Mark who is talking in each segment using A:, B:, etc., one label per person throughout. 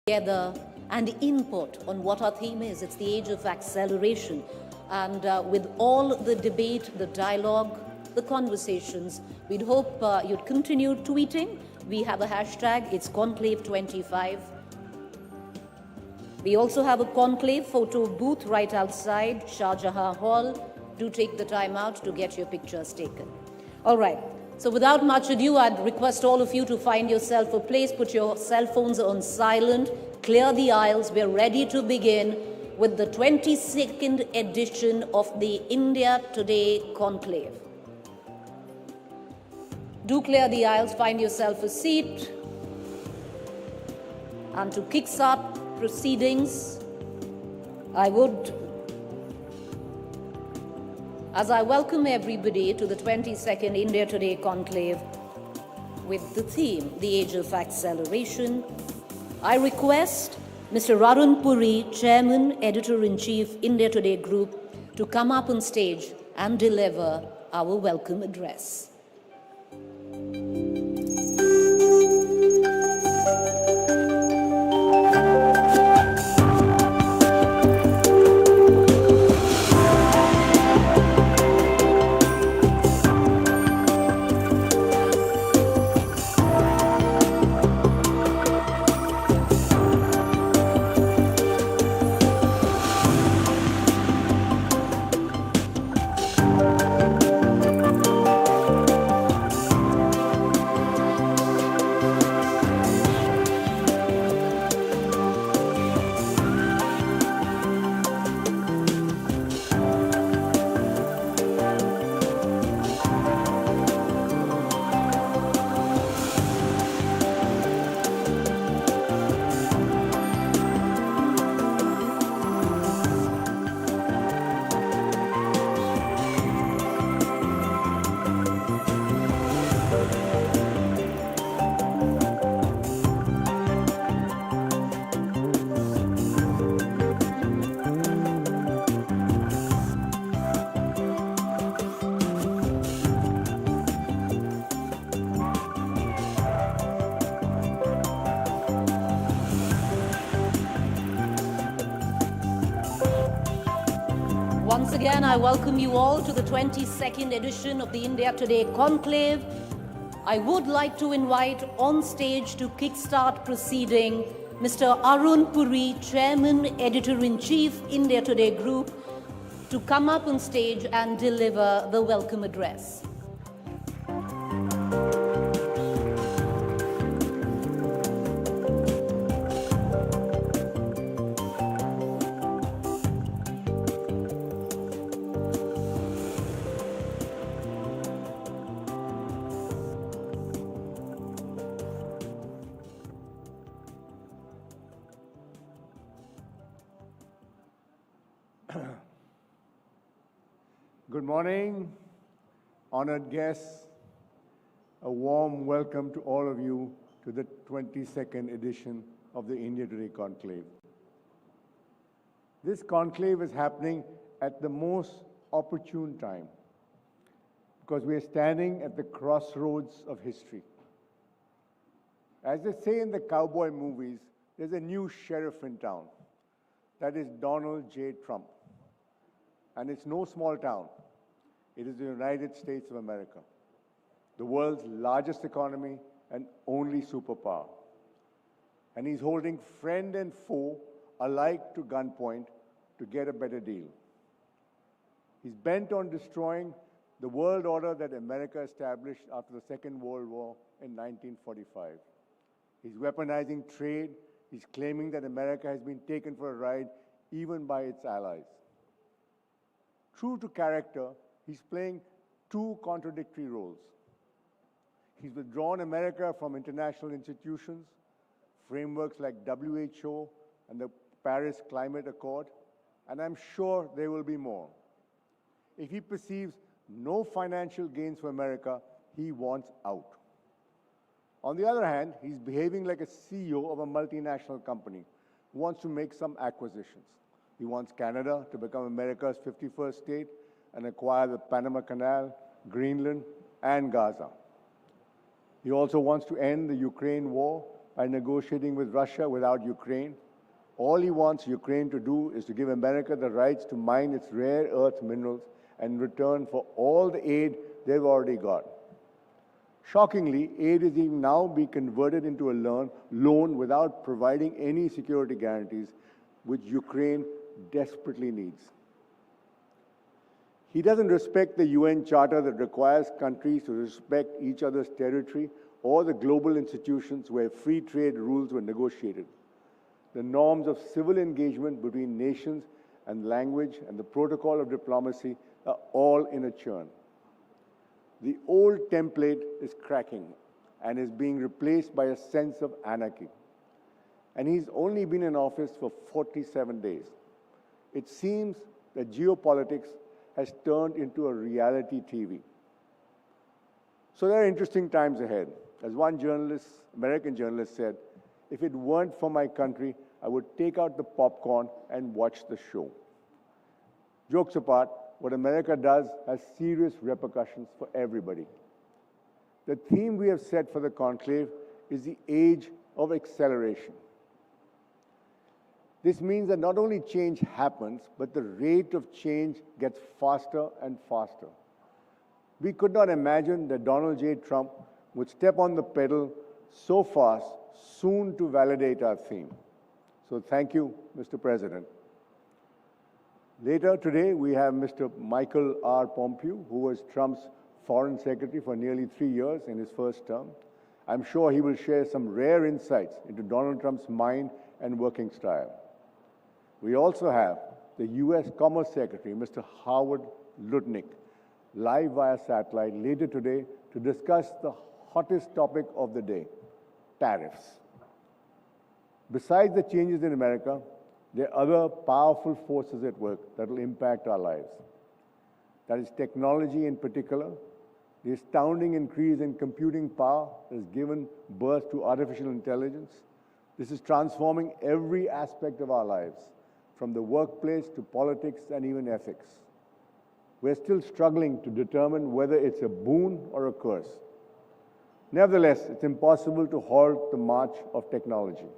A: together and input on what our theme is. It's the age of acceleration. And with all the debate, the dialogue, the conversations, we'd hope you'd continue tweeting. We have a hashtag, it's Conclave25. We also have a Conclave photo booth right outside Shah Jahan Hall. Do take the time out to get your pictures taken. All right. So without much ado, I'd request all of you to find yourself a place, put your cell phones on silent, clear the aisles. We're ready to begin with the 22nd edition of the India Today Conclave. Do clear the aisles, find yourself a seat. And to kickstart proceedings, as I welcome everybody to the 22nd India Today Conclave with the theme, the age of acceleration, I request Mr. Arun Puri, Chairman, Editor-in-Chief, India Today Group, to come up on stage and deliver our welcome address. Once again, I welcome you all to the 22nd edition of the India Today Conclave. I would like to invite on stage to kickstart proceeding Mr. Arun Puri, Chairman, Editor-in-Chief, India Today Group, to come up on stage and deliver the welcome address.
B: Good morning, honored guests. A warm welcome to all of you to the 22nd edition of the India Today Conclave. This conclave is happening at the most opportune time because we are standing at the crossroads of history. As they say in the cowboy movies, there's a new sheriff in town. That is Donald J. Trump. And it's no small town. It is the United States of America, the world's largest economy and only superpower. And he's holding friend and foe alike to gunpoint to get a better deal. He's bent on destroying the world order that America established after the Second World War in 1945. He's weaponizing trade. He's claiming that America has been taken for a ride even by its allies. True to character, he's playing two contradictory roles. He's withdrawn America from international institutions, frameworks like WHO and the Paris Climate Accord, and I'm sure there will be more. If he perceives no financial gains for America, he wants out. On the other hand, he's behaving like a CEO of a multinational company who wants to make some acquisitions. He wants Canada to become America's 51st state and acquire the Panama Canal, Greenland, and Gaza. He also wants to end the Ukraine war by negotiating with Russia without Ukraine. All he wants Ukraine to do is to give America the rights to mine its rare earth minerals in return for all the aid they've already got. Shockingly, aid is even now being converted into a loan without providing any security guarantees, which Ukraine desperately needs. He doesn't respect the UN Charter that requires countries to respect each other's territory or the global institutions where free trade rules were negotiated. The norms of civil engagement between nations and language and the protocol of diplomacy are all in a churn. The old template is cracking and is being replaced by a sense of anarchy. And he's only been in office for 47 days. It seems that geopolitics has turned into a reality TV. So there are interesting times ahead. As one journalist, American journalist said, if it weren't for my country, I would take out the popcorn and watch the show. Jokes apart, what America does has serious repercussions for everybody. The theme we have set for the conclave is the age of acceleration. This means that not only change happens, but the rate of change gets faster and faster. We could not imagine that Donald J. Trump would step on the pedal so fast, soon to validate our theme. So thank you, Mr. President. Later today, we have Mr. Michael R. Pompeo, who was Trump's foreign secretary for nearly 3 years in his first term. I'm sure he will share some rare insights into Donald Trump's mind and working style. We also have the U.S. Commerce Secretary, Mr. Howard Lutnick, live via satellite later today to discuss the hottest topic of the day, tariffs. Besides the changes in America, there are other powerful forces at work that will impact our lives. That is technology in particular, the astounding increase in computing power has given birth to artificial intelligence. This is transforming every aspect of our lives, from the workplace to politics and even ethics. We're still struggling to determine whether it's a boon or a curse. Nevertheless, it's impossible to halt the march of technology.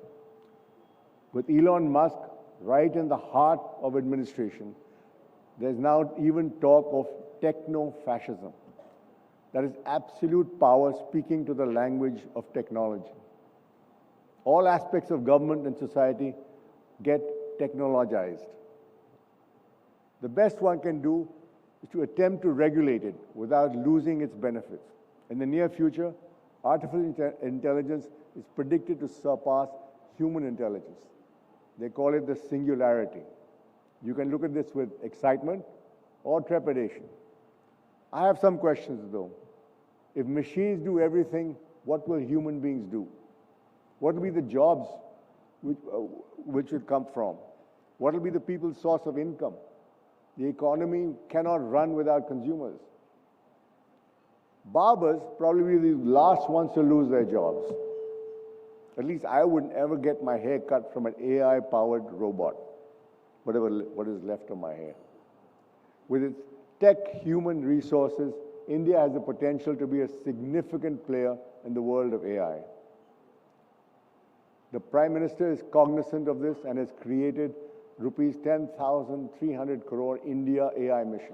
B: With Elon Musk right in the heart of administration, there's now even talk of techno-fascism. That is absolute power speaking to the language of technology. All aspects of government and society get technologized. The best one can do is to attempt to regulate it without losing its benefits. In the near future, artificial intelligence is predicted to surpass human intelligence. They call it the singularity. You can look at this with excitement or trepidation. I have some questions though. If machines do everything, what will human beings do? What will be the jobs which will come from? What will be the people's source of income? The economy cannot run without consumers. Barbers probably be the last ones to lose their jobs. At least I wouldn't ever get my hair cut from an AI-powered robot, what is left of my hair. With its tech-human resources, India has the potential to be a significant player in the world of AI. The Prime Minister is cognizant of this and has created rupees 10,300 crore India AI mission.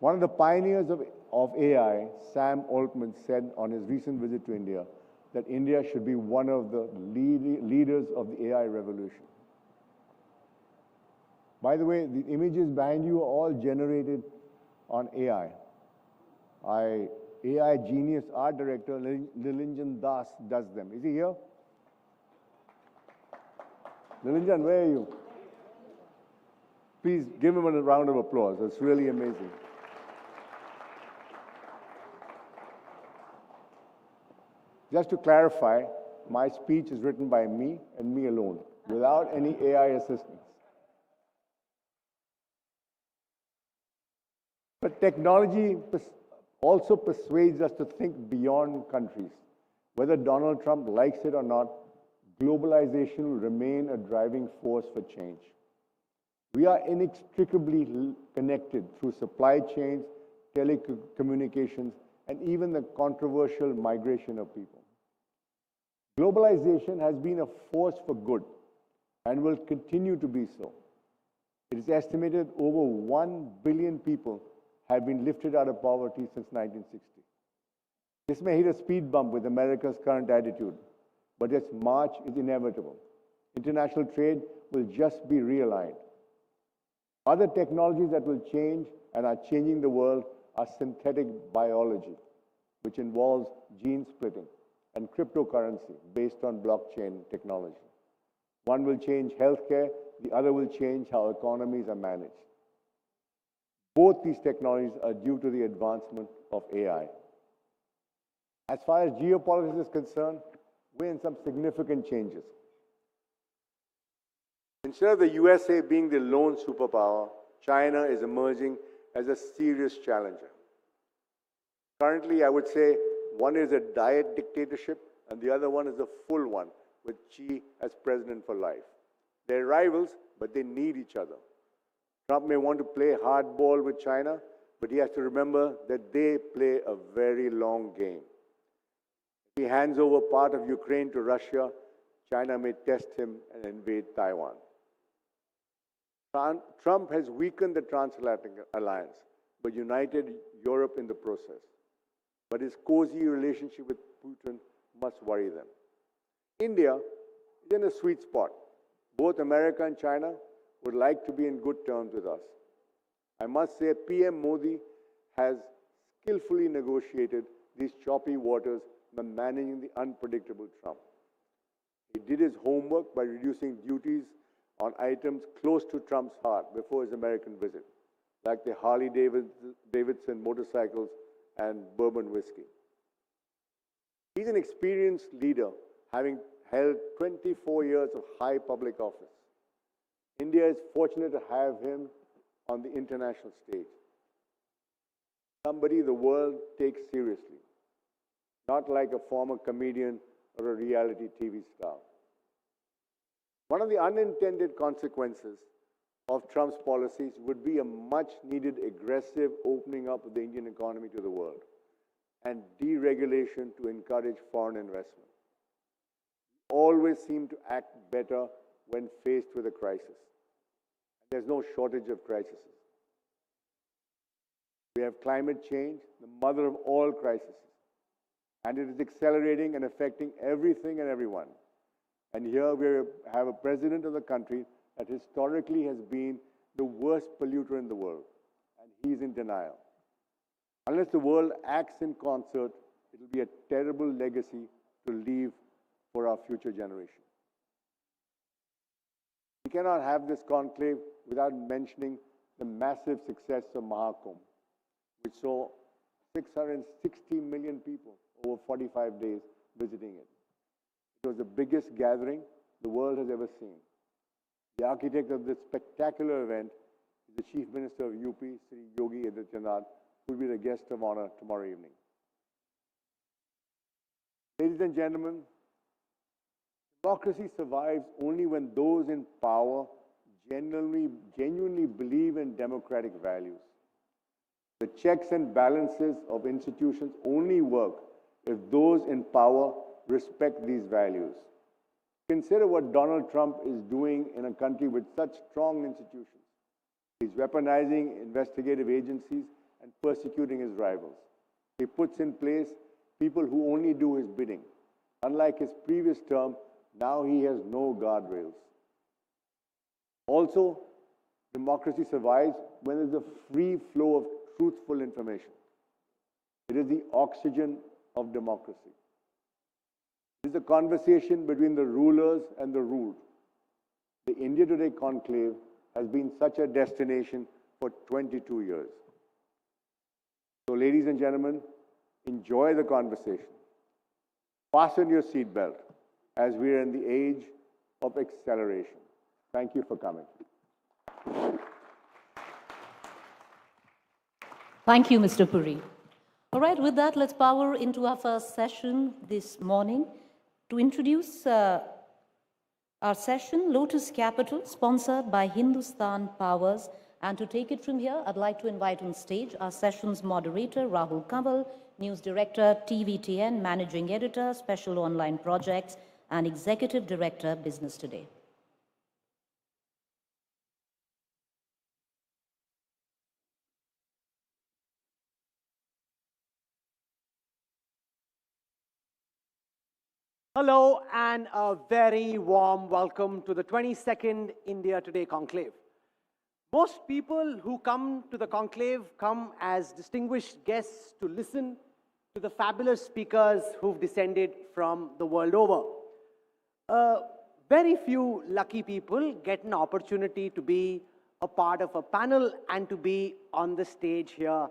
B: One of the pioneers of AI, Sam Altman, said on his recent visit to India that India should be one of the leaders of the AI revolution. By the way, the images behind you are all generated on AI. AI genius art director Nilanjan Das does them. Is he here? Nilanjan, where are you? Please give him a round of applause. That's really amazing. Just to clarify, my speech is written by me and me alone, without any AI assistance. But technology also persuades us to think beyond countries. Whether Donald Trump likes it or not, globalization will remain a driving force for change. We are inextricably connected through supply chains, telecommunications, and even the controversial migration of people. Globalization has been a force for good and will continue to be so. It is estimated over 1 billion people have been lifted out of poverty since 1960. This may hit a speed bump with America's current attitude, but its march is inevitable. International trade will just be realigned. Other technologies that will change and are changing the world are synthetic biology, which involves gene splitting, and cryptocurrency based on blockchain technology. One will change healthcare, the other will change how economies are managed. Both these technologies are due to the advancement of AI. As far as geopolitics is concerned, we're in some significant changes. Instead of the USA being the lone superpower, China is emerging as a serious challenger. Currently, I would say one is a diet dictatorship and the other one is a full one, with Xi as president for life. They're rivals, but they need each other. Trump may want to play hardball with China, but he has to remember that they play a very long game. If he hands over part of Ukraine to Russia, China may test him and invade Taiwan. Trump has weakened the transatlantic alliance, but united Europe in the process. But his cozy relationship with Putin must worry them. India is in a sweet spot. Both America and China would like to be in good terms with us. I must say, PM Modi has skillfully negotiated these choppy waters by managing the unpredictable Trump. He did his homework by reducing duties on items close to Trump's heart before his American visit, like the Harley-Davidson motorcycles and bourbon whiskey. He's an experienced leader, having held 24 years of high public office. India is fortunate to have him on the international stage. Somebody the world takes seriously, not like a former comedian or a reality TV star. One of the unintended consequences of Trump's policies would be a much-needed aggressive opening up of the Indian economy to the world and deregulation to encourage foreign investment. Always seem to act better when faced with a crisis. There's no shortage of crises. We have climate change, the mother of all crises, and it is accelerating and affecting everything and everyone. And here we have a president of the country that historically has been the worst polluter in the world, and he's in denial. Unless the world acts in concert, it will be a terrible legacy to leave for our future generation. We cannot have this conclave without mentioning the massive success of Mahakumbh, which saw 660 million people over 45 days visiting it. It was the biggest gathering the world has ever seen. The architect of this spectacular event is the Chief Minister of UP, Sri Yogi Adityanath, who will be the guest of honor tomorrow evening. Ladies and gentlemen, democracy survives only when those in power genuinely believe in democratic values. The checks and balances of institutions only work if those in power respect these values. Consider what Donald Trump is doing in a country with such strong institutions. He's weaponizing investigative agencies and persecuting his rivals. He puts in place people who only do his bidding. Unlike his previous term, now he has no guardrails. Also, democracy survives when there is a free flow of truthful information. It is the oxygen of democracy. It is a conversation between the rulers and the ruled. The India Today Conclave has been such a destination for 22 years. So, ladies and gentlemen, enjoy the conversation. Fasten your seatbelt as we are in the age of acceleration. Thank you for coming.
A: Thank you, Mr. Puri. All right, with that, let's power into our first session this morning. To introduce our session, Lotus Capital, sponsored by Hindustan Powers. And to take it from here, I'd like to invite on stage our session's moderator, Rahul Kanwal, News Director, TVTN, Managing Editor, Special Online Projects, and Executive Director, Business Today.
C: Hello and a very warm welcome to the 22nd India Today Conclave. Most people who come to the conclave come as distinguished guests to listen to the fabulous speakers who've descended from the world over. Very few lucky people get an opportunity to be a part of a panel and to be on the stage here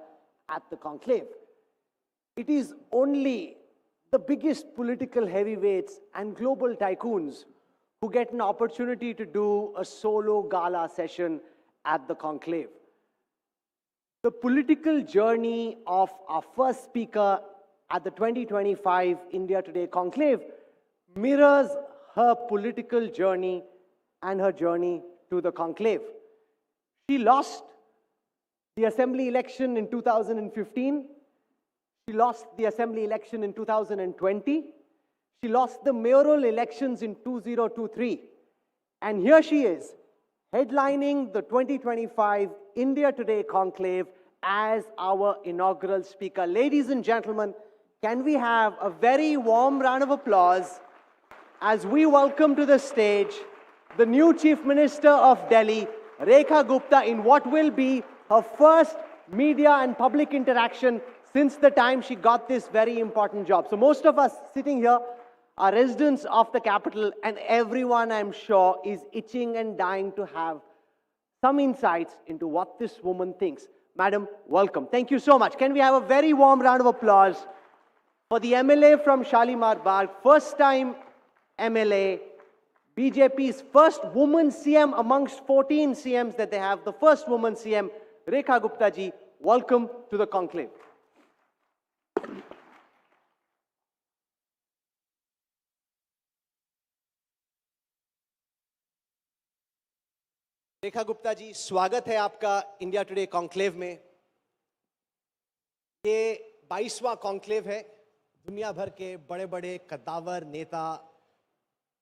C: at the conclave. It is only the biggest political heavyweights and global tycoons who get an opportunity to do a solo gala session at the conclave. The political journey of our first speaker at the 2025 India Today Conclave mirrors her political journey and her journey to the conclave. She lost the assembly election in 2015. She lost the assembly election in 2020. She lost the mayoral elections in 2023. And here she is, headlining the 2025 India Today Conclave as our inaugural speaker. Ladies and gentlemen, can we have a very warm round of applause as we welcome to the stage the new Chief Minister of Delhi, Rekha Gupta, in what will be her first media and public interaction since the time she got this very important job. So most of us sitting here are residents of the capital, and everyone, I'm sure, is itching and dying to have some insights into what this woman thinks. Madam, welcome. Thank you so much. Can we have a very warm round of applause for the MLA from Shalimar Bagh, first time MLA, BJP's first woman CM amongst 14 CMs that they have, the first woman CM, Rekha Gupta ji. Welcome to the conclave. Rekha Gupta ji, स्वागत है आपका India today conclave में। ये 22वां conclave है। दुनिया भर के बड़े बड़े कद्दावर नेता,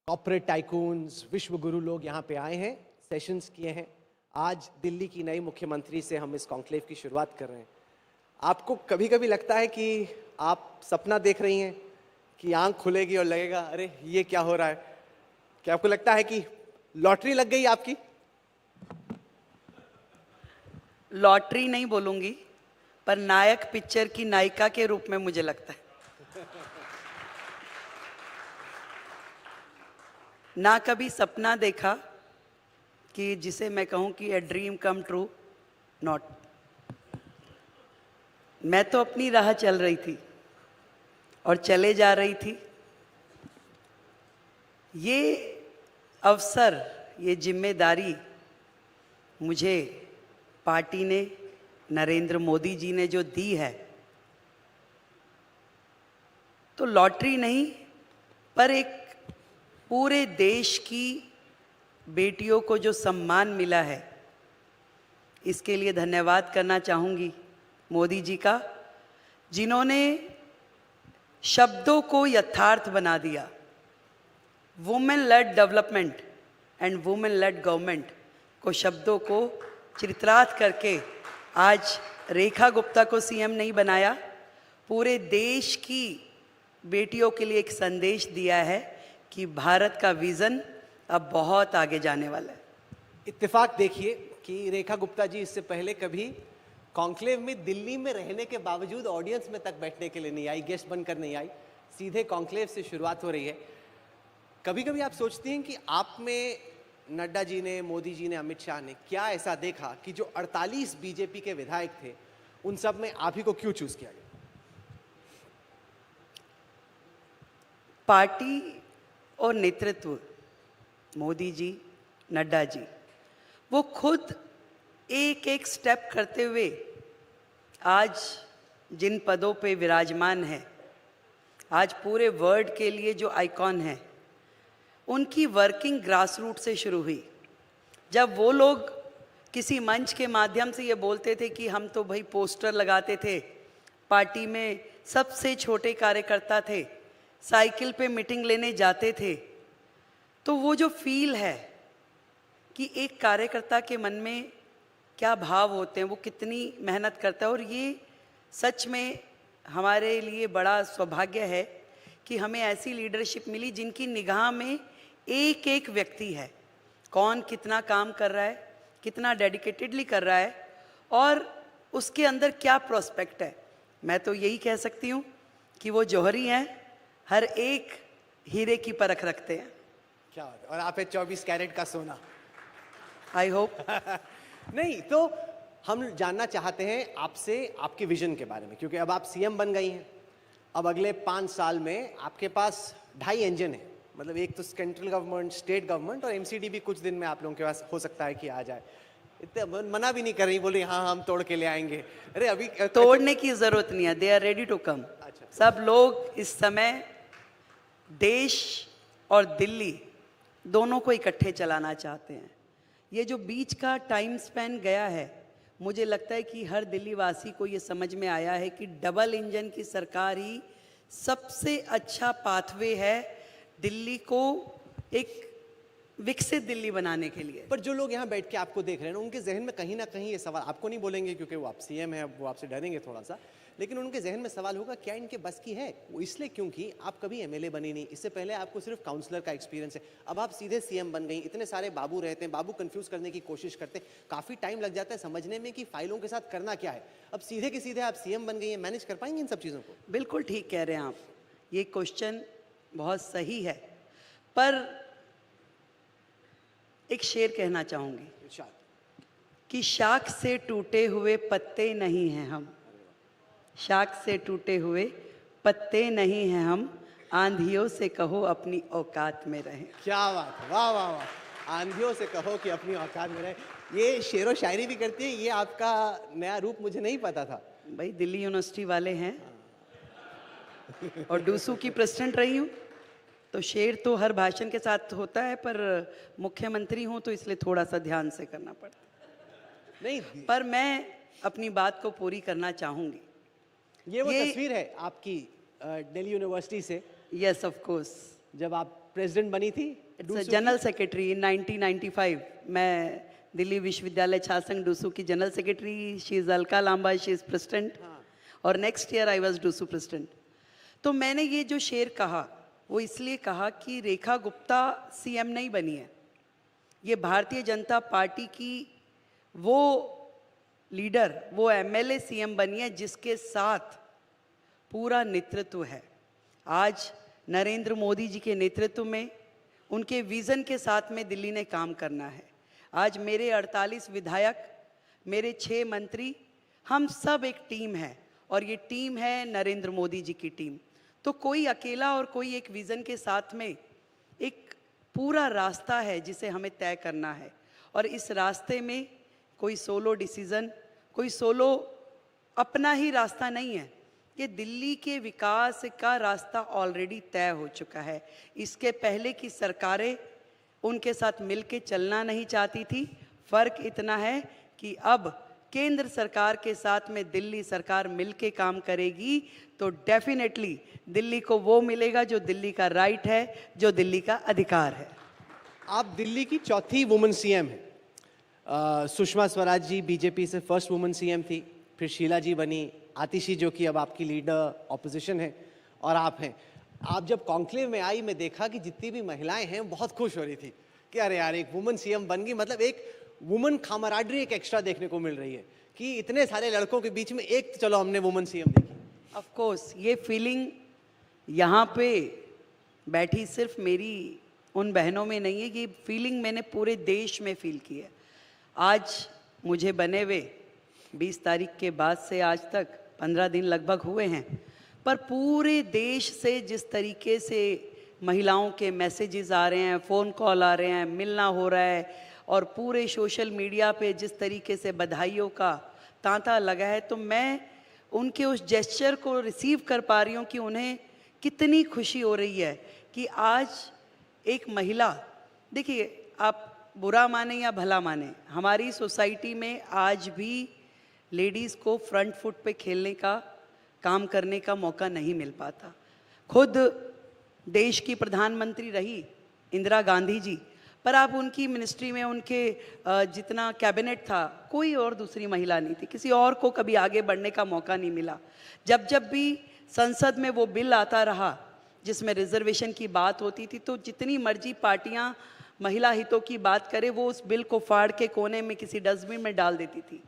C: कॉर्पोरेट टाइकून्स, विश्व गुरु लोग यहाँ पे आए हैं, सेशंस किए हैं। आज दिल्ली की नई मुख्यमंत्री से हम इस कॉन्क्लेव की शुरुआत कर रहे हैं। आपको कभी कभी लगता है कि आप सपना देख रही हैं कि आंख खुलेगी और लगेगा अरे ये क्या हो रहा है? क्या आपको लगता है कि लॉटरी लग गई आपकी?
D: लॉटरी नहीं बोलूंगी, पर नायक पिक्चर की नायिका के रूप में मुझे लगता है। ना कभी सपना देखा कि जिसे मैं कहूं कि a dream come true, not. मैं तो अपनी राह चल रही थी और चले जा रही थी। ये अवसर, ये जिम्मेदारी मुझे पार्टी ने, नरेंद्र मोदी जी ने जो दी है, तो लॉटरी नहीं, पर एक पूरे देश की बेटियों को जो सम्मान मिला है, इसके लिए धन्यवाद करना चाहूँगी मोदी जी का, जिन्होंने शब्दों को यथार्थ बना दिया। Women lead development and women lead government को, शब्दों को चित्रार्थ करके आज रेखा गुप्ता को सीएम नहीं बनाया, पूरे देश की बेटियों के लिए एक संदेश दिया है कि भारत का विजन अब बहुत आगे जाने वाला है।
C: इत्तेफाक देखिए कि रेखा गुप्ता जी इससे पहले कभी कॉन्क्लेव में दिल्ली में रहने के बावजूद ऑडियंस में तक बैठने के लिए नहीं आई, गेस्ट बनकर नहीं आई, सीधे कॉन्क्लेव से शुरुआत हो रही है। कभी कभी आप सोचती हैं कि आप में नड्डा जी ने, मोदी जी ने, अमित शाह ने क्या ऐसा देखा कि जो 48 बीजेपी के विधायक थे, उन सब में आप ही को क्यों चूज किया गया?
D: पार्टी और नेतृत्व, मोदी जी, नड्डा जी, वो खुद एक एक स्टेप करते हुए आज जिन पदों पे विराजमान है, आज पूरे वर्ल्ड के लिए जो आइकॉन है, उनकी वर्किंग ग्रास रूट से शुरू हुई। जब वो लोग किसी मंच के माध्यम से ये बोलते थे कि हम तो भाई पोस्टर लगाते थे, पार्टी में सबसे छोटे कार्यकर्ता थे, साइकिल पे मीटिंग लेने जाते थे, तो वो जो फील है कि एक कार्यकर्ता के मन में क्या भाव होते हैं, वो कितनी मेहनत करता है, और ये सच में हमारे लिए बड़ा सौभाग्य है कि हमें ऐसी लीडरशिप मिली जिनकी निगाह में एक एक व्यक्ति है, कौन कितना काम कर रहा है, कितना डेडिकेटेडली कर रहा है और उसके अंदर क्या प्रोस्पेक्ट है। मैं तो यही कह सकती हूँ कि वो जौहरी हैं, हर एक हीरे की परख रखते हैं।
C: क्या बात है। और आप है 24 कैरेट का सोना।
D: I hope.
C: नहीं तो हम जानना चाहते हैं आपसे आपके विजन के बारे में, क्योंकि अब आप सीएम बन गई हैं। अब अगले 5 साल में आपके पास 2.5 इंजन है, मतलब एक तो सेंट्रल गवर्नमेंट, स्टेट गवर्नमेंट, और एमसीडी भी कुछ दिन में आप लोगों के पास हो सकता है कि आ जाए। इतने मना भी नहीं कर रही, बोल रही हाँ हम तोड़ के ले आएंगे। अरे अभी
D: तोड़ने की जरूरत नहीं है, they are ready to come. सब लोग इस समय देश और दिल्ली दोनों को इकट्ठे चलाना चाहते हैं। ये जो बीच का टाइम स्पेन गया है, मुझे लगता है कि हर दिल्ली वासी को ये समझ में आया है कि डबल इंजन की सरकार ही सबसे अच्छा पाथवे है दिल्ली को एक विकसित दिल्ली बनाने के लिए।
C: पर जो लोग यहाँ बैठ के आपको देख रहे हैं ना, उनके जहन में कहीं ना कहीं ये सवाल, आपको नहीं बोलेंगे क्योंकि वो आप सीएम हैं, वो आपसे डरेंगे थोड़ा सा, लेकिन उनके जहन में सवाल होगा क्या इनके बस की है। वो इसलिए क्योंकि आप कभी एमएलए बनी नहीं, इससे पहले आपको सिर्फ काउंसलर का एक्सपीरियंस है, अब आप सीधे सीएम बन गई। इतने सारे बाबू रहते हैं, बाबू कंफ्यूज करने की कोशिश करते हैं, काफ़ी टाइम लग जाता है समझने में कि फाइलों के साथ करना क्या है। अब सीधे के सीधे आप सीएम बन गई हैं, मैनेज कर पाएंगे इन सब चीज़ों को?
D: बिल्कुल ठीक कह रहे हैं आप, ये क्वेश्चन बहुत सही है। पर एक शेर कहना चाहूंगी कि शाख से टूटे हुए पत्ते नहीं हैं हम, शाख से टूटे हुए पत्ते नहीं हैं हम, आंधियों से कहो अपनी औकात में रहें।
C: क्या बात है, वाह वाह वाह। आंधियों से कहो कि अपनी औकात में रहें, ये शेरो शायरी भी करती है। ये आपका नया रूप मुझे नहीं पता था।
D: भाई दिल्ली यूनिवर्सिटी वाले हैं और डूसू की प्रेसिडेंट रही हूँ, तो शेर तो हर भाषण के साथ होता है, पर मुख्यमंत्री हूँ तो इसलिए थोड़ा सा ध्यान से करना पड़ता है।
C: नहीं,
D: पर मैं अपनी बात को पूरी करना चाहूँगी।
C: ये वो तस्वीर है आपकी दिल्ली यूनिवर्सिटी से?
D: Yes of course.
C: जब आप प्रेसिडेंट बनी थी?
D: जनरल सेक्रेटरी इन 1995 मैं दिल्ली विश्वविद्यालय छात्र संघ डूसू की general secretary. She is Alka Lamba, she is president, और next year I was DUSU president. तो मैंने ये जो शेर कहा वो इसलिए कहा कि रेखा गुप्ता सीएम नहीं बनी है, ये भारतीय जनता पार्टी की वो लीडर, वो एमएलए सीएम बनी है जिसके साथ पूरा नेतृत्व है। आज नरेंद्र मोदी जी के नेतृत्व में, उनके विज़न के साथ में दिल्ली ने काम करना है। आज मेरे 48 विधायक, मेरे 6 मंत्री, हम सब एक टीम है, और ये टीम है नरेंद्र मोदी जी की टीम। तो कोई अकेला और कोई एक विज़न के साथ में एक पूरा रास्ता है जिसे हमें तय करना है, और इस रास्ते में कोई सोलो डिसीज़न, कोई सोलो अपना ही रास्ता नहीं है। ये दिल्ली के विकास का रास्ता ऑलरेडी तय हो चुका है। इसके पहले की सरकारें उनके साथ मिलके चलना नहीं चाहती थी। फ़र्क इतना है कि अब केंद्र सरकार के साथ में दिल्ली सरकार मिलके काम करेगी, तो डेफिनेटली दिल्ली को वो मिलेगा जो दिल्ली का राइट है, जो दिल्ली का अधिकार है।
C: आप दिल्ली की चौथी वुमेन सीएम हैं। सुषमा स्वराज जी बीजेपी से फर्स्ट वुमेन सीएम थी, फिर शीला जी बनी, आतिशी जो कि अब आपकी लीडर ऑपोजिशन है, और आप हैं। आप जब कॉन्क्लेव में आई, मैं देखा कि जितनी भी महिलाएं हैं बहुत खुश हो रही थी कि अरे यार एक वुमेन सीएम बन गई, मतलब एक वुमेन कामराडरी एक एक्स्ट्रा देखने को मिल रही है कि इतने सारे लड़कों के बीच में एक, चलो हमने वुमेन सीएम देखी।
D: ऑफ कोर्स ये फीलिंग यहाँ पे बैठी सिर्फ मेरी उन बहनों में नहीं है, ये फीलिंग मैंने पूरे देश में फील की है। आज मुझे बने हुए 20 तारीख के बाद से आज तक 15 दिन लगभग हुए हैं, पर पूरे देश से जिस तरीके से महिलाओं के मैसेजेस आ रहे हैं, फ़ोन कॉल आ रहे हैं, मिलना हो रहा है, और पूरे सोशल मीडिया पे जिस तरीके से बधाइयों का तांता लगा है, तो मैं उनके उस जेस्चर को रिसीव कर पा रही हूँ कि उन्हें कितनी खुशी हो रही है कि आज एक महिला, देखिए आप बुरा माने या भला माने, हमारी सोसाइटी में आज भी लेडीज़ को फ्रंट फुट पे खेलने का काम करने का मौका नहीं मिल पाता। खुद देश की प्रधानमंत्री रही इंदिरा गांधी जी, पर आप उनकी मिनिस्ट्री में उनके जितना कैबिनेट था, कोई और दूसरी महिला नहीं थी, किसी और को कभी आगे बढ़ने का मौका नहीं मिला। जब जब भी संसद में वो बिल आता रहा जिसमें रिजर्वेशन की बात होती थी, तो जितनी मर्जी पार्टियां महिला हितों की बात करें, वो उस बिल को फाड़ के कोने में किसी डस्टबिन में डाल देती थी।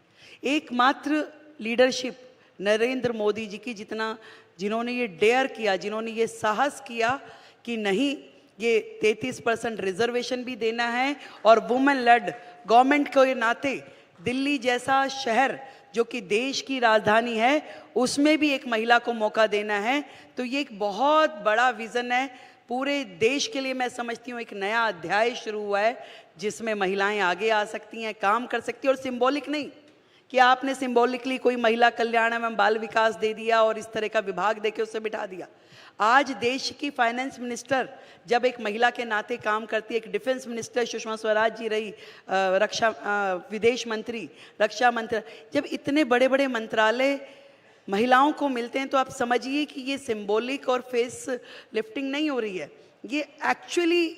D: एकमात्र लीडरशिप नरेंद्र मोदी जी की, जिन्होंने ये डेयर किया, जिन्होंने ये साहस किया कि नहीं, ये 33% रिजर्वेशन भी देना है और वुमेन लेड गवर्नमेंट के नाते दिल्ली जैसा शहर जो कि देश की राजधानी है, उसमें भी एक महिला को मौका देना है। तो ये एक बहुत बड़ा विजन है पूरे देश के लिए। मैं समझती हूँ एक नया अध्याय शुरू हुआ है जिसमें महिलाएं आगे आ सकती हैं, काम कर सकती हैं। और सिंबॉलिक नहीं कि आपने सिंबॉलिकली कोई महिला कल्याण एवं बाल विकास दे दिया और इस तरह का विभाग देके उसे बिठा दिया। आज देश की फाइनेंस मिनिस्टर जब एक महिला के नाते काम करती है, एक डिफेंस मिनिस्टर सुषमा स्वराज जी रही, विदेश मंत्री, रक्षा मंत्री, जब इतने बड़े बड़े मंत्रालय महिलाओं को मिलते हैं, तो आप समझिए कि ये सिंबॉलिक और फेस लिफ्टिंग नहीं हो रही है, ये एक्चुअली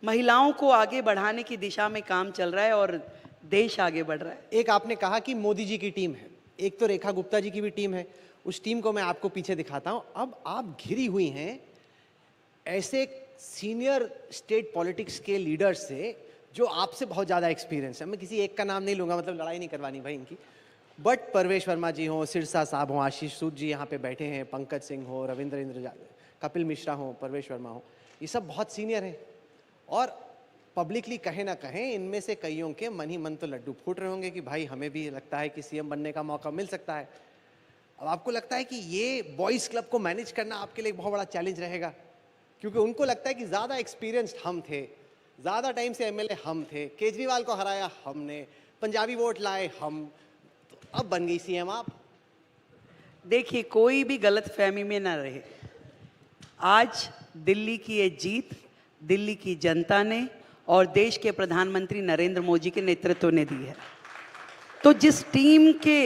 D: महिलाओं को आगे बढ़ाने की दिशा में काम चल रहा है और देश आगे बढ़ रहा है।
C: एक आपने कहा कि मोदी जी की टीम है, एक तो रेखा गुप्ता जी की भी टीम है। उस टीम को मैं आपको पीछे दिखाता हूं। अब आप घिरी हुई हैं ऐसे सीनियर स्टेट पॉलिटिक्स के लीडर्स से जो आपसे बहुत ज़्यादा एक्सपीरियंस है। मैं किसी एक का नाम नहीं लूँगा, मतलब लड़ाई नहीं करवानी भाई इनकी, बट परवेश वर्मा जी हों, सिरसा साहब हों, आशीष सूद जी यहाँ पे बैठे हैं, पंकज सिंह हो, रविंद्र कपिल मिश्रा हो, परवेश वर्मा हो, ये सब बहुत सीनियर हैं। और पब्लिकली कहें ना कहें, इनमें से कईयों के मन ही मन तो लड्डू फूट रहे होंगे कि भाई हमें भी लगता है कि सीएम बनने का मौका मिल सकता है। अब आपको लगता है कि ये बॉयज़ क्लब को मैनेज करना आपके लिए बहुत बड़ा चैलेंज रहेगा, क्योंकि उनको लगता है कि ज़्यादा एक्सपीरियंस्ड हम थे, ज़्यादा टाइम से एमएलए हम थे, केजरीवाल को हराया हमने, पंजाबी वोट लाए हम, तो अब बन गई सीएम आप।
D: देखिए, कोई भी गलत फहमी में ना रहे। आज दिल्ली की ये जीत दिल्ली की जनता ने और देश के प्रधानमंत्री नरेंद्र मोदी के नेतृत्व ने दी है। तो जिस टीम के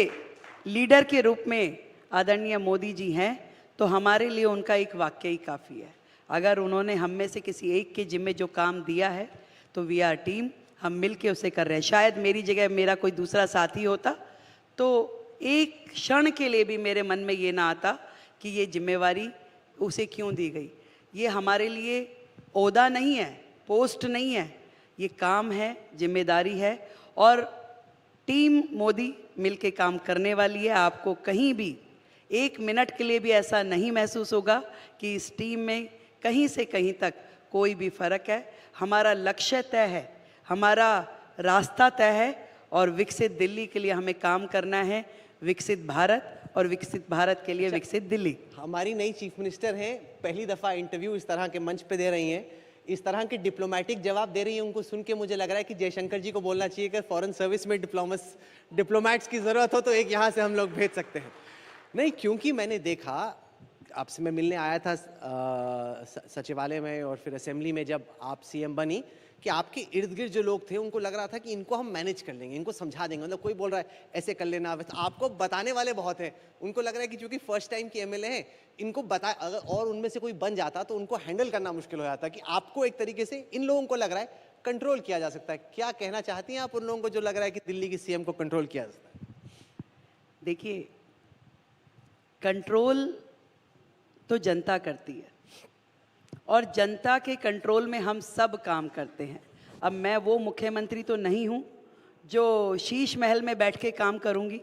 D: लीडर के रूप में आदरणीय मोदी जी हैं, तो हमारे लिए उनका एक वाक्य ही काफ़ी है। अगर उन्होंने हम में से किसी एक के जिम्मे जो काम दिया है, तो वी आर टीम, हम मिल के उसे कर रहे हैं। शायद मेरी जगह मेरा कोई दूसरा साथी होता तो एक क्षण के लिए भी मेरे मन में ये ना आता कि ये जिम्मेवारी उसे क्यों दी गई। ये हमारे लिए ओहदा नहीं है, पोस्ट नहीं है, ये काम है, जिम्मेदारी है और टीम मोदी मिलके काम करने वाली है। आपको कहीं भी एक मिनट के लिए भी ऐसा नहीं महसूस होगा कि इस टीम में कहीं से कहीं तक कोई भी फर्क है। हमारा लक्ष्य तय है, हमारा रास्ता तय है और विकसित दिल्ली के लिए हमें काम करना है। विकसित भारत और विकसित भारत के लिए विकसित दिल्ली।
C: हमारी नई चीफ मिनिस्टर हैं, पहली दफ़ा इंटरव्यू इस तरह के मंच पे दे रही हैं, इस तरह के डिप्लोमेटिक जवाब दे रही हैं। उनको सुन के मुझे लग रहा है कि जयशंकर जी को बोलना चाहिए कि फॉरेन सर्विस में डिप्लोमेट्स की ज़रूरत हो तो एक यहाँ से हम लोग भेज सकते हैं। नहीं, क्योंकि मैंने देखा, आपसे मैं मिलने आया था सचिवालय में और फिर असेंबली में जब आप सीएम बनी, कि आपके इर्द गिर्द जो लोग थे उनको लग रहा था कि इनको हम मैनेज कर लेंगे, इनको समझा देंगे। मतलब कोई बोल रहा है ऐसे कर लेना, आपको बताने वाले बहुत हैं। उनको लग रहा है कि चूंकि फर्स्ट टाइम के एमएलए हैं, इनको बता, अगर और उनमें से कोई बन जाता तो उनको हैंडल करना मुश्किल हो जाता, कि आपको एक तरीके से इन लोगों को लग रहा है कंट्रोल किया जा सकता है। क्या कहना चाहती हैं आप उन लोगों को जो लग रहा है कि दिल्ली की सीएम को कंट्रोल किया जा सकता है?
D: देखिए, कंट्रोल तो जनता करती है और जनता के कंट्रोल में हम सब काम करते हैं। अब मैं वो मुख्यमंत्री तो नहीं हूँ जो शीश महल में बैठ के काम करूँगी।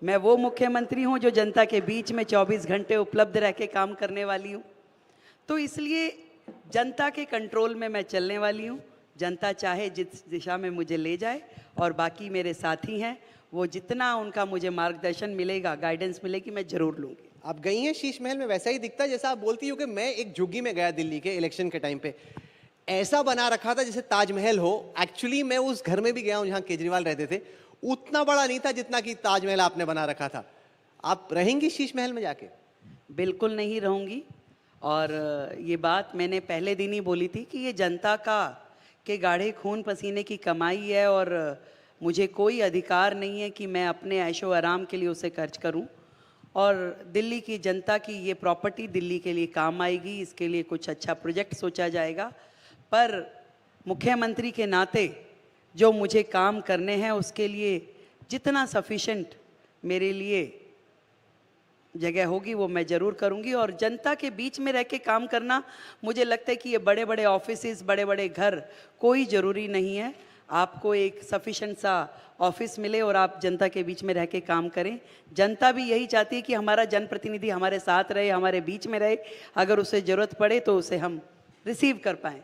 D: मैं वो मुख्यमंत्री हूँ जो जनता के बीच में 24 घंटे उपलब्ध रह के काम करने वाली हूँ। तो इसलिए जनता के कंट्रोल में मैं चलने वाली हूँ। जनता चाहे जिस दिशा में मुझे ले जाए और बाकी मेरे साथी हैं, वो जितना उनका मुझे मार्गदर्शन मिलेगा, गाइडेंस मिलेगी, मैं ज़रूर लूँगी।
C: आप गई हैं शीश महल में, वैसा ही दिखता है जैसा आप बोलती हो कि मैं एक झुग्गी में गया दिल्ली के इलेक्शन के टाइम पे, ऐसा बना रखा था जैसे ताजमहल हो। एक्चुअली मैं उस घर में भी गया हूँ जहाँ केजरीवाल रहते थे, उतना बड़ा नहीं था जितना कि ताजमहल आपने बना रखा था। आप रहेंगी शीश महल में जाके?
D: बिल्कुल नहीं रहूँगी। और ये बात मैंने पहले दिन ही बोली थी कि ये जनता के गाढ़े खून पसीने की कमाई है और मुझे कोई अधिकार नहीं है कि मैं अपने ऐशो आराम के लिए उसे खर्च करूं। और दिल्ली की जनता की ये प्रॉपर्टी दिल्ली के लिए काम आएगी, इसके लिए कुछ अच्छा प्रोजेक्ट सोचा जाएगा। पर मुख्यमंत्री के नाते जो मुझे काम करने हैं उसके लिए जितना सफिशेंट मेरे लिए जगह होगी वो मैं ज़रूर करूंगी। और जनता के बीच में रह के काम करना, मुझे लगता है कि ये बड़े बड़े ऑफिसेस, बड़े बड़े घर कोई ज़रूरी नहीं है। आपको एक सफिशेंट सा ऑफिस मिले और आप जनता के बीच में रह के काम करें। जनता भी यही चाहती है कि हमारा जनप्रतिनिधि हमारे साथ रहे, हमारे बीच में रहे, अगर उसे ज़रूरत पड़े तो उसे हम रिसीव कर पाएँ।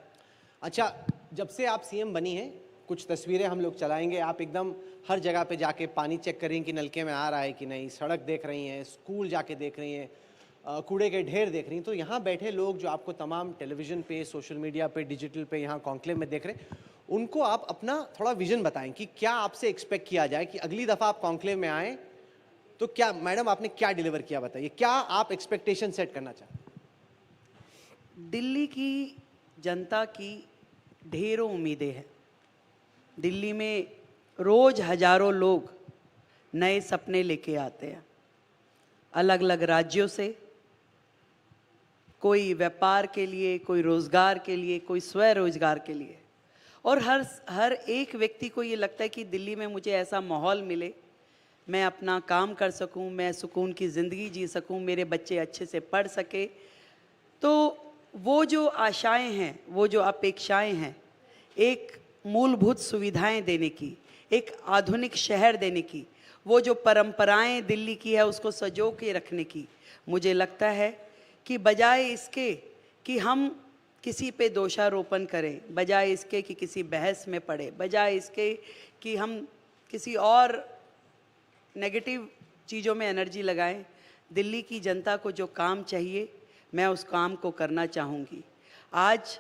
E: अच्छा, जब से आप सीएम बनी हैं, कुछ तस्वीरें हम लोग चलाएंगे, आप एकदम हर जगह पे जाके पानी चेक करेंगे कि नलके में आ रहा है कि नहीं, सड़क देख रही हैं, स्कूल जाके देख रही हैं, कूड़े के ढेर देख रही हैं। तो यहाँ बैठे लोग जो आपको तमाम टेलीविज़न पे, सोशल मीडिया पे, डिजिटल पे, यहाँ कॉन्क्लेव में देख रहे हैं, उनको आप अपना थोड़ा विजन बताएं कि क्या आपसे एक्सपेक्ट किया जाए कि अगली दफ़ा आप कॉन्क्लेव में आएँ तो क्या, मैडम आपने क्या डिलीवर किया बताइए, क्या आप एक्सपेक्टेशन सेट करना चाहते हैं?
D: दिल्ली की जनता की ढेरों उम्मीदें हैं। दिल्ली में रोज़ हजारों लोग नए सपने लेके आते हैं, अलग अलग राज्यों से, कोई व्यापार के लिए, कोई रोज़गार के लिए, कोई स्वरोजगार के लिए। और हर एक व्यक्ति को ये लगता है कि दिल्ली में मुझे ऐसा माहौल मिले, मैं अपना काम कर सकूं, मैं सुकून की ज़िंदगी जी सकूं, मेरे बच्चे अच्छे से पढ़ सके। तो वो जो आशाएं हैं, वो जो अपेक्षाएं हैं, एक मूलभूत सुविधाएं देने की, एक आधुनिक शहर देने की, वो जो परंपराएं दिल्ली की है उसको सजो के रखने की, मुझे लगता है कि बजाय इसके कि हम किसी पे दोषारोपण करें, बजाय इसके कि किसी बहस में पड़े, बजाय इसके कि हम किसी और नेगेटिव चीज़ों में एनर्जी लगाएं, दिल्ली की जनता को जो काम चाहिए मैं उस काम को करना चाहूँगी। आज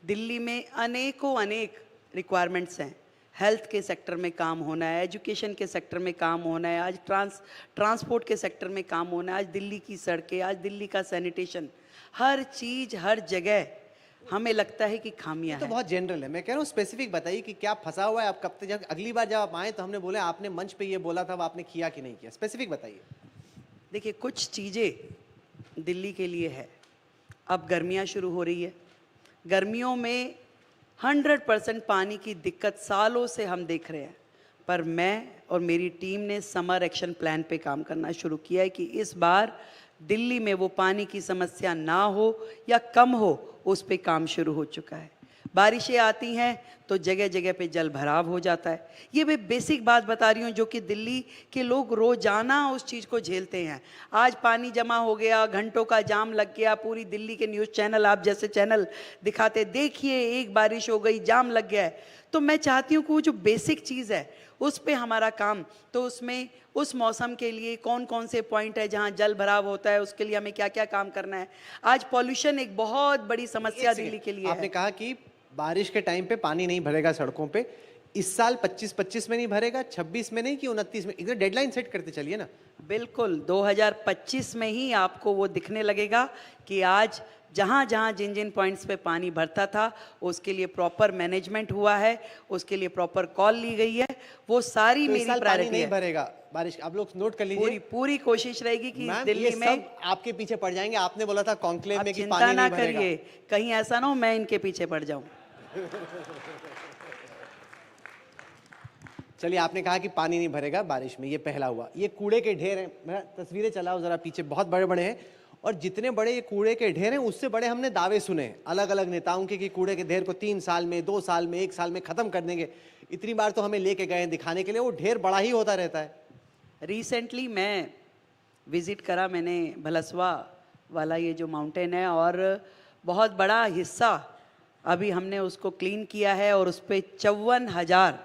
D: दिल्ली में अनेक रिक्वायरमेंट्स हैं। हेल्थ के सेक्टर में काम होना है, एजुकेशन के सेक्टर में काम होना है, आज ट्रांसपोर्ट के सेक्टर में काम होना है, आज दिल्ली की सड़कें, आज दिल्ली का सैनिटेशन, हर चीज़ हर जगह हमें लगता है कि खामियां
E: तो
D: हैं।
E: बहुत जनरल है, मैं कह रहा हूँ स्पेसिफिक बताइए कि क्या फंसा हुआ है। आप कब तक, अगली बार जब आप आए तो हमने बोले आपने मंच पे ये बोला था, वो आपने किया कि नहीं किया, स्पेसिफिक बताइए।
D: देखिए, कुछ चीज़ें दिल्ली के लिए है। अब गर्मियाँ शुरू हो रही है, गर्मियों में 100% पानी की दिक्कत सालों से हम देख रहे हैं, पर मैं और मेरी टीम ने समर एक्शन प्लान पे काम करना शुरू किया है कि इस बार दिल्ली में वो पानी की समस्या ना हो या कम हो, उस पे काम शुरू हो चुका है। बारिशें आती हैं तो जगह जगह पे जल भराव हो जाता है। ये मैं बेसिक बात बता रही हूँ जो कि दिल्ली के लोग रोजाना उस चीज़ को झेलते हैं। आज पानी जमा हो गया, घंटों का जाम लग गया, पूरी दिल्ली के न्यूज़ चैनल, आप जैसे चैनल दिखाते, देखिए एक बारिश हो गई, जाम लग गया है। तो मैं चाहती हूँ कि वो जो बेसिक चीज़ है उस पे हमारा काम, तो उसमें उस मौसम के लिए कौन कौन से पॉइंट है जहाँ जल भराव होता है, उसके लिए हमें क्या क्या काम करना है। आज पॉल्यूशन एक बहुत बड़ी समस्या दिल्ली के लिए
E: आपने
D: है।
E: कहा कि बारिश के टाइम पे पानी नहीं भरेगा सड़कों पे, इस साल 25 में नहीं भरेगा, 26 में नहीं कि 29 में, एकदम डेडलाइन सेट करते चलिए ना।
D: बिल्कुल 2025 में ही आपको वो दिखने लगेगा कि आज जहाँ जहाँ जिन जिन पॉइंट्स पे पानी भरता था उसके लिए प्रॉपर मैनेजमेंट हुआ है, उसके लिए प्रॉपर कॉल ली गई है। वो सारी
E: तो इस
D: मेरी
E: साल पानी
D: प्रायोरिटी
E: नहीं
D: है।
E: भरेगा बारिश, आप लोग नोट कर लीजिए।
D: पूरी कोशिश रहेगी कि
E: मैम,
D: दिल्ली
E: ये
D: में
E: सब आपके पीछे पड़ जाएंगे। आपने बोला था कॉन्क्लेव में कि
D: चिंता
E: पानी
D: ना
E: नहीं भरेगा।
D: करिए, कहीं ऐसा ना हो मैं इनके पीछे पड़ जाऊं।
E: चलिए, आपने कहा कि पानी नहीं भरेगा बारिश में, ये पहला हुआ। ये कूड़े के ढेर हैं, मैं तस्वीरें चलाओ जरा पीछे, बहुत बड़े बड़े हैं। और जितने बड़े ये कूड़े के ढेर हैं उससे बड़े हमने दावे सुने अलग अलग नेताओं के कि कूड़े के ढेर को 3 साल में, 2 साल में, 1 साल में खत्म कर देंगे। इतनी बार तो हमें लेके गए दिखाने के लिए, वो ढेर बड़ा ही होता रहता है।
D: रिसेंटली मैं विजिट करा, मैंने भलसवा वाला ये जो माउंटेन है, और बहुत बड़ा हिस्सा अभी हमने उसको क्लीन किया है और उस पर 54,000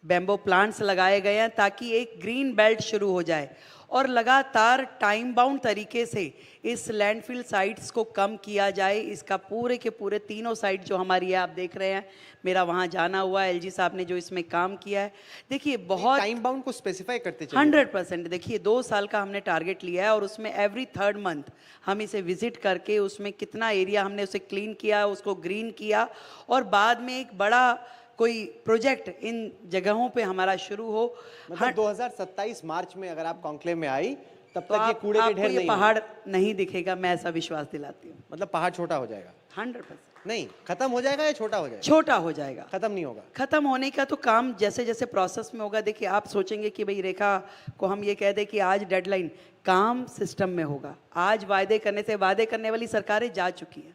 D: बैम्बो प्लांट्स लगाए गए हैं ताकि एक ग्रीन बेल्ट शुरू हो जाए। और लगातार टाइम बाउंड तरीके से इस लैंडफिल साइट्स को कम किया जाए। इसका पूरे के पूरे तीनों साइट जो हमारी है, आप देख रहे हैं, मेरा वहाँ जाना हुआ है, एलजी साहब ने जो इसमें काम किया है। देखिए बहुत
E: टाइम बाउंड को स्पेसिफाई करते चलिए।
D: 100% देखिए 2 साल का हमने टारगेट लिया है और उसमें एवरी 3rd मंथ हम इसे विजिट करके उसमें कितना एरिया हमने उसे क्लीन किया, उसको ग्रीन किया, और बाद में एक बड़ा कोई प्रोजेक्ट इन जगहों पे हमारा शुरू हो।
E: मतलब 2027 मार्च में अगर आप कॉन्क्लेव में आई तब
D: तो
E: तक ये
D: आप
E: कूड़े के
D: आपको
E: ढेर
D: ये
E: नहीं
D: पहाड़ नहीं दिखेगा, मैं ऐसा विश्वास दिलाती हूँ।
E: मतलब पहाड़ छोटा हो जाएगा?
D: 100%
E: नहीं, खत्म हो जाएगा या छोटा हो जाएगा?
D: छोटा हो जाएगा।
E: खत्म नहीं होगा?
D: खत्म होने का तो काम जैसे जैसे प्रोसेस में होगा। देखिए, आप सोचेंगे कि भाई रेखा को हम ये कह दें कि आज डेडलाइन, काम सिस्टम में होगा। आज वादे करने से, वादे करने वाली सरकारें जा चुकी हैं,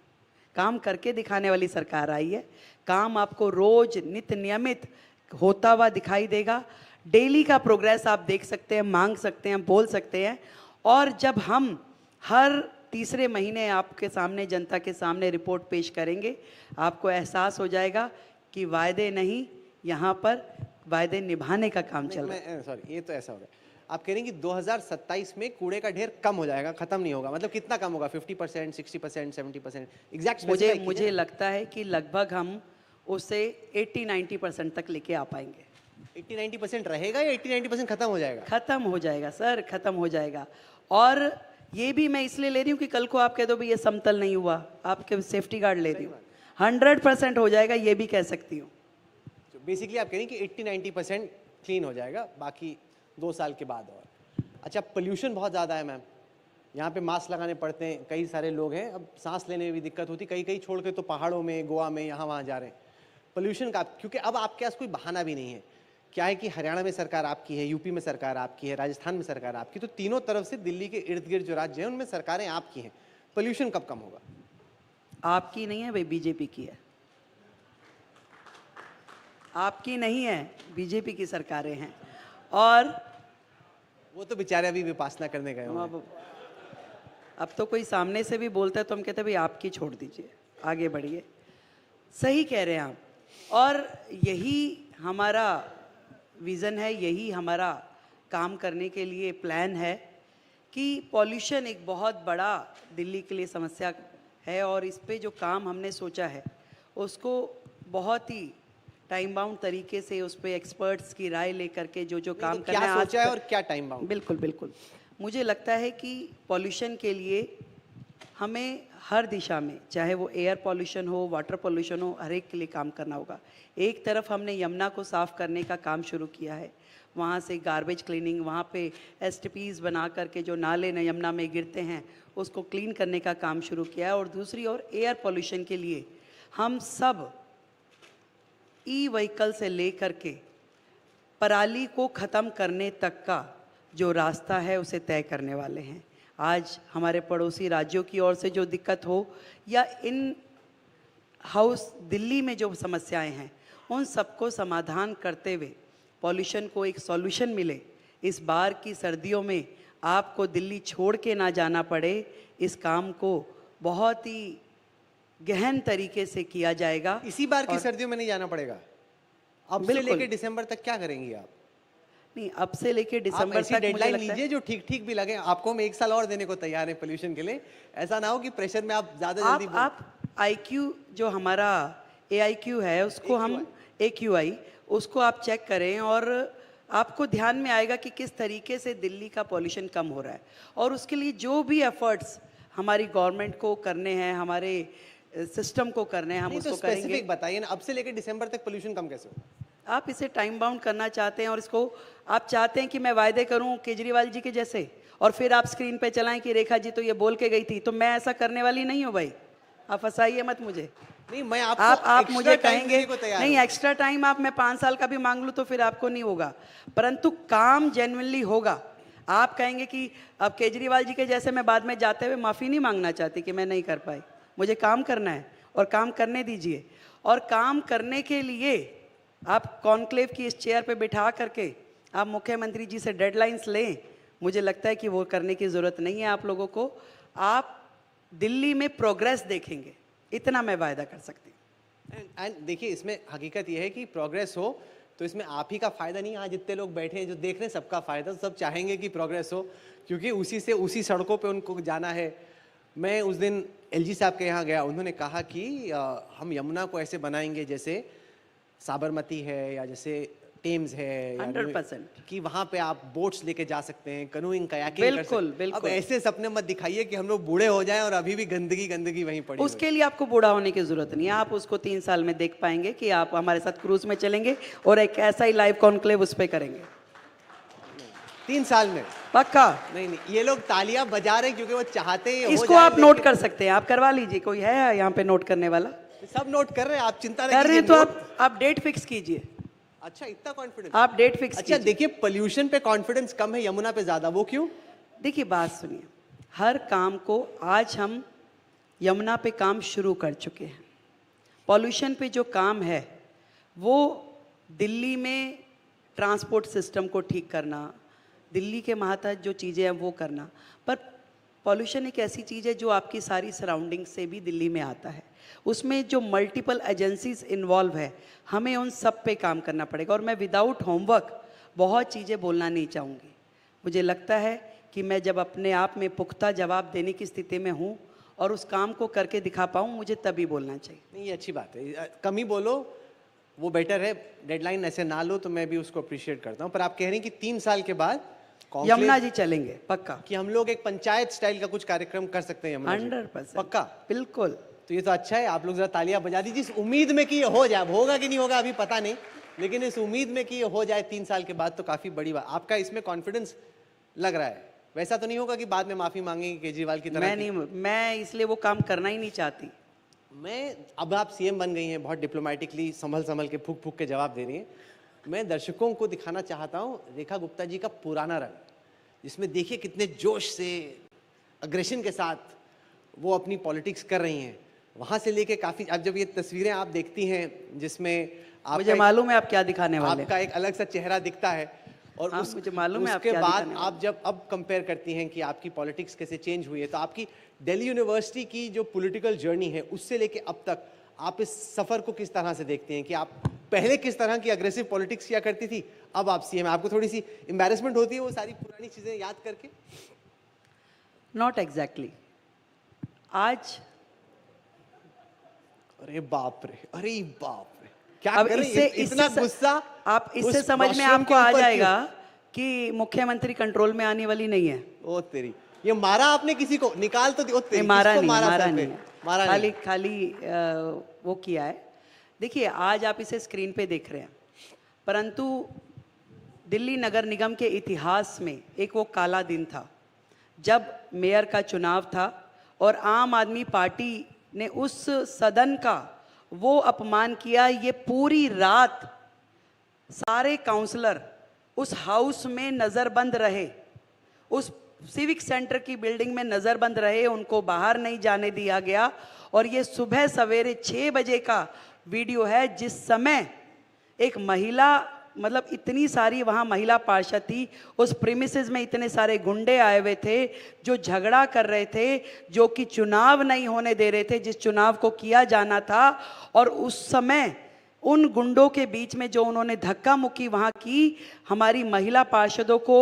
D: काम करके दिखाने वाली सरकार आई है। काम आपको रोज नित्य नियमित होता हुआ दिखाई देगा। डेली का प्रोग्रेस आप देख सकते हैं, मांग सकते हैं, बोल सकते हैं। और जब हम हर तीसरे महीने आपके सामने, जनता के सामने रिपोर्ट पेश करेंगे, आपको एहसास हो जाएगा कि वायदे नहीं, यहाँ पर वायदे निभाने का काम चल रहा है।
E: सॉरी, ये तो ऐसा होगा। आप कह रहे हैं कि 2027 में कूड़े का ढेर कम हो जाएगा, खत्म नहीं होगा। मतलब कितना कम होगा? 50%, 60%, 70%? एग्जैक्ट
D: मुझे लगता है कि लगभग हम उसे 80-90% तक लेके आ पाएंगे।
E: 80-90% रहेगा या 80-90% खत्म हो जाएगा?
D: खत्म हो जाएगा सर, खत्म हो जाएगा। और ये भी मैं इसलिए ले रही हूँ कि कल को आप कह दो भी ये समतल नहीं हुआ, आपके सेफ्टी गार्ड ले रही हूँ। 100% हो जाएगा, ये भी कह सकती हूँ।
E: बेसिकली आप कह रही हैं कि 80-90% क्लीन हो जाएगा, बाकी 2 साल के बाद। और अच्छा, पोल्यूशन बहुत ज़्यादा है मैम, यहाँ पे मास्क लगाने पड़ते हैं, कई सारे लोग हैं, अब सांस लेने में भी दिक्कत होती, कई छोड़ के तो पहाड़ों में, गोवा में, यहाँ वहाँ जा रहे हैं। पोल्यूशन का, क्योंकि अब आपके पास कोई बहाना भी नहीं है। क्या है कि हरियाणा में सरकार आपकी है, यूपी में सरकार आपकी है, राजस्थान में सरकार आपकी, तो तीनों तरफ से दिल्ली के इर्द गिर्द जो राज्य हैं उनमें सरकारें आपकी हैं। पोल्यूशन कब कम होगा?
D: आपकी नहीं है भाई, बीजेपी की है। आपकी नहीं है, बीजेपी की सरकारें हैं। और
E: वो तो बेचारे अभी विपासना करने गए हैं।
D: अब तो कोई सामने से भी बोलता है तो हम कहते हैं भाई आपकी छोड़ दीजिए, आगे बढ़िए। सही कह रहे हैं आप। और यही हमारा विज़न है, यही हमारा काम करने के लिए प्लान है कि पॉल्यूशन एक बहुत बड़ा दिल्ली के लिए समस्या है। और इस पे जो काम हमने सोचा है उसको बहुत ही टाइम बाउंड तरीके से, उस पे एक्सपर्ट्स की राय लेकर के जो काम करना है।
E: क्या सोचा है और क्या टाइम बाउंड?
D: बिल्कुल। मुझे लगता है कि पॉल्यूशन के लिए हमें हर दिशा में, चाहे वो एयर पॉल्यूशन हो, वाटर पॉल्यूशन हो, हर एक के लिए काम करना होगा। एक तरफ हमने यमुना को साफ़ करने का काम शुरू किया है, वहाँ से गार्बेज क्लीनिंग, वहाँ पे एसटीपीज़ बना करके जो नाले यमुना में गिरते हैं उसको क्लीन करने का काम शुरू किया है। और दूसरी ओर एयर पॉल्यूशन के लिए हम सब ई व्हीकल से ले करके पराली को ख़त्म करने तक का जो रास्ता है उसे तय करने वाले हैं। आज हमारे पड़ोसी राज्यों की ओर से जो दिक्कत हो या इन हाउस दिल्ली में जो समस्याएं हैं उन सबको समाधान करते हुए पॉल्यूशन को एक सॉल्यूशन मिले। इस बार की सर्दियों में आपको दिल्ली छोड़ के ना जाना पड़े, इस काम को बहुत ही गहन तरीके से किया जाएगा।
E: इसी बार की सर्दियों में नहीं जाना पड़ेगा? अब से लेके दिसंबर तक क्या करेंगी आप?
D: नहीं, अब से लेके दिसंबर तक
E: डेडलाइन लीजिए जो ठीक भी लगे। आपको हम 1 साल और देने को तैयार है पोल्यूशन के लिए। ऐसा ना हो कि प्रेशर में आप ज्यादा जल्दी
D: आप IQ जो हमारा AIQ है उसको हम AQI उसको आप चेक करें और आपको ध्यान में आएगा कि किस तरीके से दिल्ली का पॉल्यूशन कम हो रहा है। और उसके लिए जो भी एफर्ट्स हमारी गवर्नमेंट को करने हैं, हमारे सिस्टम को करने हैं, हम उसको करेंगे।
E: बताइए ना, अब से लेकर दिसंबर तक पोल्यूशन कम कैसे हो?
D: आप इसे टाइम बाउंड करना चाहते हैं और इसको आप चाहते हैं कि मैं वायदे करूं केजरीवाल जी के जैसे और फिर आप स्क्रीन पे चलाएं कि रेखा जी तो ये बोल के गई थी। तो मैं ऐसा करने वाली नहीं हूं भाई, आप फंसाइए मत मुझे।
E: नहीं, मैं आपको
D: आप मुझे कहेंगे नहीं
E: हूं।
D: एक्स्ट्रा टाइम आप मैं 5 साल का भी मांग लूं तो फिर आपको नहीं होगा, परंतु काम जेन्युइनली होगा। आप कहेंगे कि अब केजरीवाल जी के जैसे मैं बाद में जाते हुए माफ़ी नहीं मांगना चाहती कि मैं नहीं कर पाई। मुझे काम करना है और काम करने दीजिए। और काम करने के लिए आप कॉन्क्लेव की इस चेयर पे बिठा करके आप मुख्यमंत्री जी से डेडलाइंस लें। मुझे लगता है कि वो करने की ज़रूरत नहीं है आप लोगों को। आप दिल्ली में प्रोग्रेस देखेंगे, इतना मैं वायदा कर सकती हूँ।
E: एंड देखिए, इसमें हकीकत ये है कि प्रोग्रेस हो तो इसमें आप ही का फ़ायदा नहीं है। आज जितने लोग बैठे हैं जो देख रहे हैं सबका फ़ायदा, सब चाहेंगे कि प्रोग्रेस हो क्योंकि उसी सड़कों पे उनको जाना है। मैं उस दिन LG साहब के यहाँ गया, उन्होंने कहा कि हम यमुना को ऐसे बनाएंगे जैसे साबरमती है या जैसे टेम्स है
D: 100%
E: कि वहाँ पे आप बोट्स लेके जा सकते हैं, कनूइंग, कयाकिंग कर सकते हैं।
D: बिल्कुल।
E: अब ऐसे सपने मत दिखाइए कि हम लोग बूढ़े हो जाएं और अभी भी गंदगी वहीं पड़ी।
D: उसके लिए आपको बूढ़ा होने की जरूरत नहीं है। आप उसको 3 साल में देख पाएंगे कि आप हमारे साथ क्रूज में चलेंगे और एक ऐसा ही लाइव कॉन्क्लेव उस पर करेंगे।
E: 3 साल में
D: पक्का।
E: नहीं, ये लोग तालियां बजा रहे हैं क्योंकि वो चाहते हैं
D: इसको आप नोट कर सकते हैं, आप करवा लीजिए, कोई है यहाँ पे नोट करने वाला?
E: सब नोट कर रहे हैं, आप चिंता
D: कर रहे हैं तो आप डेट फिक्स कीजिए।
E: अच्छा, इतना कॉन्फिडेंस?
D: आप डेट फिक्स
E: अच्छा,
D: कीजिए।
E: देखिए पोल्यूशन पे कॉन्फिडेंस कम है, यमुना पे ज्यादा, वो क्यों?
D: देखिए बात सुनिए, हर काम को आज हम यमुना पे काम शुरू कर चुके हैं। पॉल्यूशन पे जो काम है वो दिल्ली में ट्रांसपोर्ट सिस्टम को ठीक करना, दिल्ली के महातहत जो चीज़ें हैं वो करना, पर पॉल्यूशन एक ऐसी चीज़ है जो आपकी सारी सराउंडिंग से भी दिल्ली में आता है। उसमें जो मल्टीपल एजेंसीज इन्वॉल्व है, हमें उन सब पे काम करना पड़ेगा। और मैं विदाउट होमवर्क बहुत चीज़ें बोलना नहीं चाहूँगी। मुझे लगता है कि मैं जब अपने आप में पुख्ता जवाब देने की स्थिति में हूँ और उस काम को करके दिखा पाऊँ, मुझे तभी बोलना चाहिए।
E: नहीं, ये अच्छी बात है, कम ही बोलो वो बेटर है, डेडलाइन ऐसे ना लो, तो मैं भी उसको अप्रिशिएट करता हूँ। पर आप कह रहे हैं कि 3 साल के बाद
D: यमुना जी चलेंगे पक्का,
E: कि हम लोग एक पंचायत स्टाइल का कुछ कार्यक्रम कर सकते हैं यमुना जी?
D: 100%
E: पक्का,
D: बिल्कुल।
E: तो ये तो अच्छा है, आप लोग जरा तालियां बजा दीजिए इस उम्मीद में कि ये हो जाए। होगा कि नहीं होगा अभी पता नहीं, लेकिन इस उम्मीद में कि ये हो जाए 3 साल के बाद, तो काफी बड़ी बात। आपका इसमें कॉन्फिडेंस लग रहा है। वैसा तो नहीं होगा कि बाद में माफी मांगेंगे केजरीवाल की तरह?
D: मैं इसलिए वो काम करना ही नहीं चाहती।
E: अब आप सीएम बन गई हैं, बहुत डिप्लोमेटिकली संभल के फूक फूक के जवाब दे रही हैं। मैं दर्शकों को दिखाना चाहता हूँ रेखा गुप्ता जी का पुराना रंग, जिसमें देखिए कितने जोश से, अग्रेशन के साथ वो अपनी पॉलिटिक्स कर रही हैं। वहाँ से लेके काफ़ी, अब जब ये तस्वीरें आप देखती हैं जिसमें
D: मुझे मालूम है आप क्या दिखाने वाले हैं।
E: आपका एक अलग सा चेहरा दिखता है, और
D: मुझे मालूम है
E: उसके बाद आप जब अब कंपेयर करती हैं कि आपकी पॉलिटिक्स कैसे चेंज हुई है, तो आपकी दिल्ली यूनिवर्सिटी की जो पॉलिटिकल जर्नी है उससे लेके अब तक आप इस सफ़र को किस तरह से देखते हैं कि आप पहले किस तरह की अग्रेसिव पॉलिटिक्स किया करती थी, अब आप सीएम, आपको थोड़ी सी एम्बैरेसमेंट होती है वो सारी पुरानी चीज़ें याद करके?
D: Not exactly. आज
E: अरे बाप रे, अरे बाप रे, क्या
D: अब
E: करें? इतना गुस्सा
D: आप इससे समझ में आपको आ जाएगा कि मुख्यमंत्री कंट्रोल में आने वाली नहीं है।
E: ओ तेरी, ये मारा आपने किसी को? निकाल तो दियो।
D: मारा नहीं, खाली वो किया है। देखिए आज आप इसे स्क्रीन पे देख रहे हैं, परंतु दिल्ली नगर निगम के इतिहास में एक वो काला दिन था जब मेयर का चुनाव था और आम आदमी पार्टी ने उस सदन का वो अपमान किया। ये पूरी रात सारे काउंसलर उस हाउस में नज़रबंद रहे, उस सिविक सेंटर की बिल्डिंग में नज़रबंद रहे, उनको बाहर नहीं जाने दिया गया। और ये सुबह सवेरे 6 बजे का वीडियो है, जिस समय एक महिला, मतलब इतनी सारी वहाँ महिला पार्षद थी, उस प्रीमिसेस में इतने सारे गुंडे आए हुए थे जो झगड़ा कर रहे थे, जो कि चुनाव नहीं होने दे रहे थे जिस चुनाव को किया जाना था। और उस समय उन गुंडों के बीच में जो उन्होंने धक्का मुक्की वहाँ की, हमारी महिला पार्षदों को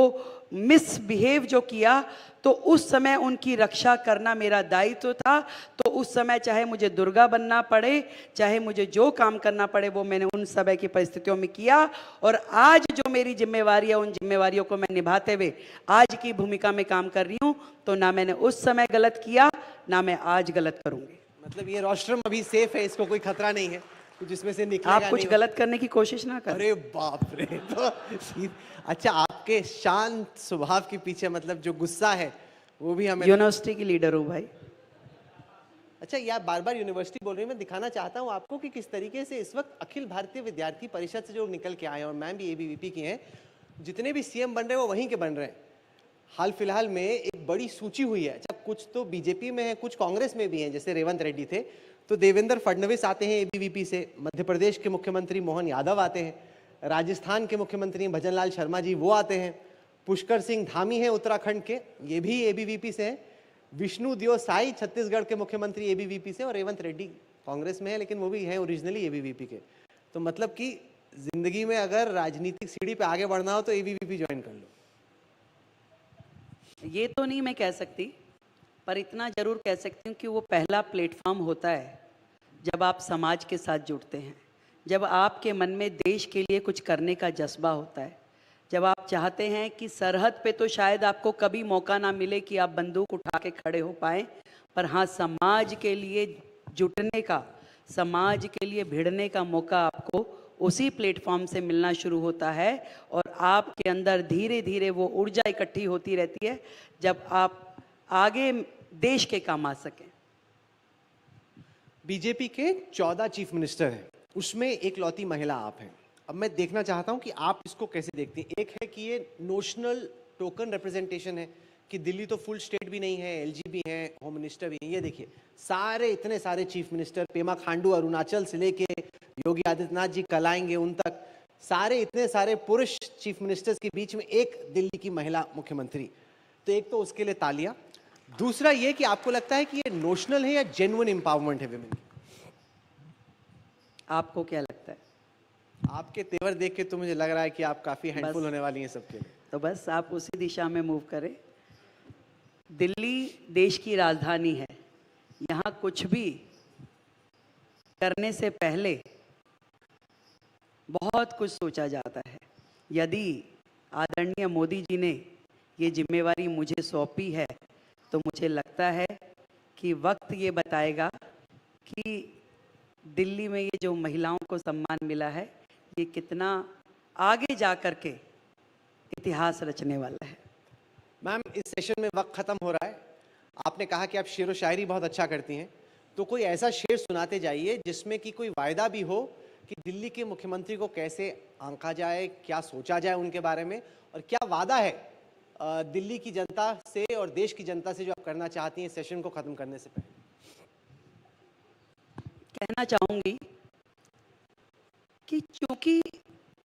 D: मिसबिहेव जो किया, तो उस समय उनकी रक्षा करना मेरा दायित्व था। तो उस समय चाहे मुझे दुर्गा बनना पड़े, चाहे मुझे जो काम करना पड़े, वो मैंने उन समय की परिस्थितियों में किया। और आज जो मेरी जिम्मेवारी है, उन जिम्मेवारियों को मैं निभाते हुए आज की भूमिका में काम कर रही हूँ। तो ना मैंने उस समय गलत किया, ना मैं आज गलत करूँगी।
E: मतलब ये रोस्ट्रम अभी सेफ है, इसको कोई खतरा नहीं है कुछ इसमें से निकलेगा?
D: आप कुछ गलत करने की कोशिश ना करें।
E: अरे बाप रे, तो अच्छा, आपके शांत स्वभाव के पीछे मतलब जो गुस्सा है वो भी हमें,
D: यूनिवर्सिटी की लीडर हूँ भाई।
E: अच्छा, ये आप बार बार यूनिवर्सिटी बोल रहे हैं, मैं दिखाना चाहता हूँ आपको कि किस तरीके से इस वक्त अखिल भारतीय विद्यार्थी परिषद से जो निकल के आए हैं, और मैम भी एबीवीपी की हैं, जितने भी सीएम बन रहे हैं वो वहीं के बन रहे हैं। हाल फिलहाल में एक बड़ी सूची हुई है। अच्छा, कुछ तो बीजेपी में है, कुछ कांग्रेस में भी हैं, जैसे रेवंत रेड्डी थे, तो देवेंद्र फडणवीस आते हैं एबीवीपी से, मध्य प्रदेश के मुख्यमंत्री मोहन यादव आते हैं, राजस्थान के मुख्यमंत्री भजनलाल शर्मा जी वो आते हैं, पुष्कर सिंह धामी हैं उत्तराखंड के, ये भी एबीवीपी से हैं, विष्णु दियो साई छत्तीसगढ़ के मुख्यमंत्री एबीवीपी से, और रेवंत रेड्डी कांग्रेस में है लेकिन वो भी हैं ओरिजिनली एबीवीपी के। तो मतलब कि जिंदगी में अगर राजनीतिक सीढ़ी पे आगे बढ़ना हो तो एबीवीपी ज्वाइन कर लो।
D: ये तो नहीं मैं कह सकती, पर इतना जरूर कह सकती हूँ कि वो पहला प्लेटफॉर्म होता है जब आप समाज के साथ जुड़ते हैं, जब आपके मन में देश के लिए कुछ करने का जज्बा होता है, जब आप चाहते हैं कि सरहद पे तो शायद आपको कभी मौका ना मिले कि आप बंदूक उठा के खड़े हो पाएं, पर हाँ समाज के लिए जुटने का, समाज के लिए भिड़ने का मौका आपको उसी प्लेटफॉर्म से मिलना शुरू होता है और आपके अंदर धीरे धीरे वो ऊर्जा इकट्ठी होती रहती है जब आप आगे देश के काम आ सकें।
E: बीजेपी के 14 चीफ मिनिस्टर हैं, उसमें एक लौती महिला आप हैं। अब मैं देखना चाहता हूं कि आप इसको कैसे देखती हैं। एक है कि ये नोशनल टोकन रिप्रेजेंटेशन है कि दिल्ली तो फुल स्टेट भी नहीं है, एलजी भी हैं, होम मिनिस्टर भी हैं। ये देखिए सारे इतने सारे चीफ मिनिस्टर, पेमा खांडू अरुणाचल से लेके योगी आदित्यनाथ जी कल आएंगे उन तक, सारे इतने सारे पुरुष चीफ मिनिस्टर्स के बीच में एक दिल्ली की महिला मुख्यमंत्री। तो एक तो उसके लिए तालियां। दूसरा ये कि आपको लगता है कि ये नोशनल है या जेन्युइन एम्पावरमेंट है विमेन की?
D: आपको क्या लगता है?
E: आपके तेवर देख के तो मुझे लग रहा है कि आप काफी हैंडफुल होने वाली हैं सबके लिए।
D: तो बस आप उसी दिशा में मूव करें। दिल्ली देश की राजधानी है, यहाँ कुछ भी करने से पहले बहुत कुछ सोचा जाता है। यदि आदरणीय मोदी जी ने ये जिम्मेवारी मुझे सौंपी है तो मुझे लगता है कि वक्त ये बताएगा कि दिल्ली में ये जो महिलाओं को सम्मान मिला है ये कितना आगे जा कर के इतिहास रचने वाला है।
E: मैम, इस सेशन में वक्त खत्म हो रहा है। आपने कहा कि आप शेर व शायरी बहुत अच्छा करती हैं, तो कोई ऐसा शेर सुनाते जाइए जिसमें कि कोई वायदा भी हो कि दिल्ली के मुख्यमंत्री को कैसे आंका जाए, क्या सोचा जाए उनके बारे में, और क्या वादा है दिल्ली की जनता से और देश की जनता से जो आप करना चाहती हैं सेशन को खत्म करने से पहले।
D: कहना चाहूँगी कि चूंकि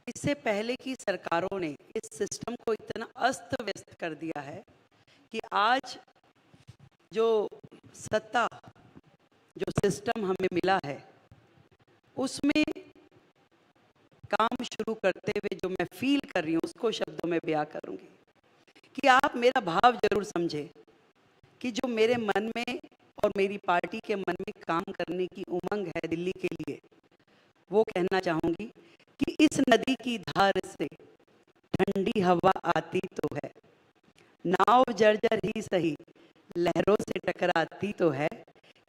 D: इससे पहले की सरकारों ने इस सिस्टम को इतना अस्त व्यस्त कर दिया है कि आज जो सत्ता, जो सिस्टम हमें मिला है उसमें काम शुरू करते हुए जो मैं फील कर रही हूँ उसको शब्दों में बयां करूँगी कि आप मेरा भाव जरूर समझे कि जो मेरे मन में और मेरी पार्टी के मन में काम करने की उमंग है दिल्ली के लिए, वो कहना चाहूँगी कि इस नदी की धार से ठंडी हवा आती तो है, नाव जर्जर ही सही लहरों से टकराती तो है,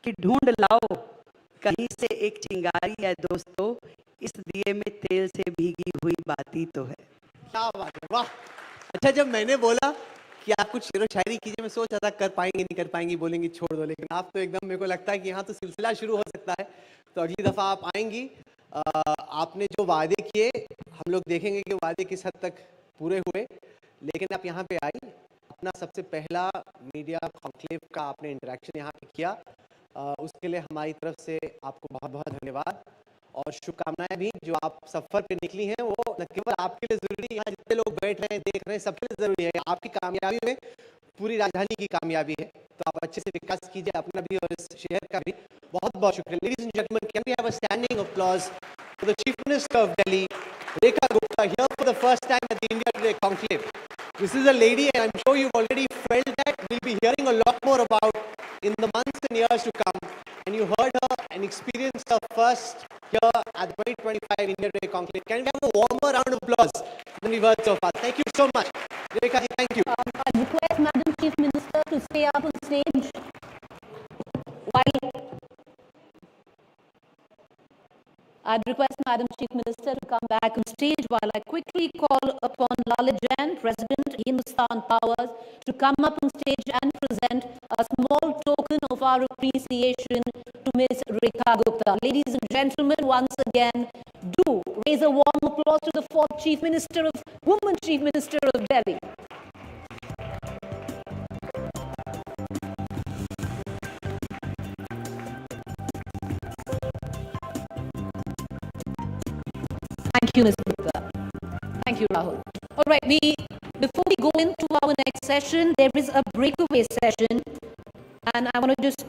D: कि ढूंढ लाओ कहीं से एक चिंगारी है दोस्तों, इस दिए में तेल से भीगी हुई बाती तो है।
E: क्या बात है, वाह। अच्छा, जब मैंने बोला कि आप कुछ शेरो शायरी कीजिए, मैं सोच रहा था कर पाएंगे नहीं कर पाएंगी, बोलेंगी छोड़ दो, लेकिन आप तो एकदम, मेरे को लगता है कि यहाँ तो सिलसिला शुरू हो सकता है। तो अगली दफ़ा आप आएंगी, आपने जो वादे किए हम लोग देखेंगे कि वादे किस हद तक पूरे हुए, लेकिन आप यहाँ पे आई, अपना सबसे पहला मीडिया कॉन्क्लेव का आपने इंटरेक्शन यहाँ पे किया, उसके लिए हमारी तरफ से आपको बहुत बहुत धन्यवाद और शुभकामनाएं भी। जो आप सफर पे निकली हैं वो न केवल आपके लिए जरूरी है, यहाँ जितने लोग बैठ रहे हैं देख रहे हैं सबके लिए जरूरी है। आपकी कामयाबी में पूरी राजधानी की कामयाबी है, तो आप अच्छे से विकास कीजिए अपना भी और इस शहर का भी। बहुत बहुत शुक्रिया। Ladies and gentleman, can we have a standing applause for the chief minister of Delhi, Rekha Gupta, here for the first time at the India Today Conclave. This is a lady, and I'm sure you've already felt that we'll be hearing a lot more about in the months and years to come. And you heard her and experienced her first here at the 2025 India Today Conclave. Can we have a warmer round of applause than we've heard so far? Thank you so much. Rekha ji, thank you.
A: I request Madam Chief Minister to stay up on stage while I'd request Madam Chief Minister to come back on stage while I quickly call upon Lalit Jain, President Hindustan Powers, to come up on stage and present a small token of our appreciation to Ms. Rekha Gupta. Ladies and gentlemen, once again, do raise a warm applause to the fourth Chief Minister of Woman Chief Minister of Delhi. Thank you, Ms. Gupta. Thank you, Rahul. All right, before we go into our next session, there is a breakaway session, and I want to just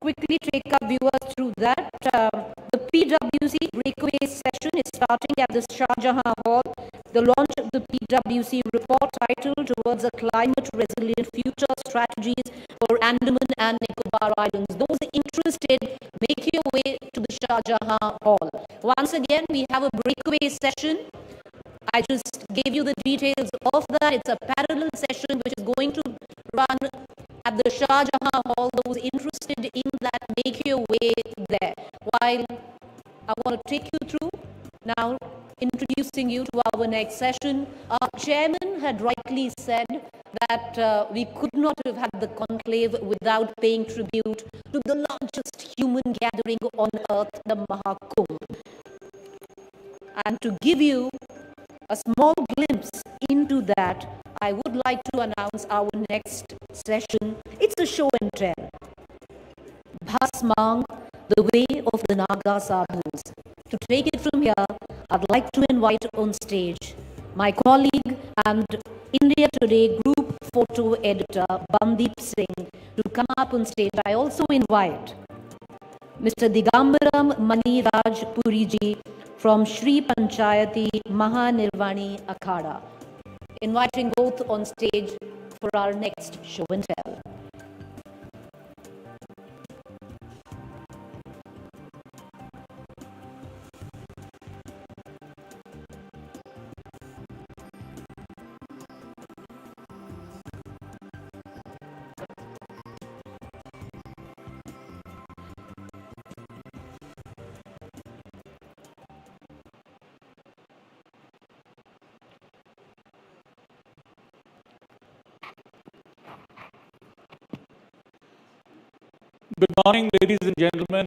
A: quickly take our viewers through that. The PwC breakaway session is starting at the Shah Jahan Hall. The launch of the PwC report titled Towards a Climate Resilient Future Strategies for Andaman and Nicobar Islands. Those interested, make your way to the Shah Jahan Hall. Once again, we have a breakaway session. I just gave you the details of that. It's a parallel session which is going to run at the Shah Jahan Hall. Those interested in that, make your way there. While I want to take you through now introducing you to our next session. Our chairman had rightly said that we could not have had the conclave without paying tribute to the largest human gathering on earth, the Mahakumbh. And to give you a small glimpse into that, I would like to announce our next session. It's a show and tell. Bhasmang, the way of the Naga sadhus. To take it from here, I'd like to invite on stage my colleague and India Today group photo editor, Bandip Singh, to come up on stage. I also invite Mr. Digambaram Mani Raj Puriji from Sri Panchayati Mahanirvani Akhada, inviting both on stage for our next show and tell.
F: Good morning, ladies and gentlemen.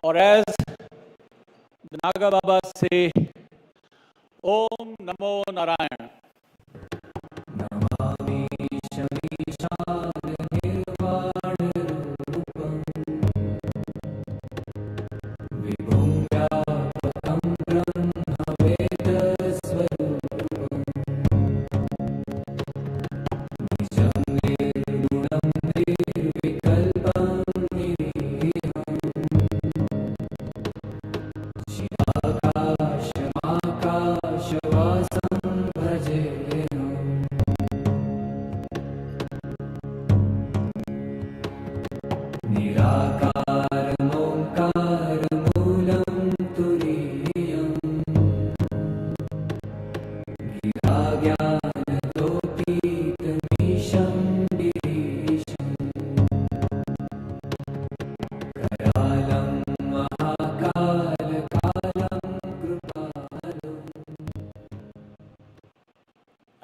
F: Or as the Naga Babas say, Om Namo Narayan.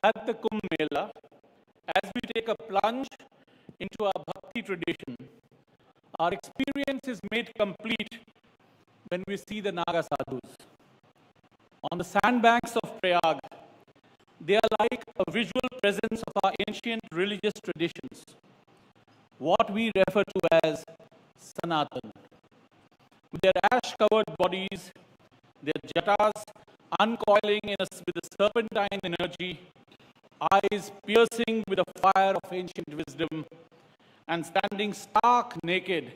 F: At the Kumbh Mela, as we take a plunge into our bhakti tradition, our experience is made complete when we see the Naga sadhus. On the sandbanks of Prayag, they are like a visual presence of our ancient religious traditions, what we refer to as Sanatan. With their ash-covered bodies, their jatas uncoiling with a serpentine energy, eyes piercing with the fire of ancient wisdom, and standing stark naked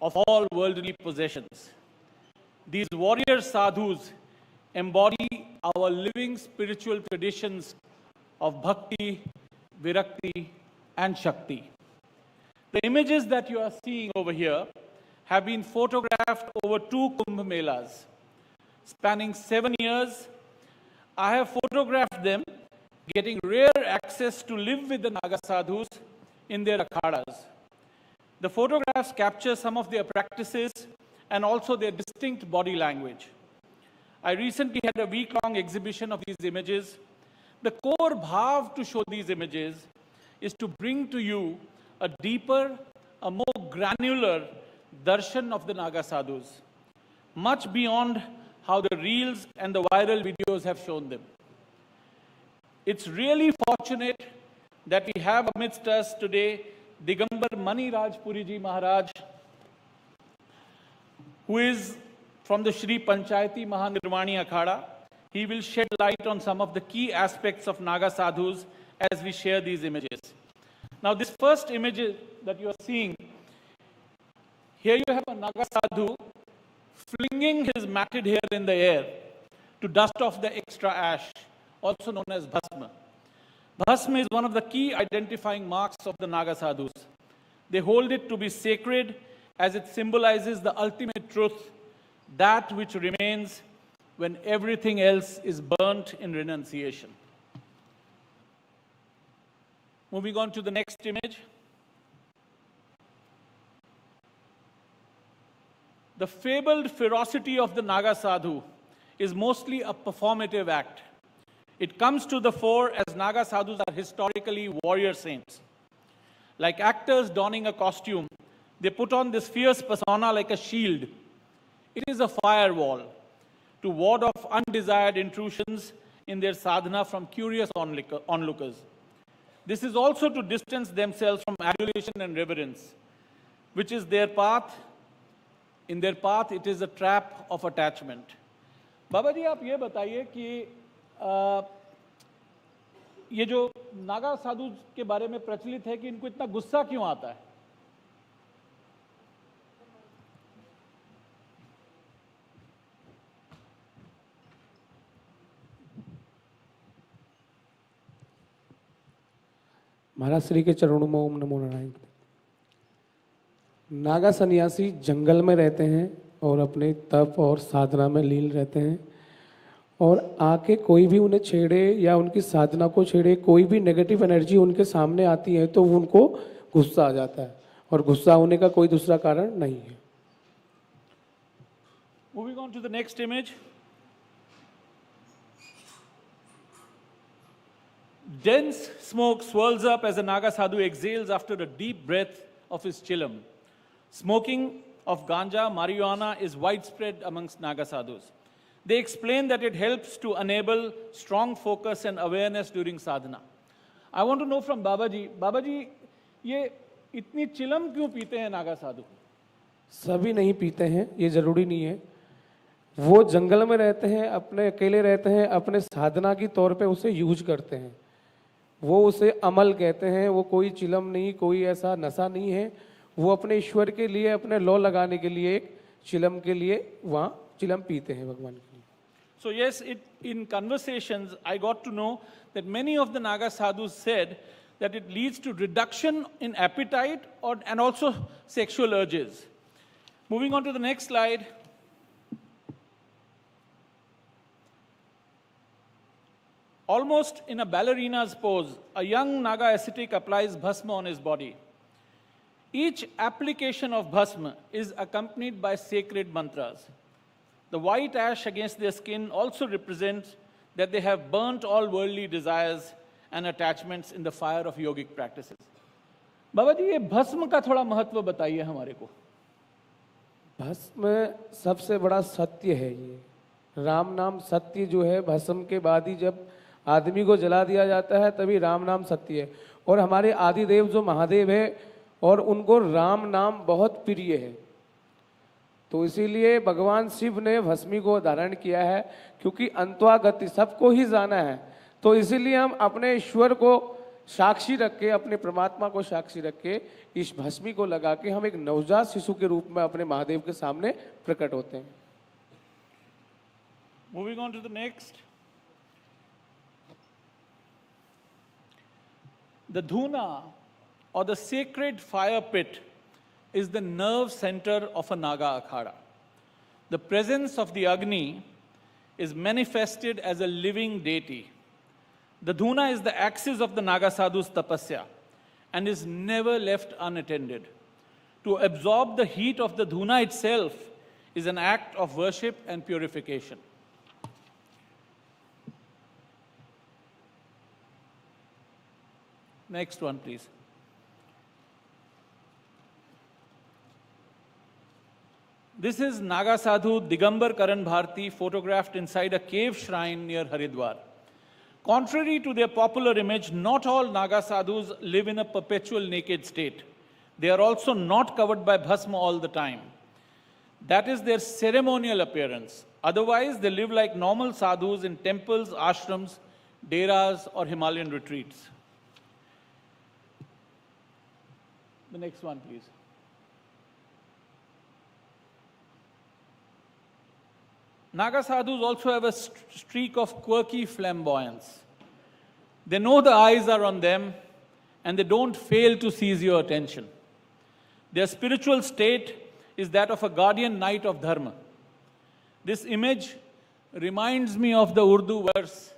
F: of all worldly possessions. These warrior sadhus embody our living spiritual traditions of bhakti, virakti, and shakti. The images that you are seeing over here have been photographed over 2 Kumbh Melas. Spanning 7 years, I have photographed them getting rare access to live with the Naga sadhus in their akhadas. The photographs capture some of their practices and also their distinct body language. I recently had a week-long exhibition of these images. The core bhav to show these images is to bring to you a deeper, a more granular darshan of the Naga sadhus, much beyond how the reels and the viral videos have shown them. It's really fortunate that we have amidst us today Digambar Mani Raj Puriji Maharaj, who is from the Sri Panchayati Mahanirvani Akhada. He will shed light on some of the key aspects of Naga sadhus as we share these images. Now, this first image that you are seeing, here you have a Naga sadhu flinging his matted hair in the air to dust off the extra ash, also known as bhasma. Bhasma is one of the key identifying marks of the Naga sadhus. They hold it to be sacred as it symbolizes the ultimate truth, that which remains when everything else is burnt in renunciation. Moving on to the next image. The fabled ferocity of the Naga sadhu is mostly a performative act. It comes to the fore as Naga sadhus are historically warrior saints. Like actors donning a costume, they put on this fierce persona like a shield. It is a firewall to ward off undesired intrusions in their sadhana from curious onlookers. This is also to distance themselves from adulation and reverence, which is their path. In their path, it is a trap of attachment. बाबा जी आप ये बताइए कि ये जो नागा साधु के बारे में प्रचलित है कि इनको इतना गुस्सा क्यों आता है?
G: महाराज श्री के चरणों में ओम नमो नारायण। नागा सन्यासी जंगल में रहते हैं और अपने तप और साधना में लीन रहते हैं, और आके कोई भी उन्हें छेड़े या उनकी साधना को छेड़े, कोई भी नेगेटिव एनर्जी उनके सामने आती है तो उनको गुस्सा आ जाता है, और गुस्सा होने का कोई दूसरा कारण नहीं है।
F: Moving on to the next image. Dense smoke swirls up as a Naga sadhu exhales after a deep breath of his chilam. Smoking of ganja, marijuana is widespread amongst Naga sadhus. They explain that it helps to enable strong focus and awareness during sadhana. I want to know from Babaji, ये इतनी चिलम क्यों पीते हैं नागा साधु?
G: सभी नहीं पीते हैं, ये जरूरी नहीं है। वो जंगल में रहते हैं, अपने अकेले रहते हैं, अपने साधना की तौर पे उसे यूज करते हैं। वो उसे अमल कहते हैं। वो कोई चिलम नहीं, कोई ऐसा नशा नहीं है। वो अपने ईश्वर के लिए, अपने लौ लगाने के लिए, एक चिलम के लिए वहाँ चिलम पीते हैं भगवान के लिए।
F: So yes, in conversations, I got to know that many of the Naga sadhus said that it leads to reduction in appetite and also sexual urges. Moving on to the next slide. Almost in a ballerina's pose, a young Naga ascetic applies bhasma on his body. Each application of bhasma is accompanied by sacred mantras. The white ash against their skin also represents that they have burnt all worldly desires and attachments in the fire of yogic practices. बाबा जी ये भस्म का थोड़ा महत्व बताइए हमारे को।
G: भस्म सबसे बड़ा सत्य है। ये राम नाम सत्य जो है, भस्म के बाद ही जब आदमी को जला दिया जाता है तभी राम नाम सत्य है। और हमारे आदिदेव जो महादेव है, और उनको राम नाम बहुत प्रिय है, तो इसीलिए भगवान शिव ने भस्मी को धारण किया है, क्योंकि अंतवागति सबको ही जाना है। तो इसीलिए हम अपने ईश्वर को साक्षी रख के, अपने परमात्मा को साक्षी रख के इस भस्मी को लगा के हम एक नवजात शिशु के रूप में अपने महादेव के सामने प्रकट होते हैं।
F: Moving on to the next. The dhuna, or the sacred fire pit, is the nerve center of a Naga akhada. The presence of the Agni is manifested as a living deity. The dhuna is the axis of the Naga sadhu's tapasya and is never left unattended. To absorb the heat of the dhuna itself is an act of worship and purification. Next one, please. This is Naga Sadhu Digambar Karan Bharti photographed inside a cave shrine near Haridwar. Contrary to their popular image, not all Naga Sadhus live in a perpetual naked state. They are also not covered by bhasma all the time. That is their ceremonial appearance. Otherwise, they live like normal sadhus in temples, ashrams, deras, or Himalayan retreats. The next one, please. Naga sadhus also have a streak of quirky flamboyance. They know the eyes are on them and they don't fail to seize your attention. Their spiritual state is that of a guardian knight of Dharma. This image reminds me of the Urdu verse,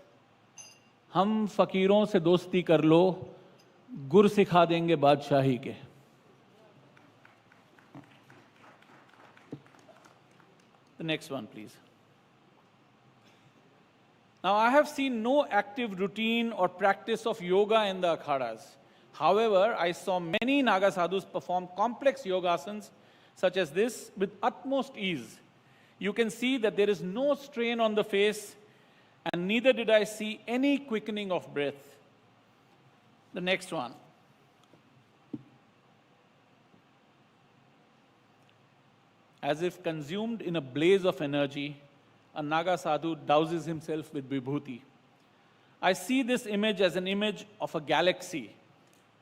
F: "Hum fakiron se dosti kar lo, gur sikha denge badshahi ke." The next one, please. Now, I have seen no active routine or practice of yoga in the akhadas. However, I saw many Naga sadhus perform complex yogasanas such as this with utmost ease. You can see that there is no strain on the face, and neither did I see any quickening of breath. The next one. As if consumed in a blaze of energy, a Naga sadhu douses himself with vibhuti. I see this image as an image of a galaxy,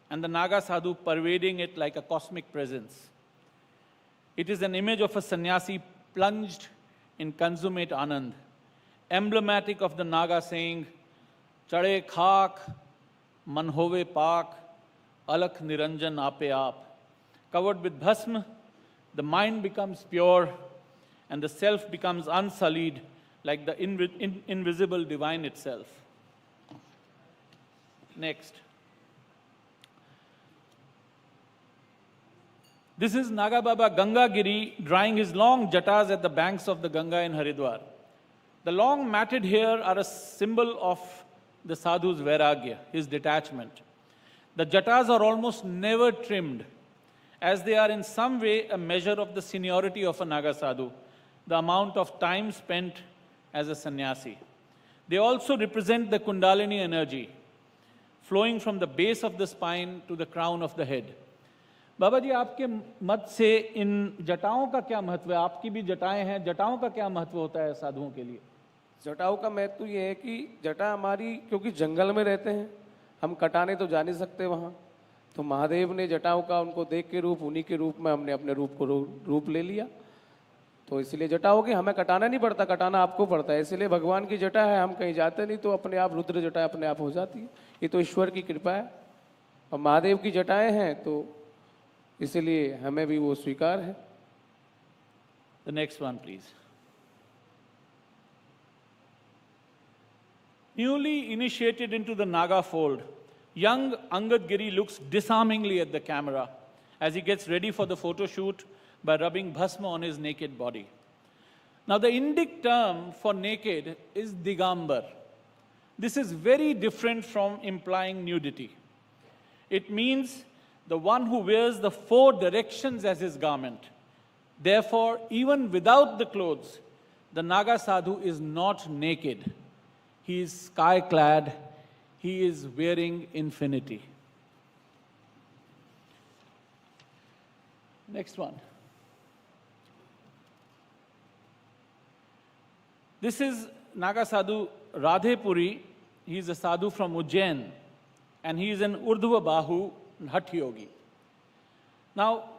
F: and the Naga sadhu pervading it like a cosmic presence. It is an image of a sannyasi plunged in consummate anand, emblematic of the Naga saying, Chade khak, man hove pak, alakh niranjan ape aap. Covered with bhasma, the mind becomes pure and the self becomes unsullied like the invisible divine itself. Next. This is Naga Baba Ganga Giri drying his long jatas at the banks of the Ganga in Haridwar. The long matted hair are a symbol of the sadhu's vairagya, his detachment. The jatas are almost never trimmed, as they are in some way a measure of the seniority of a Naga sadhu, the amount of time spent as a sannyasi. They also represent the Kundalini energy, flowing from the base of the spine to the crown of the head. बाबा जी, आपके मत से इन जटाओं का क्या महत्व है? आपकी भी जटाएं हैं, जटाओं का क्या महत्व होता है साधुओं के लिए?
G: जटाओं का महत्व ये है कि जटा हमारी, क्योंकि जंगल में रहते हैं, हम कटाने तो जा नहीं सकते वहाँ, तो महादेव ने जटाओं का उनको देख के रूप, उन्हीं के रूप में हमने अपने रूप को रूप ले लिया, तो इसलिए जटाओं की हमें कटाना नहीं पड़ता, कटाना आपको पड़ता है। इसलिए भगवान की जटा है, हम कहीं जाते नहीं तो अपने आप रुद्र जटा अपने आप हो जाती है। ये तो ईश्वर की कृपा है, और महादेव की जटाएं हैं तो इसलिए हमें भी वो स्वीकार है।
F: The next one, please. Newly initiated into the Naga fold, young Angad Giri looks disarmingly at the camera as he gets ready for the photo shoot by rubbing bhasma on his naked body. Now, the Indic term for naked is digambar. This is very different from implying nudity. It means the one who wears the four directions as his garment. Therefore, even without the clothes, the Naga sadhu is not naked. He is sky-clad. He is wearing infinity. Next one. This is Naga sadhu Arun Puri. He is a sadhu from Ujjain, and he is an Urdhva Bahu Hatha Yogi. Now,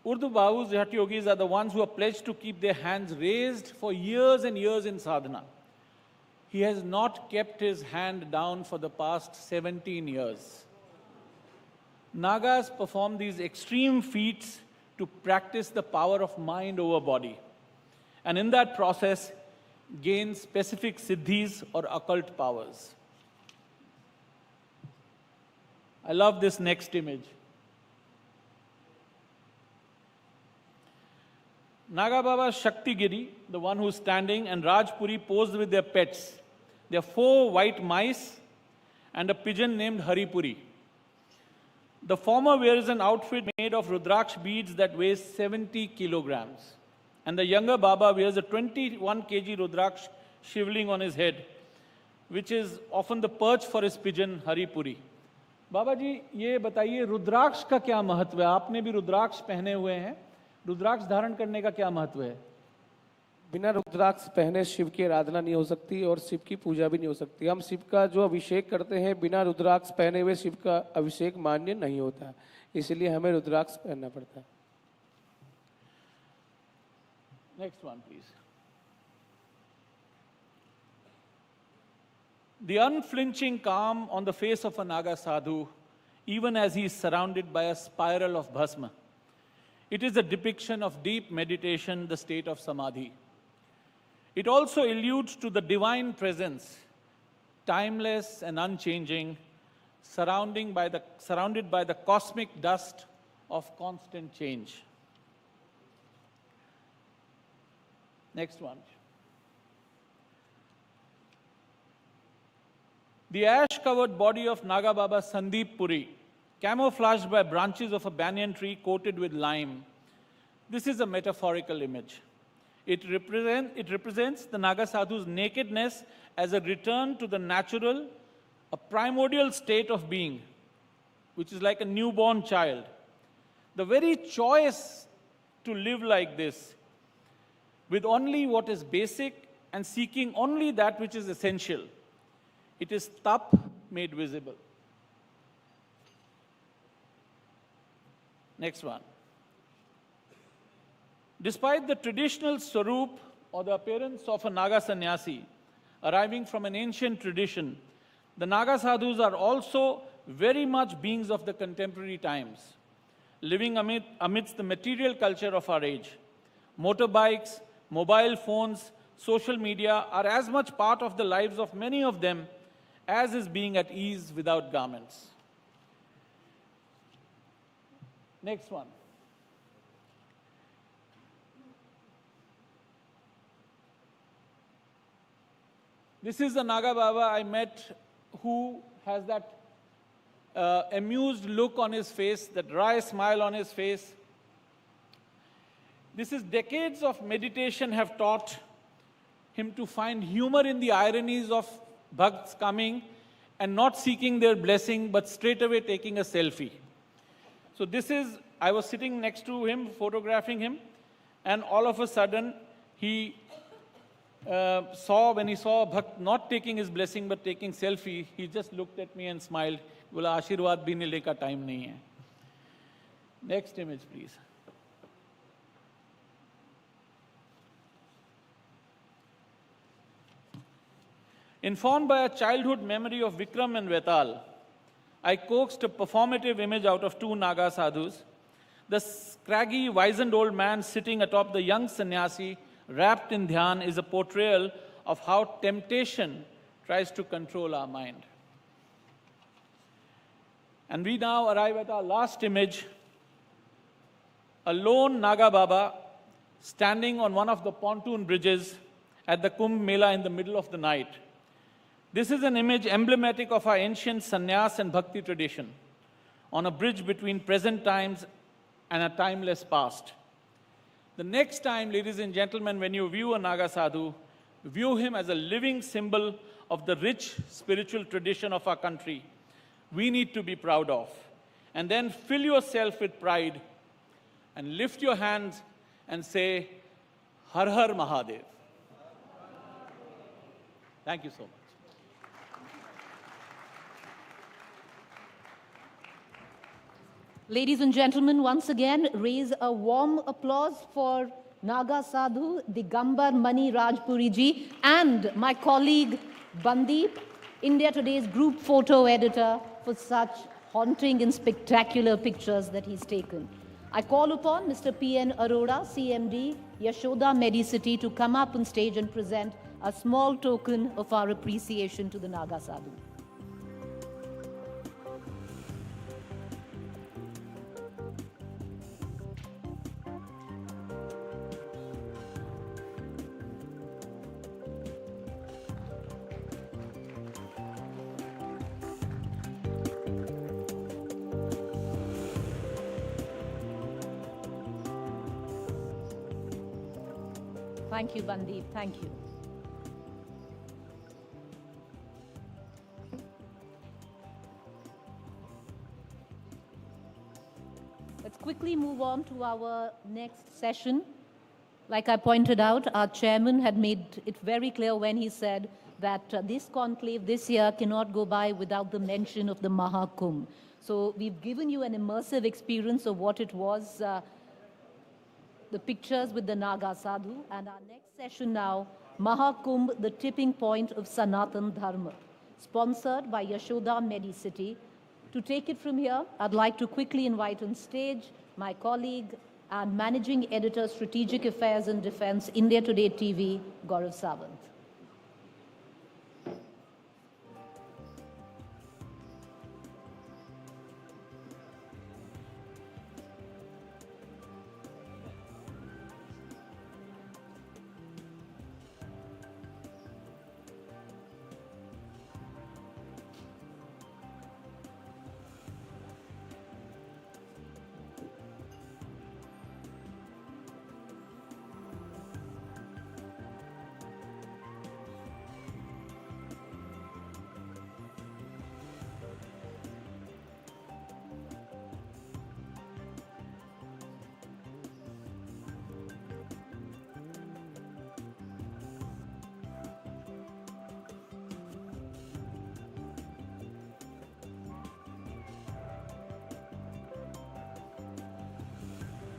F: Urdhva Bahus, Hatha Yogis, are the ones who are pledged to keep their hands raised for years and years in sadhana. He has not kept his hand down for the past 17 years. Nagas perform these extreme feats to practice the power of mind over body, and in that process, gain specific siddhis or occult powers. I love this next image. Naga Baba Shakti Giri, the one who's standing, and Raj Puri posed with their pets. There are 4 white mice and a pigeon named Hari Puri. The former wears an outfit made of Rudraksh beads that weighs 70 kilograms. And the younger Baba wears a 21 kg Rudraksh shivling on his head, which is often the perch for his pigeon Hari Puri. बाबा जी, ये बताइए रुद्राक्ष का क्या महत्व है? आपने भी रुद्राक्ष पहने हुए हैं, रुद्राक्ष धारण करने का क्या महत्व है?
G: बिना रुद्राक्ष पहने शिव की आराधना नहीं हो सकती और शिव की पूजा भी नहीं हो सकती। हम शिव का जो अभिषेक करते हैं, बिना रुद्राक्ष पहने हुए शिव का अभिषेक मान्य नहीं होता, इसलिए हमें रुद्राक्ष पहनना पड़ता है।
F: Next one, please. The unflinching calm on the face of a Naga sadhu, even as he is surrounded by a spiral of bhasma. It is a depiction of deep meditation, the state of samadhi. It also alludes to the divine presence, timeless and unchanging, surrounded by the cosmic dust of constant change. Next one. The ash-covered body of Naga Baba Sandeep Puri, camouflaged by branches of a banyan tree coated with lime. This is a metaphorical image. It represents the Naga sadhu's nakedness as a return to the natural, a primordial state of being, which is like a newborn child. The very choice to live like this, with only what is basic and seeking only that which is essential. It is tap made visible. Next one. Despite the traditional swaroop or the appearance of a Naga sannyasi arriving from an ancient tradition, the Naga sadhus are also very much beings of the contemporary times, living amidst the material culture of our age. Motorbikes, mobile phones, social media are as much part of the lives of many of them as is being at ease without garments. Next one. This is the Naga Baba I met who has that amused look on his face, that wry smile on his face. This is decades of meditation have taught him to find humor in the ironies of bhakts coming and not seeking their blessing, but straight away taking a selfie. So this is, I was sitting next to him, photographing him, and all of a sudden, he when he saw a bhakt not taking his blessing, but taking selfie, he just looked at me and smiled. Bola, Ashirwad bhi milne ka time nahi hai. Next image, please. Informed by a childhood memory of Vikram and Vetal, I coaxed a performative image out of two Naga sadhus. The scraggy, wizened old man sitting atop the young sannyasi, wrapped in dhyan, is a portrayal of how temptation tries to control our mind. And we now arrive at our last image, a lone Naga Baba standing on one of the pontoon bridges at the Kumbh Mela in the middle of the night. This is an image emblematic of our ancient sannyas and bhakti tradition, on a bridge between present times and a timeless past. The next time, ladies and gentlemen, when you view a Naga sadhu, view him as a living symbol of the rich spiritual tradition of our country we need to be proud of. And then fill yourself with pride and lift your hands and say, Har Har Mahadev. Thank you so much.
A: Ladies and gentlemen, once again, raise a warm applause for Naga Sadhu, Digambar Mani Rajpuri ji, and my colleague Bandeep, India Today's group photo editor, for such haunting and spectacular pictures that he's taken. I call upon Mr. P.N. Arora, CMD, Yashoda Medicity, to come up on stage and present a small token of our appreciation to the Naga Sadhu. Thank you, Bandeep. Thank you. Let's quickly move on to our next session. Like I pointed out, our chairman had made it very clear when he said that this conclave this year cannot go by without the mention of the Mahakumbh. So we've given you an immersive experience of what it was, the pictures with the Naga Sadhu, and our next session now, Mahakumbh, the tipping point of Sanatan Dharma, sponsored by Yashoda Medicity. To take it from here, I'd like to quickly invite on stage my colleague and Managing Editor, Strategic Affairs and Defense, India Today TV, Gaurav Sawant.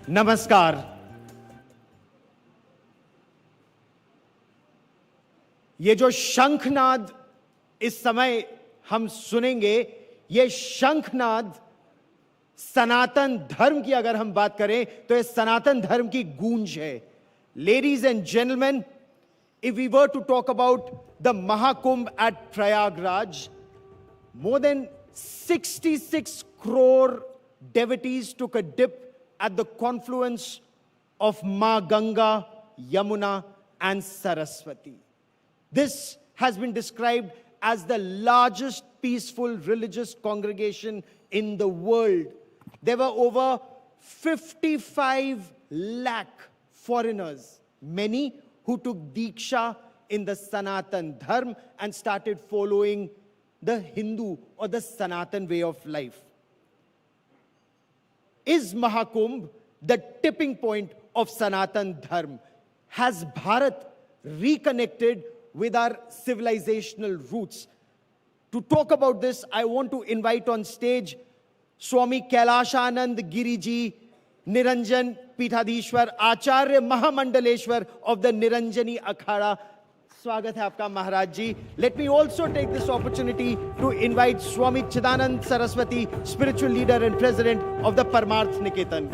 H: नमस्कार। ये जो शंखनाद इस समय हम सुनेंगे, ये शंखनाद सनातन धर्म की अगर हम बात करें तो ये सनातन धर्म की गूंज है। Ladies and gentlemen, if we were to talk about the Mahakumbh at Prayagraj, more than 66 crore devotees took a dip at the confluence of Ma Ganga, Yamuna, and Saraswati. This has been described as the largest peaceful religious congregation in the world. There were over 55 lakh foreigners, many who took Diksha in the Sanatan Dharma and started following the Hindu or the Sanatan way of life. Is Mahakumbh the tipping point of Sanatan Dharma? Has Bharat reconnected with our civilizational roots? To talk about this, I want to invite on stage Swami Kailashanand Giriji, Niranjan Pithadishwar, Acharya Mahamandaleshwar of the Niranjani Akhada. स्वागत है आपका महाराज जी. Let me also take this opportunity to invite Swami Chidanand Saraswati, spiritual leader and president of the Parmarth Niketan.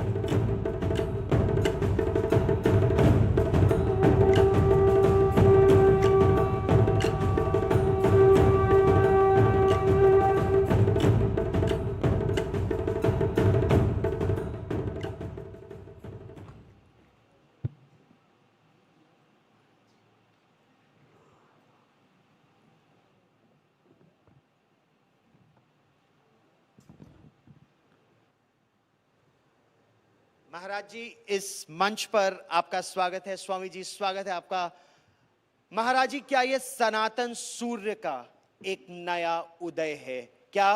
H: महाराज जी, इस मंच पर आपका स्वागत है. स्वामी जी, स्वागत है आपका. महाराज जी, क्या ये सनातन सूर्य का एक नया उदय है? क्या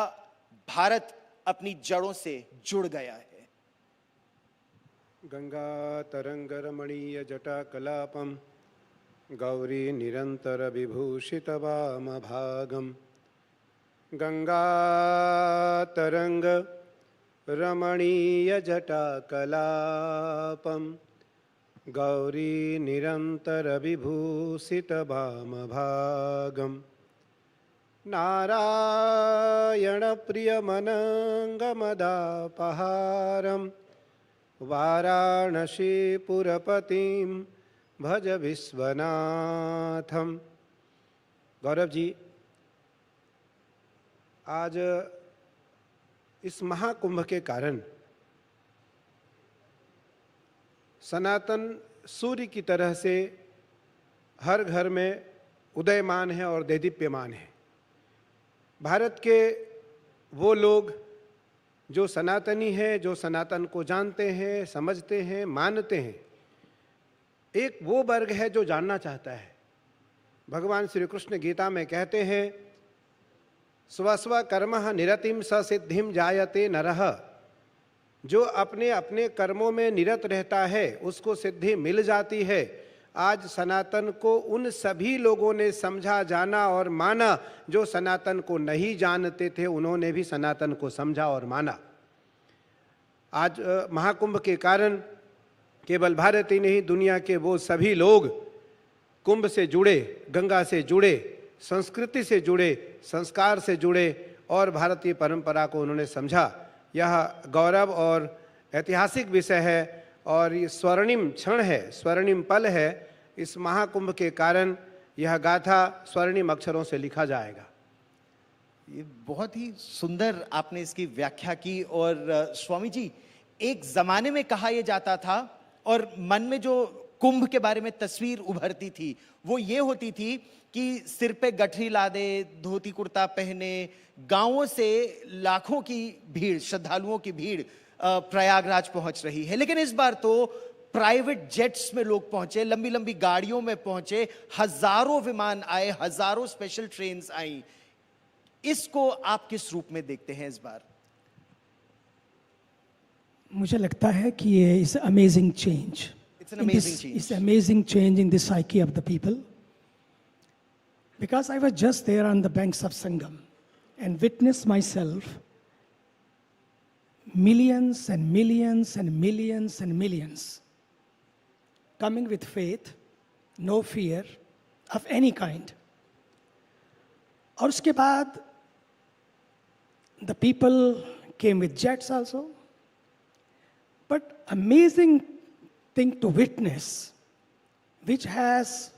H: भारत अपनी जड़ों से जुड़ गया है?
I: गंगा तरंग रमणीय जटा कलापम गौरी निरंतर विभूषित वाम भागम. गंगा तरंग रमणीय जटा कलापम गौरी निरंतर विभूषित वाम भागम. नारायण प्रिय मनंगमदापहारम वाराणसी पुरपतिम भज विश्वनाथम. गौरव जी, आज इस महाकुंभ के कारण सनातन सूर्य की तरह से हर घर में उदयमान है और देदीप्यमान है. भारत के वो लोग जो सनातनी हैं, जो सनातन को जानते हैं, समझते हैं, मानते हैं, एक वो वर्ग है जो जानना चाहता है. भगवान श्री कृष्ण गीता में कहते हैं, स्वस्व कर्मः निरतिम ससिद्धिम जायते नरः. जो अपने अपने कर्मों में निरत रहता है उसको सिद्धि मिल जाती है. आज सनातन को उन सभी लोगों ने समझा, जाना और माना जो सनातन को नहीं जानते थे. उन्होंने भी सनातन को समझा और माना. आज महाकुंभ के कारण केवल भारत ही नहीं, दुनिया के वो सभी लोग कुंभ से जुड़े, गंगा से जुड़े, संस्कृति से जुड़े, संस्कार से जुड़े और भारतीय परंपरा को उन्होंने समझा. यह गौरव और ऐतिहासिक विषय है और ये स्वर्णिम क्षण है, स्वर्णिम पल है. इस महाकुंभ के कारण यह गाथा स्वर्णिम अक्षरों से लिखा जाएगा.
H: ये बहुत ही सुंदर आपने इसकी व्याख्या की. और स्वामी जी, एक जमाने में कहा यह जाता था और मन में जो कुंभ के बारे में तस्वीर उभरती थी वो ये होती थी कि सिर पे गठरी लादे, धोती कुर्ता पहने, गांवों से लाखों की भीड़, श्रद्धालुओं की भीड़ प्रयागराज पहुंच रही है. लेकिन इस बार तो प्राइवेट जेट्स में लोग पहुंचे, लंबी लंबी गाड़ियों में पहुंचे, हजारों विमान आए, हजारों स्पेशल ट्रेन्स आई. इसको आप किस रूप में देखते हैं इस बार?
J: मुझे लगता है कि ये is amazing change.
H: It's an amazing change.
J: It's amazing change in the psyche of the people. Because I was just there on the banks of Sangam and witnessed myself millions and millions and millions and millions coming with faith, no fear of any kind. और उसके बाद the people came with jets also. But amazing thing to witness, which has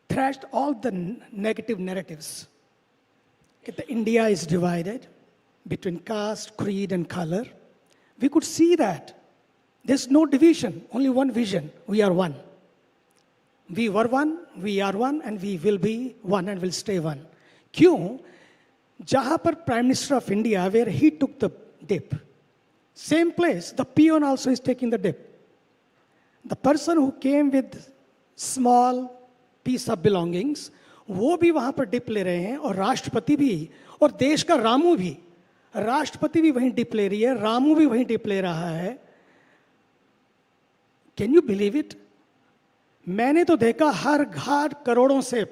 J: thrashed all the negative narratives. That India is divided between caste, creed, and color. We could see that. There's no division, only one vision. We are one. We were one, we are one, and we will be one and will stay one. क्यों? जहाँ पर Prime Minister of India, where he took the dip, same place, the peon also is taking the dip. The person who came with small piece of belongings, वो भी वहाँ पर dip ले रहे हैं, और राष्ट्रपति भी, और देश का रामू भी, राष्ट्रपति भी वहीं डिप ले रही है, रामू भी वहीं डिप ले रहा है. Can you believe it? मैंने तो देखा हर घाट करोड़ों से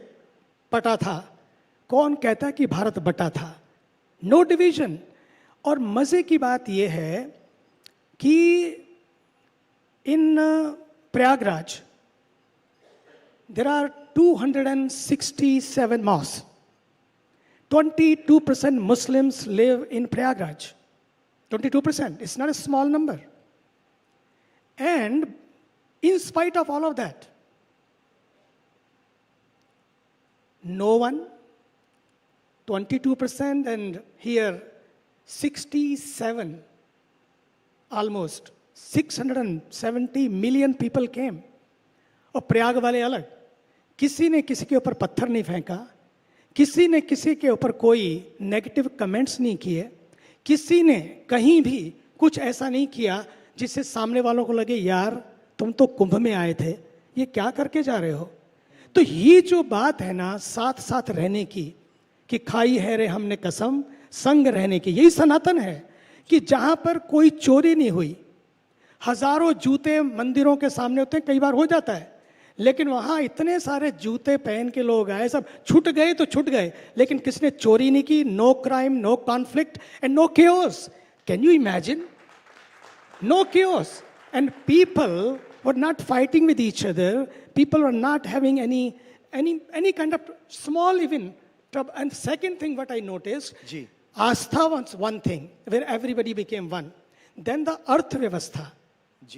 J: पटा था. कौन कहता है कि भारत बटा था? No division. और मजे की बात यह है कि इन Prayagraj there are 267 mosques. 22% Muslims live in Prayagraj. 22%. It's not a small number. And in spite of all of that, no one, 22%, and here 67, almost 670 million people came. और प्रयाग वाले अलग. किसी ने किसी के ऊपर पत्थर नहीं फेंका, किसी ने किसी के ऊपर कोई नेगेटिव कमेंट्स नहीं किए, किसी ने कहीं भी कुछ ऐसा नहीं किया जिससे सामने वालों को लगे यार तुम तो कुंभ में आए थे, ये क्या करके जा रहे हो. तो ये जो बात है ना साथ साथ रहने की, कि खाई है रे हमने कसम संग रहने की, यही सनातन है. कि जहां पर कोई चोरी नहीं हुई, हजारों जूते मंदिरों के सामने होते हैं, कई बार हो जाता है, लेकिन वहां इतने सारे जूते पहन के लोग आए, सब छूट गए तो छूट गए, लेकिन किसने चोरी नहीं की. No crime, no conflict and no chaos. Can you imagine? No chaos. And people were not fighting with each other. People are not having any kind of small even trouble. And second thing what I noticed, Astha was one thing where everybody became one. Then the Arth Vyavastha.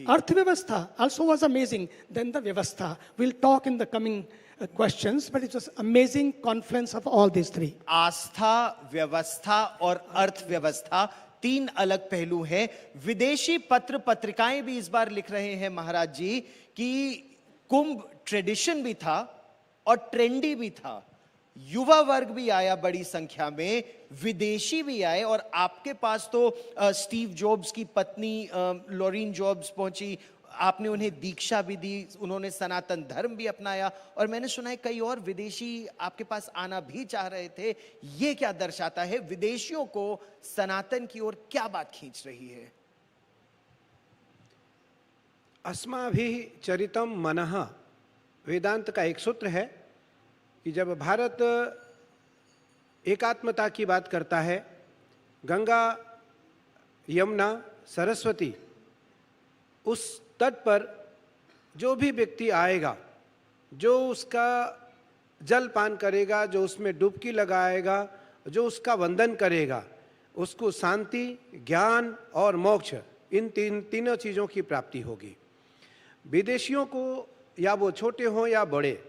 J: Arth Vyavastha also was amazing. Then the Vyavastha. We'll talk in the coming questions, but it was amazing confluence of all these three.
H: आस्था, व्यवस्था और अर्थव्यवस्था तीन अलग पहलू हैं. विदेशी पत्र पत्रिकाएं भी इस बार लिख रहे हैं महाराज जी कि कुंभ ट्रेडिशन भी था और ट्रेंडी भी था. युवा वर्ग भी आया बड़ी संख्या में, विदेशी भी आए, और आपके पास तो स्टीव जॉब्स की पत्नी लॉरीन जॉब्स पहुंची, आपने उन्हें दीक्षा भी दी, उन्होंने सनातन धर्म भी अपनाया, और मैंने सुना है कई और विदेशी आपके पास आना भी चाह रहे थे. ये क्या दर्शाता है? विदेशियों को सनातन की ओर क्या बात खींच रही है?
I: अस्माभिः चरितम मनः वेदांत का एक सूत्र है कि जब भारत एकात्मता की बात करता है, गंगा, यमुना, सरस्वती, उस तट पर जो भी व्यक्ति आएगा, जो उसका जल पान करेगा, जो उसमें डुबकी लगाएगा, जो उसका वंदन करेगा, उसको शांति, ज्ञान और मोक्ष, इन तीनों चीज़ों की प्राप्ति होगी. विदेशियों को, या वो छोटे हों या बड़े,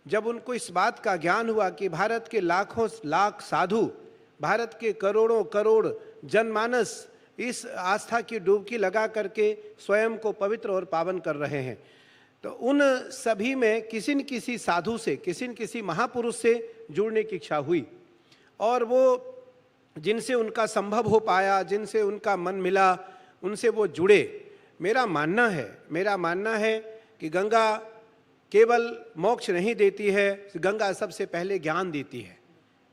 I: जब उनको इस बात का ज्ञान हुआ कि भारत के लाखों लाख साधु, भारत के करोड़ों करोड़ जनमानस इस आस्था की डुबकी लगा करके स्वयं को पवित्र और पावन कर रहे हैं, तो उन सभी में किसी न किसी साधु से, किसी न किसी महापुरुष से जुड़ने की इच्छा हुई. और वो जिनसे उनका संभव हो पाया, जिनसे उनका मन मिला, उनसे वो जुड़े. मेरा मानना है कि गंगा केवल मोक्ष नहीं देती है, गंगा सबसे पहले ज्ञान देती है.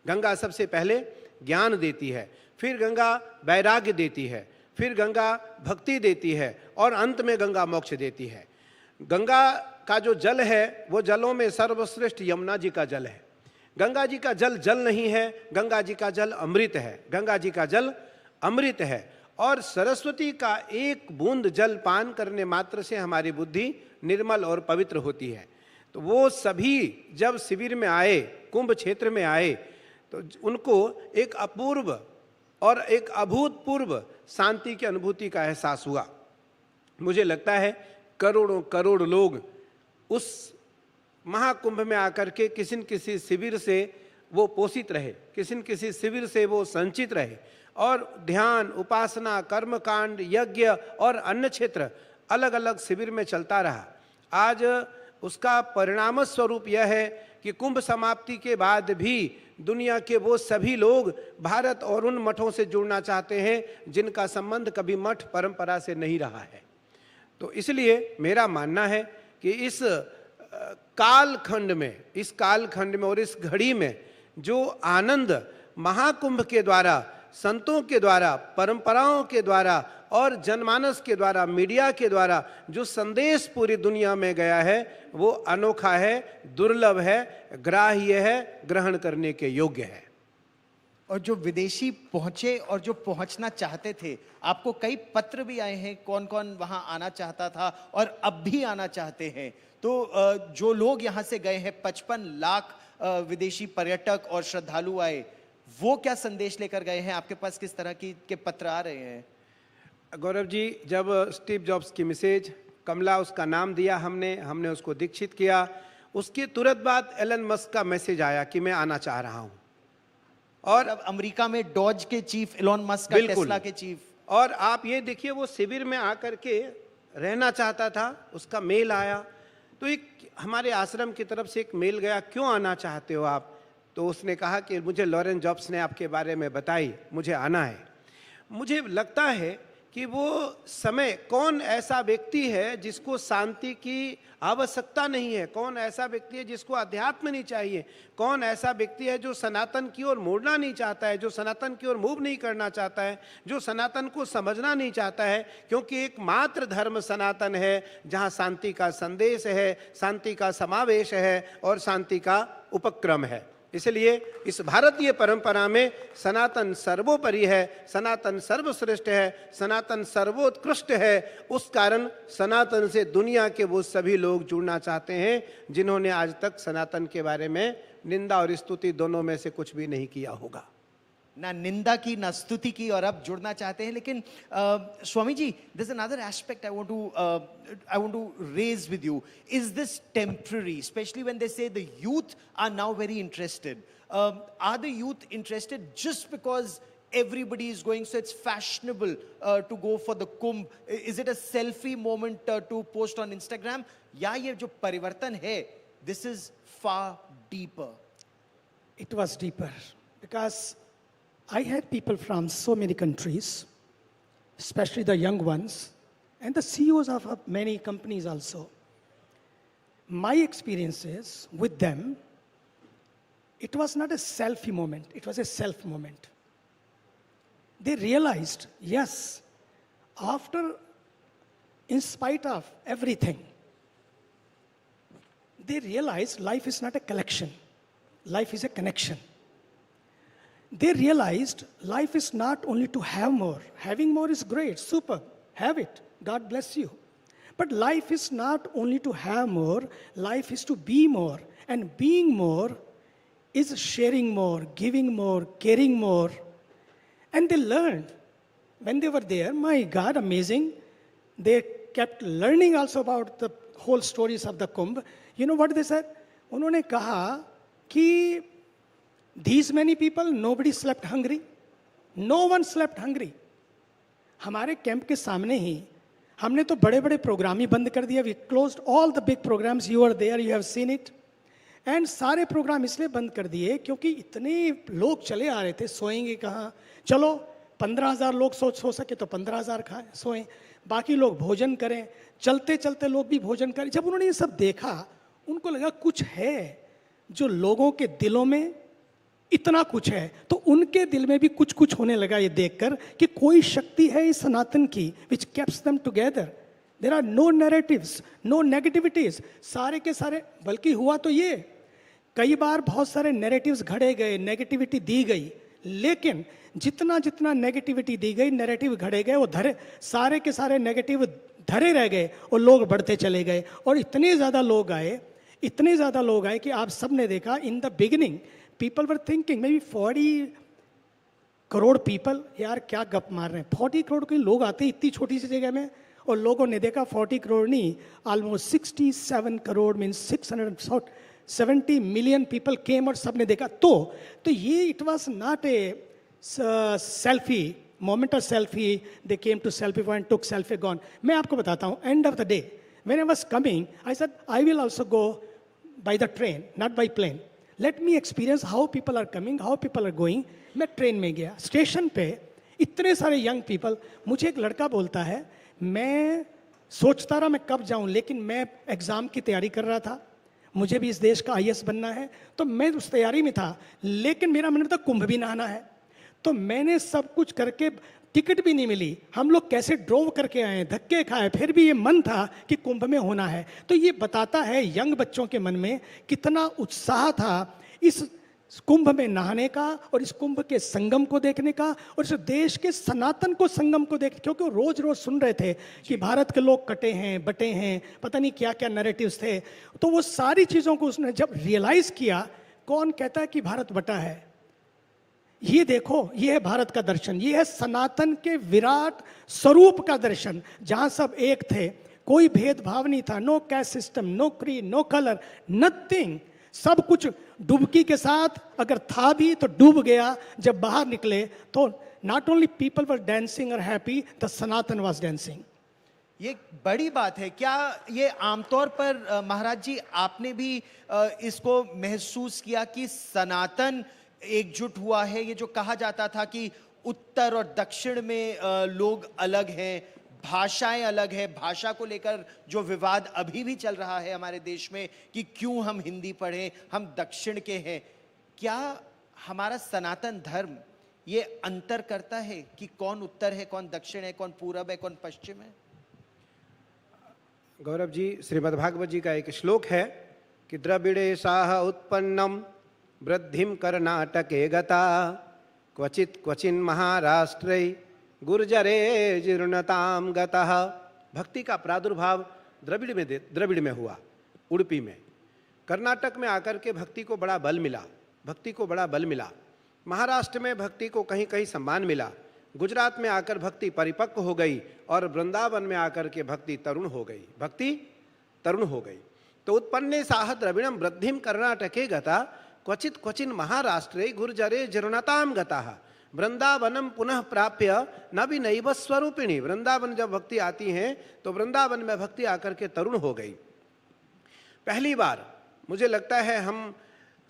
I: गंगा सबसे पहले ज्ञान देती है, फिर गंगा वैराग्य देती है, फिर गंगा भक्ति देती है, और अंत में गंगा मोक्ष देती है. गंगा का जो जल है वो जलों में सर्वश्रेष्ठ यमुना जी का जल है. गंगा जी का जल जल नहीं है, गंगा जी का जल अमृत है. गंगा जी का जल अमृत है. और सरस्वती का एक बूंद जल पान करने मात्र से हमारी बुद्धि निर्मल और पवित्र होती है। तो वो सभी जब शिविर में आए, कुंभ क्षेत्र में आए, तो उनको एक अपूर्व और एक अभूतपूर्व शांति की अनुभूति का एहसास हुआ। मुझे लगता है करोड़ों करोड़ लोग उस महाकुंभ में आकर के किसी न किसी शिविर से वो पोषित रहे, किसी न किसी शिविर से वो संचित रहे, और ध्यान, उपासना, कर्मकांड, यज्ञ और अन्य क्षेत्र अलग अलग शिविर में चलता रहा। आज उसका परिणाम स्वरूप यह है कि कुंभ समाप्ति के बाद भी दुनिया के वो सभी लोग भारत और उन मठों से जुड़ना चाहते हैं जिनका संबंध कभी मठ परंपरा से नहीं रहा है। तो इसलिए मेरा मानना है कि इस कालखंड में और इस घड़ी में जो आनंद महाकुंभ के द्वारा, संतों के द्वारा, परंपराओं के द्वारा और जनमानस के द्वारा, मीडिया के द्वारा जो संदेश पूरी दुनिया में गया है, वो अनोखा है, दुर्लभ है, ग्राह्य है, ग्रहण करने के योग्य है।
H: और जो विदेशी पहुंचे और जो पहुंचना चाहते थे, आपको कई पत्र भी आए हैं, कौन कौन वहां आना चाहता था और अब भी आना चाहते हैं। तो जो लोग यहां से गए हैं, 55 लाख विदेशी पर्यटक और श्रद्धालु आए, वो क्या संदेश लेकर गए हैं? आपके पास किस तरह के पत्र आ रहे हैं?
I: गौरव जी, जब स्टीव जॉब्स की मिसेज कमला, उसका नाम दिया हमने उसको दीक्षित किया, उसके तुरंत बाद एलन मस्क का मैसेज आया कि मैं आना चाह रहा हूं। और
H: अब अमेरिका में डॉज के चीफ एलन मस्क का, टेस्ला के चीफ,
I: और आप ये देखिए वो शिविर में आकर के रहना चाहता था, उसका मेल आया। तो एक हमारे आश्रम की तरफ से एक मेल गया, क्यों आना चाहते हो आप? तो उसने कहा कि मुझे लॉरेंस जॉब्स ने आपके बारे में बताई, मुझे आना है। मुझे लगता है कि वो समय, कौन ऐसा व्यक्ति है जिसको शांति की आवश्यकता नहीं है, कौन ऐसा व्यक्ति है जिसको अध्यात्म नहीं चाहिए, कौन ऐसा व्यक्ति है जो सनातन की ओर मुड़ना नहीं चाहता है, जो सनातन की ओर मूव नहीं करना चाहता है, जो सनातन को समझना नहीं चाहता है, क्योंकि एकमात्र धर्म सनातन है जहाँ शांति का संदेश है, शांति का समावेश है और शांति का उपक्रम है। इसलिए इस भारतीय परंपरा में सनातन सर्वोपरि है, सनातन सर्वश्रेष्ठ है, सनातन सर्वोत्कृष्ट है। उस कारण सनातन से दुनिया के वो सभी लोग जुड़ना चाहते हैं जिन्होंने आज तक सनातन के बारे में निंदा और स्तुति दोनों में से कुछ भी नहीं किया होगा।
H: ना निंदा की ना स्तुति की, और अब जुड़ना चाहते हैं। लेकिन Swami ji, there is another aspect I want to raise with you. Is this temporary, specially when they say the youth are now very interested? Are the youth interested just because everybody is going, so it's fashionable to go for the kumbh? Is it a selfie moment to post on Instagram? या ये जो परिवर्तन है, this is far deeper?
J: It was deeper because I had people from so many countries, especially the young ones, and the CEOs of many companies also. My experiences with them, it was not a selfie moment, it was a self moment. They realized, yes, after, in spite of everything, they realized life is not a collection, life is a connection. They realized life is not only to have more. Having more is great, super, have it, God bless you. But life is not only to have more, life is to be more. And being more is sharing more, giving more, caring more. And they learned. When they were there, my God, amazing. They kept learning also about the whole stories of the Kumbh. You know what they said? उन्होंने कहा कि these many people, nobody slept hungry. No one slept hungry. हमारे camp के सामने ही हमने तो बड़े बड़े प्रोग्राम ही बंद कर दिया. We closed all the big programs. You were there, you have seen it. And सारे प्रोग्राम इसलिए बंद कर दिए क्योंकि इतने लोग चले आ रहे थे. सोएंगे कहाँ? चलो 15,000 लोग सो सके तो 15,000 खाएं, सोएं, बाकी लोग भोजन करें. चलते चलते लोग भी भोजन करें. जब उन्होंने ये सब देखा, उनको लगा कुछ है जो लोगों के दिलों में इतना कुछ है, तो उनके दिल में भी कुछ कुछ होने लगा ये देखकर कि कोई शक्ति है इस सनातन की विच keeps them together. There are no narratives, no negativities. सारे के सारे, बल्कि हुआ तो ये, कई बार बहुत सारे नैरेटिव्स घड़े गए, नेगेटिविटी दी गई, लेकिन जितना जितना नेगेटिविटी दी गई, नैरेटिव घड़े गए, वो धरे, सारे के सारे नेगेटिव धरे रह गए और लोग बढ़ते चले गए। और इतने ज़्यादा लोग आए, इतने ज़्यादा लोग आए कि आप सब ने देखा, in the beginning people were thinking may be 40 crore people, यार क्या गप मार रहे हैं, 40 करोड़ के लोग आते हैं इतनी छोटी सी जगह में। और लोगों ने देखा 40 करोड़ नहीं, almost 67 crore means 670 million people came, और सब ने देखा। तो ये it was not a selfie moment of selfie, they came to selfie point, took selfie, gone. मैं आपको बताता हूँ, end of the day when I was coming I said I will also go by the train, not by plane, let me experience how people are coming, how people are going. मैं train में गया, station पे इतने सारे young people, मुझे एक लड़का बोलता है, मैं सोचता रहा मैं कब जाऊं, लेकिन मैं एग्ज़ाम की तैयारी कर रहा था, मुझे भी इस देश का IAS बनना है, तो मैं उस तैयारी में था, लेकिन मेरा मन था कुंभ भी नहाना है। तो मैंने सब कुछ करके, टिकट भी नहीं मिली, हम लोग कैसे ड्रोव करके आए, धक्के खाए, फिर भी ये मन था कि कुंभ में होना है। तो ये बताता है यंग बच्चों के मन में कितना उत्साह था इस कुंभ में नहाने का, और इस कुंभ के संगम को देखने का, और इस देश के सनातन को संगम को देख, क्योंकि वो रोज रोज सुन रहे थे कि भारत के लोग कटे हैं, बटे हैं, पता नहीं क्या क्या नैरेटिव्स थे। तो वो सारी चीज़ों को उसने जब रियलाइज किया, कौन कहता है कि भारत बटा है, ये देखो, ये है भारत का दर्शन, ये है सनातन के विराट स्वरूप का दर्शन, जहां सब एक थे, कोई भेदभाव नहीं था, no caste system, no creed, no colour, nothing, सब कुछ डुबकी के साथ, अगर था भी तो डूब गया। जब बाहर निकले तो not only people were dancing और happy, the Sanatan was dancing.
H: ये बड़ी बात है। क्या ये आमतौर पर महाराज जी आपने भी इसको महसूस किया कि सनातन एकजुट हुआ है? ये जो कहा जाता था कि उत्तर और दक्षिण में लोग अलग हैं, भाषाएं अलग है, भाषा को लेकर जो विवाद अभी भी चल रहा है हमारे देश में कि क्यों हम हिंदी पढ़ें, हम दक्षिण के हैं, क्या हमारा सनातन धर्म ये अंतर करता है कि कौन उत्तर है, कौन दक्षिण है, कौन पूरब है, कौन पश्चिम है?
I: गौरव जी, श्रीमद्भागवत जी का एक श्लोक है कि द्रविड़े साह उत्पन्नम वृद्धिम कर्नाटके गता क्वचित क्वचिन महाराष्ट्रे गुर्जरे जीर्णताम गतः। भक्ति का प्रादुर्भाव द्रविड़ में हुआ, उडुपी में, कर्नाटक में आकर के भक्ति को बड़ा बल मिला, भक्ति को बड़ा बल मिला, महाराष्ट्र में भक्ति को कहीं कहीं सम्मान मिला, गुजरात में आकर भक्ति परिपक्व हो गई, और वृंदावन में आकर के भक्ति तरुण हो गई, भक्ति तरुण हो गई। तो उत्पन्ने साह द्रविड़म वृद्धिम कर्नाटके गता क्वचित क्वचिन महाराष्ट्रे गुर्जरे जीर्णताम गतः वृंदावनम पुनः प्राप्य न भी नैव स्वरूपिणी। वृंदावन जब भक्ति आती है तो वृंदावन में भक्ति आकर के तरुण हो गई। पहली बार मुझे लगता है हम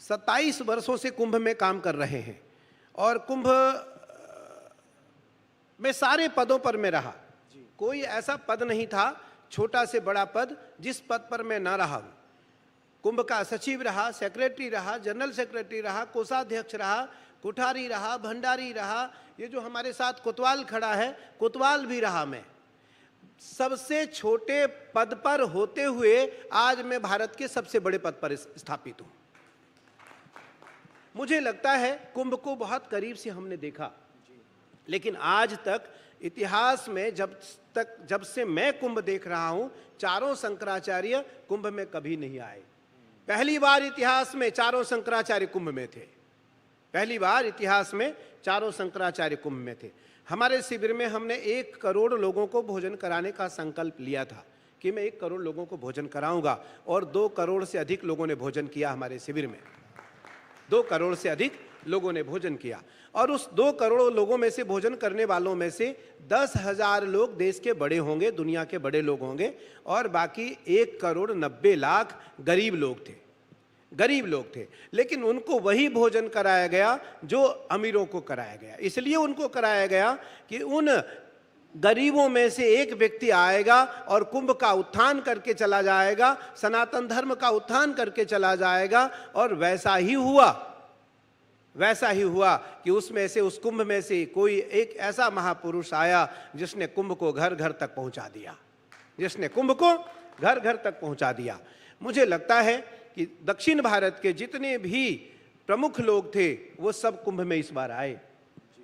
I: 27 वर्षों से कुंभ में काम कर रहे हैं, और कुंभ में सारे पदों पर मैं रहा, कोई ऐसा पद नहीं था, छोटा से बड़ा पद, जिस पद पर मैं ना रहा हूं। कुंभ का सचिव रहा, सेक्रेटरी रहा, जनरल सेक्रेटरी रहा, कोषाध्यक्ष रहा, कुठारी रहा, भंडारी रहा, ये जो हमारे साथ कोतवाल खड़ा है, कोतवाल भी रहा मैं। सबसे छोटे पद पर होते हुए आज मैं भारत के सबसे बड़े पद पर स्थापित हूं। मुझे लगता है कुंभ को बहुत करीब से हमने देखा, लेकिन आज तक इतिहास में जब से मैं कुंभ देख रहा हूं, चारों शंकराचार्य कुंभ में कभी नहीं आए। पहली बार इतिहास में चारों शंकराचार्य कुंभ में थे, पहली बार इतिहास में चारों शंकराचार्य कुंभ में थे। हमारे शिविर में हमने 1 करोड़ लोगों को भोजन कराने का संकल्प लिया था कि मैं 1 करोड़ लोगों को भोजन कराऊंगा, और 2 करोड़ से अधिक लोगों ने भोजन किया हमारे शिविर में। 2 करोड़ से अधिक लोगों ने भोजन किया, और उस 2 करोड़ लोगों में से, भोजन करने वालों में से 10,000 लोग देश के बड़े होंगे, दुनिया के बड़े लोग होंगे, और बाकी 1 करोड़ 90 लाख गरीब लोग थे, गरीब लोग थे। लेकिन उनको वही भोजन कराया गया जो अमीरों को कराया गया। इसलिए उनको कराया गया कि उन गरीबों में से एक व्यक्ति आएगा और कुंभ का उत्थान करके चला जाएगा, सनातन धर्म का उत्थान करके चला जाएगा। और वैसा ही हुआ, वैसा ही हुआ कि उसमें से, उस कुंभ में से कोई एक ऐसा महापुरुष आया जिसने कुंभ को घर घर तक पहुंचा दिया, जिसने कुंभ को घर घर तक पहुंचा दिया। मुझे लगता है कि दक्षिण भारत के जितने भी प्रमुख लोग थे वो सब कुंभ में इस बार आए,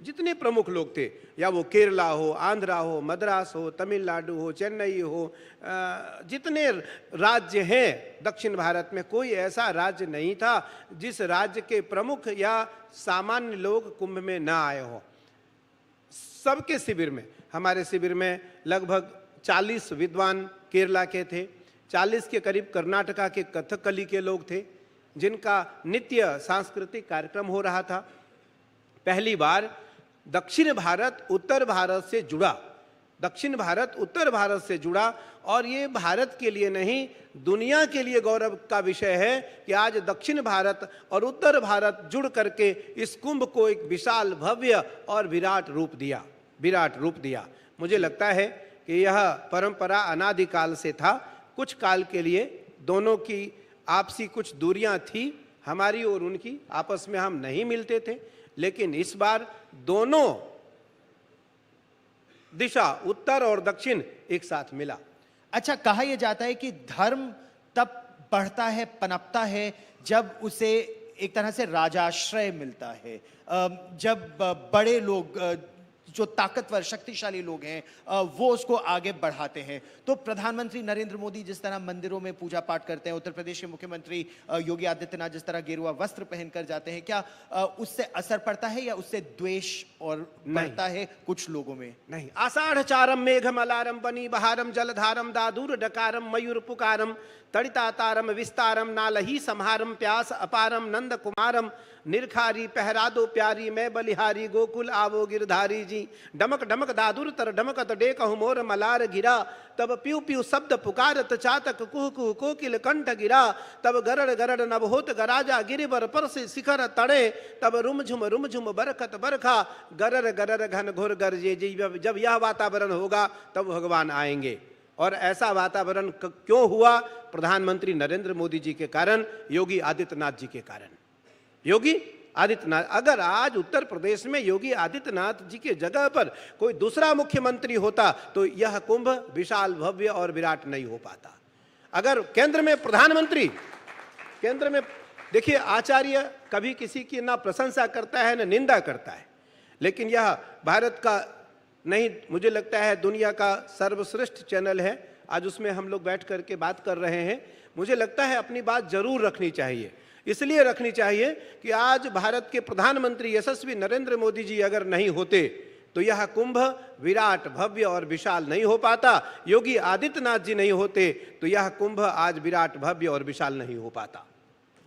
I: जितने प्रमुख लोग थे, या वो केरला हो, आंध्रा हो, मद्रास हो, तमिलनाडु हो, चेन्नई हो, जितने राज्य हैं दक्षिण भारत में, कोई ऐसा राज्य नहीं था जिस राज्य के प्रमुख या सामान्य लोग कुंभ में न आए हों। सबके शिविर में, हमारे शिविर में लगभग 40 विद्वान केरला के थे, 40 के करीब कर्नाटका के कथकली के लोग थे, जिनका नित्य सांस्कृतिक कार्यक्रम हो रहा था। पहली बार दक्षिण भारत उत्तर भारत से जुड़ा, दक्षिण भारत उत्तर भारत से जुड़ा, और ये भारत के लिए नहीं दुनिया के लिए गौरव का विषय है कि आज दक्षिण भारत और उत्तर भारत जुड़ करके इस कुंभ को एक विशाल, भव्य और विराट रूप दिया। मुझे लगता है कि यह परंपरा अनादिकाल से था। कुछ काल के लिए दोनों की आपसी कुछ दूरियां थी, हमारी और उनकी, आपस में हम नहीं मिलते थे, लेकिन इस बार दोनों दिशा, उत्तर और दक्षिण, एक साथ मिला।
H: अच्छा, कहा यह जाता है कि धर्म तब बढ़ता है, पनपता है, जब उसे एक तरह से राजाश्रय मिलता है, जब बड़े लोग, जो ताकतवर शक्तिशाली लोग हैं, वो उसको आगे बढ़ाते हैं। तो प्रधानमंत्री नरेंद्र मोदी जिस तरह मंदिरों में पूजा पाठ करते हैं, उत्तर प्रदेश के मुख्यमंत्री योगी आदित्यनाथ जिस तरह गेरुआ वस्त्र पहनकर जाते हैं, क्या उससे असर पड़ता है या उससे द्वेष और बढ़ता है कुछ लोगों में?
I: नहीं। आषाढ़ चारम मेघम अलारम बनी बहारम जलधारम दादूर डकारम मयूर पुकारम तड़ितातारम विस्तारम नालही संहारम प्यास अपारम नंद कुमारम निरखारी पहरा दो प्यारी मैं बलिहारी गोकुल आवो गिरधारी जी डमक डमक दादुर तर डमकत डेकहु मोर मलार गिरा तब प्यू प्यू शब्द पुकारत चातक कुह कुह कोकिल कंठ गिरा तब गरड़ गरड़ नभहोत गराजा गिरिबर पर से शिखर तड़े तब रुम झुम बरखत बरखा गरर गरर घन घोर गरजे जी। जब यह वातावरण होगा तब भगवान आएंगे। और ऐसा वातावरण क्यों हुआ? प्रधानमंत्री नरेंद्र मोदी जी के कारण, योगी आदित्यनाथ जी के कारण। योगी आदित्यनाथ, अगर आज उत्तर प्रदेश में योगी आदित्यनाथ जी के जगह पर कोई दूसरा मुख्यमंत्री होता तो यह कुंभ विशाल, भव्य और विराट नहीं हो पाता। अगर केंद्र में प्रधानमंत्री, केंद्र में देखिए, आचार्य कभी किसी की ना प्रशंसा करता है ना निंदा करता है, लेकिन यह भारत का नहीं, मुझे लगता है दुनिया का सर्वश्रेष्ठ चैनल है। आज उसमें हम लोग बैठ करके बात कर रहे हैं। मुझे लगता है अपनी बात जरूर रखनी चाहिए, इसलिए रखनी चाहिए कि आज भारत के प्रधानमंत्री यशस्वी नरेंद्र मोदी जी अगर नहीं होते तो यह कुंभ विराट, भव्य और विशाल नहीं हो पाता। योगी आदित्यनाथ जी नहीं होते तो यह कुंभ आज विराट, भव्य और विशाल नहीं हो पाता।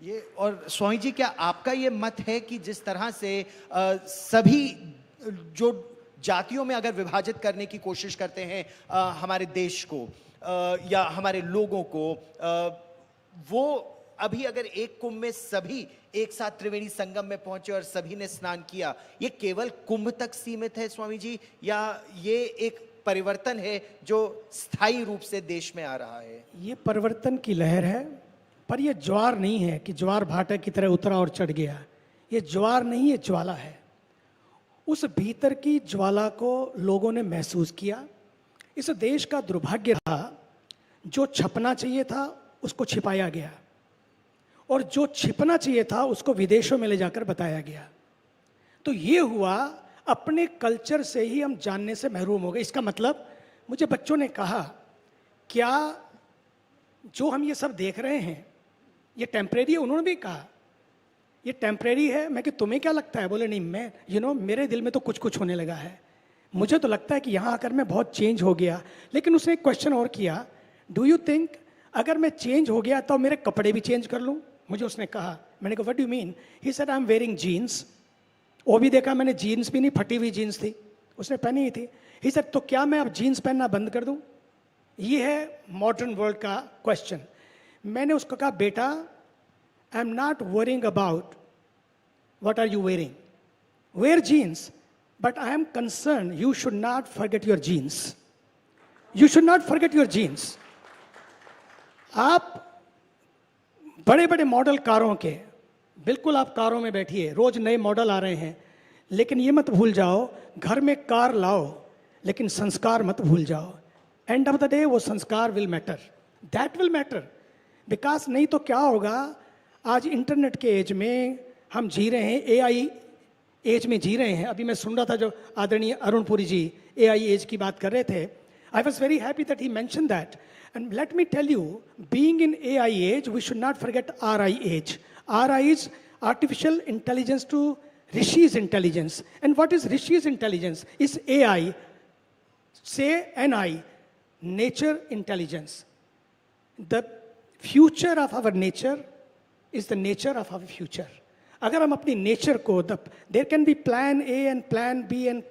H: ये, और स्वामी जी, क्या आपका ये मत है कि जिस तरह से सभी जो जातियों में अगर विभाजित करने की कोशिश करते हैं हमारे देश को या हमारे लोगों को, वो अभी अगर एक कुंभ में सभी एक साथ त्रिवेणी संगम में पहुंचे और सभी ने स्नान किया, ये केवल कुंभ तक सीमित है स्वामी जी, या ये एक परिवर्तन है जो स्थायी रूप से देश में आ रहा है?
J: ये परिवर्तन की लहर है, पर ये ज्वार नहीं है कि ज्वार भाटा की तरह उतरा और चढ़ गया। ये ज्वार नहीं, ये ज्वाला है। उस भीतर की ज्वाला को लोगों ने महसूस किया। इस देश का दुर्भाग्य था, जो छपना चाहिए था उसको छिपाया गया, और जो छिपना चाहिए था उसको विदेशों में ले जाकर बताया गया। तो ये हुआ, अपने कल्चर से ही हम जानने से महरूम हो गए। इसका मतलब, मुझे बच्चों ने कहा, क्या जो हम ये सब देख रहे हैं ये टेम्परेरी है? उन्होंने भी कहा ये टेम्परेरी है। मैं कि तुम्हें क्या लगता है? बोले नहीं, मैं मेरे दिल में तो कुछ कुछ होने लगा है। मुझे तो लगता है कि यहाँ आकर मैं बहुत चेंज हो गया। लेकिन उसने एक क्वेश्चन और किया, डू यू थिंक अगर मैं चेंज हो गया तो मेरे कपड़े भी चेंज कर लूँ? मुझे उसने कहा, मैंने कहा what do you mean? He said I am wearing jeans. वो भी देखा मैंने, जीन्स भी नहीं, फटी हुई जीन्स थी, उसने पहनी ही थी। ही सेड तो क्या मैं अब जीन्स पहनना बंद कर दूँ? ये है मॉडर्न वर्ल्ड का क्वेश्चन। मैंने उसको कहा, बेटा, आई am not worrying about what are you wearing. Wear jeans, but I am concerned you should not forget your jeans. You should not forget your jeans. आप बड़े बड़े मॉडल कारों के, बिल्कुल आप कारों में बैठिए, रोज नए मॉडल आ रहे हैं, लेकिन ये मत भूल जाओ, घर में कार लाओ लेकिन संस्कार मत भूल जाओ। एंड ऑफ द डे वो संस्कार will matter, that will matter. Because नहीं तो क्या होगा, आज इंटरनेट के एज में हम जी रहे हैं, एज में जी रहे हैं। अभी मैं सुन रहा था जो आदरणीय अरुण पुरी जी AI एज की बात कर रहे थे। I was very happy that he mention that. And let me tell you, being in AI age, we should not forget RI age. RI is artificial intelligence to Rishi's intelligence. And what is Rishi's intelligence? Is AI, say NI, nature intelligence. The future of our nature is the nature of our future. अगर हम अपनी nature को, there can be plan A and plan B and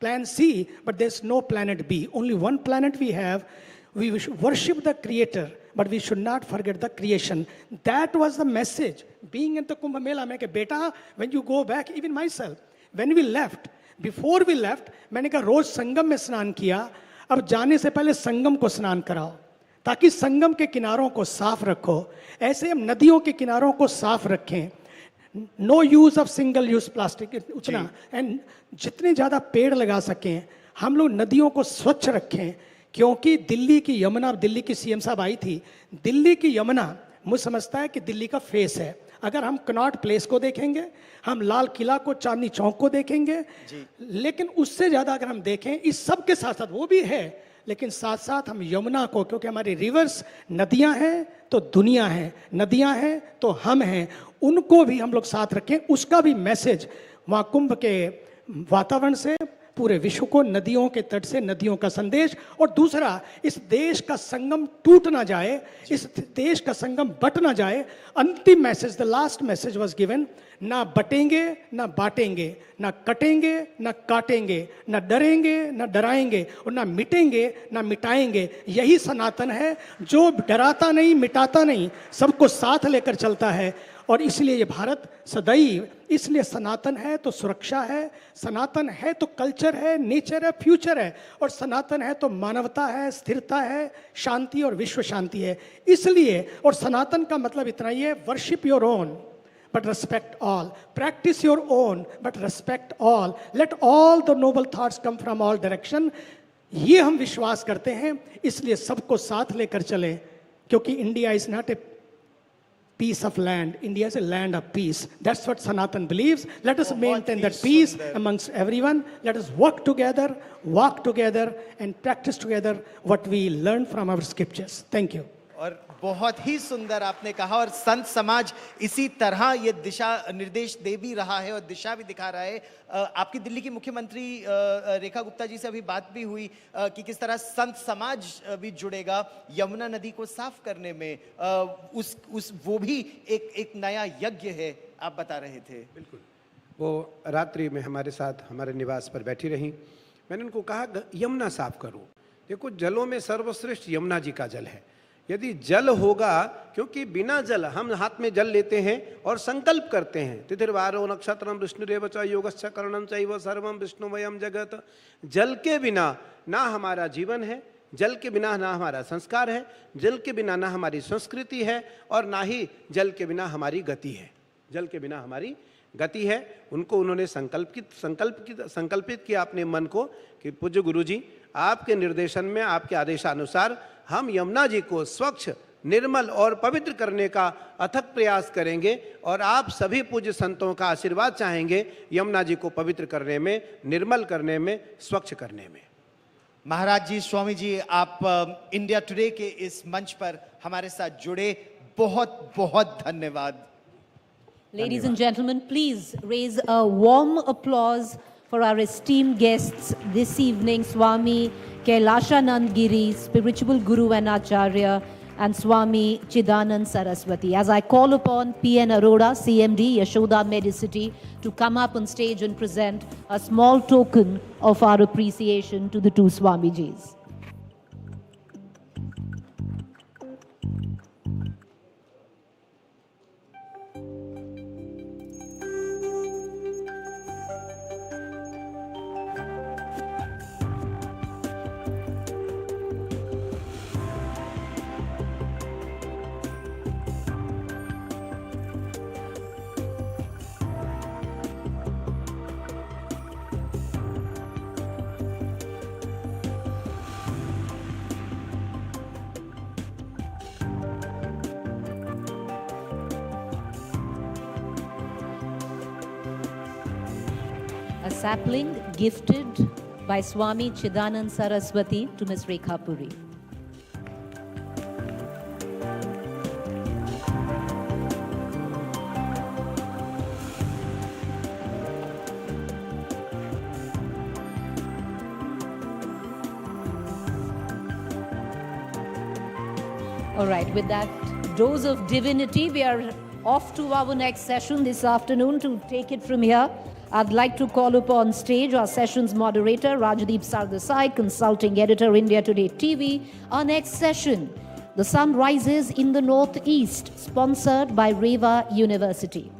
J: plan C, but there's no planet B. Only one planet we have. We should worship the Creator, but we should not forget the creation. That was the message. Being at the Kumbh Mela, मैं कहा बेटा, when you go back, even myself, when we left, before we left, मैंने कहा रोज संगम में स्नान किया, अब जाने से पहले संगम को स्नान कराओ, ताकि संगम के किनारों को साफ रखो। ऐसे हम नदियों के किनारों को साफ रखें। No use of single use plastic उतना, एंड जितने ज़्यादा पेड़ लगा सकें हम लोग नदियों को स्वच्छ रखें। क्योंकि दिल्ली की यमुना, दिल्ली की CM साहब आई थी, दिल्ली की यमुना मुझे समझता है कि दिल्ली का फेस है। अगर हम कनॉट प्लेस को देखेंगे, हम लाल किला को, चांदनी चौक को देखेंगे, लेकिन उससे ज़्यादा अगर हम देखें, इस सब के साथ साथ वो भी है, लेकिन साथ साथ हम यमुना को, क्योंकि हमारी रिवर्स, नदियां हैं तो दुनिया है, नदियां हैं तो हम हैं, उनको भी हम लोग साथ रखें। उसका भी मैसेज महाकुंभ के वातावरण से पूरे विश्व को, नदियों के तट से नदियों का संदेश। और दूसरा, इस देश का संगम टूट ना जाए, इस देश का संगम बट ना जाए। अंतिम message, the last message was given, ना बटेंगे ना बांटेंगे, ना कटेंगे ना काटेंगे, ना डरेंगे ना डराएंगे, और ना मिटेंगे ना मिटाएंगे। यही सनातन है, जो डराता नहीं, मिटाता नहीं, सबको साथ लेकर चलता है। और इसलिए ये भारत सदैव, इसलिए सनातन है तो सुरक्षा है, सनातन है तो कल्चर है, नेचर है, फ्यूचर है, और सनातन है तो मानवता है, स्थिरता है, शांति और विश्व शांति है। इसलिए, और सनातन का मतलब इतना ही है, worship your own but respect all, practice your own but respect all, let all the noble thoughts come from all direction। ये हम विश्वास करते हैं, इसलिए सबको साथ लेकर चलें, क्योंकि India is not a peace of land. India is a land of peace. That's what Sanatan believes. Let us maintain that peace amongst everyone. Let us work together, walk together, and practice together what we learn from our scriptures. Thank you.
H: और बहुत ही सुंदर आपने कहा, और संत समाज इसी तरह ये दिशा निर्देश दे भी रहा है और दिशा भी दिखा रहा है। आपकी दिल्ली की मुख्यमंत्री रेखा गुप्ता जी से अभी बात भी हुई कि किस तरह संत समाज भी जुड़ेगा यमुना नदी को साफ करने में। वो भी एक नया यज्ञ है, आप बता रहे थे।
I: बिल्कुल, वो रात्रि में हमारे साथ हमारे निवास पर बैठी रहीं। मैंने उनको कहा यमुना साफ करो। देखो, जलों में सर्वश्रेष्ठ यमुना जी का जल है। यदि जल होगा, क्योंकि बिना जल, हम हाथ में जल लेते हैं और संकल्प करते हैं, तिथिर्वारो नक्षत्रम विष्णुरेव च योगश्च करणं चैव सर्वं विष्णुमयं जगत। जल के बिना ना हमारा जीवन है, जल के बिना ना हमारा संस्कार है, जल के बिना ना हमारी संस्कृति है, और ना ही जल के बिना हमारी गति है। जल के बिना हमारी गति है। उनको उन्होंने संकल्पित किया अपने मन को कि पूज्य गुरु जी, आपके निर्देशन में, आपके आदेशानुसार हम यमुना जी को स्वच्छ, निर्मल और पवित्र करने का अथक प्रयास करेंगे, और आप सभी पूज्य संतों का आशीर्वाद चाहेंगे यमुना जी को पवित्र करने में, निर्मल करने में, स्वच्छ करने में।
H: महाराज जी, स्वामी जी, आप इंडिया टुडे के इस मंच पर हमारे साथ जुड़े, बहुत बहुत धन्यवाद।
A: Ladies and gentlemen, please raise a warm applause for our esteemed guests this evening, Swami Kailashanand Giri, spiritual guru and acharya, and Swami Chidanand Saraswati. As I call upon P.N. Arora, CMD, Yashoda Medicity, to come up on stage and present a small token of our appreciation to the two Swamijis. A sapling gifted by Swami Chidanand Saraswati to Ms. Rekha Puri. All right, with that dose of divinity, we are off to our next session this afternoon. To take it from here, I'd like to call upon stage our session's moderator, Rajdeep Sardesai, consulting editor, India Today TV. Our next session, The Sun Rises in the Northeast, sponsored by Reva University.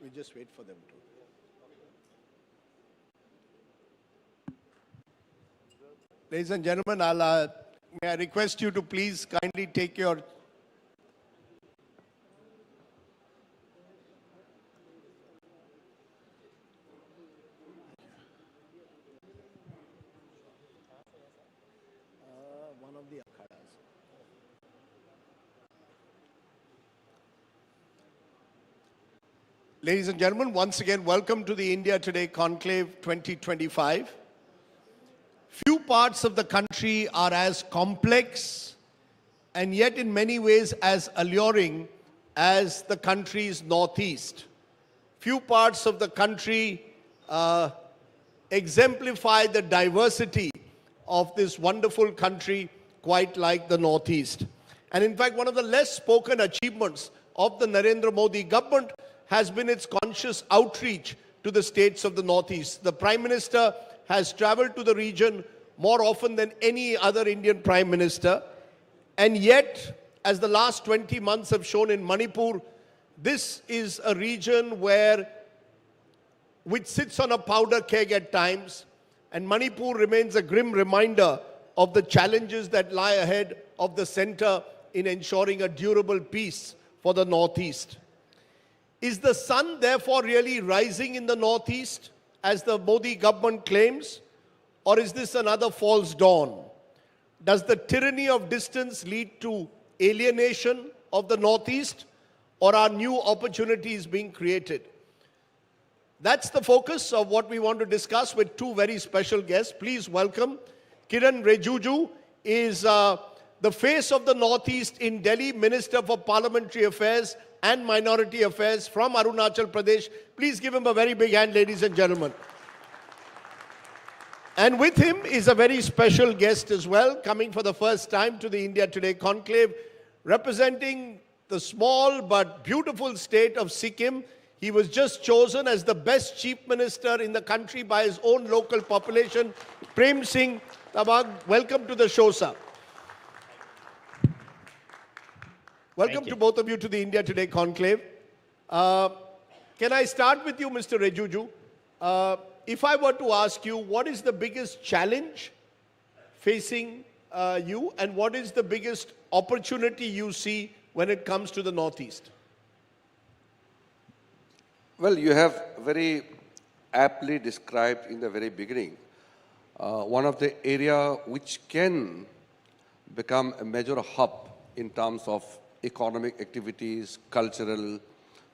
K: We just wait for them to. Ladies and gentlemen, may I request you to please kindly take your... one of the akhadas. Ladies and gentlemen, once again, welcome to the India Today Conclave 2025. Few parts of the country are as complex and yet in many ways as alluring as the country's northeast. Few parts of the country exemplify the diversity of this wonderful country quite like the northeast. And in fact, one of the less spoken achievements of the Narendra Modi government has been its conscious outreach to the states of the Northeast. The Prime Minister has traveled to the region more often than any other Indian Prime Minister. And yet, as the last 20 months have shown in Manipur, this is a region which sits on a powder keg at times, and Manipur remains a grim reminder of the challenges that lie ahead of the center in ensuring a durable peace for the Northeast. Is the sun therefore really rising in the Northeast, as the Modi government claims? Or is this another false dawn? Does the tyranny of distance lead to alienation of the Northeast? Or are new opportunities being created? That's the focus of what we want to discuss with two very special guests. Please welcome Kiran Rijiju, is the face of the Northeast in Delhi, Minister for Parliamentary Affairs and Minority Affairs from Arunachal Pradesh. Please give him a very big hand, ladies and gentlemen. And with him is a very special guest as well, coming for the first time to the India Today Conclave, representing the small but beautiful state of Sikkim. He was just chosen as the best chief minister in the country by his own local population. Prem Singh Tabag, welcome to the show, sir. Welcome to both of you to the India Today Conclave. Can I start with you, Mr. Rijiju? If I were to ask you, what is the biggest challenge facing you, and what is the biggest opportunity you see when it comes to the Northeast?
L: Well, you have very aptly described in the very beginning one of the area which can become a major hub in terms of economic activities, cultural,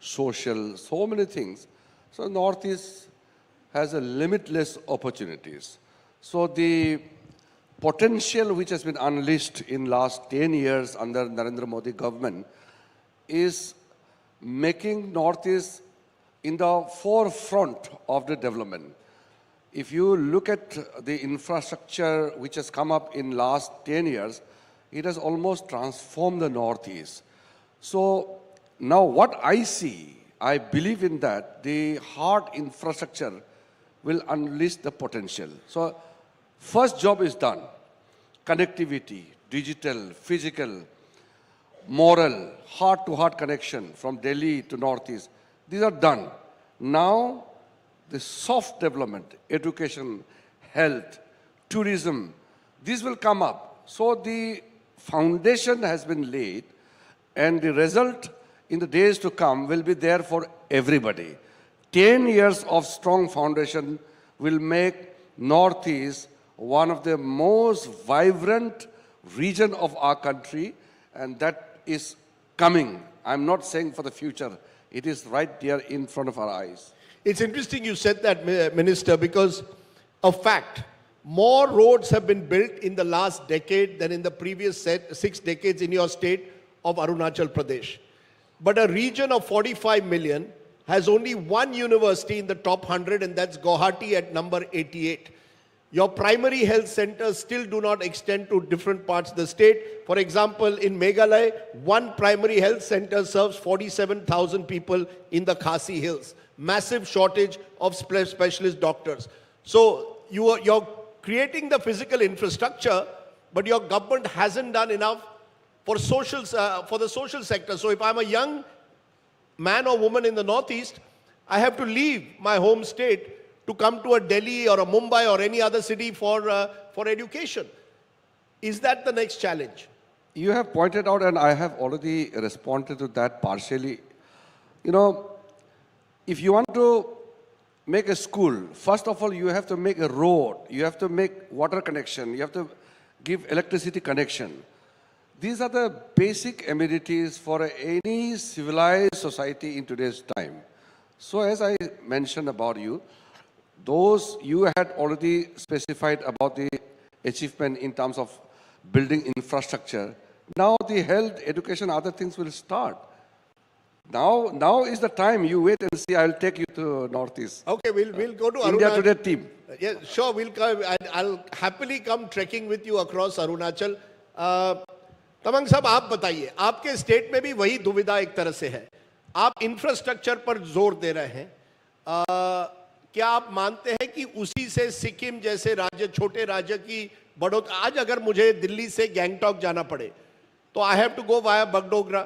L: social, so many things. So Northeast has a limitless opportunities. So the potential which has been unleashed in last 10 years under Narendra Modi government is making Northeast in the forefront of the development. If you look at the infrastructure which has come up in last 10 years, it has almost transformed the Northeast. So now what I see, I believe in that, the hard infrastructure will unleash the potential. So first job is done. Connectivity, digital, physical, moral, heart-to-heart connection from Delhi to Northeast. These are done. Now, the soft development, education, health, tourism, these will come up. So the foundation has been laid, and the result in the days to come will be there for everybody. 10 years of strong foundation will make Northeast one of the most vibrant region of our country, and that is coming. I'm not saying for the future. It is right there in front of our eyes.
K: It's interesting you said that, Minister, because a fact, more roads have been built in the last decade than in the previous 6 decades in your state of Arunachal Pradesh. But a region of 45 million has only one university in the top 100, and that's Guwahati at number 88. Your primary health centers still do not extend to different parts of the state. For example, in Meghalaya, one primary health center serves 47,000 people in the Khasi Hills. Massive shortage of specialist doctors. So you're creating the physical infrastructure, but your government hasn't done enough for the social sector. So if I'm a young man or woman in the Northeast, I have to leave my home state to come to a Delhi or a Mumbai or any other city for education. Is that the next challenge?
L: You have pointed out, and I have already responded to that partially. You know, if you want to make a school, first of all, you have to make a road, you have to make water connection, you have to give electricity connection. These are the basic amenities for any civilized society in today's time. So as I mentioned about you, those you had already specified about the achievement in terms of building infrastructure. Now the health, education, other things will start. Now is the time. You wait and see. I'll take you to Northeast.
K: Okay, we'll go to
L: India
K: Arunachal.
L: Today team.
K: Yeah, sure. We'll come. I'll happily come trekking with you across Arunachal. Tamang साहब, आप बताइए, आपके state में भी वही दुविधा एक तरह से है. आप इंफ्रास्ट्रक्चर पर जोर दे रहे हैं. क्या आप मानते हैं कि उसी से सिक्किम जैसे राज्य, छोटे राज्य की बढ़ोतरी? आज अगर मुझे दिल्ली से गैंगटॉक जाना पड़े तो I have to go via Bagdogra.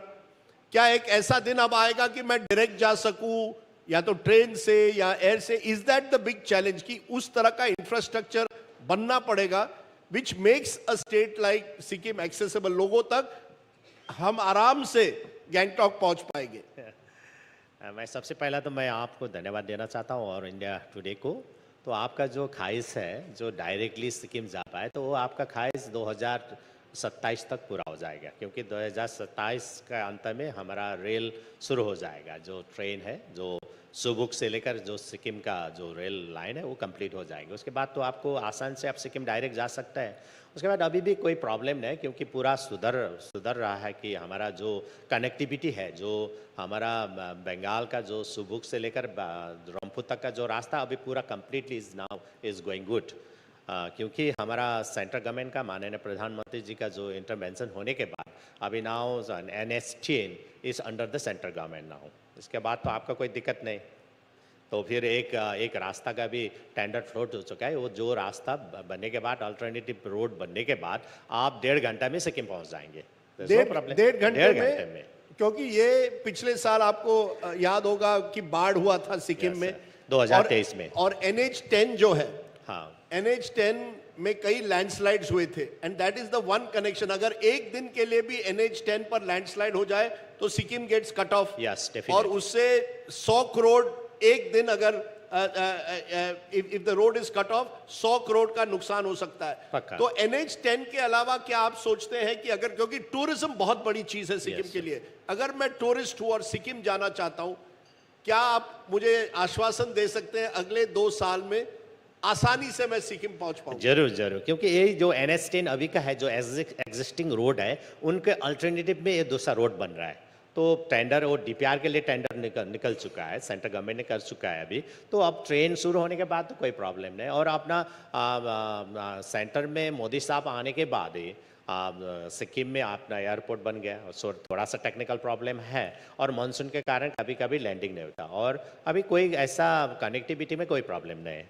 K: क्या एक ऐसा दिन अब आएगा कि मैं डायरेक्ट जा सकूं, या तो ट्रेन से या एयर से? Is that the big challenge कि उस तरह का इंफ्रास्ट्रक्चर बनना पड़ेगा which makes a state like Sikkim accessible? लोगों तक हम आराम से गैंगटॉक पहुंच पाएंगे.
M: मैं सबसे पहला तो मैं आपको धन्यवाद देना चाहता हूं और इंडिया टुडे को. तो आपका जो ख्वाहिश है जो डायरेक्टली सिक्किम जा पाए, तो वो आपका ख्वाहिश 2027 तक पूरा हो जाएगा, क्योंकि 2027 का अंत में हमारा रेल शुरू हो जाएगा. जो ट्रेन है जो सुबुक से लेकर जो सिक्किम का जो रेल लाइन है वो कंप्लीट हो जाएगी. उसके बाद तो आपको आसान से आप सिक्किम डायरेक्ट जा सकता है. उसके बाद अभी भी कोई प्रॉब्लम नहीं, क्योंकि पूरा सुधर रहा है कि हमारा जो कनेक्टिविटी है, जो हमारा बंगाल का जो सुबुक से लेकर रंगपुर तक का जो रास्ता अभी पूरा कम्प्लीटली इज गोइंग गुड. क्योंकि हमारा सेंट्रल गवर्नमेंट का माननीय प्रधानमंत्री जी का जो इंटरवेंशन होने के बाद अभी now NH10 is under the central government now. इसके बाद तो आपका कोई दिक्कत नहीं. तो फिर एक रास्ता का भी टेंडर फ्लोट हो चुका है. वो जो रास्ता बनने के बाद, अल्टरनेटिव रोड बनने के बाद आप 1.5 घंटा में सिक्किम पहुंच जाएंगे.
K: 1.5 घंटे में. क्योंकि ये पिछले साल आपको याद होगा कि बाढ़ हुआ था सिक्किम में
M: 2023 में.
K: और NH10 जो है,
M: हाँ,
K: NH10 में कई लैंडस्लाइड्स हुए थे, and that is the one connection. अगर एक दिन के लिए भी NH10 पर लैंडस्लाइड हो जाए तो सिक्किम गेट्स कट ऑफ. और उससे 100 करोड़ एक दिन, अगर if the road is cut off, 100 crore का नुकसान हो सकता है. तो NH10 के अलावा क्या आप सोचते हैं कि अगर, क्योंकि टूरिज्म बहुत बड़ी चीज है सिक्किम के लिए, अगर मैं टूरिस्ट हूं और सिक्किम जाना चाहता हूं, क्या आप मुझे आश्वासन दे सकते हैं अगले 2 साल में आसानी से मैं सिक्किम पहुंच पाऊं?
M: जरूर, क्योंकि ये जो NH10 अभी का है, जो एग्जिस्टिंग रोड है, उनके अल्टरनेटिव में ये दूसरा रोड बन रहा है. तो टेंडर और DPR के लिए टेंडर निकल चुका है, सेंट्रल गवर्नमेंट ने कर चुका है अभी. तो अब ट्रेन शुरू होने के बाद तो कोई प्रॉब्लम नहीं. और अपना सेंटर में मोदी साहब आने के बाद ही सिक्किम में अपना एयरपोर्ट बन गया, सो थोड़ा सा टेक्निकल प्रॉब्लम है और मानसून के कारण कभी कभी लैंडिंग नहीं होता, और अभी कोई ऐसा कनेक्टिविटी में कोई प्रॉब्लम नहीं है।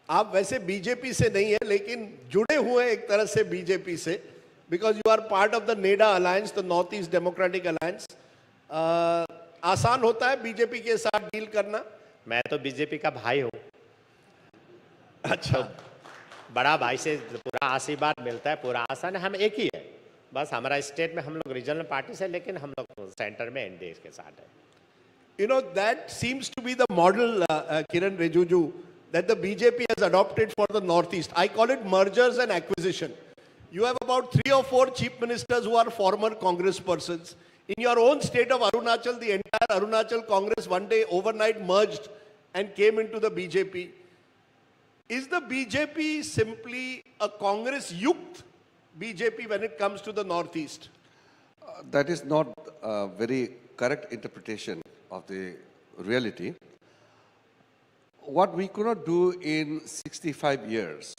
K: आप वैसे बीजेपी से नहीं है, लेकिन जुड़े हुए एक तरह से बीजेपी से, because you are part of the NEDA alliance, the north east democratic alliance. आसान होता है बीजेपी के साथ डील करना?
M: मैं तो बीजेपी का भाई हूँ।
K: अच्छा,
M: बड़ा भाई से पूरा आशीर्वाद मिलता है, पूरा आसान है, हम एक ही है, बस हमारा स्टेट में हम लोग रीजनल पार्टी से, लेकिन हम लोग सेंटर में एनडीए के साथ है।
K: You know, that seems to be the model, Kiran Rijiju, that the BJP has adopted for the Northeast. I call it mergers and acquisition. You have about 3 or 4 chief ministers who are former Congress persons. In your own state of Arunachal, the entire Arunachal Congress one day overnight merged and came into the BJP. Is the BJP simply a Congress-yukt BJP when it comes to the Northeast?
L: That is not a very correct interpretation of the reality. What we could not do in 65 years,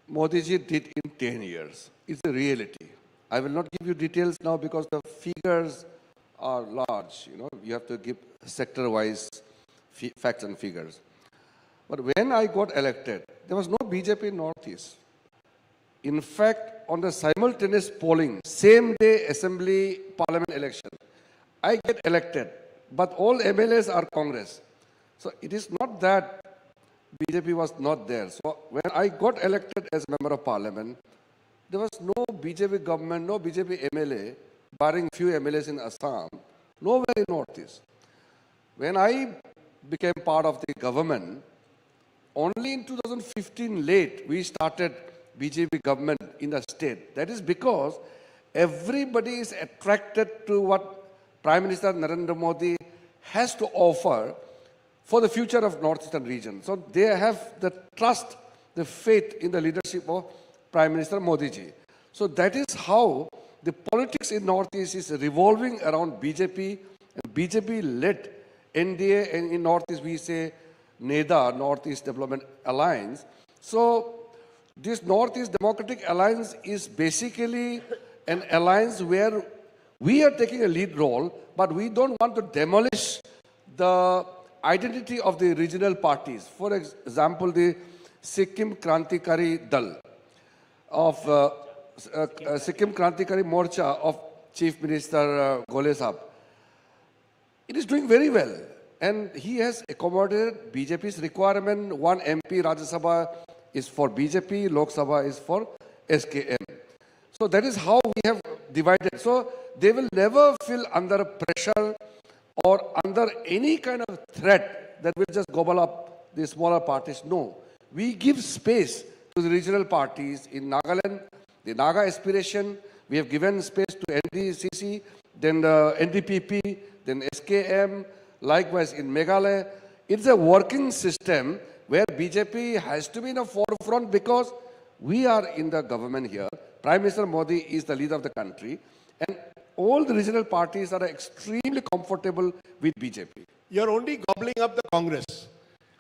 L: Modi ji did in 10 years. It's a reality. I will not give you details now because the figures are large. You know, you have to give sector-wise facts and figures. But when I got elected, there was no BJP in Northeast. In fact, on the simultaneous polling, same day assembly parliament election, I get elected, but all MLAs are Congress. So it is not that BJP was not there. So when I got elected as member of parliament, there was no BJP government, no BJP MLA, barring few MLAs in Assam, nowhere in Northeast. When I became part of the government, only in 2015 late, we started BJP government in the state. That is because everybody is attracted to what Prime Minister Narendra Modi has to offer for the future of Northeastern region. So they have the trust, the faith in the leadership of Prime Minister Modi ji. So that is how the politics in Northeast is revolving around BJP, and BJP-led NDA, and in Northeast we say NEDA, Northeast Development Alliance. So this Northeast Democratic Alliance is basically an alliance where we are taking a lead role, but we don't want to demolish the identity of the regional parties. For example, the Sikkim Krantikari Dal of Sikkim Krantikari Morcha of Chief Minister Gole Sahab. It is doing very well, and he has accommodated BJP's requirement. One MP Rajya Sabha is for BJP, Lok Sabha is for SKM. So that is how we have divided. So they will never feel under pressure or under any kind of threat that will just gobble up the smaller parties. No. We give space to the regional parties in Nagaland, the Naga aspiration. We have given space to NDCC, then the NDPP, then SKM, likewise in Meghalaya. It's a working system where BJP has to be in the forefront because we are in the government here. Prime Minister Modi is the leader of the country, and all the regional parties are extremely comfortable with BJP.
K: You're only gobbling up the Congress.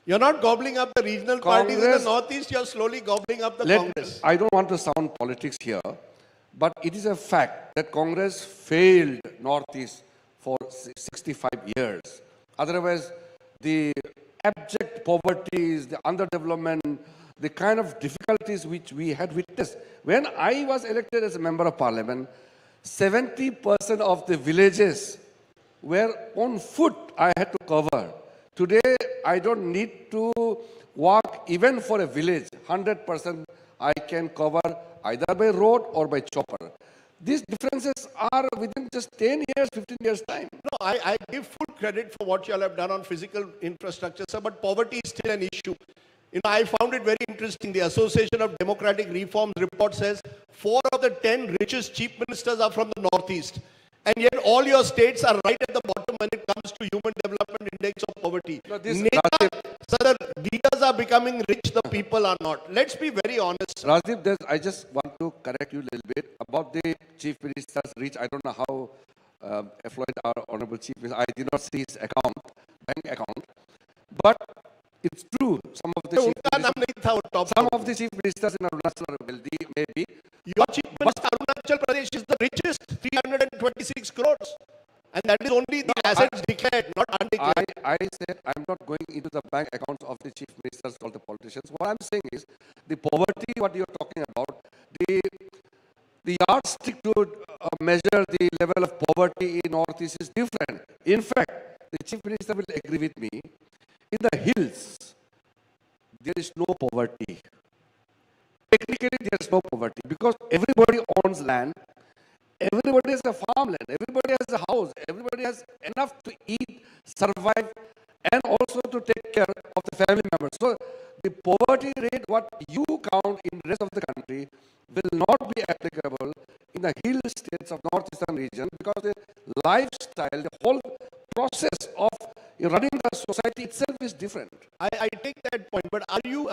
K: You're not gobbling up the regional parties in the Northeast, you're slowly gobbling up the Congress.
L: I don't want to sound politics here, but it is a fact that Congress failed Northeast for 65 years. Otherwise, the abject poverty, the underdevelopment, the kind of difficulties which we had witnessed. When I was elected as a member of parliament, 70% of the villages were on foot I had to cover. Today, I don't need to walk even for a village. 100% I can cover either by road or by chopper. These differences are within just 10 years, 15 years time.
K: No, I give full credit for what you all have done on physical infrastructure, sir, but poverty is still an issue. You know, I found it very interesting. The Association of Democratic Reforms report says 4 of the 10 richest chief ministers are from the Northeast. And yet all your states are right at the bottom when it comes to Human Development Index of poverty.
L: No,
K: So the leaders are becoming rich, the people are not. Let's be very honest.
L: Rajiv, I just want to correct you a little bit about the chief minister's reach. I don't know how affluent our honorable chief minister. I did not see his account, bank account. But it's true. Some of the chief ministers in Arunachal are wealthy, maybe.
K: Your chief Pradesh is the richest, 326 crores. And that is only the assets declared, not undeclared.
L: I said I'm not going into the bank accounts of the chief ministers or the politicians. What I'm saying is the poverty, what you're talking about, the yardstick to measure the level of poverty in Northeast is different. In fact, the chief minister will agree with me, in the hills, there is no poverty. Technically, there is no poverty because everybody owns land. Everybody has a farmland, everybody has a house, everybody has enough to eat, survive, and also to take care of the family members. So the poverty rate, what you count in the rest of the country, will not be applicable in the hill states of northeastern region because the lifestyle, the whole process of running the society itself is different.
K: I take that point, but are you,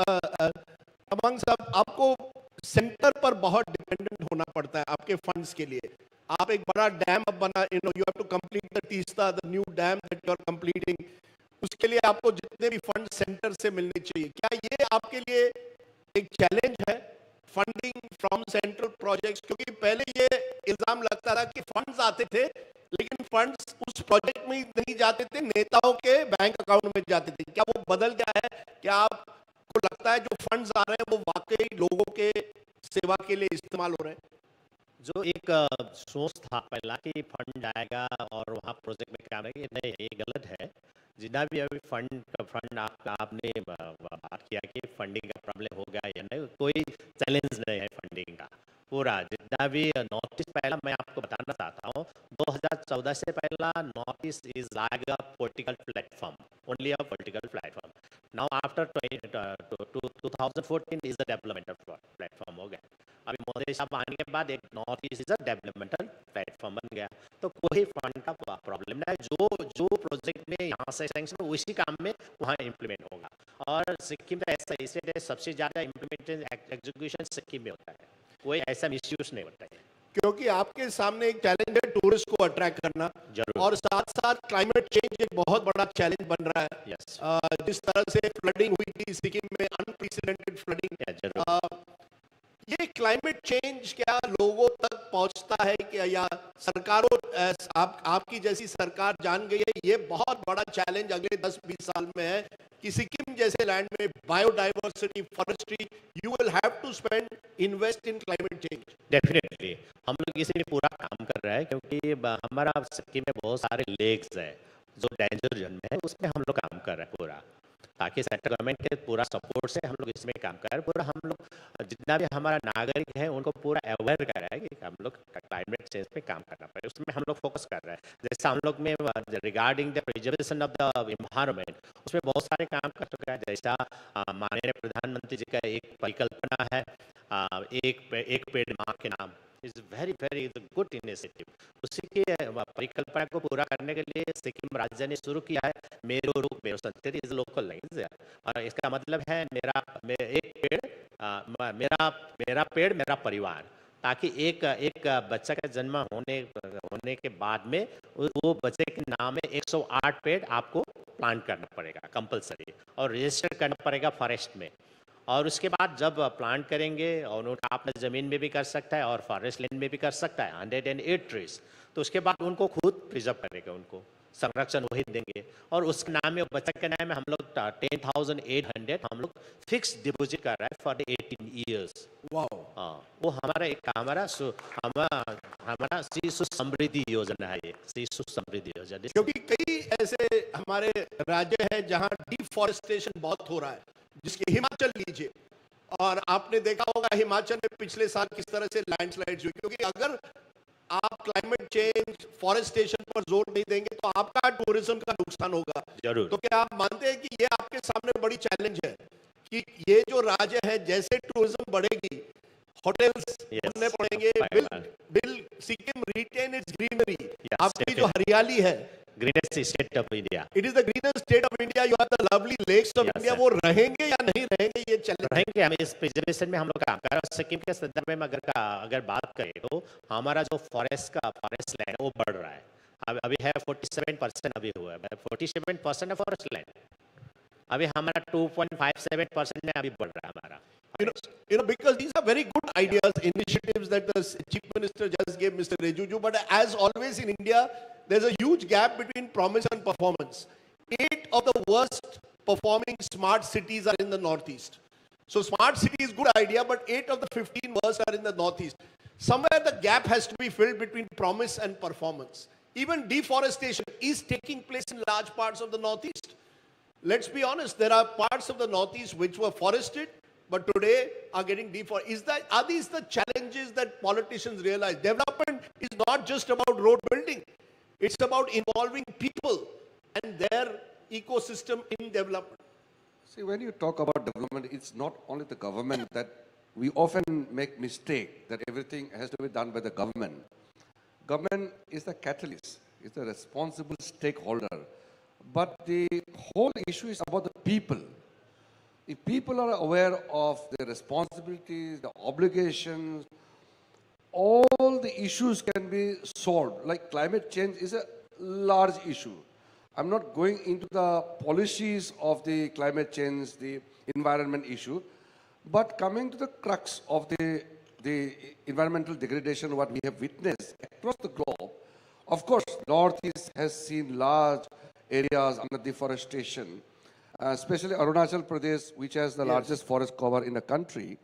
K: among सब आपको centre पर बहुत dependent होना पड़ता है आपके funds के लिए. आप एक बड़ा डैम अब बना, you have to complete the Teesta, the new dam that you are completing. उसके लिए आपको जितने भी फंड सेंटर से मिलने चाहिए. क्या ये आपके लिए एक चैलेंज है, फंडिंग फ्रॉम सेंट्रल प्रोजेक्ट्स? क्योंकि पहले ये इल्जाम लगता था कि फंड्स आते थे लेकिन फंड्स उस प्रोजेक्ट में नहीं जाते थे, नेताओं के बैंक अकाउंट में जाते थे. क्या वो बदल गया है? क्या आपको लगता है जो फंड्स आ रहे हैं वो वाकई लोगों के सेवा के लिए इस्तेमाल हो रहे हैं?
M: जो एक सोच था पहला कि फंड आएगा और वहाँ प्रोजेक्ट में काम आएगा, नहीं, ये गलत है. जितना भी अभी फंड आपने बात किया कि फंडिंग का प्रॉब्लम हो गया या नहीं, कोई चैलेंज नहीं है फंडिंग का. पूरा जितना भी नॉर्थ ईस्ट, पहला मैं आपको बताना चाहता हूँ, 2014 से पहला north east is like a political platform, only a political platform. Now after 2014 is a developmental platform हो गया. अभी मोदी साहब आने के बाद एक north east is a developmental platform बन गया. तो कोई फंड का प्रॉब्लम नहीं है. जो प्रोजेक्ट में यहाँ से सैंक्शन उसी काम में वहाँ इम्प्लीमेंट होगा. और सिक्किम का ऐसा स्टेट है, सबसे ज़्यादा इम्प्लीमेंटेशन एग्जीक्यूशन सिक्किम में होता है. कोई ऐसा मिसयूज नहीं होता है.
K: क्योंकि आपके सामने एक चैलेंज है टूरिस्ट को अट्रैक्ट करना, और साथ साथ क्लाइमेट चेंज एक बहुत बड़ा चैलेंज बन रहा है. जिस तरह से फ्लडिंग हुई थी सिक्किम में, अनप्रेसिडेंटेड फ्लडिंग, ये क्लाइमेट चेंज क्या लोगों तक पहुंचता है क्या, या सरकारों, आपकी जैसी सरकार जान गई है ये बहुत बड़ा चैलेंज अगले 10-20 साल में है कि सिक्किम जैसे लैंड में biodiversity, forestry, you will have to spend, invest in climate change.
M: Definitely हम लोग इसी में पूरा काम कर रहे हैं, क्योंकि हमारा सिक्किम में बहुत सारे लेक्स है जो डेंजर जोन में है, उसमें हम लोग काम कर रहे हैं पूरा, ताकि सेंट्रल गवर्नमेंट के पूरा सपोर्ट से हम लोग इसमें काम कर रहे हैं. पूरा हम लोग जितना भी हमारा नागरिक है उनको पूरा अवेयर कर रहा है कि हम लोग क्लाइमेट चेंज पे काम करना पड़ेगा. उसमें हम लोग फोकस कर रहे हैं. जैसे हम लोग में regarding the preservation of the environment, उसमें बहुत सारे काम कर चुका है. जैसा माननीय प्रधानमंत्री जी का एक परिकल्पना है, एक पेड़ माँ के नाम, is very very good initiative. उसी के परिकल्पना को पूरा करने के लिए सिक्किम राज्य ने शुरू किया है मेरो रुख मेरो संस्कृति इज लोकल लैंग्वेज. और इसका मतलब है मेरा पेड़ मेरा परिवार, ताकि एक बच्चा का जन्म होने के बाद में वो बच्चे के नाम में 108 पेड़ आपको प्लांट करना पड़ेगा कंपलसरी, और रजिस्टर करना पड़ेगा फॉरेस्ट में. और उसके बाद जब प्लांट करेंगे, और उनका अपने ज़मीन में भी कर सकता है और फॉरेस्ट लैंड में भी कर सकता है 108 ट्रीज, तो उसके बाद उनको खुद प्रिजर्व करेगा, उनको संरक्षण वही देंगे. और उसके नाम में, बच्चा के नाम में हम लोग 10,800 हम लोग फिक्स डिपॉजिट कर रहा है फॉर 18 ईयर्स. वाओ. हाँ, वो हमारा शिशु समृद्धि योजना है, ये शिशु समृद्धि योजना.
K: क्योंकि कई ऐसे हमारे राज्य हैं जहां डिफॉरेस्टेशन बहुत हो रहा है, जिसके हिमाचल लीजिए, और आपने देखा होगा हिमाचल में पिछले साल किस तरह से लैंडस्लाइड्स हुई. क्योंकि अगर आप क्लाइमेट चेंज, फॉरेस्टेशन पर जोर नहीं देंगे तो आपका टूरिज्म का नुकसान होगा.
M: जरूर.
K: तो क्या आप मानते हैं कि ये आपके सामने बड़ी चैलेंज है कि ये जो राज्य है, जैसे टूरिज्म बढ़ेगी, होटल्स बनने पड़ेंगे, will Sikkim retain its greenery, आपकी जो हरियाली है,
M: greenest state of India,
K: it is the greenest state of India, you have the lovely lakes of India, वो रहेंगे या नहीं रहेंगे, ये चैलेंज
M: रहेंगे. हम इस प्रिजर्वेशन में हम लोग काम कर रहे हैं. सिक्किम के संदर्भ में अगर बात करें तो हमारा जो फॉरेस्ट लैंड वो बढ़ रहा है. अभी है 47% अभी हुआ है, 47% है फॉरेस्ट लैंड. अभी हमारा 2.57% में अभी बढ़ रहा है हमारा
K: Because these are very good ideas, initiatives that the Chief Minister just gave, Mr. Rejuju, but as always in India, there's a huge gap between promise and performance. 8 of the worst performing smart cities are in the Northeast. So smart city is good idea, but 8 of the 15 worst are in the Northeast. Somewhere the gap has to be filled between promise and performance. Even deforestation is taking place in large parts of the Northeast. Let's be honest, there are parts of the Northeast which were forested, but today are getting deforested. Are these the challenges that politicians realize? Development is not just about road building. It's about involving people and their ecosystem in development.
L: See, when you talk about development, it's not only the government that we often make mistake that everything has to be done by the government. Government is the catalyst, is the responsible stakeholder. But the whole issue is about the people. If people are aware of their responsibilities, the obligations, all the issues can be solved. Like climate change is a large issue. I'm not going into the policies of the climate change, the environment issue, but coming to the crux of the environmental degradation, what we have witnessed across the globe. Of course, Northeast has seen large areas under deforestation, especially Arunachal Pradesh, which has the largest forest cover in the country.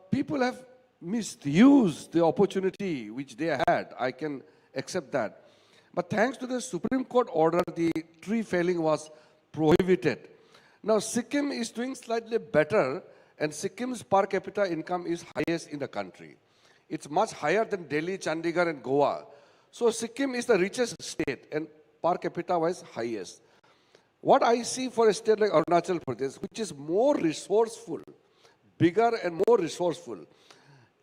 L: People have misused the opportunity which they had. I can accept that. But thanks to the Supreme Court order, the tree felling was prohibited. Now, Sikkim is doing slightly better, and Sikkim's per capita income is highest in the country. It's much higher than Delhi, Chandigarh, and Goa. So, Sikkim is the richest state, and per capita wise highest. What I see for a state like Arunachal Pradesh, which is more resourceful, bigger and more resourceful,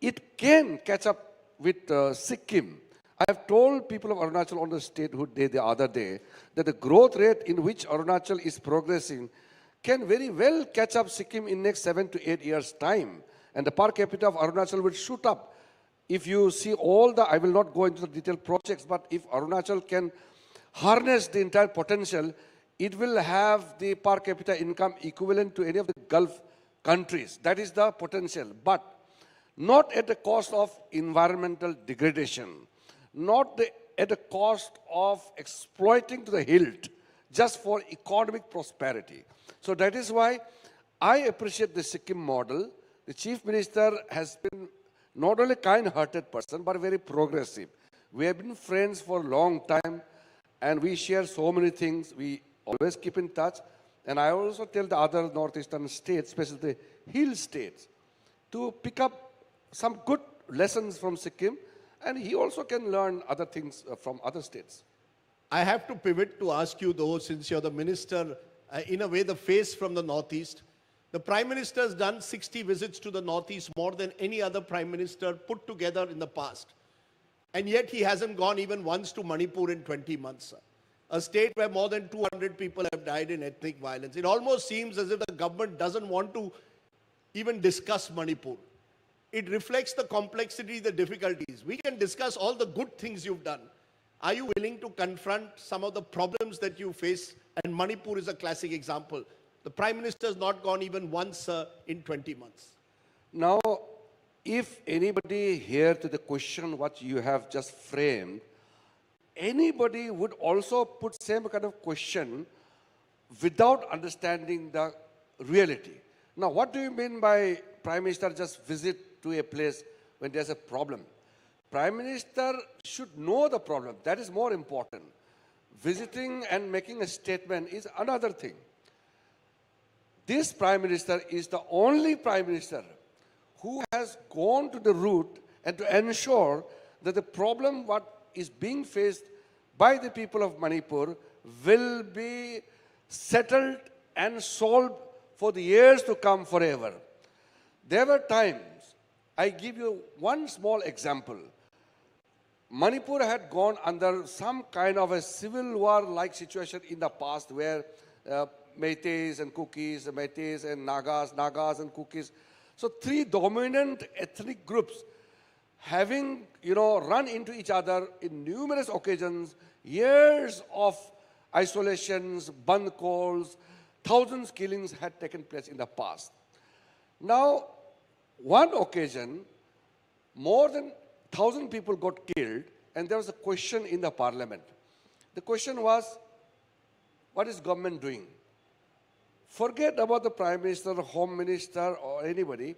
L: it can catch up with Sikkim. I have told people of Arunachal on the statehood day the other day that the growth rate in which Arunachal is progressing can very well catch up Sikkim in next 7 to 8 years' time. And the per capita of Arunachal will shoot up. If you see all the, I will not go into the detailed projects, but if Arunachal can harness the entire potential, it will have the per capita income equivalent to any of the Gulf countries. That is the potential, but not at the cost of environmental degradation, not at the cost of exploiting to the hilt just for economic prosperity. So that is why I appreciate the Sikkim model. The Chief Minister has been not only a kind-hearted person, but very progressive. We have been friends for a long time, and we share so many things. We always keep in touch. And I also tell the other northeastern states, especially the hill states, to pick up some good lessons from Sikkim, and he also can learn other things from other states.
K: I have to pivot to ask you though, since you're the minister, in a way the face from the Northeast. The Prime Minister has done 60 visits to the Northeast, more than any other Prime Minister put together in the past. And yet he hasn't gone even once to Manipur in 20 months. A state where more than 200 people have died in ethnic violence. It almost seems as if the government doesn't want to even discuss Manipur. It reflects the complexity, the difficulties. We can discuss all the good things you've done. Are you willing to confront some of the problems that you face? And Manipur is a classic example. The Prime Minister has not gone even once in 20 months.
L: Now, if anybody here to the question what you have just framed, anybody would also put same kind of question without understanding the reality. Now, what do you mean by Prime Minister just visit to a place when there's a problem? Prime Minister should know the problem. That is more important. Visiting and making a statement is another thing. This Prime Minister is the only Prime Minister who has gone to the root and to ensure that the problem what is being faced by the people of Manipur will be settled and solved for the years to come forever. There were times, I give you one small example. Manipur had gone under some kind of a civil war-like situation in the past where Meiteis and Kukis, Meiteis and Nagas and Kukis. So three dominant ethnic groups having, run into each other in numerous occasions, years of isolations, band calls, thousands killings had taken place in the past. Now, one occasion, more than 1,000 people got killed, and there was a question in the parliament. The question was, what is government doing? Forget about the Prime Minister, Home Minister, or anybody.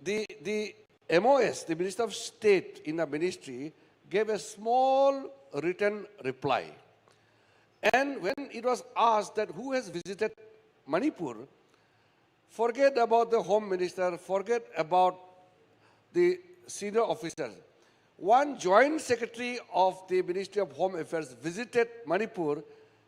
L: The MOS, the Minister of State in the ministry, gave a small written reply. And when it was asked that who has visited Manipur, forget about the Home Minister, forget about the senior officers. One joint secretary of the Ministry of Home Affairs visited Manipur,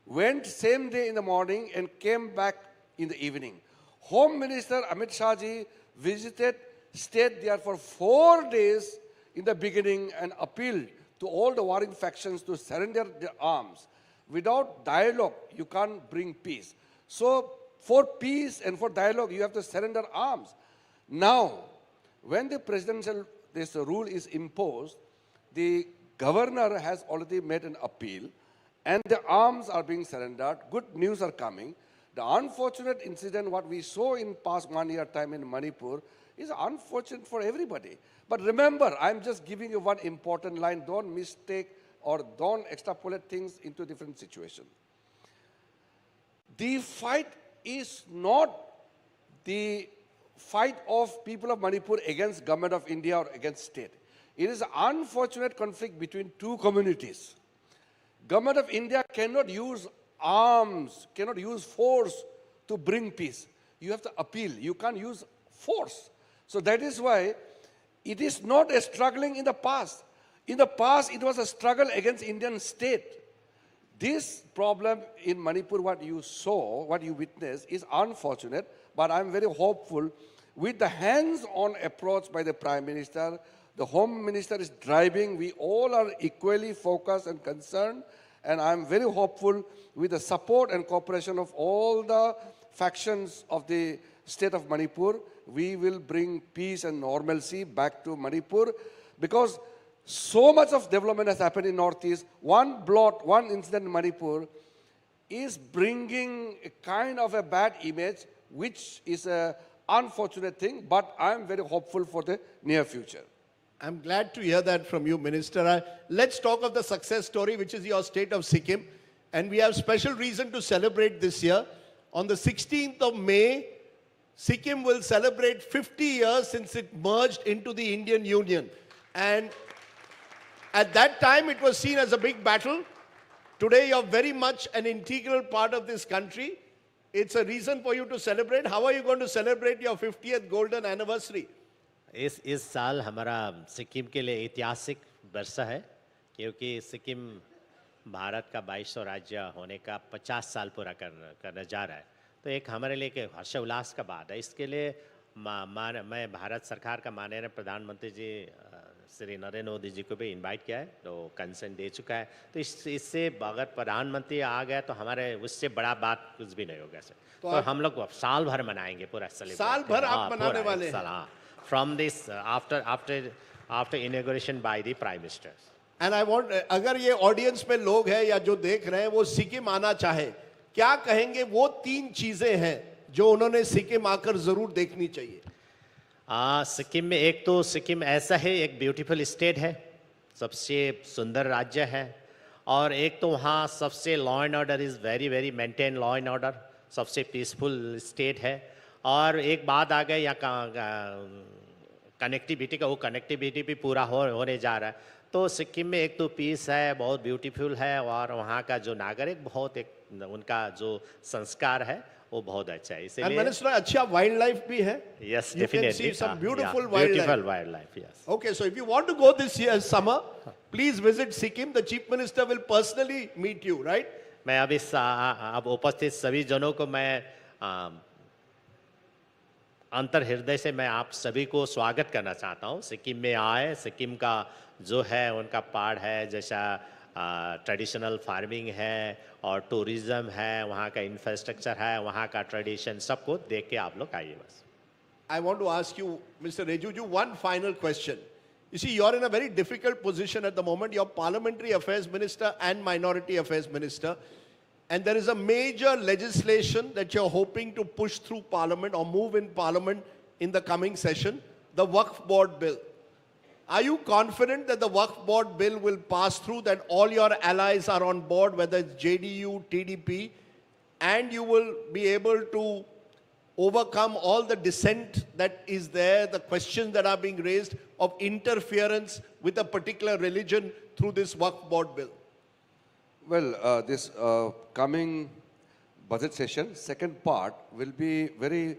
L: went same day in the morning and came back in the evening. Home Minister Amit Shahji visited, stayed there for 4 days in the beginning and appealed to all the warring factions to surrender their arms. Without dialogue, you can't bring peace. So for peace and for dialogue, you have to surrender arms. Now, when the presidential this rule is imposed, the governor has already made an appeal and the arms are being surrendered. Good news are coming. The unfortunate incident, what we saw in past 1 year time in Manipur, is unfortunate for everybody. But remember, I'm just giving you one important line. Don't mistake or don't extrapolate things into different situations. The fight is not the fight of people of Manipur against government of India or against state. It is an unfortunate conflict between two communities. Government of India cannot use arms, cannot use force to bring peace. You have to appeal. You can't use force. So that is why it is not a struggling in the past. In the past, it was a struggle against Indian state. This problem in Manipur, what you saw, what you witnessed, is unfortunate, but I'm very hopeful with the hands-on approach by the Prime Minister. The Home Minister is driving. We all are equally focused and concerned, and I'm very hopeful with the support and cooperation of all the factions of the state of Manipur, we will bring peace and normalcy back to Manipur, because so much of development has happened in Northeast. One blot, one incident in Manipur is bringing a kind of a bad image, which is an unfortunate thing, but I'm very hopeful for the near future.
K: I'm glad to hear that from you, Minister. Let's talk of the success story, which is your state of Sikkim. And we have special reason to celebrate this year. On the 16th of May, Sikkim will celebrate 50 years since it merged into the Indian Union. And at that time, it was seen as a big battle. Today, you're very much an integral part of this country. It's a reason for you to celebrate. How are you going to celebrate your 50th golden anniversary?
M: इस साल हमारा सिक्किम के लिए ऐतिहासिक वर्ष है, क्योंकि सिक्किम भारत का 22वां राज्य होने का 50 साल पूरा करने जा रहा है. तो एक हमारे लिए एक हर्षोल्लास का बात है. इसके लिए मैं भारत सरकार का माननीय प्रधानमंत्री जी श्री नरेंद्र मोदी जी को भी इनवाइट किया है, तो कंसेंट दे चुका है. तो इससे अगर प्रधानमंत्री आ गया तो हमारे उससे बड़ा बात कुछ भी नहीं होगा सर. तो हम लोग साल भर मनाएंगे पूरा सेलिब्रेट.
K: साल भर आप मनाने वाले हैं.
M: From this after inauguration by the Prime Minister.
K: And I want, अगर ये ऑडियंस में लोग हैं या जो देख रहे हैं वो सिक्किम आना चाहे, क्या कहेंगे वो 3 चीजें हैं जो उन्होंने सिक्किम आकर जरूर देखनी चाहिए?
M: सिक्किम में एक तो सिक्किम ऐसा है, एक ब्यूटीफुल स्टेट है, सबसे सुंदर राज्य है, और एक तो वहाँ सबसे law and order is very very maintain law and order, सबसे पीसफुल स्टेट है. और एक बात आ गई यहाँ कनेक्टिविटी का, वो कनेक्टिविटी भी पूरा होने जा रहा है. तो सिक्किम में एक तो पीस है, बहुत ब्यूटीफुल है, और वहाँ का जो नागरिक बहुत एक उनका जो संस्कार है वो बहुत अच्छा है. इसलिए
K: मैंने सुना अच्छा वाइल्ड लाइफ भी है.
M: Yes, definitely.
K: Some beautiful
M: wildlife. Yes.
K: Okay, so if you want to go this year summer, please visit Sikkim. The Chief Minister will personally meet you, right?
M: मैं अभी अब उपस्थित सभी जनों को मैं अंतर हृदय से मैं आप सभी को स्वागत करना चाहता हूँ. सिक्किम में आए, सिक्किम का जो है उनका पहाड़ है, जैसा ट्रेडिशनल फार्मिंग है और टूरिज्म है, वहाँ का इंफ्रास्ट्रक्चर है, वहाँ का ट्रेडिशन, सबको देख के आप लोग आइए बस.
K: I want to ask you, Mr. Rejuju, one final question. You see, you're in a very difficult position at the moment. You're Parliamentary Affairs Minister and Minority Affairs Minister. and there is a major legislation that you're hoping to push through Parliament or move in Parliament in the coming session, the Waqf Board Bill. Are you confident that the Waqf Board Bill will pass through, that all your allies are on board, whether it's JDU, TDP, and you will be able to overcome all the dissent that is there, the questions that are being raised of interference with a particular religion through this Waqf Board Bill?
L: Well, this coming budget session, second part, will be very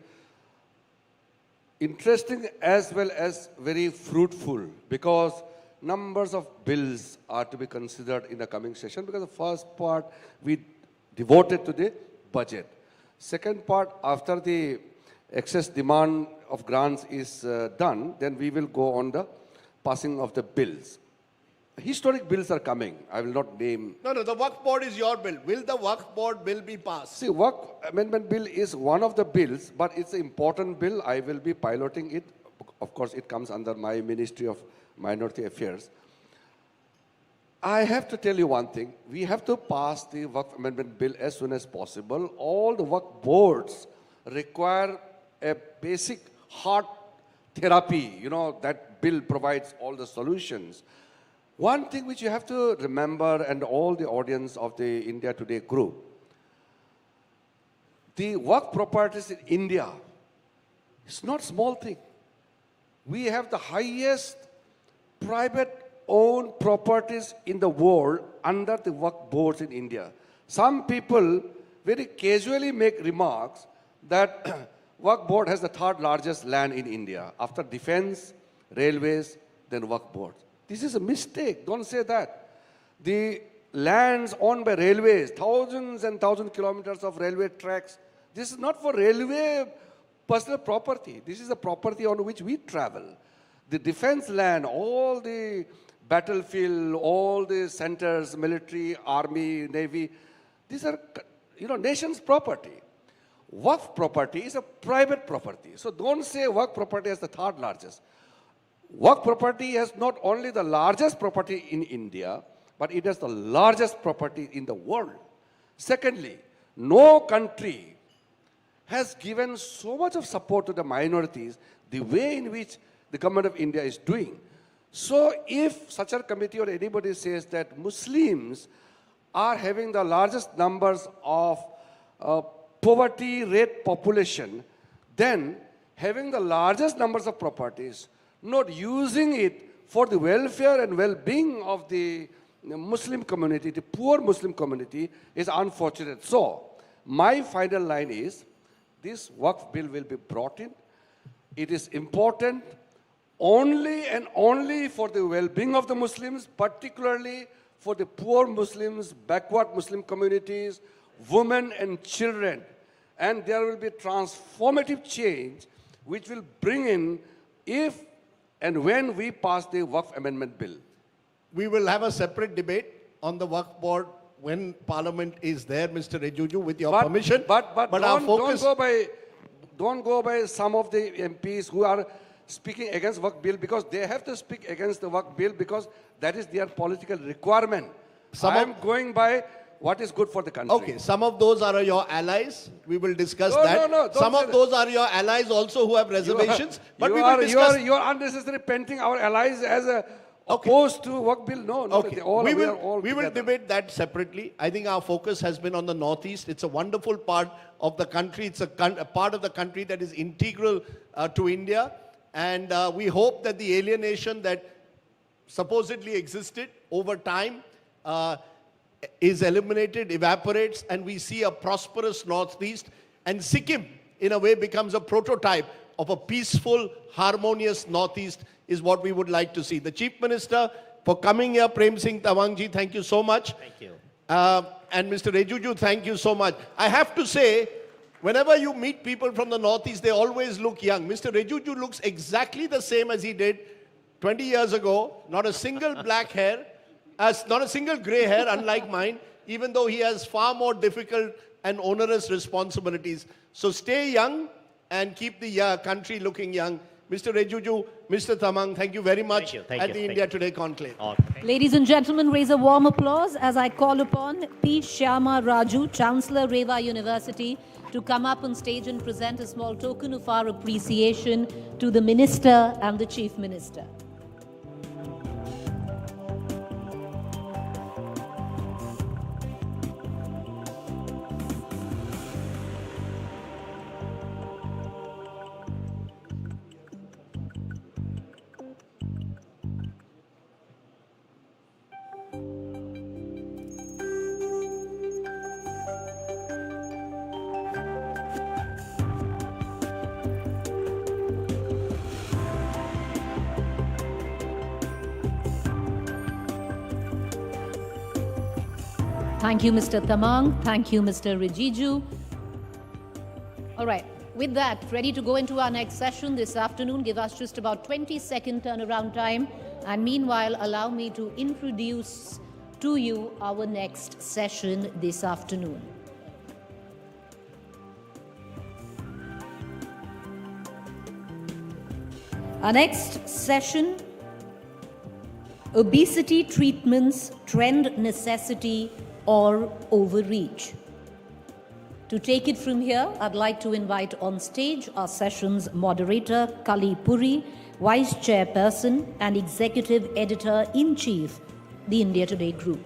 L: interesting as well as very fruitful, because numbers of bills are to be considered in the coming session, because the first part we devoted to the budget. Second part, after the excess demand of grants is done, then we will go on the passing of the bills. Historic bills are coming. I will not name.
K: No, the Waqf Board is your bill. Will the Waqf Board Bill be passed?
L: See, Waqf Amendment Bill is one of the bills, but it's an important bill. I will be piloting it. Of course, it comes under my Ministry of Minority Affairs. I have to tell you one thing. We have to pass the Waqf Amendment Bill as soon as possible. All the Waqf boards require a basic heart therapy. You know, that bill provides all the solutions. One thing which you have to remember, and all the audience of the India Today group, the Waqf properties in India, it's not small thing. We have the highest private owned properties in the world under the Waqf boards in India. Some people very casually make remarks that Waqf board has the third largest land in India, after defense, railways, then Waqf boards. This is a mistake. Don't say that. The lands owned by railways, thousands and thousands of kilometers of railway tracks, this is not for railway personal property. This is the property on which we travel. The defense land, all the battlefield, all the centers, military, army, navy, these are, nation's property. Waqf property is a private property. So don't say Waqf property is the third largest. Waqf property has not only the largest property in India, but it has the largest property in the world. Secondly, no country has given so much of support to the minorities the way in which the government of India is doing. So if such a committee or anybody says that Muslims are having the largest numbers of poverty rate population, then having the largest numbers of properties, not using it for the welfare and well-being of the Muslim community, the poor Muslim community, is unfortunate. So, my final line is, this Waqf bill will be brought in. It is important only and only for the well-being of the Muslims, particularly for the poor Muslims, backward Muslim communities, women and children. And there will be transformative change which will bring in, if and when we pass the Waqf Amendment Bill.
K: We will have a separate debate on the Waqf Board when Parliament is there, Mr. Rejuju, with your permission.
L: But
K: our focus...
L: don't go by some of the MPs who are speaking against Waqf Bill, because they have to speak against the Waqf Bill because that is their political requirement. I am going by what is good for the country.
K: Okay, some of those are your allies. We will discuss that.
L: No,
K: some of those are your allies also who have reservations.
L: But we will discuss. You are unnecessarily painting our allies as opposed to Waqf Bill. No,
K: okay. We will
L: together.
K: debate that separately. I think our focus has been on the Northeast. It's a wonderful part of the country. It's a part of the country that is integral to India. And we hope that the alienation that supposedly existed over time is eliminated, evaporates, and we see a prosperous Northeast. And Sikkim, in a way, becomes a prototype of a peaceful, harmonious Northeast, is what we would like to see. The Chief Minister, for coming here, Prem Singh Tawangji, thank you so much.
M: Thank you.
K: And Mr. Rejuju, thank you so much. I have to say, whenever you meet people from the Northeast, they always look young. Mr. Rejuju looks exactly the same as he did 20 years ago. Not a single black hair, not a single gray hair, unlike mine, even though he has far more difficult and onerous responsibilities. So stay young and keep the country looking young. Mr. Rejuju, Mr. Tamang, thank you very much at the India Today Conclave.
A: Ladies and gentlemen, raise a warm applause as I call upon P. Shyama Raju, Chancellor, Reva University, to come up on stage and present a small token of our appreciation to the Minister and the Chief Minister. Thank you, Mr. Tamang. Thank you, Mr. Rijiju. All right. With that, ready to go into our next session this afternoon. Give us just about 20-second turnaround time. And meanwhile, allow me to introduce to you our next session this afternoon. Our next session, obesity treatments, trend necessity, or overreach. To take it from here, I'd like to invite on stage our session's moderator, Arun Puri, Vice Chairperson and Executive Editor-in-Chief, the India Today Group.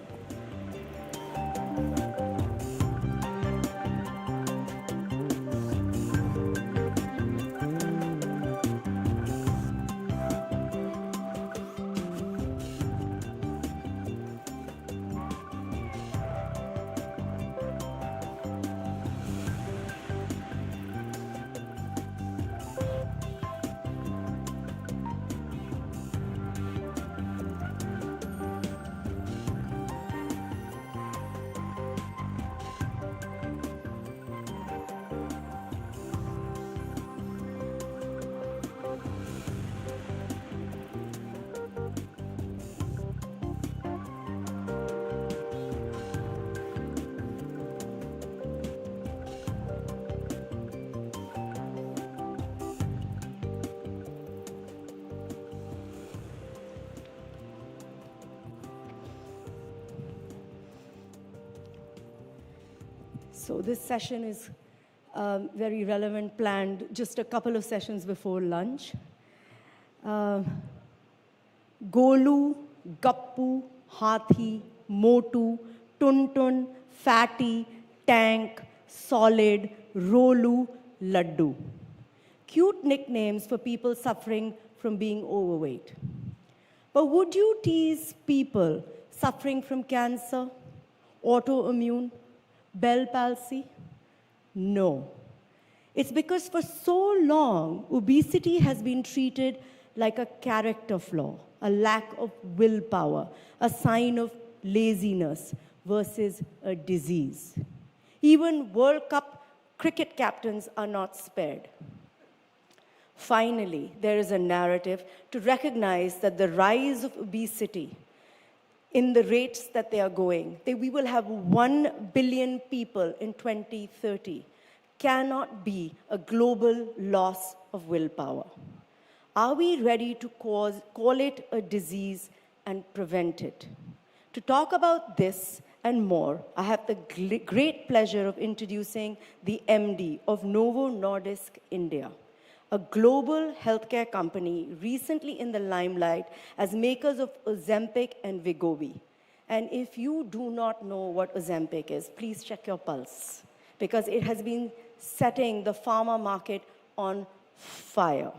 N: So this session is very relevant, planned just a couple of sessions before lunch. Golu, Gappu, Hathi, Motu, Tuntun, Fatty, Tank, Solid, Rolu, Laddu. Cute nicknames for people suffering from being overweight. But would you tease people suffering from cancer, autoimmune, Bell palsy? No. It's because for so long, obesity has been treated like a character flaw, a lack of willpower, a sign of laziness versus a disease. Even World Cup cricket captains are not spared. Finally, there is a narrative to recognize that the rise of obesity in the rates that they are going, we will have 1 billion people in 2030, cannot be a global loss of willpower. Are we ready to call it a disease and prevent it? To talk about this and more, I have the great pleasure of introducing the MD of Novo Nordisk India, a global healthcare company recently in the limelight as makers of Ozempic and Wegovy. And if you do not know what Ozempic is, please check your pulse, because it has been setting the pharma market on fire.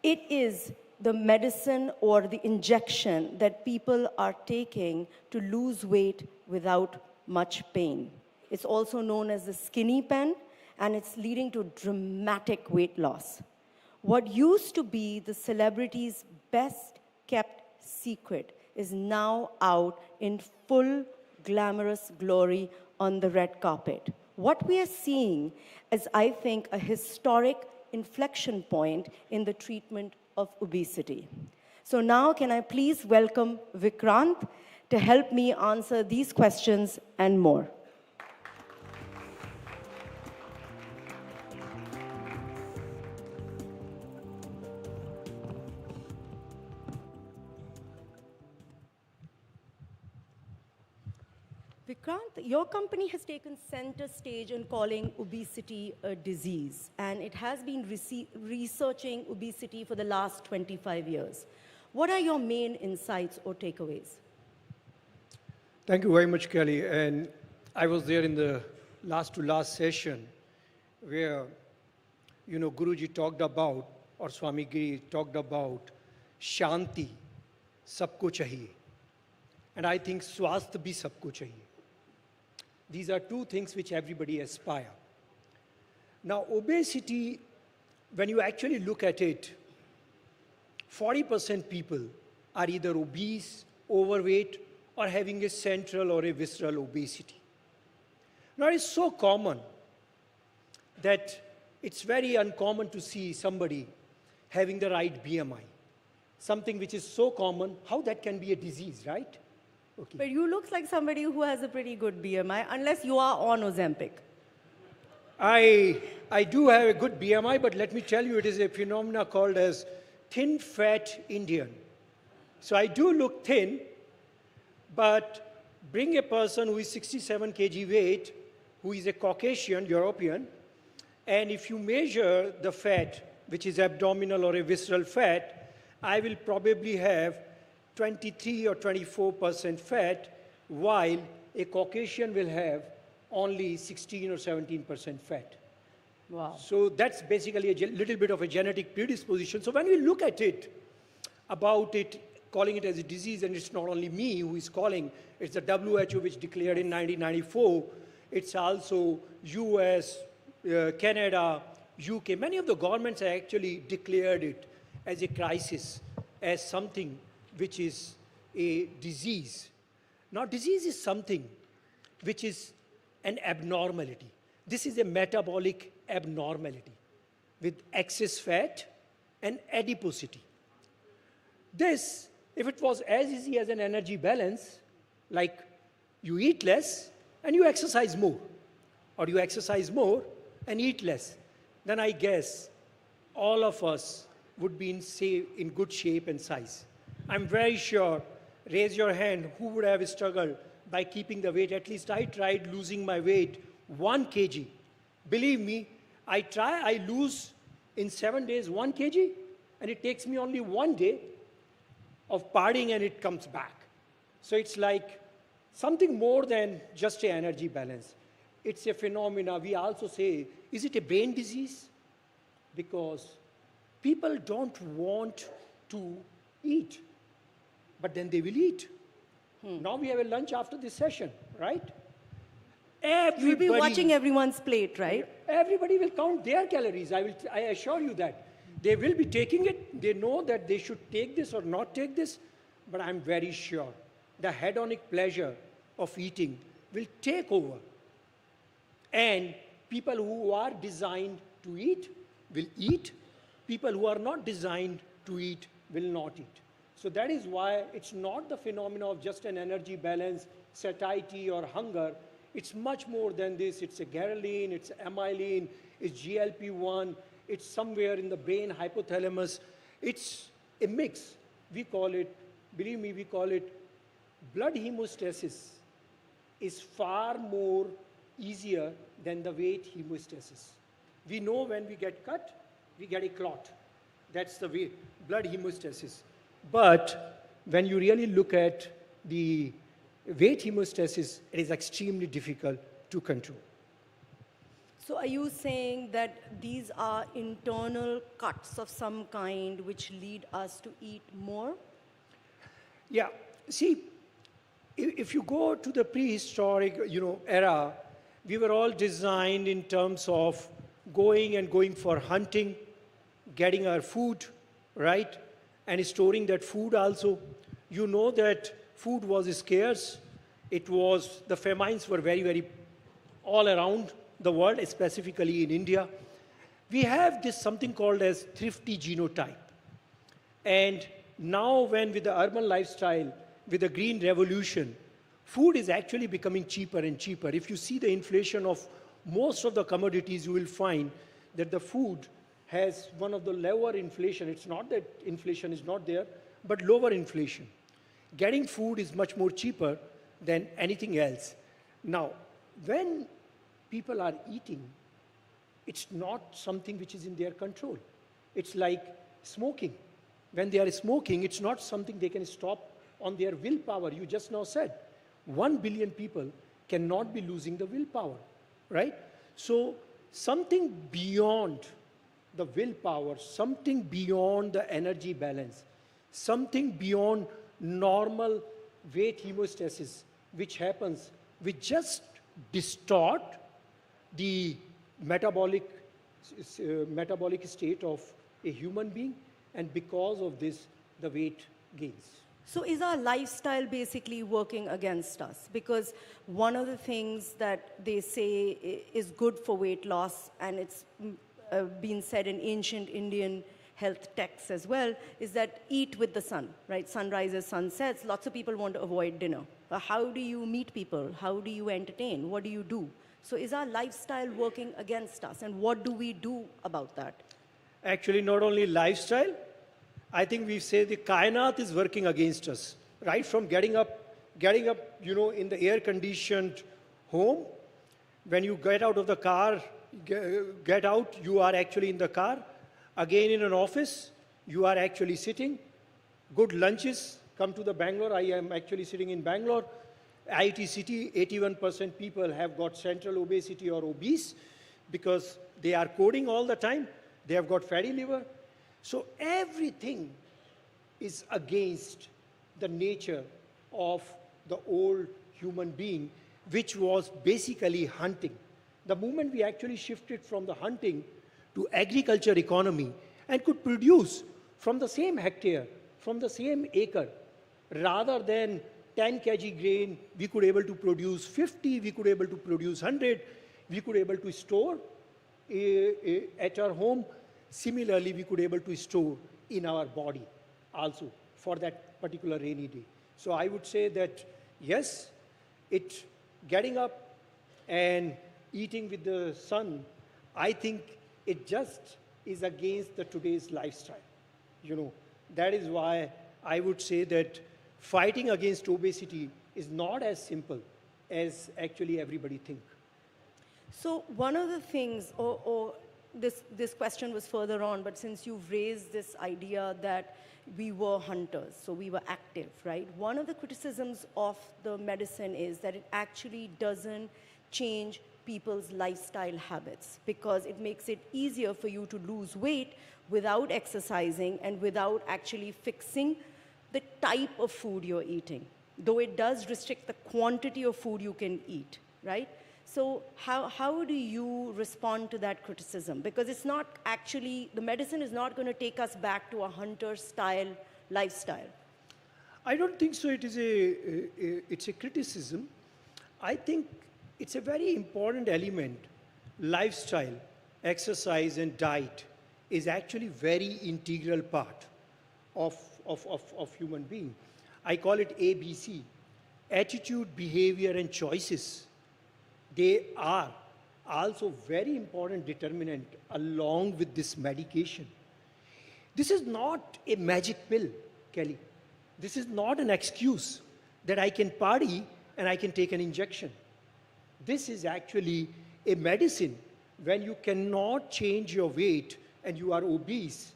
N: It is the medicine or the injection that people are taking to lose weight without much pain. It's also known as the skinny pen, and it's leading to dramatic weight loss. What used to be the celebrity's best kept secret is now out in full glamorous glory on the red carpet. What we are seeing is, I think, a historic inflection point in the treatment of obesity. So now, can I please welcome Vikrant to help me answer these questions and more. Vikrant, your company has taken center stage in calling obesity a disease, and it has been researching obesity for the last 25 years. What are your main insights or takeaways?
O: Thank you very much, Kelly. And I was there in the last to last session where, Guruji talked about, or Swami Giri talked about, Shanti, sabko chahiye. And I think swasth bhi sabko chahiye. These are two things which everybody aspire. Now, obesity, when you actually look at it, 40% people are either obese, overweight, or having a central or a visceral obesity. Now, it's so common that it's very uncommon to see somebody having the right BMI. Something which is so common, how that can be a disease, right? Okay.
N: But you look like somebody who has a pretty good BMI, unless you are on Ozempic.
O: I do have a good BMI, but let me tell you, it is a phenomena called as thin fat Indian. So I do look thin, but bring a person who is 67 kg weight, who is a Caucasian, European, and if you measure the fat, which is abdominal or a visceral fat, I will probably have 23 or 24% fat, while a Caucasian will have only 16 or 17% fat.
N: Wow.
O: So that's basically a little bit of a genetic predisposition. So when we look at it, about it, calling it as a disease, and it's not only me who is calling, it's the WHO which declared in 1994, it's also US, Canada, UK. Many of the governments have actually declared it as a crisis, as something which is a disease. Now, disease is something which is an abnormality. This is a metabolic abnormality with excess fat and adiposity. This, if it was as easy as an energy balance, like you eat less and you exercise more, or you exercise more and eat less, then I guess all of us would be in good shape and size. I'm very sure, raise your hand, who would have struggled by keeping the weight? At least I tried losing my weight 1 kg. Believe me, I lose in 7 days 1 kg, and it takes me only 1 day of partying and it comes back. So it's like something more than just an energy balance. It's a phenomena. We also say, is it a brain disease? Because people don't want to eat, but then they will eat. Now we have a lunch after this session, right?
N: You'll be watching everyone's plate, right?
O: Everybody will count their calories. I assure you that. They will be taking it. They know that they should take this or not take this. But I'm very sure the hedonic pleasure of eating will take over. And people who are designed to eat will eat. People who are not designed to eat will not eat. So that is why it's not the phenomena of just an energy balance, satiety or hunger. It's much more than this. It's a ghrelin, it's amylin, it's GLP-1, it's somewhere in the brain, hypothalamus. It's a mix. We call it, believe me, we call it blood hemostasis is far more easier than the weight hemostasis. We know when we get cut, we get a clot. That's the way, blood hemostasis. But when you really look at the weight hemostasis, it is extremely difficult to control.
N: So are you saying that these are internal cuts of some kind which lead us to eat more?
O: Yeah, see, if you go to the prehistoric, era, we were all designed in terms of going for hunting, getting our food, right? And storing that food also. You know that food was scarce. The famines were very, very all around the world, specifically in India. We have this something called as thrifty genotype. And now when with the urban lifestyle, with the green revolution, food is actually becoming cheaper and cheaper. If you see the inflation of most of the commodities, you will find that the food has one of the lower inflation. It's not that inflation is not there, but lower inflation. Getting food is much more cheaper than anything else. Now, when people are eating, it's not something which is in their control. It's like smoking. When they are smoking, it's not something they can stop on their willpower. You just now said 1 billion people cannot be losing the willpower, right? So something beyond the willpower, something beyond the energy balance, something beyond normal weight hemostasis, which happens, which just distort the metabolic state of a human being, and because of this, the weight gains.
N: So is our lifestyle basically working against us? Because one of the things that they say is good for weight loss, and it's been said in ancient Indian health texts as well, is that eat with the sun, right? Sun rises, sun sets. Lots of people want to avoid dinner. But how do you meet people? How do you entertain? What do you do? So is our lifestyle working against us? And what do we do about that?
O: Actually, not only lifestyle, I think we say the Kainat is working against us. Right from getting up, you know, in the air-conditioned home, when you get out of the car, get out, you are actually in the car. Again, in an office, you are actually sitting. Good lunches. Come to the Bangalore. I am actually sitting in Bangalore. IT city, 81% people have got central obesity or obese because they are coding all the time. They have got fatty liver. So everything is against the nature of the old human being, which was basically hunting. The moment we actually shifted from the hunting to agriculture economy and could produce from the same hectare, from the same acre, rather than 10 kg grain, we could able to produce 50, we could able to produce 100, we could able to store at our home. Similarly, we could able to store in our body also for that particular rainy day. So I would say that, yes, getting up and eating with the sun, I think it just is against the today's lifestyle. You know, that is why I would say that fighting against obesity is not as simple as actually everybody think.
N: So one of the things, or this question was further on, but since you've raised this idea that we were hunters, so we were active, right? One of the criticisms of the medicine is that it actually doesn't change people's lifestyle habits, because it makes it easier for you to lose weight without exercising and without actually fixing the type of food you're eating, though it does restrict the quantity of food you can eat, right? So how do you respond to that criticism? Because it's not actually, the medicine is not going to take us back to a hunter-style lifestyle.
O: I don't think so. It's a criticism. I think it's a very important element. Lifestyle, exercise, and diet is actually very integral part of human being. I call it ABC, attitude, behavior, and choices. They are also very important determinant along with this medication. This is not a magic pill, Kelly. This is not an excuse that I can party and I can take an injection. This is actually a medicine. When you cannot change your weight and you are obese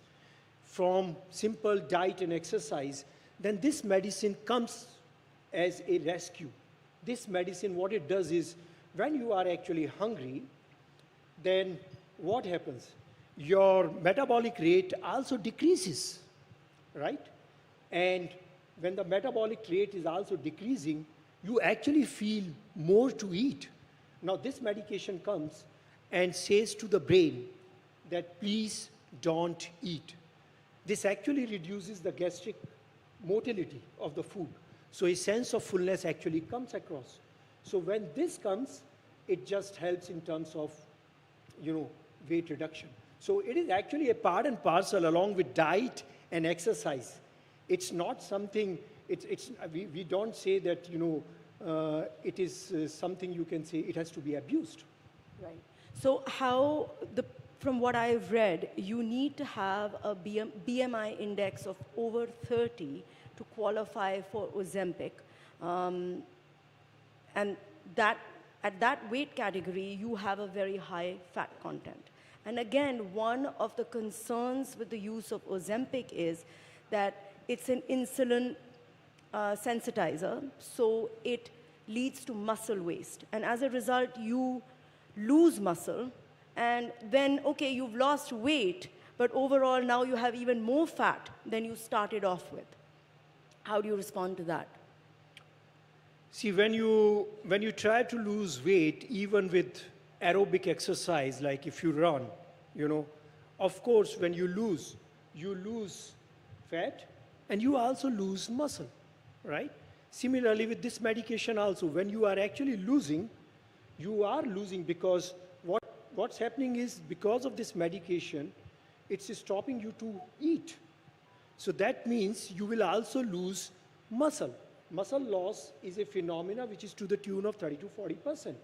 O: from simple diet and exercise, then this medicine comes as a rescue. This medicine, what it does is, when you are actually hungry, then what happens? Your metabolic rate also decreases, right? And when the metabolic rate is also decreasing, you actually feel more to eat. Now this medication comes and says to the brain that please don't eat. This actually reduces the gastric motility of the food. So a sense of fullness actually comes across. So when this comes, it just helps in terms of, weight reduction. So it is actually a part and parcel along with diet and exercise. It's not something, we don't say that, it is something you can say it has to be abused.
N: Right. So from what I've read, you need to have a BMI index of over 30 to qualify for Ozempic. And that at that weight category, you have a very high fat content. And again, one of the concerns with the use of Ozempic is that it's an insulin sensitizer, so it leads to muscle waste. And as a result, you lose muscle, and then, okay, you've lost weight, but overall now you have even more fat than you started off with. How do you respond to that?
O: See, when you try to lose weight, even with aerobic exercise, like if you run, you know, of course, when you lose fat and you also lose muscle, right? Similarly, with this medication also, when you are actually losing, you are losing because what's happening is because of this medication, it's stopping you to eat. So that means you will also lose muscle. Muscle loss is a phenomena which is to the tune of 30 to 40%.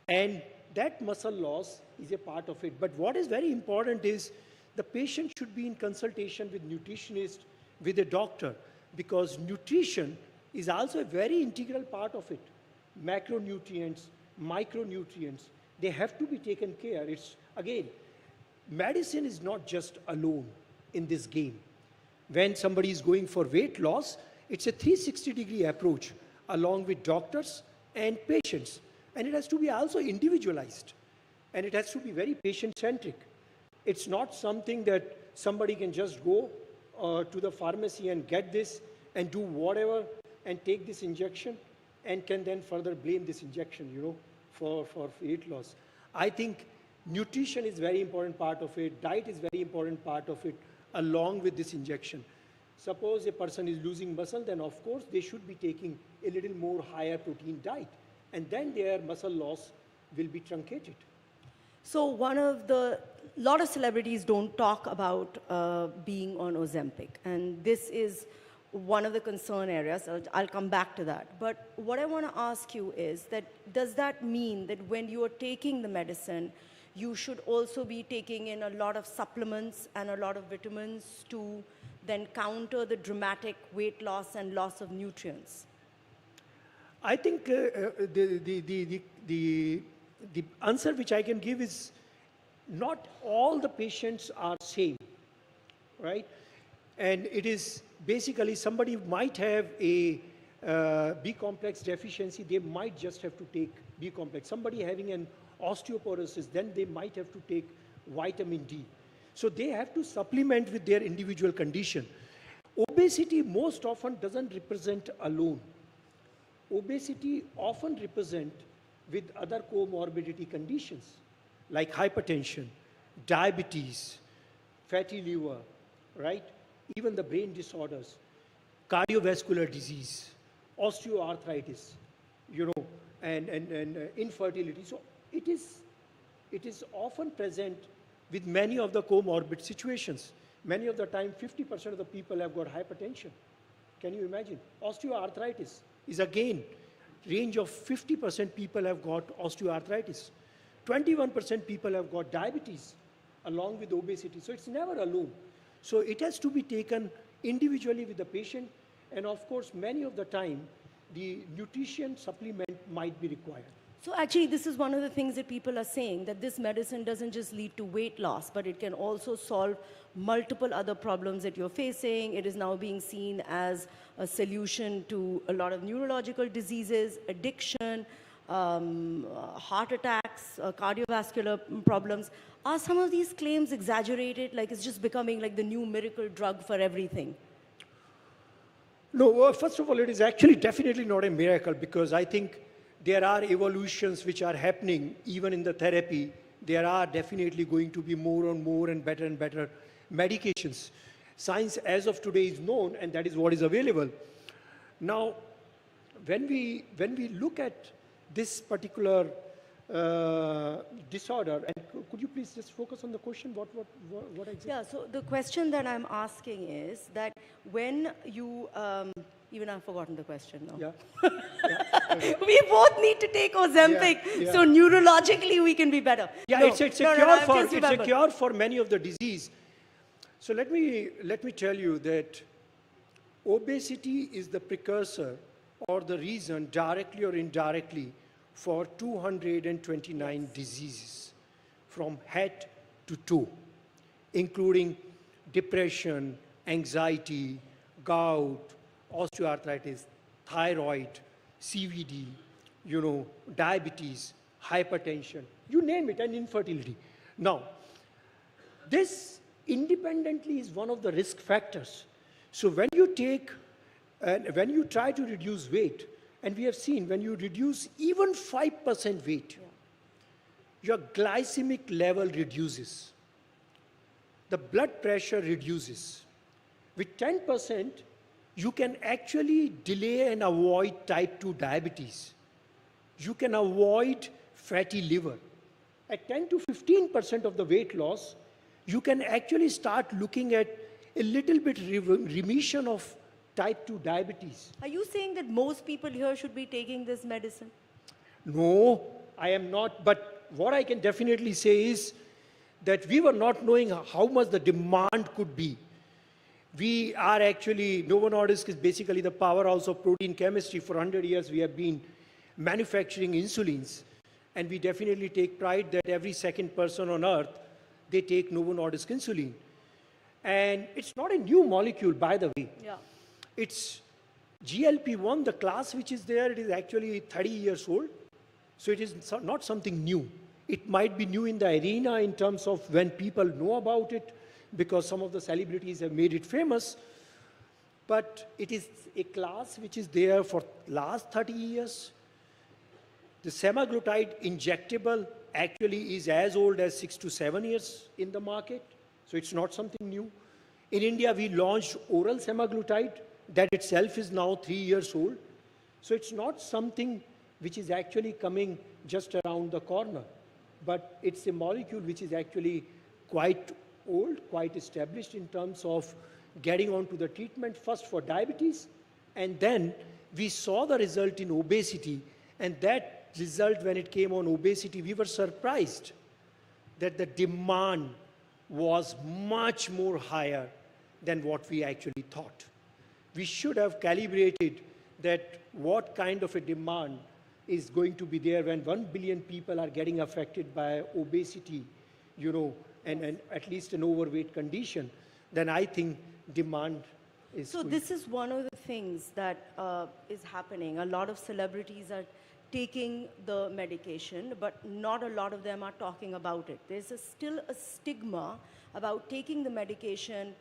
O: And that muscle loss is a part of it. But what is very important is the patient should be in consultation with nutritionist, with a doctor, because nutrition is also a very integral part of it. Macronutrients, micronutrients, they have to be taken care. It's, again, medicine is not just alone in this game. When somebody is going for weight loss, it's a 360-degree approach along with doctors and patients. And it has to be also individualized. And it has to be very patient-centric. It's not something that somebody can just go to the pharmacy and get this and do whatever and take this injection and can then further blame this injection, you know, for weight loss. I think nutrition is very important part of it. Diet is very important part of it, along with this injection. Suppose a person is losing muscle, then of course they should be taking a little more higher protein diet. And then their muscle loss will be truncated.
N: So lot of celebrities don't talk about being on Ozempic. And this is one of the concern areas. I'll come back to that. But what I want to ask you is that, does that mean that when you are taking the medicine, you should also be taking in a lot of supplements and a lot of vitamins to then counter the dramatic weight loss and loss of nutrients?
O: I think the answer which I can give is not all the patients are same, right? And it is basically somebody might have a B-complex deficiency, they might just have to take B-complex. Somebody having an osteoporosis, then they might have to take vitamin D. So they have to supplement with their individual condition. Obesity most often doesn't represent alone. Obesity often represent with other comorbidity conditions like hypertension, diabetes, fatty liver, right? Even the brain disorders, cardiovascular disease, osteoarthritis, you know, and infertility. So it is often present with many of the comorbid situations. Many of the time, 50% of the people have got hypertension. Can you imagine? Osteoarthritis is again, range of 50% people have got osteoarthritis. 21% people have got diabetes along with obesity. So it's never alone. So it has to be taken individually with the patient. And of course, many of the time, the nutrition supplement might be required.
N: So actually, this is one of the things that people are saying, that this medicine doesn't just lead to weight loss, but it can also solve multiple other problems that you're facing. It is now being seen as a solution to a lot of neurological diseases, addiction, heart attacks, cardiovascular problems. Are some of these claims exaggerated? Like it's just becoming like the new miracle drug for everything?
O: No, first of all, it is actually definitely not a miracle, because I think there are evolutions which are happening even in the therapy. There are definitely going to be more and more and better medications. Science as of today is known, and that is what is available. Now, when we look at this particular disorder, and could you please just focus on the question? What exactly?
N: Yeah, so the question that I'm asking is that when you, even I've forgotten the question now.
O: Yeah.
N: We both need to take Ozempic, so neurologically we can be better.
O: Yeah, it's a cure for many of the disease. So let me tell you that obesity is the precursor or the reason, directly or indirectly, for 229 diseases from head to toe, including depression, anxiety, gout, osteoarthritis, thyroid, CVD, diabetes, hypertension, you name it, and infertility. Now, this independently is one of the risk factors. So when you when you try to reduce weight, and we have seen when you reduce even 5% weight, your glycemic level reduces. The blood pressure reduces. With 10%, you can actually delay and avoid type 2 diabetes. You can avoid fatty liver. At 10 to 15% of the weight loss, you can actually start looking at a little bit remission of type 2 diabetes.
N: Are you saying that most people here should be taking this medicine?
O: No, I am not. But what I can definitely say is that we were not knowing how much the demand could be. We are actually, Novo Nordisk is basically the powerhouse of protein chemistry. For 100 years, we have been manufacturing insulins. And we definitely take pride that every second person on earth, they take Novo Nordisk insulin. And it's not a new molecule, by the way.
N: Yeah.
O: It's GLP-1, the class which is there, it is actually 30 years old. So it is not something new. It might be new in the arena in terms of when people know about it, because some of the celebrities have made it famous. But it is a class which is there for last 30 years. The semaglutide injectable actually is as old as 6 to 7 years in the market. So it's not something new. In India, we launched oral semaglutide. That itself is now 3 years old. So it's not something which is actually coming just around the corner. But it's a molecule which is actually quite old, quite established in terms of getting onto the treatment, first for diabetes, and then we saw the result in obesity, and that result, when it came on obesity, we were surprised that the demand was much more higher than what we actually thought. We should have calibrated that what kind of a demand is going to be there when 1 billion people are getting affected by obesity, and at least an overweight condition, then I think demand is...
N: So this is one of the things that is happening. A lot of celebrities are taking the medication, but not a lot of them are talking about it. There's still a stigma about taking the medication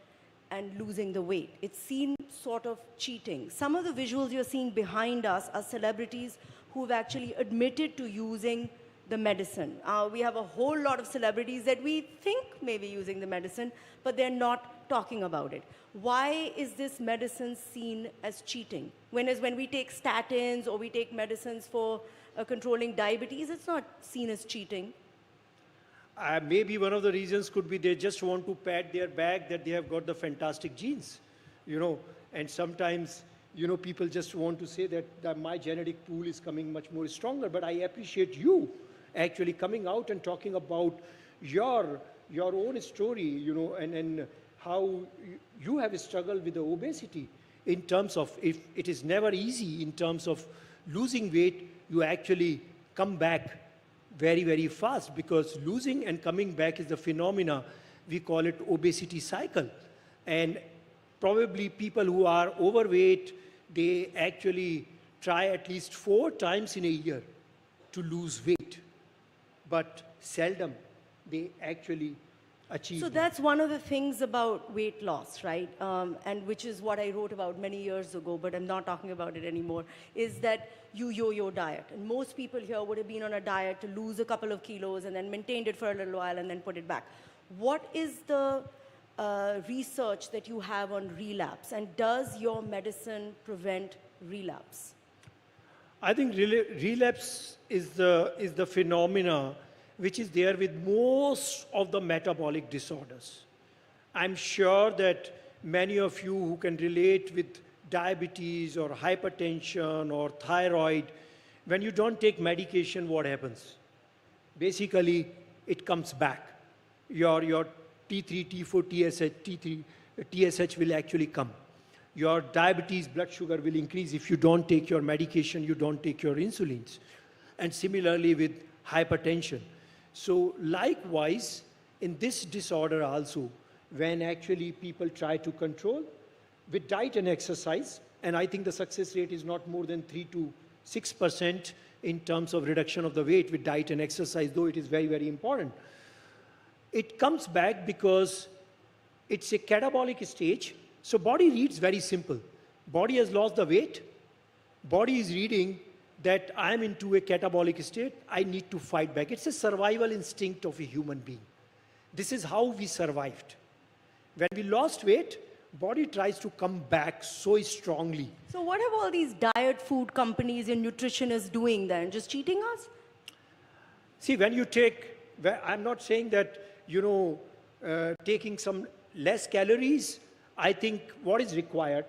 N: and losing the weight. It's seen sort of cheating. Some of the visuals you're seeing behind us are celebrities who've actually admitted to using the medicine. We have a whole lot of celebrities that we think may be using the medicine, but they're not talking about it. Why is this medicine seen as cheating? Whereas when we take statins or we take medicines for controlling diabetes, it's not seen as cheating.
O: Maybe one of the reasons could be they just want to pat their back that they have got the fantastic genes, and sometimes, people just want to say that my genetic pool is coming much more stronger. But I appreciate you actually coming out and talking about your own story, and how you have struggled with the obesity in terms of, if it is never easy in terms of losing weight, you actually come back very, very fast, because losing and coming back is the phenomena, we call it obesity cycle. And probably people who are overweight, they actually try at least 4 times in a year to lose weight, but seldom they actually achieve.
N: So that's one of the things about weight loss, right? And which is what I wrote about many years ago, but I'm not talking about it anymore, is that you yo-yo diet. And most people here would have been on a diet to lose a couple of kilos and then maintained it for a little while and then put it back. What is the research that you have on relapse, and does your medicine prevent relapse?
O: I think relapse is the phenomena which is there with most of the metabolic disorders. I'm sure that many of you who can relate with diabetes or hypertension or thyroid, when you don't take medication, what happens? Basically, it comes back. Your T3, T4, TSH will actually come. Your diabetes, blood sugar will increase if you don't take your medication, you don't take your insulins. and similarly with hypertension. So likewise, in this disorder also, when actually people try to control with diet and exercise, and I think the success rate is not more than 3 to 6% in terms of reduction of the weight with diet and exercise, though it is very, very important. It comes back because it's a catabolic stage. So body reads very simple. Body has lost the weight. Body is reading that I am into a catabolic state. I need to fight back. It's a survival instinct of a human being. This is how we survived. When we lost weight, body tries to come back so strongly.
N: So what have all these diet food companies and nutritionists doing then? Just cheating us?
O: See, when you take, I'm not saying that, taking some less calories, I think what is required,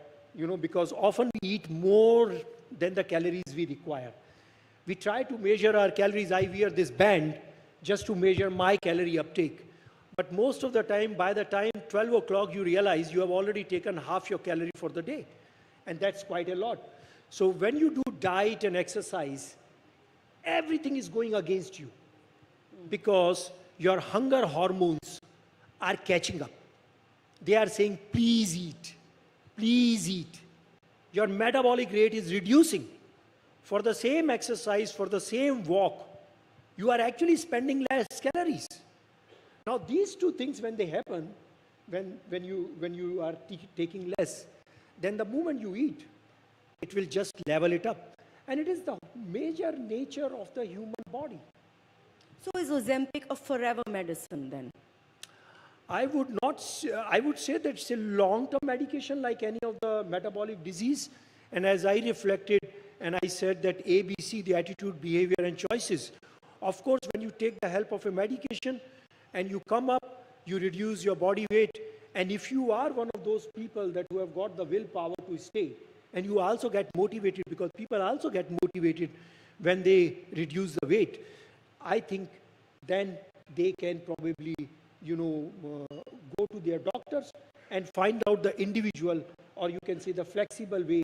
O: because often we eat more than the calories we require. We try to measure our calories. I wear this band just to measure my calorie uptake. But most of the time, by the time 12 o'clock, you realize you have already taken half your calorie for the day. And that's quite a lot. So when you do diet and exercise, everything is going against you because your hunger hormones are catching up. They are saying, please eat, please eat. Your metabolic rate is reducing. For the same exercise, for the same walk, you are actually spending less calories. Now these two things, when they happen, when you are taking less, then the moment you eat, it will just level it up. And it is the major nature of the human body.
N: So is Ozempic a forever medicine then?
O: I would say that it's a long-term medication like any of the metabolic disease. And as I reflected and I said that ABC, the attitude, behavior and choices. Of course, when you take the help of a medication and you come up, you reduce your body weight. And if you are one of those people who have got the willpower to stay, and you also get motivated, because people also get motivated when they reduce the weight, I think then they can probably, go to their doctors and find out the individual, or you can say the flexible way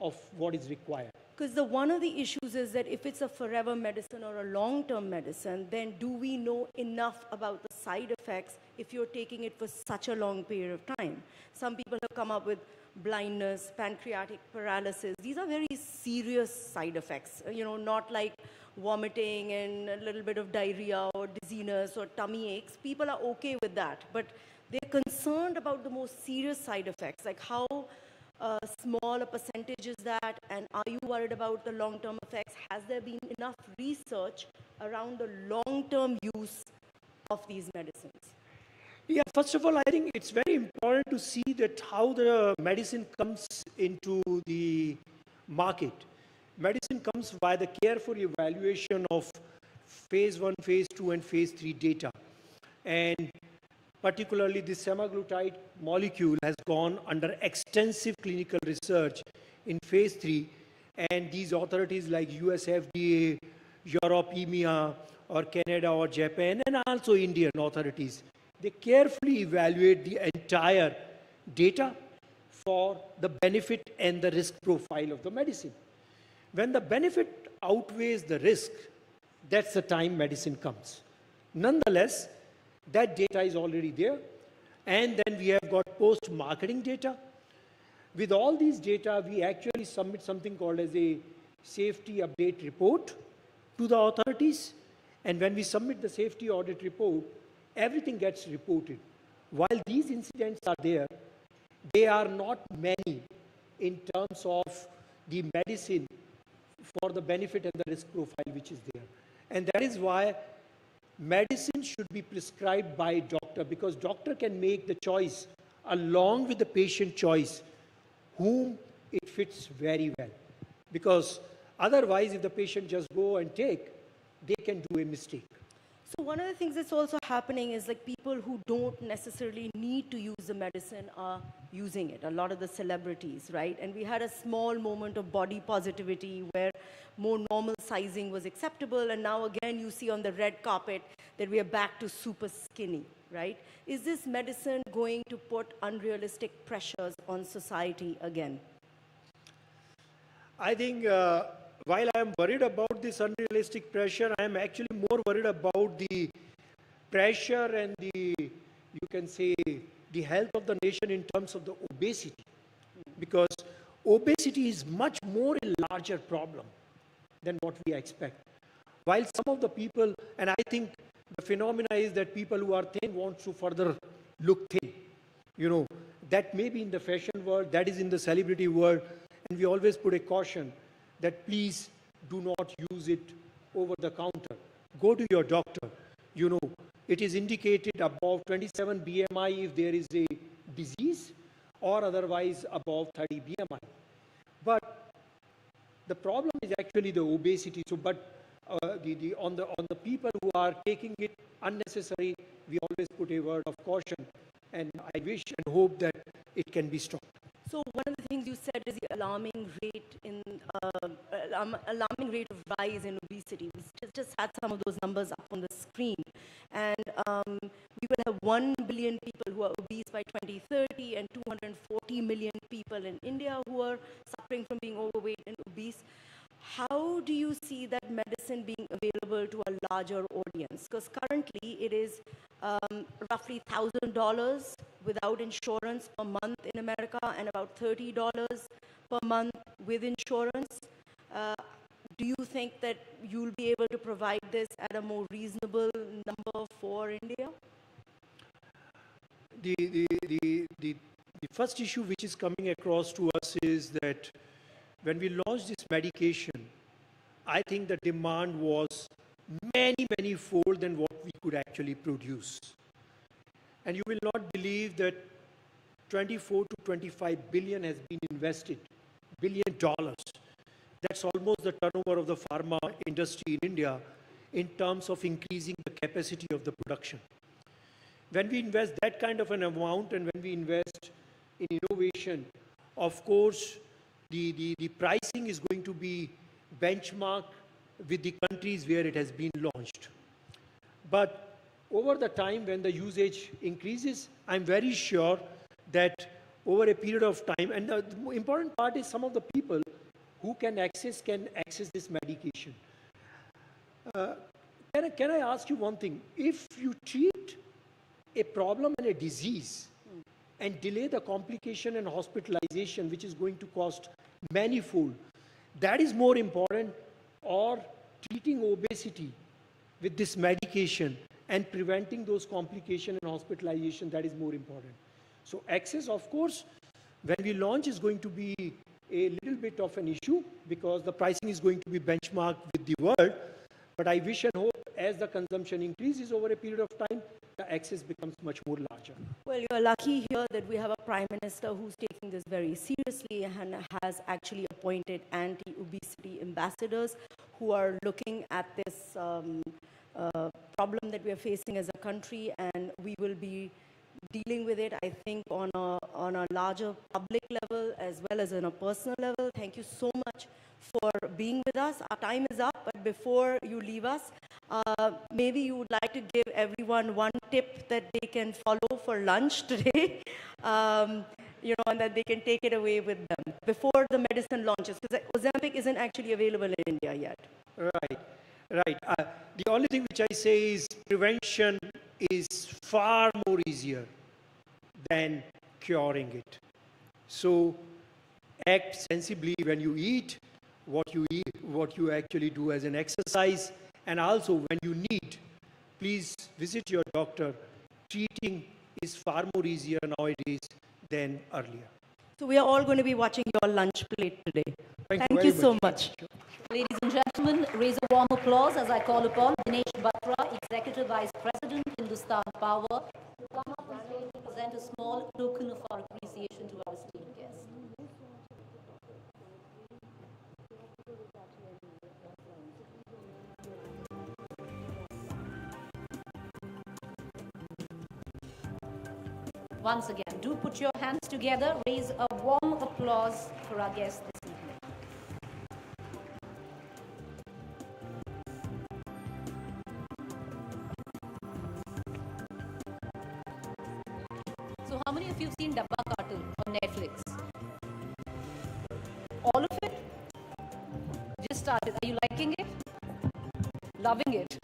O: of what is required.
N: Because one of the issues is that if it's a forever medicine or a long-term medicine, then do we know enough about the side effects if you're taking it for such a long period of time? Some people have come up with blindness, pancreatic paralysis. These are very serious side effects, not like vomiting and a little bit of diarrhea or dizziness or tummy aches. People are okay with that, but they're concerned about the most serious side effects, like how small a percentage is that, and are you worried about the long-term effects? Has there been enough research around the long-term use of these medicines?
O: Yeah, first of all, I think it's very important to see that how the medicine comes into the market. Medicine comes by the careful evaluation of phase 1, phase 2, and phase 3 data. And particularly this semaglutide molecule has gone under extensive clinical research in phase 3. And these authorities like US FDA, Europe, EMEA, or Canada or Japan, and also Indian authorities, they carefully evaluate the entire data for the benefit and the risk profile of the medicine. When the benefit outweighs the risk, that's the time medicine comes. Nonetheless, that data is already there. And then we have got post-marketing data. With all these data, we actually submit something called as a safety update report to the authorities. And when we submit the safety audit report, everything gets reported. While these incidents are there, they are not many in terms of the medicine for the benefit and the risk profile which is there. And that is why medicine should be prescribed by doctor, because doctor can make the choice along with the patient choice whom it fits very well. Because otherwise, if the patient just go and take, they can do a mistake.
N: So one of the things that's also happening is like people who don't necessarily need to use the medicine are using it. A lot of the celebrities, right? And we had a small moment of body positivity where more normal sizing was acceptable. And now again, you see on the red carpet that we are back to super skinny, right? Is this medicine going to put unrealistic pressures on society again?
O: I think while I am worried about this unrealistic pressure, I am actually more worried about the pressure and the, you can say, the health of the nation in terms of the obesity. Because obesity is much more a larger problem than what we expect. While some of the people, and I think the phenomena is that people who are thin want to further look thin. You know, that may be in the fashion world, that is in the celebrity world, and we always put a caution that please do not use it over the counter. Go to your doctor. You know, it is indicated above 27 BMI if there is a disease, or otherwise above 30 BMI. But the problem is actually the obesity. So, but on the people who are taking it unnecessary, we always put a word of caution, and I wish and hope that it can be stopped.
N: So one of the things you said is the alarming rate of rise in obesity. We just had some of those numbers up on the screen, and we will have 1 billion people who are obese by 2030, and 240 million people in India who are suffering from being overweight and obese. How do you see that medicine being available to a larger audience? Because currently it is roughly $1,000 without insurance per month in America, and about $30 per month with insurance. Do you think that you'll be able to provide this at a more reasonable number for India?
O: The first issue which is coming across to us is that when we launched this medication, I think the demand was many fold than what we could actually produce. And you will not believe that 24 to 25 billion has been invested, $1 billion. That's almost the turnover of the pharma industry in India in terms of increasing the capacity of the production. When we invest that kind of an amount, and when we invest in innovation, of course, the pricing is going to be benchmarked with the countries where it has been launched. But over the time when the usage increases, I'm very sure that over a period of time, and the important part is some of the people who can access this medication. Can I ask you one thing? If you treat a problem and a disease and delay the complication and hospitalization, which is going to cost manifold, that is more important, or treating obesity with this medication and preventing those complications and hospitalization, that is more important. So access, of course, when we launch is going to be a little bit of an issue because the pricing is going to be benchmarked with the world. But I wish and hope as the consumption increases over a period of time, the access becomes much more larger.
N: Well, you're lucky here that we have a Prime Minister who's taking this very seriously and has actually appointed anti-obesity ambassadors who are looking at this problem that we are facing as a country, and we will be dealing with it, I think, on a larger public level as well as on a personal level. Thank you so much for being with us. Our time is up, but before you leave us, maybe you would like to give everyone one tip that they can follow for lunch today, you know, and that they can take it away with them before the medicine launches, because Ozempic isn't actually available in India yet.
O: Right. The only thing which I say is prevention is far more easier than curing it. So act sensibly when you eat, what you actually do as an exercise, and also when you need, please visit your doctor. Treating is far more easier nowadays than earlier.
N: So we are all going to be watching your lunch plate today. Thank you so much.
A: Ladies and gentlemen, raise a warm applause as I call upon Dinesh Batra, Executive Vice President, Hindustan Power, to come up on stage to present a small token of our appreciation to our esteemed guest. Once again, do put your hands together, raise a warm applause for our guest this evening. So how many of you have seen Dabba cartoon on Netflix? All of it? Just started. Are you liking it? Loving it?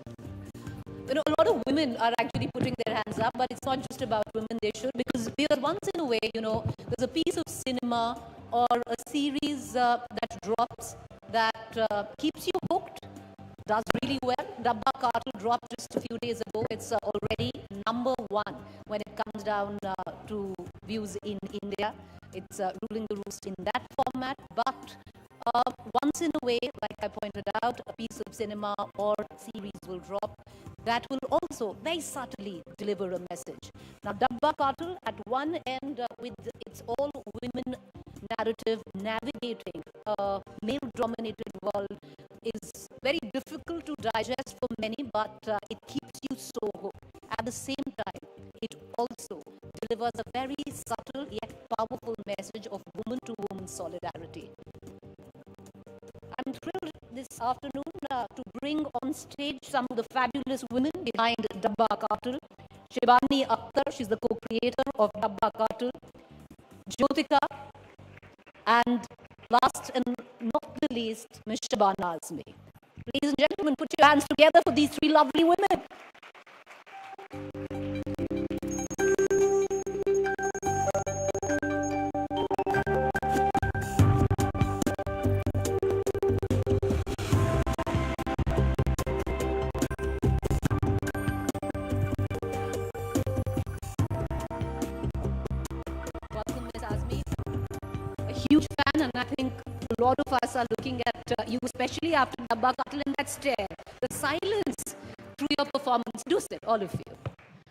A: You know, a lot of women are actually putting their hands up, but it's not just about women, they should, because we are once in a way, you know, there's a piece of cinema or a series that drops that keeps you hooked, does really well. Dabba Cartel dropped just a few days ago. It's already #1 when it comes down to views in India. It's ruling the roost in that format, but once in a way, like I pointed out, a piece of cinema or series will drop that will also very subtly deliver a message. Now, Dabba Cartel at one end with its all-women narrative navigating a male-dominated world is very difficult to digest for many, but it keeps you so hooked. At the same time, it also delivers a very subtle yet powerful message of woman-to-woman solidarity. I'm thrilled this afternoon to bring on stage some of the fabulous women behind Dabba Cartel. Shibani Akhtar, she's the co-creator of Dabba Cartel. Jyotika, and last and not the least, Ms. Shabana Azmi. Ladies and gentlemen, put your hands together for these three lovely women. Welcome, Ms. Azmi. A huge fan, and I think a lot of us are looking at you, especially after Dabba Cartel, and that stare, the silence through your performance. Do say, all of you.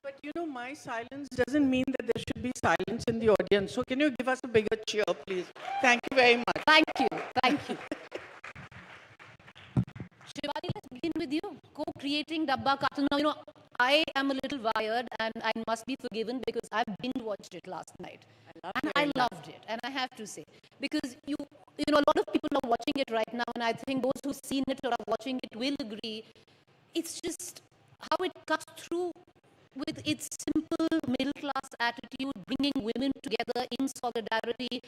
P: But you know, my silence doesn't mean that there should be silence in the audience. So can you give us a bigger cheer, please? Thank you very much.
A: Thank you. Thank you. Shivani, let's begin with you. Co-creating Dabba Cartel. Now, you know, I am a little wired, and I must be forgiven because I binge-watched it last night. I loved it, and I have to say, because you know, a lot of people are watching it right now, and I think those who've seen it or are watching it will agree. It's just how it cuts through with its simple middle-class attitude, bringing women together in solidarity,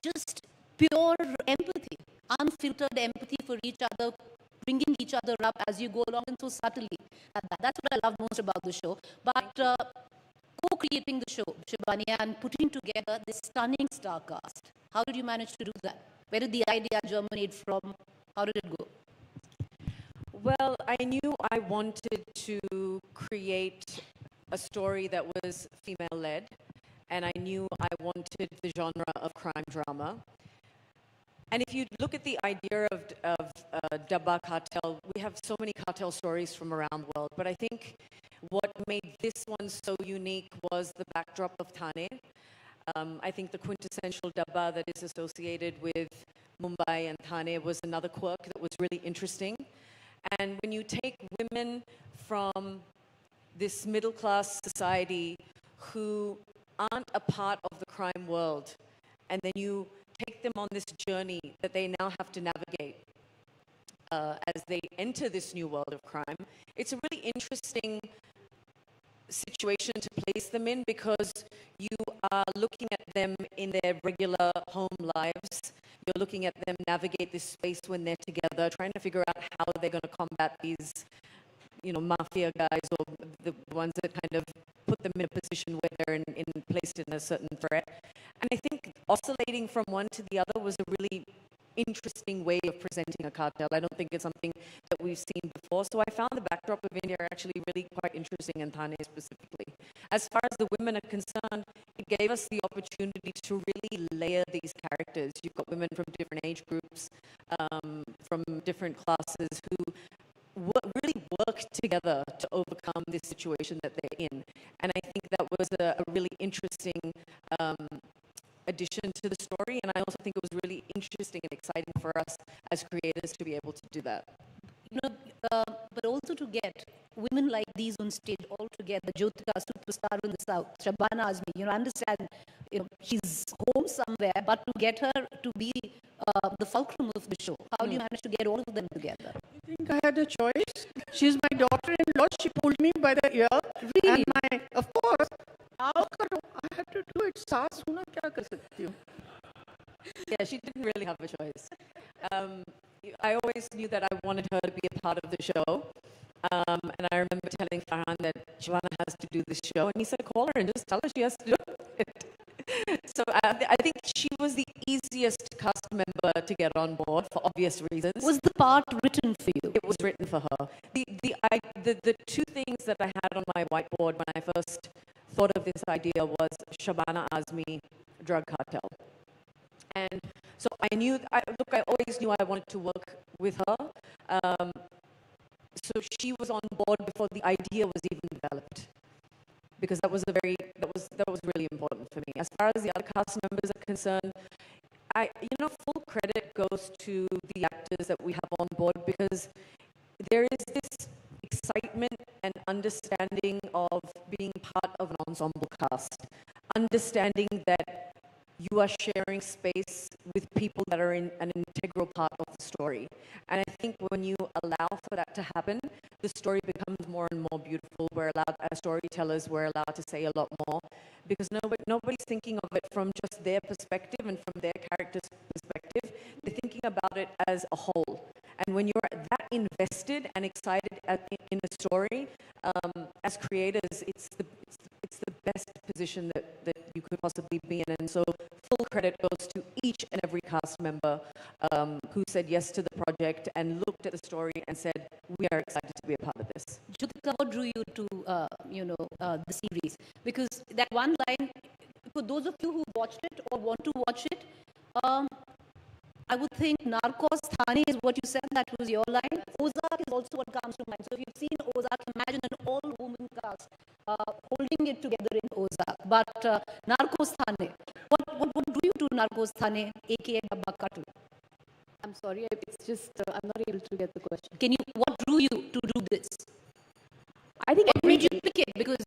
A: just pure empathy, unfiltered empathy for each other, bringing each other up as you go along, and so subtly. That's what I love most about the show. But co-creating the show, Shibani, and putting together this stunning star cast, how did you manage to do that? Where did the idea germinate from? How did it go?
Q: Well, I knew I wanted to create a story that was female-led, and I knew I wanted the genre of crime drama. And if you look at the idea of Dabba Cartel, we have so many cartel stories from around the world, but I think what made this one so unique was the backdrop of Thane. I think the quintessential Dabba that is associated with Mumbai and Thane was another quirk that was really interesting. And when you take women from this middle-class society who aren't a part of the crime world, and then you take them on this journey that they now have to navigate as they enter this new world of crime, it's a really interesting situation to place them in, because you are looking at them in their regular home lives. You're looking at them navigate this space when they're together, trying to figure out how they're going to combat these, you know, mafia guys, or the ones that kind of put them in a position where they're placed in a certain threat. And I think oscillating from one to the other was a really interesting way of presenting a cartel. I don't think it's something that we've seen before. So I found the backdrop of India actually really quite interesting, in Thane specifically. As far as the women are concerned, it gave us the opportunity to really layer these characters. You've got women from different age groups, from different classes, who really work together to overcome this situation that they're in. And I think that was a really interesting addition to the story, and I also think it was really interesting and exciting for us as creators to be able to do that.
A: You know, but also to get women like these on stage all together, Jyotika, superstar in the South, Shabana Azmi, you know, understand, you know, she's home somewhere, but to get her to be the fulcrum of the show, how do you manage to get all of them together?
P: I think I had a choice. She's my daughter-in-law. She pulled me by the ear.
A: Really?
P: And of course, I had to do it. Saas huna kya kar sakti hu?
Q: Yeah, she didn't really have a choice. I always knew that I wanted her to be a part of the show. And I remember telling Farhan that Shabana has to do this show. And he said, call her and just tell her she has to do it. So I think she was the easiest cast member to get on board for obvious reasons.
A: Was the part written for you?
Q: It was written for her. The two things that I had on my whiteboard when I first thought of this idea was Shabana Azmi, drug cartel. And so I knew, I always knew I wanted to work with her. So she was on board before the idea was even developed, because that was really important for me. As far as the other cast members are concerned, full credit goes to the actors that we have on board, because there is this excitement and understanding of being part of an ensemble cast, understanding that you are sharing space with people that are in an integral part of the story. And I think when you allow for that to happen, the story becomes more and more beautiful. We're allowed, as storytellers, we're allowed to say a lot more, because nobody's thinking of it from just their perspective and from their character's perspective. They're thinking about it as a whole. And when you're that invested and excited in the story, as creators, it's the best position that you could possibly be in. And so full credit goes to each and every cast member who said yes to the project and looked at the story and said, we are excited to be a part of this.
A: Jyotika, what drew you to, the series? Because that one line, for those of you who watched it or want to watch it, I would think Narcos Thane is what you said, that was your line. Ozark is also what comes to mind. So if you've seen Ozark, imagine an all-woman cast holding it together in Ozark. But Narcos Thane, what drew you to Narcos Thane, aka Dabba Katu?
R: I'm sorry, it's just, I'm not able to get the question.
A: What drew you to do this?
R: I think
A: what made you pick it? Because,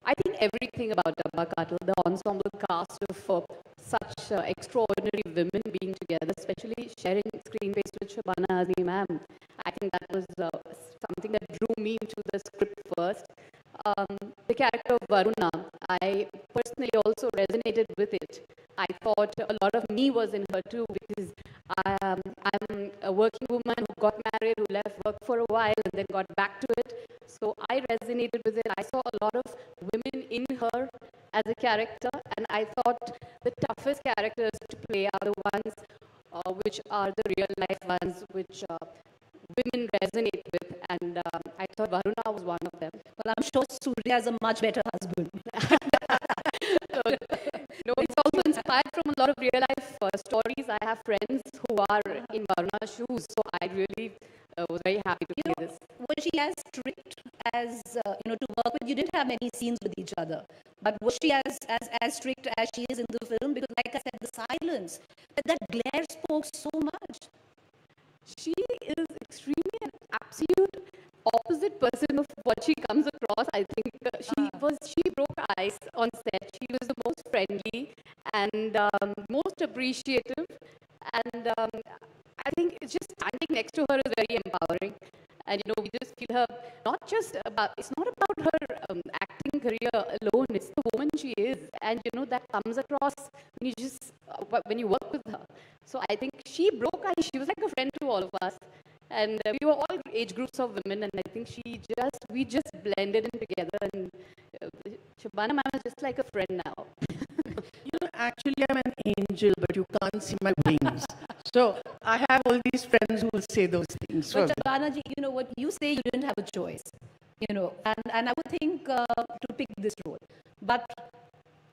R: I think everything about Dabba Katu, the ensemble cast of such extraordinary women being together, especially sharing screen space with Shabana Azmi ma'am, I think that was something that drew me to the script first. The character of Varuna, I personally also resonated with it. I thought a lot of me was in her too, because I'm a working woman who got married, who left work for a while and then got back to it. So I resonated with it. I saw a lot of women in her as a character, and I thought the toughest characters to play are the ones which are the real life ones, which women resonate with, and I thought Varuna was one of them.
A: Well, I'm sure Surya is a much better husband.
R: No, it's also inspired from a lot of real life stories. I have friends who are in Varuna's shoes, so I really was very happy to play this.
A: Was she as strict as, to work with? You didn't have many scenes with each other, but was she as strict as she is in the film? Because like I said, the silence, that glare spoke so much.
R: She is extremely an absolute opposite person of what she comes across. I think she broke ice on set. She was the most friendly and most appreciative, and I think it's just standing next to her is very empowering. And we just feel her it's not about her acting career alone, it's the woman she is, and that comes across when you work with her. So I think she broke ice. She was like a friend to all of us, and we were all age groups of women, and I think we just blended in together, and Shabana ma'am is just like a friend now.
P: Actually I'm an angel, but you can't see my wings. So I have all these friends who will say those things.
A: But Shabana ji, what you say, you didn't have a choice, and I would think to pick this role. But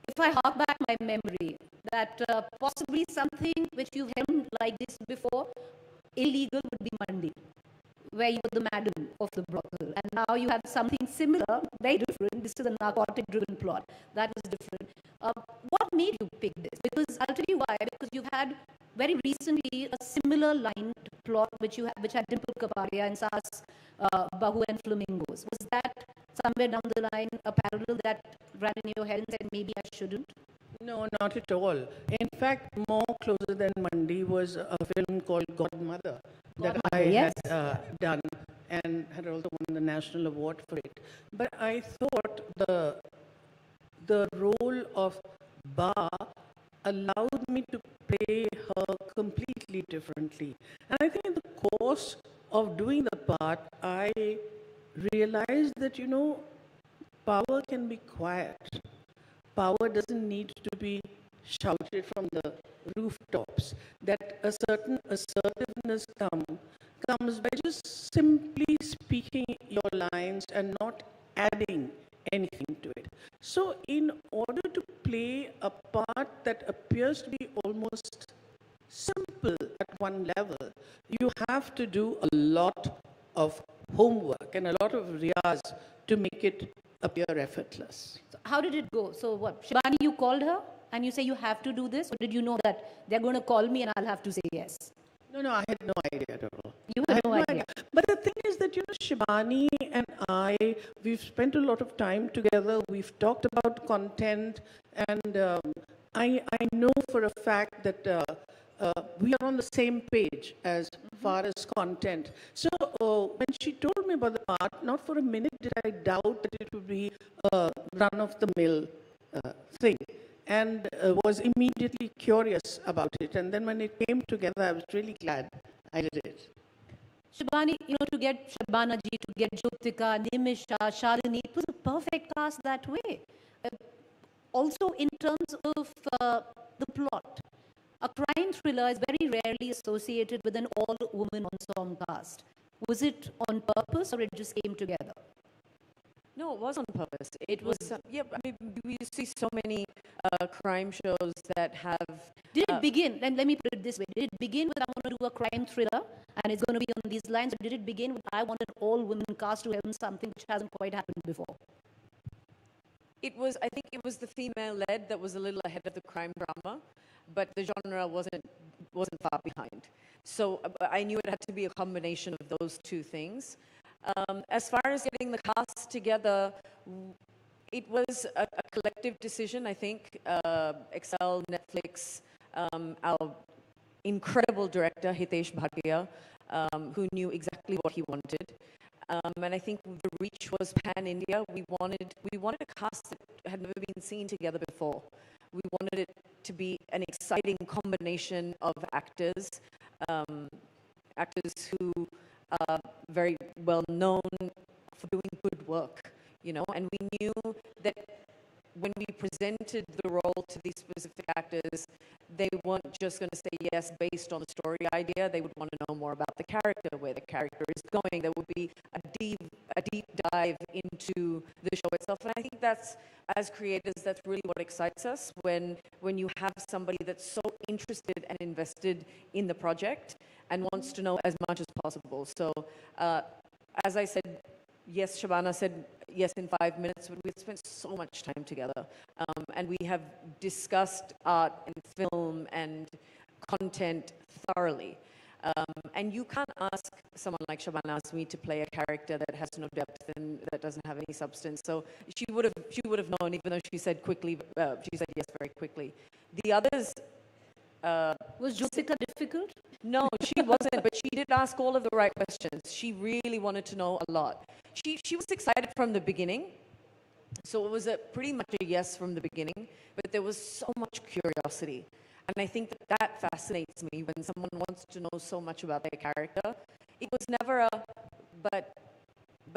A: if I hark back my memory, that possibly something which you've held like this before, illegal would be Mandi, where you were the madam of the brothel. And now you have something similar, very different. This is a narcotic-driven plot. That was different. What made you pick this? Because I'll tell you why. Because you've had very recently a similar line plot which had Dimple Kapadia and Saas, Bahu and Flamingos. Was that somewhere down the line a parallel that ran in your head and said maybe I shouldn't?
P: No, not at all. In fact, more closer than Mandi was a film called Godmother that I had done and had also won the national award for it. But I thought the role of Ba allowed me to play her completely differently. And I think in the course of doing the part, I realized that, you know, power can be quiet. Power doesn't need to be shouted from the rooftops. That a certain assertiveness comes by just simply speaking your lines and not adding anything to it. So in order to play a part that appears to be almost simple at one level, you have to do a lot of homework and a lot of riyaz to make it appear effortless.
A: So how did it go? So what, Shibani, you called her and you say you have to do this, or did you know that they're going to call me and I'll have to say yes?
P: No, I had no idea at all.
A: You had no idea.
P: But the thing is that, you know, Shibani and I, we've spent a lot of time together. We've talked about content, and I know for a fact that we are on the same page as far as content. So when she told me about the part, not for a minute did I doubt that it would be a run-of-the-mill thing, and was immediately curious about it. And then when it came together, I was really glad I did it.
A: Shibani, you know, to get Shabana ji, to get Jyotika, Nimisha, Shalini, it was a perfect cast that way. Also in terms of the plot, a crime thriller is very rarely associated with an all-woman ensemble cast. Was it on purpose or it just came together?
Q: No, it was on purpose. It was, yeah, I mean, we see so many crime shows that have...
A: Did it begin, and let me put it this way, did it begin with I want to do a crime thriller and it's going to be on these lines, or did it begin with I want an all-women cast to help something which hasn't quite happened before?
Q: It was, I think it was the female-led that was a little ahead of the crime drama, but the genre wasn't far behind. So I knew it had to be a combination of those two things. As far as getting the cast together, it was a collective decision, I think. Excel, Netflix, our incredible director, Hitesh Bhatia, who knew exactly what he wanted. And I think the reach was pan-India. We wanted a cast that had never been seen together before. We wanted it to be an exciting combination of actors, actors who are very well known for doing good work, you know, and we knew that when we presented the role to these specific actors, they weren't just going to say yes based on the story idea. They would want to know more about the character, where the character is going. There would be a deep dive into the show itself. And I think that's, as creators, that's really what excites us when you have somebody that's so interested and invested in the project and wants to know as much as possible. So, as I said, yes, Shabana said yes in 5 minutes, but we've spent so much time together. And we have discussed art and film and content thoroughly. And you can't ask someone like Shabana Azmi to play a character that has no depth and that doesn't have any substance. So she would have known, even though she said quickly, she said yes very quickly. The others...
A: was Jyotika difficult?
Q: No, she wasn't, but she did ask all of the right questions. She really wanted to know a lot. She was excited from the beginning, so it was pretty much a yes from the beginning, but there was so much curiosity. And I think that fascinates me when someone wants to know so much about their character. It was never a,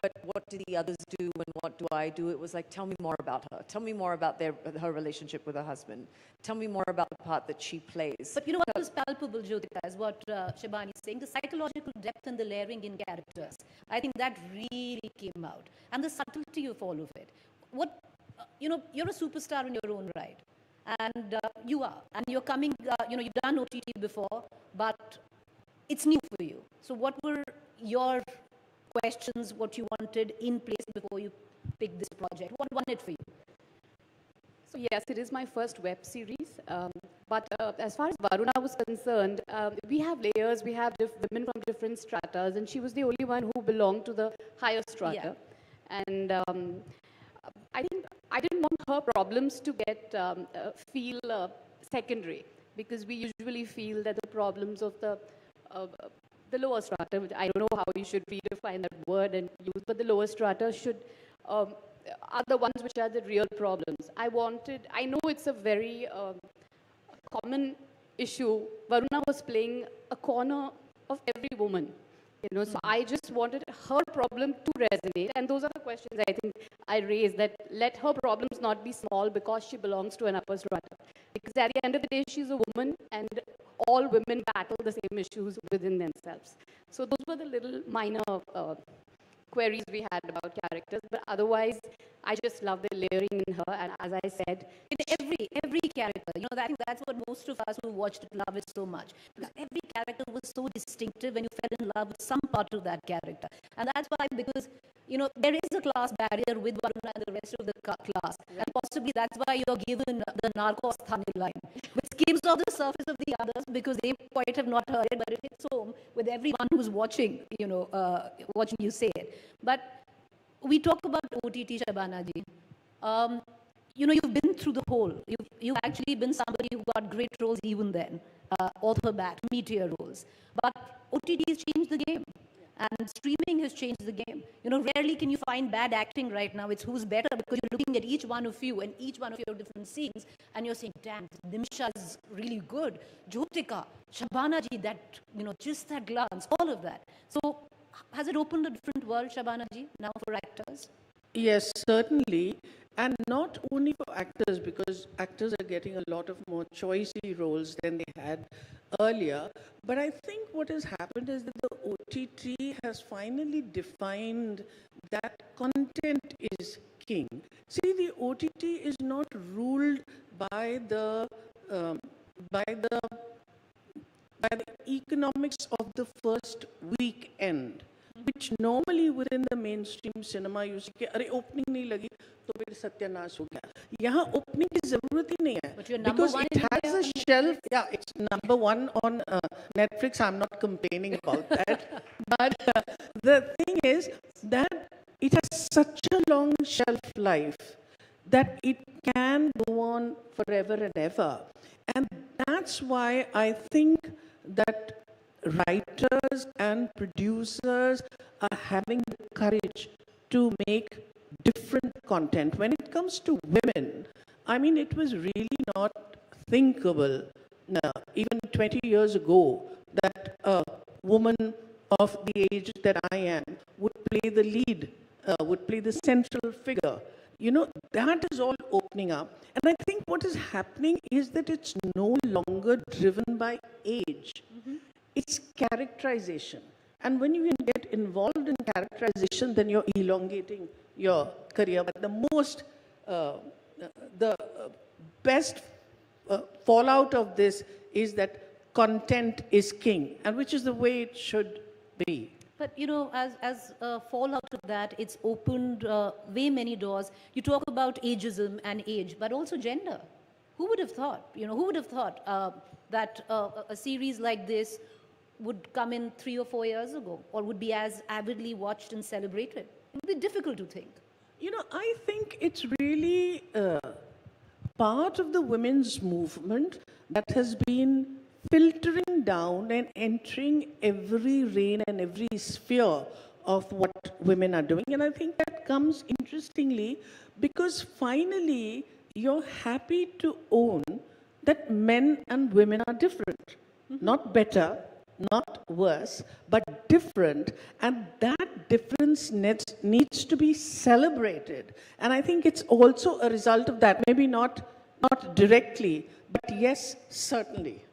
Q: but what do the others do and what do I do? It was like, tell me more about her. Tell me more about her relationship with her husband. Tell me more about the part that she plays.
A: But you know what was palpable, Jyotika, is what Shibani is saying, the psychological depth and the layering in characters. I think that really came out. And the subtlety of all of it. You know, you're a superstar in your own right. And you are. And you're coming, you know, you've done OTT before, but it's new for you. So what were your questions, what you wanted in place before you picked this project? What won it for you?
R: So yes, it is my first web series. But as far as Varuna was concerned, we have layers, we have women from different stratas, and she was the only one who belonged to the higher strata. Yeah. And I think I didn't want her problems to get feel secondary, because we usually feel that the problems of the lower strata, which I don't know how you should redefine that word and use, but the lower strata are the ones which are the real problems. I know it's a very common issue. Varuna was playing a corner of every woman. You know, so I just wanted her problem to resonate. And those are the questions I think I raised, that let her problems not be small because she belongs to an upper strata. Because at the end of the day, she's a woman and all women battle the same issues within themselves. So those were the little minor queries we had about characters. But otherwise, I just love the layering in her. And as I said,
A: in every character, you know, I think that's what most of us who watched it love it so much. Because every character was so distinctive and you fell in love with some part of that character. And that's why, because, you know, there is a class barrier with Varuna and the rest of the class. And possibly that's why you're given the Narcos thumbnail line, which skims off the surface of the others because they quite have not heard it, but it hits home with everyone who's watching, you know, watching you say it. But we talk about OTT, Shabana ji. You know, you've been through the whole. You've actually been somebody who got great roles even then, author back, meteor roles. But OTT has changed the game. And streaming has changed the game. You know, rarely can you find bad acting right now. It's who's better, because you're looking at each one of you and each one of your different scenes, and you're saying, damn, Nimisha is really good. Jyotika, Shabana ji, that, you know, just that glance, all of that. So has it opened a different world, Shabana ji, now for actors?
P: Yes, certainly. And not only for actors, because actors are getting a lot of more choicey roles than they had earlier. But I think what has happened is that the OTT has finally defined that content is king. See, the OTT is not ruled by the economics of the first weekend, which normally within the mainstream cinema you see, अरे opening नहीं लगी तो फिर सत्यानाश हो गया. यहाँ opening की ज़रूरत ही नहीं है, because it has a shelf. Yeah, it's number one on Netflix. I'm not complaining about that, but the thing is that it has such a long shelf life that it can go on forever and ever, and that's why I think that writers and producers are having the courage to make different content. When it comes to women, I mean, it was really not thinkable, even 20 years ago, that a woman of the age that I am would play the lead, would play the central figure. You know, that is all opening up. And I think what is happening is that it's no longer driven by age. It's characterization. And when you get involved in characterization, then you're elongating your career. But the best fallout of this is that content is king, and which is the way it should be.
A: But, you know, as a fallout of that, it's opened way many doors. You talk about ageism and age, but also gender. Who would have thought, you know, who would have thought that a series like this would come in 3 or 4 years ago, or would be as avidly watched and celebrated? It would be difficult to think.
P: You know, I think it's really part of the women's movement that has been filtering down and entering every reign and every sphere of what women are doing. And I think that comes interestingly because finally you're happy to own that men and women are different, not better, not worse, but different, and that difference needs to be celebrated. And I think it's also a result of that, maybe not directly, but yes, certainly.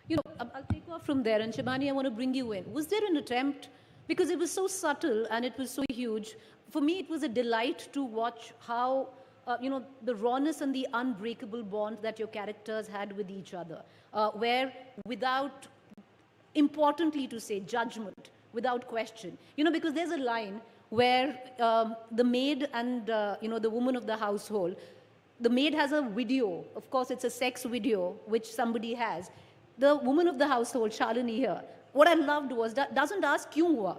A: You know, I'll take off from there, and Shabani, I want to bring you in. Was there an attempt, because it was so subtle and it was so huge, for me it was a delight to watch how, you know, the rawness and the unbreakable bond that your characters had with each other, where without, importantly to say, judgment, without question. You know, because there's a line where the maid and, you know, the woman of the household, the maid has a video, of course it's a sex video, which somebody has. The woman of the household, Shalini here, what I loved was, doesn't ask kyun hua,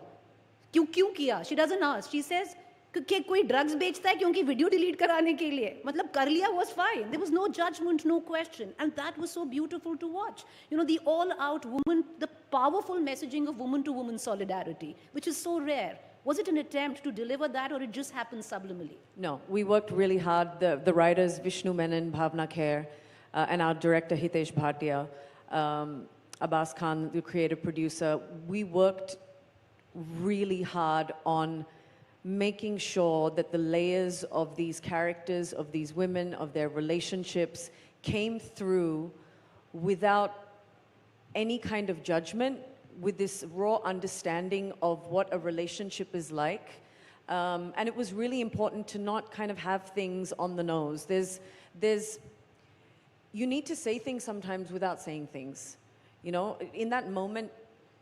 A: kyun kiya, she doesn't ask, she says, कि कोई drugs बेचता है क्योंकि video delete कराने के लिए, मतलब कर लिया was fine. There was no judgment, no question, and that was so beautiful to watch. You know, the all-out woman, the powerful messaging of woman-to-woman solidarity, which is so rare. Was it an attempt to deliver that, or it just happened subliminally?
Q: No, we worked really hard. The writers, Vishnu Menon, Bhavna Kher, and our director Hitesh Bhatia, Abbas Khan, the creative producer, we worked really hard on making sure that the layers of these characters, of these women, of their relationships came through without any kind of judgment, with this raw understanding of what a relationship is like. And it was really important to not kind of have things on the nose. You need to say things sometimes without saying things. You know, in that moment,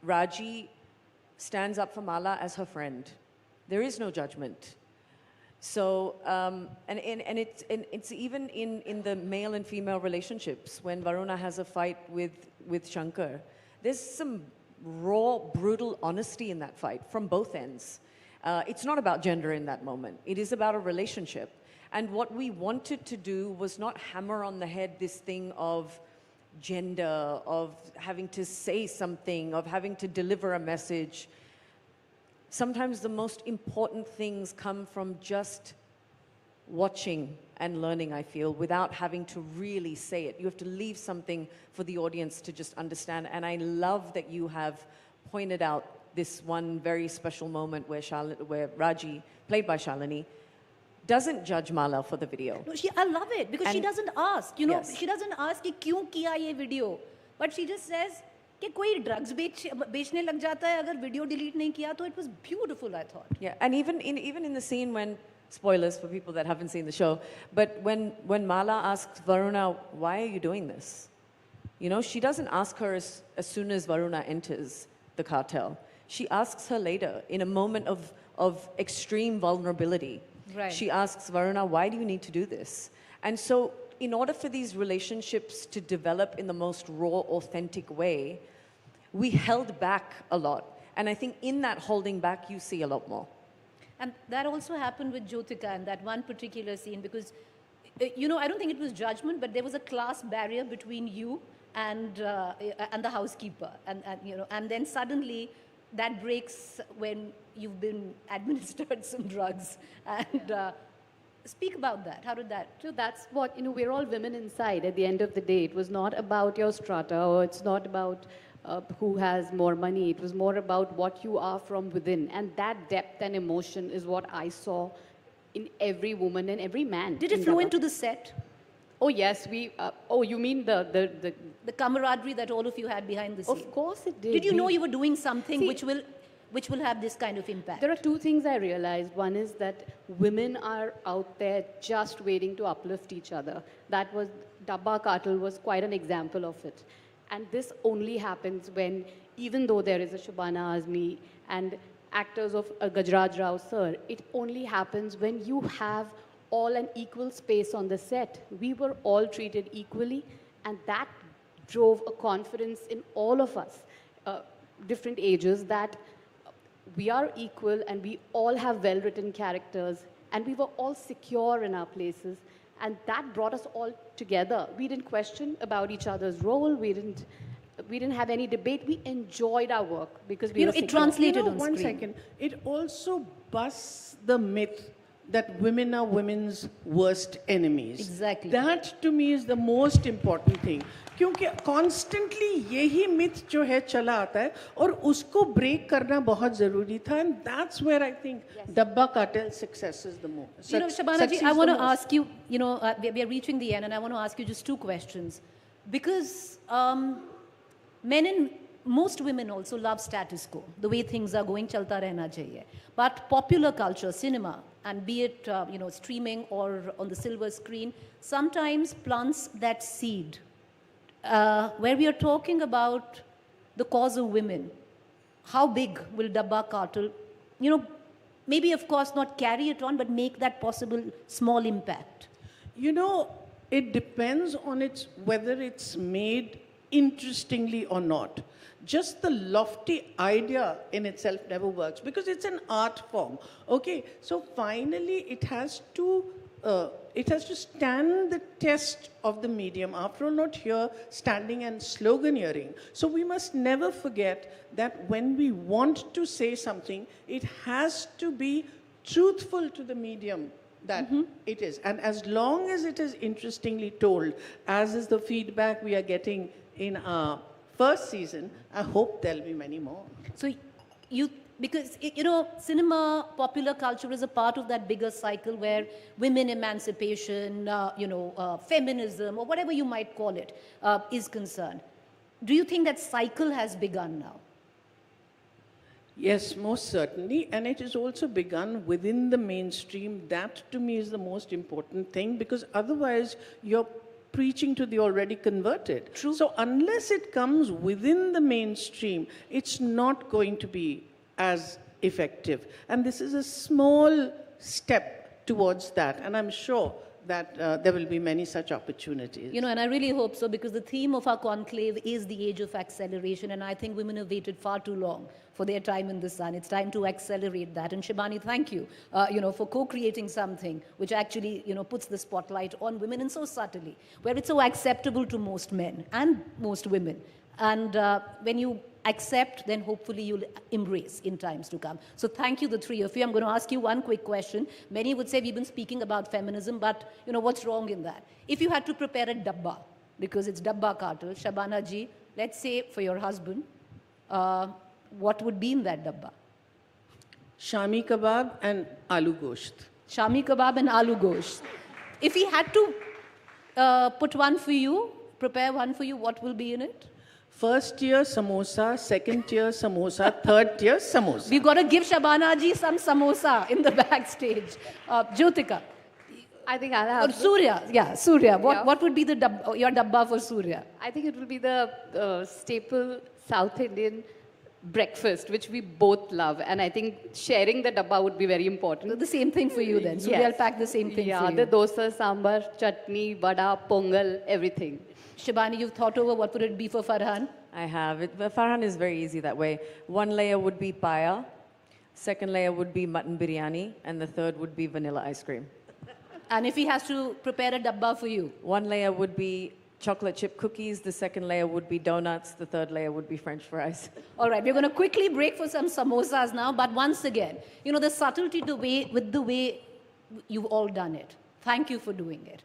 Q: Raji stands up for Mala as her friend. There is no judgment. So, and it's even in the male and female relationships, when Varuna has a fight with Shankar, there's some raw, brutal honesty in that fight from both ends. It's not about gender in that moment. It is about a relationship. And what we wanted to do was not hammer on the head this thing of gender, of having to say something, of having to deliver a message. Sometimes the most important things come from just watching and learning, I feel, without having to really say it. You have to leave something for the audience to just understand. And I love that you have pointed out this one very special moment where Raji, played by Shalini, doesn't judge Mala for the video.
A: No, I love it because she doesn't ask, you know, yes. She doesn't ask कि क्यों किया ये video, but she just says कि कोई drugs बेचने लग जाता है अगर video delete नहीं किया तो it was beautiful, I thought.
Q: Yeah, and even in the scene when, spoilers for people that haven't seen the show, but when Mala asks Varuna, why are you doing this? You know, she doesn't ask her as soon as Varuna enters the cartel. She asks her later in a moment of extreme vulnerability.
A: Right.
Q: She asks Varuna, why do you need to do this? And so in order for these relationships to develop in the most raw, authentic way, we held back a lot. And I think in that holding back, you see a lot more.
A: And that also happened with Jyotika in that one particular scene because, you know, I don't think it was judgment, but there was a class barrier between you and the housekeeper. And, you know, and then suddenly that breaks when you've been administered some drugs. And speak about that. How did that?
R: So that's what, you know, we're all women inside at the end of the day. It was not about your strata, or it's not about who has more money. It was more about what you are from within. And that depth and emotion is what I saw in every woman and every man.
A: Did it flow into the set?
R: Oh, yes. Oh, you mean the
A: camaraderie that all of you had behind the scene?
R: Of course it did.
A: Did you know you were doing something which will have this kind of impact?
R: There are two things I realized. One is that women are out there just waiting to uplift each other. That was, Dabba Katal was quite an example of it. And this only happens when, even though there is a Shabana Azmi and actors of Gajraj Rao sir, it only happens when you have all an equal space on the set. We were all treated equally, and that drove a confidence in all of us, different ages, that we are equal and we all have well-written characters and we were all secure in our places, and that brought us all together. We didn't question about each other's role. We didn't have any debate. We enjoyed our work because we were secure.
A: It translated on
P: One
A: screen.
P: second. It also busts the myth that women are women's worst enemies.
A: Exactly.
P: That to me is the most important thing. क्योंकि constantly यही myth जो है चला आता है और उसको break करना बहुत ज़रूरी था, and that's where I think Dabba Katal's success is the most.
A: You know, Shabana ji, I want to ask you, you know, we are reaching the end, and I want to ask you just two questions. Because most women also love status quo, the way things are going, chalta rehna chahiye. But popular culture, cinema, and be it you know, streaming or on the silver screen, sometimes plants that seed. Where we are talking about the cause of women, how big will Dabba Katal, you know, maybe of course not carry it on, but make that possible small impact?
P: You know, it depends on whether it's made interestingly or not. Just the lofty idea in itself never works because it's an art form. Okay, so finally it has to stand the test of the medium. After all, not here standing and sloganeering. So we must never forget that when we want to say something, it has to be truthful to the medium that it is. And as long as it is interestingly told, as is the feedback we are getting in our first season, I hope there'll be many more.
A: So because, you know, cinema, popular culture is a part of that bigger cycle where women emancipation, feminism, or whatever you might call it, is concerned. Do you think that cycle has begun now?
P: Yes, most certainly. And it is also begun within the mainstream. That, to me, is the most important thing, because otherwise you're preaching to the already converted. True. So unless it comes within the mainstream, it's not going to be as effective. And this is a small step towards that. And I'm sure that there will be many such opportunities.
A: You know, and I really hope so, because the theme of our conclave is the age of acceleration, and I think women have waited far too long for their time in the sun. It's time to accelerate that. And Shibani, thank you, for co-creating something which actually, puts the spotlight on women, and so subtly, where it's so acceptable to most men and most women. And when you accept, then hopefully you'll embrace in times to come. So thank you, the three of you. I'm going to ask you one quick question. Many would say we've been speaking about feminism, but what's wrong in that? If you had to prepare a dabba, because it's dabba katal, Shabana ji, let's say for your husband, what would be in that dabba?
P: Shami kebab and aloo gosht.
A: Shami kebab and aloo gosht. If he had to put one for you, prepare one for you, what will be in it?
P: First tier samosa, second tier samosa, third tier samosa.
A: We've got to give Shabana ji some samosa in the backstage. Jyotika.
R: I think I'll have...
A: Or Surya. Yeah, Surya. What would be your dabba for Surya?
R: I think it will be the staple South Indian breakfast, which we both love. And I think sharing the dabba would be very important.
A: So the same thing for you then. Surya will pack the same thing for you.
R: Yeah, the dosa, sambar, chutney, vada, pongal, everything.
A: Shibani, you've thought over what would it be for Farhan?
Q: I have. Farhan is very easy that way. One layer would be paya, second layer would be mutton biryani, and the third would be vanilla ice cream.
A: And if he has to prepare a dabba for you?
Q: One layer would be chocolate chip cookies, the second layer would be donuts, the third layer would be French fries.
A: All right, we're going to quickly break for some samosas now, but once again, the subtlety with the way you've all done it. Thank you for doing it.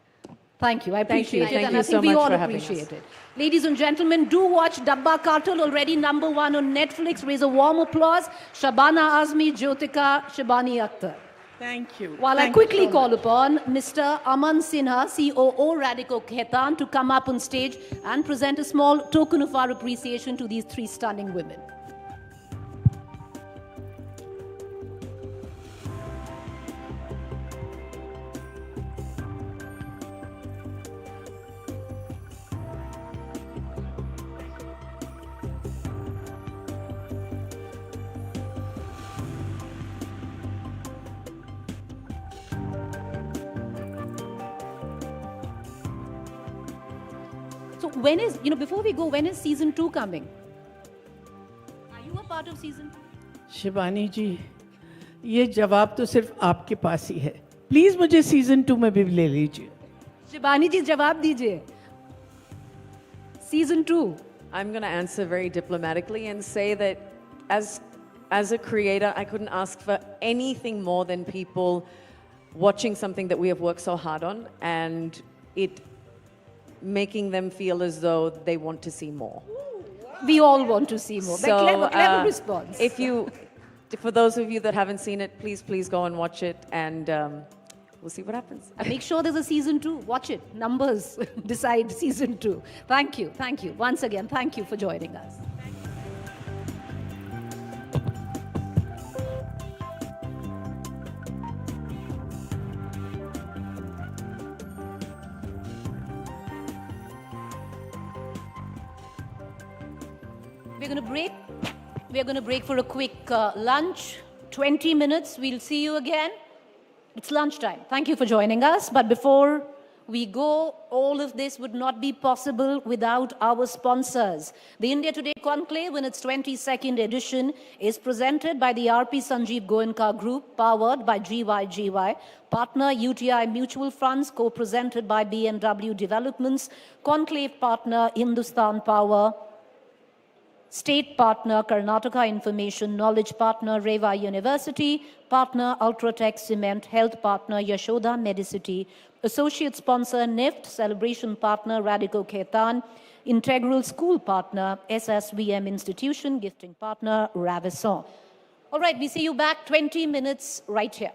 A: Thank you. I appreciate it.
Q: Thank you so much for having us.
A: Appreciate it. Ladies and gentlemen, do watch Dabba Katal, already #1 on Netflix. Raise a warm applause. Shabana Azmi, Jyotika, Shibani Akhtar.
P: Thank you.
A: While I quickly call upon Mr. Aman Sinha, COO Radico Khaitan, to come up on stage and present a small token of our appreciation to these three stunning women. So when is, before we go, when is season 2 coming? Are you a part of season 2?
P: Shibani जी, ये जवाब तो सिर्फ आपके पास ही है. Please मुझे season 2 में भी ले लीजिए.
A: शिबानी जी जवाब दीजिए. Season 2.
Q: I'm going to answer very diplomatically and say that as a creator, I couldn't ask for anything more than people watching something that we have worked so hard on and it making them feel as though they want to see more.
A: We all want to see more.
Q: So,
A: clever response.
Q: For those of you that haven't seen it, please go and watch it, and we'll see what happens.
A: And make sure there's a season 2. Watch it. Numbers decide season 2. Thank you. Thank you. Once again, thank you for joining us. We're going to break for a quick lunch. 20 minutes. We'll see you again. It's lunchtime. Thank you for joining us. But before we go, all of this would not be possible without our sponsors. The India Today Conclave, in its 22nd edition, is presented by the RP Sanjeev Goenka Group, powered by GYGY. Partner UTI Mutual Funds, co-presented by BMW Developments. Conclave partner Hindustan Power. State partner, Karnataka Information Knowledge Partner, Reva University. Partner, Ultratech Cement. Health partner, Yashoda Medicity. Associate sponsor, NIFT. Celebration partner, Radico Ketan. Integral School partner, SSVM Institution. Gifting partner, Ravison. All right, we see you back 20 minutes right here.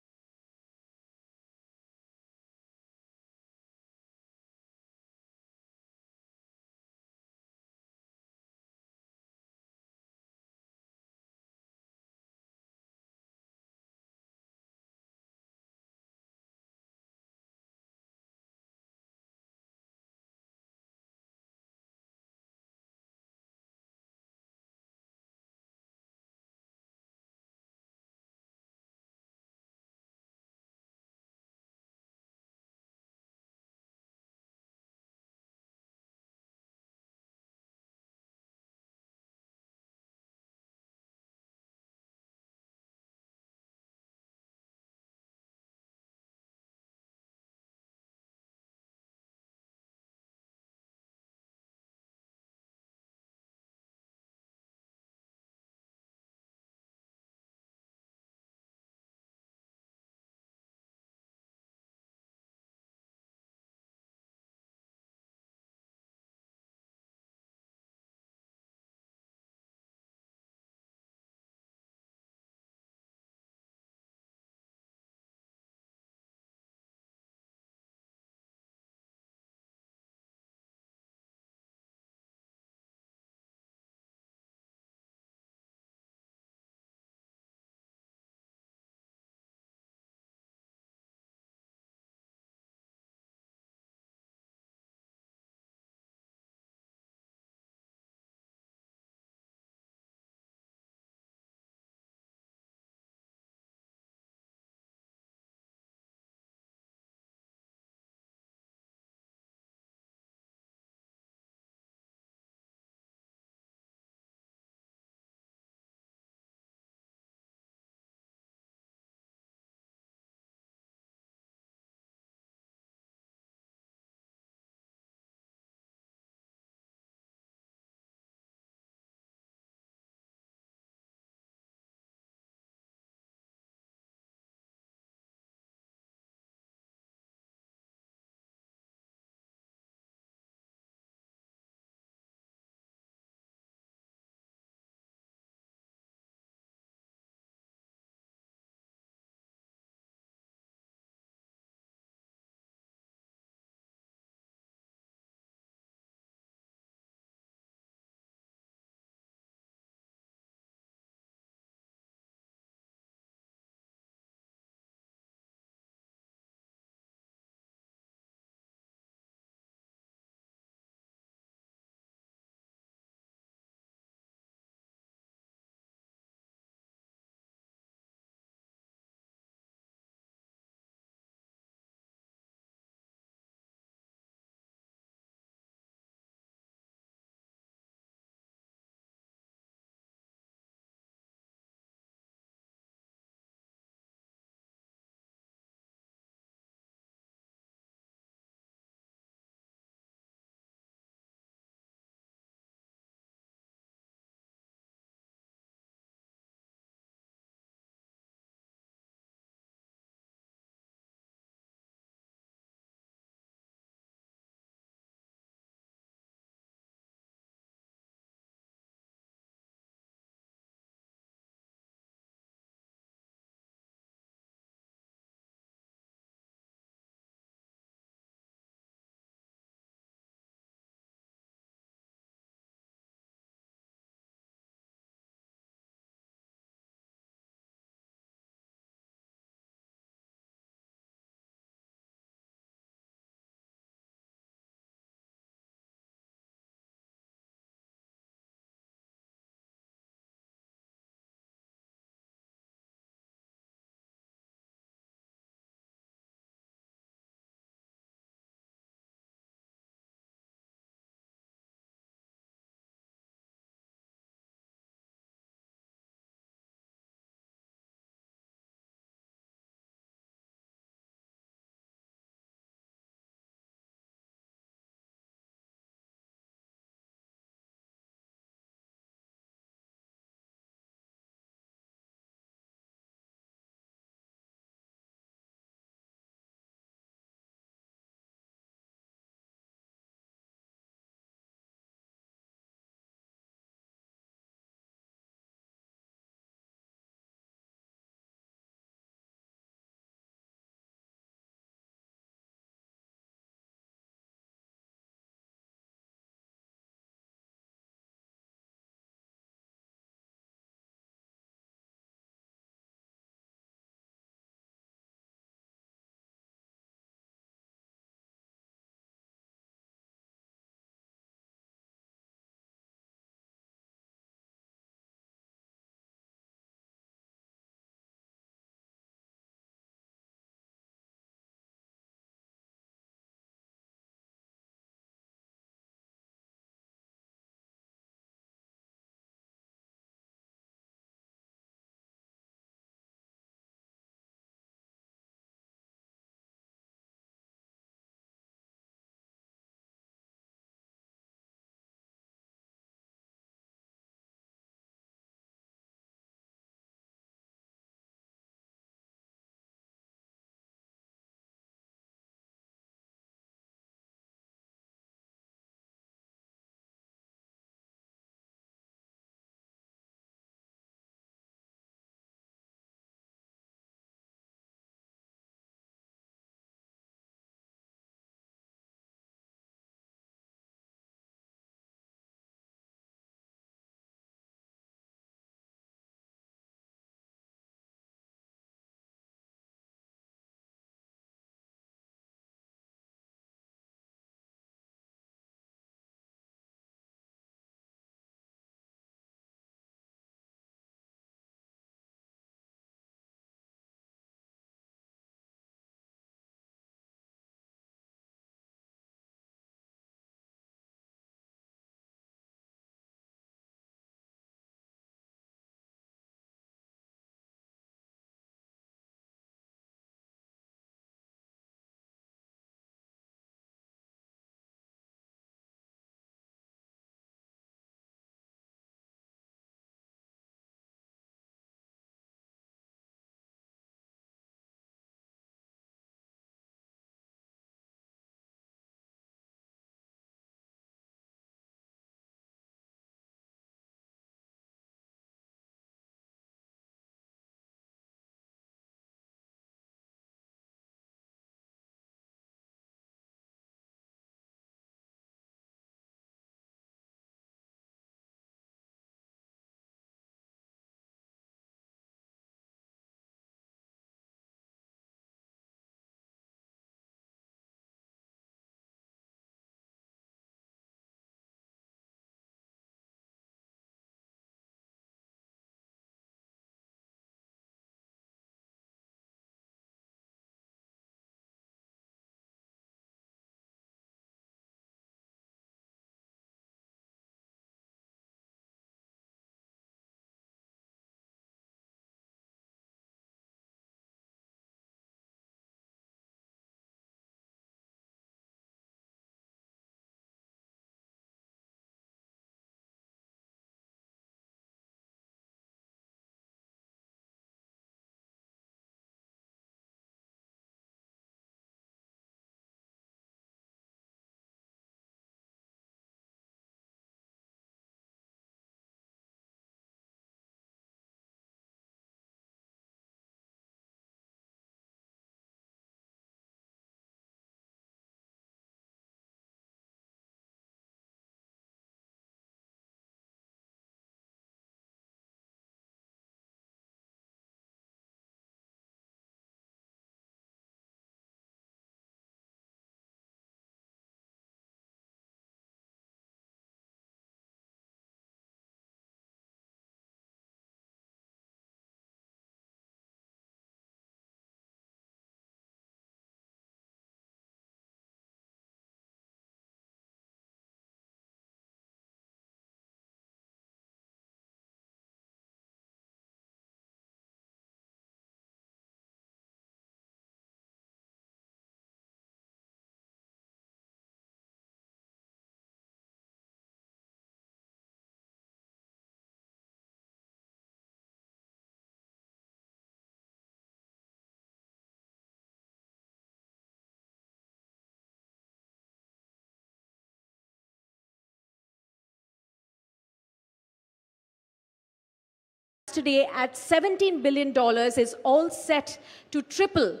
S: today at $17 billion is all set to triple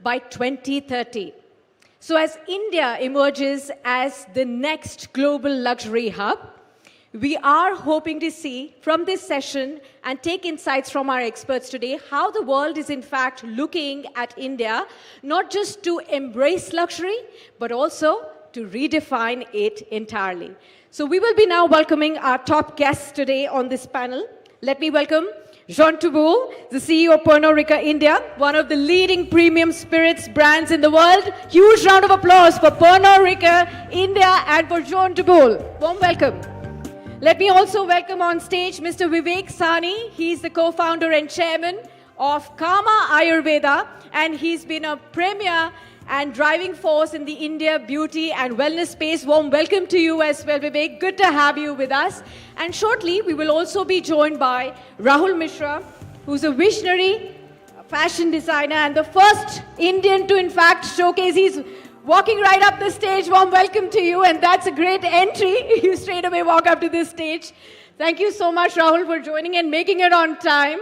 S: by 2030. So as India emerges as the next global luxury hub, we are hoping to see from this session and take insights from our experts today how the world is in fact looking at India, not just to embrace luxury, but also to redefine it entirely. So we will be now welcoming our top guests today on this panel. Let me welcome Jean Touboul, the CEO of Pernod Ricard India, one of the leading premium spirits brands in the world. Huge round of applause for Pernod Ricard India and for Jean Touboul. Warm welcome. Let me also welcome on stage Mr. Vivek Sahni. He's the co-founder and chairman of Karma Ayurveda, and he's been a premier and driving force in the India beauty and wellness space. Warm welcome to you as well, Vivek. Good to have you with us. And shortly, we will also be joined by Rahul Mishra, who's a visionary fashion designer and the first Indian to, in fact, showcase. He's walking right up the stage. Warm welcome to you. And that's a great entry. You straight away walk up to this stage. Thank you so much, Rahul, for joining and making it on time.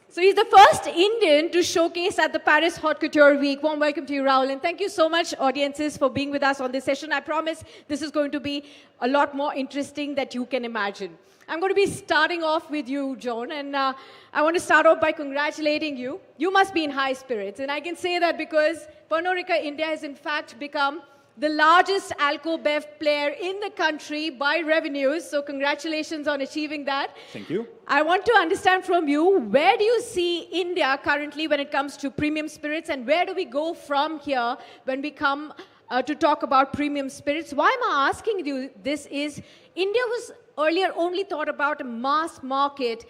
S: So he's the first Indian to showcase at the Paris Haute Couture Week. Warm welcome to you, Rahul. And thank you so much, audiences, for being with us on this session. I promise this is going to be a lot more interesting than you can imagine. I'm going to be starting off with you, John. And I want to start off by congratulating you. You must be in high spirits. And I can say that because Pernod Ricard India has, in fact, become the largest alco-bev player in the country by revenues. So congratulations on achieving that.
T: Thank you.
S: I want to understand from you, where do you see India currently when it comes to premium spirits, and where do we go from here when we come to talk about premium spirits? Why am I asking you this is, India was earlier only thought about a mass market,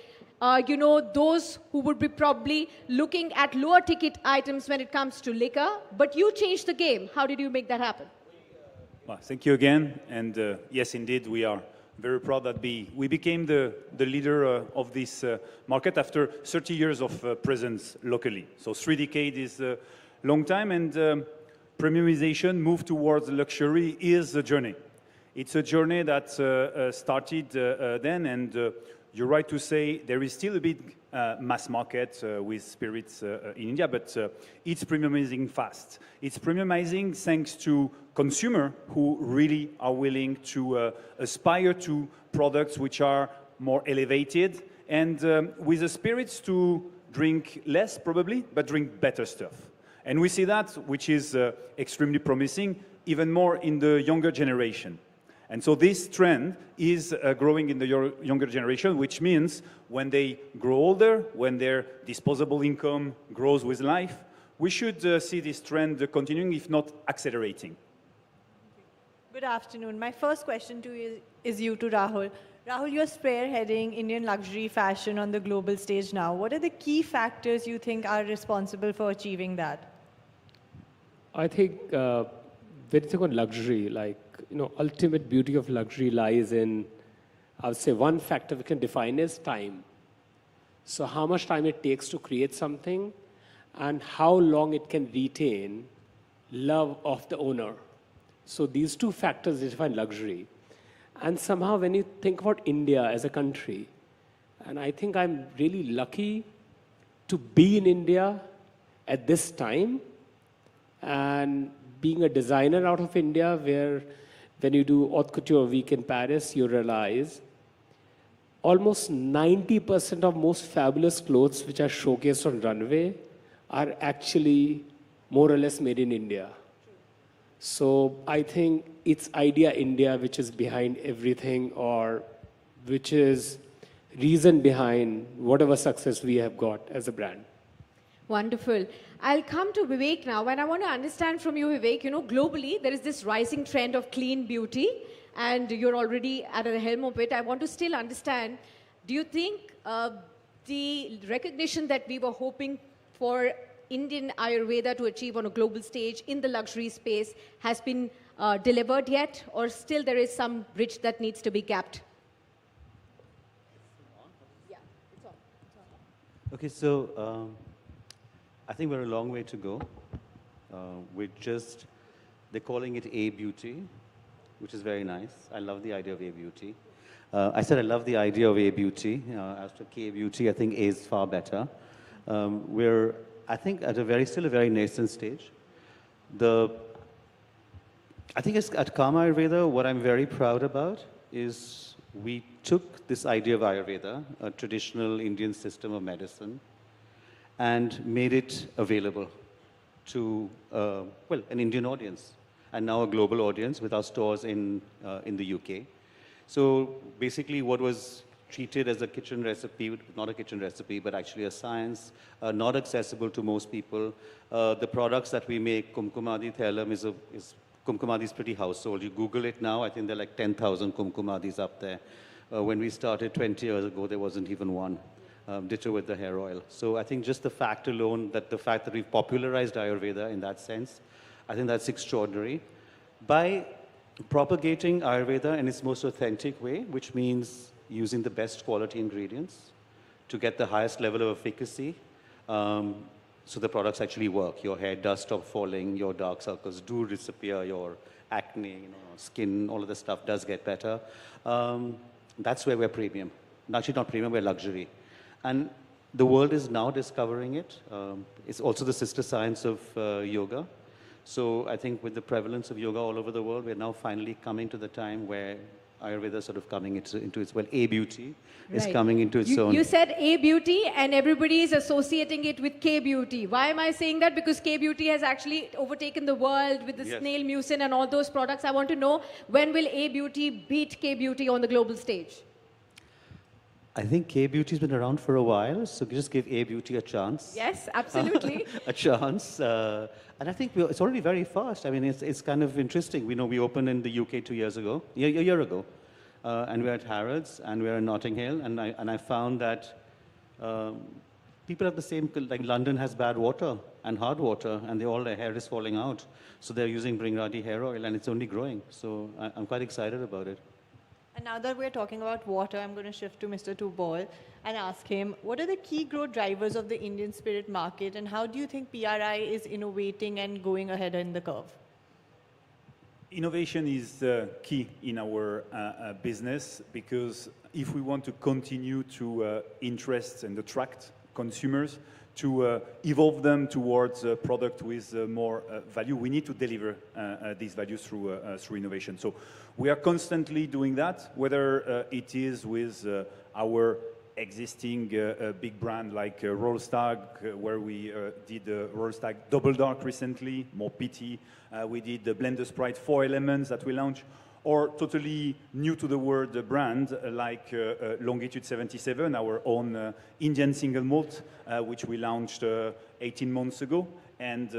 S: those who would be probably looking at lower ticket items when it comes to liquor, but you changed the game. How did you make that happen?
T: Well, thank you again. And yes, indeed, we are very proud that we became the leader of this market after 30 years of presence locally. So 3 decades is a long time, and premiumization, move towards luxury is a journey. It's a journey that started then, and you're right to say there is still a big mass market with spirits in India, but it's premiumizing fast. It's premiumizing thanks to consumers who really are willing to aspire to products which are more elevated, and with the spirits to drink less probably, but drink better stuff. And we see that, which is extremely promising, even more in the younger generation. And so this trend is growing in the younger generation, which means when they grow older, when their disposable income grows with life, we should see this trend continuing, if not accelerating.
U: Good afternoon. My first question to you is to Rahul. Rahul, you're spearheading Indian luxury fashion on the global stage now. What are the key factors you think are responsible for achieving that?
G: I think when you think on luxury, ultimate beauty of luxury lies in, I would say, one factor we can define is time. So how much time it takes to create something and how long it can retain love of the owner. So these two factors define luxury. And somehow when you think about India as a country, and I think I'm really lucky to be in India at this time, and being a designer out of India, where when you do Haute Couture Week in Paris, you realize almost 90% of most fabulous clothes which are showcased on runway are actually more or less made in India. So I think it's Idea India which is behind everything, or which is reason behind whatever success we have got as a brand.
S: Wonderful. I'll come to Vivek now, and I want to understand from you, Vivek, globally, there is this rising trend of clean beauty, and you're already at the helm of it. I want to still understand, do you think the recognition that we were hoping for Indian Ayurveda to achieve on a global stage in the luxury space has been delivered yet, or still there is some bridge that needs to be gapped?
V: Yeah, it's on. Okay, so I think we're a long way to go. They're calling it A-beauty, which is very nice. I love the idea of A-beauty. I said I love the idea of A-beauty. As to K-beauty, I think A is far better. We're, I think, at still a very nascent stage. I think it's at Karma Ayurveda, what I'm very proud about is we took this idea of Ayurveda, a traditional Indian system of medicine, and made it available to, an Indian audience, and now a global audience with our stores in the UK. So basically what was treated as a kitchen recipe, not a kitchen recipe, but actually a science, not accessible to most people. The products that we make, Kumkumadi Thailam Kumkumadi is pretty household. You Google it now, I think there are like 10,000 Kumkumadis up there. When we started 20 years ago, there wasn't even one. Ditto with the hair oil. So I think just the fact alone, the fact that we've popularized Ayurveda in that sense, I think that's extraordinary. By propagating Ayurveda in its most authentic way, which means using the best quality ingredients to get the highest level of efficacy, so the products actually work. Your hair does stop falling, your dark circles do disappear, your acne, skin, all of this stuff does get better. That's where we're premium. Actually not premium, we're luxury. And the world is now discovering it. It's also the sister science of yoga. So I think with the prevalence of yoga all over the world, we're now finally coming to the time where Ayurveda is sort of coming into its, A-beauty is coming into its own.
S: You said A-beauty and everybody is associating it with K-beauty. Why am I saying that? Because K-beauty has actually overtaken the world with the snail mucin and all those products. I want to know, when will A-beauty beat K-beauty on the global stage?
V: I think K-beauty's been around for a while, so just give A-beauty a chance.
S: Yes, absolutely.
V: A chance. And I think it's already very fast. I mean, it's kind of interesting. We opened in the UK 2 years ago, a year ago. And we're at Harrods, and we're in Notting Hill, and I found that people have the same, like London has bad water and hard water, and all their hair is falling out. So they're using Bringradi hair oil, and it's only growing. So I'm quite excited about it.
U: And now that we're talking about water, I'm going to shift to Mr. Tubal and ask him, what are the key growth drivers of the Indian spirit market, and how do you think PRI is innovating and going ahead in the curve?
T: Innovation is key in our business, because if we want to continue to interest and attract consumers, to evolve them towards a product with more value, we need to deliver these values through innovation. So we are constantly doing that, whether it is with our existing big brand like Royal Stag, where we did Royal Stag Double Dark recently, more PT. We did the Blender Sprite 4 Elements that we launched, or totally new to the world brand like Longitude 77, our own Indian single malt, which we launched 18 months ago, and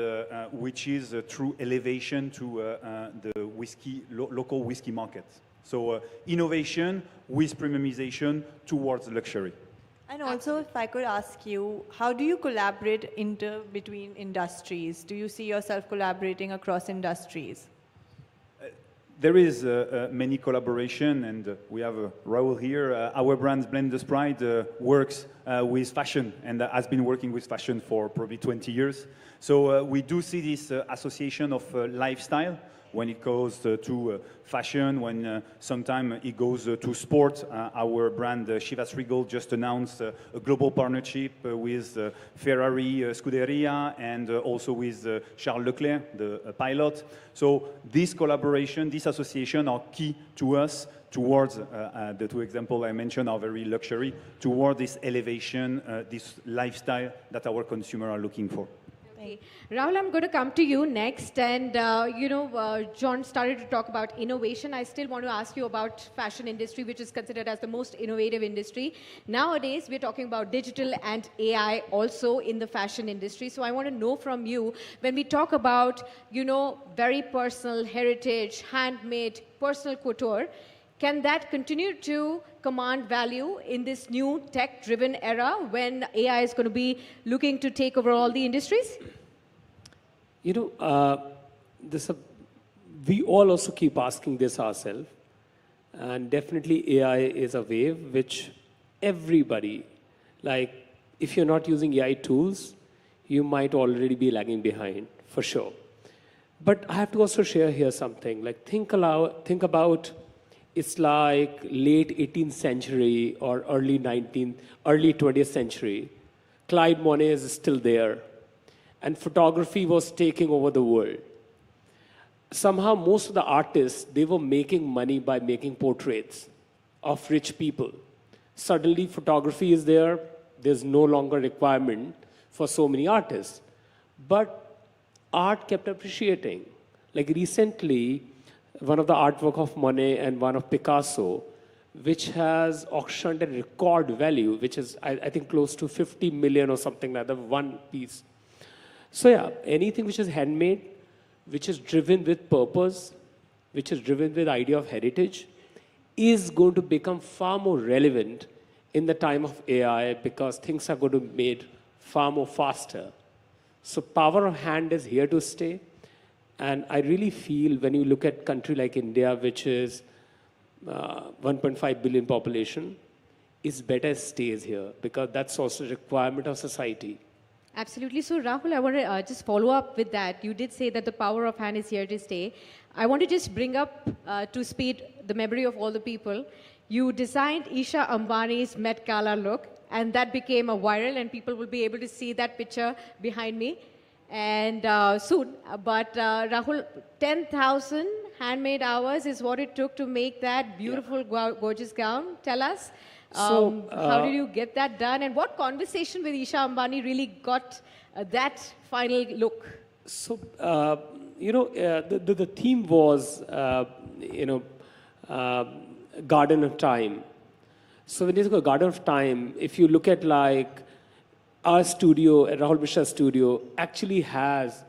T: which is a true elevation to the local whiskey market. So innovation with premiumization towards luxury.
U: And also, if I could ask you, how do you collaborate between industries? Do you see yourself collaborating across industries?
T: There is many collaboration, and we have Rahul here. Our brand Blender Sprite works with fashion and has been working with fashion for probably 20 years. So we do see this association of lifestyle when it goes to fashion, when sometimes it goes to sport. Our brand Chivas Regal just announced a global partnership with Ferrari Scuderia and also with Charles Leclerc, the pilot. So this collaboration, this association are key to us towards the two examples I mentioned are very luxury, toward this elevation, this lifestyle that our consumers are looking for.
S: Rahul, I'm going to come to you next. And, John started to talk about innovation. I still want to ask you about fashion industry, which is considered as the most innovative industry. Nowadays, we're talking about digital and AI also in the fashion industry. So I want to know from you, when we talk about, very personal heritage, handmade, personal couture, can that continue to command value in this new tech-driven era when AI is going to be looking to take over all the industries?
G: We all also keep asking this ourselves. And definitely AI is a wave which everybody, like if you're not using AI tools, you might already be lagging behind, for sure. But I have to also share here something, like think about it's like late 18th century or early 20th century. Claude Monet is still there. And photography was taking over the world. Somehow most of the artists, they were making money by making portraits of rich people. Suddenly photography is there. There's no longer requirement for so many artists. But art kept appreciating. Like recently, one of the artwork of Monet and one of Picasso, which has auctioned a record value, which is, I think, close to 50 million or something like that, one piece. So yeah, anything which is handmade, which is driven with purpose, which is driven with idea of heritage, is going to become far more relevant in the time of AI because things are going to be made far more faster. So power of hand is here to stay. And I really feel when you look at a country like India, which is 1.5 billion population, it's better it stays here because that's also a requirement of society.
S: Absolutely. So Rahul, I want to just follow up with that. You did say that the power of hand is here to stay. I want to just bring up to speed the memory of all the people. You designed Isha Ambani's Met Gala look, and that became a viral, and people will be able to see that picture behind me. And soon, but Rahul, 10,000 handmade hours is what it took to make that beautiful, gorgeous gown. Tell us, how did you get that done? And what conversation with Isha Ambani really got that final look?
G: So, the theme was, Garden of Time. So when you go Garden of Time, if you look at like our studio, Rahul Mishra's studio, actually has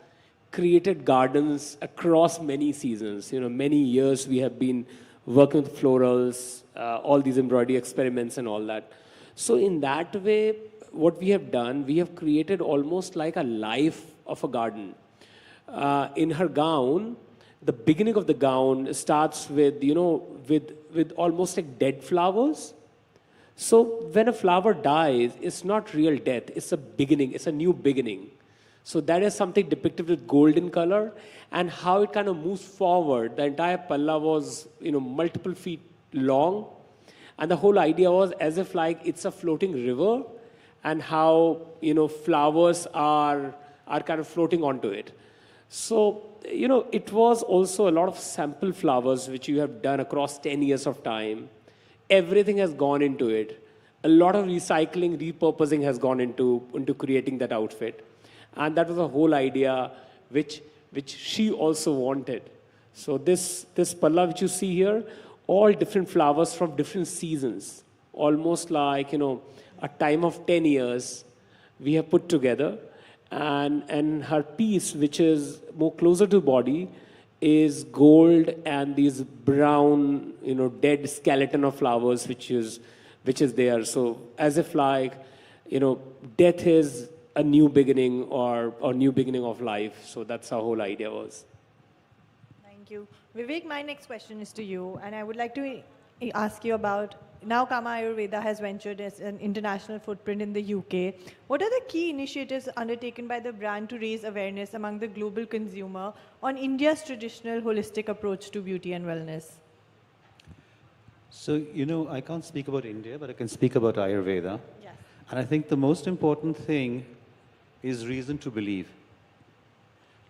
G: created gardens across many seasons. Many years we have been working with florals, all these embroidery experiments and all that. So in that way, what we have done, we have created almost like a life of a garden. In her gown, the beginning of the gown starts with, with almost like dead flowers. So when a flower dies, it's not real death, it's a beginning, it's a new beginning. So that is something depicted with golden color and how it kind of moves forward. The entire palla was, multiple feet long. And the whole idea was as if like it's a floating river and how, flowers are kind of floating onto it. So, it was also a lot of sample flowers which you have done across 10 years of time. Everything has gone into it. A lot of recycling, repurposing has gone into creating that outfit. And that was the whole idea which she also wanted. So this palla which you see here, all different flowers from different seasons, almost like, a time of 10 years we have put together. And her piece, which is more closer to body, is gold and these brown, dead skeleton of flowers, which is there. So as if like, death is a new beginning or new beginning of life. So that's our whole idea was.
U: Thank you. Vivek, my next question is to you, and I would like to ask you about, now Kama Ayurveda has ventured as an international footprint in the UK. What are the key initiatives undertaken by the brand to raise awareness among the global consumer on India's traditional holistic approach to beauty and wellness?
V: So, I can't speak about India, but I can speak about Ayurveda.
U: Yes.
V: And I think the most important thing is reason to believe.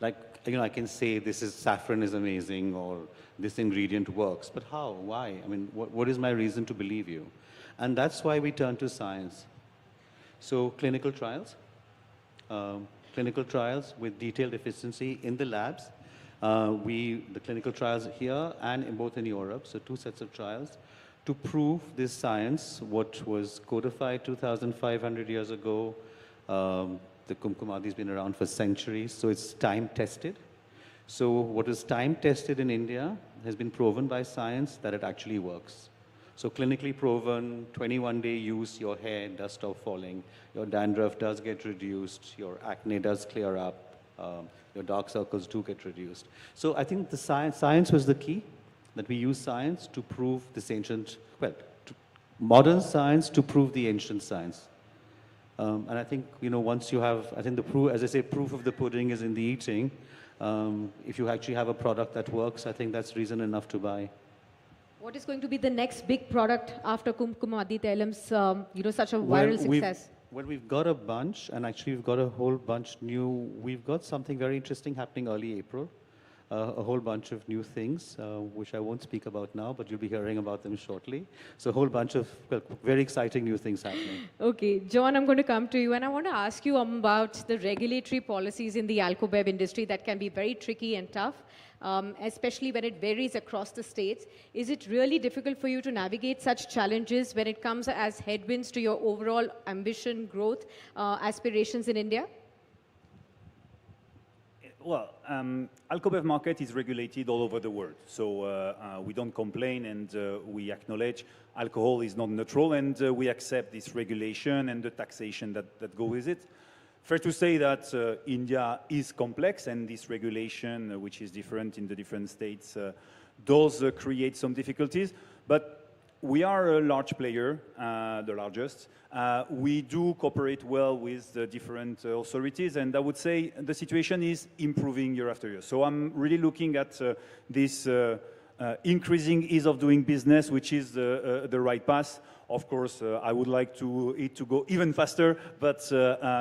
V: Like, I can say this saffron is amazing or this ingredient works, but how? Why? I mean, what is my reason to believe you? And that's why we turn to science. So clinical trials with detailed efficiency in the labs. The clinical trials here and both in Europe, so 2 sets of trials, to prove this science, what was codified 2,500 years ago. The Kumkumadi has been around for centuries, so it's time-tested. So what is time-tested in India has been proven by science that it actually works. So clinically proven, 21-day use, your hair does stop falling, your dandruff does get reduced, your acne does clear up, your dark circles do get reduced. So I think the science was the key, that we use science to prove this modern science to prove the ancient science. And I think, once you have, I think the proof, as I say, proof of the pudding is in the eating. If you actually have a product that works, I think that's reason enough to buy.
S: What is going to be the next big product after Kumkumadi Tailam's, such a viral success?
V: Well, we've got a bunch, and actually we've got a whole bunch new. We've got something very interesting happening early April. A whole bunch of new things, which I won't speak about now, but you'll be hearing about them shortly. So a whole bunch of very exciting new things happening.
S: Okay, John, I'm going to come to you, and I want to ask you about the regulatory policies in the alcobev industry that can be very tricky and tough, especially when it varies across the states. Is it really difficult for you to navigate such challenges when it comes as headwinds to your overall ambition, growth, aspirations in India?
T: Well, alcobev market is regulated all over the world, so we don't complain, and we acknowledge alcohol is not neutral, and we accept this regulation and the taxation that go with it. Fair to say that India is complex, and this regulation, which is different in the different states, does create some difficulties, but we are a large player, the largest. We do cooperate well with the different authorities, and I would say the situation is improving year after year. So I'm really looking at this increasing ease of doing business, which is the right path. Of course, I would like it to go even faster, but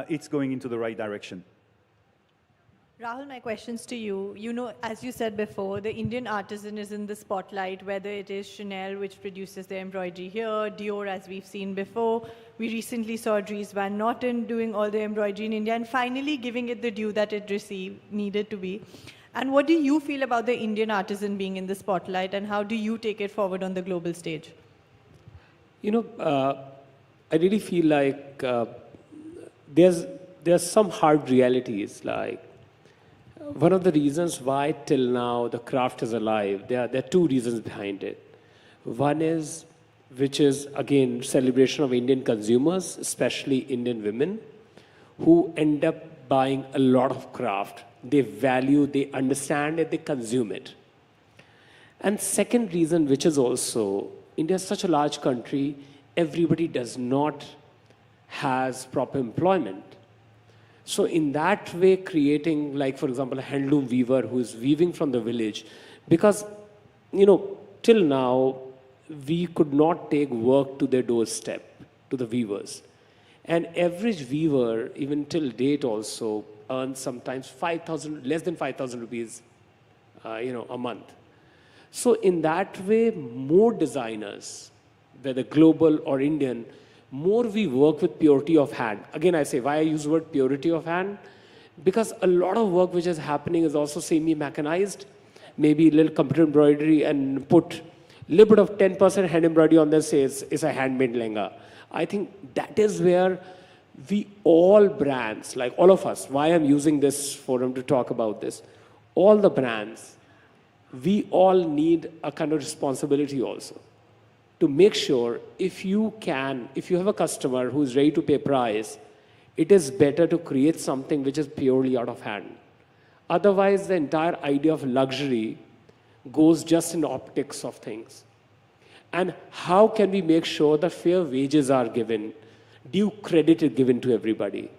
T: it's going into the right direction.
U: Rahul, my question's to you. You know, as you said before, the Indian artisan is in the spotlight, whether it is Chanel, which produces the embroidery here, Dior, as we've seen before. We recently saw Dries Van Noten doing all the embroidery in India and finally giving it the due that it needed to be. And what do you feel about the Indian artisan being in the spotlight, and how do you take it forward on the global stage?
G: I really feel like there's some hard realities, like one of the reasons why till now the craft is alive, there are two reasons behind it. One is, which is again celebration of Indian consumers, especially Indian women, who end up buying a lot of craft. They value, they understand it, they consume it. And second reason, which is also, India is such a large country, everybody does not has proper employment. So in that way, creating, like, for example, a handloom weaver who is weaving from the village, because, till now, we could not take work to their doorstep, to the weavers. And average weaver, even till date also, earns sometimes less than 5,000 rupees, a month. So in that way, more designers, whether global or Indian, more we work with purity of hand. Again, I say, why I use the word purity of hand? Because a lot of work which is happening is also semi-mechanized, maybe a little computer embroidery, and put a little bit of 10% hand embroidery on there, says it's a handmade lehenga. I think that is where we all brands, like all of us, why I'm using this forum to talk about this, all the brands, we all need a kind of responsibility also, to make sure if you have a customer who is ready to pay price, it is better to create something which is purely out of hand. Otherwise, the entire idea of luxury goes just in optics of things. And how can we make sure that fair wages are given, due credit is given to everybody?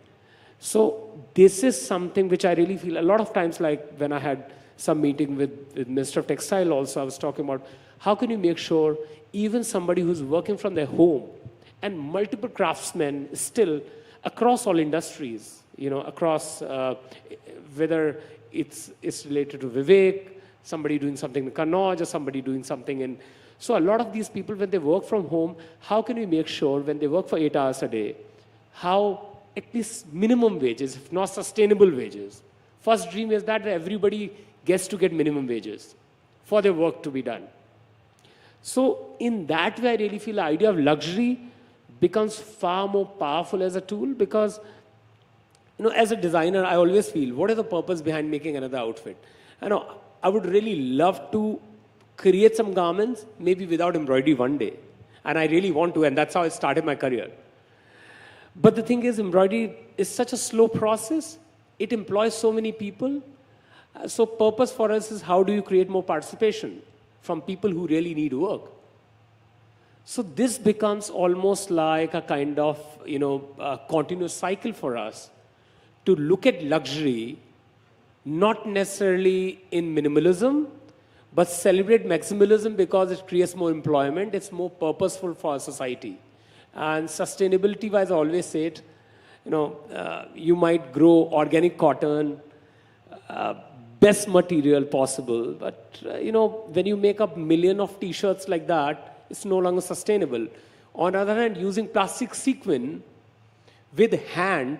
G: So this is something which I really feel, a lot of times, like when I had some meeting with Minister of Textile also, I was talking about how can you make sure even somebody who's working from their home, and multiple craftsmen still across all industries, across whether it's related to Vivek, somebody doing something in Kannauj, or somebody doing something in. So a lot of these people, when they work from home, how can we make sure when they work for 8 hours a day, how at least minimum wages, if not sustainable wages. First dream is that everybody gets to get minimum wages for their work to be done. So in that way, I really feel the idea of luxury becomes far more powerful as a tool, because, as a designer, I always feel, what is the purpose behind making another outfit? I would really love to create some garments, maybe without embroidery one day. And I really want to, and that's how I started my career. But the thing is, embroidery is such a slow process. It employs so many people. So purpose for us is, how do you create more participation from people who really need work? So this becomes almost like a kind of, a continuous cycle for us to look at luxury, not necessarily in minimalism, but celebrate maximalism because it creates more employment. It's more purposeful for our society. And sustainability-wise, I always say it, you might grow organic cotton, best material possible, but when you make up million of t-shirts like that, it's no longer sustainable. On the other hand, using plastic sequin with hand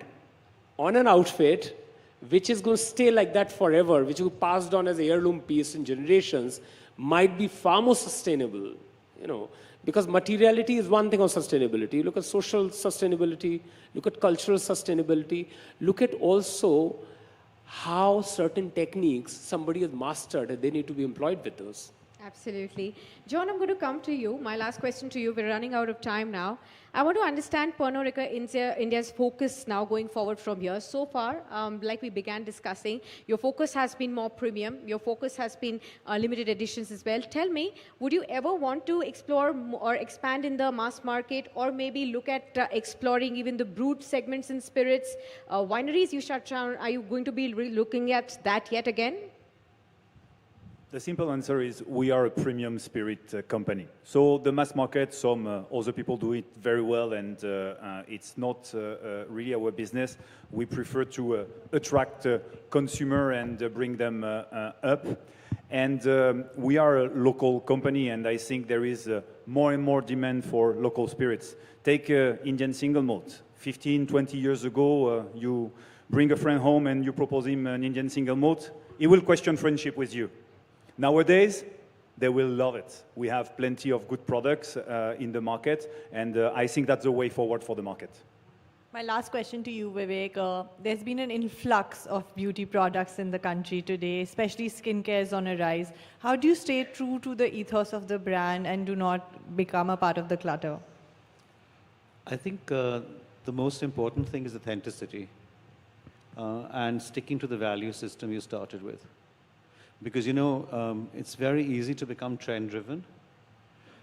G: on an outfit, which is going to stay like that forever, which will be passed on as an heirloom piece in generations, might be far more sustainable, because materiality is one thing of sustainability. Look at social sustainability, look at cultural sustainability, look at also how certain techniques somebody has mastered and they need to be employed with those.
S: Absolutely. John, I'm going to come to you. My last question to you. We're running out of time now. I want to understand, Pernod Ricard, India's focus now going forward from here. So far, like we began discussing, your focus has been more premium. Your focus has been limited editions as well. Tell me, would you ever want to explore or expand in the mass market, or maybe look at exploring even the brewed segments in spirits? Wineries you shut down, are you going to be looking at that yet again?
T: The simple answer is we are a premium spirit company. So the mass market, some other people do it very well, and it's not really our business. We prefer to attract consumer and bring them up. And we are a local company, and I think there is more and more demand for local spirits. Take Indian single malt. 15, 20 years ago, you bring a friend home and you propose him an Indian single malt, he will question friendship with you. Nowadays, they will love it. We have plenty of good products in the market, and I think that's the way forward for the market.
U: My last question to you, Vivek. There's been an influx of beauty products in the country today, especially skincare is on a rise. How do you stay true to the ethos of the brand and do not become a part of the clutter?
V: I think the most important thing is authenticity and sticking to the value system you started with. Because, it's very easy to become trend-driven,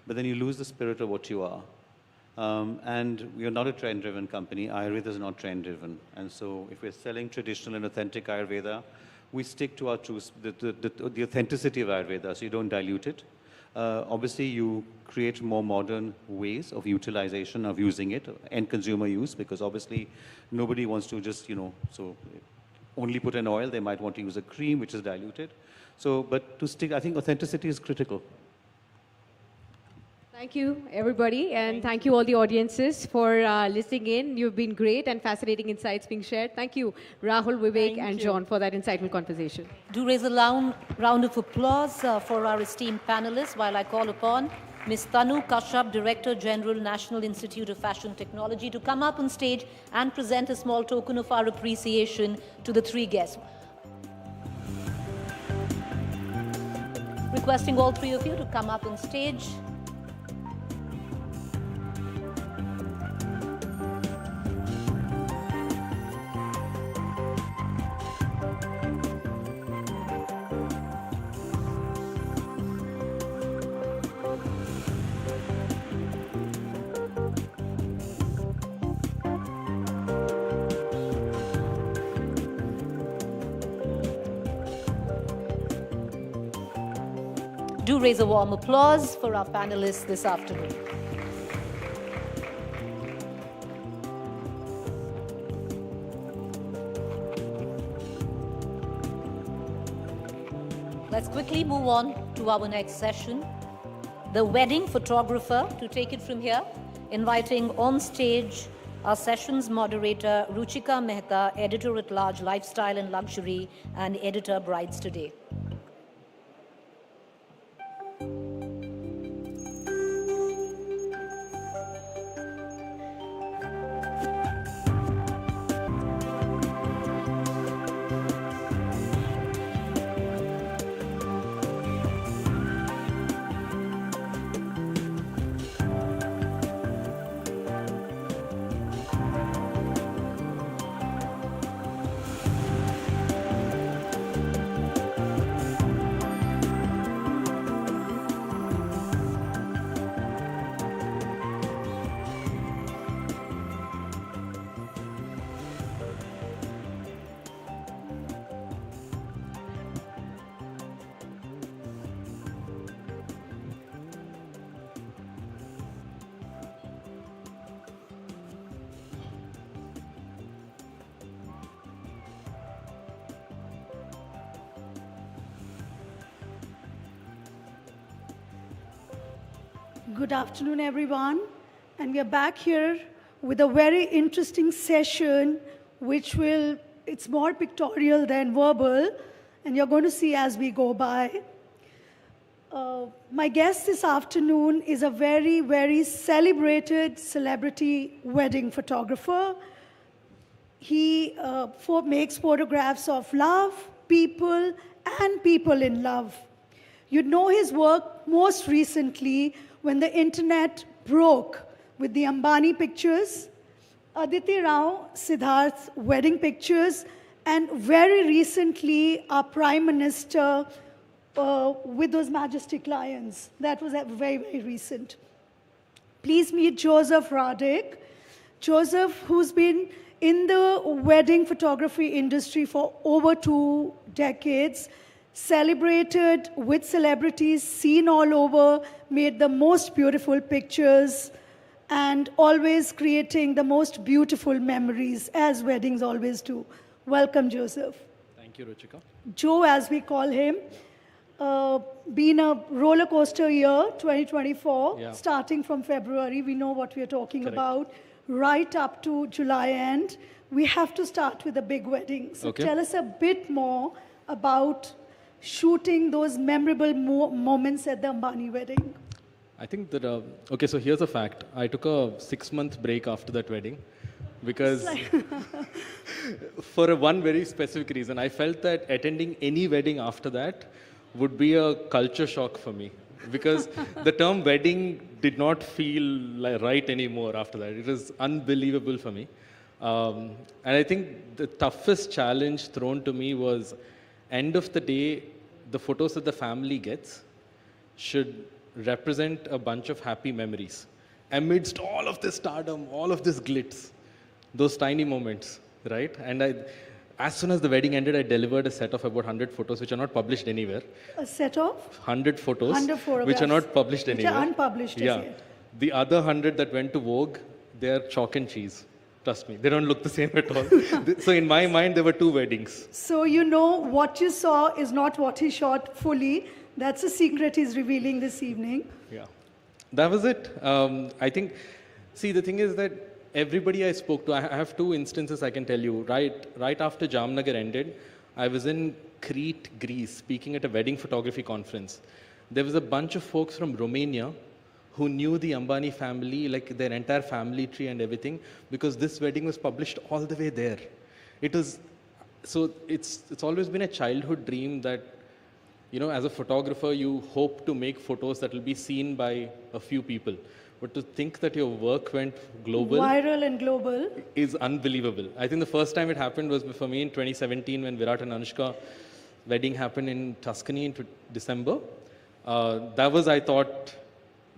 V: but then you lose the spirit of what you are. And we are not a trend-driven company. Ayurveda is not trend-driven. And so if we're selling traditional and authentic Ayurveda, we stick to our truth, the authenticity of Ayurveda, so you don't dilute it. Obviously, you create more modern ways of utilization, of using it, end consumer use, because obviously nobody wants to just, so only put in oil. They might want to use a cream, which is diluted. So, but to stick, I think authenticity is critical.
S: Thank you, everybody, and thank you all the audiences for listening in. You've been great and fascinating insights being shared. Thank you, Rahul, Vivek, and John, for that insightful conversation.
A: Do raise a round of applause for our esteemed panelists while I call upon Ms. Tanu Kashyap, Director General, National Institute of Fashion Technology, to come up on stage and present a small token of our appreciation to the three guests. Requesting all three of you to come up on stage. Do raise a warm applause for our panelists this afternoon. Let's quickly move on to our next session. The wedding photographer, to take it from here, inviting on stage our session's moderator, Ruchika Mehta, editor-at-large, Lifestyle and Luxury, and editor, Brides Today.
B: Good afternoon, everyone. And we are back here with a very interesting session, it's more pictorial than verbal, and you're going to see as we go by. My guest this afternoon is a very, very celebrated celebrity wedding photographer. He makes photographs of love, people, and people in love. You know his work most recently when the internet broke with the Ambani pictures, Aditi Rao Siddharth's wedding pictures, and very recently our Prime Minister with those majestic lions. That was very, very recent. Please meet Joseph Radek. Joseph, who's been in the wedding photography industry for over 2 decades, celebrated with celebrities, seen all over, made the most beautiful pictures, and always creating the most beautiful memories, as weddings always do. Welcome, Joseph.
C: Thank you, Ruchika.
B: Joe, as we call him, been a roller coaster year, 2024,
C: Yeah.
B: starting from February. We know what we are talking
C: Correct.
B: about, right up to July end. We have to start with a big wedding. So
C: Okay.
B: tell us a bit more about shooting those memorable moments at the Ambani wedding.
C: I think that, okay, so here's a fact. I took a 6-month break after that wedding because for one very specific reason. I felt that attending any wedding after that would be a culture shock for me because the term wedding did not feel right anymore after that. It was unbelievable for me. And I think the toughest challenge thrown to me was, end of the day, the photos that the family gets should represent a bunch of happy memories. Amidst all of this stardom, all of this glitz, those tiny moments, right? And as soon as the wedding ended, I delivered a set of about 100 photos, which are not published anywhere.
B: A set of
C: 100 photos,
B: 100 photographs,
C: which are not published
B: which
C: anywhere.
B: are unpublished as
C: Yeah.
B: yet.
C: The other 100 that went to Vogue, they are chalk and cheese. Trust me, they don't look the same at all. So in my mind, there were 2 weddings.
B: So you know what you saw is not what he shot fully. That's a secret he's revealing this evening.
C: Yeah, that was it. I think, see, the thing is that everybody I spoke to, I have 2 instances I can tell you. Right after Jamnagar ended, I was in Crete, Greece, speaking at a wedding photography conference. There was a bunch of folks from Romania who knew the Ambani family, like their entire family tree and everything, because this wedding was published all the way there. It was, so it's always been a childhood dream that, you know, as a photographer, you hope to make photos that will be seen by a few people. But to think that your work went global
B: Viral and global.
C: is unbelievable. I think the first time it happened was for me in 2017 when Virat and Anushka wedding happened in Tuscany in December. That was, I thought,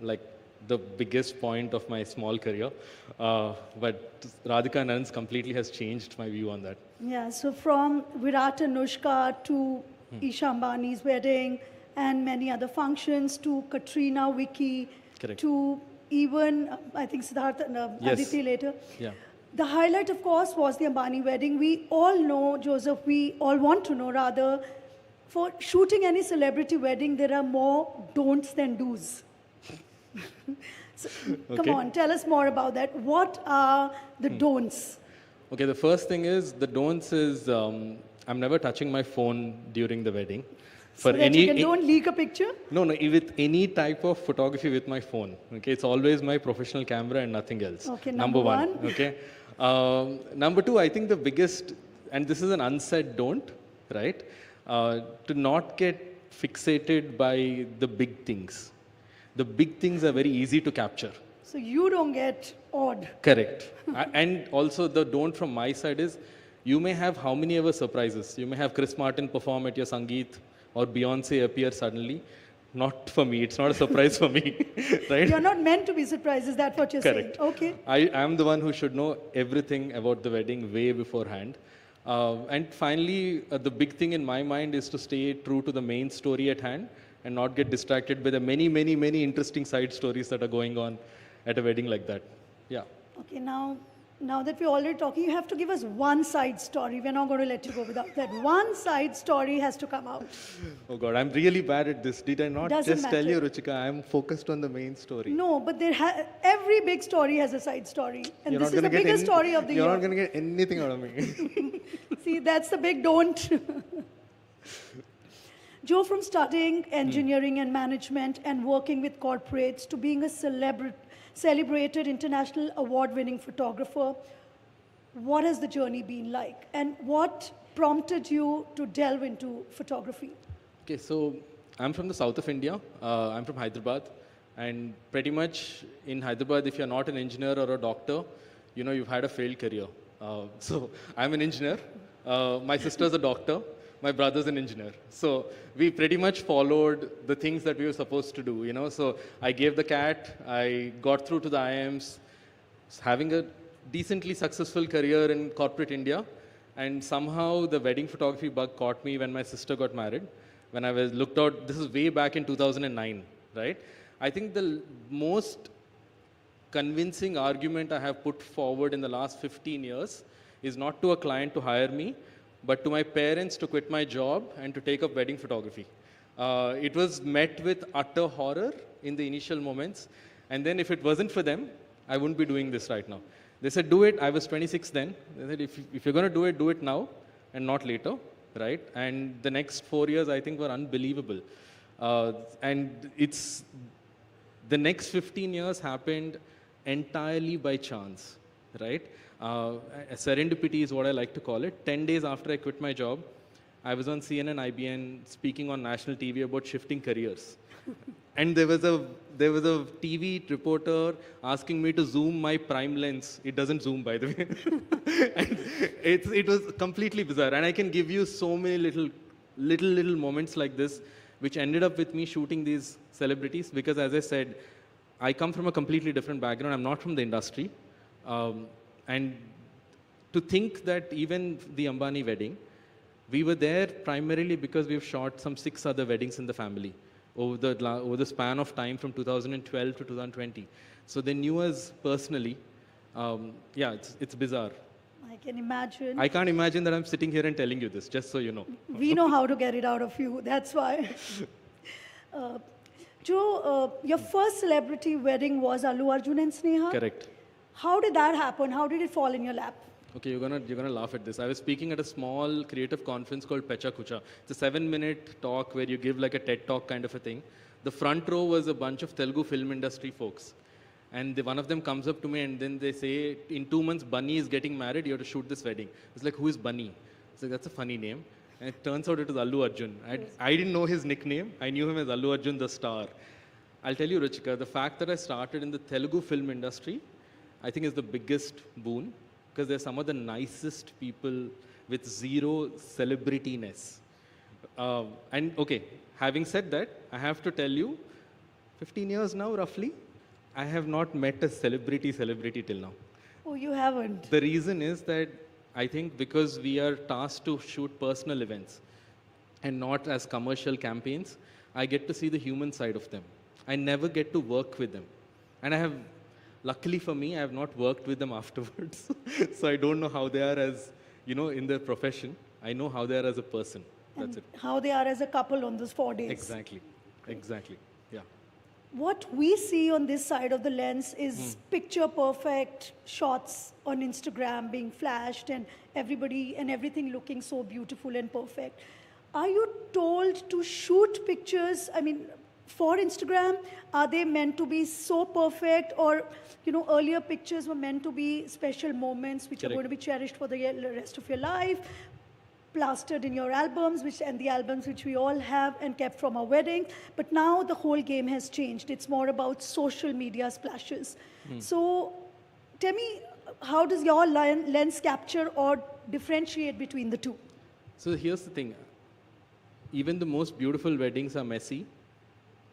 C: like the biggest point of my small career. But Radhika and Anand's completely has changed my view on that.
B: Yeah, so from Virat and Anushka to Isha Ambani's wedding and many other functions to Katrina, Vicky,
C: Correct.
B: to even, I think, Siddhartha and
C: Yes.
B: Aditi later.
C: Yeah.
B: The highlight, of course, was the Ambani wedding. We all know, Joseph, we all want to know, rather, for shooting any celebrity wedding, there are more don'ts than do's. So, come
C: Okay.
B: on, tell us more about that. What are the don'ts?
C: Okay, the first thing is, the don'ts is, I'm never touching my phone during the wedding.
B: So that you don't leak a picture?
C: No, with any type of photography with my phone. Okay, it's always my professional camera and nothing else.
B: Okay,
C: number
B: number
C: one.
B: one.
C: Okay. Number 2, I think the biggest, and this is an unsaid don't, right? To not get fixated by the big things. The big things are very easy to capture.
B: So you don't get odd.
C: Correct. And also the don't from my side is, you may have how many ever surprises. You may have Chris Martin perform at your Sangeet or Beyonce appear suddenly. Not for me. It's not a surprise for me, right?
B: You're not meant to be surprised. Is that what you're
C: Correct.
B: saying? Okay.
C: I am the one who should know everything about the wedding way beforehand. And finally, the big thing in my mind is to stay true to the main story at hand and not get distracted by the many, many, many interesting side stories that are going on at a wedding like that. Yeah.
B: Okay, now now that we're already talking, you have to give us one side story. We're not going to let you go without that. One side story has to come out.
C: Oh God, I'm really bad at this. Did I not
B: Doesn't
C: just tell you,
B: matter.
C: Ruchika? I'm focused on the main story.
B: No, but every big story has a side story. And
C: You're
B: this
C: not
B: is the
C: gonna get
B: biggest story of the
C: You're
B: year.
C: not going to get anything out of me.
B: See, that's the big don't. Joe, from studying engineering and management and working with corporates to being a celebrated international award-winning photographer, what has the journey been like? And what prompted you to delve into photography?
C: Okay, so I'm from the south of India. I'm from Hyderabad. And pretty much in Hyderabad, if you're not an engineer or a doctor, you know, you've had a failed career. So I'm an engineer. My sister's a doctor. My brother's an engineer. So we pretty much followed the things that we were supposed to do, you know. So I gave the cat, I got through to the IIMs, having a decently successful career in corporate India. And somehow the wedding photography bug caught me when my sister got married. When I was looked out, this is way back in 2009, right? I think the most convincing argument I have put forward in the last 15 years is not to a client to hire me, but to my parents to quit my job and to take up wedding photography. It was met with utter horror in the initial moments. And then if it wasn't for them, I wouldn't be doing this right now. They said, do it. I was 26 then. They said, if you're going to do it now and not later, right? And the next 4 years, I think, were unbelievable. And the next 15 years happened entirely by chance, right? Serendipity is what I like to call it. 10 days after I quit my job, I was on CNN, IBN, speaking on national TV about shifting careers. And there was a TV reporter asking me to zoom my prime lens. It doesn't zoom, by the way. And it was completely bizarre. And I can give you so many little moments like this, which ended up with me shooting these celebrities. Because as I said, I come from a completely different background. I'm not from the industry. And to think that even the Ambani wedding, we were there primarily because we've shot some 6 other weddings in the family over the span of time from 2012 to 2020. So they knew us personally. Yeah, it's bizarre.
B: I can imagine.
C: I can't imagine that I'm sitting here and telling you this, just so you know.
B: We know how to get it out of you. That's why. Joe, your first celebrity wedding was Allu Arjun and Sneha?
C: Correct.
B: How did that happen? How did it fall in your lap?
C: Okay, you're gonna laugh at this. I was speaking at a small creative conference called Pecha Kucha. It's a 7-minute talk where you give like a TED talk kind of a thing. The front row was a bunch of Telugu film industry folks. And one of them comes up to me and then they say, in 2 months, Bunny is getting married, you have to shoot this wedding. It's like, who is Bunny? It's like, that's a funny name. And it turns out it was Allu Arjun. I didn't know his nickname. I knew him as Allu Arjun, the star. I'll tell you, Ruchika, the fact that I started in the Telugu film industry, I think is the biggest boon. Because they're some of the nicest people with zero celebrityness. And okay, having said that, I have to tell you, 15 years now, roughly, I have not met a celebrity till now.
B: Oh, you haven't?
C: The reason is that I think because we are tasked to shoot personal events and not as commercial campaigns, I get to see the human side of them. I never get to work with them. And luckily for me, I have not worked with them afterwards. So I don't know how they are as, in their profession. I know how they are as a person. That's it.
B: How they are as a couple on those 4 days.
C: Exactly. Yeah.
B: What we see on this side of the lens is picture perfect shots on Instagram being flashed and everybody and everything looking so beautiful and perfect. Are you told to shoot pictures? I mean, for Instagram, are they meant to be so perfect, or earlier pictures were meant to be special moments which are going to be cherished for the rest of your life, plastered in your albums, and the albums which we all have and kept from our wedding. But now the whole game has changed. It's more about social media splashes. So tell me, how does your lens capture or differentiate between the two?
C: So here's the thing. Even the most beautiful weddings are messy,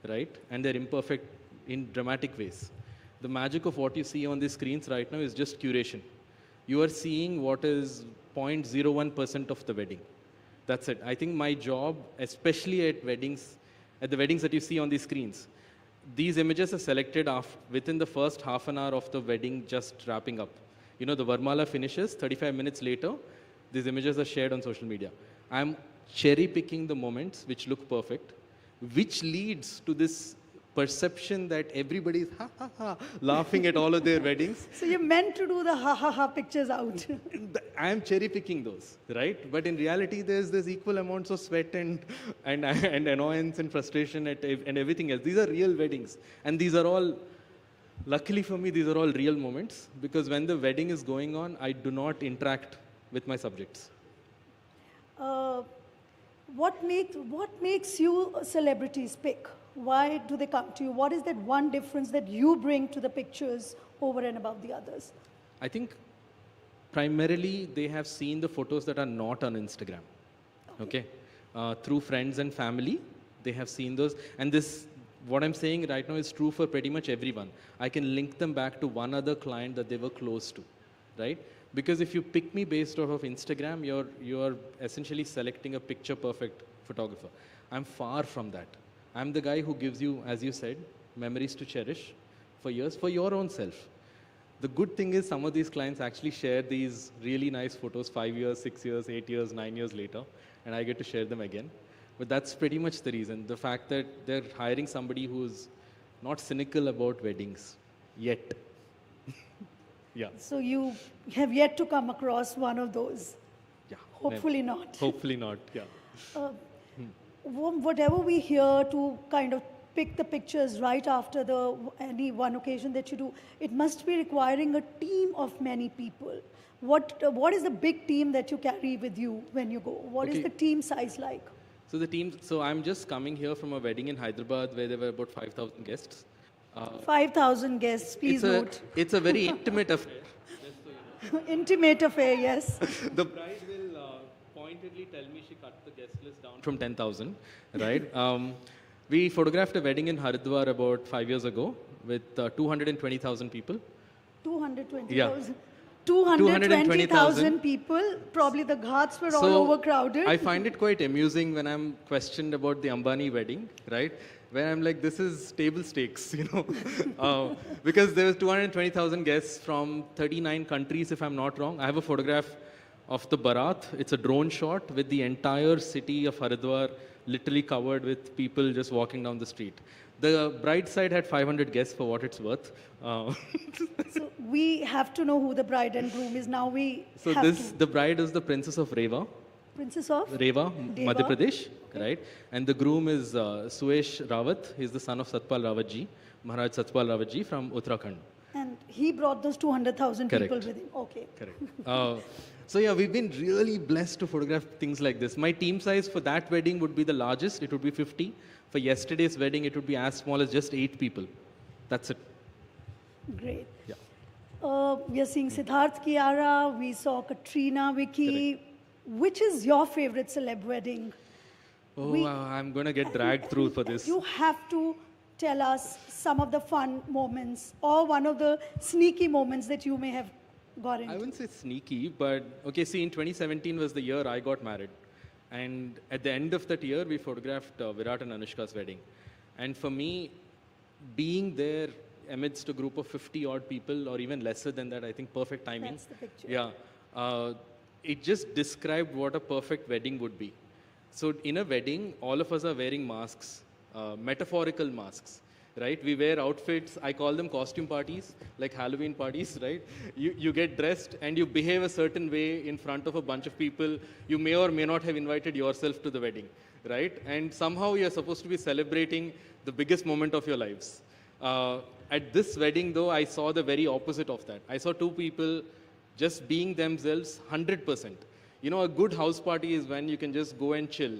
C: right? And they're imperfect in dramatic ways. The magic of what you see on the screens right now is just curation. You are seeing what is 0.01% of the wedding. That's it. I think my job, especially at the weddings that you see on the screens, these images are selected within the first half an hour of the wedding just wrapping up. You know, the Varmala finishes, 35 minutes later, these images are shared on social media. I'm cherry picking the moments which look perfect, which leads to this perception that everybody is laughing at all of their weddings.
B: So you're meant to do the ha pictures out.
C: I'm cherry picking those, right? But in reality, there's equal amounts of sweat and annoyance and frustration and everything else. These are real weddings. And these are all, luckily for me, these are all real moments, because when the wedding is going on, I do not interact with my subjects.
B: What makes you celebrities pick? Why do they come to you? What is that one difference that you bring to the pictures over and above the others?
C: I think primarily they have seen the photos that are not on Instagram. Okay. Through friends and family, they have seen those. And this, what I'm saying right now is true for pretty much everyone. I can link them back to one other client that they were close to, right? Because if you pick me based off of Instagram, you're essentially selecting a picture-perfect photographer. I'm far from that. I'm the guy who gives you, as you said, memories to cherish for years, for your own self. The good thing is some of these clients actually share these really nice photos 5 years, 6 years, 8 years, 9 years later, and I get to share them again. But that's pretty much the reason. The fact that they're hiring somebody who's not cynical about weddings yet. Yeah.
B: So you have yet to come across one of those.
C: Yeah.
B: Hopefully not.
C: Hopefully not, yeah.
B: Whatever we hear to kind of pick the pictures right after any one occasion that you do, it must be requiring a team of many people. What is the big team that you carry with you when you go? What is the team size like?
C: So I'm just coming here from a wedding in Hyderabad where there were about 5,000 guests.
B: 5,000 guests, please note.
C: It's a very intimate affair.
B: Intimate affair, yes.
C: The bride will pointedly tell me she cut the guest list down from 10,000, right? We photographed a wedding in Haridwar about 5 years ago with 220,000 people.
B: 220,000?
C: Yeah.
B: 220,000 people. Probably the ghats were all overcrowded.
C: I find it quite amusing when I'm questioned about the Ambani wedding, right? When I'm like, this is table stakes, you know, because there was 220,000 guests from 39 countries, if I'm not wrong. I have a photograph of the Barat. It's a drone shot with the entire city of Haridwar literally covered with people just walking down the street. The bride side had 500 guests for what it's worth.
B: So we have to know who the bride and groom is. Now
C: the bride is the Princess of Rewa.
B: Princess of?
C: Rewa, Madhya Pradesh, right? And the groom is Suesh Rawat. He's the son of Satpal Rawat ji, Maharaj Satpal Rawat ji from Uttarakhand.
B: And he brought those 200,000 people with him. Okay.
C: Correct. So yeah, we've been really blessed to photograph things like this. My team size for that wedding would be the largest. It would be 50. For yesterday's wedding, it would be as small as just 8 people. That's it.
B: Great.
C: Yeah.
B: We are seeing Siddharth Kiara. We saw Katrina, Vicky. Correct. Which is your favorite celeb wedding?
C: Oh, I'm going to get dragged through for this.
B: You have to tell us some of the fun moments or one of the sneaky moments that you may have got into.
C: I wouldn't say sneaky, but okay, see, in 2017 was the year I got married. And at the end of that year, we photographed Virat and Anushka's wedding. And for me, being there amidst a group of 50 odd people or even lesser than that, I think perfect timing.
B: That's the picture.
C: Yeah. It just described what a perfect wedding would be. So in a wedding, all of us are wearing masks, metaphorical masks, right? We wear outfits, I call them costume parties, like Halloween parties, right? You get dressed and you behave a certain way in front of a bunch of people. You may or may not have invited yourself to the wedding, right? And somehow you're supposed to be celebrating the biggest moment of your lives. At this wedding, though, I saw the very opposite of that. I saw 2 people just being themselves 100%. You know, a good house party is when you can just go and chill.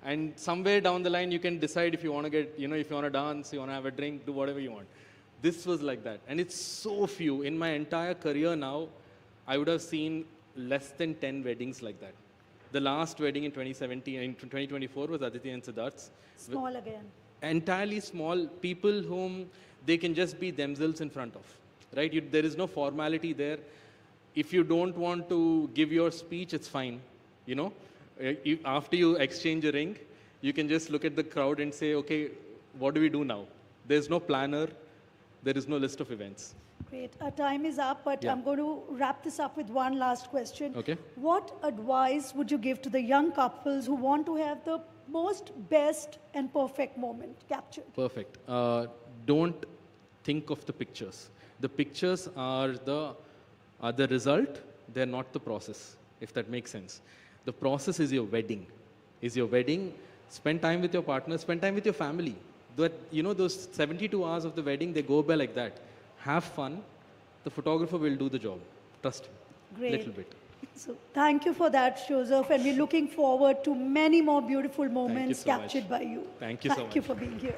C: And somewhere down the line, you can decide if you want to get, you know, if you want to dance, you want to have a drink, do whatever you want. This was like that. And it's so few. In my entire career now, I would have seen less than 10 weddings like that. The last wedding in 2024 was Aditi and Siddharth's.
B: Small again.
C: Entirely small, people whom they can just be themselves in front of, right? There is no formality there. If you don't want to give your speech, it's fine, you know. After you exchange a ring, you can just look at the crowd and say, okay, what do we do now? There's no planner. There is no list of events.
B: Great. Our time is up, but I'm going to wrap this up with one last question.
C: Okay.
B: What advice would you give to the young couples who want to have the most best and perfect moment captured?
C: Perfect. Don't think of the pictures. The pictures are the result. They're not the process, if that makes sense. The process is your wedding. Spend time with your partner, spend time with your family. Those 72 hours of the wedding, they go by like that. Have fun. The photographer will do the job. Trust me.
B: Great.
C: Little bit.
B: So thank you for that, Joseph, and we're looking forward to many more beautiful moments
C: so
B: captured
C: much.
B: by you.
C: Thank you so
B: Thank you
C: much.
B: for being here.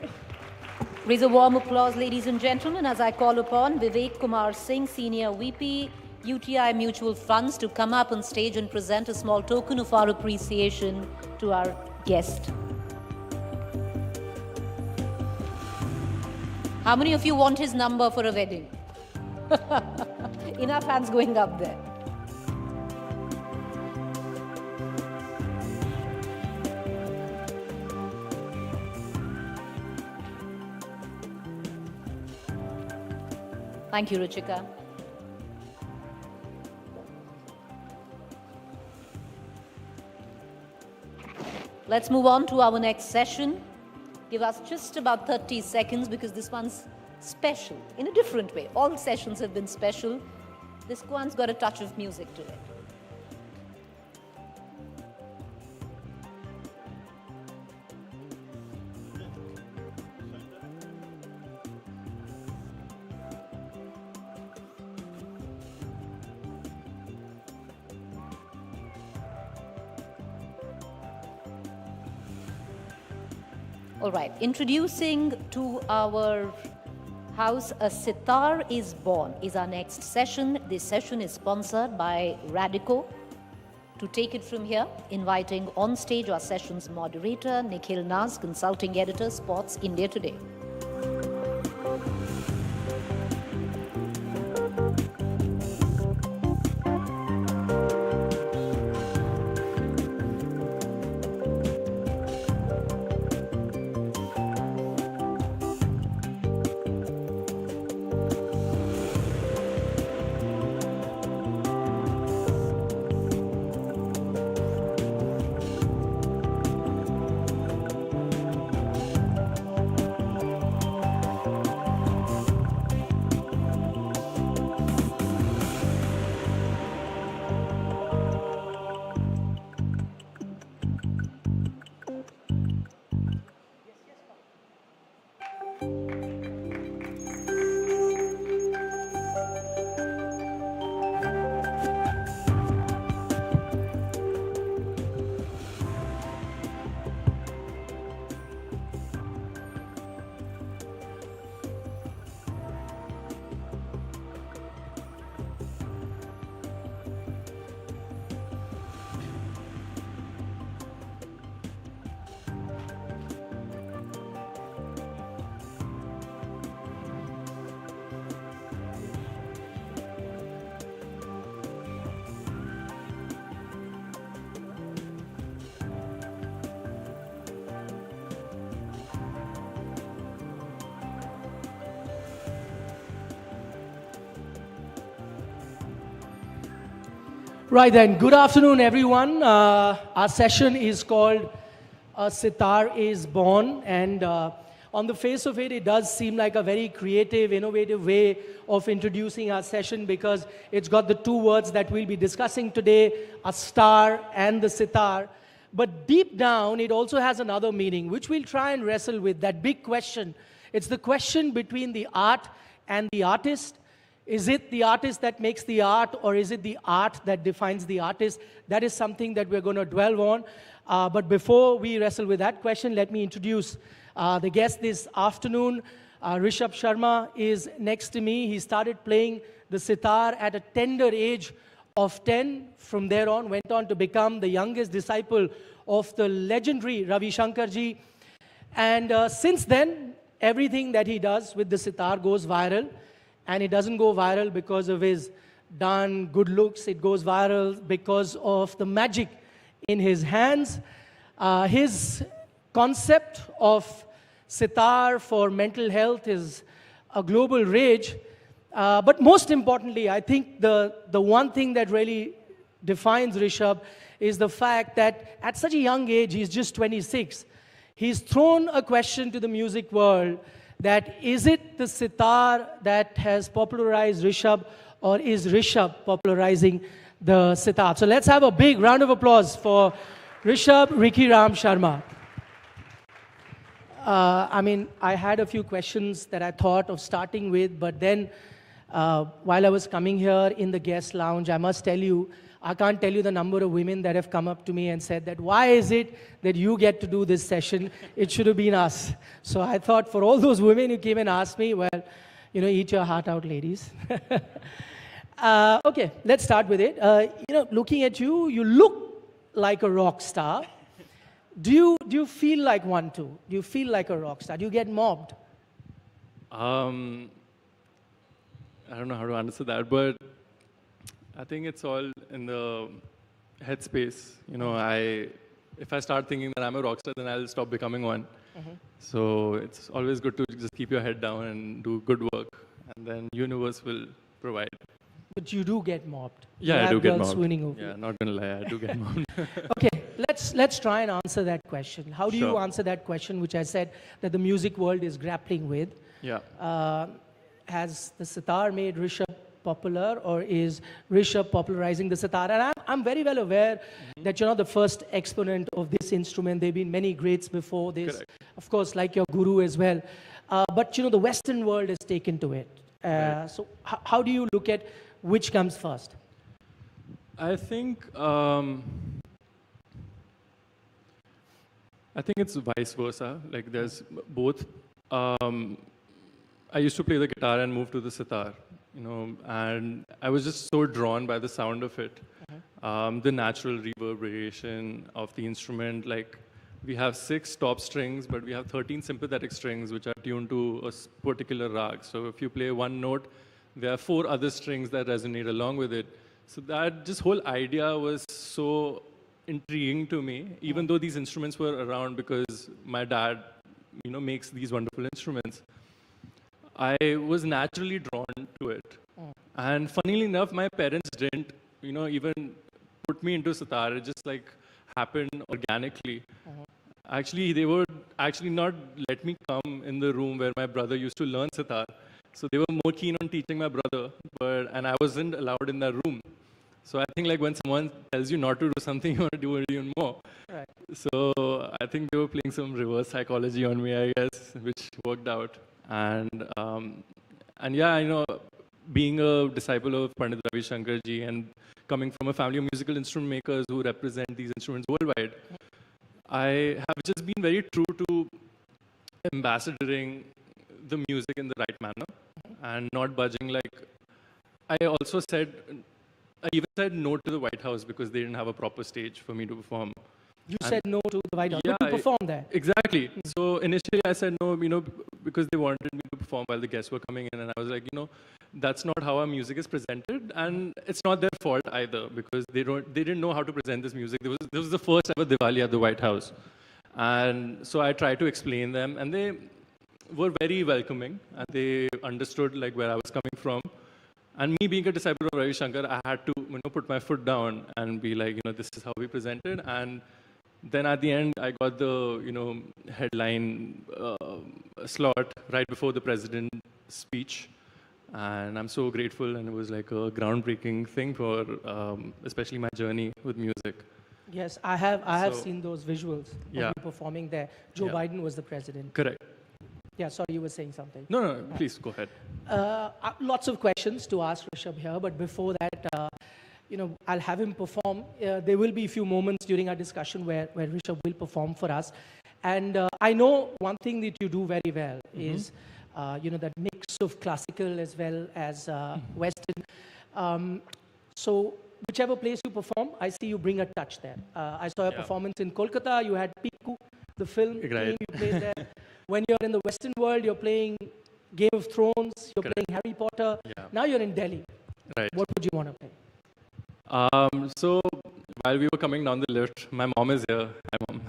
A: Raise a warm applause, ladies and gentlemen, as I call upon Vivek Kumar Singh, Senior VP, UTI Mutual Funds, to come up on stage and present a small token of our appreciation to our guest. How many of you want his number for a wedding? Enough hands going up there. Thank you, Ruchika. Let's move on to our next session. Give us just about 30 seconds because this one's special in a different way. All sessions have been special. This one's got a touch of music to it. All right, introducing to our house, A Sitar is Born is our next session. This session is sponsored by Radico. To take it from here, inviting on stage our session's moderator, Nikhil Naz, consulting editor, Sports India Today.
J: Right then, good afternoon everyone. Our session is called A Sitar is Born, and on the face of it, it does seem like a very creative, innovative way of introducing our session because it's got the two words that we'll be discussing today, a star and the sitar. But deep down, it also has another meaning, which we'll try and wrestle with, that big question. It's the question between the art and the artist. Is it the artist that makes the art, or is it the art that defines the artist? That is something that we're going to dwell on. But before we wrestle with that question, let me introduce the guest this afternoon. Rishabh Sharma is next to me. He started playing the sitar at a tender age of 10. From there on, went on to become the youngest disciple of the legendary Ravi Shankar ji. And since then, everything that he does with the sitar goes viral. And it doesn't go viral because of his darn good looks. It goes viral because of the magic in his hands. His concept of sitar for mental health is a global rage. But most importantly, I think the one thing that really defines Rishabh is the fact that at such a young age, he's just 26, he's thrown a question to the music world that is it the sitar that has popularized Rishabh, or is Rishabh popularizing the sitar? So let's have a big round of applause for Rishabh Ricky Ram Sharma. I mean, I had a few questions that I thought of starting with, but then while I was coming here in the guest lounge, I must tell you, I can't tell you the number of women that have come up to me and said that, why is it that you get to do this session? It should have been us. So I thought for all those women who came and asked me, well, you know, eat your heart out, ladies. Okay, let's start with it. You know, looking at you, you look like a rock star. Do you feel like one too? Do you feel like a rock star? Do you get mobbed?
C: I don't know how to answer that, but I think it's all in the headspace. You know, if I start thinking that I'm a rock star, then I'll stop becoming one. So it's always good to just keep your head down and do good work, and then universe will provide.
J: But you do get mobbed.
C: Yeah, I do get mobbed.
J: Swooning over.
C: Yeah, not gonna lie, I do get mobbed.
J: Okay, let's try and answer that question. How do you answer that question, which I said that the music world is grappling with?
C: Yeah.
J: Has the sitar made Rishabh popular, or is Rishabh popularizing the sitar? And I'm very well aware that you're not the first exponent of this instrument. There have been many greats before this.
C: Correct.
J: Of course, like your guru as well. But you know, the Western world has taken to it.
C: Right.
J: So how do you look at which comes first?
C: I think it's vice versa. Like there's both. I used to play the guitar and move to the sitar, you know, and I was just so drawn by the sound of it. The natural reverberation of the instrument. Like we have 6 top strings, but we have 13 sympathetic strings which are tuned to a particular rag. So if you play one note, there are 4 other strings that resonate along with it. So that just whole idea was so intriguing to me, even though these instruments were around because my dad, you know, makes these wonderful instruments. I was naturally drawn to it. And funnily enough, my parents didn't, you know, even put me into sitar. It just like happened organically. Actually, they would actually not let me come in the room where my brother used to learn sitar. So they were more keen on teaching my brother, and I wasn't allowed in that room. So I think like when someone tells you not to do something, you want to do it even more.
J: Right.
C: So I think they were playing some reverse psychology on me, I guess, which worked out. And yeah, I know, being a disciple of Pandit Ravi Shankar ji and coming from a family of musical instrument makers who represent these instruments worldwide, I have just been very true to ambassadoring the music in the right manner and not budging. Like I even said no to the White House because they didn't have a proper stage for me to perform.
J: You said no to the White House, but you performed there.
C: Exactly. So initially I said no, you know, because they wanted me to perform while the guests were coming in, and I was like, you know, that's not how our music is presented, and it's not their fault either because they didn't know how to present this music. This was the first ever Diwali at the White House, and so I tried to explain them, and they were very welcoming, and they understood like where I was coming from. And me being a disciple of Ravi Shankar, I had to, you know, put my foot down and be like, you know, this is how we present it. And then at the end, I got the, you know, headline slot right before the president's speech. And I'm so grateful, and it was like a groundbreaking thing for especially my journey with music.
J: Yes, I have seen those visuals of you performing there. Joe
C: Yeah.
J: Biden was the president.
C: Correct.
J: Yeah, sorry, you were saying something.
C: No, please go ahead.
J: Lots of questions to ask Rishabh here, but before that, you know, I'll have him perform. There will be a few moments during our discussion where Rishabh will perform for us. And I know one thing that you do very well is, you know, that mix of classical as well as Western. So whichever place you perform, I see you bring a touch there. I saw your performance in Kolkata. You had Piku, the film,
C: Right.
J: you played there. When you're in the Western world, you're playing Game of Thrones, you're playing Harry Potter.
C: Yeah.
J: Now you're in Delhi.
C: Right.
J: What would you want to play?
C: So while we were coming down the lift, my mom is here. Hi, Mom.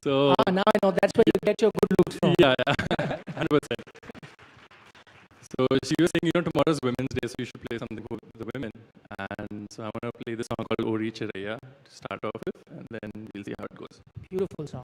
C: So
J: now I know. That's where you get your good looks from.
C: Yeah, 100%. So she was saying, tomorrow's Women's Day, so you should play something for the women. And so I'm going to play this song called Ori Chiraiya to start off with, and then we'll see how it goes.
J: Beautiful song.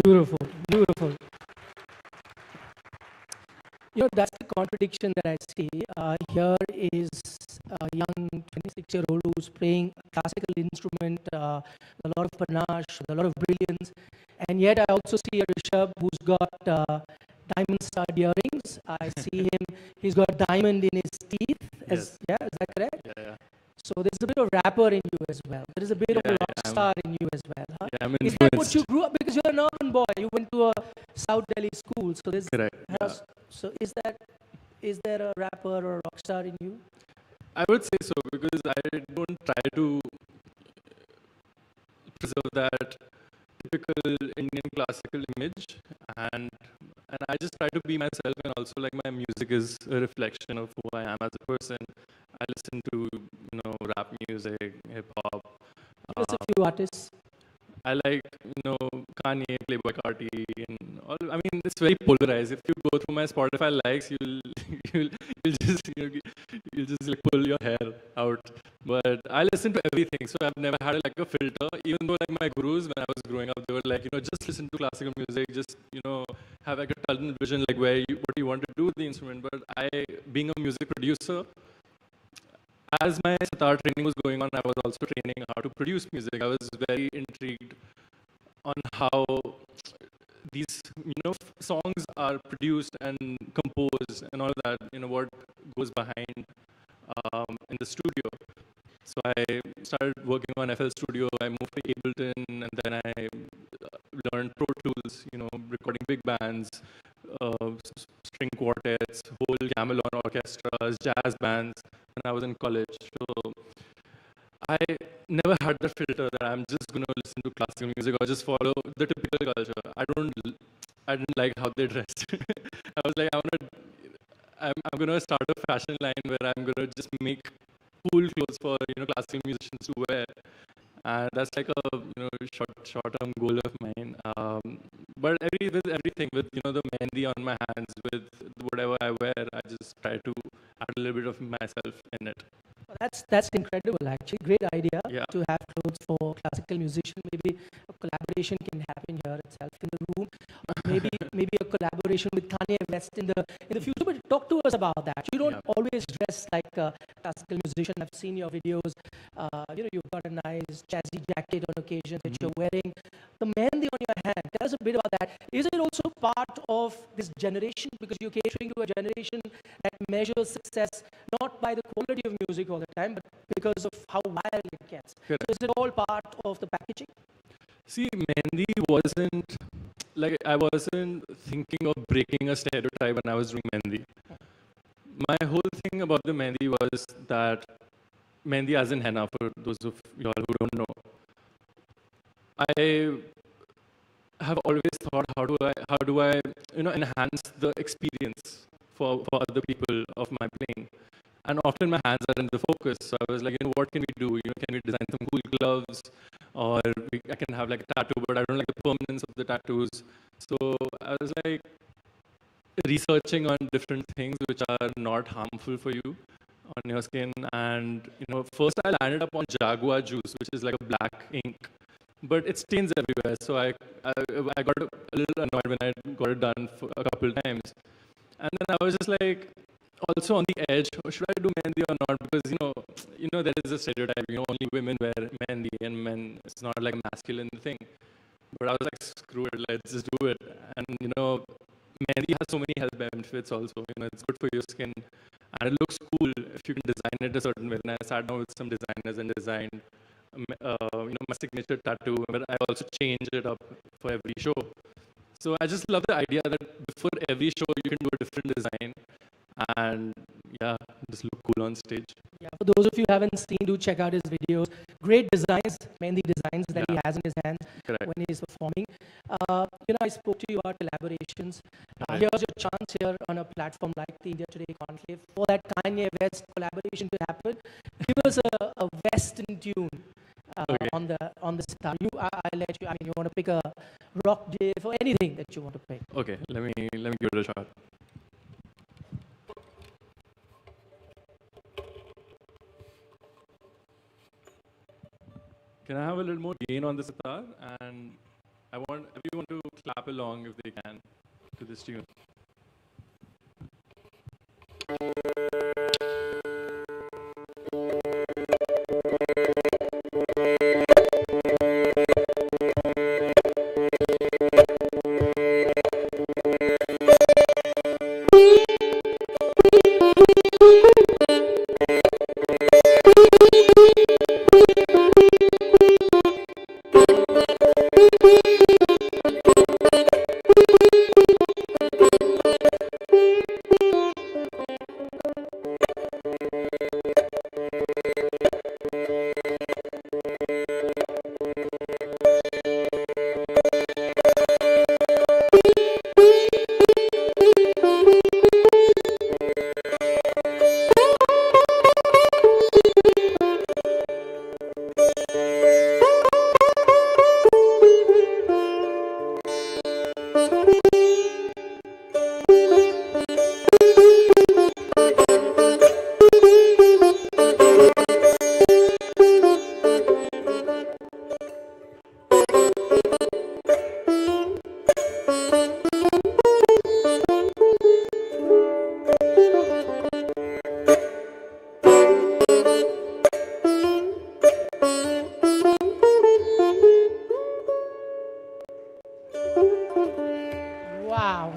J: Beautiful, beautiful. That's the contradiction that I see. Here is a young 26-year-old who's playing a classical instrument, a lot of panache, a lot of brilliance, and yet I also see a Rishabh who's got diamond stud earrings. I see him, he's got diamond in his teeth. Is that correct?
C: Yeah.
J: So there's a bit of rapper in you as well. There is a bit of a rock star in you as well. Huh?
C: Yeah, I'm
J: Is that what
C: influenced.
J: you grew up? Because you're an urban boy. You went to a South Delhi school. So there's
C: Correct,
J: So is there a rapper or a rock star in you?
C: I would say so, because I don't try to preserve that typical Indian classical image, and I just try to be myself, and also like my music is a reflection of who I am as a person. I listen to rap music, hip hop.
J: Give us a few artists.
C: I like Kanye, Playboy Carti, and all. I mean, it's very polarized. If you go through my Spotify likes, you'll just like pull your hair out. But I listen to everything, so I've never had like a filter. Even though like my gurus when I was growing up, they were like, just listen to classical music, just have like a tunnel vision, like what you want to do with the instrument. But I, being a music producer, as my sitar training was going on, I was also training how to produce music. I was very intrigued on how these songs are produced and composed and all that, what goes behind in the studio. So I started working on FL Studio. I moved to Ableton, and then I learned Pro Tools, recording big bands, string quartets, whole gamelan orchestras, jazz bands when I was in college. So I never had the filter that I'm just going to listen to classical music or just follow the typical culture. I didn't like how they dressed. I was like, I'm going to start a fashion line where I'm going to just make cool clothes for classical musicians to wear. And that's like a short-term goal of mine. But with everything, with the mehndi on my hands, with whatever I wear, I just try to add a little bit of myself in it.
J: Well, that's incredible, actually. Great idea
C: Yeah.
J: to have clothes for classical musician. Maybe a collaboration can happen here itself in the room. Maybe a collaboration with Kanye West in the future. But talk to us about that. You don't always dress like a classical musician. I've seen your videos. You've got a nice jazzy jacket on occasion that you're wearing. The mehndi on your hand. Tell us a bit about that. Is it also part of this generation? Because you're catering to a generation that measures success not by the quality of music all the time, but because of how viral it gets.
C: Correct.
J: So is it all part of the packaging?
C: See, mehndi I wasn't thinking of breaking a stereotype when I was doing mehndi. My whole thing about the mehndi was that mehndi as in henna, for those of y'all who don't know. I have always thought, how do I enhance the experience for other people of my playing. And often my hands are in the focus. So I was like, what can we do? Can we design some cool gloves? Or I can have like a tattoo, but I don't like the permanence of the tattoos. So I was like researching on different things which are not harmful for you on your skin. And first I landed up on Jaguar juice, which is like a black ink, but it stains everywhere. So I got a little annoyed when I got it done for a couple times. And then I was just like, also on the edge, should I do mehndi or not? Because there is a stereotype, only women wear mehndi and men, it's not like a masculine thing. But I was like, screw it, let's just do it. And mehndi has so many health benefits also. It's good for your skin, and it looks cool if you can design it a certain way. And I sat down with some designers and designed, my signature tattoo. But I also changed it up for every show. So I just love the idea that before every show you can do a different design, and just look cool on stage.
D: Yeah, for those of you who haven't seen, do check out his videos. Great designs, mehndi designs that he has in his hands when he's performing. I spoke to you about collaborations. Here's your chance here on a platform like the India Today Conclave for that Kanye West collaboration to happen. Give us a Western tune on the sitar. I'll let you. You want to pick a rock diff or anything that you want to pick.
C: Okay, let me give it a shot. Can I have a little more gain on the sitar? And I want everyone to clap along if they can to this tune.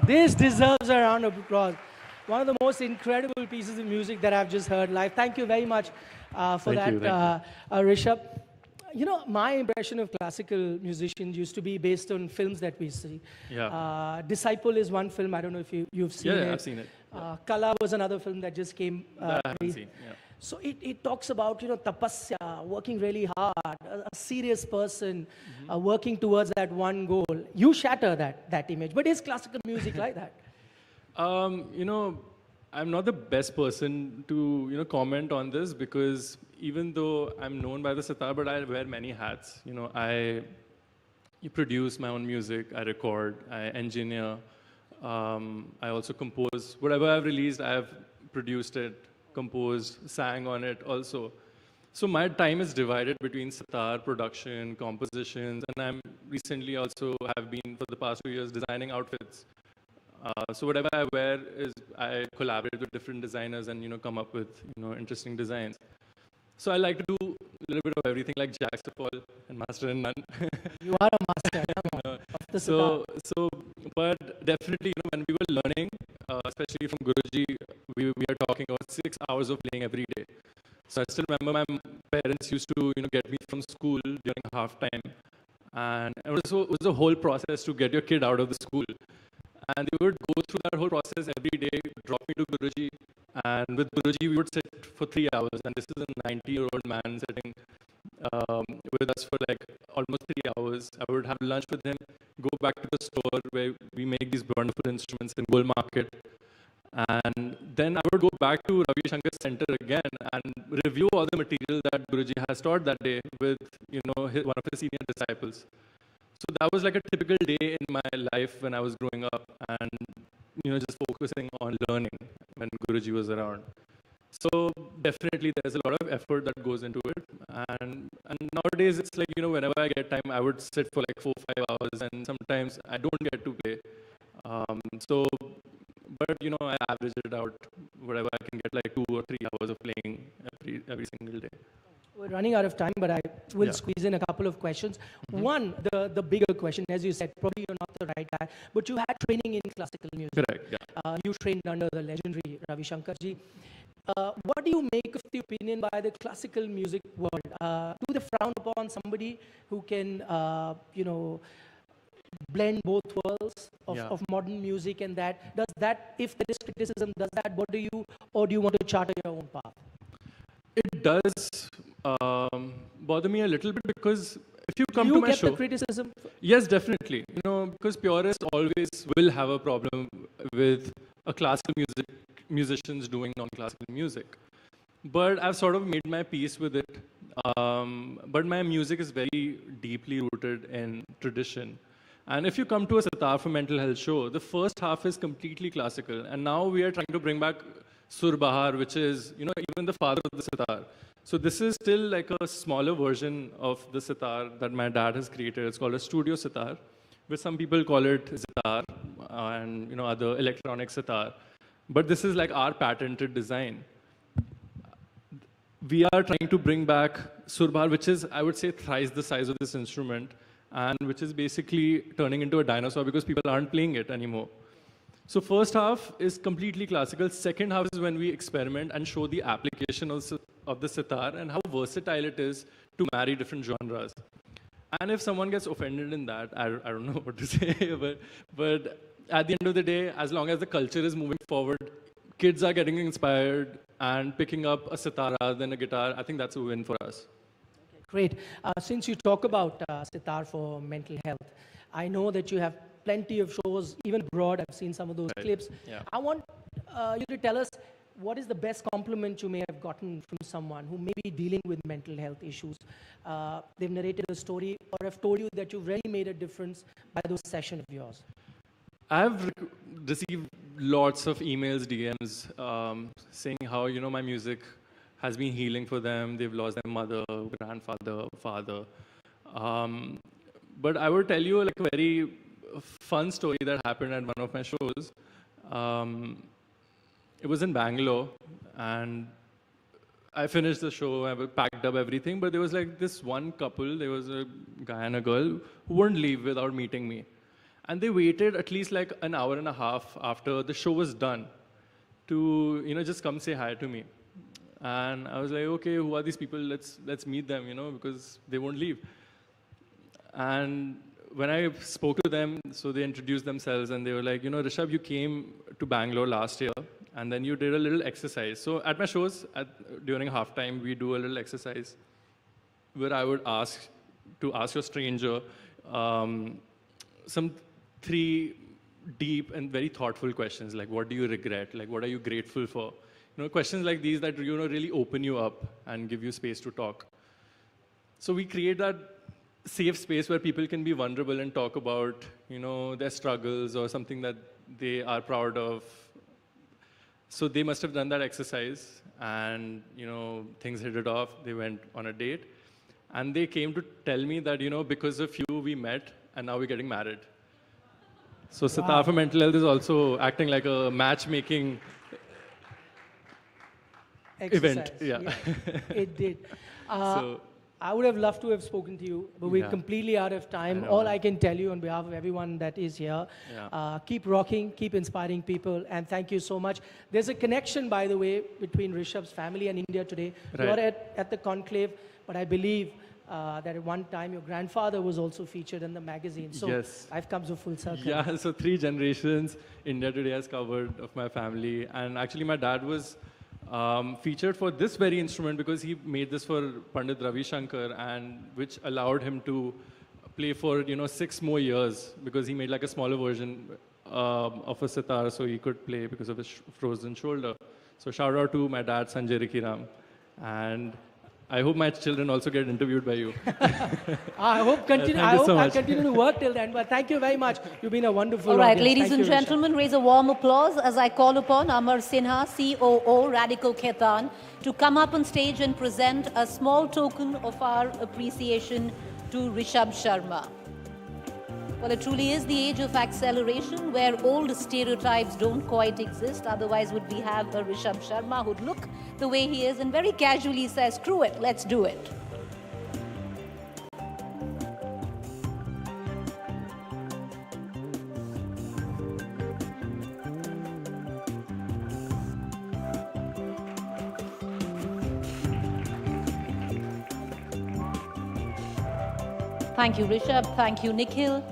D: This deserves a round of applause. One of the most incredible pieces of music that I've just heard live. Thank you very much for that, Rishabh. My impression of classical musicians used to be based on films that we see.
C: Yeah.
D: Disciple is one film. I don't know if you've seen it.
C: Yeah, I've seen it.
D: Kala was another film that just came.
C: That I haven't seen. Yeah.
D: So it talks about, tapasya, working really hard, a serious person working towards that one goal. You shatter that image. But is classical music like that?
C: I'm not the best person to, comment on this, because even though I'm known by the sitar, but I wear many hats. I produce my own music, I record, I engineer, I also compose. Whatever I've released, I've produced it, composed, sang on it also. So my time is divided between sitar, production, compositions, and I'm recently also have been for the past 2 years designing outfits. So whatever I wear is, I collaborate with different designers and come up with interesting designs. So I like to do a little bit of everything, like Jacksapol and Master and None.
D: You are a master. Of the sitar.
C: But definitely, when we were learning, especially from Guruji, we are talking about 6 hours of playing every day. So I still remember my parents used to, get me from school during half time, and it was a whole process to get your kid out of the school. And they would go through that whole process every day, drop me to Guruji, and with Guruji we would sit for 3 hours, and this is a 90-year-old man sitting with us for like almost 3 hours. I would have lunch with him, go back to the store where we make these wonderful instruments in Gold Market, And then I would go back to Ravi Shankar's center again and review all the material that Guruji has taught that day with, one of his senior disciples. So that was like a typical day in my life when I was growing up and, just focusing on learning when Guruji was around. So definitely there's a lot of effort that goes into it. And nowadays it's like, whenever I get time, I would sit for like 4-5 hours and sometimes I don't get to play. But I average it out, whatever I can get like 2 or 3 hours of playing every single day.
D: We're running out of time, but I will squeeze in a couple of questions. One, the bigger question, as you said, probably you're not the right guy, but you had training in classical music.
C: Correct, yeah.
D: You trained under the legendary Ravi Shankar ji. What do you make of the opinion by the classical music world? Do they frown upon somebody who can, blend both worlds of modern music and that? Does that, if there is criticism, does that bother you, or do you want to charter your own path?
C: It does bother me a little bit because if you come
D: do
C: to
D: you
C: my
D: get
C: show,
D: the criticism?
C: Yes, definitely. Because purists always will have a problem with a classical musicians doing non-classical music. But I've sort of made my peace with it. But my music is very deeply rooted in tradition. And if you come to a sitar for mental health show, the first half is completely classical. And now we are trying to bring back Sur Bahar, which is, even the father of the sitar. So this is still like a smaller version of the sitar that my dad has created. It's called a studio sitar, which some people call it sitar and, other electronic sitar. But this is like our patented design. We are trying to bring back Sur Bahar, which is, I would say, thrice the size of this instrument, and which is basically turning into a dinosaur because people aren't playing it anymore. So first half is completely classical. Second half is when we experiment and show the application of the sitar and how versatile it is to marry different genres. And if someone gets offended in that, I don't know what to say, but at the end of the day, as long as the culture is moving forward, kids are getting inspired and picking up a sitar rather than a guitar, I think that's a win for us.
D: Great. Since you talk about sitar for mental health, I know that you have plenty of shows, even abroad. I've seen some of those clips. Yeah. I want you to tell us what is the best compliment you may have gotten from someone who may be dealing with mental health issues. They've narrated a story or have told you that you've really made a difference by those sessions of yours.
C: I've received lots of emails, DMs, saying how, my music has been healing for them. They've lost their mother, grandfather, father. But I would tell you like a very fun story that happened at one of my shows. It was in Bangalore, and I finished the show, I packed up everything, but there was like this one couple, there was a guy and a girl who wouldn't leave without meeting me. And they waited at least like an hour and a half after the show was done to, just come say hi to me. And I was like, okay, who are these people? Let's meet them, because they won't leave. And when I spoke to them, so they introduced themselves and they were like, Rishabh, you came to Bangalore last year and then you did a little exercise. So at my shows, during halftime, we do a little exercise where I would ask your stranger some 3 deep and very thoughtful questions, like what do you regret? Like what are you grateful for? Questions like these that really open you up and give you space to talk. So we create that safe space where people can be vulnerable and talk about, their struggles or something that they are proud of. So they must have done that exercise and, things hit it off. They went on a date and they came to tell me that, because of you, we met and now we're getting married. So Sitar for Mental Health is also acting like a matchmaking event. Yeah.
D: It did. I would have loved to have spoken to you, but we're completely out of time. All I can tell you on behalf of everyone that is here, keep rocking, keep inspiring people, and thank you so much. There's a connection, by the way, between Rishabh's family and India today. Right. You're at the Conclave, but I believe that at one time your grandfather was also featured in the magazine. So life comes a full circle.
C: Yeah, so 3 generations India Today has covered of my family. And actually my dad was featured for this very instrument because he made this for Pandit Ravi Shankar, and which allowed him to play for 6 more years because he made like a smaller version of a sitar, so he could play because of his frozen shoulder. So shout out to my dad Sanjay Rikiram, and I hope my children also get interviewed by you.
D: I hope continue.
C: Thank you so
D: I
C: much.
D: continue to work till then. But thank you very much. You've been a wonderful.
A: All right,
D: audience.
A: ladies
D: Thank
A: and
D: you, Risha.
A: gentlemen, raise a warm applause as I call upon Amar Sinha, COO, Radico Khaitan, to come up on stage and present a small token of our appreciation to Rishabh Sharma. Well, it truly is the age of acceleration where old stereotypes don't quite exist. Otherwise, would we have a Rishabh Sharma who'd look the way he is and very casually says, screw it, let's do it. Thank you, Rishabh. Thank you, Nikhil.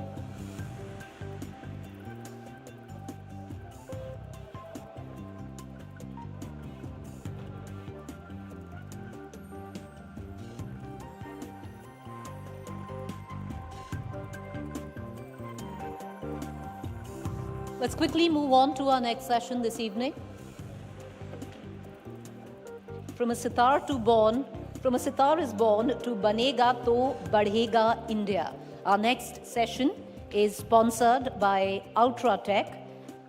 A: Let's quickly move on to our next session this evening. From a sitar is born to Banega to Badhega India. Our next session is sponsored by Ultratech.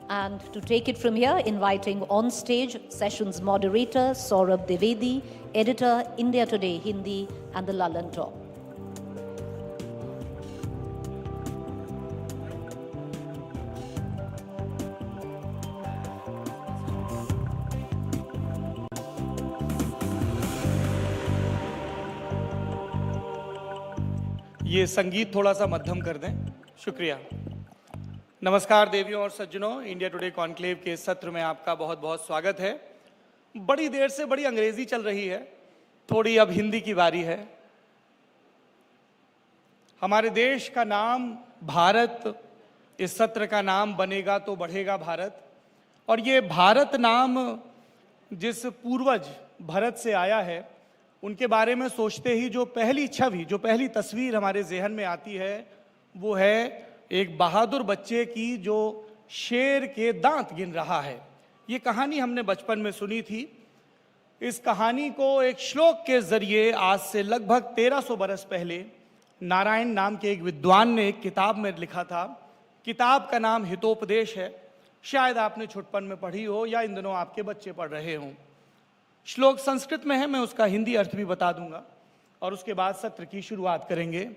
A: And to take it from here, inviting on stage session's moderator, Saurabh Dwivedi, editor, India Today, Hindi, and the Lalan Talk.
E: ये संगीत थोड़ा सा मध्यम कर दें, शुक्रिया। नमस्कार देवियों और सज्जनों, इंडिया टुडे कॉन्क्लेव के सत्र में आपका बहुत बहुत स्वागत है। बड़ी देर से बड़ी अंग्रेजी चल रही है, थोड़ी अब हिंदी की बारी है। हमारे देश का नाम भारत, इस सत्र का नाम बनेगा तो बढ़ेगा भारत। और ये भारत नाम जिस पूर्वज भरत से आया है, उनके बारे में सोचते ही जो पहली छवि, जो पहली तस्वीर हमारे ज़हन में आती है, वो है एक बहादुर बच्चे की जो शेर के दांत गिन रहा है। ये कहानी हमने बचपन में सुनी थी। इस कहानी को एक श्लोक के जरिए आज से लगभग 1300 बरस पहले नारायण नाम के एक विद्वान ने एक किताब में लिखा था। किताब का नाम हितोपदेश है। शायद आपने छुटपन में पढ़ी हो या इन दिनों आपके बच्चे पढ़ रहे हों। श्लोक संस्कृत में है, मैं उसका हिंदी अर्थ भी बता दूंगा और उसके बाद सत्र की शुरुआत करेंगे।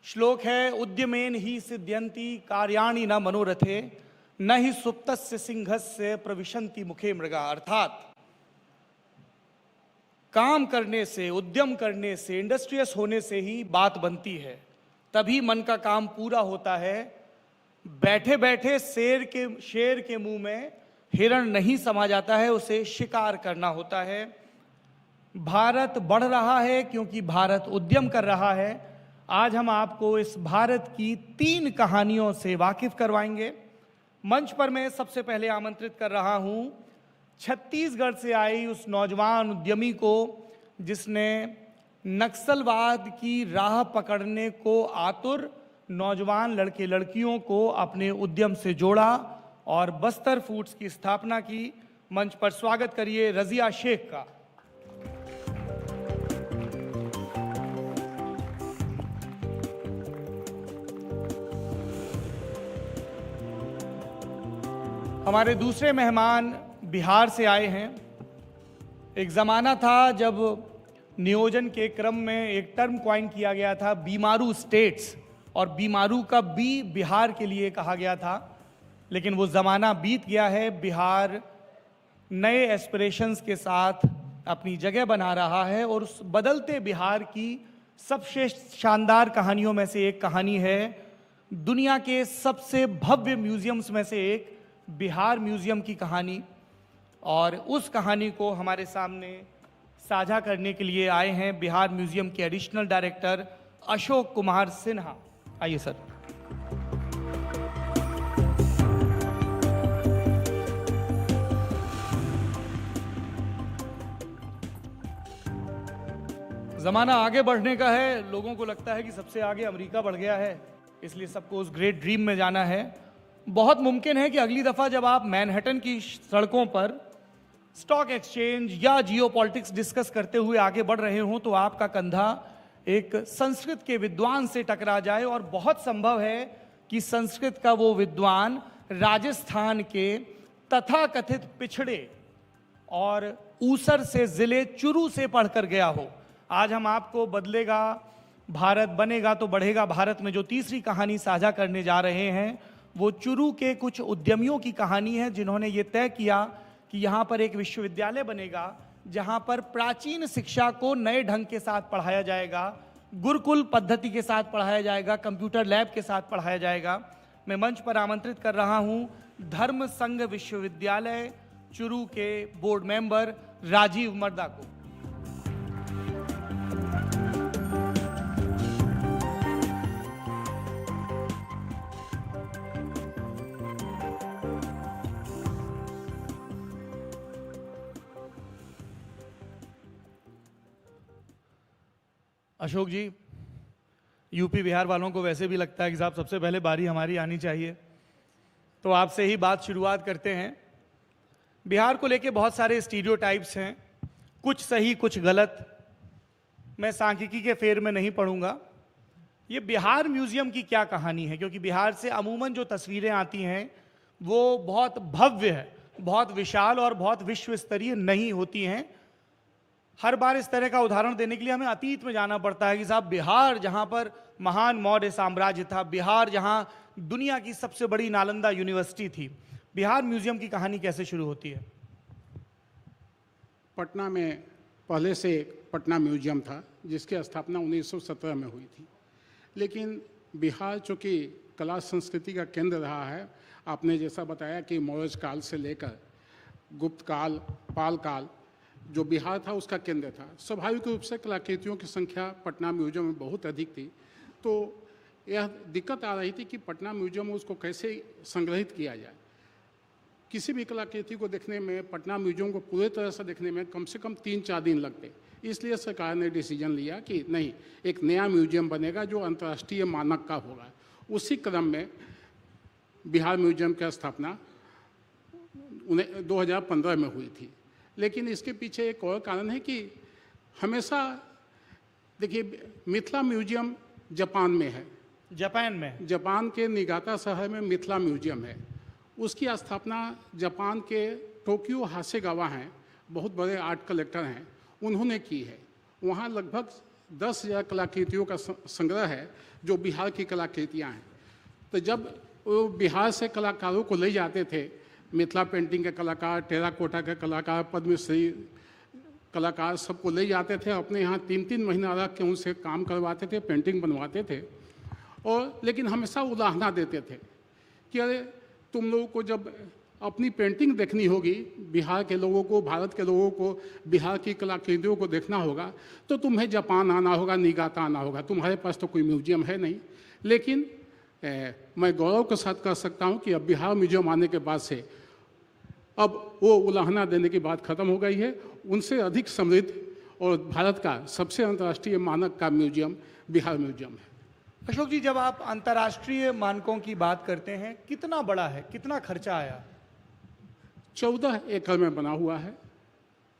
E: श्लोक है, उद्यमेन ही सिद्ध्यन्ति कार्याणि न मनोरथे न ही सुप्तस्य सिंहस्य प्रविशन्ति मुखे मृगा। अर्थात काम करने से, उद्यम करने से, इंडस्ट्रियस होने से ही बात बनती है, तभी मन का काम पूरा होता है। बैठे बैठे शेर के मुंह में हिरण नहीं समा जाता है, उसे शिकार करना होता है। भारत बढ़ रहा है क्योंकि भारत उद्यम कर रहा है। आज हम आपको इस भारत की 3 कहानियों से वाकिफ करवाएंगे। मंच पर मैं सबसे पहले आमंत्रित कर रहा हूं छत्तीसगढ़ से आई उस नौजवान उद्यमी को जिसने नक्सलवाद की राह पकड़ने को आतुर नौजवान लड़के लड़कियों को अपने उद्यम से जोड़ा और बस्तर फूड्स की स्थापना की। मंच पर स्वागत करिए रजिया शेख का। हमारे दूसरे मेहमान बिहार से आए हैं। एक ज़माना था जब नियोजन के क्रम में एक टर्म कॉइन किया गया था, बीमारू स्टेट्स, और बीमारू का बी बिहार के लिए कहा गया था। लेकिन वो ज़माना बीत गया है। बिहार नए एस्पिरेशंस के साथ अपनी जगह बना रहा है और उस बदलते बिहार की सबसे शानदार कहानियों में से एक कहानी है दुनिया के सबसे भव्य म्यूजियम्स में से एक बिहार म्यूजियम की कहानी। और उस कहानी को हमारे सामने साझा करने के लिए आए हैं बिहार म्यूजियम के एडिशनल डायरेक्टर अशोक कुमार सिन्हा। आइए सर। ज़माना आगे बढ़ने का है, लोगों को लगता है कि सबसे आगे अमेरिका बढ़ गया है, इसलिए सबको उस ग्रेट ड्रीम में जाना है। बहुत मुमकिन है कि अगली दफ़ा जब आप मैनहट्टन की सड़कों पर स्टॉक एक्सचेंज या जियोपॉलिटिक्स डिस्कस करते हुए आगे बढ़ रहे हों तो आपका कंधा एक संस्कृत के विद्वान से टकरा जाए, और बहुत संभव है कि संस्कृत का वो विद्वान राजस्थान के तथाकथित पिछड़े और ऊसर से जिले चुरू से पढ़कर गया हो। आज हम आपको बदलेगा भारत बनेगा तो बढ़ेगा भारत में जो तीसरी कहानी साझा करने जा रहे हैं, वो चुरू के कुछ उद्यमियों की कहानी है जिन्होंने ये तय किया कि यहाँ पर एक विश्वविद्यालय बनेगा जहाँ पर प्राचीन शिक्षा को नए ढंग के साथ पढ़ाया जाएगा, गुरुकुल पद्धति के साथ पढ़ाया जाएगा, कंप्यूटर लैब के साथ पढ़ाया जाएगा। मैं मंच पर आमंत्रित कर रहा हूँ धर्म संघ विश्वविद्यालय चुरू के बोर्ड मेंबर राजीव मर्दा को। अशोक जी, यूपी बिहार वालों को वैसे भी लगता है कि साहब सबसे पहले बारी हमारी आनी चाहिए, तो आपसे ही बात शुरुआत करते हैं। बिहार को लेके बहुत सारे स्टीरियोटाइप्स हैं, कुछ सही कुछ गलत। मैं सांख्यिकी के फेर में नहीं पढ़ूंगा। ये बिहार म्यूजियम की क्या कहानी है, क्योंकि बिहार से अमूमन जो तस्वीरें आती हैं वो बहुत भव्य है, बहुत विशाल और बहुत विश्व स्तरीय नहीं होती हैं। हर बार इस तरह का उदाहरण देने के लिए हमें अतीत में जाना पड़ता है कि साहब बिहार जहां पर महान मौर्य साम्राज्य था, बिहार जहां दुनिया की सबसे बड़ी नालंदा यूनिवर्सिटी थी, बिहार म्यूजियम की कहानी कैसे शुरू होती है?
F: पटना में पहले से पटना म्यूजियम था जिसकी स्थापना 1917 में हुई थी, लेकिन बिहार चूँकि कला संस्कृति का केंद्र रहा है, आपने जैसा बताया कि मौर्य काल से लेकर गुप्त काल, पाल काल जो बिहार था उसका केंद्र था। स्वाभाविक रूप से कलाकृतियों की संख्या पटना म्यूजियम में बहुत अधिक थी, तो यह दिक्कत आ रही थी कि पटना म्यूजियम में उसको कैसे संग्रहित किया जाए। किसी भी कलाकृति को देखने में, पटना म्यूजियम को पूरे तरह से देखने में कम से कम 3-4 दिन लगते, इसलिए सरकार ने डिसीजन लिया कि नहीं, एक नया म्यूजियम बनेगा जो अंतर्राष्ट्रीय मानक का होगा। उसी क्रम में बिहार म्यूजियम की स्थापना 2015 में हुई थी। लेकिन इसके पीछे एक और कारण है कि हमेशा देखिए, मिथिला म्यूजियम जापान में है, जापान के निगाता शहर में मिथिला म्यूजियम है। उसकी स्थापना जापान के टोक्यो हासेगावा हैं, बहुत बड़े आर्ट कलेक्टर हैं, उन्होंने की है। वहाँ लगभग 10,000 कलाकृतियों का संग्रह है जो बिहार की कलाकृतियाँ हैं। तो जब वो बिहार से कलाकारों को ले जाते थे, मिथिला पेंटिंग के कलाकार, टेराकोटा के कलाकार, पद्मश्री कलाकार, सबको ले जाते थे, अपने यहाँ 3-3 महीना रख के उनसे काम करवाते थे, पेंटिंग बनवाते थे, और लेकिन हमेशा उलाहना देते थे कि अरे तुम लोगों को जब अपनी पेंटिंग देखनी होगी, बिहार के लोगों को, भारत के लोगों को बिहार की कलाकृतियों को देखना होगा, तो तुम्हें जापान आना होगा, निगाता आना होगा, तुम्हारे पास तो कोई म्यूजियम है नहीं। लेकिन मैं गौरव के साथ कह सकता हूँ कि अब बिहार म्यूजियम आने के बाद से अब वो उलाहना देने की बात खत्म हो गई है। उनसे अधिक समृद्ध और भारत का सबसे अंतर्राष्ट्रीय मानक का म्यूजियम बिहार म्यूजियम है।
E: अशोक जी, जब आप अंतर्राष्ट्रीय मानकों की बात करते हैं, कितना बड़ा है, कितना खर्चा आया?
F: 14 एकड़ में बना हुआ है,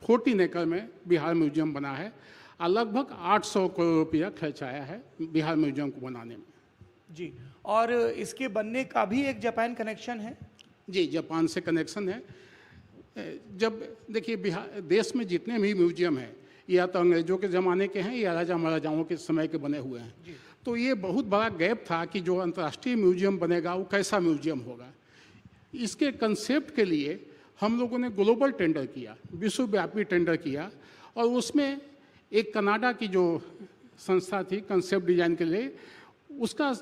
F: 14 एकड़ में बिहार म्यूजियम बना है, और लगभग 800 करोड़ रुपया खर्च आया है बिहार म्यूजियम को बनाने में।
E: जी, और इसके बनने का भी एक जापान कनेक्शन है?
F: जी, जापान से कनेक्शन है। जब देखिए, बिहार देश में जितने भी म्यूजियम हैं, या तो अंग्रेजों के ज़माने के हैं या राजा महाराजाओं के समय के बने हुए हैं। तो ये बहुत बड़ा गैप था कि जो अंतर्राष्ट्रीय म्यूजियम बनेगा वो कैसा म्यूजियम होगा। इसके कंसेप्ट के लिए हम लोगों ने ग्लोबल टेंडर किया, विश्वव्यापी टेंडर किया, और उसमें एक कनाडा की जो संस्था थी कंसेप्ट डिजाइन के लिए, उसका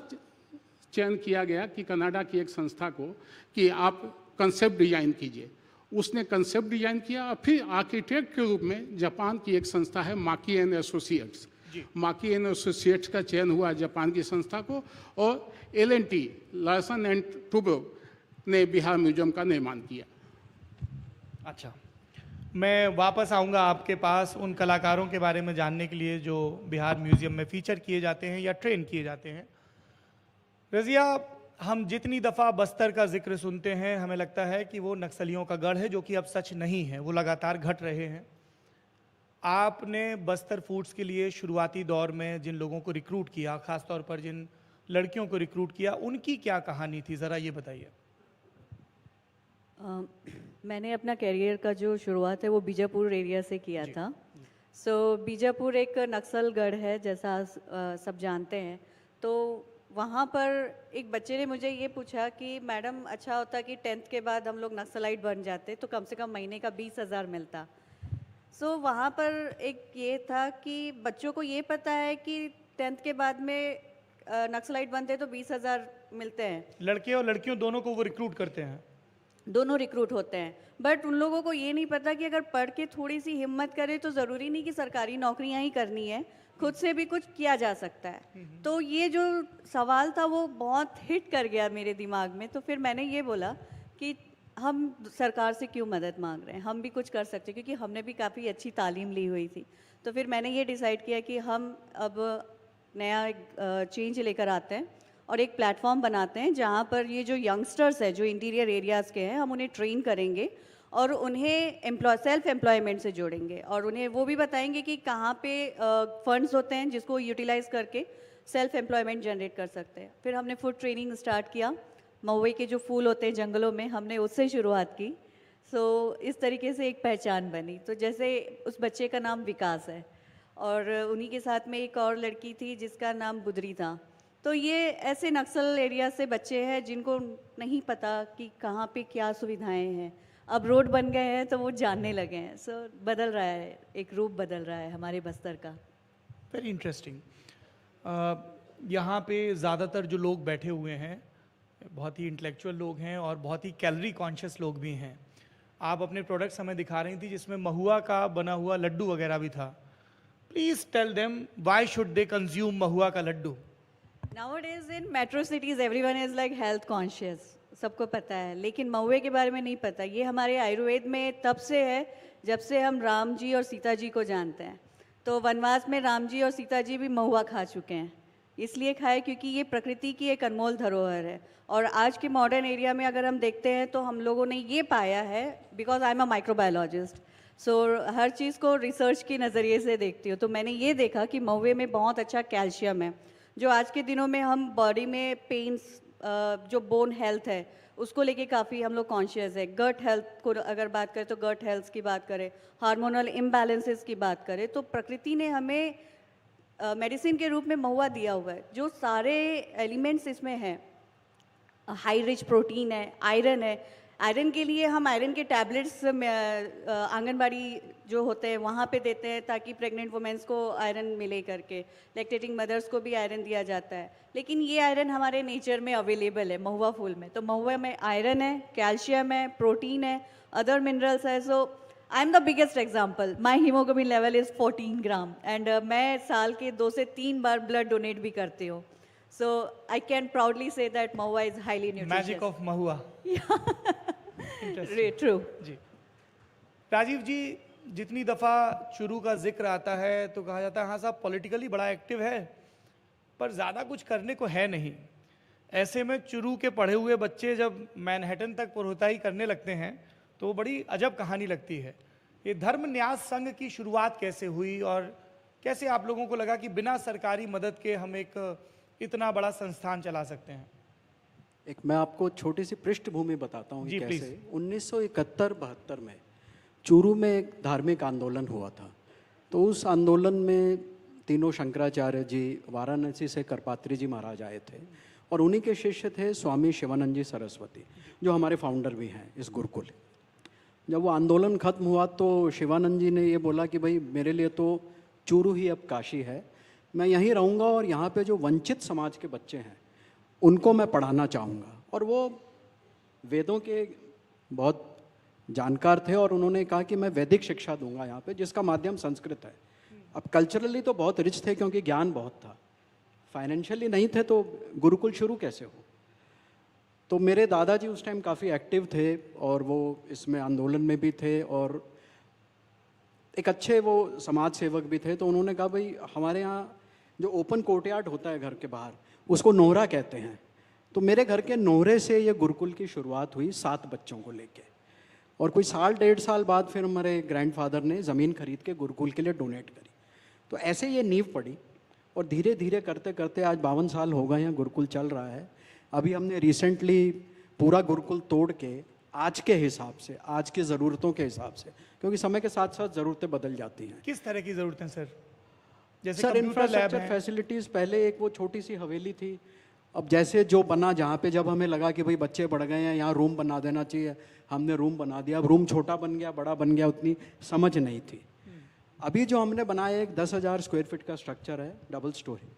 F: चयन किया गया कि कनाडा की एक संस्था को कि आप कंसेप्ट डिजाइन कीजिए। उसने कंसेप्ट डिजाइन किया, और फिर आर्किटेक्ट के रूप में जापान की एक संस्था है माकी एंड एसोसिएट्स, माकी एंड एसोसिएट्स का चयन हुआ जापान की संस्था को, और L&T लार्सन एंड टुब्रो ने बिहार म्यूजियम का निर्माण किया।
E: अच्छा, मैं वापस आऊंगा आपके पास उन कलाकारों के बारे में जानने के लिए जो बिहार म्यूजियम में फीचर किए जाते हैं या ट्रेन किए जाते हैं। रज़िया, हम जितनी दफ़ा बस्तर का जिक्र सुनते हैं हमें लगता है कि वो नक्सलियों का गढ़ है, जो कि अब सच नहीं है, वो लगातार घट रहे हैं। आपने बस्तर फूड्स के लिए शुरुआती दौर में जिन लोगों को रिक्रूट किया, ख़ासतौर पर जिन लड़कियों को रिक्रूट किया, उनकी क्या कहानी थी, ज़रा ये बताइए।
H: मैंने अपना करियर का जो शुरुआत है वो बीजापुर एरिया से किया था। बीजापुर एक नक्सल गढ़ है, जैसा सब जानते हैं। तो वहाँ पर एक बच्चे ने मुझे ये पूछा कि मैडम, अच्छा होता कि 10th के बाद हम लोग नक्सलाइट बन जाते तो कम से कम महीने का 20,000 मिलता। वहाँ पर एक ये था कि बच्चों को ये पता है कि 10th के बाद में नक्सलाइट बनते तो 20,000 मिलते हैं।
E: लड़के और लड़कियों दोनों को वो रिक्रूट करते हैं,
H: दोनों रिक्रूट होते हैं, बट उन लोगों को ये नहीं पता कि अगर पढ़ के थोड़ी सी हिम्मत करे तो ज़रूरी नहीं कि सरकारी नौकरियां ही करनी है, खुद से भी कुछ किया जा सकता है। तो ये जो सवाल था वो बहुत हिट कर गया मेरे दिमाग में। तो फिर मैंने ये बोला कि हम सरकार से क्यों मदद मांग रहे हैं, हम भी कुछ कर सकते हैं, क्योंकि हमने भी काफ़ी अच्छी तालीम ली हुई थी। तो फिर मैंने ये डिसाइड किया कि हम अब नया चेंज लेकर आते हैं और एक प्लेटफॉर्म बनाते हैं जहाँ पर ये जो यंगस्टर्स है, जो इंटीरियर एरियाज़ के हैं, हम उन्हें ट्रेन करेंगे और उन्हें सेल्फ एम्प्लॉयमेंट से जोड़ेंगे और उन्हें वो भी बताएंगे कि कहाँ पे फंड्स होते हैं जिसको यूटिलाइज करके सेल्फ एम्प्लॉयमेंट जनरेट कर सकते हैं। फिर हमने फूड ट्रेनिंग स्टार्ट किया, महुए के जो फूल होते हैं जंगलों में, हमने उससे शुरुआत की। इस तरीके से एक पहचान बनी। तो जैसे उस बच्चे का नाम विकास है और उन्हीं के साथ में एक और लड़की थी जिसका नाम बुदरी था। तो ये ऐसे नक्सल एरिया से बच्चे हैं जिनको नहीं पता कि कहाँ पे क्या सुविधाएं हैं। अब रोड बन गए हैं तो वो जानने लगे हैं। बदल रहा है, एक रूप बदल रहा है हमारे बस्तर का।
E: Very interesting. यहाँ पे ज़्यादातर जो लोग बैठे हुए हैं बहुत ही इंटेलेक्चुअल लोग हैं और बहुत ही कैलोरी कॉन्शियस लोग भी हैं। आप अपने प्रोडक्ट्स हमें दिखा रही थी जिसमें महुआ का बना हुआ लड्डू वगैरह भी था। Please tell them why should they consume mahua का laddoo.
H: Nowadays in metro cities everyone is like health conscious, सबको पता है, लेकिन महुए के बारे में नहीं पता। ये हमारे आयुर्वेद में तब से है जब से हम राम जी और सीता जी को जानते हैं। तो वनवास में राम जी और सीता जी भी महुआ खा चुके हैं, इसलिए खाए क्योंकि ये प्रकृति की एक अनमोल धरोहर है। और आज के मॉडर्न एरिया में अगर हम देखते हैं तो हम लोगों ने ये पाया है, because I am a microbiologist, हर चीज़ को रिसर्च के नज़रिए से देखती हूँ। तो मैंने ये देखा कि महुए में बहुत अच्छा कैल्शियम है, जो आज के दिनों में हम बॉडी में पेन्स, जो बोन हेल्थ है उसको लेके काफ़ी हम लोग कॉन्शियस है। गट हेल्थ को अगर बात करें तो गट हेल्थ की बात करें, हार्मोनल इम्बैलेंसेस की बात करें, तो प्रकृति ने हमें मेडिसिन के रूप में महुआ दिया हुआ है। जो सारे एलिमेंट्स इसमें हैं, हाई रिच प्रोटीन है, आयरन है। आयरन के लिए हम आयरन के टैबलेट्स आंगनबाड़ी जो होते हैं वहाँ पे देते हैं ताकि प्रेग्नेंट वुमेंस को आयरन मिले करके। लैक्टेटिंग मदर्स को भी आयरन दिया जाता है, लेकिन ये आयरन हमारे नेचर में अवेलेबल है महुआ फूल में। तो महुआ में आयरन है, कैल्शियम है, प्रोटीन है, अदर मिनरल्स है। I am the biggest example, my haemoglobin level is 14 gram and मैं साल के 2 से 3 बार ब्लड डोनेट भी करती हूँ। So I can proudly say that mahua is highly nutritious.
E: Magic of mahua.
H: True.
E: जी। राजीव जी, जितनी दफ़ा चुरू का जिक्र आता है तो कहा जाता है हाँ साहब पॉलिटिकली बड़ा एक्टिव है पर ज़्यादा कुछ करने को है नहीं। ऐसे में चुरू के पढ़े हुए बच्चे जब मैनहट्टन तक पुरोहिताई करने लगते हैं तो बड़ी अजब कहानी लगती है। ये धर्म न्यास संघ की शुरुआत कैसे हुई और कैसे आप लोगों को लगा कि बिना सरकारी मदद के हम एक इतना बड़ा संस्थान चला सकते हैं?
I: एक मैं आपको छोटी सी पृष्ठभूमि बताता हूँ कैसे 1971-72 में चूरू में एक धार्मिक आंदोलन हुआ था। तो उस आंदोलन में तीनों शंकराचार्य जी, वाराणसी से करपात्री जी महाराज आए थे और उन्हीं के शिष्य थे स्वामी शिवानंद जी सरस्वती, जो हमारे फाउंडर भी हैं इस गुरुकुल। जब वो आंदोलन खत्म हुआ तो शिवानंद जी ने ये बोला कि भाई मेरे लिए तो चूरू ही अब काशी है, मैं यहीं रहूँगा और यहाँ पे जो वंचित समाज के बच्चे हैं उनको मैं पढ़ाना चाहूँगा। और वो वेदों के बहुत जानकार थे और उन्होंने कहा कि मैं वैदिक शिक्षा दूंगा यहाँ पे, जिसका माध्यम संस्कृत है। अब कल्चरली तो बहुत रिच थे क्योंकि ज्ञान बहुत था, फाइनेंशियली नहीं थे तो गुरुकुल शुरू कैसे हो। तो मेरे दादाजी उस टाइम काफ़ी एक्टिव थे और वो इसमें आंदोलन में भी थे और एक अच्छे वो समाज सेवक भी थे, तो उन्होंने कहा भाई हमारे यहाँ जो ओपन कोर्टयार्ड होता है घर के बाहर, उसको नोहरा कहते हैं। तो मेरे घर के नोहरे से ये गुरुकुल की शुरुआत हुई 7 बच्चों को लेके, और कोई 1.5 साल बाद फिर हमारे ग्रैंडफादर ने ज़मीन खरीद के गुरुकुल के लिए डोनेट करी। तो ऐसे ये नींव पड़ी, और धीरे धीरे करते करते आज 52 साल हो गए हैं, गुरुकुल चल रहा है। अभी हमने रिसेंटली पूरा गुरुकुल तोड़ के आज के हिसाब से, आज की ज़रूरतों के हिसाब से, क्योंकि समय के साथ साथ ज़रूरतें बदल जाती हैं।
E: किस तरह की ज़रूरतें सर? जैसे
I: सर इंफ्रास्ट्रक्चर फैसिलिटीज़, पहले एक वो छोटी सी हवेली थी, अब जैसे जो बना, जहाँ पे जब हमें लगा कि भाई बच्चे बढ़ गए हैं, यहाँ रूम बना देना चाहिए, हमने रूम बना दिया। अब रूम छोटा बन गया, बड़ा बन गया, उतनी समझ नहीं थी। अभी जो हमने बनाया एक 10,000 स्क्वायर फीट का स्ट्रक्चर है, डबल स्टोरी।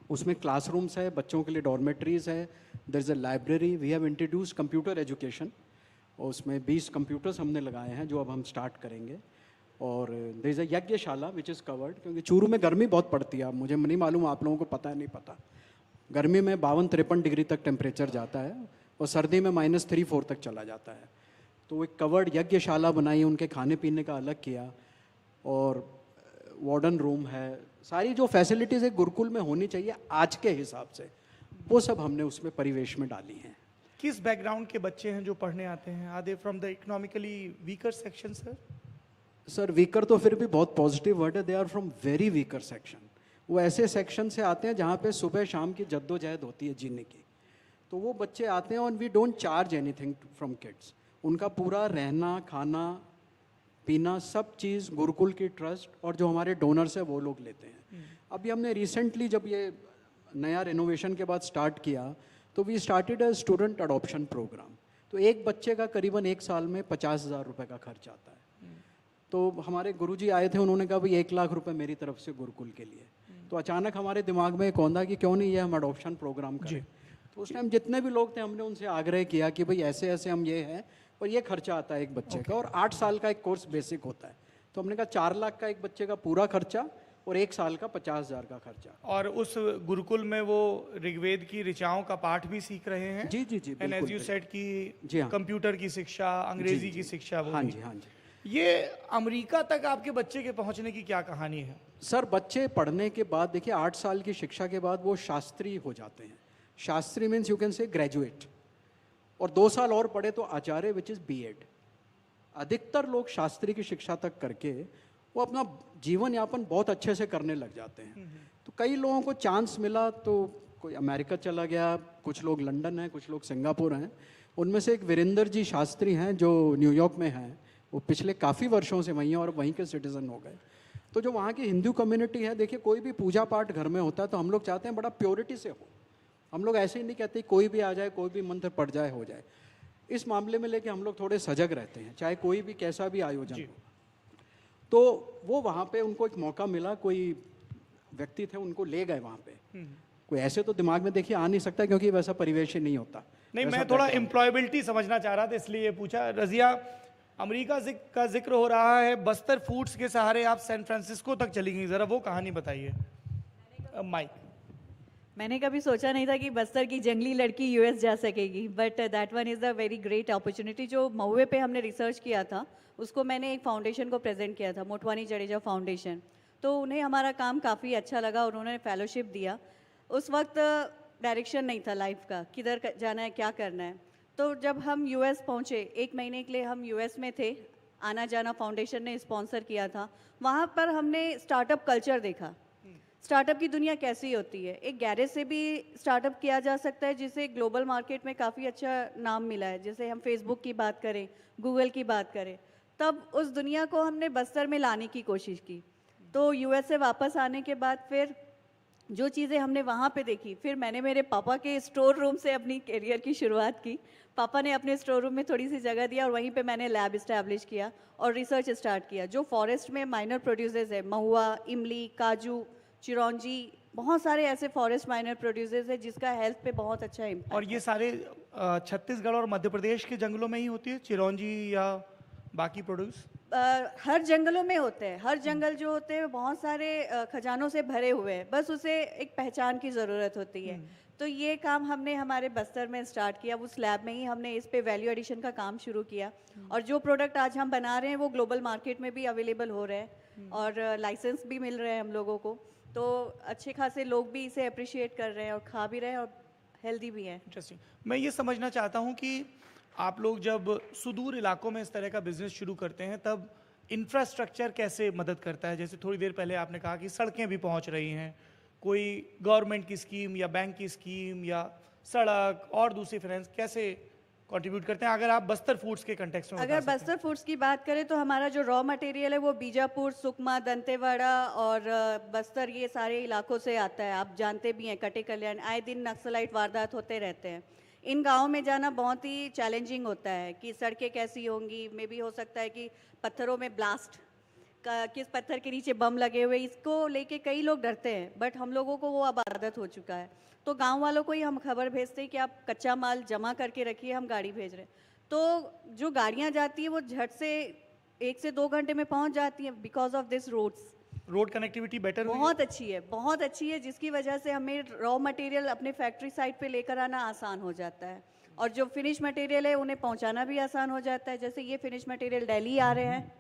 I: उसमें क्लासरूम्स है, बच्चों के लिए डॉर्मेटरीज है, there is a library. We have introduce computer education, और उसमें 20 कंप्यूटर्स हमने लगाए हैं जो अब हम स्टार्ट करेंगे। और there is a yagyashala which is covered, क्योंकि चूरू में गर्मी बहुत पड़ती है। मुझे नहीं मालूम आप लोगों को पता है नहीं पता, गर्मी में 52-53 डिग्री तक टेम्परेचर जाता है, और सर्दी में -3-4 तक चला जाता है। तो एक कवर्ड यज्ञशाला बनाई, उनके खाने पीने का अलग किया, और वार्डन रूम है। सारी जो फैसिलिटीज़ एक गुरुकुल में होनी चाहिए आज के हिसाब से, वो सब हमने उसमें परिवेश में डाली हैं।
E: किस बैकग्राउंड के बच्चे हैं जो पढ़ने आते हैं? Are they from the economically weaker section sir?
I: Sir weaker तो फिर भी बहुत पॉजिटिव वर्ड है, they are from very weaker section. वो ऐसे सेक्शन से आते हैं जहाँ पे सुबह शाम की जद्दोजहद होती है जीने की, तो वो बच्चे आते हैं, और we don't charge anything from kids. उनका पूरा रहना, खाना पीना, सब चीज़ गुरुकुल की ट्रस्ट और जो हमारे डोनर्स हैं वो लोग लेते हैं। अभी हमने रिसेंटली जब ये नया रेनोवेशन के बाद स्टार्ट किया, तो we started a student adoption programme. तो एक बच्चे का करीबन 1 साल में 50,000 रुपये का खर्च आता है। तो हमारे गुरुजी आए थे, उन्होंने कहा भाई 1 लाख रुपए मेरी तरफ से गुरुकुल के लिए। तो अचानक हमारे दिमाग में एक औंधा कि क्यों नहीं ये हम अडॉप्शन प्रोग्राम करें। तो उस टाइम जितने भी लोग थे, हमने उनसे आग्रह किया कि भाई ऐसे ऐसे हम ये हैं, और ये खर्चा आता है एक बच्चे का, और 8 साल का एक कोर्स बेसिक होता है। तो हमने कहा 4 लाख का एक बच्चे का पूरा खर्चा, और 1 साल का 50,000 का खर्चा।
E: और उस गुरुकुल में वो ऋग्वेद की ऋचाओं का पाठ भी सीख रहे हैं?
I: जी जी जी,
E: एंड एज यू सेड की कंप्यूटर की शिक्षा, अंग्रेजी की शिक्षा।
I: हाँ जी हाँ जी।
E: ये अमेरिका तक आपके बच्चे के पहुंचने की क्या कहानी है?
I: सर बच्चे पढ़ने के बाद, देखिए 8 साल की शिक्षा के बाद वो शास्त्री हो जाते हैं। Shastri means you can say graduate, और 2 साल और पढ़े तो आचार्य विच इज़ B.Ed। अधिकतर लोग शास्त्री की शिक्षा तक करके वो अपना जीवन यापन बहुत अच्छे से करने लग जाते हैं। तो कई लोगों को चांस मिला, तो कोई अमेरिका चला गया, कुछ लोग लंदन हैं, कुछ लोग सिंगापुर हैं। उनमें से एक वीरेंद्र जी शास्त्री हैं जो न्यूयॉर्क में हैं, वो पिछले काफ़ी वर्षों से वहीं हैं और वहीं के सिटीज़न हो गए। तो जो वहाँ की हिंदू कम्युनिटी है, देखिए कोई भी पूजा पाठ घर में होता है तो हम लोग चाहते हैं बड़ा प्योरिटी से हो। हम लोग ऐसे ही नहीं कहते कोई भी आ जाए, कोई भी मंत्र पढ़ जाए, हो जाए। इस मामले में लेके हम लोग थोड़े सजग रहते हैं, चाहे कोई भी कैसा भी आयोजन हो। तो वो वहाँ पे उनको एक मौका मिला, कोई व्यक्ति थे, उनको ले गए वहाँ पे। कोई ऐसे तो दिमाग में देखिए आ नहीं सकता, क्योंकि वैसा परिवेश ही नहीं होता।
E: नहीं, मैं थोड़ा एम्प्लॉयबिलिटी समझना चाह रहा था, इसलिए ये पूछा। रजिया, अमेरिका का जिक्र हो रहा है, बस्तर फूड्स के सहारे आप सैन फ्रांसिस्को तक चली गई, जरा वो कहानी बताइए। माइक।
H: मैंने कभी सोचा नहीं था कि बस्तर की जंगली लड़की यूएस जा सकेगी, but that one is a very great opportunity. जो महुए पे हमने रिसर्च किया था, उसको मैंने एक फाउंडेशन को प्रेजेंट किया था, मोटवानी जडेजा फाउंडेशन। तो उन्हें हमारा काम काफ़ी अच्छा लगा और उन्होंने फेलोशिप दिया। उस वक्त डायरेक्शन नहीं था लाइफ का, किधर जाना है, क्या करना है। तो जब हम यूएस पहुँचे, 1 महीने के लिए हम यूएस में थे, आना जाना फाउंडेशन ने स्पॉन्सर किया था। वहाँ पर हमने स्टार्टअप कल्चर देखा, स्टार्टअप की दुनिया कैसी होती है। एक गैरेज से भी स्टार्टअप किया जा सकता है, जिसे ग्लोबल मार्केट में काफ़ी अच्छा नाम मिला है। जैसे हम फेसबुक की बात करें, गूगल की बात करें, तब उस दुनिया को हमने बस्तर में लाने की कोशिश की। तो यूएस से वापस आने के बाद फिर जो चीज़ें हमने वहाँ पे देखी, फिर मैंने मेरे पापा के स्टोर रूम से अपनी करियर की शुरुआत की। पापा ने अपने स्टोर रूम में थोड़ी सी जगह दिया और वहीं पे मैंने लैब इस्टेब्लिश किया और रिसर्च स्टार्ट किया। जो फॉरेस्ट में माइनर प्रोड्यूसर्स है, महुआ, इमली, काजू, चिरौंजी, बहुत सारे ऐसे फॉरेस्ट माइनर प्रोड्यूसर्स है जिसका हेल्थ पे बहुत अच्छा इम्पैक्ट।
E: और ये सारे छत्तीसगढ़ और मध्य प्रदेश के जंगलों में ही होती है चिरौंजी या बाकी प्रोड्यूस?
H: हर जंगलों में होते हैं, हर जंगल जो होते हैं बहुत सारे खजानों से भरे हुए हैं, बस उसे एक पहचान की ज़रूरत होती है। तो ये काम हमने हमारे बस्तर में स्टार्ट किया, उस लैब में ही हमने इस पे वैल्यू एडिशन का काम शुरू किया, और जो प्रोडक्ट आज हम बना रहे हैं वो ग्लोबल मार्केट में भी अवेलेबल हो रहे हैं और लाइसेंस भी मिल रहे हैं हम लोगों को, तो अच्छे खासे लोग भी इसे अप्रिशिएट कर रहे हैं और खा भी रहे हैं और हेल्दी भी है।
E: इंटरेस्टिंग। मैं ये समझना चाहता हूँ कि आप लोग जब सुदूर इलाकों में इस तरह का बिजनेस शुरू करते हैं तब इंफ्रास्ट्रक्चर कैसे मदद करता है? जैसे थोड़ी देर पहले आपने कहा कि सड़कें भी पहुंच रही हैं, कोई गवर्नमेंट की स्कीम या बैंक की स्कीम या सड़क और दूसरी फाइनेंस कैसे कंट्रीब्यूट करते हैं? अगर आप बस्तर फूड्स के कंटेक्स्ट में
H: अगर बस्तर फूड्स की बात करें तो हमारा जो रॉ मटेरियल है वो बीजापुर, सुकमा, दंतेवाड़ा और बस्तर ये सारे इलाकों से आता है। आप जानते भी हैं कटे कल्याण आए दिन नक्सलाइट वारदात होते रहते हैं। इन गाँव में जाना बहुत ही चैलेंजिंग होता है कि सड़कें कैसी होंगी, मे भी हो सकता है कि पत्थरों में ब्लास्ट, किस पत्थर के नीचे बम लगे हुए, इसको लेके कई लोग डरते हैं, बट हम लोगों को वो अब आदत हो चुका है। तो गांव वालों को ही हम खबर भेजते हैं कि आप कच्चा माल जमा करके रखिए, हम गाड़ी भेज रहे हैं। तो जो गाड़ियां जाती है वो झट से 1 से 2 घंटे में पहुंच जाती हैं because of this roads.
E: Road connectivity better
H: बहुत अच्छी है, बहुत अच्छी है, जिसकी वजह से हमें रॉ मटेरियल अपने फैक्ट्री साइट पे लेकर आना आसान हो जाता है और जो फिनिश मटेरियल है उन्हें पहुंचाना भी आसान हो जाता है। जैसे ये फिनिश मटेरियल दिल्ली आ रहे हैं,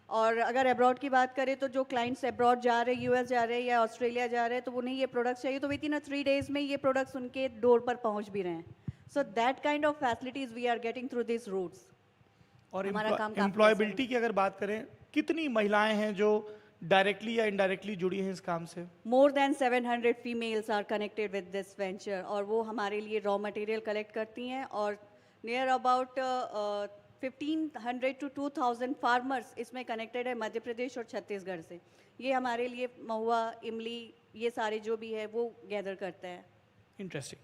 H: और अगर अब्रॉड की बात करें तो जो क्लाइंट्स अब्रॉड जा रहे हैं, यूएस जा रहे हैं या ऑस्ट्रेलिया जा रहे हैं, तो उन्हें ये प्रोडक्ट्स चाहिए तो विद इन 3 days में ये प्रोडक्ट्स उनके डोर पर पहुंच भी रहे हैं। So that kind of facilities we are getting through this routes.
E: और एम्प्लॉयबिलिटी की अगर बात करें, कितनी महिलाएं हैं जो डायरेक्टली या इनडायरेक्टली जुड़ी हैं इस काम से?
H: More than 700 females are connected with this venture, और वो हमारे लिए रॉ मटेरियल कलेक्ट करती हैं, और नियर अबाउट 1500 to 2000 फार्मर्स इसमें कनेक्टेड है मध्य प्रदेश और छत्तीसगढ़ से। ये हमारे लिए महुआ, इमली, ये सारे जो भी है वो गैदर करते हैं।
E: इंटरेस्टिंग।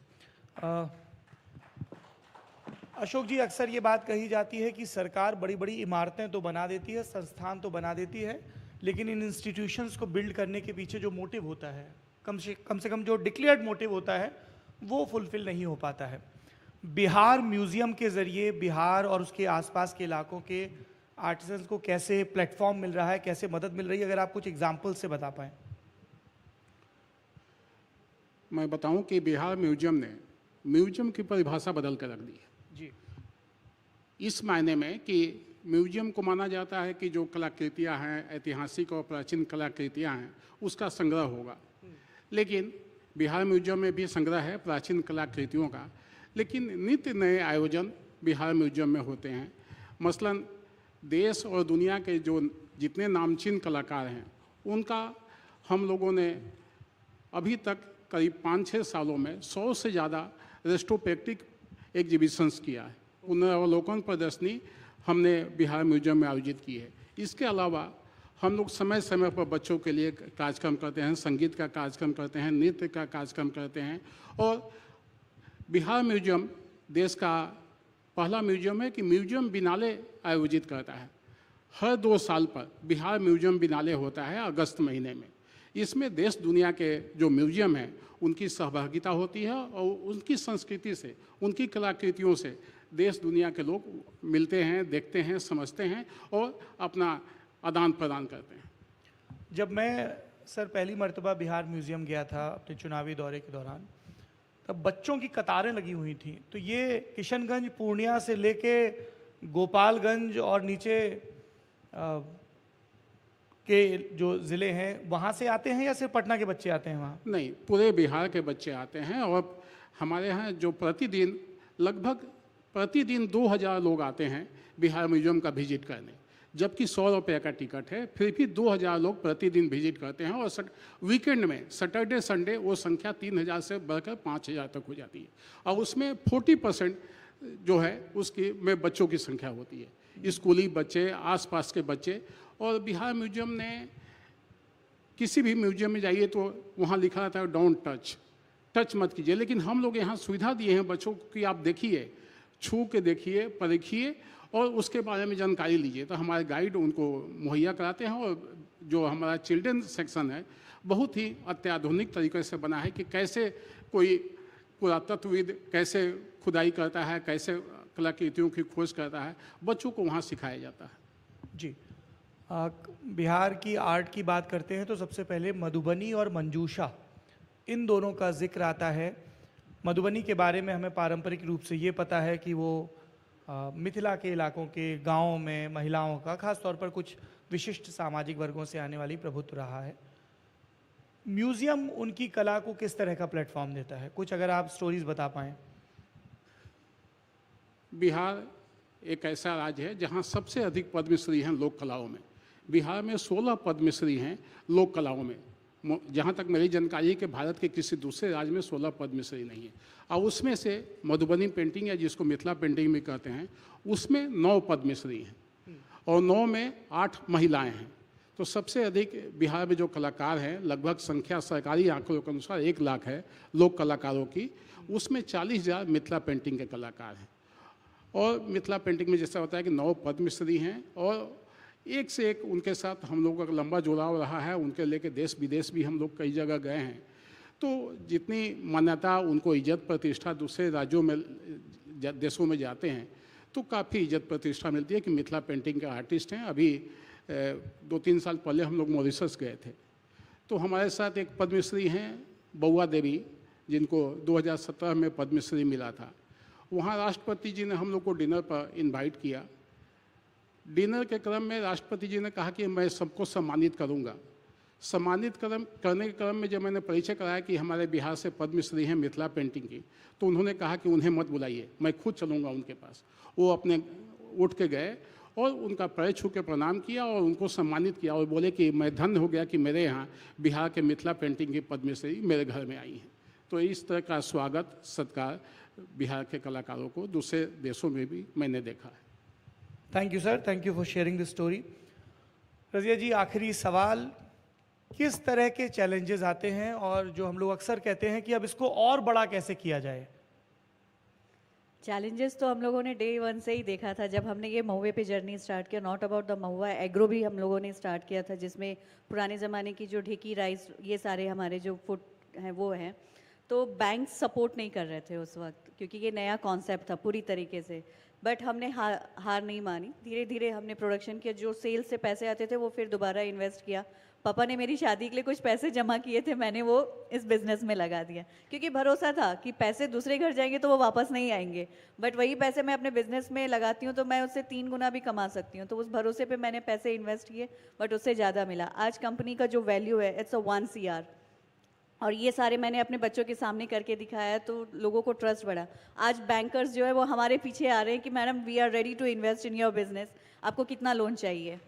E: अशोक जी, अक्सर ये बात कही जाती है कि सरकार बड़ी बड़ी इमारतें तो बना देती है, संस्थान तो बना देती है, लेकिन इन इंस्टीट्यूशंस को बिल्ड करने के पीछे जो मोटिव होता है, कम से कम जो डिक्लेयर्ड मोटिव होता है वो फुलफिल नहीं हो पाता है। बिहार म्यूजियम के ज़रिए बिहार और उसके आसपास के इलाकों के आर्टिसंस को कैसे प्लेटफॉर्म मिल रहा है, कैसे मदद मिल रही है, अगर आप कुछ एग्जाम्पल से बता पाएँ।
F: मैं बताऊं कि बिहार म्यूजियम ने म्यूजियम की परिभाषा बदल कर रख दी है
E: जी।
F: इस मायने में कि म्यूजियम को माना जाता है कि जो कलाकृतियाँ हैं, ऐतिहासिक और प्राचीन कलाकृतियाँ हैं, उसका संग्रह होगा। लेकिन बिहार म्यूजियम में भी संग्रह है प्राचीन कलाकृतियों का, लेकिन नित्य नए आयोजन बिहार म्यूजियम में होते हैं। मसलन देश और दुनिया के जो जितने नामचीन कलाकार हैं उनका हम लोगों ने अभी तक करीब 5-6 सालों में 100 से ज़्यादा रेस्ट्रोस्पेक्टिव एग्जीबिशंस किया है। पुनरावलोकन प्रदर्शनी हमने बिहार म्यूजियम में आयोजित की है। इसके अलावा हम लोग समय समय पर बच्चों के लिए कार्यक्रम करते हैं, संगीत का कार्यक्रम करते हैं, नृत्य का कार्यक्रम करते हैं। और बिहार म्यूजियम देश का पहला म्यूजियम है कि म्यूजियम बिनाले आयोजित करता है। हर 2 साल पर बिहार म्यूजियम बिनाले होता है अगस्त महीने में। इसमें देश दुनिया के जो म्यूजियम हैं उनकी सहभागिता होती है और उनकी संस्कृति से, उनकी कलाकृतियों से देश दुनिया के लोग मिलते हैं, देखते हैं, समझते हैं और अपना आदान प्रदान करते हैं।
E: जब मैं सर पहली मर्तबा बिहार म्यूज़ियम गया था अपने चुनावी दौरे के दौरान, तब बच्चों की कतारें लगी हुई थी। तो ये किशनगंज, पूर्णिया से लेके गोपालगंज और नीचे के जो ज़िले हैं वहाँ से आते हैं या सिर्फ पटना के बच्चे आते हैं वहाँ?
F: नहीं, पूरे बिहार के बच्चे आते हैं। और हमारे यहाँ जो प्रतिदिन लगभग 2000 लोग आते हैं बिहार म्यूजियम का विजिट करने, जबकि 100 रुपये का टिकट है, फिर भी 2000 लोग प्रतिदिन विजिट करते हैं। और वीकेंड में सैटरडे संडे वो संख्या 3000 से बढ़कर 5000 तक हो जाती है। और उसमें 40% जो है उसकी में बच्चों की संख्या होती है, स्कूली बच्चे, आसपास के बच्चे। और बिहार म्यूजियम ने, किसी भी म्यूजियम में जाइए तो वहाँ लिखा रहता है डोंट टच मत कीजिए, लेकिन हम लोग यहाँ सुविधा दिए हैं बच्चों की, आप देखिए, छू के देखिए, परखिए और उसके बारे में जानकारी लीजिए। तो हमारे गाइड उनको मुहैया कराते हैं। और जो हमारा चिल्ड्रन सेक्शन है बहुत ही अत्याधुनिक तरीके से बना है कि कैसे कोई पुरातत्वविद कैसे खुदाई करता है, कैसे कलाकृतियों की खोज करता है, बच्चों को वहाँ सिखाया जाता है।
E: जी। बिहार की आर्ट की बात करते हैं तो सबसे पहले मधुबनी और मंजूषा, इन दोनों का जिक्र आता है। मधुबनी के बारे में हमें पारंपरिक रूप से ये पता है कि वो मिथिला के इलाकों के गांवों में महिलाओं का, खास तौर पर कुछ विशिष्ट सामाजिक वर्गों से आने वाली प्रभुत्व रहा है। म्यूजियम उनकी कला को किस तरह का प्लेटफॉर्म देता है, कुछ अगर आप स्टोरीज बता पाएं।
F: बिहार एक ऐसा राज्य है जहाँ सबसे अधिक पद्मश्री हैं लोक कलाओं में। बिहार में 16 पद्मश्री हैं लोक कलाओं में। जहाँ तक मेरी जानकारी है कि भारत के किसी दूसरे राज्य में 16 पद्मश्री नहीं है। और उसमें से मधुबनी पेंटिंग, या जिसको मिथिला पेंटिंग भी कहते हैं, उसमें 9 पद्मश्री हैं और 9 में 8 महिलाएं हैं। तो सबसे अधिक बिहार में जो कलाकार हैं, लगभग संख्या सरकारी आंकड़ों के अनुसार 1 लाख है लोक कलाकारों की, उसमें 40,000 मिथिला पेंटिंग के कलाकार हैं। और मिथिला पेंटिंग में जैसा होता है कि 9 पद्मश्री हैं और एक से एक उनके साथ हम लोगों का लंबा जुड़ाव रहा है। उनके लेके देश विदेश भी हम लोग कई जगह गए हैं। तो जितनी मान्यता, उनको इज्जत प्रतिष्ठा दूसरे राज्यों में, देशों में जाते हैं तो काफ़ी इज्जत प्रतिष्ठा मिलती है कि मिथिला पेंटिंग के आर्टिस्ट हैं। अभी 2-3 साल पहले हम लोग मॉरिशस गए थे तो हमारे साथ एक पद्मश्री हैं बउआ देवी, जिनको 2017 में पद्मश्री मिला था। वहाँ राष्ट्रपति जी ने हम लोग को डिनर पर इनवाइट किया। डिनर के क्रम में राष्ट्रपति जी ने कहा कि मैं सबको सम्मानित करूंगा। सम्मानित करने के क्रम में जब मैंने परिचय कराया कि हमारे बिहार से पद्मश्री हैं मिथिला पेंटिंग की, तो उन्होंने कहा कि उन्हें मत बुलाइए, मैं खुद चलूँगा उनके पास। वो अपने उठ के गए और उनका पैर छू के प्रणाम किया और उनको सम्मानित किया और बोले कि मैं धन्य हो गया कि मेरे यहाँ बिहार के मिथिला पेंटिंग की पद्मश्री मेरे घर में आई हैं। तो इस तरह का स्वागत सत्कार बिहार के कलाकारों को दूसरे देशों में भी मैंने देखा है।
E: Thank you sir, thank you for sharing this story. Razia ji, आखिरी सवाल, किस तरह के चैलेंजेस आते हैं और जो हम लोग अक्सर कहते हैं कि अब इसको और बड़ा कैसे किया जाए?
H: चैलेंजेस तो हम लोगों ने डे 1 से ही देखा था जब हमने ये महुए पे जर्नी स्टार्ट किया। Not about the Mahua, agro भी हम लोगों ने स्टार्ट किया था, जिसमें पुराने ज़माने की जो ढेकी राइस, ये सारे हमारे जो फूड हैं वो हैं। तो बैंक सपोर्ट नहीं कर रहे थे उस वक्त, क्योंकि ये नया कॉन्सेप्ट था पूरी तरीके से। बट हमने हार नहीं मानी, धीरे धीरे हमने प्रोडक्शन किया। जो सेल से पैसे आते थे वो फिर दोबारा इन्वेस्ट किया। पापा ने मेरी शादी के लिए कुछ पैसे जमा किए थे, मैंने वो इस बिज़नेस में लगा दिया, क्योंकि भरोसा था कि पैसे दूसरे घर जाएंगे तो वो वापस नहीं आएंगे, बट वही पैसे मैं अपने बिज़नेस में लगाती हूँ तो मैं उससे 3 गुना भी कमा सकती हूँ। तो उस भरोसे पे मैंने पैसे इन्वेस्ट किए, बट उससे ज़्यादा मिला। आज कंपनी का जो वैल्यू है, इट्स 1 CR, और ये सारे मैंने अपने बच्चों के सामने करके दिखाया तो लोगों को ट्रस्ट बढ़ा। आज बैंकर्स जो है वो हमारे पीछे आ रहे हैं कि madam we are ready to invest in your business, आपको कितना लोन चाहिए।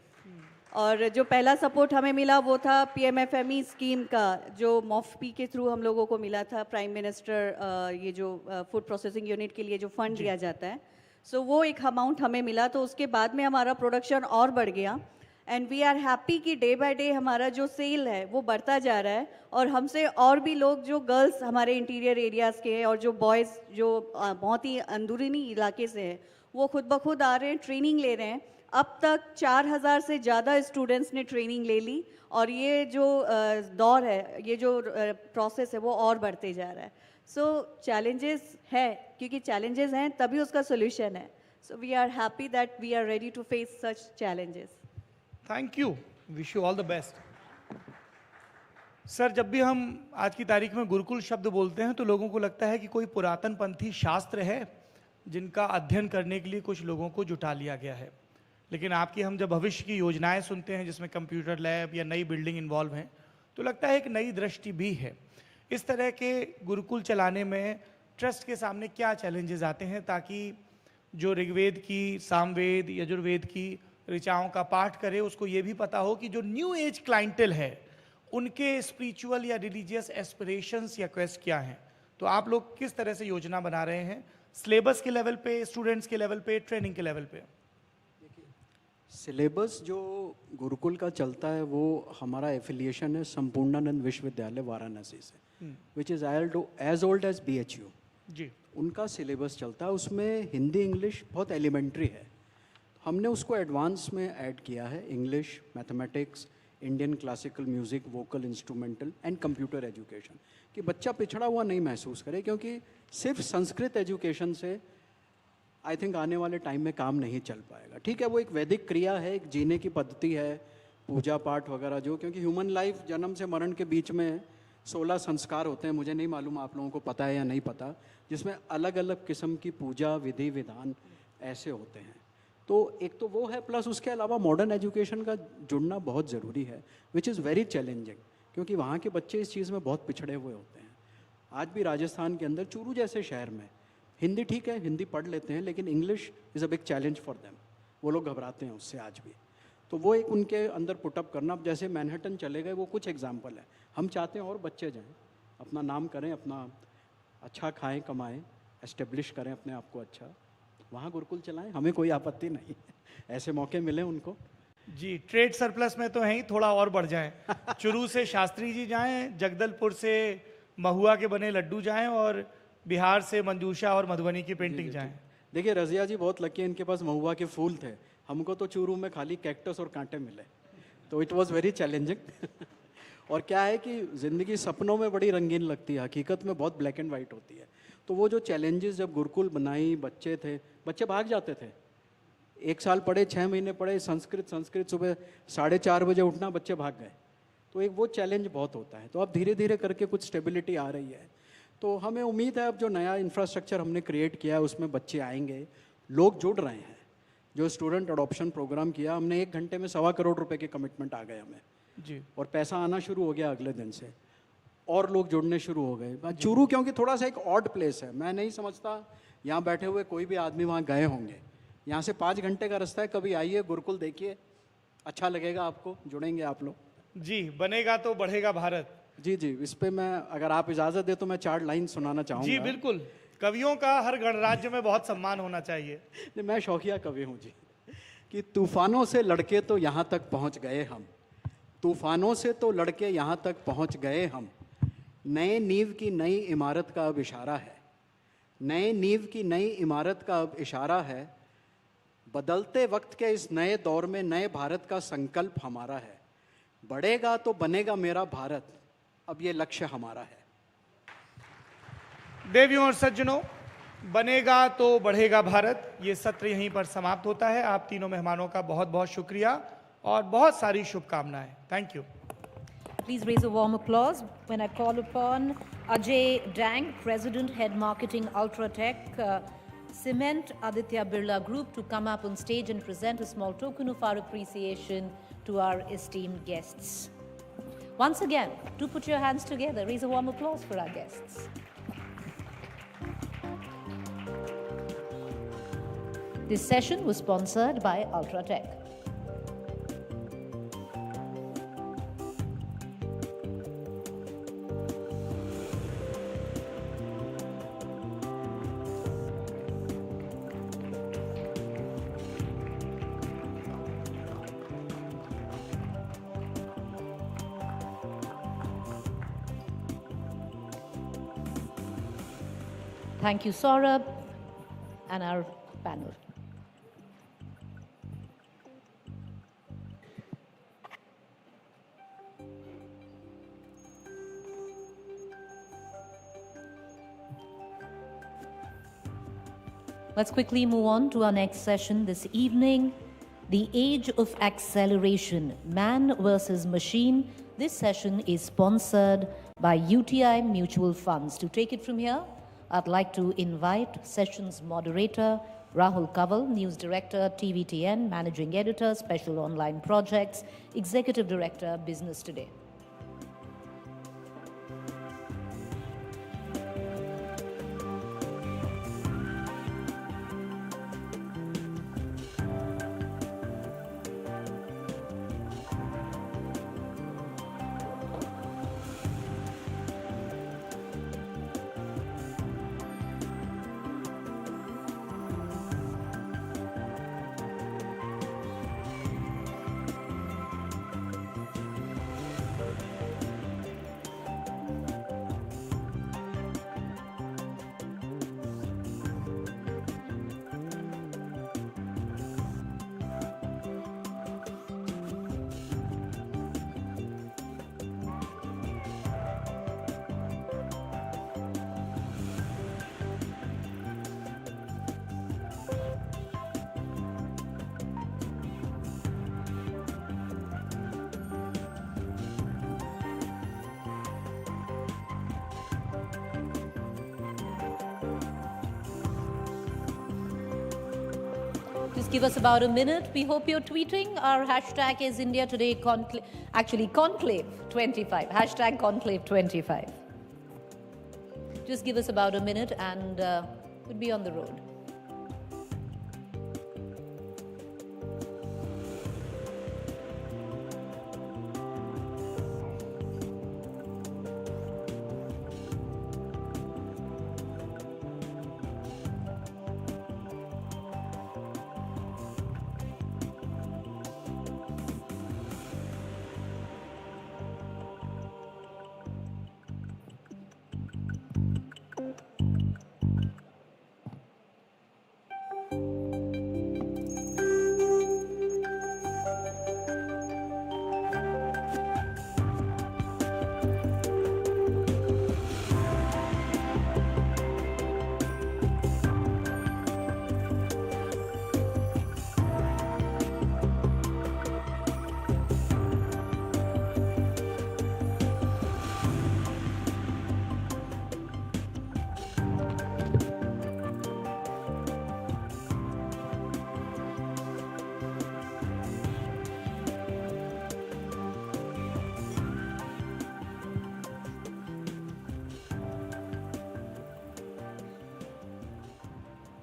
H: और जो पहला सपोर्ट हमें मिला वो था PMFME स्कीम का, जो MOFP के थ्रू हम लोगों को मिला था। प्राइम मिनिस्टर ये जो फूड प्रोसेसिंग यूनिट के लिए जो फंड दिया जाता है, सो वो एक अमाउंट हमें मिला। तो उसके बाद में हमारा प्रोडक्शन और बढ़ गया एंड वी आर हैप्पी कि डे बाय डे हमारा जो सेल है वो बढ़ता जा रहा है। और हमसे और भी लोग, जो गर्ल्स हमारे इंटीरियर एरियाज़ के हैं और जो बॉयज़ जो बहुत ही अंदरूनी इलाके से हैं, वो खुद ब खुद आ रहे हैं, ट्रेनिंग ले रहे हैं। अब तक 4000 से ज़्यादा स्टूडेंट्स ने ट्रेनिंग ले ली और ये जो दौर है, ये जो प्रोसेस है वो और बढ़ते जा रहा है। सो चैलेंजेस है, क्योंकि चैलेंजेस हैं तभी उसका सोल्यूशन है। So we are happy that we are ready to face such challenges.
E: Thank you, wish you all the best. Sir, जब भी हम आज की तारीख में गुरुकुल शब्द बोलते हैं तो लोगों को लगता है कि कोई पुरातन पंथी शास्त्र है जिनका अध्ययन करने के लिए कुछ लोगों को जुटा लिया गया है। लेकिन आपकी हम जब भविष्य की योजनाएं सुनते हैं जिसमें कंप्यूटर लैब या नई बिल्डिंग इन्वॉल्व हैं, तो लगता है एक नई दृष्टि भी है। इस तरह के गुरुकुल चलाने में ट्रस्ट के सामने क्या चैलेंजेस आते हैं, ताकि जो ऋग्वेद की, सामवेद, यजुर्वेद की ऋचाओं का पाठ करे उसको ये भी पता हो कि जो न्यू एज क्लाइंटल है उनके स्पिरिचुअल या रिलीजियस एस्पिरेशंस या क्वेस्ट क्या हैं। तो आप लोग किस तरह से योजना बना रहे हैं, सिलेबस के लेवल पे, स्टूडेंट्स के लेवल पे, ट्रेनिंग के लेवल पे?
I: सिलेबस जो गुरुकुल का चलता है वो हमारा एफिलिएशन है संपूर्णानंद विश्वविद्यालय वाराणसी से, which is as old as BHU।
E: जी,
I: उनका सिलेबस चलता है, उसमें हिंदी इंग्लिश बहुत एलिमेंट्री है। हमने उसको एडवांस में ऐड किया है, English, mathematics, Indian classical music, vocal instrumental and computer education, कि बच्चा पिछड़ा हुआ नहीं महसूस करे, क्योंकि सिर्फ संस्कृत एजुकेशन से आई थिंक आने वाले टाइम में काम नहीं चल पाएगा। ठीक है, वो एक वैदिक क्रिया है, एक जीने की पद्धति है, पूजा पाठ वगैरह जो, क्योंकि ह्यूमन लाइफ जन्म से मरण के बीच में 16 संस्कार होते हैं, मुझे नहीं मालूम आप लोगों को पता है या नहीं पता, जिसमें अलग अलग किस्म की पूजा विधि विधान ऐसे होते हैं। तो एक तो वो है, प्लस उसके अलावा मॉडर्न एजुकेशन का जुड़ना बहुत ज़रूरी है, विच इज़ वेरी चैलेंजिंग, क्योंकि वहाँ के बच्चे इस चीज़ में बहुत पिछड़े हुए होते हैं। आज भी राजस्थान के अंदर चूरू जैसे शहर में हिंदी ठीक है, हिंदी पढ़ लेते हैं, लेकिन English is a big challenge for them. वो लोग घबराते हैं उससे आज भी। तो वो एक उनके अंदर पुटअप करना, जैसे मैनहट्टन चले गए, वो कुछ एग्जाम्पल है। हम चाहते हैं और बच्चे जाएं, अपना नाम करें, अपना अच्छा खाएं कमाएं, एस्टेब्लिश करें अपने आप को अच्छा, वहाँ गुरुकुल चलाएं, हमें कोई आपत्ति नहीं है, ऐसे मौके मिले उनको।
E: जी, ट्रेड सरप्लस में तो है ही, थोड़ा और बढ़ जाएं। चुरू से शास्त्री जी जाएं, जगदलपुर से महुआ के बने लड्डू जाएं, और बिहार से मंजूषा और मधुबनी की पेंटिंग जाएं। देखिए
I: रजिया जी बहुत लकी है, इनके पास महुआ के फूल थे, हमको तो चूरू में खाली कैक्टस और कांटे मिले, तो इट वाज वेरी चैलेंजिंग। और क्या है कि ज़िंदगी सपनों में बड़ी रंगीन लगती है, हकीकत में बहुत ब्लैक एंड वाइट होती है। तो वो जो चैलेंजेस, जब गुरुकुल बनाई, बच्चे थे, बच्चे भाग जाते थे। 1 साल पढ़े, 6 महीने पढ़े संस्कृत, सुबह 4:30 बजे उठना, बच्चे भाग गए। तो एक वो चैलेंज बहुत होता है। तो अब धीरे धीरे करके कुछ स्टेबिलिटी आ रही है, तो हमें उम्मीद है अब जो नया इंफ्रास्ट्रक्चर हमने क्रिएट किया है उसमें बच्चे आएंगे, लोग जुड़ रहे हैं। जो स्टूडेंट अडॉप्शन प्रोग्राम किया हमने, 1 घंटे में 1.25 करोड़ रुपए के कमिटमेंट आ गए हमें
E: जी,
I: और पैसा आना शुरू हो गया अगले दिन से, और लोग जुड़ने शुरू हो गए। चूरू क्योंकि थोड़ा सा एक ऑड प्लेस है, मैं नहीं समझता यहाँ बैठे हुए कोई भी आदमी वहाँ गए होंगे। यहाँ से 5 घंटे का रास्ता है, कभी आइए गुरुकुल देखिए, अच्छा लगेगा आपको, जुड़ेंगे आप लोग।
E: जी, बनेगा तो बढ़ेगा भारत।
I: जी जी, इस पे मैं, अगर आप इजाज़त दे तो मैं 4 लाइन सुनाना चाहूँगा।
E: जी बिल्कुल, कवियों का हर गणराज्य में बहुत सम्मान होना चाहिए।
I: मैं शौकिया कवि हूँ जी। कि तूफानों से लड़के तो यहाँ तक पहुँच गए हम, तूफानों से तो लड़के यहाँ तक पहुँच गए हम, नए नींव की नई इमारत का अब इशारा है, नए नींव की नई इमारत का अब इशारा है, बदलते वक्त के इस नए दौर में नए भारत का संकल्प हमारा है, बढ़ेगा तो बनेगा मेरा भारत, अब ये लक्ष्य हमारा है।
E: देवियों और सज्जनों, बनेगा तो बढ़ेगा भारत, ये सत्र यहीं पर समाप्त होता है। आप तीनों मेहमानों का बहुत बहुत शुक्रिया और बहुत सारी शुभकामनाएं। Thank you.
A: Please raise a warm applause when I call upon Ajay Dang, President, Head Marketing, Ultratech, Cement Aditya Birla Group, to come up on stage and present a small token of our appreciation to our esteemed guests. Once again, do put your hands together. Raise a warm applause for our guests. This session was sponsored by Ultratech. Thank you, Saurabh, and our panel. Let's quickly move on to our next session this evening, The Age of Acceleration, Man versus Machine. This session is sponsored by UTI Mutual Funds. To take it from here, I'd like to invite session's moderator, Rahul Kaval, News Director, TVTN, Managing Editor, Special Online Projects, Executive Director, Business Today. Just give us about a minute. We hope you're tweeting. Our hashtag is India Today Conclave. Actually, Conclave 25. Hashtag Conclave 25. Just give us about a minute and we'll be on the road.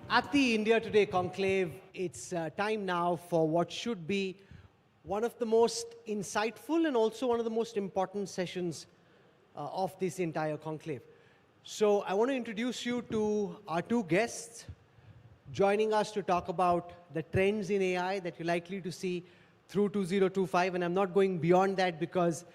L: At the India Today Conclave, it's time now for what should be one of the most insightful and also one of the most important sessions of this entire conclave. So I want to introduce you to our two guests joining us to talk about the trends in AI that you're likely to see through 2025. And I'm not going beyond that because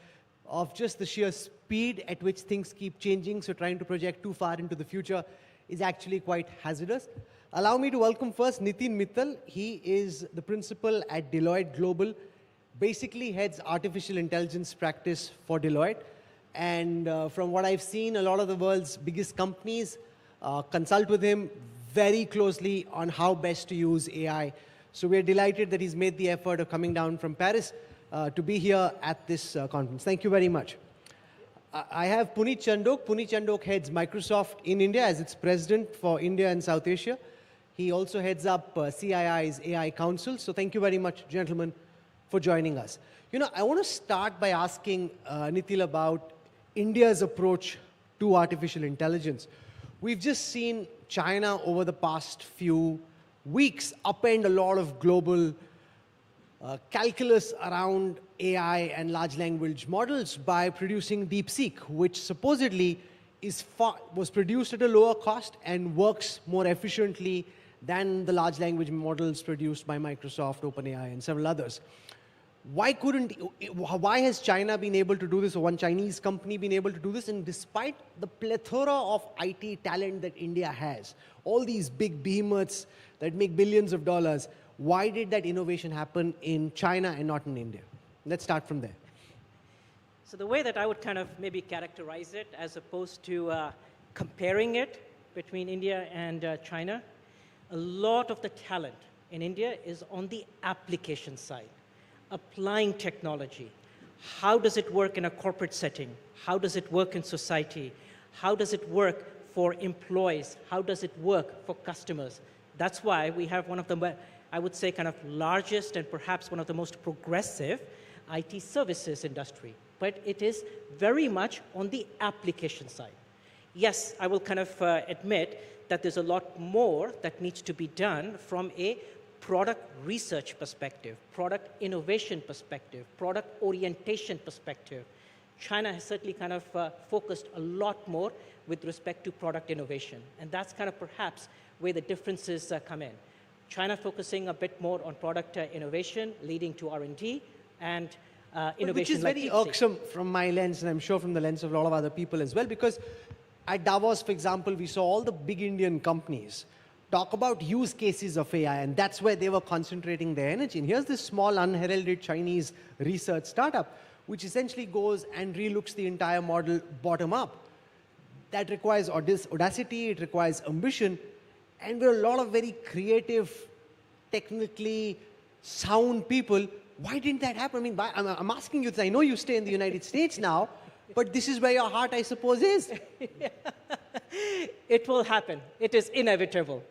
L: of just the sheer speed at which things keep changing. So trying to project too far into the future is actually quite hazardous. Allow me to welcome first Nitin Mittal. He is the principal at Deloitte Global, basically heads artificial intelligence practice for Deloitte. And from what I've seen, a lot of the world's biggest companies consult with him very closely on how best to use AI. So we're delighted that he's made the effort of coming down from Paris to be here at this conference. Thank you very much. I have Puneet Chandok. Puneet Chandok heads Microsoft in India as its president for India and South Asia. He also heads up CII's AI Council. So thank you very much, gentlemen, for joining us. You know, I want to start by asking Nitin about India's approach to artificial intelligence. We've just seen China over the past few weeks upend a lot of global calculus around AI and large language models by producing DeepSeek, which supposedly was produced at a lower cost and works more efficiently than the large language models produced by Microsoft, OpenAI, and several others. Why has China been able to do this, or one Chinese company been able to do this? And despite the plethora of IT talent that India has, all these big behemoths that make billions of dollars, why did that innovation happen in China and not in India? Let's start from there.
M: So the way that I would kind of maybe characterize it, as opposed to comparing it between India and China, a lot of the talent in India is on the application side, applying technology. How does it work in a corporate setting? How does it work in society? How does it work for employees? How does it work for customers? That's why we have one of the, I would say, kind of largest and perhaps one of the most progressive IT services industry. But it is very much on the application side. Yes, I will kind of admit that there's a lot more that needs to be done from a product research perspective, product innovation perspective, product orientation perspective. China has certainly kind of focused a lot more with respect to product innovation. And that's kind of perhaps where the differences come in. China focusing a bit more on product innovation, leading to R&D and innovation.
L: Which is very irksome from my lens, and I'm sure from the lens of a lot of other people as well, because at Davos, for example, we saw all the big Indian companies talk about use cases of AI, and that's where they were concentrating their energy. And here's this small, unheralded Chinese research startup, which essentially goes and relooks the entire model bottom up. That requires audacity, it requires ambition, and there are a lot of very creative, technically sound people. Why didn't that happen? I mean, I'm asking you this. I know you stay in the United States now, but this is where your heart, I suppose, is.
M: It will happen. It is inevitable.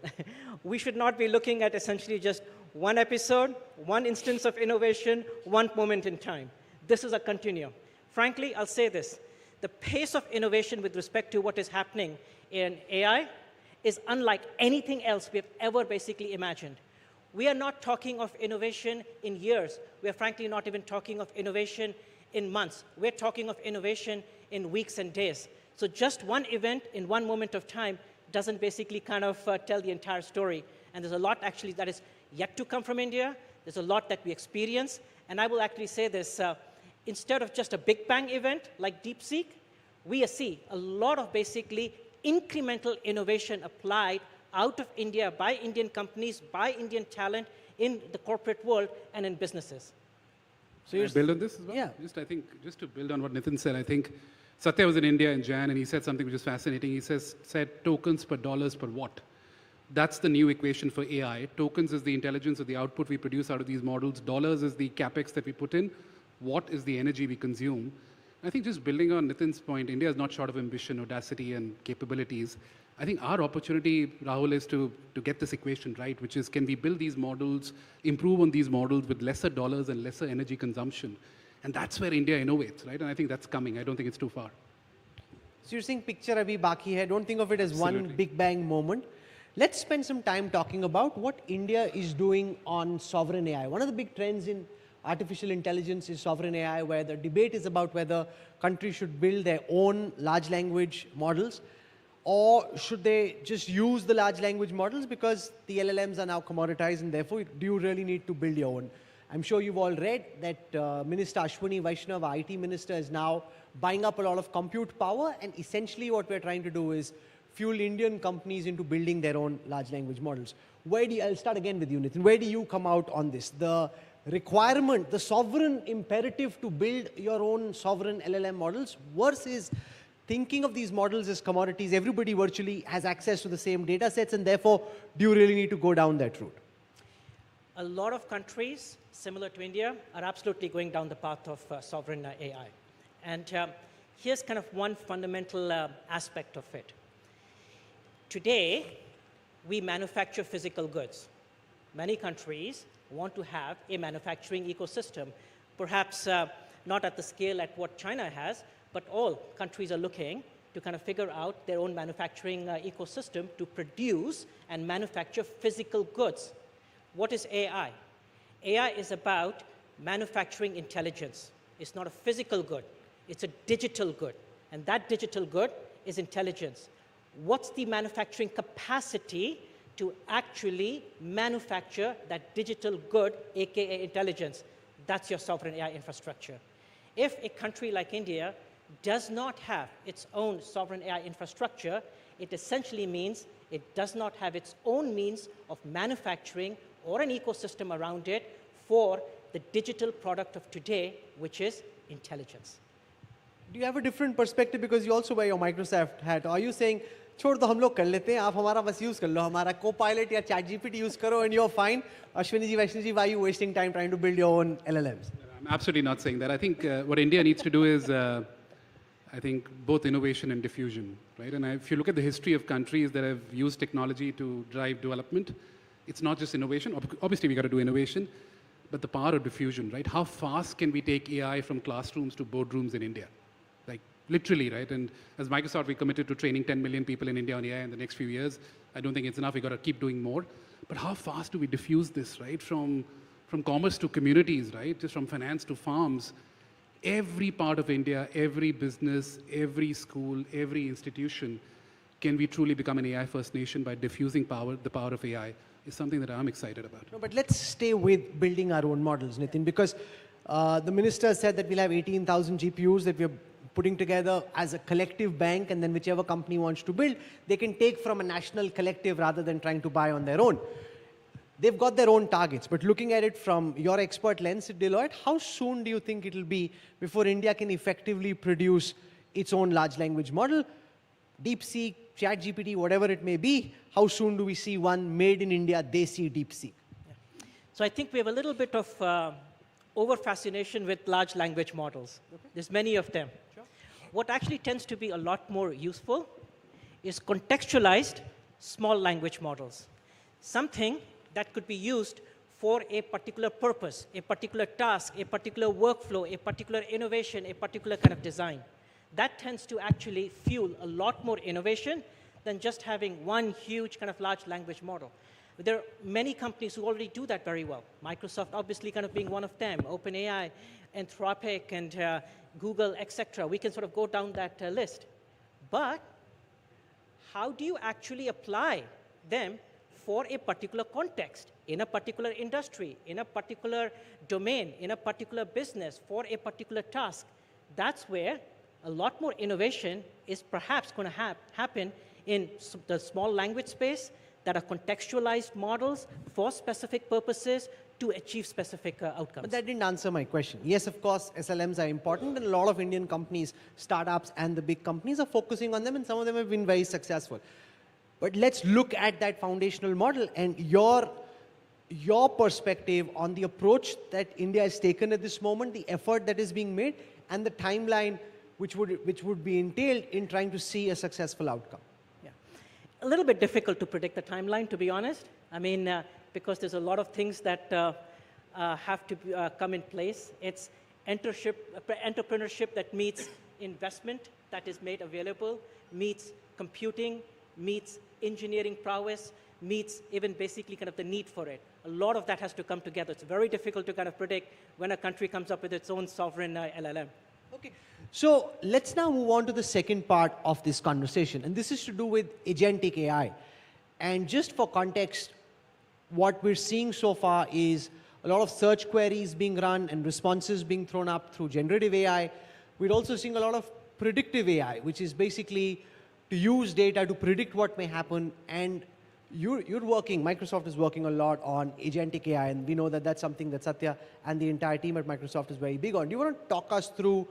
M: We should not be looking at essentially just one episode, one instance of innovation, one moment in time. This is a continuum. Frankly, I'll say this. The pace of innovation with respect to what is happening in AI is unlike anything else we've ever basically imagined. We are not talking of innovation in years. We are frankly not even talking of innovation in months. We're talking of innovation in weeks and days. So just one event in one moment of time doesn't basically kind of tell the entire story. And there's a lot actually that is yet to come from India. There's a lot that we experience. And I will actually say this, instead of just a Big Bang event like DeepSeek, we see a lot of basically incremental innovation applied out of India by Indian companies, by Indian talent in the corporate world and in businesses.
K: So you build on this as well?
L: Yeah.
K: I think, just to build on what Nitin said, I think Satya was in India in Jan and he said something which is fascinating. He said tokens per dollars per watt. That's the new equation for AI. Tokens is the intelligence of the output we produce out of these models. Dollars is the capex that we put in. Watt is the energy we consume. I think just building on Nitin's point, India is not short of ambition, audacity, and capabilities. I think our opportunity, Rahul, is to get this equation right, which is can we build these models, improve on these models with lesser dollars and lesser energy consumption. And that's where India innovates, right? And I think that's coming. I don't think it's too far.
L: So you're saying picture abhi baki hai. Don't think of it as one Big Bang moment. Let's spend some time talking about what India is doing on sovereign AI. One of the big trends in artificial intelligence is sovereign AI, where the debate is about whether countries should build their own large language models or should they just use the large language models because the LLMs are now commoditized and therefore do you really need to build your own? I'm sure you've all read that Minister Ashwini Vaishnav, our IT minister, is now buying up a lot of compute power, and essentially what we're trying to do is fuel Indian companies into building their own large language models. I'll start again with you, Nitin. Where do you come out on this? The requirement, the sovereign imperative to build your own sovereign LLM models versus thinking of these models as commodities. Everybody virtually has access to the same data sets, and therefore, do you really need to go down that route?
M: A lot of countries, similar to India, are absolutely going down the path of sovereign AI. And here's kind of one fundamental aspect of it. Today, we manufacture physical goods. Many countries want to have a manufacturing ecosystem, perhaps not at the scale at what China has, but all countries are looking to kind of figure out their own manufacturing ecosystem to produce and manufacture physical goods. What is AI? AI is about manufacturing intelligence. It's not a physical good, it's a digital good. And that digital good is intelligence. What's the manufacturing capacity to actually manufacture that digital good, aka intelligence? That's your sovereign AI infrastructure. If a country like India does not have its own sovereign AI infrastructure, it essentially means it does not have its own means of manufacturing or an ecosystem around it for the digital product of today, which is intelligence.
L: Do you have a different perspective because you also wear your Microsoft hat? Are you saying, छोड़ दो हम लोग कर लेते हैं, आप हमारा बस use कर लो, हमारा Copilot या ChatGPT use करो and you're fine? Ashwini ji, Vaishnav ji, why are you wasting time trying to build your own LLMs?
K: I'm absolutely not saying that. I think what India needs to do is, I think, both innovation and diffusion, right? And if you look at the history of countries that have used technology to drive development, it's not just innovation. Obviously, we got to do innovation, but the power of diffusion, right? How fast can we take AI from classrooms to boardrooms in India? Like, literally, right? And as Microsoft, we committed to training 10 million people in India on AI in the next few years. I don't think it's enough. We got to keep doing more. But how fast do we diffuse this, right? From commerce to communities, right? Just from finance to farms. Every part of India, every business, every school, every institution, can we truly become an AI-first nation by diffusing the power of AI, is something that I'm excited about.
L: No, but let's stay with building our own models, Nitin, because the minister said that we'll have 18,000 GPUs that we're putting together as a collective bank, and then whichever company wants to build, they can take from a national collective rather than trying to buy on their own. They've got their own targets, but looking at it from your expert lens at Deloitte, how soon do you think it'll be before India can effectively produce its own large language model? DeepSeek, ChatGPT, whatever it may be, how soon do we see one made in India, Desi DeepSeek?
M: Yeah. So I think we have a little bit of over-fascination with large language models. Okay. There's many of them. Sure. What actually tends to be a lot more useful is contextualized small language models. something that could be used for a particular purpose, a particular task, a particular workflow, a particular innovation, a particular kind of design. That tends to actually fuel a lot more innovation than just having one huge kind of large language model. There are many companies who already do that very well. Microsoft obviously kind of being one of them, OpenAI, Anthropic, and Google, etc. We can sort of go down that list. But how do you actually apply them for a particular context, in a particular industry, in a particular domain, in a particular business, for a particular task? That's where a lot more innovation is perhaps going to happen in the small language space that are contextualized models for specific purposes to achieve specific outcomes.
L: But that didn't answer my question. Yes, of course, SLMs are important, and a lot of Indian companies, startups, and the big companies are focusing on them, and some of them have been very successful. But let's look at that foundational model and your perspective on the approach that India has taken at this moment, the effort that is being made, and the timeline which would be entailed in trying to see a successful outcome.
M: Yeah, a little bit difficult to predict the timeline, to be honest. I mean, because there's a lot of things that have to come in place. It's entrepreneurship that meets investment that is made available, meets computing, meets engineering prowess, meets even basically kind of the need for it. A lot of that has to come together. It's very difficult to kind of predict when a country comes up with its own sovereign LLM.
L: Okay, so let's now move on to the second part of this conversation, and this is to do with agentic AI. And just for context, what we're seeing so far is a lot of search queries being run and responses being thrown up through generative AI. We're also seeing a lot of predictive AI, which is basically to use data to predict what may happen. And you're working, Microsoft is working a lot on agentic AI, and we know that that's something that Satya and the entire team at Microsoft is very big on. Do you want to talk us through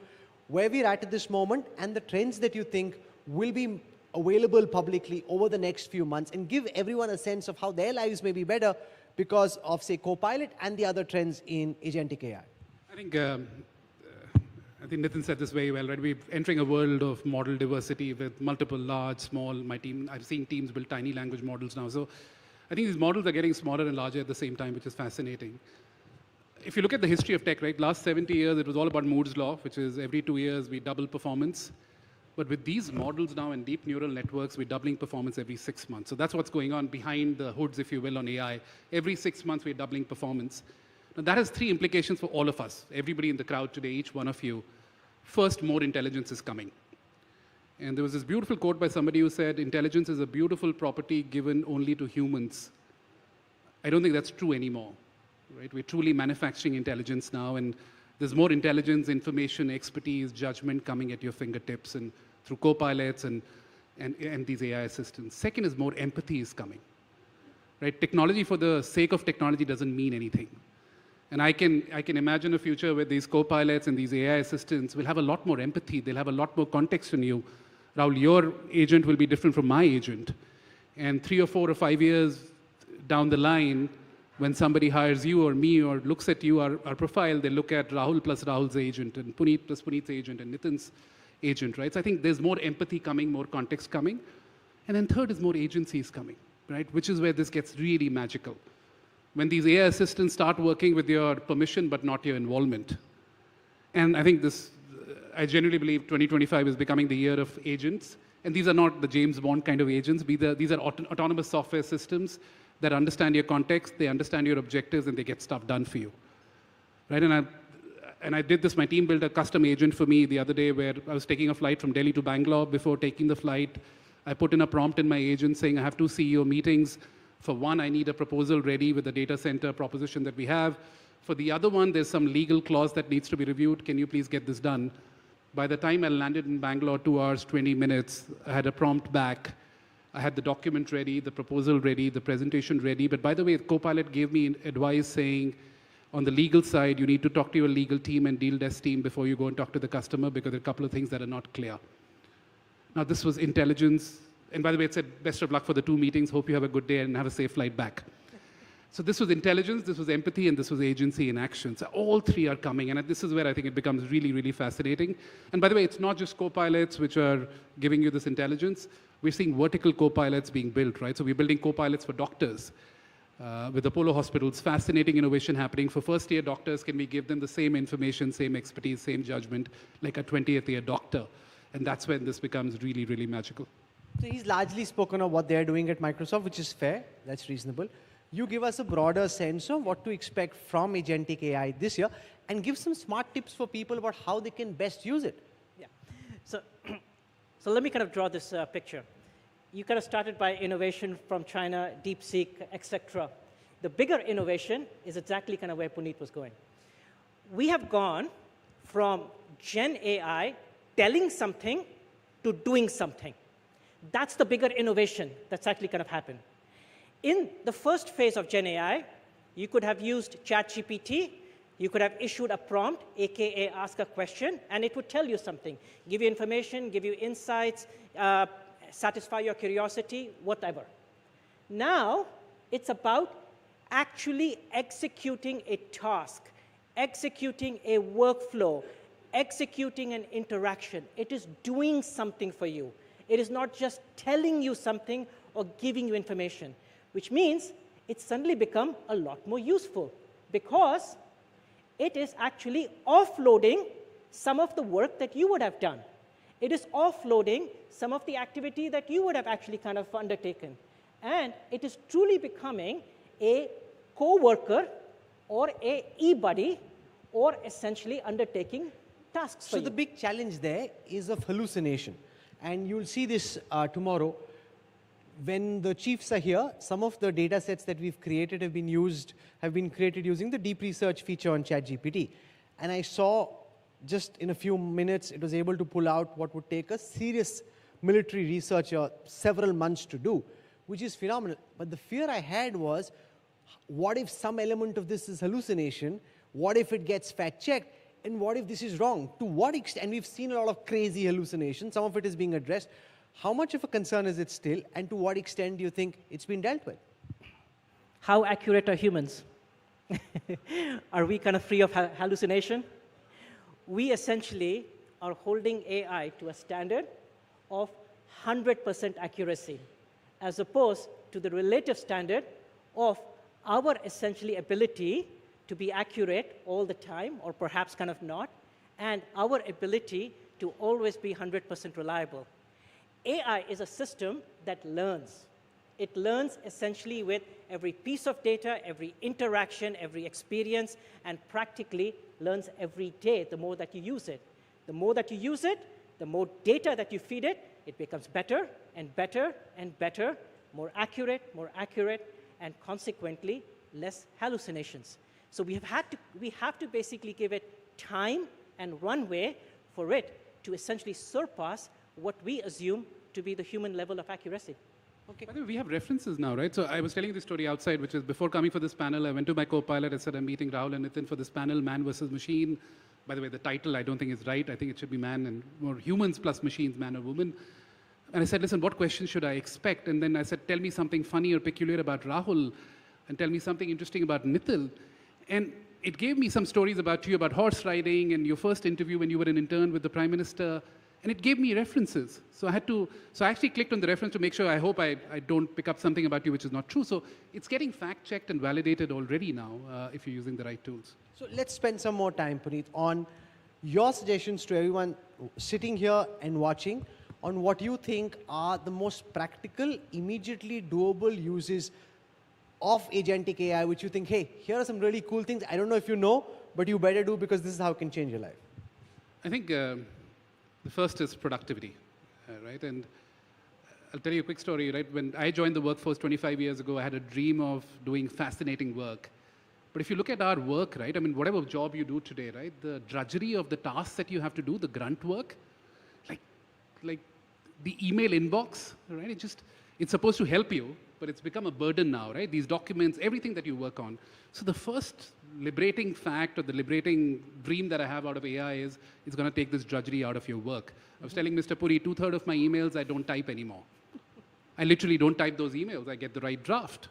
L: where we're at this moment and the trends that you think will be available publicly over the next few months, and give everyone a sense of how their lives may be better because of, say, Copilot and the other trends in agentic AI?
K: I think Nitin said this very well, right? We're entering a world of model diversity with multiple large, small. I've seen teams build tiny language models now. So I think these models are getting smaller and larger at the same time, which is fascinating. If you look at the history of tech, right, last 70 years, it was all about Moore's law, which is every 2 years we double performance. But with these models now and deep neural networks, we're doubling performance every 6 months. So that's what's going on behind the hoods, if you will, on AI. Every 6 months, we're doubling performance. Now, that has 3 implications for all of us, everybody in the crowd today, each one of you. First, more intelligence is coming. And there was this beautiful quote by somebody who said, intelligence is a beautiful property given only to humans. I don't think that's true anymore, right? We're truly manufacturing intelligence now, and there's more intelligence, information, expertise, judgment coming at your fingertips and through copilots and these AI assistants. Second is more empathy is coming, right? Technology for the sake of technology doesn't mean anything. And I can imagine a future where these copilots and these AI assistants will have a lot more empathy. They'll have a lot more context in you. Rahul, your agent will be different from my agent. And 3 or 4 or 5 years down the line, when somebody hires you or me or looks at you, our profile, they look at Rahul plus Rahul's agent and Puneet plus Puneet's agent and Nitin's agent, right? So I think there's more empathy coming, more context coming. And then third is more agencies coming, right? Which is where this gets really magical. When these AI assistants start working with your permission but not your involvement. And I think this, I genuinely believe 2025 is becoming the year of agents. And these are not the James Bond kind of agents. These are autonomous software systems that understand your context, they understand your objectives, and they get stuff done for you, right? And I did this, my team built a custom agent for me the other day where I was taking a flight from Delhi to Bangalore. Before taking the flight, I put in a prompt in my agent saying, I have 2 CEO meetings. For one, I need a proposal ready with the data center proposition that we have. For the other one, there's some legal clause that needs to be reviewed. Can you please get this done? By the time I landed in Bangalore, 2 hours, 20 minutes, I had a prompt back. I had the document ready, the proposal ready, the presentation ready. But by the way, Copilot gave me advice saying, on the legal side, you need to talk to your legal team and deal desk team before you go and talk to the customer because there are a couple of things that are not clear. Now, this was intelligence. And by the way, it said, best of luck for the 2 meetings. Hope you have a good day and have a safe flight back. So this was intelligence, this was empathy, and this was agency in action. So all 3 are coming. And this is where I think it becomes really, really fascinating. And by the way, it's not just copilots which are giving you this intelligence. We're seeing vertical copilots being built, right? So we're building copilots for doctors. with Apollo hospitals, fascinating innovation happening. For first-year doctors, can we give them the same information, same expertise, same judgment like a 20th-year doctor? And that's when this becomes really, really magical.
L: So he's largely spoken of what they're doing at Microsoft, which is fair. That's reasonable. You give us a broader sense of what to expect from agentic AI this year and give some smart tips for people about how they can best use it.
M: Yeah. So, so let me kind of draw this picture. You kind of started by innovation from China, DeepSeek, etc. The bigger innovation is exactly kind of where Puneet was going. We have gone from Gen AI telling something to doing something. That's the bigger innovation that's actually kind of happened. In the first phase of Gen AI, you could have used ChatGPT, you could have issued a prompt, aka ask a question, and it would tell you something, give you information, give you insights, satisfy your curiosity, whatever. Now, it's about actually executing a task, executing a workflow, executing an interaction. It is doing something for you. It is not just telling you something or giving you information, which means it's suddenly become a lot more useful because it is actually offloading some of the work that you would have done. It is offloading some of the activity that you would have actually kind of undertaken. And it is truly becoming a co-worker or a e-buddy or essentially undertaking tasks for you.
L: So the big challenge there is of hallucination. And you'll see this tomorrow. When the chiefs are here, some of the data sets that we've created have been created using the deep research feature on ChatGPT. And I saw just in a few minutes, it was able to pull out what would take a serious military researcher several months to do, which is phenomenal. But the fear I had was, what if some element of this is hallucination? What if it gets fact-checked? And what if this is wrong? To what extent? And we've seen a lot of crazy hallucinations. Some of it is being addressed. How much of a concern is it still? And to what extent do you think it's been dealt with?
M: How accurate are humans? Are we kind of free of hallucination? We essentially are holding AI to a standard of 100% accuracy, as opposed to the relative standard of our essentially ability to be accurate all the time, or perhaps kind of not, and our ability to always be 100% reliable. AI is a system that learns. It learns essentially with every piece of data, every interaction, every experience, and practically learns every day the more that you use it. The more that you use it, the more data that you feed it, it becomes better and better and better, more accurate, and consequently, less hallucinations. So we have to basically give it time and runway for it to essentially surpass what we assume to be the human level of accuracy.
K: Okay. By the way, we have references now, right? So I was telling this story outside, which is before coming for this panel, I went to my co-pilot and said, I'm meeting Rahul and Nitin for this panel, Man versus Machine. By the way, the title I don't think is right. I think it should be man and more humans plus machines, man or woman. And I said, listen, what questions should I expect? And then I said, tell me something funny or peculiar about Rahul and tell me something interesting about Nitin. And it gave me some stories about you, about horse riding and your first interview when you were an intern with the Prime Minister. And it gave me references. So I actually clicked on the reference to make sure, I hope I don't pick up something about you which is not true. So it's getting fact-checked and validated already now if you're using the right tools.
L: So let's spend some more time, Puneet, on your suggestions to everyone sitting here and watching on what you think are the most practical, immediately doable uses of agentic AI, which you think, hey, here are some really cool things. I don't know if you know, but you better do because this is how it can change your life.
K: I think the first is productivity, right? And I'll tell you a quick story, right? When I joined the workforce 25 years ago, I had a dream of doing fascinating work. But if you look at our work, right? I mean, whatever job you do today, right? The drudgery of the tasks that you have to do, the grunt work, like the email inbox, right? It's supposed to help you, but it's become a burden now, right? These documents, everything that you work on. So the first liberating fact or the liberating dream that I have out of AI is it's going to take this drudgery out of your work. I was telling Mr. Puri, 2/3 of my emails I don't type anymore. I literally don't type those emails. I get the right draft.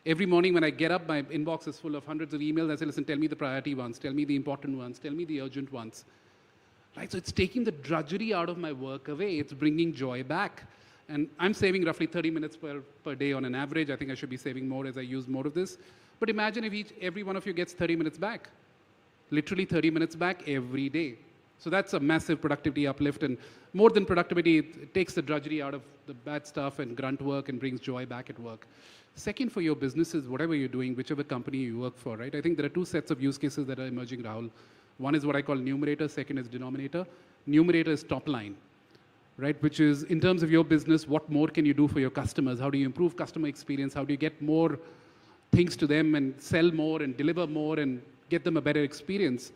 K: Every morning when I get up, my inbox is full of hundreds of emails. I say, listen, tell me the priority ones, tell me the important ones, tell me the urgent ones. Right? So it's taking the drudgery out of my work away. It's bringing joy back. And I'm saving roughly 30 minutes per day on an average. I think I should be saving more as I use more of this. But imagine if every one of you gets 30 minutes back. Literally 30 minutes back every day. So that's a massive productivity uplift. And more than productivity, it takes the drudgery out of the bad stuff and grunt work and brings joy back at work. Second, for your businesses, whatever you're doing, whichever company you work for, right? I think there are two sets of use cases that are emerging, Rahul. One is what I call numerator, second is denominator. Numerator is top line, right? Which is, in terms of your business, what more can you do for your customers? How do you improve customer experience? How do you get more things to them and sell more and deliver more and get them a better experience?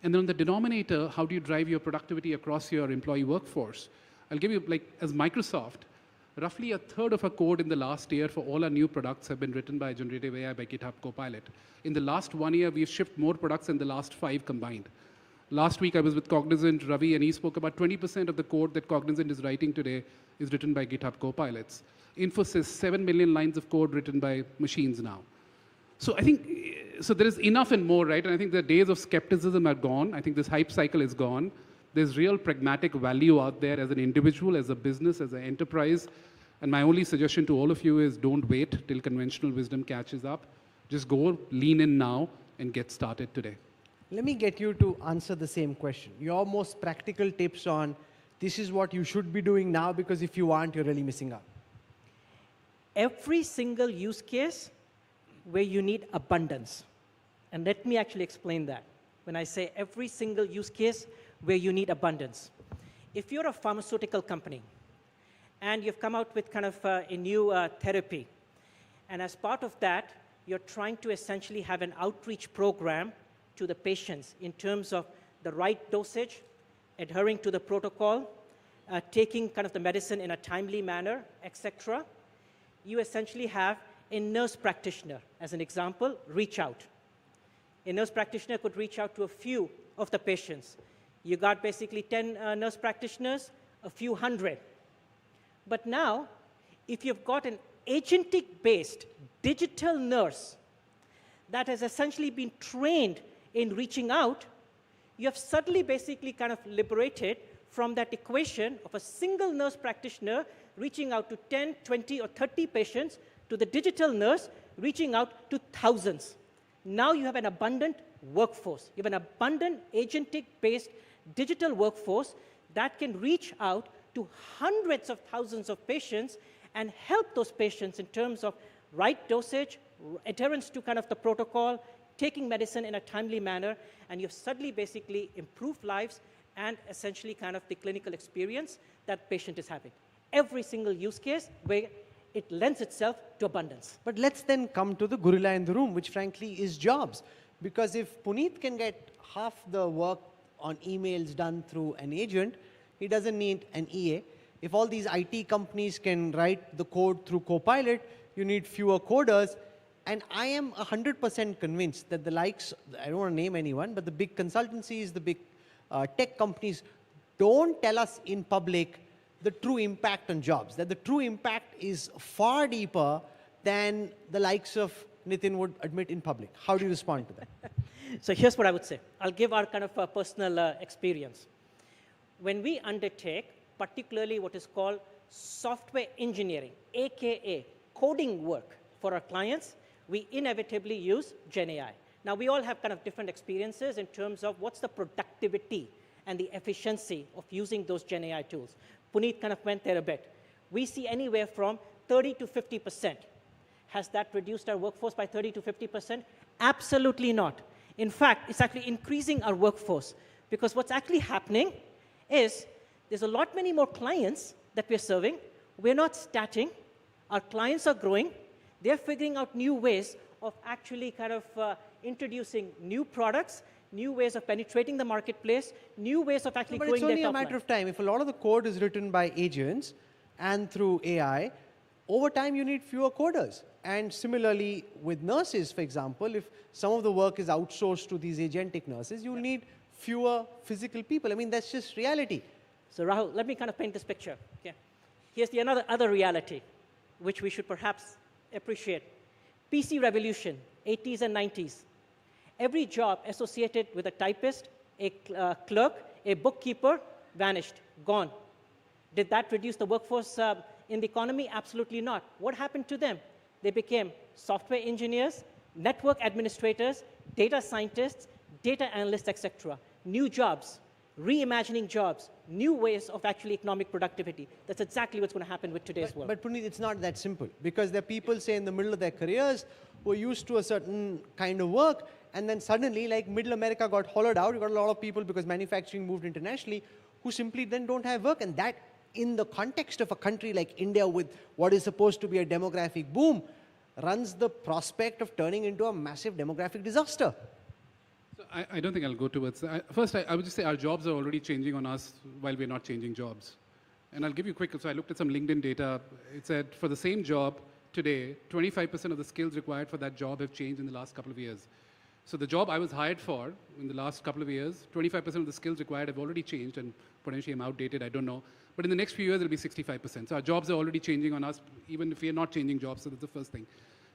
K: And then on the denominator, how do you drive your productivity across your employee workforce? I'll give you, like, as Microsoft, roughly a third of our code in the last year for all our new products have been written by generative AI, by GitHub Copilot. In the last 1 year, we've shipped more products than the last 5 combined. Last week, I was with Cognizant, Ravi, and he spoke about 20% of the code that Cognizant is writing today is written by GitHub Copilots. Infosys, 7 million lines of code written by machines now. So I think, so there is enough and more, right? And I think the days of skepticism are gone. I think this hype cycle is gone. There's real pragmatic value out there as an individual, as a business, as an enterprise. And my only suggestion to all of you is don't wait till conventional wisdom catches up. Just go, lean in now, and get started today.
L: Let me get you to answer the same question. Your most practical tips on this is what you should be doing now, because if you aren't, you're really missing out.
M: Every single use case where you need abundance. And let me actually explain that. When I say every single use case where you need abundance. If you're a pharmaceutical company and you've come out with kind of a new therapy, and as part of that, you're trying to essentially have an outreach program to the patients in terms of the right dosage, adhering to the protocol, taking kind of the medicine in a timely manner, etc. You essentially have a nurse practitioner, as an example, reach out. A nurse practitioner could reach out to a few of the patients. You got basically 10 nurse practitioners, a few hundred. But now, if you've got an agentic-based digital nurse that has essentially been trained in reaching out, you have suddenly basically kind of liberated from that equation of a single nurse practitioner reaching out to 10, 20, or 30 patients to the digital nurse reaching out to thousands. Now you have an abundant workforce. You have an abundant agentic-based digital workforce that can reach out to hundreds of thousands of patients and help those patients in terms of right dosage, adherence to kind of the protocol, taking medicine in a timely manner, and you've suddenly basically improved lives and essentially kind of the clinical experience that patient is having. Every single use case where it lends itself to abundance.
L: But let's then come to the gorilla in the room, which frankly is jobs. Because if Puneet can get half the work on emails done through an agent, he doesn't need an EA. If all these IT companies can write the code through Copilot, you need fewer coders. And I am 100% convinced that the likes, I don't want to name anyone, but the big consultancies, the big tech companies don't tell us in public the true impact on jobs, that the true impact is far deeper than the likes of Nitin would admit in public. How do you respond to that?
M: So here's what I would say. I'll give our kind of personal experience. When we undertake, particularly what is called software engineering, AKA coding work for our clients, we inevitably use GenAI. Now, we all have kind of different experiences in terms of what's the productivity and the efficiency of using those GenAI tools. Puneet kind of went there a bit. We see anywhere from 30 to 50%. Has that reduced our workforce by 30 to 50%? Absolutely not. In fact, it's actually increasing our workforce, because what's actually happening is there's a lot many more clients that we're serving. We're not starting. Our clients are growing. They're figuring out new ways of actually kind of introducing new products, new ways of penetrating the marketplace, new ways of actually growing their top line.
L: But it's only a matter of time. If a lot of the code is written by agents and through AI, over time you need fewer coders. And similarly with nurses, for example, if some of the work is outsourced to these agentic nurses, you'll need fewer physical people. I mean, that's just reality.
M: So Rahul, let me kind of paint this picture. Okay. Here's the other reality, which we should perhaps appreciate. PC revolution, 80s and 90s. Every job associated with a typist, a clerk, a bookkeeper, vanished, gone. Did that reduce the workforce in the economy? Absolutely not. What happened to them? They became software engineers, network administrators, data scientists, data analysts, etc. New jobs, reimagining jobs, new ways of actually economic productivity. That's exactly what's going to happen with today's world.
L: But Puneet, it's not that simple, because there are people, say, in the middle of their careers who are used to a certain kind of work, and then suddenly, like, middle America got hollowed out. You got a lot of people, because manufacturing moved internationally, who simply then don't have work. And that, in the context of a country like India with what is supposed to be a demographic boom, runs the prospect of turning into a massive demographic disaster.
K: So I don't think I'll go towards that. First, I would just say our jobs are already changing on us while we're not changing jobs. And I'll give you a quick, so I looked at some LinkedIn data. It said for the same job today, 25% of the skills required for that job have changed in the last couple of years. So the job I was hired for in the last couple of years, 25% of the skills required have already changed, and potentially I'm outdated, I don't know. But in the next few years, it'll be 65%. So our jobs are already changing on us, even if we are not changing jobs. So that's the first thing.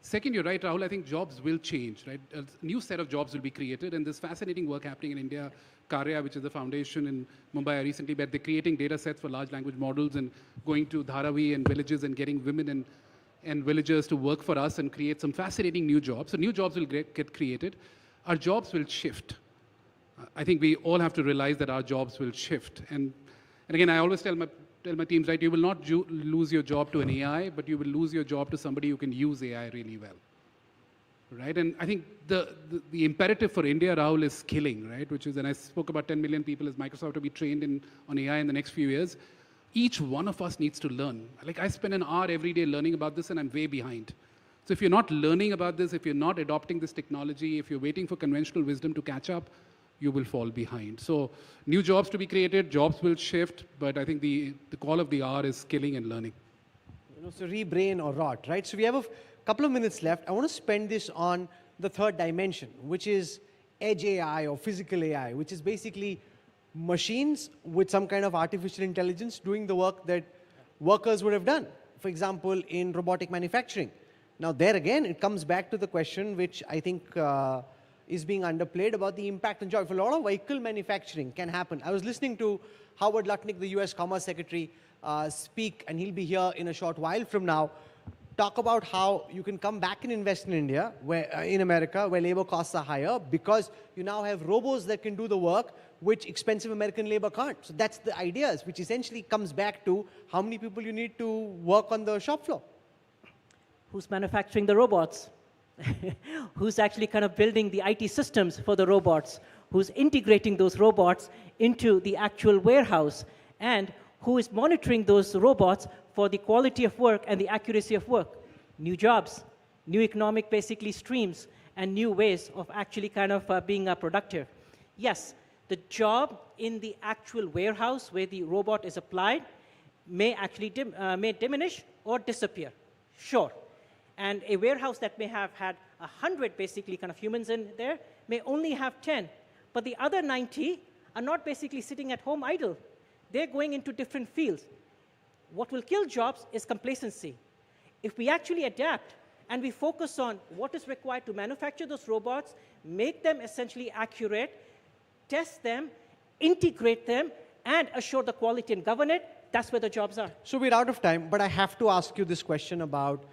K: Second, you're right, Rahul, I think jobs will change, right? A new set of jobs will be created, and there's fascinating work happening in India. Karya, which is the foundation in Mumbai, I recently met, they're creating data sets for large language models and going to Dharavi and villages and getting women and villagers to work for us and create some fascinating new jobs. So new jobs will get created. Our jobs will shift. I think we all have to realize that our jobs will shift. And again, I always tell my teams, right, you will not lose your job to an AI, but you will lose your job to somebody who can use AI really well. Right? And I think the imperative for India, Rahul, is skilling, right? Which is, and I spoke about 10 million people as Microsoft to be trained on AI in the next few years. Each one of us needs to learn. Like, I spend an hour every day learning about this, and I'm way behind. So if you're not learning about this, if you're not adopting this technology, if you're waiting for conventional wisdom to catch up, you will fall behind. So new jobs to be created, jobs will shift, but I think the call of the hour is skilling and learning.
L: So rebrain or rot, right? So we have a couple of minutes left. I want to spend this on the third dimension, which is edge AI or physical AI, which is basically machines with some kind of artificial intelligence doing the work that workers would have done. For example, in robotic manufacturing. Now there again, it comes back to the question which I think is being underplayed about the impact on jobs. If a lot of vehicle manufacturing can happen. I was listening to Howard Lutnick, the US Commerce Secretary, speak, and he'll be here in a short while from now, talk about how you can come back and invest in India, in America, where labor costs are higher, because you now have robots that can do the work which expensive American labor can't. So that's the ideas, which essentially comes back to how many people you need to work on the shop floor.
M: Who's manufacturing the robots? Who's actually kind of building the IT systems for the robots? Who's integrating those robots into the actual warehouse? And who is monitoring those robots for the quality of work and the accuracy of work? New jobs, new economic basically streams, and new ways of actually kind of being productive. Yes, the job in the actual warehouse where the robot is applied may actually may diminish or disappear, sure. And a warehouse that may have had 100 basically kind of humans in there may only have 10. But the other 90 are not basically sitting at home idle. They're going into different fields. What will kill jobs is complacency. If we actually adapt and we focus on what is required to manufacture those robots, make them essentially accurate, test them, integrate them, and assure the quality and govern it, that's where the jobs are.
L: So we're out of time, but I have to ask you this question about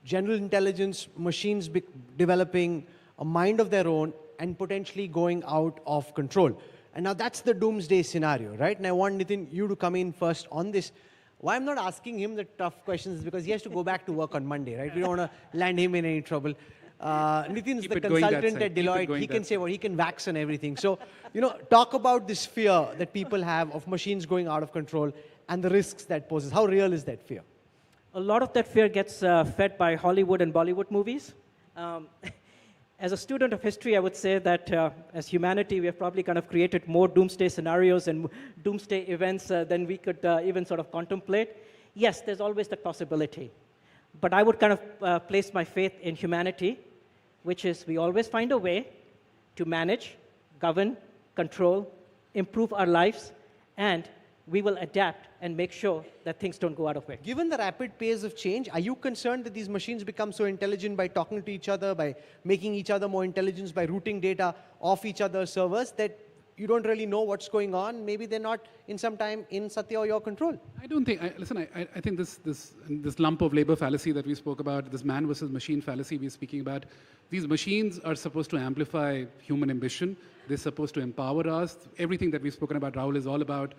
L: general intelligence, machines developing a mind of their own and potentially going out of control. And now that's the doomsday scenario, right? And I want Nitin, you to come in first on this. Why I'm not asking him the tough questions is because he has to go back to work on Monday, right? We don't want to land him in any trouble. Nitin's the consultant at Deloitte. He can say what he can wax and everything. So, talk about this fear that people have of machines going out of control and the risks that poses. How real is that fear?
M: A lot of that fear gets fed by Hollywood and Bollywood movies. As a student of history, I would say that as humanity, we have probably kind of created more doomsday scenarios and doomsday events than we could even sort of contemplate. Yes, there's always that possibility. But I would kind of place my faith in humanity, which is we always find a way to manage, govern, control, improve our lives, and we will adapt and make sure that things don't go out of whack.
L: Given the rapid pace of change, are you concerned that these machines become so intelligent by talking to each other, by making each other more intelligent, by routing data off each other's servers, that you don't really know what's going on. Maybe they're not in some time in Satya or your control.
K: I don't think, I think this lump of labor fallacy that we spoke about, this man versus machine fallacy we're speaking about, these machines are supposed to amplify human ambition. They're supposed to empower us. Everything that we've spoken about, Rahul, is all about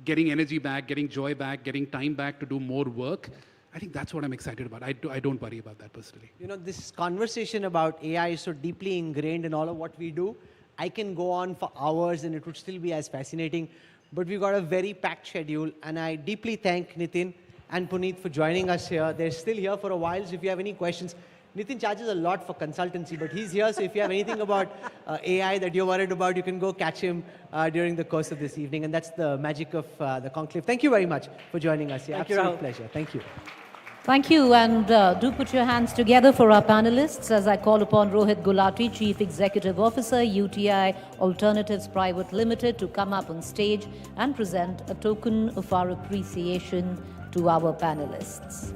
K: getting energy back, getting joy back, getting time back to do more work. I think that's what I'm excited about. I don't worry about that personally.
L: You know, this conversation about AI is so deeply ingrained in all of what we do. I can go on for hours and it would still be as fascinating, but we've got a very packed schedule, and I deeply thank Nitin and Puneet for joining us here. They're still here for a while, so if you have any questions, Nitin charges a lot for consultancy, but he's here, so if you have anything about AI that you're worried about, you can go catch him during the course of this evening, and that's the magic of the Conclave. Thank you very much for joining us here. Absolute pleasure. Thank you.
A: Thank you, and do put your hands together for our panelists as I call upon Rohit Gulati, Chief Executive Officer, UTI Alternatives Private Limited, to come up on stage and present a token of our appreciation to our panelists.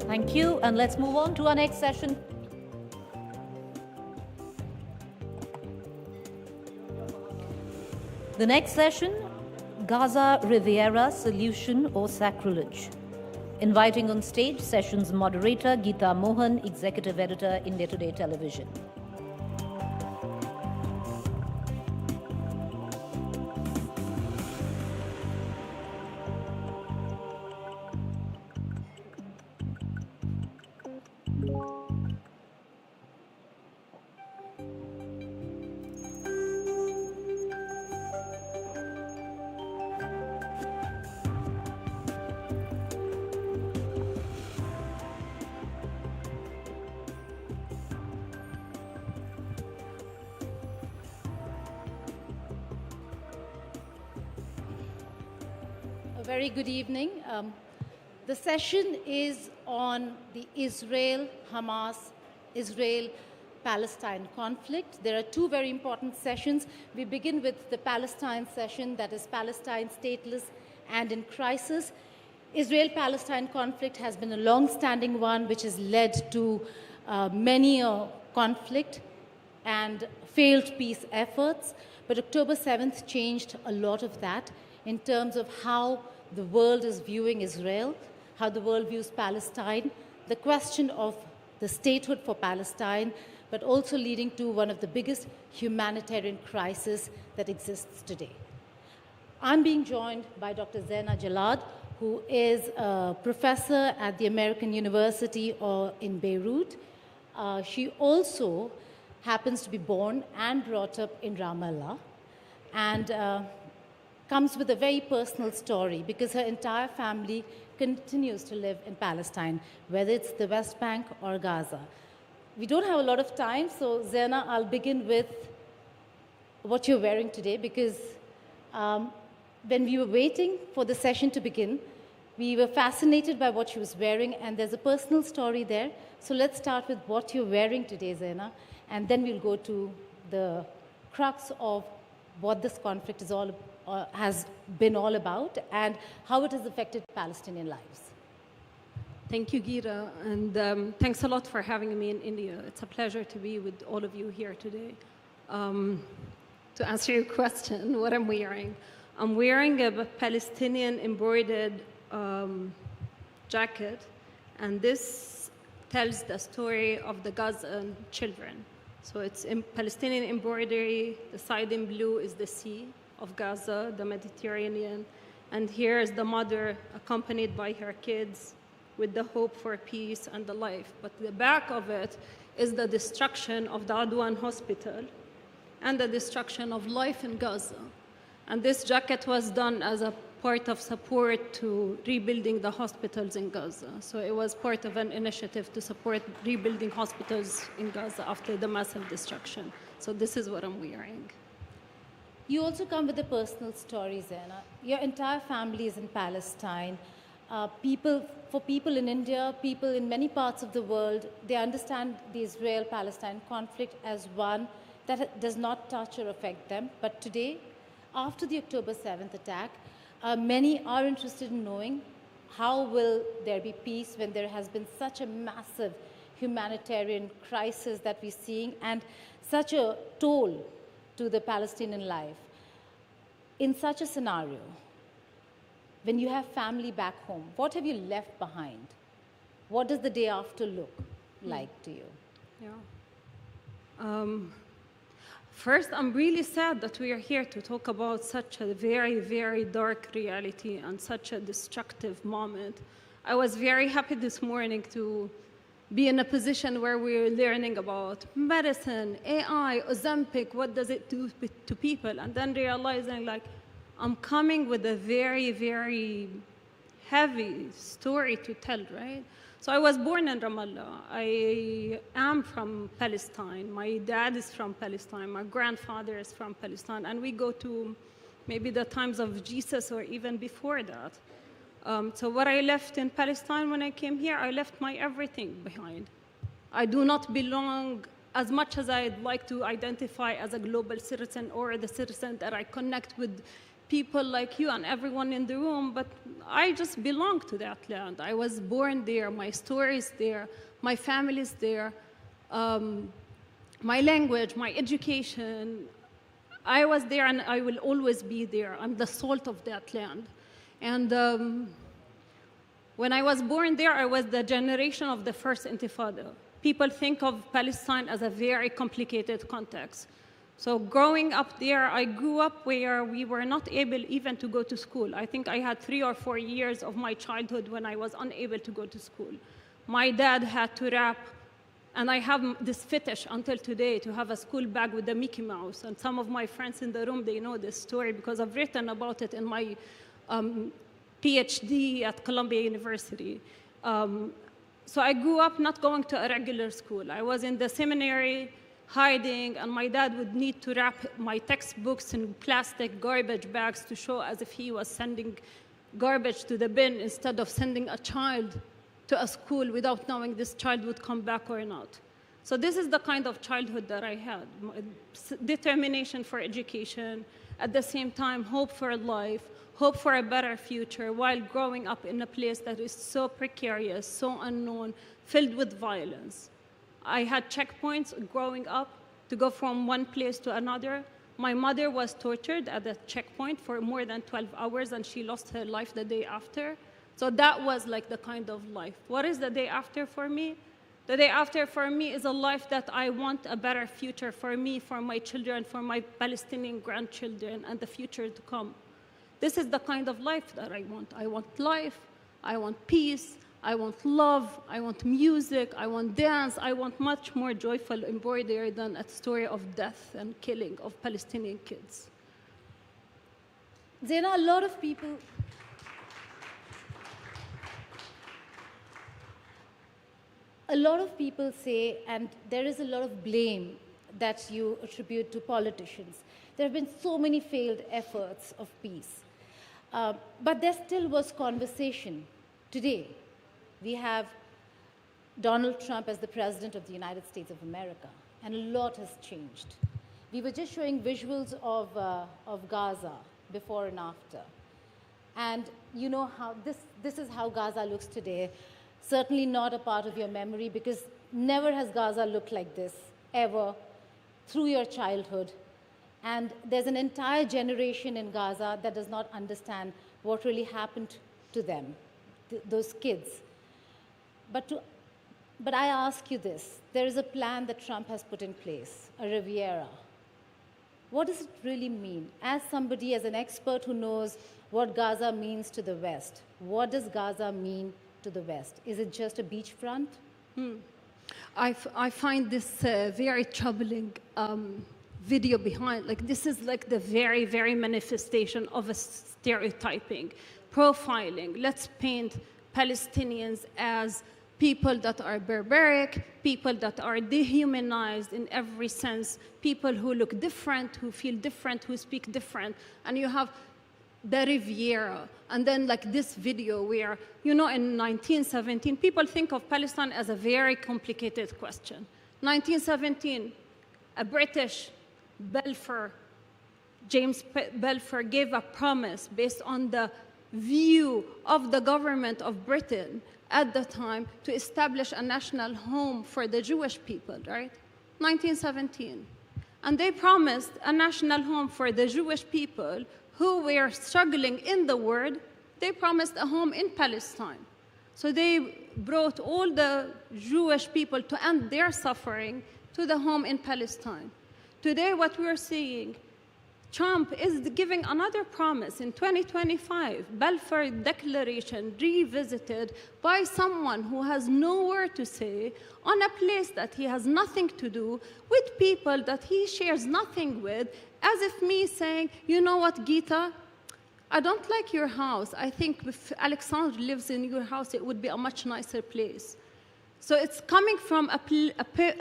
A: Thank you, and let's move on to our next session. The next session, Gaza Riviera, Solution or Sacrilege. Inviting on stage session's moderator, Geeta Mohan, Executive Editor, India Today Television.
N: Very good evening. The session is on the Israel-Hamas, Israel-Palestine conflict. There are two very important sessions. We begin with the Palestine session, that is Palestine stateless and in crisis. Israel-Palestine conflict has been a long-standing one which has led to many conflict and failed peace efforts. But October 7th changed a lot of that in terms of how the world is viewing Israel, how the world views Palestine, the question of the statehood for Palestine, but also leading to one of the biggest humanitarian crises that exists today. I'm being joined by Dr. Zaina Jalad, who is a professor at the American University in Beirut. She also happens to be born and brought up in Ramallah, and comes with a very personal story because her entire family continues to live in Palestine, whether it's the West Bank or Gaza. We don't have a lot of time, so Zaina, I'll begin with what you're wearing today, because when we were waiting for the session to begin, we were fascinated by what she was wearing, and there's a personal story there. So let's start with what you're wearing today, Zaina, and then we'll go to the crux of what this conflict is has been all about and how it has affected Palestinian lives.
O: Thank you, Geeta, and thanks a lot for having me in India. It's a pleasure to be with all of you here today. To answer your question, what I'm wearing a Palestinian embroidered jacket, and this tells the story of the Gazan children. So it's in Palestinian embroidery. The side in blue is the sea of Gaza, the Mediterranean. And here is the mother accompanied by her kids with the hope for peace and the life. But the back of it is the destruction of the Adwan hospital and the destruction of life in Gaza. And this jacket was done as a part of support to rebuilding the hospitals in Gaza. So it was part of an initiative to support rebuilding hospitals in Gaza after the massive destruction. So this is what I'm wearing.
N: You also come with a personal story, Zaina. Your entire family is in Palestine. For people in India, people in many parts of the world, they understand the Israel-Palestine conflict as one that does not touch or affect them. But today, after the October 7th attack, many are interested in knowing how will there be peace when there has been such a massive humanitarian crisis that we're seeing and such a toll to the Palestinian life. In such a scenario, when you have family back home, what have you left behind? What does the day after look like to you?
O: Yeah. First, I'm really sad that we are here to talk about such a very, very dark reality and such a destructive moment. I was very happy this morning to be in a position where we're learning about medicine, AI, Ozempic, what does it do to people, and then realizing like, I'm coming with a very, very heavy story to tell, right? So I was born in Ramallah. I am from Palestine. My dad is from Palestine. My grandfather is from Palestine. And we go to maybe the times of Jesus or even before that. So what I left in Palestine when I came here, I left my everything behind. I do not belong as much as I'd like to identify as a global citizen or the citizen that I connect with people like you and everyone in the room, but I just belong to that land. I was born there, my story is there, my family is there, my language, my education. I was there and I will always be there. I'm the salt of that land. And when I was born there, I was the generation of the first Intifada. People think of Palestine as a very complicated context. So growing up there, I grew up where we were not able even to go to school. I think I had 3 or 4 years of my childhood when I was unable to go to school. My dad had to wrap, and I have this fetish until today to have a school bag with a Mickey Mouse. And some of my friends in the room, they know this story because I've written about it in my PhD at Columbia University. So I grew up not going to a regular school. I was in the seminary, hiding, and my dad would need to wrap my textbooks in plastic garbage bags to show as if he was sending garbage to the bin instead of sending a child to a school without knowing this child would come back or not. So this is the kind of childhood that I had. Determination for education, at the same time hope for life, hope for a better future while growing up in a place that is so precarious, so unknown, filled with violence. I had checkpoints growing up to go from one place to another. My mother was tortured at a checkpoint for more than 12 hours, and she lost her life the day after. So that was like the kind of life. What is the day after for me? The day after for me is a life that I want a better future for me, for my children, for my Palestinian grandchildren, and the future to come. This is the kind of life that I want. I want life, I want peace, I want love, I want music, I want dance, I want much more joyful embroidery than a story of death and killing of Palestinian kids.
N: Zaina, a lot of people say, and there is a lot of blame that you attribute to politicians. There have been so many failed efforts of peace. But there still was conversation. Today, we have Donald Trump as the President of the United States of America, and a lot has changed. We were just showing visuals of Gaza before and after. And you know how this is how Gaza looks today. Certainly not a part of your memory, because never has Gaza looked like this, ever, through your childhood. And there's an entire generation in Gaza that does not understand what really happened to them, those kids. But I ask you this, there is a plan that Trump has put in place, a Riviera. What does it really mean? As somebody, as an expert who knows what Gaza means to the West, what does Gaza mean to the West? Is it just a beachfront?
O: I find this very troubling video behind. Like, this is like the very, very manifestation of a stereotyping, profiling. Let's paint Palestinians as people that are barbaric, people that are dehumanized in every sense, people who look different, who feel different, who speak different. And you have the Riviera, and then like this video where, you know, in 1917, people think of Palestine as a very complicated question. 1917, a British Balfour, James Balfour gave a promise based on the view of the government of Britain at the time to establish a national home for the Jewish people, right? 1917. And they promised a national home for the Jewish people who were struggling in the world. They promised a home in Palestine. So they brought all the Jewish people to end their suffering to the home in Palestine. Today, what we're seeing, Trump is giving another promise in 2025, Balfour Declaration revisited by someone who has no word to say on a place that he has nothing to do with people that he shares nothing with, as if me saying, you know what, Gita, I don't like your house. I think if Alexandre lives in your house, it would be a much nicer place. So it's coming from a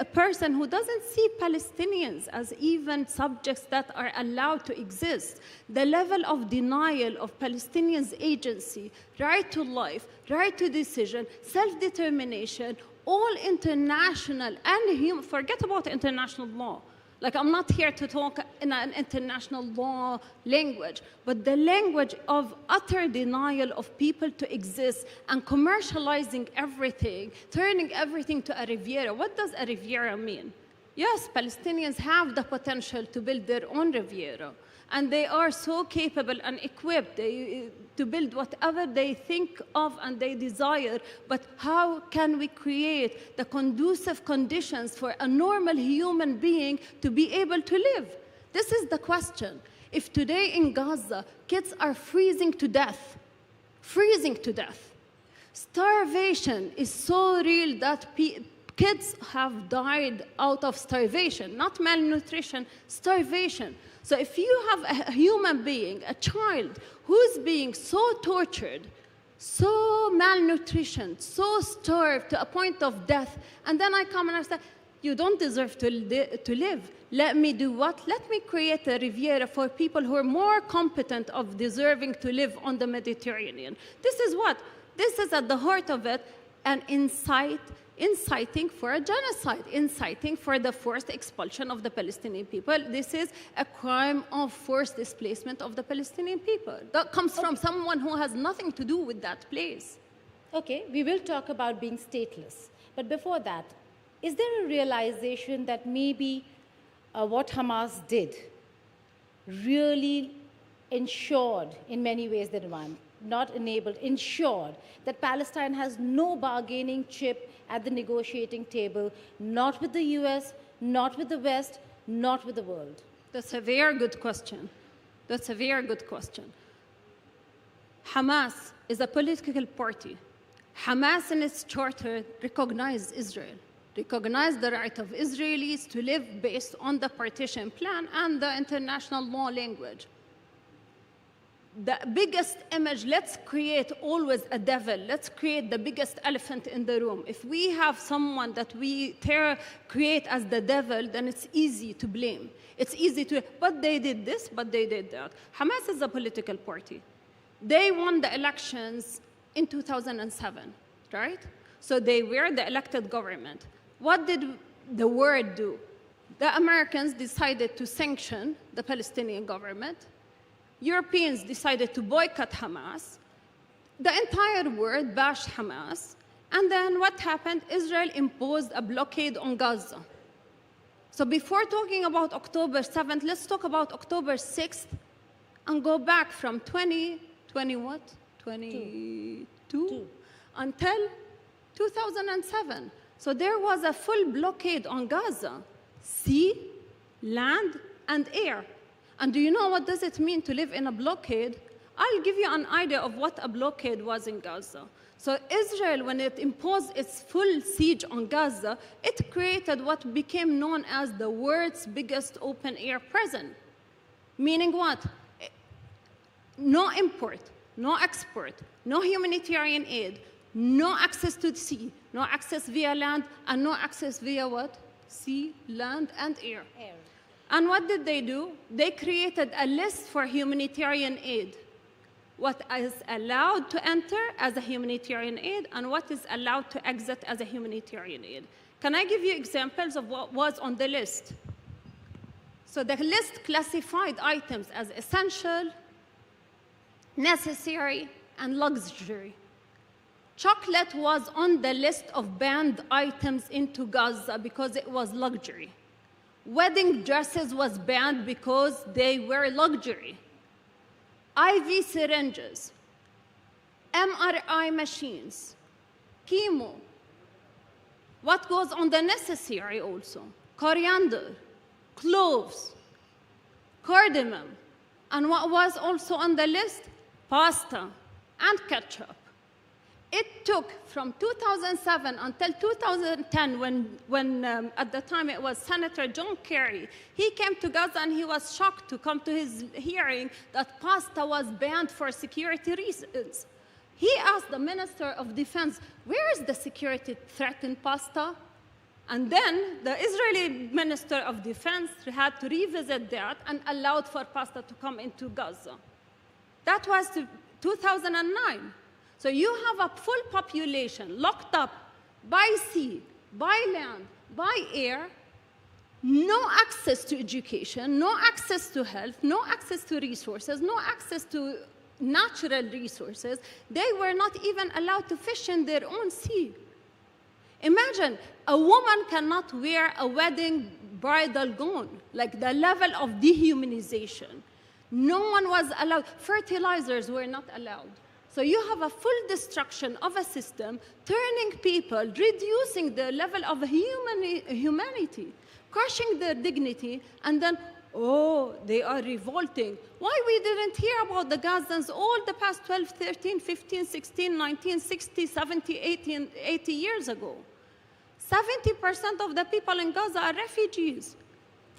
O: person who doesn't see Palestinians as even subjects that are allowed to exist. The level of denial of Palestinians' agency, right to life, right to decision, self-determination, all international and human, forget about international law. Like, I'm not here to talk in an international law language, but the language of utter denial of people to exist and commercializing everything, turning everything to a Riviera. What does a Riviera mean? Yes, Palestinians have the potential to build their own Riviera, and they are so capable and equipped to build whatever they think of and they desire, but how can we create the conducive conditions for a normal human being to be able to live? This is the question. If today in Gaza, kids are freezing to death, starvation is so real that kids have died out of starvation, not malnutrition, starvation. So if you have a human being, a child, who's being so tortured, so malnutrition, so starved to a point of death, and then I come and I say, you don't deserve to live. Let me do what? Let me create a Riviera for people who are more competent of deserving to live on the Mediterranean. This is what? This is at the heart of it, an inciting for a genocide, inciting for the forced expulsion of the Palestinian people. This is a crime of forced displacement of the Palestinian people. That comes from someone who has nothing to do with that place.
N: Okay, we will talk about being stateless. But before that, is there a realization that maybe what Hamas did really ensured, in many ways, the demand, not enabled, ensured that Palestine has no bargaining chip at the negotiating table, not with the US, not with the West, not with the world?
O: That's a very good question. That's a very good question. Hamas is a political party. Hamas in its charter recognized Israel, recognized the right of Israelis to live based on the partition plan and the international law language. The biggest image, let's create always a devil. Let's create the biggest elephant in the room. If we have someone that we create as the devil, then it's easy to blame. It's easy to, but they did this, but they did that. Hamas is a political party. They won the elections in 2007, right? So they were the elected government. What did the world do? The Americans decided to sanction the Palestinian government. Europeans decided to boycott Hamas. The entire world bashed Hamas. And then what happened? Israel imposed a blockade on Gaza. So before talking about October 7th, let's talk about October 6th and go back from 22 until 2007. So there was a full blockade on Gaza, sea, land, and air. And do you know what does it mean to live in a blockade? I'll give you an idea of what a blockade was in Gaza. So Israel, when it imposed its full siege on Gaza, it created what became known as the world's biggest open-air prison. Meaning what? No import, no export, no humanitarian aid, no access to the sea, no access via land, and no access via what? Sea, land, and air. And what did they do? They created a list for humanitarian aid. what is allowed to enter as a humanitarian aid and what is allowed to exit as a humanitarian aid. Can I give you examples of what was on the list? So the list classified items as essential, necessary, and luxury. Chocolate was on the list of banned items into Gaza because it was luxury. Wedding dresses was banned because they were luxury. IV syringes, MRI machines, chemo. What goes on the necessary also? Coriander, cloves, cardamom. And what was also on the list? Pasta and ketchup. It took from 2007 until 2010, when at the time it was Senator John Kerry, he came to Gaza and he was shocked to come to his hearing that pasta was banned for security reasons. He asked the Minister of Defense, where is the security threat in pasta? And then the Israeli Minister of Defense had to revisit that and allowed for pasta to come into Gaza. That was 2009. So you have a full population locked up by sea, by land, by air, no access to education, no access to health, no access to resources, no access to natural resources. They were not even allowed to fish in their own sea. Imagine, a woman cannot wear a wedding bridal gown, like the level of dehumanization. No one was allowed. Fertilizers were not allowed. So you have a full destruction of a system, turning people, reducing the level of humanity, crushing their dignity, and then, oh, they are revolting. Why we didn't hear about the Gazans all the past 12, 13, 15, 16, 19, 60, 70, 80 years ago? 70% of the people in Gaza are refugees.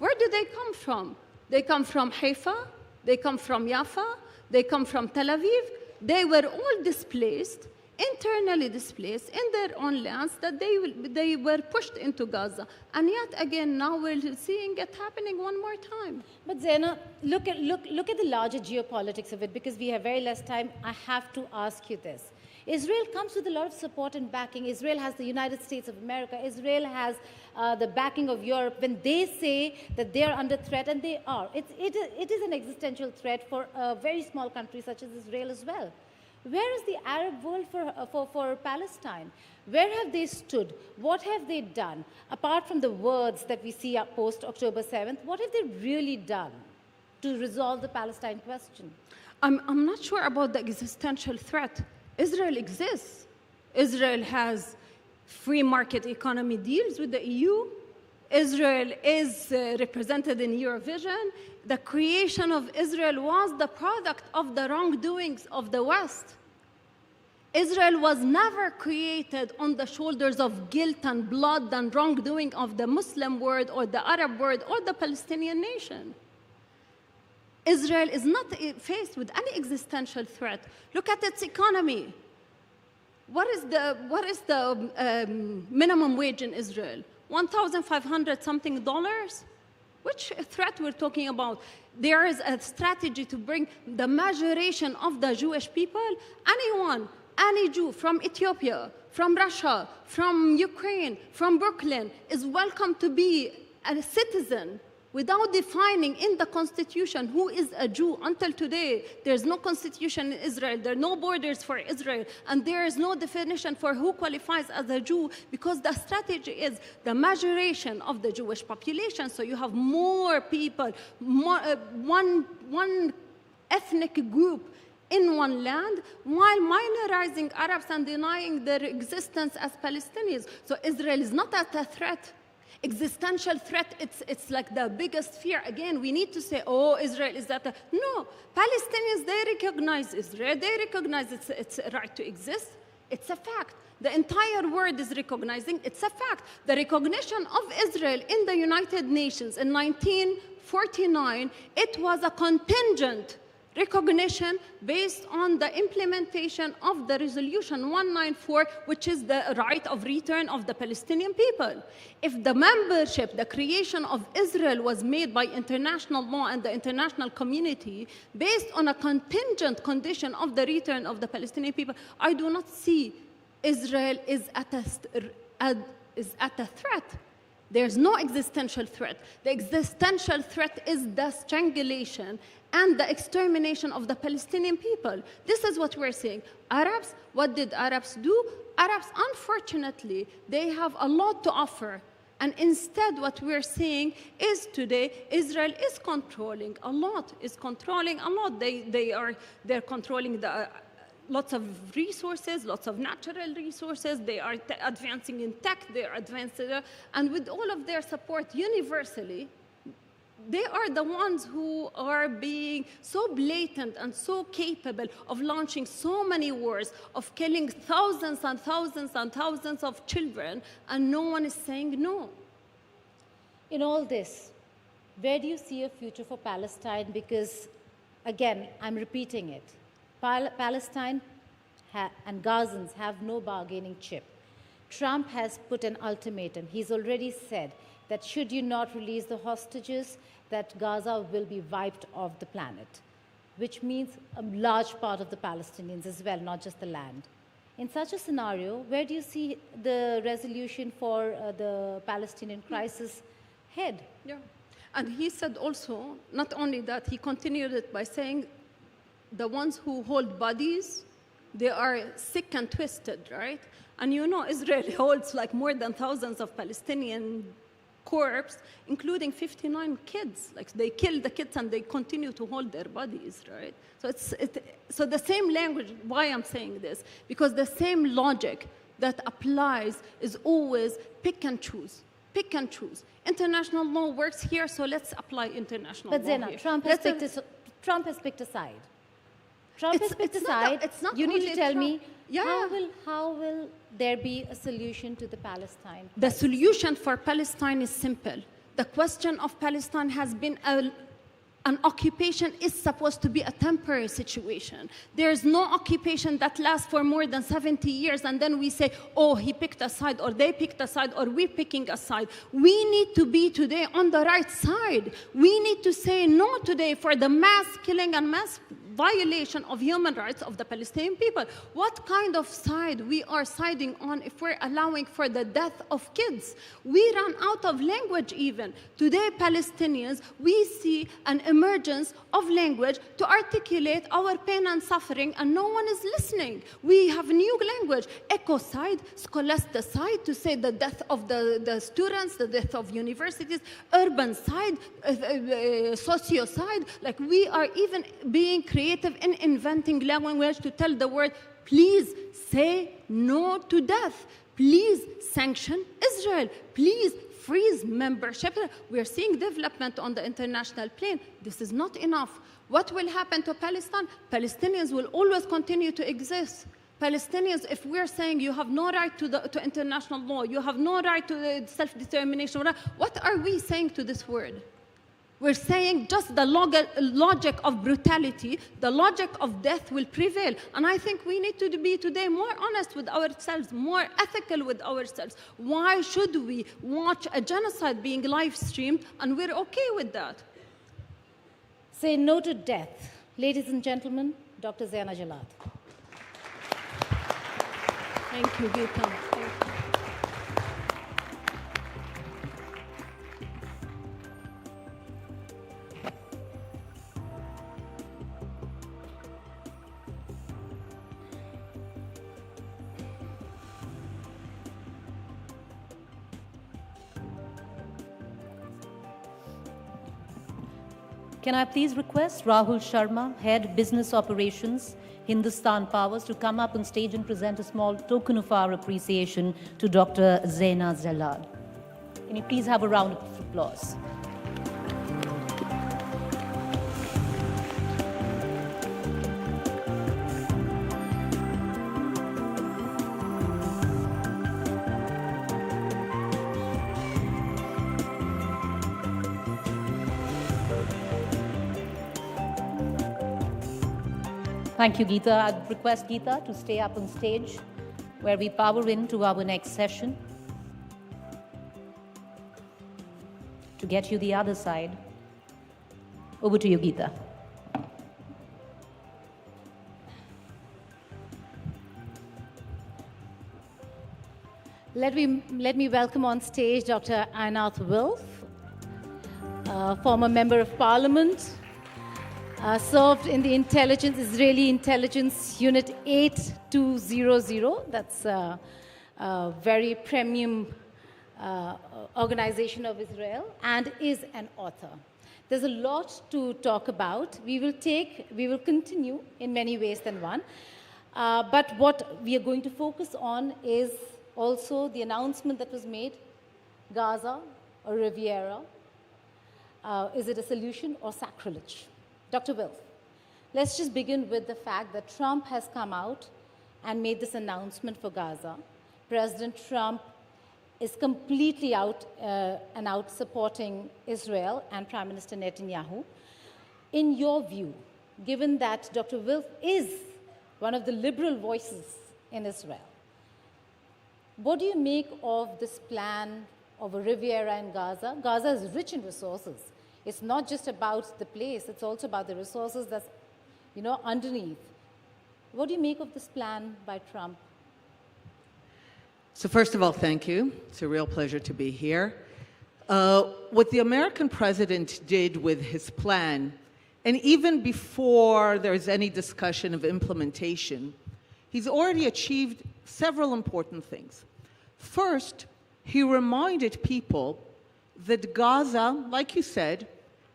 O: Where do they come from? They come from Haifa, they come from Jaffa, they come from Tel Aviv. They were all displaced, internally displaced in their own lands, that they were pushed into Gaza. And yet again, now we're seeing it happening one more time.
N: But Zaina, look at the larger geopolitics of it, because we have very less time. I have to ask you this. Israel comes with a lot of support and backing. Israel has the United States of America. Israel has the backing of Europe. When they say that they're under threat, and they are, it is an existential threat for a very small country such as Israel as well. Where is the Arab world for Palestine? Where have they stood? What have they done? Apart from the words that we see post October 7th, what have they really done to resolve the Palestine question?
O: I'm not sure about the existential threat. Israel exists. Israel has free market economy deals with the EU. Israel is represented in Eurovision. The creation of Israel was the product of the wrongdoings of the West. Israel was never created on the shoulders of guilt and blood and wrongdoing of the Muslim world or the Arab world or the Palestinian nation. Israel is not faced with any existential threat. Look at its economy. What is the minimum wage in Israel? $1,500 something dollars? Which threat we're talking about? There is a strategy to bring the majoration of the Jewish people. Anyone, any Jew from Ethiopia, from Russia, from Ukraine, from Brooklyn is welcome to be a citizen without defining in the constitution who is a Jew. Until today, there's no constitution in Israel, there are no borders for Israel, and there is no definition for who qualifies as a Jew, because the strategy is the majoration of the Jewish population. So you have more people, one ethnic group in one land, while minorizing Arabs and denying their existence as Palestinians. So Israel is not a threat. Existential threat, it's like the biggest fear. Again, we need to say, oh, Israel is that. No, Palestinians, they recognize Israel. They recognize its right to exist. It's a fact. The entire world is recognizing it's a fact. The recognition of Israel in the United Nations in 1949, it was a contingent recognition based on the implementation of the resolution 194, which is the right of return of the Palestinian people. If the membership, the creation of Israel was made by international law and the international community based on a contingent condition of the return of the Palestinian people, I do not see Israel is at a threat. There's no existential threat. The existential threat is the strangulation and the extermination of the Palestinian people. This is what we're saying. Arabs, what did Arabs do? Arabs, unfortunately, they have a lot to offer. And instead, what we're seeing is today, Israel is controlling a lot, They're controlling the lots of resources, lots of natural resources. They are advancing in tech, they are advancing, and with all of their support universally, they are the ones who are being so blatant and so capable of launching so many wars, of killing thousands and thousands and thousands of children, and no one is saying no.
N: In all this, where do you see a future for Palestine? Because, again, I'm repeating it. Palestine and Gazans have no bargaining chip. Trump has put an ultimatum. He's already said that should you not release the hostages, that Gaza will be wiped off the planet, which means a large part of the Palestinians as well, not just the land. In such a scenario, where do you see the resolution for the Palestinian crisis head?
O: Yeah. And he said also, not only that, he continued it by saying, the ones who hold bodies, they are sick and twisted, right? And you know, Israel holds like more than thousands of Palestinian corpses, including 59 kids. Like they kill the kids and they continue to hold their bodies, right? So so the same language, why I'm saying this? Because the same logic that applies is always pick and choose. Pick and choose. International law works here, so let's apply international law
N: Zena,
O: here.
N: Trump has picked a side. Trump has picked a side.
O: It's not
N: you need
O: only
N: to tell
O: Trump.
N: me,
O: Yeah.
N: how will there be a solution to the Palestine?
O: The solution for Palestine is simple. The question of Palestine has been an occupation is supposed to be a temporary situation. There's no occupation that lasts for more than 70 years, and then we say, oh, he picked a side, or they picked a side, or we're picking a side. We need to be today on the right side. We need to say no today for the mass killing and mass violation of human rights of the Palestinian people. What kind of side we are siding on if we're allowing for the death of kids? We run out of language even. Today, Palestinians, we see an emergence of language to articulate our pain and suffering, and no one is listening. We have new language, ecocide, scholasticide, to say the death of the students, the death of universities, urban side, sociocide. Like we are even being creative in inventing language to tell the world, please say no to death. Please sanction Israel. Please freeze membership. We are seeing development on the international plane. This is not enough. What will happen to Palestine? Palestinians will always continue to exist. Palestinians, if we're saying you have no right to international law, you have no right to self-determination, what are we saying to this world? We're saying just the logic of brutality, the logic of death will prevail. And I think we need to be today more honest with ourselves, more ethical with ourselves. Why should we watch a genocide being live streamed and we're okay with that?
N: Say no to death. Ladies and gentlemen, Dr. Zena Jalad.
O: Thank you, Gita. Thank you.
A: Can I please request Rahul Sharma, Head Business Operations, Hindustan Powers, to come up on stage and present a small token of our appreciation to Dr. Zena Jalad. Can you please have a round of applause? Thank you, Geeta. I'd request Geeta to stay up on stage where we power into our next session to get you the other side. Over to you, Geeta.
N: Let me welcome on stage Dr. Einath Wilf, former Member of Parliament, served in the Israeli Intelligence Unit 8200. That's a very premium organization of Israel, and is an author. There's a lot to talk about. We will continue in many ways than one. But what we are going to focus on is also the announcement that was made, Gaza or Riviera. Is it a solution or sacrilege? Dr. Wilf, let's just begin with the fact that Trump has come out and made this announcement for Gaza. President Trump is completely out supporting Israel and Prime Minister Netanyahu. In your view, given that Dr. Wilf is one of the liberal voices in Israel, what do you make of this plan of a Riviera in Gaza? Gaza is rich in resources. It's not just about the place, it's also about the resources that's, underneath. What do you make of this plan by Trump?
P: So first of all, thank you. It's a real pleasure to be here. What the American president did with his plan, and even before there's any discussion of implementation, he's already achieved several important things. First, he reminded people that Gaza, like you said,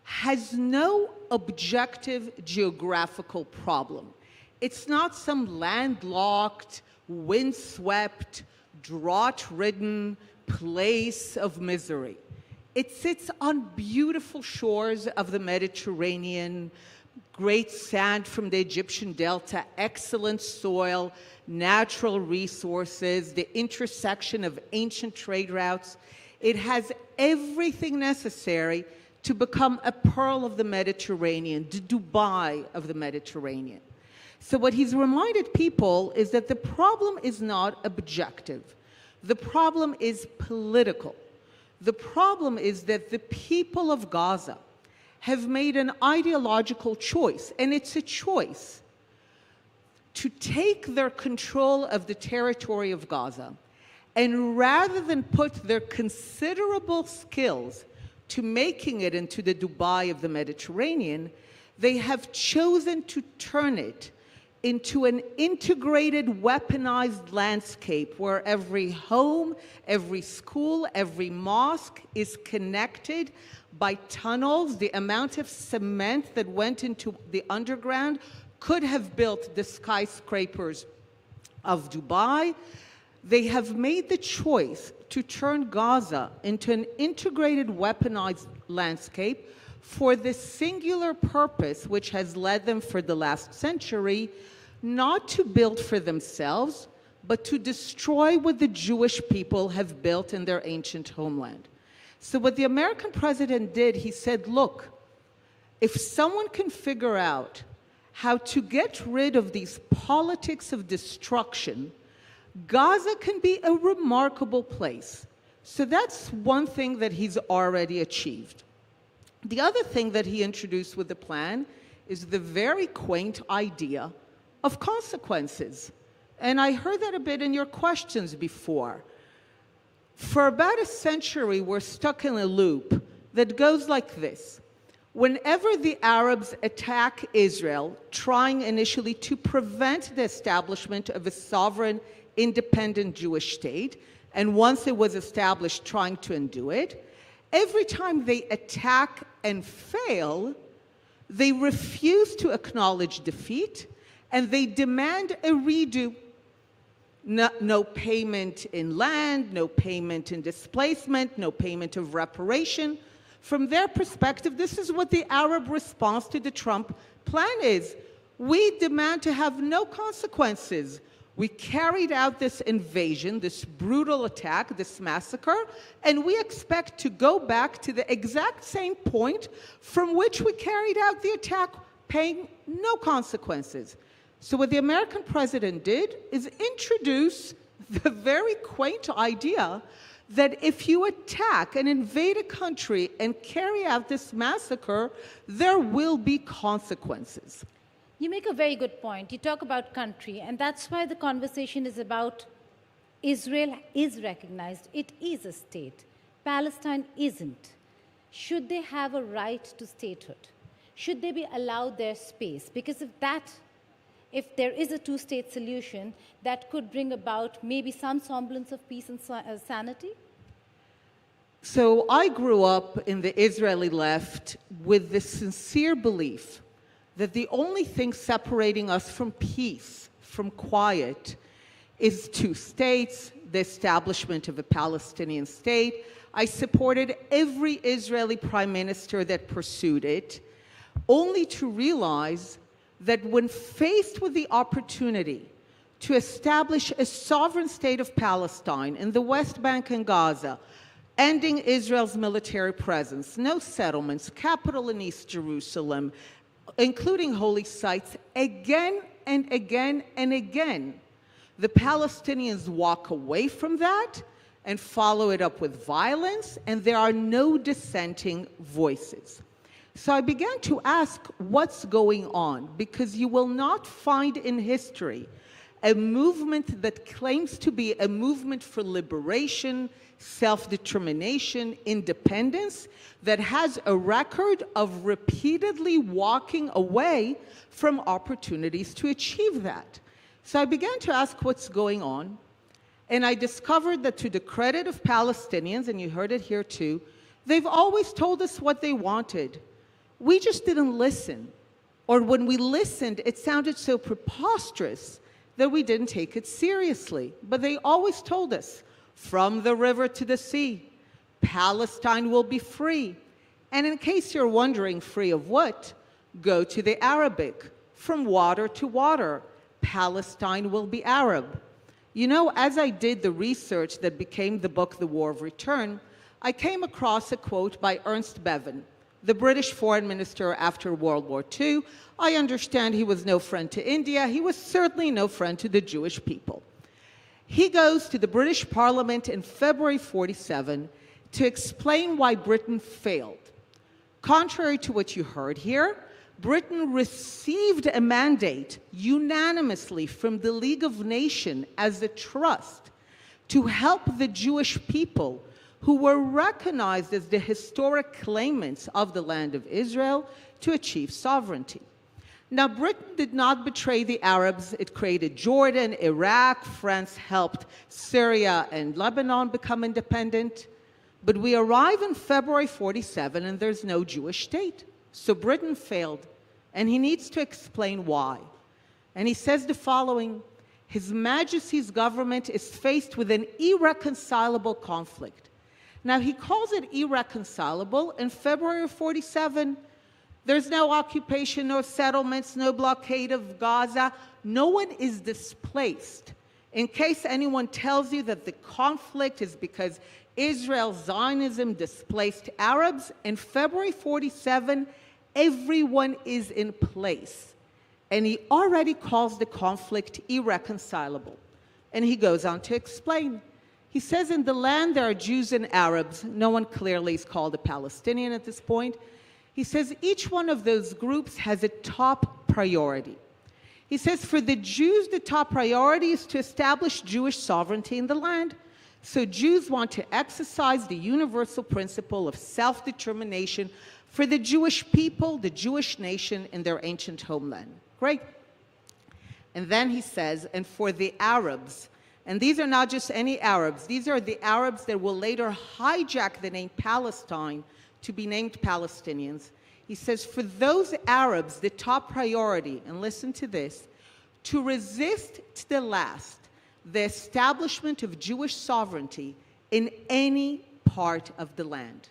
P: has no objective geographical problem. It's not some landlocked, windswept, drought-ridden place of misery. It sits on beautiful shores of the Mediterranean, great sand from the Egyptian delta, excellent soil, natural resources, the intersection of ancient trade routes. It has everything necessary to become a pearl of the Mediterranean, the Dubai of the Mediterranean. So what he's reminded people is that the problem is not objective. The problem is political. The problem is that the people of Gaza have made an ideological choice, and it's a choice to take their control of the territory of Gaza, and rather than put their considerable skills to making it into the Dubai of the Mediterranean, they have chosen to turn it into an integrated, weaponized landscape where every home, every school, every mosque is connected by tunnels. The amount of cement that went into the underground could have built the skyscrapers of Dubai. They have made the choice to turn Gaza into an integrated, weaponized landscape for the singular purpose which has led them for the last century, not to build for themselves, but to destroy what the Jewish people have built in their ancient homeland. So what the American president did, he said, look, if someone can figure out how to get rid of these politics of destruction, Gaza can be a remarkable place. So that's one thing that he's already achieved. The other thing that he introduced with the plan is the very quaint idea of consequences. And I heard that a bit in your questions before. For about a century, we're stuck in a loop that goes like this. Whenever the Arabs attack Israel, trying initially to prevent the establishment of a sovereign, independent Jewish state, and once it was established, trying to undo it, every time they attack and fail, they refuse to acknowledge defeat, and they demand a redo. No payment in land, no payment in displacement, no payment of reparation. From their perspective, this is what the Arab response to the Trump plan is. We demand to have no consequences. We carried out this invasion, this brutal attack, this massacre, and we expect to go back to the exact same point from which we carried out the attack, paying no consequences. So what the American president did is introduce the very quaint idea that if you attack and invade a country and carry out this massacre, there will be consequences.
N: You make a very good point. You talk about country, and that's why the conversation is about Israel is recognized. It is a state. Palestine isn't. Should they have a right to statehood? Should they be allowed their space? Because if there is a two-state solution, that could bring about maybe some semblance of peace and sanity?
P: So I grew up in the Israeli left with the sincere belief that the only thing separating us from peace, from quiet, is two states, the establishment of a Palestinian state. I supported every Israeli prime minister that pursued it, only to realize that when faced with the opportunity to establish a sovereign state of Palestine in the West Bank and Gaza, ending Israel's military presence, no settlements, capital in East Jerusalem, including holy sites, again and again and again, the Palestinians walk away from that and follow it up with violence, and there are no dissenting voices. So I began to ask what's going on, because you will not find in history a movement that claims to be a movement for liberation, self-determination, independence, that has a record of repeatedly walking away from opportunities to achieve that. So I began to ask what's going on, and I discovered that to the credit of Palestinians, and you heard it here too, they've always told us what they wanted. We just didn't listen. Or when we listened, it sounded so preposterous that we didn't take it seriously. But they always told us, from the river to the sea, Palestine will be free. And in case you're wondering, free of what? Go to the Arabic. From water to water, Palestine will be Arab. You know, as I did the research that became the book, The War of Return, I came across a quote by Ernst Bevin, the British foreign minister after World War II. I understand he was no friend to India. He was certainly no friend to the Jewish people. He goes to the British Parliament in February 47 to explain why Britain failed. Contrary to what you heard here, Britain received a mandate unanimously from the League of Nations as a trust to help the Jewish people who were recognized as the historic claimants of the land of Israel to achieve sovereignty. Now, Britain did not betray the Arabs. It created Jordan, Iraq. France helped Syria and Lebanon become independent. But we arrive in February 47 and there's no Jewish state. So Britain failed, and he needs to explain why. And he says the following: His Majesty's government is faced with an irreconcilable conflict. Now, he calls it irreconcilable. In February of 47, there's no occupation, no settlements, no blockade of Gaza. No one is displaced. In case anyone tells you that the conflict is because Israel, Zionism displaced Arabs, in February 47, everyone is in place. And he already calls the conflict irreconcilable. And he goes on to explain. He says, in the land there are Jews and Arabs. No one clearly is called a Palestinian at this point. He says each one of those groups has a top priority. He says for the Jews, the top priority is to establish Jewish sovereignty in the land. So Jews want to exercise the universal principle of self-determination for the Jewish people, the Jewish nation in their ancient homeland. Great. And then he says, and for the Arabs, and these are not just any Arabs, these are the Arabs that will later hijack the name Palestine to be named Palestinians. He says, for those Arabs, the top priority, and listen to this, to resist to the last the establishment of Jewish sovereignty in any part of the land.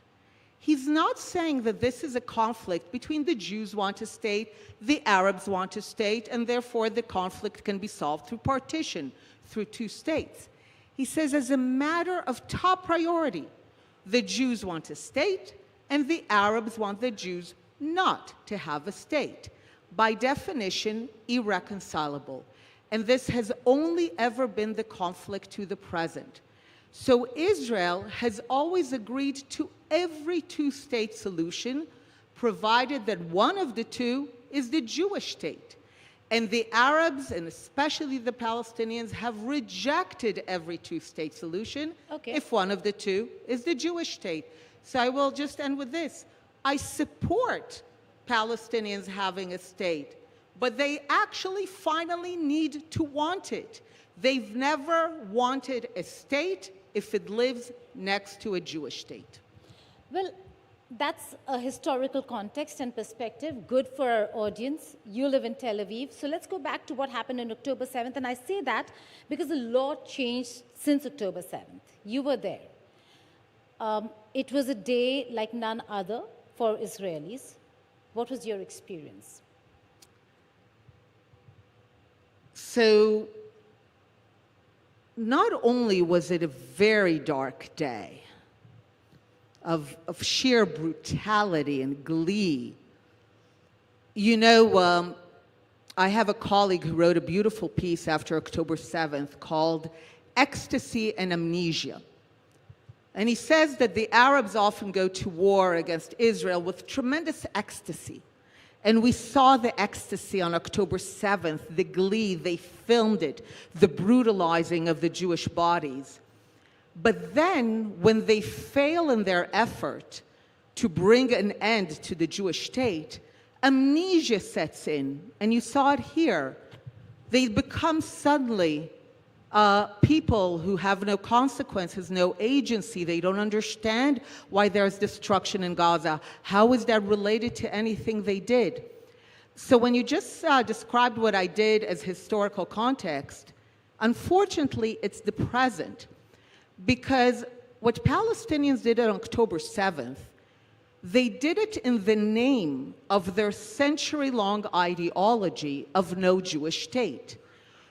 P: He's not saying that this is a conflict between the Jews want a state, the Arabs want a state, and therefore the conflict can be solved through partition, through two states. He says as a matter of top priority, the Jews want a state, and the Arabs want the Jews not to have a state. by definition, irreconcilable. And this has only ever been the conflict to the present. So Israel has always agreed to every two-state solution, provided that one of the two is the Jewish state. And the Arabs, and especially the Palestinians, have rejected every two-state solution if one of the two is the Jewish state. So I will just end with this. I support Palestinians having a state, but they actually finally need to want it. They've never wanted a state if it lives next to a Jewish state.
N: Well, that's a historical context and perspective, good for our audience. You live in Tel Aviv, so let's go back to what happened on October 7th, and I say that because a lot changed since October 7th. You were there. It was a day like none other for Israelis. What was your experience?
P: So, not only was it a very dark day of sheer brutality and glee, you know, I have a colleague who wrote a beautiful piece after October 7th called Ecstasy and Amnesia. And he says that the Arabs often go to war against Israel with tremendous ecstasy. And we saw the ecstasy on October 7th, the glee, they filmed it, the brutalizing of the Jewish bodies. But then, when they fail in their effort to bring an end to the Jewish state, amnesia sets in, and you saw it here. They become suddenly people who have no consequences, no agency. They don't understand why there's destruction in Gaza. How is that related to anything they did? So when you just described what I did as historical context, unfortunately, it's the present. Because what Palestinians did on October 7th, they did it in the name of their century-long ideology of no Jewish state.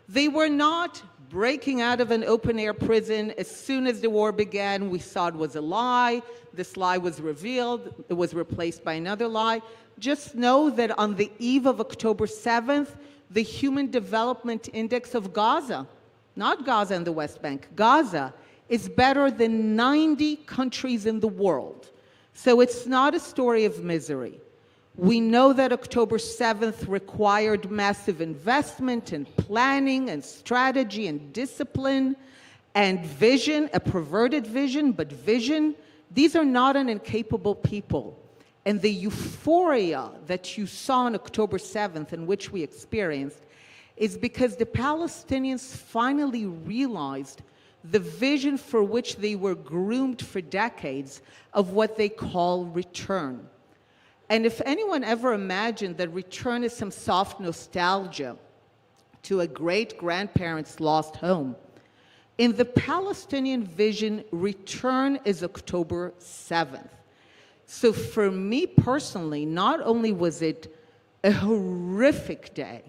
P: They were not breaking out of an open-air prison. As soon as the war began, we saw it was a lie. This lie was revealed. It was replaced by another lie. Just know that on the eve of October 7th, the Human Development Index of Gaza, not Gaza and the West Bank, Gaza, is better than 90 countries in the world. So it's not a story of misery. We know that October 7th required massive investment and planning and strategy and discipline and vision, a perverted vision, but vision. These are not an incapable people. And the euphoria that you saw on October 7th, and which we experienced, is because the Palestinians finally realized the vision for which they were groomed for decades of what they call return. And if anyone ever imagined that return is some soft nostalgia to a great-grandparent's lost home, in the Palestinian vision, return is October 7th. So for me personally, not only was it a horrific day,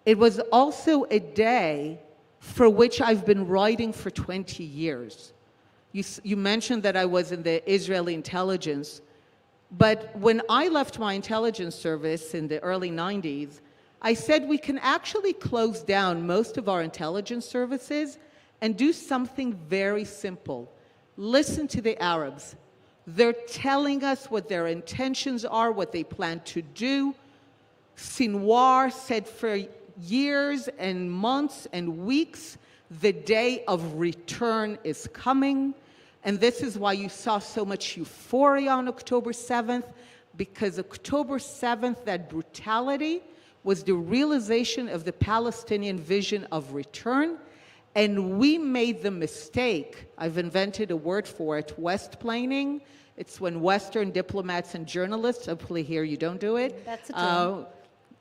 P: it was also a day for which I've been writing for 20 years. You mentioned that I was in the Israeli intelligence. But when I left my intelligence service in the early 90s, I said we can actually close down most of our intelligence services and do something very simple. Listen to the Arabs. They're telling us what their intentions are, what they plan to do. Sinwar said for years and months and weeks, the day of return is coming. And this is why you saw so much euphoria on October 7th, because October 7th, that brutality was the realization of the Palestinian vision of return. And we made the mistake, I've invented a word for it, West-planing. It's when Western diplomats and journalists, hopefully here you don't do it.
N: That's a term.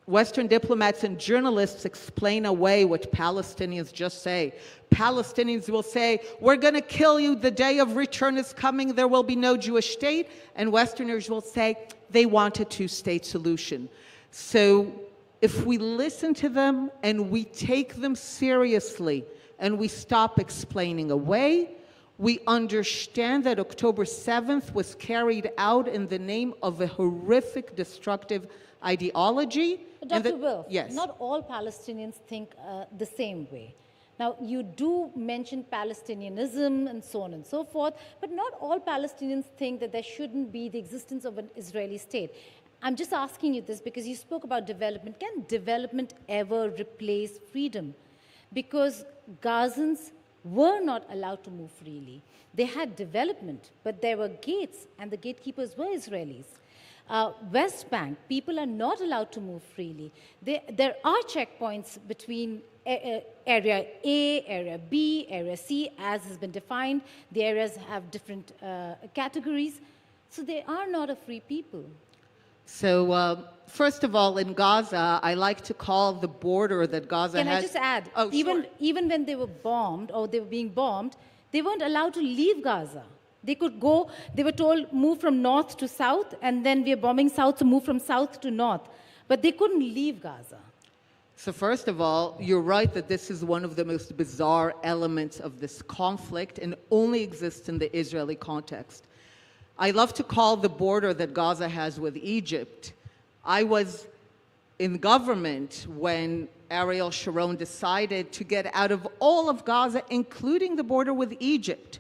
P: Western diplomats and journalists explain away what Palestinians just say. Palestinians will say, we're going to kill you, the day of return is coming, there will be no Jewish state. And Westerners will say, they want a two-state solution. So if we listen to them and we take them seriously and we stop explaining away, We understand that October 7th was carried out in the name of a horrific, destructive ideology.
A: Dr. Wilf,
P: yes.
A: not all Palestinians think the same way. Now, you do mention Palestinianism and so on and so forth, but not all Palestinians think that there shouldn't be the existence of an Israeli state. I'm just asking you this because you spoke about development. Can development ever replace freedom? Because Gazans were not allowed to move freely. They had development, but there were gates, and the gatekeepers were Israelis. West Bank, people are not allowed to move freely. There are checkpoints between area A, area B, area C, as has been defined. The areas have different categories. So they are not a free people.
P: So first of all, in Gaza, I like to call the border that Gaza has...
A: Can I just add,
P: oh,
A: even when they were bombed, or they were being bombed, they weren't allowed to leave Gaza. They could go, they were told, move from north to south, and then we are bombing south, so move from south to north. But they couldn't leave Gaza.
P: So first of all, you're right that this is one of the most bizarre elements of this conflict and only exists in the Israeli context. I love to call the border that Gaza has with Egypt. I was in government when Ariel Sharon decided to get out of all of Gaza, including the border with Egypt.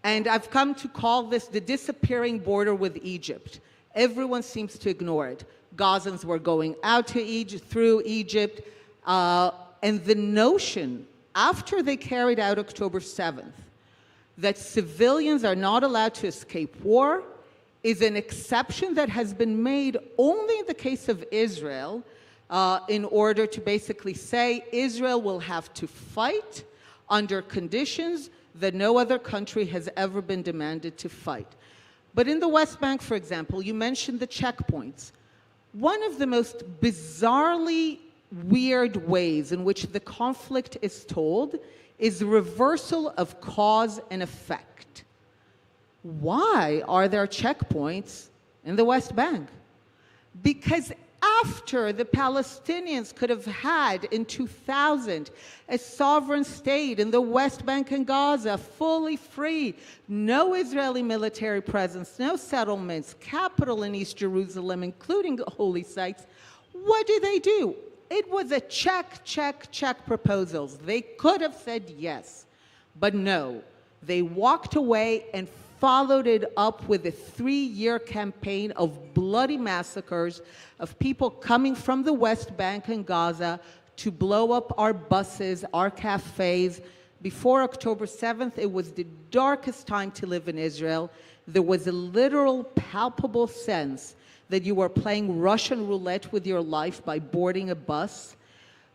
P: And I've come to call this the disappearing border with Egypt. Everyone seems to ignore it. Gazans were going out to Egypt, through Egypt, and the notion, after they carried out October 7th, that civilians are not allowed to escape war is an exception that has been made only in the case of Israel in order to basically say Israel will have to fight under conditions that no other country has ever been demanded to fight. But in the West Bank, for example, you mentioned the checkpoints. One of the most bizarrely weird ways in which the conflict is told is reversal of cause and effect. Why are there checkpoints in the West Bank? Because after the Palestinians could have had in 2000 a sovereign state in the West Bank and Gaza, fully free, no Israeli military presence, no settlements, capital in East Jerusalem, including holy sites, what do? It was a check, check, check proposals. They could have said yes, but no. They walked away and followed it up with a 3-year campaign of bloody massacres of people coming from the West Bank and Gaza to blow up our buses, our cafes. Before October 7th, it was the darkest time to live in Israel. There was a literal, palpable sense that you were playing Russian roulette with your life by boarding a bus.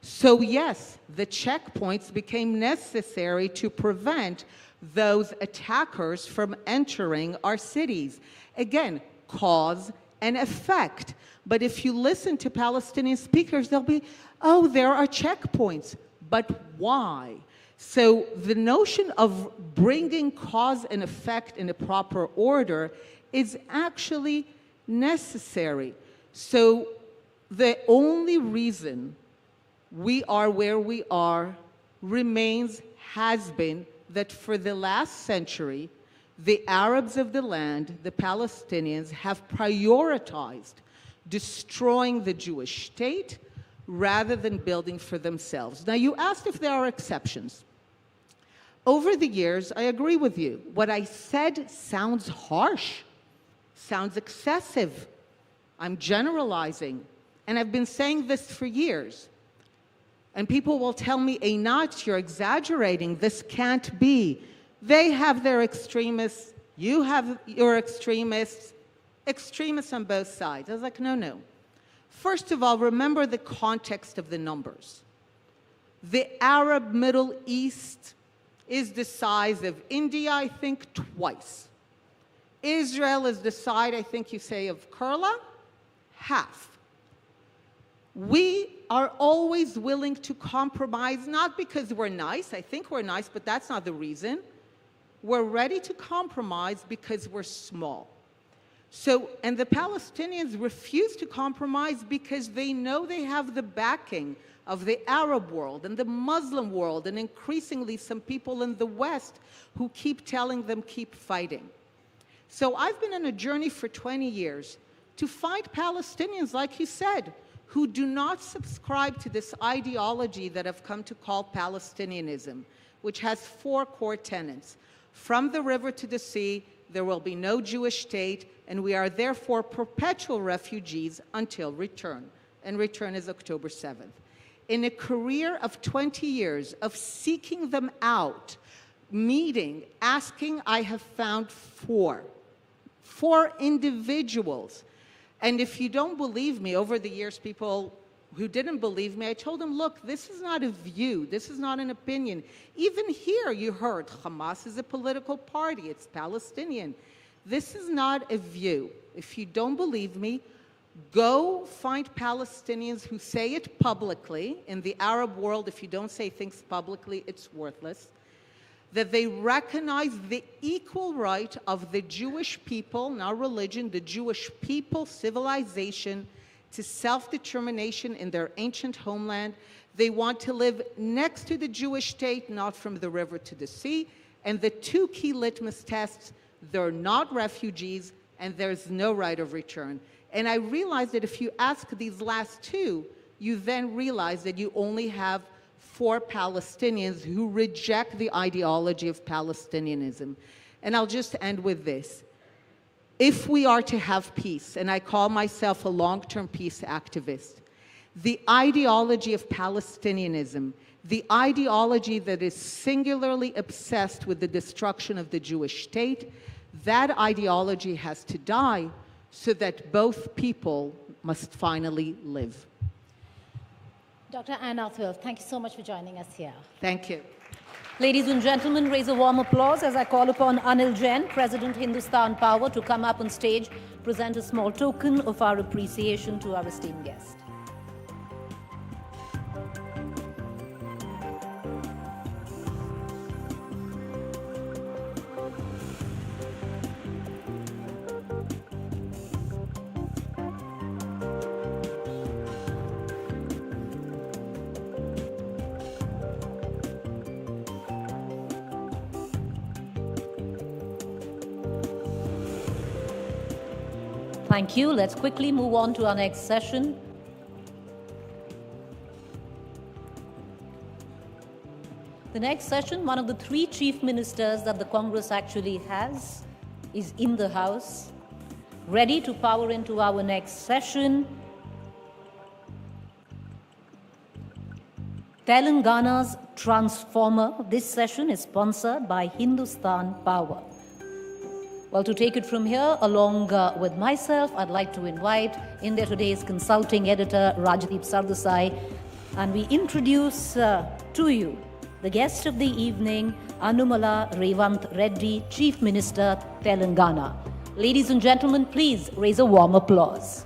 P: So yes, the checkpoints became necessary to prevent those attackers from entering our cities. Again, cause and effect. But if you listen to Palestinian speakers, they'll be, oh, there are checkpoints. But why? So the notion of bringing cause and effect in a proper order is actually necessary. So the only reason we are where we are remains, has been, that for the last century, the Arabs of the land, the Palestinians, have prioritized destroying the Jewish state rather than building for themselves. Now, you asked if there are exceptions. Over the years, I agree with you. What I said sounds harsh, sounds excessive. I'm generalizing, and I've been saying this for years. And people will tell me, Einat, you're exaggerating. This can't be. They have their extremists. You have your extremists. Extremists on both sides. I was like, no. First of all, remember the context of the numbers. The Arab Middle East is the size of India, I think, twice. Israel is the size, I think you say, of Kerala, half. We are always willing to compromise, not because we're nice. I think we're nice, but that's not the reason. We're ready to compromise because we're small. So, and the Palestinians refuse to compromise because they know they have the backing of the Arab world and the Muslim world, and increasingly some people in the West who keep telling them, keep fighting. So I've been on a journey for 20 years to fight Palestinians, like he said, who do not subscribe to this ideology that I've come to call Palestinianism, which has 4 core tenets. From the river to the sea, there will be no Jewish state, and we are therefore perpetual refugees until return. And return is October 7th. In a career of 20 years of seeking them out, meeting, asking, I have found 4 individuals. And if you don't believe me, over the years, people who didn't believe me, I told them, look, this is not a view. This is not an opinion. Even here, you heard Hamas is a political party. It's Palestinian. This is not a view. If you don't believe me, go find Palestinians who say it publicly. In the Arab world, if you don't say things publicly, it's worthless. That they recognize the equal right of the Jewish people, not religion, the Jewish people, civilization, to self-determination in their ancient homeland. They want to live next to the Jewish state, not from the river to the sea. And the 2 key litmus tests, they're not refugees, and there's no right of return. And I realized that if you ask these last 2, you then realize that you only have 4 Palestinians who reject the ideology of Palestinianism. And I'll just end with this. If we are to have peace, and I call myself a long-term peace activist, the ideology of Palestinianism, the ideology that is singularly obsessed with the destruction of the Jewish state, that ideology has to die so that both people must finally live.
N: Dr. Anne Arthwell, thank you so much for joining us here.
P: Thank you.
A: Ladies and gentlemen, raise a warm applause as I call upon Anil Jain, President Hindustan Power, to come up on stage, present a small token of our appreciation to our esteemed guest. Thank you. Let's quickly move on to our next session. The next session, one of the 3 chief ministers that the Congress actually has, is in the House, ready to power into our next session. Telangana's Transformer. This session is sponsored by Hindustan Power. Well, to take it from here, along with myself, I'd like to invite India Today's consulting editor, Rajdeep Sardesai, and we introduce to you the guest of the evening, Annumala Revant Reddy, Chief Minister, Telangana. Ladies and gentlemen, please raise a warm applause.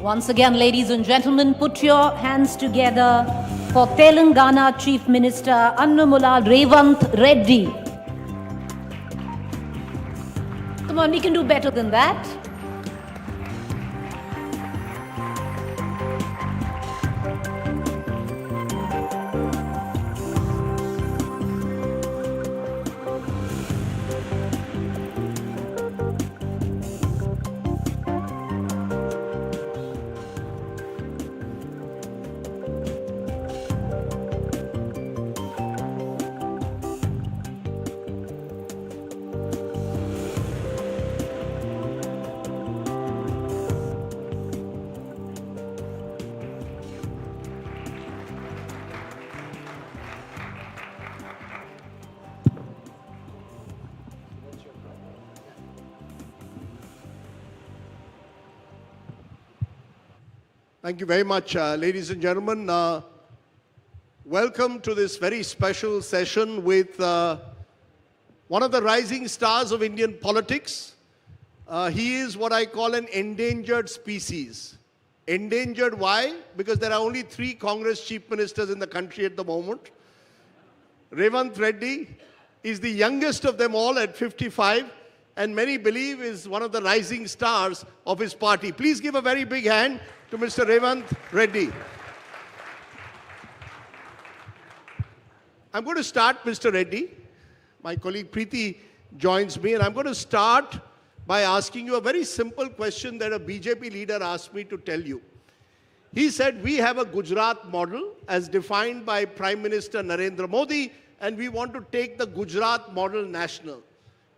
A: Once again, ladies and gentlemen, put your hands together for Telangana Chief Minister Annumala Revant Reddy. Come on, we can do better than that.
Q: Thank you very much, ladies and gentlemen. Welcome to this very special session with one of the rising stars of Indian politics. He is what I call an endangered species. Endangered, why? Because there are only 3 Congress chief ministers in the country at the moment. Revanth Reddy is the youngest of them all at 55, and many believe is one of the rising stars of his party. Please give a very big hand to Mr. Revanth Reddy. I'm going to start, Mr. Reddy. My colleague Preeti joins me, and I'm going to start by asking you a very simple question that a BJP leader asked me to tell you. He said, we have a Gujarat model as defined by Prime Minister Narendra Modi, and we want to take the Gujarat model national.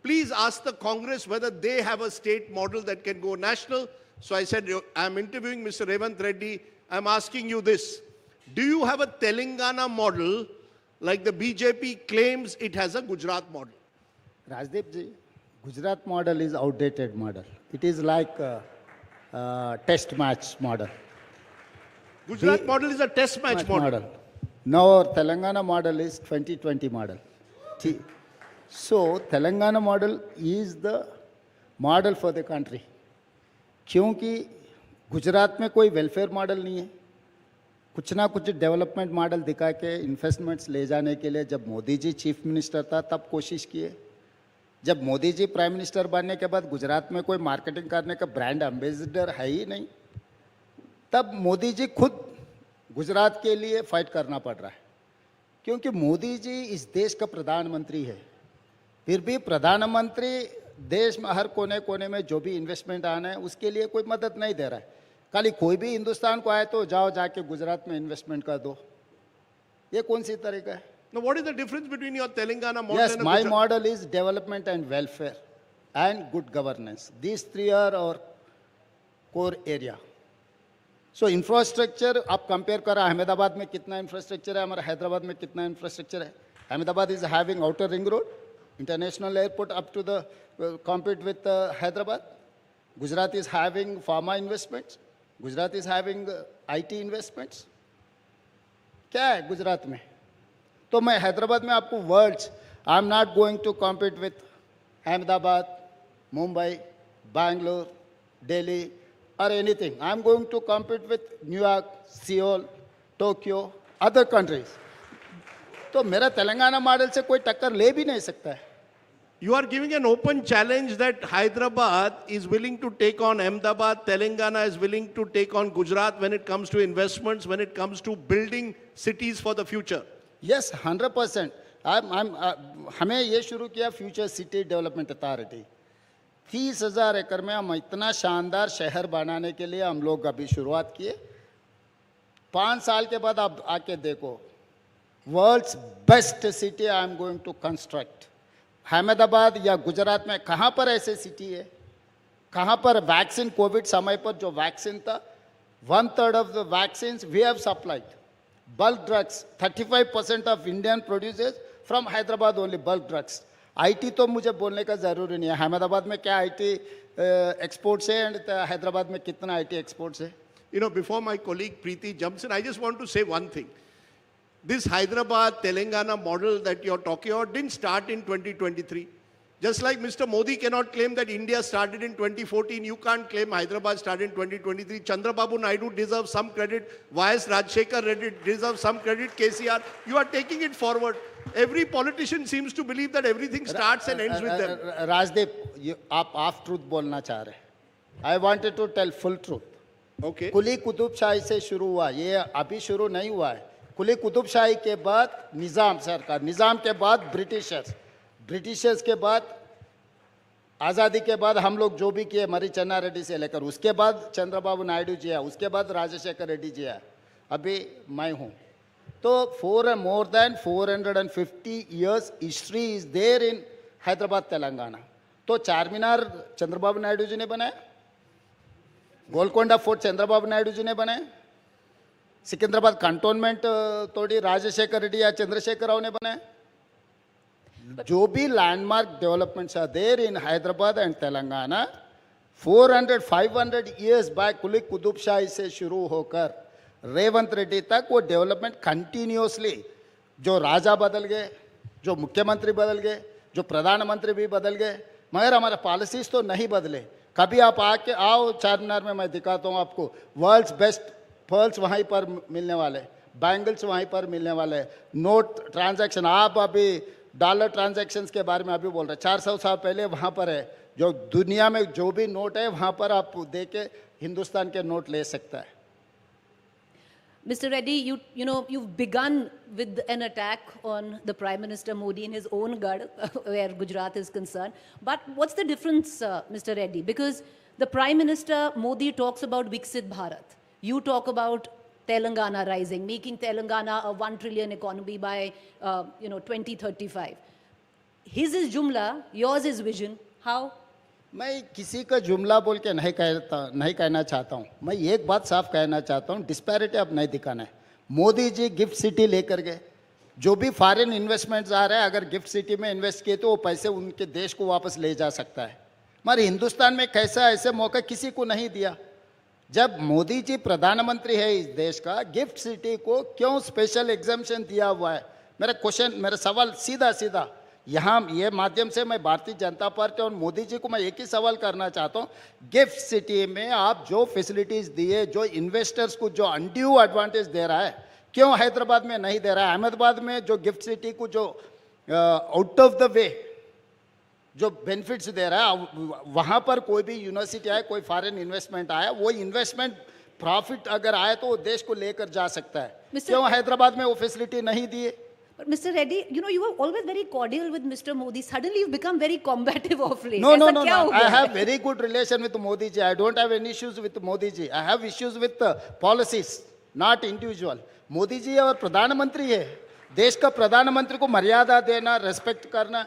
Q: Please ask the Congress whether they have a state model that can go national. So I said, I'm interviewing Mr. Revanth Reddy. I'm asking you this. Do you have a Telangana model like the BJP claims it has a Gujarat model?
R: Rajdeep ji, Gujarat model is outdated model. It is like a test match model.
Q: Gujarat model is a test match model.
R: Now our Telangana model is 2020 model. So Telangana model is the model for the country. क्योंकि गुजरात में कोई welfare model नहीं है, कुछ ना कुछ development model दिखा के इन्वेस्टमेंट्स ले जाने के लिए जब मोदी जी चीफ मिनिस्टर था तब कोशिश किए, जब मोदी जी प्राइम मिनिस्टर बनने के बाद गुजरात में कोई मार्केटिंग करने का ब्रांड एम्बेसडर है ही नहीं, तब मोदी जी खुद गुजरात के लिए फाइट करना पड़ रहा है, क्योंकि मोदी जी इस देश का प्रधानमंत्री है, फिर भी प्रधानमंत्री देश में हर कोने कोने में जो भी इन्वेस्टमेंट आना है उसके लिए कोई मदद नहीं दे रहा है। खाली कोई भी हिंदुस्तान को आए तो जाओ जाके गुजरात में इन्वेस्टमेंट कर दो, ये कौन सी तरीका है?
Q: Now, what is the difference between your Telangana model
R: Yes,
Q: and
R: my
Q: Gujarat?
R: model is development and welfare and good governance. These 3 are our core area. So infrastructure, आप कंपेयर करा अहमदाबाद में कितना इंफ्रास्ट्रक्चर है, हमारा हैदराबाद में कितना इंफ्रास्ट्रक्चर है. Ahmedabad is having outer ring road, international airport up to the compete with Hyderabad. Gujarat is having pharma investments. Gujarat is having IT investments. क्या है गुजरात में? तो मैं हैदराबाद में आपको words, I am not going to compete with Ahmedabad, Mumbai, Bangalore, Delhi or anything. I am going to compete with New York, Seoul, Tokyo, other countries. तो मेरा Telangana model से कोई टक्कर ले भी नहीं सकता है.
Q: You are giving an open challenge that Hyderabad is willing to take on Ahmedabad, Telangana is willing to take on Gujarat when it comes to investments, when it comes to building cities for the future.
R: Yes, 100%. हमें ये शुरू किया future city development authority. 30,000 एकड़ में हम इतना शानदार शहर बनाने के लिए हम लोग अभी शुरुआत किए. 5 साल के बाद आप आके देखो, world's best city I am going to construct. Ahmedabad या गुजरात में कहाँ पर ऐसे सिटी है? कहाँ पर वैक्सीन, कोविड समय पर जो वैक्सीन था, 1/3 of the vaccines we have supplied. Bulk drugs, 35% of Indian produces from Hyderabad only, bulk drugs. IT तो मुझे बोलने का ज़रूरी नहीं है. अहमदाबाद में क्या IT एक्सपोर्ट्स है एंड हैदराबाद में कितना IT एक्सपोर्ट्स है?
Q: You know, before my colleague Preeti jumps in, I just want to say one thing. This Hyderabad, Telangana model that you're talking about didn't start in 2023. Just like Mr. Modi cannot claim that India started in 2014, you can't claim Hyderabad started in 2023. Chandrababu Naidu deserves some credit. YS Rajshekar Reddy deserves some credit. KCR, you are taking it forward. Every politician seems to believe that everything starts and ends with them.
R: Rajdeep, आप half truth बोलना चाह रहे हैं. I wanted to tell full truth.
Q: Okay.
R: कुली कुतुबशाही से शुरू हुआ, ये अभी शुरू नहीं हुआ है. कुली कुतुबशाही के बाद निज़ाम सरकार, निज़ाम के बाद ब्रिटिशर्स के बाद आज़ादी के बाद हम लोग जो भी किए, मरी चन्ना रेड्डी से लेकर, उसके बाद चंद्रबाबू नायडू जी आया, उसके बाद राजशेखर रेड्डी जी आया, अभी मैं हूँ. तो more than 450 years history is there in Hyderabad, Telangana. तो चार मीनार चंद्रबाबू नायडू जी ने बनाया, गोलकोंडा फोर्ट चंद्रबाबू नायडू जी ने बनाया, सिकंदराबाद कंटोनमेंट तोड़ी राजशेखर रेड्डी या चंद्रशेखर राव ने बनाया. जो भी landmark developments are there in Hyderabad and Telangana, 400 500 years back Quli Qutb Shahi से शुरू होकर रेवंत रेड्डी तक वो डेवलपमेंट कंटिन्यूसली, जो राजा बदल गए, जो मुख्यमंत्री बदल गए, जो प्रधानमंत्री भी बदल गए, मगर हमारे पॉलिसीज तो नहीं बदले। कभी आप आके आओ चारमीनार में, मैं दिखाता हूँ आपको, वर्ल्ड्स बेस्ट पर्ल्स वहीं पर मिलने वाले, बैंगल्स वहीं पर मिलने वाले, नोट ट्रांजैक्शन, आप अभी डॉलर ट्रांजैक्शंस के बारे में अभी बोल रहे हैं, 400 साल पहले वहाँ पर है, जो दुनिया में जो भी नोट है वहाँ पर आप दे के हिंदुस्तान के नोट ले सकता है।
A: Mr. Reddy, you've begun with an attack on the Prime Minister Modi in his own Gad, where Gujarat is concerned. But what's the difference, Mr. Reddy? Because the Prime Minister Modi talks about Viksit Bharat. You talk about Telangana rising, making Telangana a 1 trillion economy by 2035. His is Jumla, yours is vision. How?
R: मैं किसी का जुमला बोल के नहीं कहना चाहता हूँ। मैं एक बात साफ कहना चाहता हूँ, डिस्पैरिटी अब नहीं दिखाना है। मोदी जी गिफ्ट सिटी लेकर गए, जो भी फॉरेन इन्वेस्टमेंट्स आ रहे हैं, अगर गिफ्ट सिटी में इन्वेस्ट किए तो वो पैसे उनके देश को वापस ले जा सकता है। हमारे हिंदुस्तान में कैसा ऐसे मौका किसी को नहीं दिया। जब मोदी जी प्रधानमंत्री है इस देश का, गिफ्ट सिटी को क्यों स्पेशल एग्जाम्पशन दिया हुआ है? मेरा सवाल सीधा सीधा यहाँ ये माध्यम से मैं भारतीय जनता पार्टी और मोदी जी को मैं एक ही सवाल करना चाहता हूँ, गिफ्ट सिटी में आप जो फैसिलिटीज़ दिए, जो इन्वेस्टर्स को जो अनड्यू एडवांटेज दे रहा है, क्यों हैदराबाद में नहीं दे रहा है? अहमदाबाद में जो गिफ्ट सिटी को जो आउट ऑफ द वे जो बेनिफिट्स दे रहा है, वहाँ पर कोई भी यूनिवर्सिटी आए, कोई फॉरेन इन्वेस्टमेंट आया, वो इन्वेस्टमेंट प्रॉफिट अगर आए तो वो देश को लेकर जा सकता है। क्यों हैदराबाद में वो फैसिलिटी नहीं दिए?
A: But Mr. Reddy, you were always very cordial with Mr. Modi. Suddenly you've become very combative of late.
R: No. I have very good relation with Modi ji. I don't have any issues with Modi ji. I have issues with policies, not individual. Modi ji और प्रधानमंत्री है, देश का प्रधानमंत्री को मर्यादा देना, respect करना,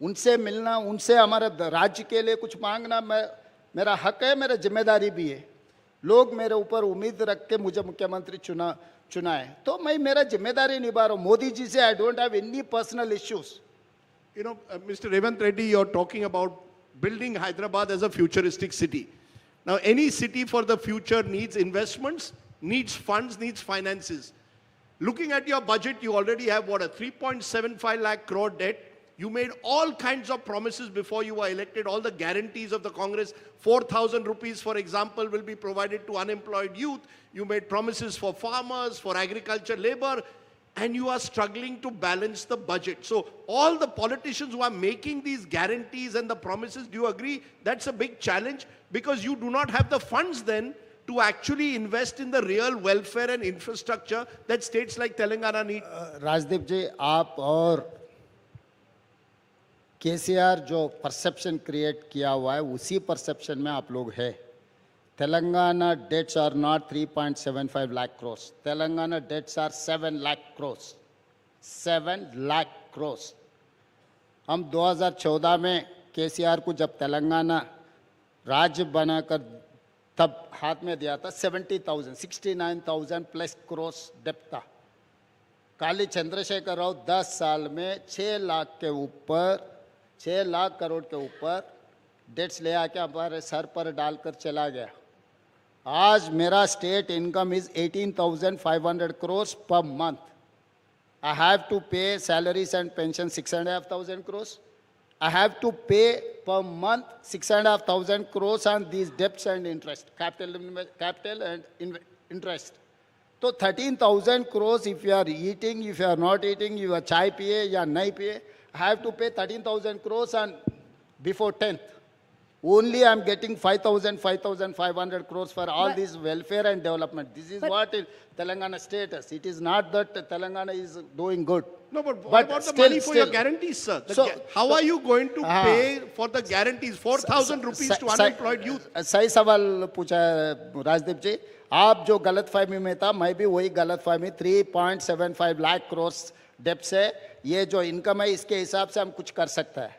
R: उनसे मिलना, उनसे हमारे राज्य के लिए कुछ मांगना मेरा हक है, मेरा जिम्मेदारी भी है। लोग मेरे ऊपर उम्मीद रख के मुझे मुख्यमंत्री चुना है, तो मैं मेरा जिम्मेदारी निभा रहा हूँ। मोदी जी से I don't have any personal issues.
Q: Mr. Revant Reddy, you're talking about building Hyderabad as a futuristic city. Now, any city for the future needs investments, needs funds, needs finances. Looking at your budget, you already have a 3.75 lakh crore debt. You made all kinds of promises before you were elected, all the guarantees of the Congress. 4,000 rupees, for example, will be provided to unemployed youth. You made promises for farmers, for agriculture labor, and you are struggling to balance the budget. So all the politicians who are making these guarantees and the promises, do you agree that's a big challenge? Because you do not have the funds then to actually invest in the real welfare and infrastructure that states like Telangana need.
R: Rajdeep ji, आप और केसीआर जो perception create किया हुआ है, उसी perception में आप लोग हैं। Telangana debts are not 3.75 lakh crores, Telangana debts are 7 lakh crores, 7 lakh crores. हम 2014 में केसीआर को जब तेलंगाना राज्य बनाकर तब हाथ में दिया था, 69,000 प्लस क्रोर्स डेप्थ था। काली चंद्रशेखर राव 10 साल में 6 लाख करोड़ के ऊपर डेट्स ले आके हमारे सर पर डालकर चला गया। आज मेरा state income is 18,500 crores per month. I have to pay salaries and pension 6,500 crores. I have to pay per month 6,500 crores on these debts and interest, capital and interest. So 13,000 crores if you are eating, if you are not eating, you are chai piye ya nahi piye, I have to pay 13,000 crores on before 10th. Only I am getting 5,500 crores for all this welfare and development. This is what is Telangana status. It is not that Telangana is doing good.
Q: No, but what about the money for your guarantees, sir? How are you going to pay for the guarantees? 4,000 rupees to unemployed youth.
R: सही सवाल पूछा है राजदीप जी। आप जो गलतफहमी में था, मैं भी वही गलतफहमी 3.75 लाख crores डेप्थ से ये जो इनकम है इसके हिसाब से हम कुछ कर सकता है।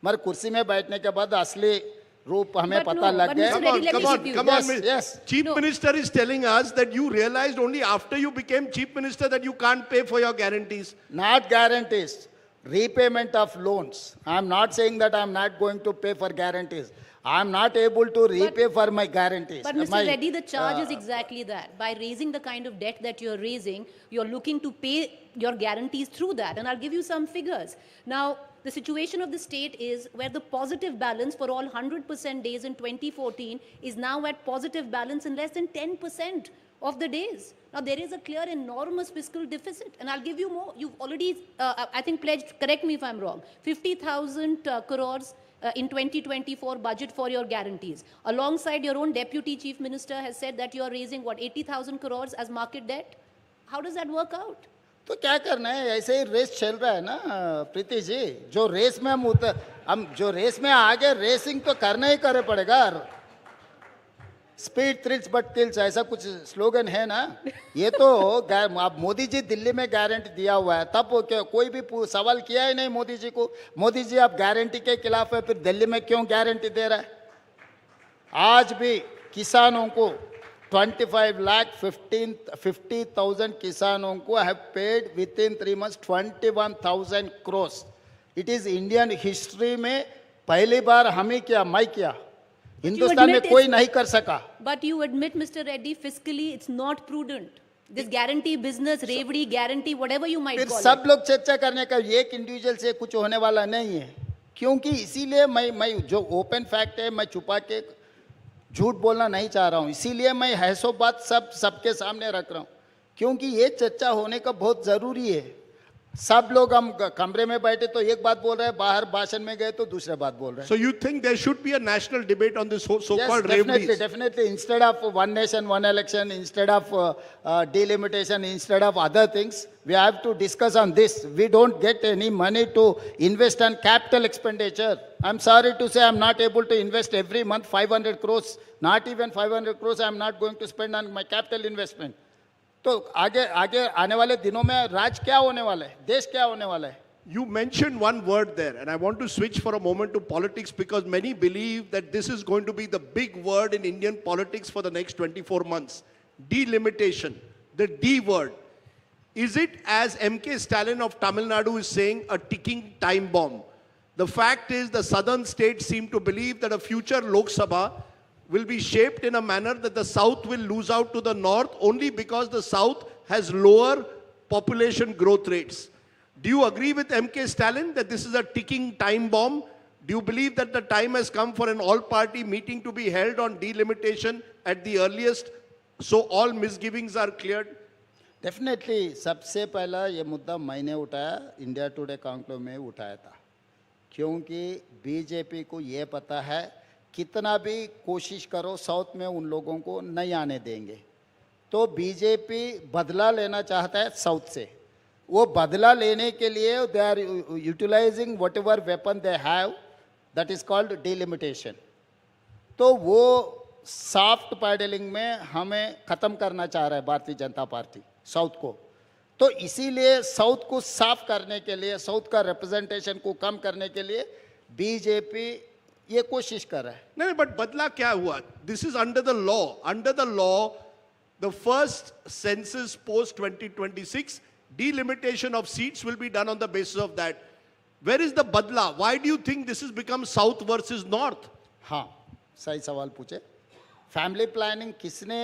R: मगर कुर्सी में बैठने के बाद असली रूप हमें पता लग गया।
Q: Come on. Yes. Chief Minister is telling us that you realized only after you became Chief Minister that you can't pay for your guarantees.
R: Not guarantees, repayment of loans. I am not saying that I am not going to pay for guarantees. I'm not able to repay for my guarantees.
A: But Mr. Reddy, the charge is exactly that. By raising the kind of debt that you're raising, you're looking to pay your guarantees through that. And I'll give you some figures. Now, the situation of the state is where the positive balance for all 100% days in 2014 is now at positive balance in less than 10% of the days. Now, there is a clear, enormous fiscal deficit. And I'll give you more. You've already, I think, pledged, correct me if I'm wrong, 50,000 crores in 2024 budget for your guarantees. Alongside, your own deputy chief minister has said that you are raising, what, 80,000 crores as market debt? How does that work out?
R: तो क्या करना है, ऐसे ही race चल रहा है ना प्रीति जी. जो रेस में हम जो रेस में आगे रेसिंग तो करना ही करे पड़ेगा. स्पीड थ्रिल्स बट किल्स, ऐसा कुछ स्लोगन है ना. ये तो अब मोदी जी दिल्ली में गारंटी दिया हुआ है, तब कोई भी सवाल किया ही नहीं मोदी जी को. मोदी जी आप गारंटी के खिलाफ है, फिर दिल्ली में क्यों गारंटी दे रहा है? आज भी किसानों को 50,000 किसानों को have paid with in 3 months 21,000 crores. It is Indian history में पहली बार हमें किया, मैं किया. हिंदुस्तान में कोई नहीं कर सका.
A: But you admit, Mr. Reddy, fiscally it's not prudent. This guarantee business, रेवड़ी guarantee, whatever you might
R: फिर
A: call
R: सब
A: it.
R: लोग चर्चा करने का, एक इंडिविजुअल से कुछ होने वाला नहीं है. क्योंकि इसीलिए मैं जो ओपन फैक्ट है, मैं छुपा के झूठ बोलना नहीं चाह रहा हूँ. इसीलिए मैं हैसो बात सबके सामने रख रहा हूँ, क्योंकि ये चर्चा होने का बहुत जरूरी है. सब लोग हम कमरे में बैठे तो एक बात बोल रहे हैं, बाहर भाषण में गए तो दूसरे बात बोल रहे हैं.
Q: So you think there should be a national debate on this so-called
R: Yes, definitely. Instead of one nation, one election, instead of delimitation, instead of other things, we have to discuss on this. We don't get any money to invest on capital expenditure. I'm sorry to say I'm not able to invest every month 500 crores. Not even 500 crores I'm not going to spend on my capital investment. तो आगे आने वाले दिनों में राज क्या होने वाला है, देश क्या होने वाला है?
Q: You mentioned one word there, and I want to switch for a moment to politics because many believe that this is going to be the big word in Indian politics for the next 24 months. Delimitation, the D word. Is it, as M.K. Stalin of Tamil Nadu is saying, a ticking time bomb? The fact is the southern states seem to believe that a future Lok Sabha will be shaped in a manner that the south will lose out to the north only because the south has lower population growth rates. Do you agree with M.K. Stalin that this is a ticking time bomb? Do you believe that the time has come for an all-party meeting to be held on delimitation at the earliest, so all misgivings are cleared?
R: Definitely. सबसे पहला ये मुद्दा मैंने उठाया, India today conclave में उठाया था, क्योंकि बीजेपी को ये पता है कितना भी कोशिश करो साउथ में उन लोगों को नहीं आने देंगे. तो बीजेपी बदला लेना चाहता है साउथ से. वो बदला लेने के लिए they are utilising whatever weapon they have, that is called delimitation. तो वो सॉफ्ट पैडलिंग में हमें ख़त्म करना चाह रहा है भारतीय जनता पार्टी साउथ को. तो इसीलिए साउथ को साफ करने के लिए, साउथ का रिप्रेजेंटेशन को कम करने के लिए बीजेपी ये कोशिश कर रहा है.
Q: नहीं, बट बदला क्या हुआ? This is under the law. Under the law, the first census post 2026, delimitation of seats will be done on the basis of that. Where is the badla? Why do you think this has become south versus north?
R: हाँ, सही सवाल पूछे. Family planning किसने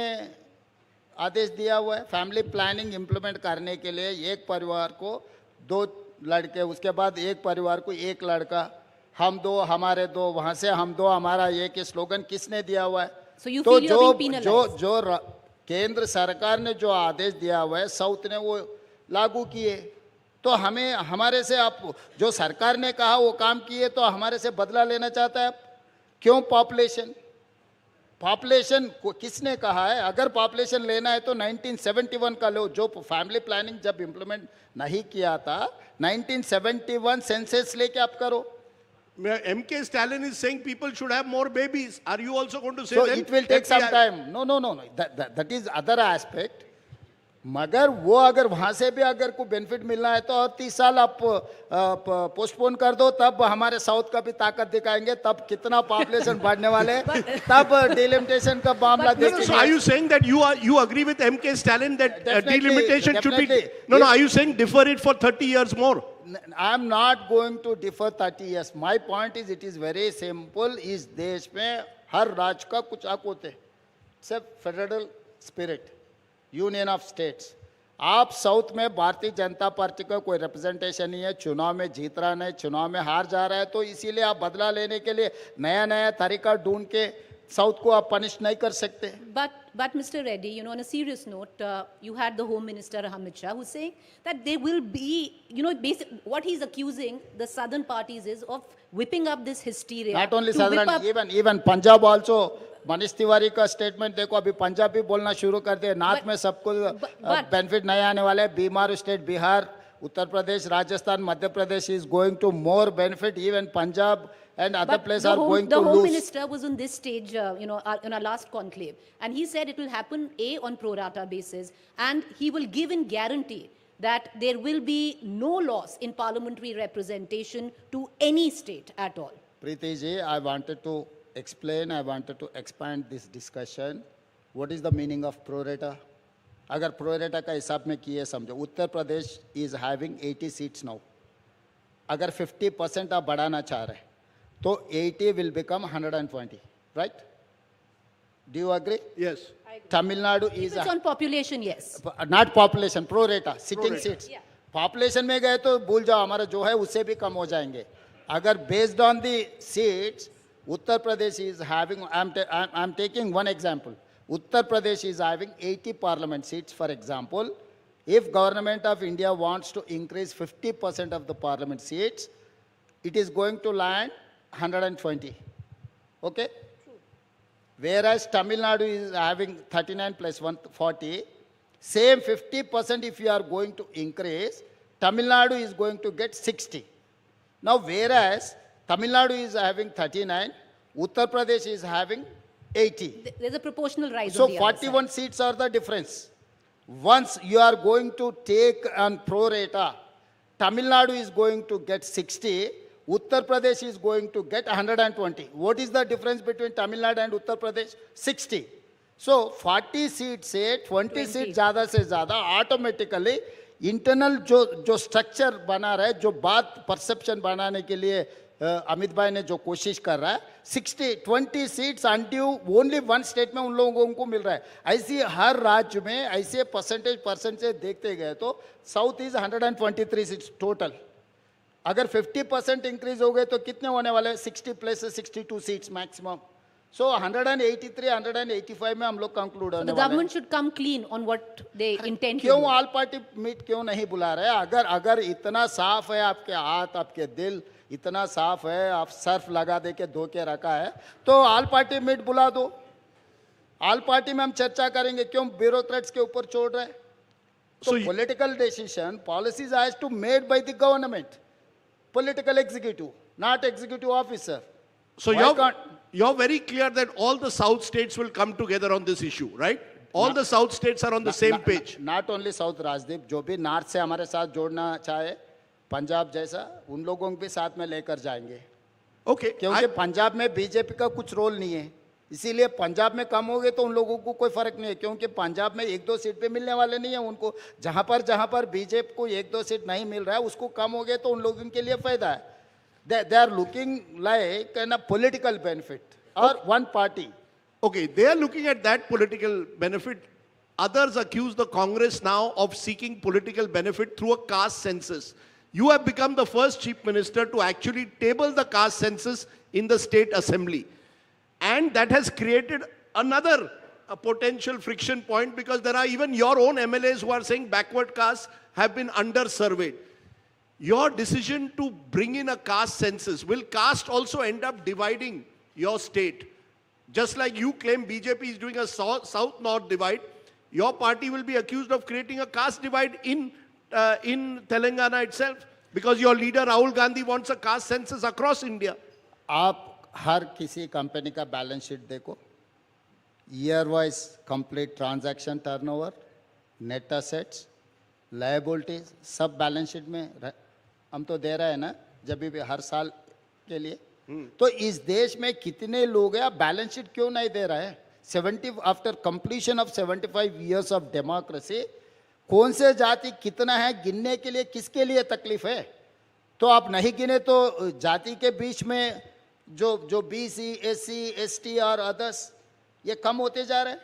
R: आदेश दिया हुआ है? Family planning implement करने के लिए एक परिवार को 2 लड़के, उसके बाद एक परिवार को 1 लड़का, हम 2 हमारे 2, वहाँ से हम 2 हमारा एक, स्लोगन किसने दिया हुआ है? तो जो केंद्र सरकार ने जो आदेश दिया हुआ है साउथ ने वो लागू किए. तो हमें हमारे से, आप जो सरकार ने कहा वो काम किए, तो हमारे से बदला लेना चाहता है. क्यों? पॉपुलेशन को किसने कहा है? अगर पॉपुलेशन लेना है तो 1971 का लो, जो फैमिली प्लानिंग जब इम्प्लीमेंट नहीं किया था, 1971 सेंसस लेके आप करो.
Q: M.K. Stalin is saying people should have more babies. Are you also going to say
R: so
Q: that?
R: It will take some time. No. That is other aspect. मगर वो अगर वहाँ से भी अगर को बेनिफिट मिलना है तो और 30 साल आप पोस्टपोन कर दो, तब हमारे साउथ का भी ताकत दिखाएंगे, तब कितना पॉपुलेशन बढ़ने वाले, तब डिलिमिटेशन का मामला देखेंगे.
Q: So are you saying that you agree with M.K. Stalin that delimitation should be? No. Are you saying defer it for 30 years more?
R: I am not going to differ 30 years. My point is, it is very simple. इस देश में हर राज्य का कुछ हक होते हैं. It's a federal spirit, union of states. आप साउथ में भारतीय जनता पार्टी का कोई रिप्रेजेंटेशन नहीं है, चुनाव में जीत रहा नहीं, चुनाव में हार जा रहा है, तो इसीलिए आप बदला लेने के लिए नया नया तरीका ढूंढ के साउथ को आप पनिश नहीं कर सकते.
A: But Mr. Reddy, you know, on a serious note, you had the Home Minister Amit Shah who's saying that there will be, you know, what he's accusing the southern parties is of whipping up this hysteria.
R: Not only southern, even Punjab also. Manish Tiwari का statement देखो, अभी पंजाब भी बोलना शुरू कर दिया. North में सबको बेनिफिट नहीं आने वाले हैं. बीमार state Bihar, Uttar Pradesh, Rajasthan, Madhya Pradesh is going to more benefit. Even Punjab and other places are going to lose.
A: The Home Minister was on this stage, you know, in our last conclave, and he said it will happen on pro rata basis, and he will give in guarantee that there will be no loss in parliamentary representation to any state at all.
R: Preeti ji, I wanted to expand this discussion. What is the meaning of pro rata? अगर pro rata का हिसाब में किए समझो, Uttar Pradesh is having 80 seats now. अगर 50% आप बढ़ाना चाह रहे, तो 80 will become 120, right? Do you agree?
Q: Yes.
R: Tamil Nadu is...
A: It's on population, yes.
R: Not population, pro rata, sitting seats. Yeah. Population में गए तो भूल जाओ, हमारा जो है उससे भी कम हो जाएंगे. अगर based on the seats, Uttar Pradesh is having, I'm taking one example. Uttar Pradesh is having 80 parliament seats, for example. If government of India wants to increase 50% of the parliament seats, it is going to land 120. Okay? True. Whereas Tamil Nadu is having 39 plus 140. Same 50% if you are going to increase, Tamil Nadu is going to get 60. Now, whereas Tamil Nadu is having 39, Uttar Pradesh is having 80.
A: There's a proportional rise.
R: So 41 seats are the difference. Once you are going to take on pro rata, Tamil Nadu is going to get 60, Uttar Pradesh is going to get 120. What is the difference between Tamil Nadu and Uttar Pradesh? 60. So 40 seats से 20 seats ज़्यादा से ज़्यादा automatically internal जो structure बना रहा है, जो बात perception बनाने के लिए अमित भाई ने जो कोशिश कर रहा है, 20 seats undue only one state में उन लोगों को मिल रहा है. ऐसी हर राज्य में ऐसे परसेंटेज देखते गए तो साउथ इज 123 सीट्स टोटल. अगर 50% इंक्रीज हो गए तो कितने होने वाले? 60 प्लस 62 सीट्स मैक्सिमम. So 183, 185 में हम लोग कंक्लूड होने वाले हैं.
A: The government should come clean on what they intend to do.
R: क्यों ऑल पार्टी मीट क्यों नहीं बुला रहे? अगर इतना साफ है आपके हाथ, आपके दिल इतना साफ है, आप सर्फ लगा दे के धो के रखा है, तो ऑल पार्टी मीट बुला दो. ऑल पार्टी में हम चर्चा करेंगे. क्यों ब्यूरोक्रेट्स के ऊपर छोड़ रहे? So political decision, policies has to made by the government, political executive, not executive officer.
Q: So you're very clear that all the South states will come together on this issue, right? All the South states are on the same page.
R: Not only South, Rajdeep, जो भी North से हमारे साथ जोड़ना चाहे, पंजाब जैसा, उन लोगों को भी साथ में लेकर जाएंगे.
Q: Okay.
R: क्योंकि पंजाब में बीजेपी का कुछ रोल नहीं है, इसीलिए पंजाब में कम हो गए तो उन लोगों को कोई फर्क नहीं है. क्योंकि पंजाब में 1-2 सीट पे मिलने वाले नहीं है उनको. जहां पर बीजेपी को 1-2 सीट नहीं मिल रहा है, उसको कम हो गए तो उन लोगों के लिए फायदा है. They are looking like a political benefit or one party.
Q: Okay, they are looking at that political benefit. Others accuse the Congress now of seeking political benefit through a caste census. You have become the first chief minister to actually table the caste census in the state assembly. And that has created another potential friction point, because there are even your own MLAs who are saying backward castes have been under-surveyed. Your decision to bring in a caste census, will caste also end up dividing your state? Just like you claim BJP is doing a south-north divide, your party will be accused of creating a caste divide in Telangana itself, because your leader Rahul Gandhi wants a caste census across India.
R: आप हर किसी company का balance sheet देखो, year wise complete transaction turnover, net assets, liabilities, सब balance sheet में हम तो दे रहे हैं ना, जब भी हर साल के लिए. तो इस देश में कितने लोग हैं, आप बैलेंस शीट क्यों नहीं दे रहे हैं? 70 after completion of 75 years of democracy, कौन से जाति कितना है गिनने के लिए किसके लिए तकलीफ है? तो आप नहीं गिने तो जाति के बीच में जो BC, SC, ST और अदर्स ये कम होते जा रहे हैं,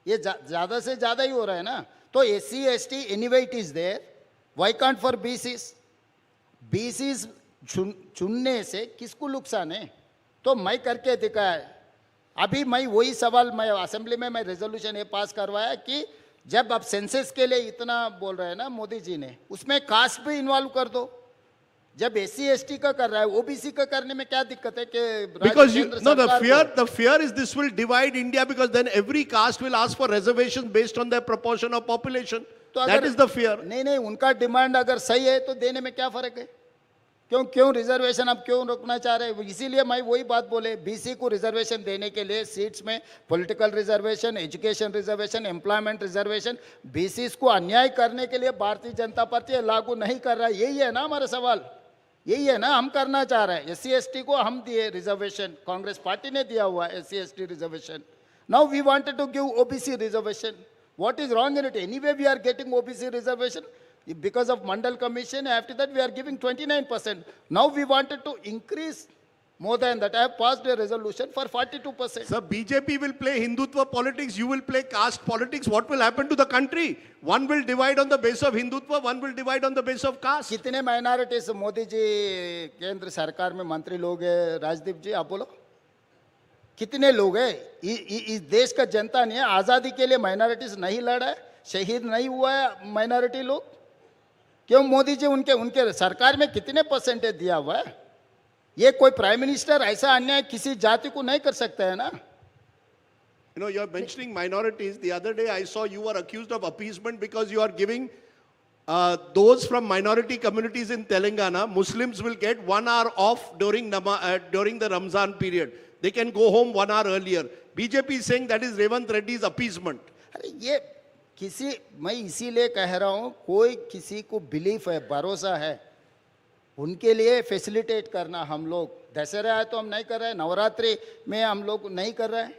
R: ये ज़्यादा से ज़्यादा ही हो रहा है ना. तो SC, ST anyway it is there. Why can't for BCs? BCs चुनने से किसको नुकसान है? तो मैं करके दिखाया. अभी मैं वही सवाल मैं असेंबली में मैं रेजोल्यूशन ये पास करवाया कि जब आप सेंसस के लिए इतना बोल रहे हैं ना मोदी जी ने, उसमें कास्ट भी इन्वॉल्व कर दो. जब SC, ST का कर रहा है, OBC का करने में क्या दिक्कत है कि
Q: because the fear is this will divide India because then every caste will ask for reservations based on their proportion of population.
R: तो
Q: that is the fear.
R: नहीं, उनका डिमांड अगर सही है तो देने में क्या फर्क है? क्यों रिजर्वेशन आप क्यों रोकना चाह रहे हैं? इसीलिए मैं वही बात बोले, BC को रिजर्वेशन देने के लिए सीट्स में political reservation, education reservation, employment reservation, BCs को अन्याय करने के लिए भारतीय जनता पार्टी लागू नहीं कर रहा है. यही है ना हमारा सवाल, यही है ना हम करना चाह रहे हैं. SC, ST को हम दिए रिजर्वेशन, कांग्रेस पार्टी ने दिया हुआ है SC, ST reservation. Now we wanted to give OBC reservation. What is wrong in it? Anyway, we are getting OBC reservation because of Mandal Commission. After that, we are giving 29%. Now we wanted to increase more than that. I have passed a resolution for 42%.
Q: Sir, BJP will play Hindutva politics. You will play caste politics. What will happen to the country? One will divide on the basis of Hindutva. One will divide on the basis of caste.
R: कितने minorities Modi ji केंद्र सरकार में मंत्री लोग हैं? राजदीप जी आप बोलो. कितने लोग हैं? इस देश का जनता ने आज़ादी के लिए माइनॉरिटीज नहीं लड़ा है, शहीद नहीं हुआ है माइनॉरिटी लोग. क्यों मोदी जी उनके सरकार में कितने परसेंटेज दिया हुआ है? ये कोई प्राइम मिनिस्टर ऐसा अन्याय किसी जाति को नहीं कर सकता है ना.
Q: You know, you are mentioning minorities. The other day I saw you were accused of appeasement because you are giving those from minority communities in Telangana, Muslims will get 1 hour off during the Ramzan period. They can go home 1 hour earlier. BJP is saying that is Revant Reddy's appeasement.
R: अरे ये मैं इसीलिए कह रहा हूँ, कोई किसी को बिलीफ है, भरोसा है, उनके लिए फैसिलिटेट करना. हम लोग दशहरा है तो हम नहीं कर रहे हैं, नवरात्रि में हम लोग नहीं कर रहे हैं.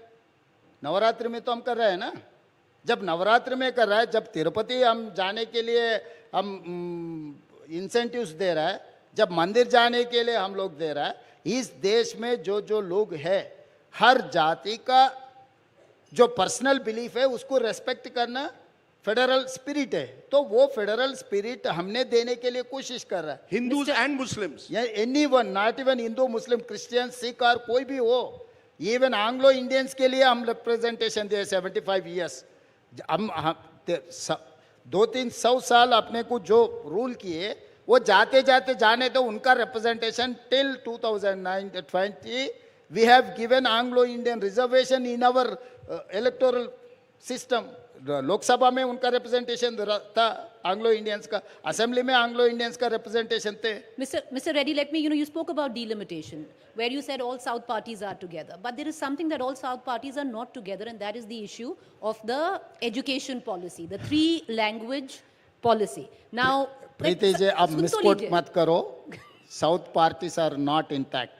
R: नवरात्रि में तो हम कर रहे हैं ना. जब नवरात्रि में कर रहा है, जब तिरुपति हम जाने के लिए हम इंसेंटिव्स दे रहा है, जब मंदिर जाने के लिए हम लोग दे रहा है. इस देश में जो लोग हैं, हर जाति का जो पर्सनल बिलीफ है उसको रेस्पेक्ट करना फेडरल स्पिरिट है. तो वो फेडरल स्पिरिट हमने देने के लिए कोशिश कर रहा है.
Q: Hindus and Muslims,
R: anyone, not even Hindu, Muslim, Christian, Sikh और कोई भी हो, इवन एंग्लो इंडियंस के लिए हम रिप्रेजेंटेशन दिए 75 ईयर्स. हम 200-300 साल अपने को जो रूल किए वो जाते जाने तो उनका representation till 2020 we have given Anglo Indian reservation in our electoral system. Lok Sabha में उनका रिप्रेजेंटेशन था एंग्लो इंडियंस का, असेंबली में एंग्लो इंडियंस का रिप्रेजेंटेशन थे.
A: Mr. Reddy, let me, you spoke about delimitation, where you said all South parties are together. But there is something that all South parties are not together, and that is the issue of the education policy, the 3-language policy. Now,
R: Preeti ji आप misquote मत करो. South parties are not intact.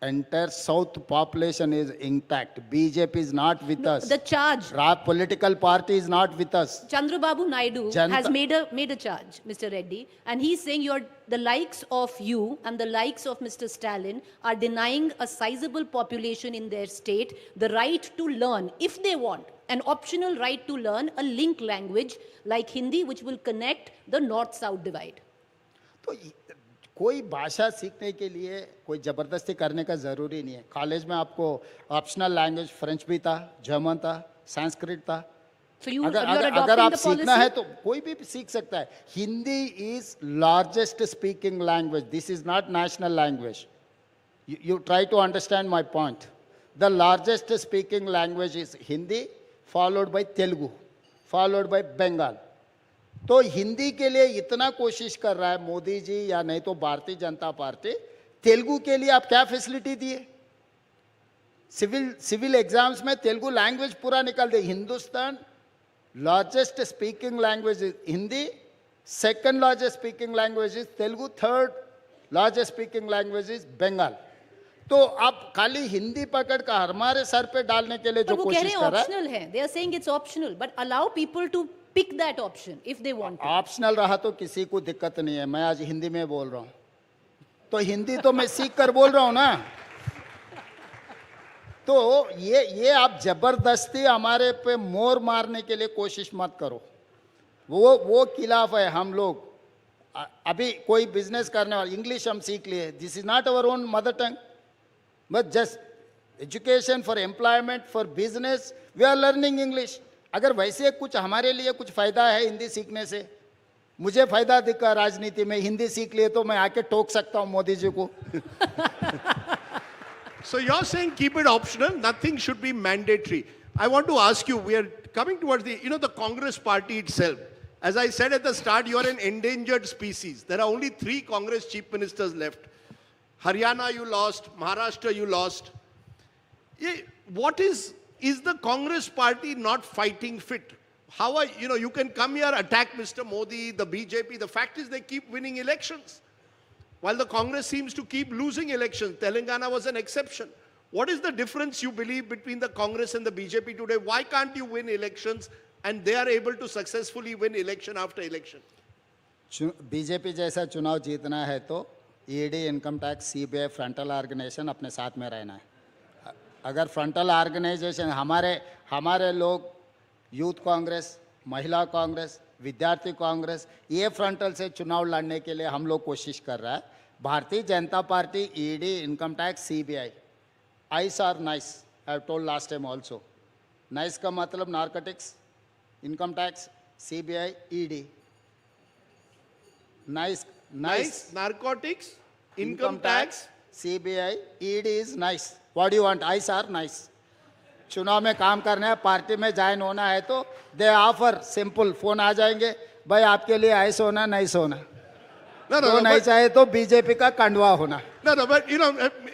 R: Entire South population is intact. BJP is not with us.
A: The charge.
R: Political party is not with us.
A: Chandrababu Naidu has made a charge, Mr. Reddy, and he's saying the likes of you and the likes of Mr. Stalin are denying a sizable population in their state the right to learn, if they want, an optional right to learn a link language like Hindi, which will connect the North-South divide.
R: तो कोई भाषा सीखने के लिए कोई ज़बरदस्ती करने का ज़रूरी नहीं है. कॉलेज में आपको ऑप्शनल लैंग्वेज फ्रेंच भी था, जर्मन था, संस्कृत था. अगर आप सीखना है तो कोई भी सीख सकता है. Hindi is largest speaking language. This is not national language. You try to understand my point. The largest speaking language is Hindi, followed by Telugu, followed by Bengal. तो हिंदी के लिए इतना कोशिश कर रहा है मोदी जी या नहीं तो भारतीय जनता पार्टी. तेलुगु के लिए आप क्या फैसिलिटी दिए? सिविल एग्जाम्स में तेलुगु लैंग्वेज पूरा निकाल दे. Hindustan largest speaking language is Hindi, second largest speaking language is Telugu, third largest speaking language is Bengal. तो आप खाली हिंदी पकड़ कर हमारे सर पे डालने के लिए जो कोशिश कर रहा
A: है. है. They are saying it's optional, but allow people to pick that option if they want to.
R: Optional रहा तो किसी को दिक्कत नहीं है. मैं आज हिंदी में बोल रहा हूँ. तो हिंदी तो मैं सीख कर बोल रहा हूँ ना। तो ये आप जबरदस्ती हमारे पे मोर मारने के लिए कोशिश मत करो। वो खिलाफ है हम लोग। अभी कोई बिजनेस करने वाला इंग्लिश हम सीख लिए, this is not our own mother tongue, but just education for employment for business we are learning English. अगर वैसे कुछ हमारे लिए कुछ फायदा है हिंदी सीखने से, मुझे फायदा दिखा राजनीति में, हिंदी सीख लिए तो मैं आके टोक सकता हूँ मोदी जी को।
Q: So you're saying keep it optional, nothing should be mandatory. I want to ask you, we are coming towards the Congress party itself. As I said at the start, you are an endangered species. There are only 3 Congress chief ministers left. Haryana you lost, Maharashtra you lost. What is the Congress party not fighting fit? How are, you can come here, attack Mr. Modi, the BJP. The fact is they keep winning elections. While the Congress seems to keep losing elections. Telangana was an exception. What is the difference you believe between the Congress and the BJP today? Why can't you win elections and they are able to successfully win election after election?
R: BJP जैसा चुनाव जीतना है तो ED, income tax, CBI, frontal organisation अपने साथ में रहना है। अगर फ्रंटल ऑर्गेनाइजेशन हमारे लोग यूथ कांग्रेस, महिला कांग्रेस, विद्यार्थी कांग्रेस, ये फ्रंटल से चुनाव लड़ने के लिए हम लोग कोशिश कर रहा है। Bharatiya Janata Party, ED, income tax, CBI, ICE are NICE, I have told last time also. NICE का मतलब narcotics, income tax, CBI, ED. NICE
Q: narcotics, income tax,
R: CBI, ED is nice. What do you want? Ice are nice. चुनाव में काम करना है, party में join होना है तो दे ऑफर सिंपल, फोन आ जाएंगे, भाई आपके लिए आइस होना, नाइस होना। तो नहीं चाहे तो बीजेपी का कंडवा होना।
Q: No, but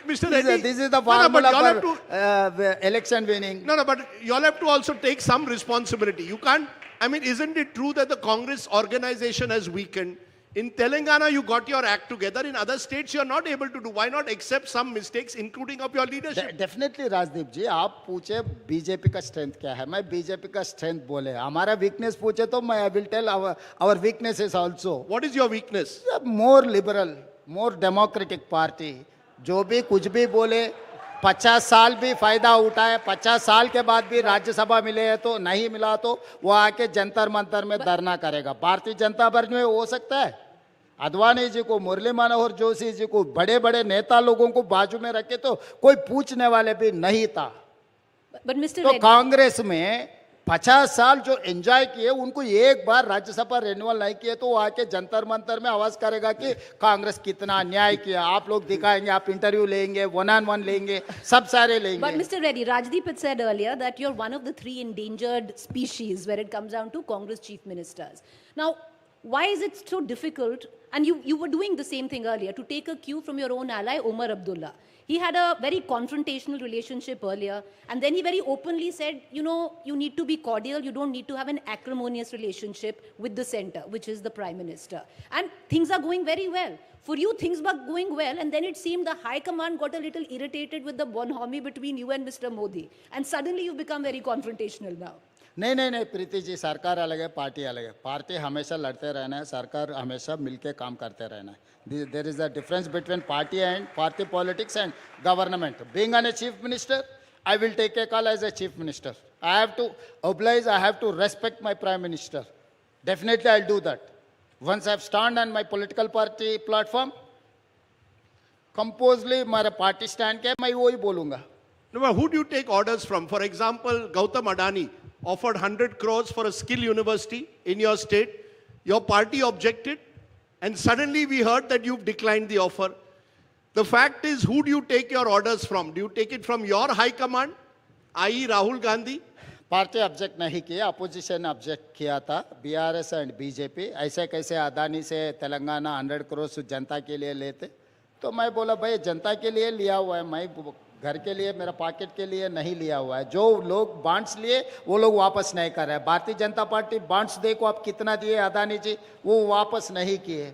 Q: Mr. Reddy,
R: this is the formula for election winning.
Q: No, but you all have to also take some responsibility. You can't. I mean, isn't it true that the Congress organization has weakened? In Telangana, you got your act together. In other states, you are not able to do. Why not accept some mistakes, including of your leadership?
R: Definitely, Rajdeep ji, आप पूछे BJP का strength क्या है, मैं BJP का strength बोले, हमारा weakness पूछे तो मैं I will tell our weaknesses also.
Q: What is your weakness?
R: More liberal, more democratic party. जो भी कुछ भी बोले, 50 साल भी फायदा उठाए, 50 साल के बाद भी राज्यसभा मिले है तो नहीं मिला तो वो आके जंतर मंतर में धरना करेगा। भारतीय जनता पार्टी में हो सकता है, अडवाणी जी को, मुरली मनोहर जोशी जी को, बड़े बड़े नेता लोगों को बाजू में रखे तो कोई पूछने वाले भी नहीं था। तो कांग्रेस में 50 साल जो एंजॉय किए उनको एक बार राज्यसभा रिन्यूअल नहीं किए तो वो आके जंतर मंतर में आवाज करेगा कि कांग्रेस कितना अन्याय किया। आप लोग दिखाएंगे, आप इंटरव्यू लेंगे, 1-on-1 लेंगे, सब सारे लेंगे।
A: But Mr. Reddy, Rajdeep had said earlier that you're one of the 3 endangered species when it comes down to Congress chief ministers. Now, why is it so difficult? And you were doing the same thing earlier, to take a cue from your own ally, Omar Abdullah. He had a very confrontational relationship earlier, and then he very openly said, you need to be cordial, you don't need to have an acrimonious relationship with the center, which is the Prime Minister. And things are going very well. For you, things were going well, and then it seemed the High Command got a little irritated with the bonhomie between you and Mr. Modi. And suddenly you've become very confrontational now.
R: नहीं प्रीति जी, सरकार अलग है, party अलग है। Party हमेशा लड़ते रहना है, सरकार हमेशा मिलके काम करते रहना है। There is a difference between party and party politics and government. Being an chief minister, I will take a call as a chief minister. I have to oblige, I have to respect my prime minister. Definitely I'll do that. Once I've stand on my political party platform, composedly मेरा party stand क्या है मैं वही बोलूँगा।
Q: No, but who do you take orders from? For example, Gautam Adani offered 100 crores for a skill university in your state. Your party objected, and suddenly we heard that you've declined the offer. The fact is, who do you take your orders from? Do you take it from your high command, i.e. Rahul Gandhi?
R: Party object नहीं किया, opposition object किया था, BRS and BJP. ऐसे कैसे अदानी से तेलंगाना 100 करोड़ जनता के लिए लेते? तो मैं बोला भाई जनता के लिए लिया हुआ है, मैं घर के लिए, मेरा पॉकेट के लिए नहीं लिया हुआ है। जो लोग बॉन्ड्स लिए वो लोग वापस नहीं कर रहे हैं। भारतीय जनता पार्टी बॉन्ड्स देखो आप कितना दिए अदानी जी, वो वापस नहीं किए,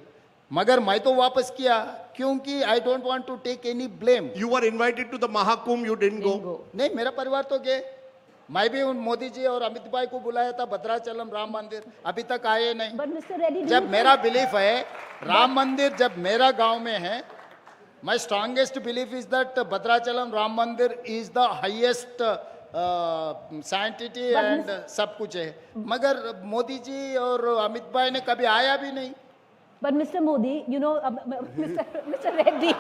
R: मगर मैं तो वापस किया क्योंकि I don't want to take any blame.
Q: You were invited to the Mahakumbh, you didn't go.
R: नहीं, मेरा परिवार तो गए। मैं भी उन मोदी जी और अमित भाई को बुलाया था भद्राचलम राम मंदिर, अभी तक आए नहीं। जब मेरा बिलीफ है राम मंदिर जब मेरा गांव में है My strongest belief is that Bhadrachalam Ram Mandir is the highest sanctity and सब कुछ है. मगर मोदी जी और अमित भाई ने कभी आया भी नहीं.
A: But Mr. Modi, you know, Mr. Reddy,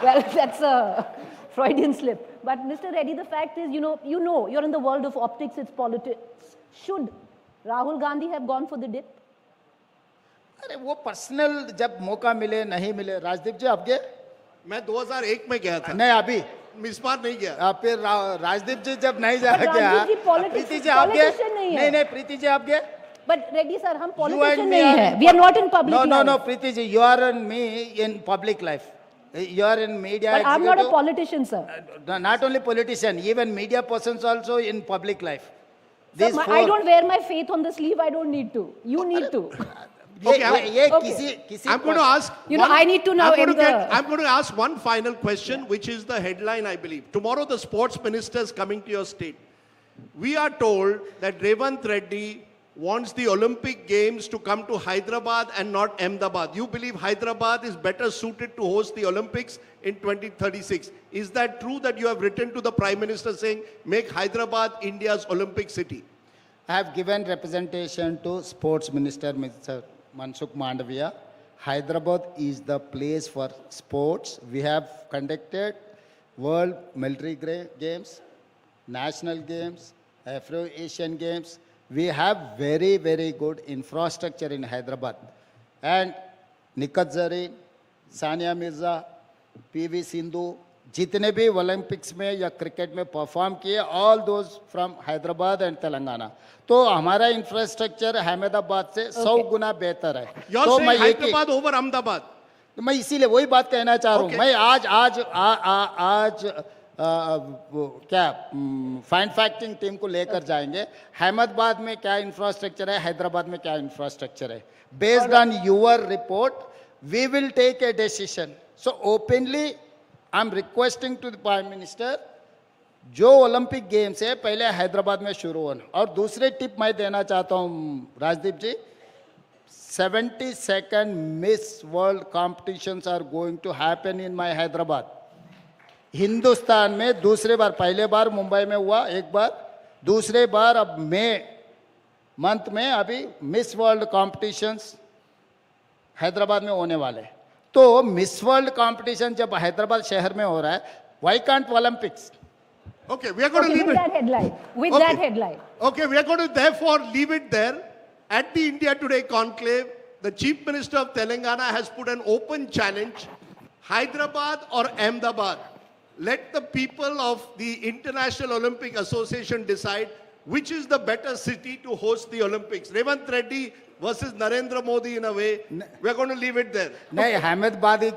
A: well, that's a Freudian slip. But Mr. Reddy, the fact is, you're in the world of optics, it's politics. Should Rahul Gandhi have gone for the dip?
R: अरे वो personal जब मौका मिले नहीं मिले. राजदीप जी आप गए?
Q: मैं 2001 में गया था.
R: नहीं अभी.
Q: इस बार नहीं गया.
R: फिर राजदीप जी जब नहीं जा गया. प्रीति जी आप गए? नहीं प्रीति जी आप गए?
A: But Reddy sir, हम politician नहीं है. We are not in public life.
R: No, Preeti ji, you are and me in public life. You are in media.
A: But I'm not a politician, sir.
R: Not only politician, even media persons also in public life.
A: Sir, I don't wear my faith on the sleeve. I don't need to. You need to.
Q: I'm going to ask.
A: I need to know.
Q: I'm going to ask one final question, which is the headline, I believe. Tomorrow, the sports minister is coming to your state. We are told that Revant Reddy wants the Olympic Games to come to Hyderabad and not Ahmedabad. You believe Hyderabad is better suited to host the Olympics in 2036. Is that true that you have written to the Prime Minister saying, make Hyderabad India's Olympic city?
R: I have given representation to Sports Minister, Mr. Mansukh Mandavia. Hyderabad is the place for sports. We have conducted World Military Games, National Games, Afro-Asian Games. We have very, very good infrastructure in Hyderabad. And Nikat Zareen, Sania Mirza, PV Sindhu, जितने भी Olympics में या cricket में perform किए, all those from Hyderabad and Telangana. तो हमारा infrastructure Ahmedabad से 100 गुना बेहतर है.
Q: तो मैं हैदराबाद ओवर अहमदाबाद.
R: मैं इसीलिए वही बात कहना चाह रहा हूँ. मैं आज क्या फाइन फैक्टिंग टीम को लेकर जाएंगे. अहमदाबाद में क्या इंफ्रास्ट्रक्चर है, हैदराबाद में क्या इंफ्रास्ट्रक्चर है. Based on your report we will take a decision. So openly I am requesting to the prime minister, जो ओलंपिक गेम्स है पहले हैदराबाद में शुरू होना. और दूसरे टिप मैं देना चाहता हूँ Rajdeep ji, 72nd Miss World competitions are going to happen in my Hyderabad. Hindustan में दूसरे बार, पहले बार मुंबई में हुआ एक बार, दूसरे बार अब मई मंथ में अभी मिस वर्ल्ड कॉम्पिटिशंस हैदराबाद में होने वाले. तो मिस वर्ल्ड कॉम्पिटिशन जब हैदराबाद शहर में हो रहा है, why can't Olympics?
Q: Okay, we are going to leave
A: with that headline. With that headline.
Q: Okay, we are going to therefore leave it there. At the India Today conclave, the Chief Minister of Telangana has put an open challenge: Hyderabad or Ahmedabad. Let the people of the International Olympic Association decide which is the better city to host the Olympics. Revant Reddy versus Narendra Modi in a way. We are going to leave it there.
R: नहीं,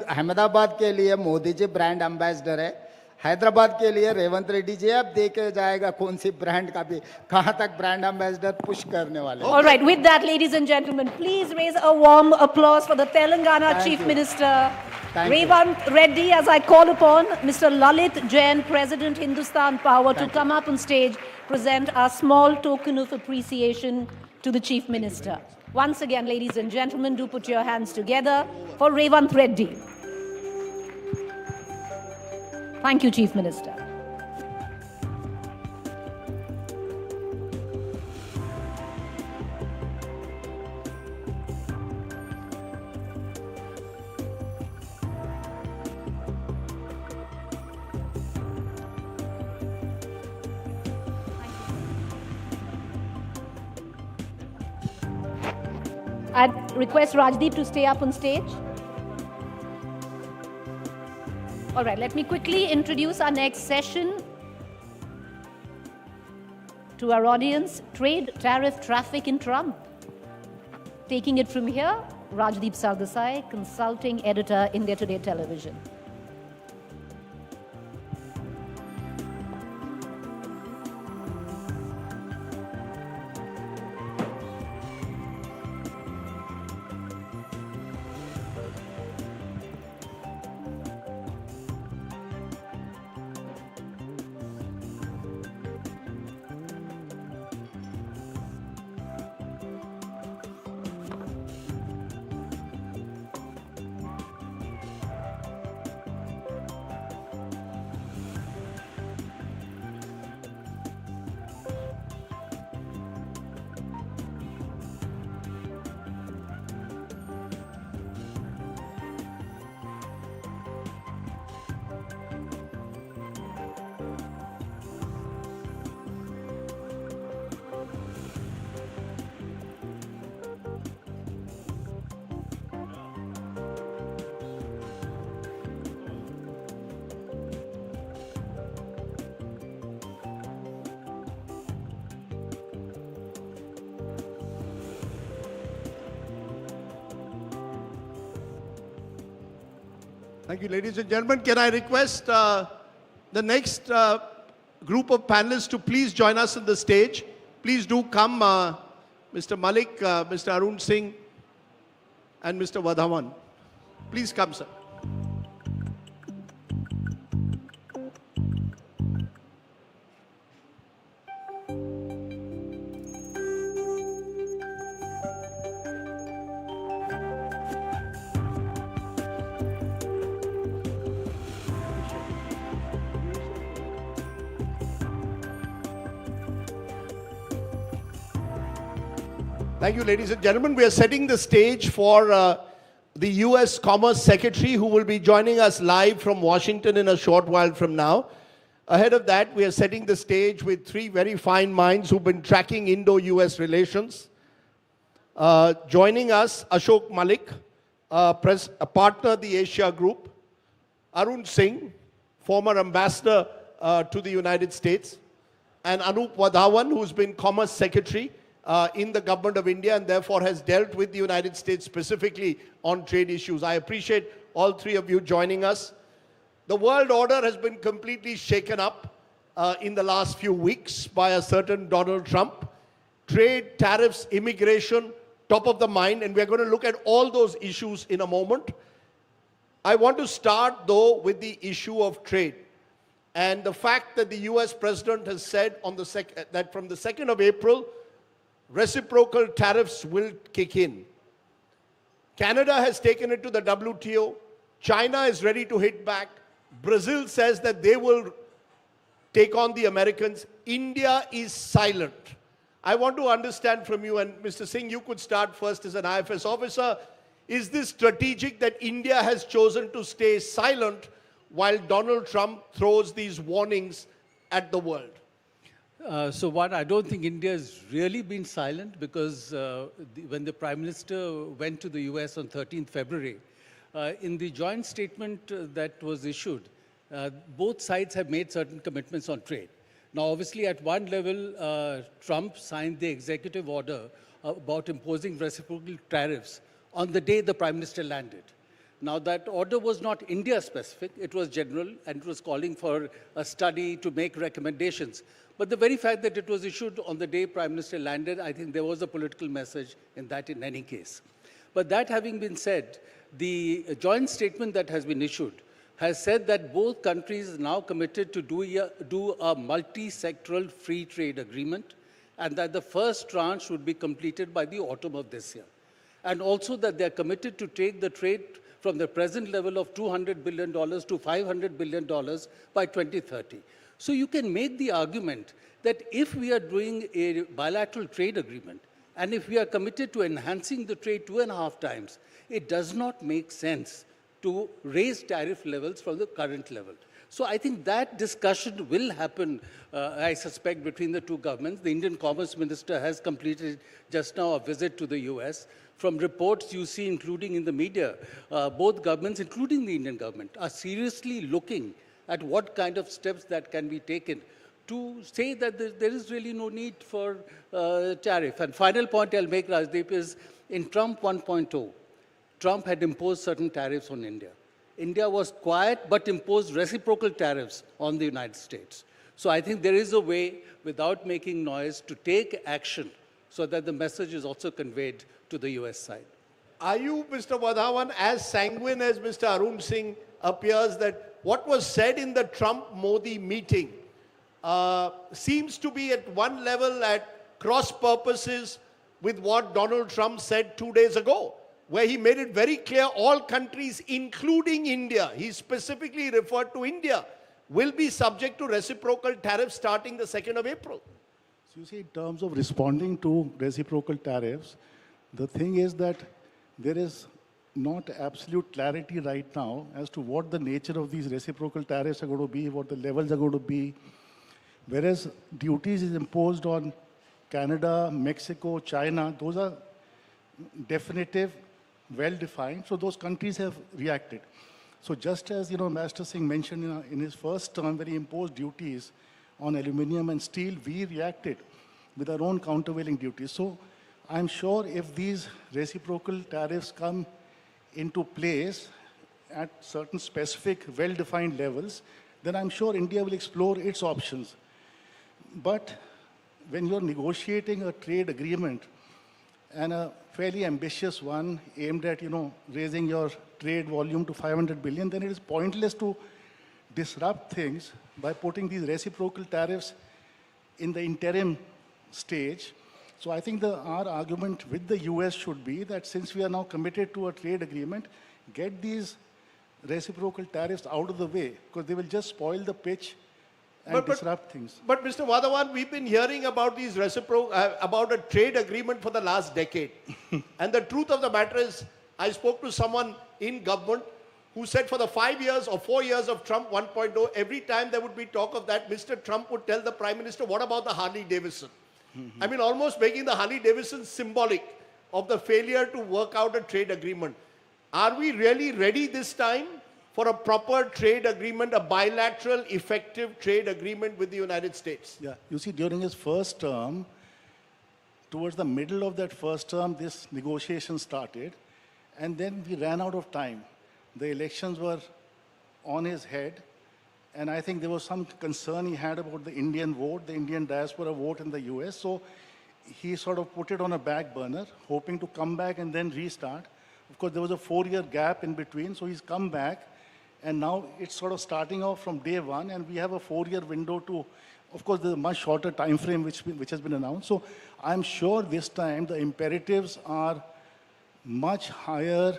R: अहमदाबाद के लिए Modi ji brand ambassador है. हैदराबाद के लिए रेवंत रेड्डी जी अब देखे जाएगा कौन सी ब्रांड का भी कहां तक ब्रांड एम्बेसडर पुश करने वाले.
A: All right, with that, ladies and gentlemen, please raise a warm applause for the Telangana Chief Minister Revant Reddy, as I call upon Mr. Lalit Jain, President Hindustan Power, to come up on stage, present our small token of appreciation to the Chief Minister. Once again, ladies and gentlemen, do put your hands together for Revant Reddy. Thank you, Chief Minister. I'd request Rajdeep to stay up on stage. All right, let me quickly introduce our next session to our audience: Trade, Tariff, Traffic in Trump. Taking it from here, Rajdeep Sardesai, Consulting Editor, India Today Television.
Q: Thank you, ladies and gentlemen. Can I request the next group of panelists to please join us on the stage? Please do come, Mr. Malik, Mr. Arun Singh, and Mr. Wadhawan. Please come, sir. Thank you, ladies and gentlemen. We are setting the stage for the US Commerce Secretary, who will be joining us live from Washington in a short while from now. Ahead of that, we are setting the stage with three very fine minds who've been tracking Indo-US relations. Joining us, Ashok Malik, a partner of the Asia Group, Arun Singh, former ambassador to the United States, and Anup Wadhawan, who's been Commerce Secretary in the government of India and therefore has dealt with the United States specifically on trade issues. I appreciate all three of you joining us. The world order has been completely shaken up in the last few weeks by a certain Donald Trump. Trade, tariffs, immigration, top of the mind, and we're going to look at all those issues in a moment. I want to start, though, with the issue of trade and the fact that the US president has said on that from the 2nd of April, reciprocal tariffs will kick in. Canada has taken it to the WTO. China is ready to hit back. Brazil says that they will take on the Americans. India is silent. I want to understand from you, and Mr. Singh, you could start first as an IFS officer. Is this strategic that India has chosen to stay silent while Donald Trump throws these warnings at the world?
G: So one, I don't think India has really been silent, because when the Prime Minister went to the US on 13th February, in the joint statement that was issued, both sides have made certain commitments on trade. Now, obviously, at one level, Trump signed the executive order about imposing reciprocal tariffs on the day the Prime Minister landed. Now, that order was not India-specific, it was general, and it was calling for a study to make recommendations. But the very fact that it was issued on the day Prime Minister landed, I think there was a political message in that in any case. But that having been said, the joint statement that has been issued has said that both countries are now committed to do a multi-sectoral free trade agreement, and that the first tranche would be completed by the autumn of this year. And also that they're committed to take the trade from the present level of $200 billion to $500 billion by 2030. So you can make the argument that if we are doing a bilateral trade agreement, and if we are committed to enhancing the trade 2.5 times, it does not make sense to raise tariff levels from the current level. So I think that discussion will happen, I suspect, between the two governments. The Indian Commerce Minister has completed just now a visit to the US. From reports you see, including in the media, both governments, including the Indian government, are seriously looking at what kind of steps that can be taken to say that there is really no need for tariff. And final point I'll make, Rajdeep, is in Trump 1.0, Trump had imposed certain tariffs on India. India was quiet but imposed reciprocal tariffs on the United States. So I think there is a way, without making noise, to take action so that the message is also conveyed to the US side.
Q: Are you, Mr. Wadhawan, as sanguine as Mr. Arun Singh appears that what was said in the Trump-Modi meeting seems to be at one level at cross purposes with what Donald Trump said 2 days ago, where he made it very clear all countries, including India, he specifically referred to India, will be subject to reciprocal tariffs starting the 2nd of April.
T: So you see, in terms of responding to reciprocal tariffs, the thing is that there is not absolute clarity right now as to what the nature of these reciprocal tariffs are going to be, what the levels are going to be. Whereas duties is imposed on Canada, Mexico, China, those are definitive, well-defined, so those countries have reacted. So just as, Master Singh mentioned in his first term, when he imposed duties on aluminum and steel, we reacted with our own countervailing duties. So I'm sure if these reciprocal tariffs come into place at certain specific, well-defined levels, then I'm sure India will explore its options. But when you're negotiating a trade agreement, and a fairly ambitious one aimed at, raising your trade volume to 500 billion, then it is pointless to disrupt things by putting these reciprocal tariffs in the interim stage. So I think our argument with the US should be that since we are now committed to a trade agreement, get these reciprocal tariffs out of the way, because they will just spoil the pitch and disrupt things.
Q: But Mr. Madhavan, we've been hearing about these about a trade agreement for the last decade. And the truth of the matter is, I spoke to someone in government who said for the 5 years or 4 years of Trump 1.0, every time there would be talk of that, Mr. Trump would tell the Prime Minister, what about the Harley Davidson? I mean, almost making the Harley Davidson symbolic of the failure to work out a trade agreement. Are we really ready this time for a proper trade agreement, a bilateral, effective trade agreement with the United States?
T: Yeah, you see, during his first term, towards the middle of that first term, this negotiation started, and then we ran out of time. The elections were on his head, and I think there was some concern he had about the Indian vote, the Indian diaspora vote in the US, so he sort of put it on a back burner, hoping to come back and then restart. Of course, there was a 4-year gap in between, so he's come back, and now it's sort of starting off from day one, and we have a 4-year window to, of course, there's a much shorter time frame which has been announced. So I'm sure this time the imperatives are much higher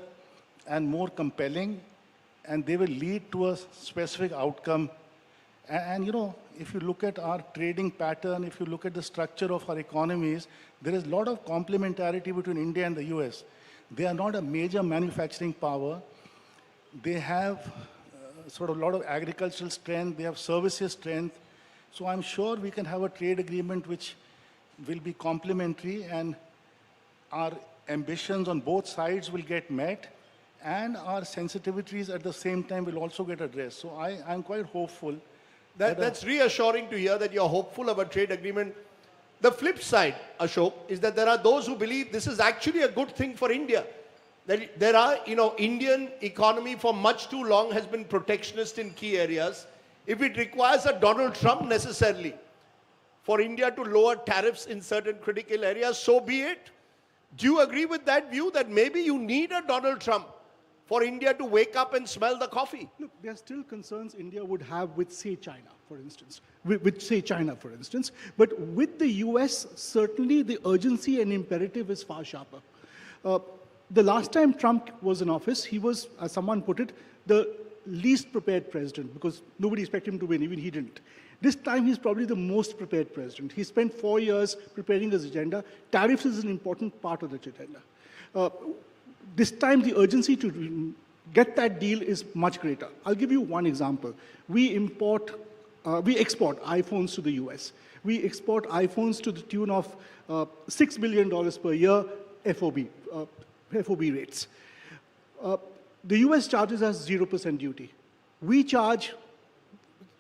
T: and more compelling, and they will lead to a specific outcome. And if you look at our trading pattern, if you look at the structure of our economies, there is a lot of complementarity between India and the US. They are not a major manufacturing power. They have sort of a lot of agricultural strength. They have services strength. So I'm sure we can have a trade agreement which will be complementary, and our ambitions on both sides will get met, and our sensitivities at the same time will also get addressed. So I'm quite hopeful.
Q: That's reassuring to hear that you're hopeful of a trade agreement. The flip side, Ashok, is that there are those who believe this is actually a good thing for India. That there are, Indian economy for much too long has been protectionist in key areas. If it requires a Donald Trump necessarily for India to lower tariffs in certain critical areas, so be it. Do you agree with that view that maybe you need a Donald Trump for India to wake up and smell the coffee?
U: Look, there are still concerns India would have with, say, China, for instance. But with the US, certainly the urgency and imperative is far sharper. The last time Trump was in office, he was, as someone put it, the least prepared president, because nobody expected him to win, even he didn't. This time, he's probably the most prepared president. He spent 4 years preparing his agenda. Tariffs is an important part of that agenda. This time, the urgency to get that deal is much greater. I'll give you one example. We export iPhones to the US. We export iPhones to the tune of $6 billion per year FOB rates. The US charges us 0% duty. We charge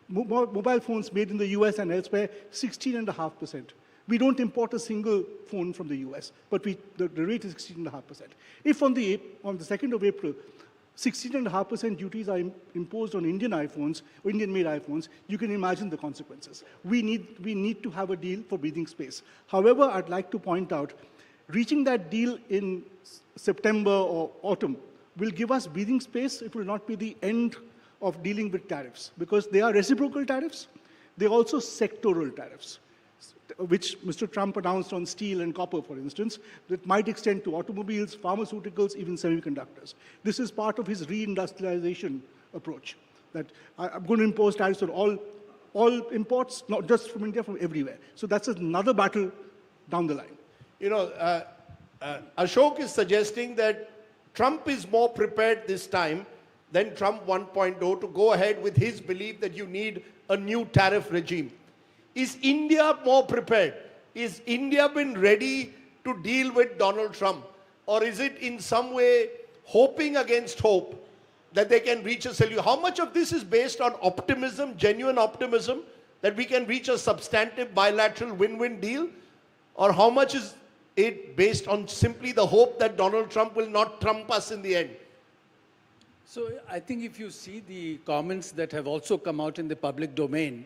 U: mobile phones made in the US and elsewhere 16.5%. We don't import a single phone from the US, but the rate is 16.5%. If on the 2nd of April, 16.5% duties are imposed on Indian iPhones, or Indian-made iPhones, you can imagine the consequences. We need to have a deal for breathing space. However, I'd like to point out, reaching that deal in September or autumn will give us breathing space. It will not be the end of dealing with tariffs, because they are reciprocal tariffs. They're also sectoral tariffs, which Mr. Trump announced on steel and copper, for instance, that might extend to automobiles, pharmaceuticals, even semiconductors. This is part of his reindustrialization approach, that I'm going to impose tariffs on all imports, not just from India, from everywhere. So that's another battle down the line.
Q: Ashok is suggesting that Trump is more prepared this time than Trump 1.0 to go ahead with his belief that you need a new tariff regime. Is India more prepared? Is India been ready to deal with Donald Trump? Or is it in some way hoping against hope that they can reach a solution? How much of this is based on optimism, genuine optimism, that we can reach a substantive bilateral win-win deal? Or how much is it based on simply the hope that Donald Trump will not trump us in the end?
G: So I think if you see the comments that have also come out in the public domain,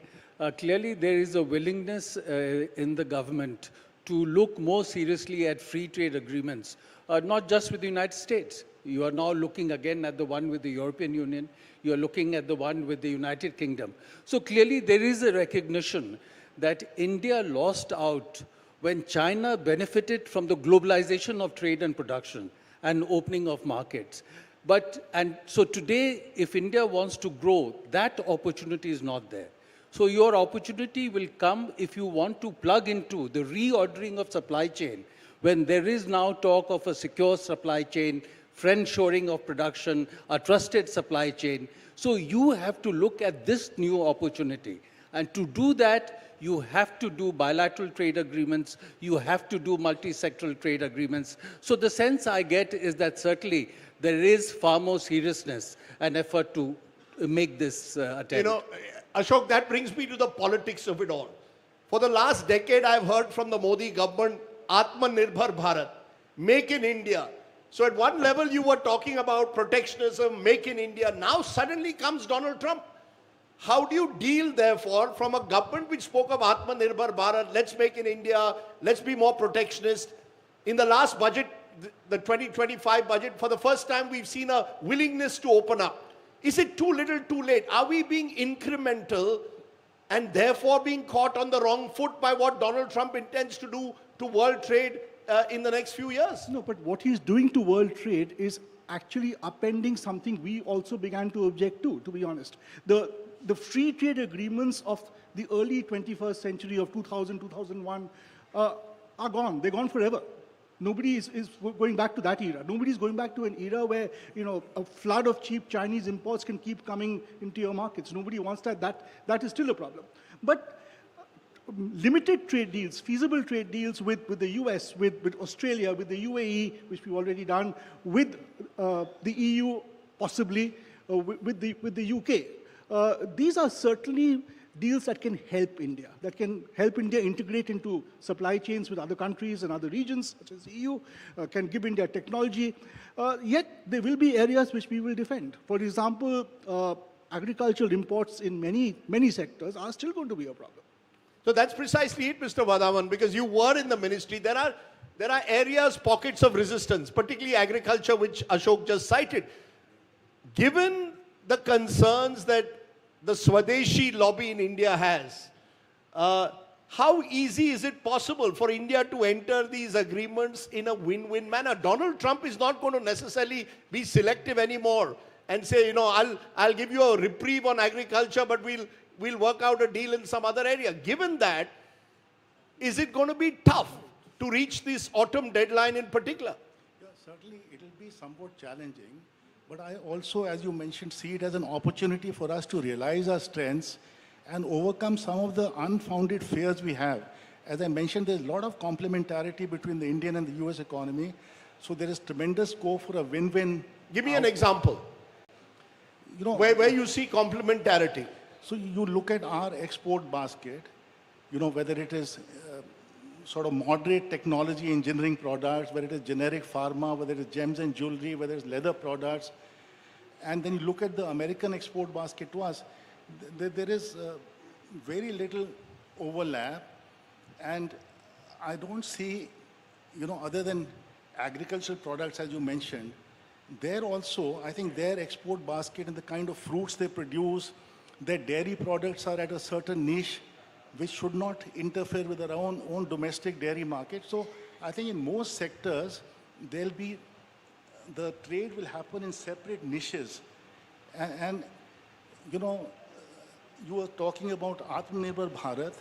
G: clearly there is a willingness in the government to look more seriously at free trade agreements, not just with the United States. You are now looking again at the one with the European Union. You are looking at the one with the United Kingdom. So clearly there is a recognition that India lost out when China benefited from the globalization of trade and production and opening of markets. And so today, if India wants to grow, that opportunity is not there. So your opportunity will come if you want to plug into the reordering of supply chain, when there is now talk of a secure supply chain, friend-shoring of production, a trusted supply chain. So you have to look at this new opportunity. And to do that, you have to do bilateral trade agreements, you have to do multi-sectoral trade agreements. So the sense I get is that certainly there is far more seriousness and effort to make this attempt.
Q: You know, Ashok, that brings me to the politics of it all. For the last decade, I've heard from the Modi government, Atmanirbhar Bharat, Make in India. So at one level, you were talking about protectionism, Make in India. Now suddenly comes Donald Trump. How do you deal, therefore, from a government which spoke of Atmanirbhar Bharat, let's make in India, let's be more protectionist. In the last budget, the 2025 budget, for the first time, we've seen a willingness to open up. Is it too little, too late? Are we being incremental and therefore being caught on the wrong foot by what Donald Trump intends to do to world trade in the next few years?
U: No, but what he's doing to world trade is actually upending something we also began to object to be honest. The free trade agreements of the early 21st century of 2000, 2001 are gone. They're gone forever. Nobody is going back to that era. Nobody's going back to an era where, you know, a flood of cheap Chinese imports can keep coming into your markets. Nobody wants that. That is still a problem. But limited trade deals, feasible trade deals with the US, with Australia, with the UAE, which we've already done, with the EU, possibly, with the UK. These are certainly deals that can help India, integrate into supply chains with other countries and other regions, such as the EU, can give India technology. Yet there will be areas which we will defend. For example, agricultural imports in many sectors are still going to be a problem.
Q: So that's precisely it, Mr. Vadavan, because you were in the ministry. There are areas, pockets of resistance, particularly agriculture, which Ashok just cited. Given the concerns that the Swadeshi lobby in India has, how easy is it possible for India to enter these agreements in a win-win manner? Donald Trump is not going to necessarily be selective anymore and say, you know, I'll give you a reprieve on agriculture, but we'll work out a deal in some other area. Given that, is it going to be tough to reach this autumn deadline in particular?
T: Yeah, certainly it will be somewhat challenging. But I also, as you mentioned, see it as an opportunity for us to realize our strengths and overcome some of the unfounded fears we have. As I mentioned, there's a lot of complementarity between the Indian and the US economy. So there is tremendous scope for a win-win.
Q: Give me an example.
T: You know,
Q: where you see complementarity.
T: So you look at our export basket, you know, whether it is sort of moderate technology engineering products, whether it is generic pharma, whether it is gems and jewelry, whether it's leather products. And then you look at the American export basket to us, there is very little overlap. And I don't see, you know, other than agricultural products, as you mentioned, there also, I think their export basket and the kind of fruits they produce, their dairy products are at a certain niche which should not interfere with our own domestic dairy market. So I think in most sectors, the trade will happen in separate niches. And you know, you were talking about Atmanirbhar Bharat.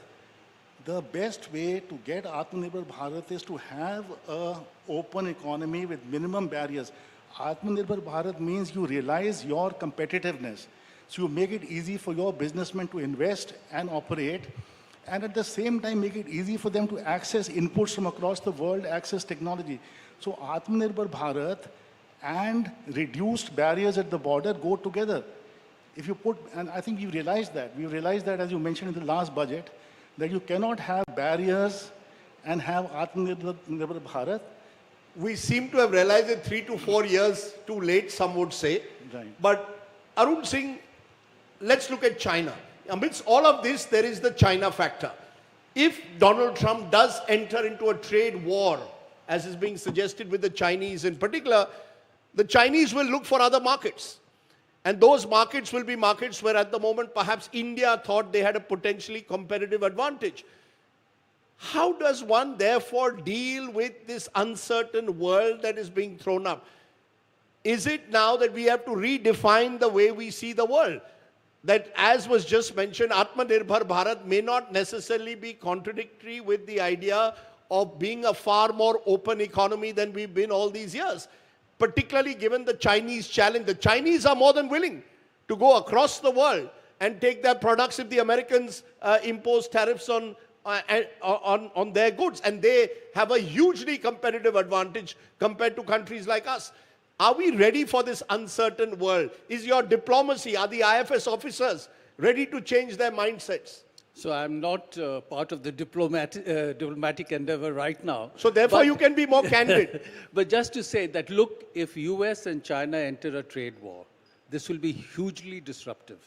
T: The best way to get Atmanirbhar Bharat is to have an open economy with minimum barriers. Atmanirbhar Bharat means you realize your competitiveness. So you make it easy for your businessmen to invest and operate, and at the same time make it easy for them to access inputs from across the world, access technology. So Atmanirbhar Bharat and reduced barriers at the border go together. If you put, and I think we've realized that. We've realized that, as you mentioned in the last budget, that you cannot have barriers and have Atmanirbhar Bharat.
Q: we seem to have realized it 3 to 4 years too late, some would say.
T: Right.
Q: But Arun Singh, let's look at China. Amidst all of this, there is the China factor. If Donald Trump does enter into a trade war, as is being suggested with the Chinese in particular, the Chinese will look for other markets. And those markets will be markets where at the moment perhaps India thought they had a potentially competitive advantage. How does one therefore deal with this uncertain world that is being thrown up? Is it now that we have to redefine the way we see the world? That, as was just mentioned, Atmanirbhar Bharat may not necessarily be contradictory with the idea of being a far more open economy than we've been all these years. Particularly given the Chinese challenge. The Chinese are more than willing to go across the world and take their products if the Americans impose tariffs on their goods. And they have a hugely competitive advantage compared to countries like us. Are we ready for this uncertain world? Is your diplomacy, are the IFS officers ready to change their mindsets?
G: So I'm not part of the diplomatic endeavor right now.
Q: So therefore you can be more candid.
G: But just to say that, look, if US and China enter a trade war, this will be hugely disruptive.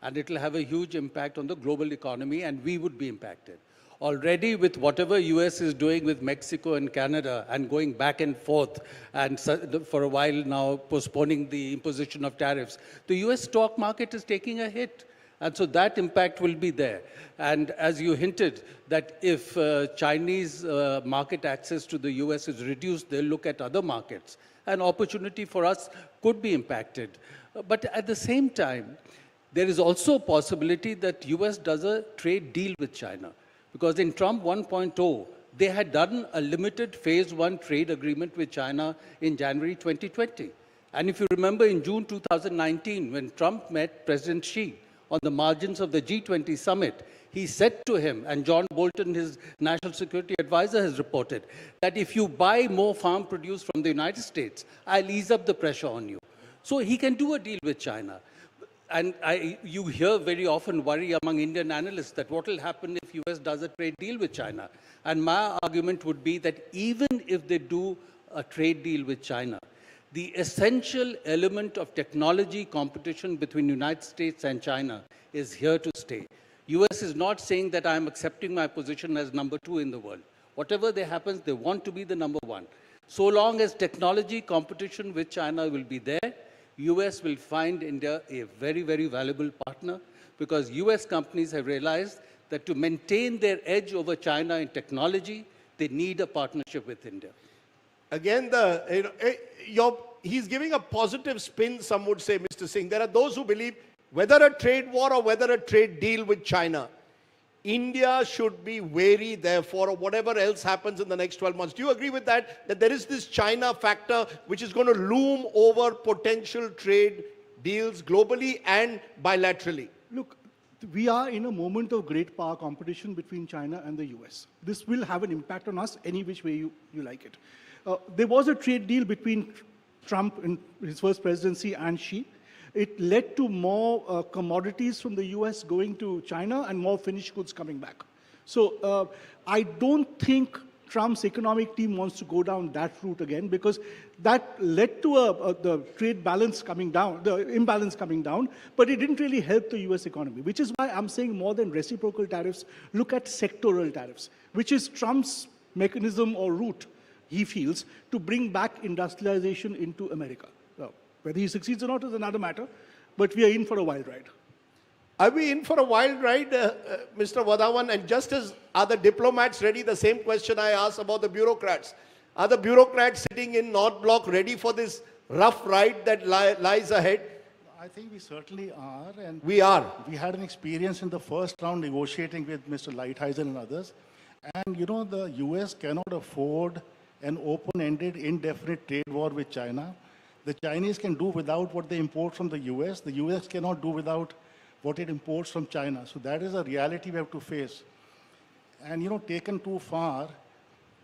G: And it will have a huge impact on the global economy, and we would be impacted. Already with whatever US is doing with Mexico and Canada and going back and forth and for a while now postponing the imposition of tariffs, the US stock market is taking a hit. And so that impact will be there. And as you hinted, that if Chinese market access to the US is reduced, they'll look at other markets. An opportunity for us could be impacted. But at the same time, there is also a possibility that US does a trade deal with China. Because in Trump 1.0, they had done a limited phase 1 trade agreement with China in January 2020. And if you remember in June 2019, when Trump met President Xi on the margins of the G20 summit, he said to him, and John Bolton, his national security advisor, has reported, that if you buy more farm produce from the United States, I'll ease up the pressure on you. So he can do a deal with China. And you hear very often worry among Indian analysts that what will happen if US does a trade deal with China. And my argument would be that even if they do a trade deal with China, the essential element of technology competition between the United States and China is here to stay. US is not saying that I'm accepting my position as number 2 in the world. Whatever happens, they want to be the number 1. So long as technology competition with China will be there, US will find India a very, very valuable partner, because US companies have realized that to maintain their edge over China in technology, they need a partnership with India.
Q: Again, he's giving a positive spin, some would say, Mr. Singh. There are those who believe whether a trade war or whether a trade deal with China, India should be wary, therefore, of whatever else happens in the next 12 months. Do you agree with that? That there is this China factor which is going to loom over potential trade deals globally and bilaterally?
U: Look, we are in a moment of great power competition between China and the US. This will have an impact on us any which way you like it. There was a trade deal between Trump in his first presidency and Xi. It led to more commodities from the US going to China and more finished goods coming back. So I don't think Trump's economic team wants to go down that route again, because that led to the trade balance coming down, the imbalance coming down, but it didn't really help the US economy, which is why I'm saying more than reciprocal tariffs, look at sectoral tariffs, which is Trump's mechanism or route, he feels, to bring back industrialization into America. Whether he succeeds or not is another matter, but we are in for a wild ride.
Q: Are we in for a wild ride, Mr. Wadhawan? And just as are the diplomats ready, the same question I asked about the bureaucrats. Are the bureaucrats sitting in North Block ready for this rough ride that lies ahead?
T: I think we certainly are. And
Q: we are.
T: We had an experience in the first round negotiating with Mr. Lighthizer and others. And you know, the US cannot afford an open-ended, indefinite trade war with China. The Chinese can do without what they import from the US. The US cannot do without what it imports from China. So that is a reality we have to face. And, you know, taken too far,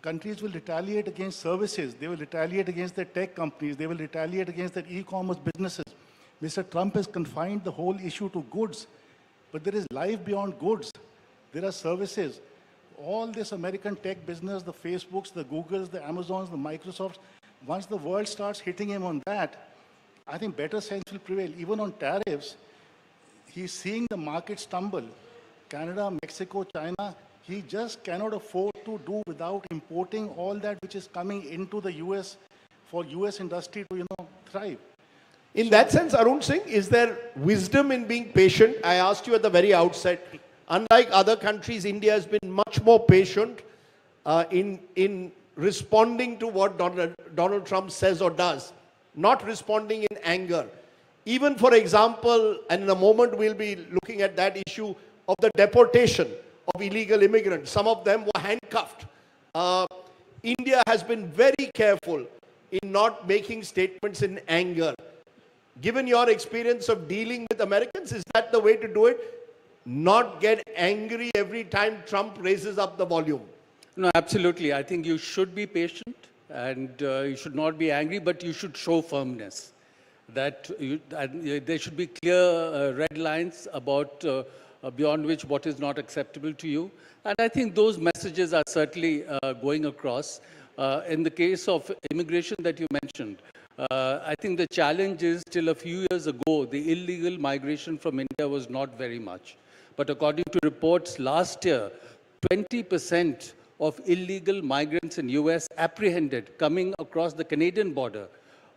T: countries will retaliate against services. They will retaliate against their tech companies. They will retaliate against their e-commerce businesses. Mr. Trump has confined the whole issue to goods. But there is life beyond goods. There are services. all this American tech business, the Facebooks, the Googles, the Amazons, the Microsofts, once the world starts hitting him on that, I think better sense will prevail. Even on tariffs, he's seeing the market stumble. Canada, Mexico, China, he just cannot afford to do without importing all that which is coming into the US for US industry to, thrive.
Q: In that sense, Arun Singh, is there wisdom in being patient? I asked you at the very outset. Unlike other countries, India has been much more patient in responding to what Donald Trump says or does, not responding in anger. Even, for example, and in a moment we'll be looking at that issue of the deportation of illegal immigrants. Some of them were handcuffed. India has been very careful in not making statements in anger. Given your experience of dealing with Americans, is that the way to do it? Not get angry every time Trump raises up the volume.
G: No, absolutely. I think you should be patient and you should not be angry, but you should show firmness. That there should be clear red lines about beyond which what is not acceptable to you. And I think those messages are certainly going across. In the case of immigration that you mentioned, I think the challenge is till a few years ago, the illegal migration from India was not very much. But according to reports last year, 20% of illegal migrants in US apprehended coming across the Canadian border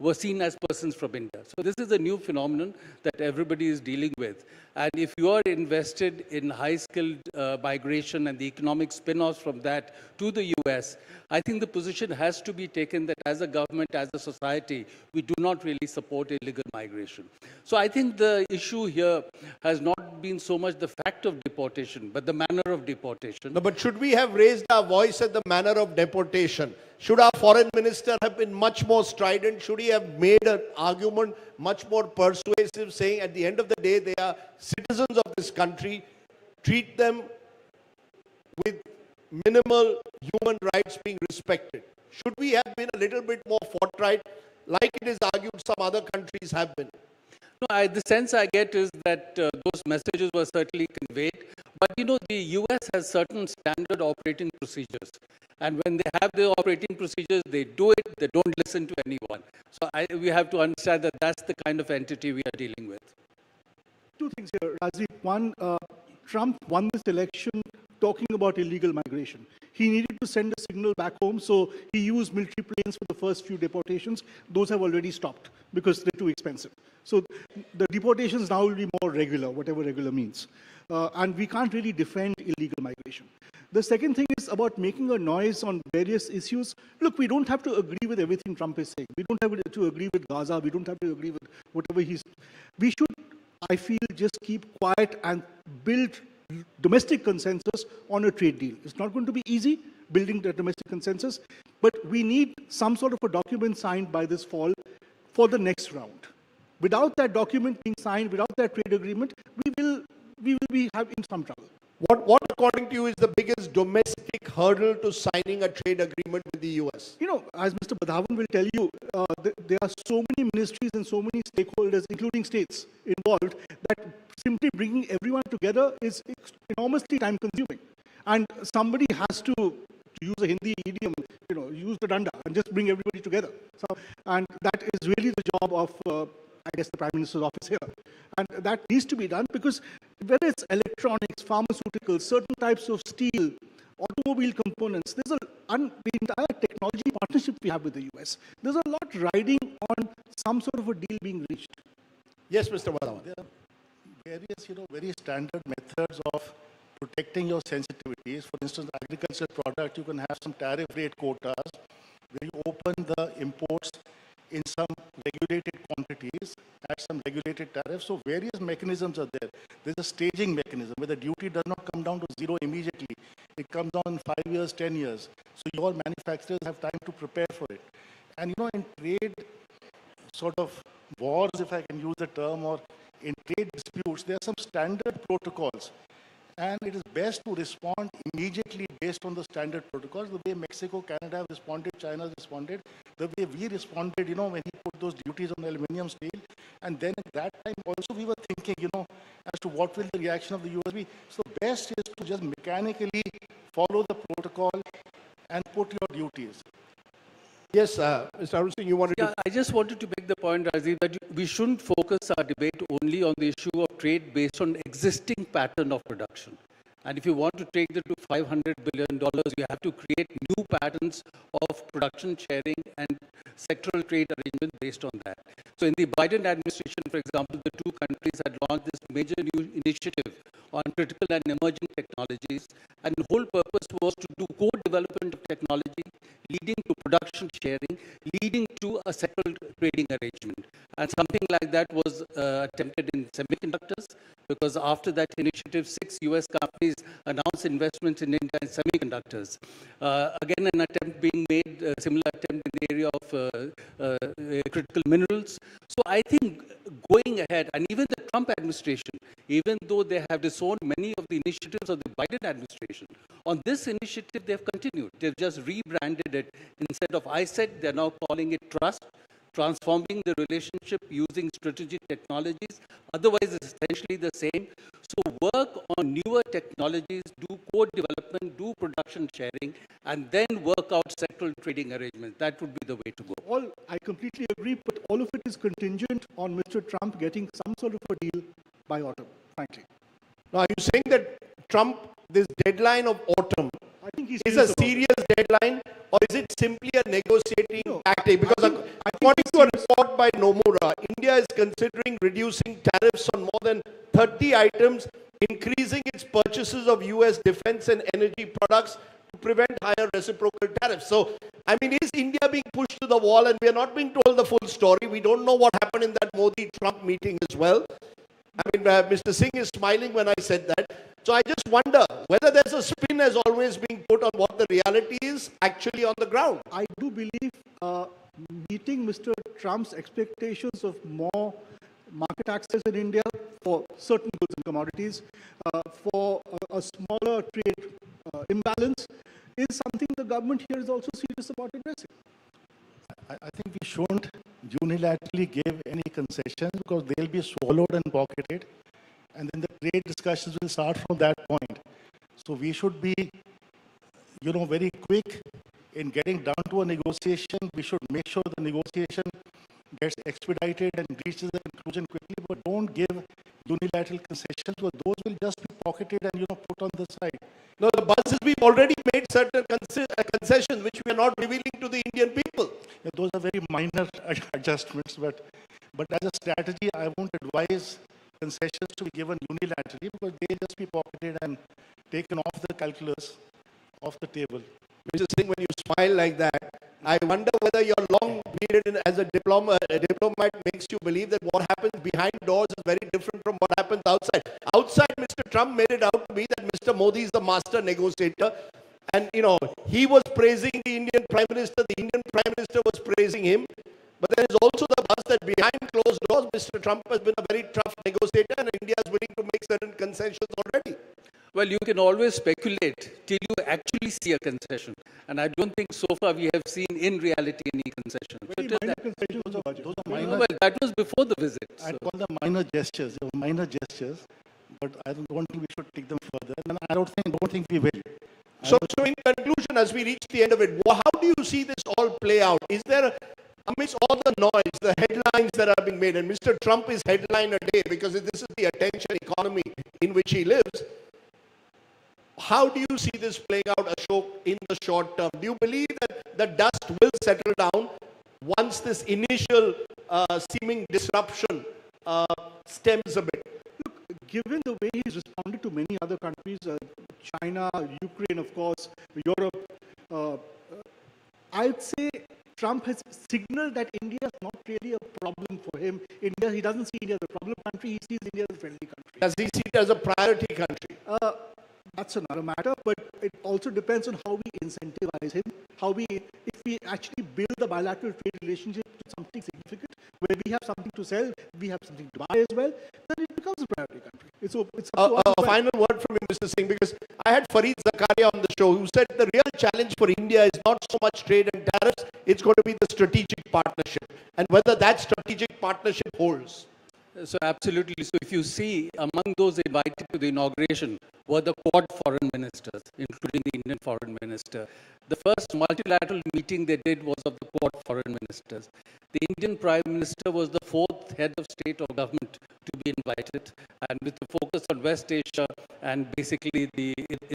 G: were seen as persons from India. So this is a new phenomenon that everybody is dealing with. And if you are invested in high-skilled migration and the economic spin-offs from that to the US, I think the position has to be taken that as a government, as a society, we do not really support illegal migration. So I think the issue here has not been so much the fact of deportation, but the manner of deportation.
Q: No, but should we have raised our voice at the manner of deportation? Should our foreign minister have been much more strident? Should he have made an argument much more persuasive, saying at the end of the day, they are citizens of this country, treat them with minimal human rights being respected? Should we have been a little bit more forthright, like it is argued some other countries have been?
G: No, the sense I get is that those messages were certainly conveyed. But the US has certain standard operating procedures. And when they have the operating procedures, they do it, they don't listen to anyone. So we have to understand that that's the kind of entity we are dealing with.
U: Two things here, Rajiv. One, Trump won this election talking about illegal migration. He needed to send a signal back home, so he used military planes for the first few deportations. Those have already stopped because they're too expensive. So the deportations now will be more regular, whatever regular means. And we can't really defend illegal migration. The second thing is about making a noise on various issues. Look, we don't have to agree with everything Trump is saying. We don't have to agree with Gaza. We don't have to agree with whatever he's... We should, I feel, just keep quiet and build domestic consensus on a trade deal. It's not going to be easy building the domestic consensus, but we need some sort of a document signed by this fall for the next round. Without that document being signed, without that trade agreement, we will be in some trouble.
Q: What according to you is the biggest domestic hurdle to signing a trade agreement with the US?
U: As Mr. Badhavan will tell you, there are so many ministries and so many stakeholders, including states, involved, that simply bringing everyone together is enormously time-consuming. And somebody has to use a Hindi idiom, use the danda and just bring everybody together. So, and that is really the job of, I guess, the Prime Minister's office here. And that needs to be done because whether it's electronics, pharmaceuticals, certain types of steel, automobile components, there's the entire technology partnership we have with the US. There's a lot riding on some sort of a deal being reached.
Q: Yes, Mr. Badhavan.
T: There are various, very standard methods of protecting your sensitivities. For instance, agricultural product, you can have some tariff rate quotas where you open the imports in some regulated quantities at some regulated tariffs. So various mechanisms are there. There's a staging mechanism where the duty does not come down to zero immediately. It comes down in 5 years, 10 years. So your manufacturers have time to prepare for it. And in trade sort of wars, if I can use the term, or in trade disputes, there are some standard protocols. And it is best to respond immediately based on the standard protocols. The way Mexico, Canada have responded, China has responded, the way we responded, when he put those duties on aluminum steel. And then at that time also we were thinking, as to what will the reaction of the US be. So best is to just mechanically follow the protocol, and put your duties.
Q: Yes, Mr. Arun Singh, you wanted to...
G: I just wanted to make the point, Rajiv, that we shouldn't focus our debate only on the issue of trade based on existing pattern of production. And if you want to take that to $500 billion, you have to create new patterns of production sharing and sectoral trade arrangement based on that. So in the Biden administration, for example, the two countries had launched this major new initiative on critical and emerging technologies, and the whole purpose was to do co-development of technology, leading to production sharing, leading to a settled trading arrangement. And something like that was attempted in semiconductors, because after that initiative, 6 US companies announced investments in India in semiconductors. Again, an attempt being made, a similar attempt in the area of critical minerals. So I think going ahead, and even the Trump administration, even though they have disowned many of the initiatives of the Biden administration, on this initiative they've continued. They've just rebranded it. Instead of ISET, they're now calling it trust, transforming the relationship using strategic technologies. Otherwise, it's essentially the same. So work on newer technologies, do code development, do production sharing, and then work out sectoral trading arrangements. That would be the way to go.
U: I completely agree, but all of it is contingent on Mr. Trump getting some sort of a deal by autumn, frankly.
Q: Now, are you saying that Trump, this deadline of autumn, is a
U: serious
Q: serious deadline, or is it simply a negotiating tactic? Because according to a report by Nomura, India is considering reducing tariffs on more than 30 items, increasing its purchases of US defense and energy products to prevent higher reciprocal tariffs. So, I mean, is India being pushed to the wall, and we are not being told the full story? We don't know what happened in that Modi-Trump meeting as well. I mean, Mr. Singh is smiling when I said that. So I just wonder whether there's a spin as always being put on what the reality is actually on the ground.
U: I do believe meeting Mr. Trump's expectations of more market access in India for certain goods and commodities, for a smaller trade imbalance, is something the government here is also serious about addressing.
T: I think we shouldn't unilaterally give any concessions, because they'll be swallowed and pocketed, and then the trade discussions will start from that point. So we should be, very quick in getting down to a negotiation. We should make sure the negotiation gets expedited and reaches a conclusion quickly, but don't give unilateral concessions, because those will just be pocketed and put on the side.
Q: No, the buzz is we've already made certain concessions which we are not revealing to the Indian people.
T: Yeah, those are very minor adjustments, but as a strategy, I won't advise concessions to be given unilaterally, because they'll just be pocketed and taken off the calculus, off the table.
Q: Mr. Singh, when you smile like that, I wonder whether your long period as a diplomat makes you believe that what happens behind doors is very different from what happens outside. Outside, Mr. Trump made it out to be that Mr. Modi is the master negotiator. And, he was praising the Indian Prime Minister, the Indian Prime Minister was praising him. But there is also the buzz that behind closed doors, Mr. Trump has been a very tough negotiator, and India is willing to make certain concessions already.
G: Well, you can always speculate till you actually see a concession. And I don't think so far we have seen in reality any concession.
T: Those are minor.
G: Well, that was before the visit.
T: I'd call them minor gestures. They were minor gestures, but I don't think we should take them further. And I don't think we will.
Q: So in conclusion, as we reach the end of it, how do you see this all play out? Is there, amidst all the noise, the headlines that are being made, and Mr. Trump is headline a day because this is the attention economy in which he lives, how do you see this playing out, Ashok, in the short term? Do you believe that the dust will settle down once this initial seeming disruption stems a bit?
U: Look, given the way he's responded to many other countries, China, Ukraine, of course, Europe, I'd say Trump has signaled that India is not really a problem for him. He doesn't see India as a problem country, he sees India as a friendly country.
Q: Does he see it as a priority country?
U: That's another matter, but it also depends on how we incentivize him, if we actually build the bilateral trade relationship to something significant, where we have something to sell, we have something to buy as well, then it becomes a priority country. It's up to us.
Q: A final word from you, Mr. Singh, because I had Fareed Zakaria on the show who said the real challenge for India is not so much trade and tariffs, it's going to be the strategic partnership, and whether that strategic partnership holds.
G: So absolutely. So if you see, among those invited to the inauguration were the Quad foreign ministers, including the Indian foreign minister. The first multilateral meeting they did was of the Quad foreign ministers. The Indian Prime Minister was the fourth head of state or government to be invited, and with the focus on West Asia and basically the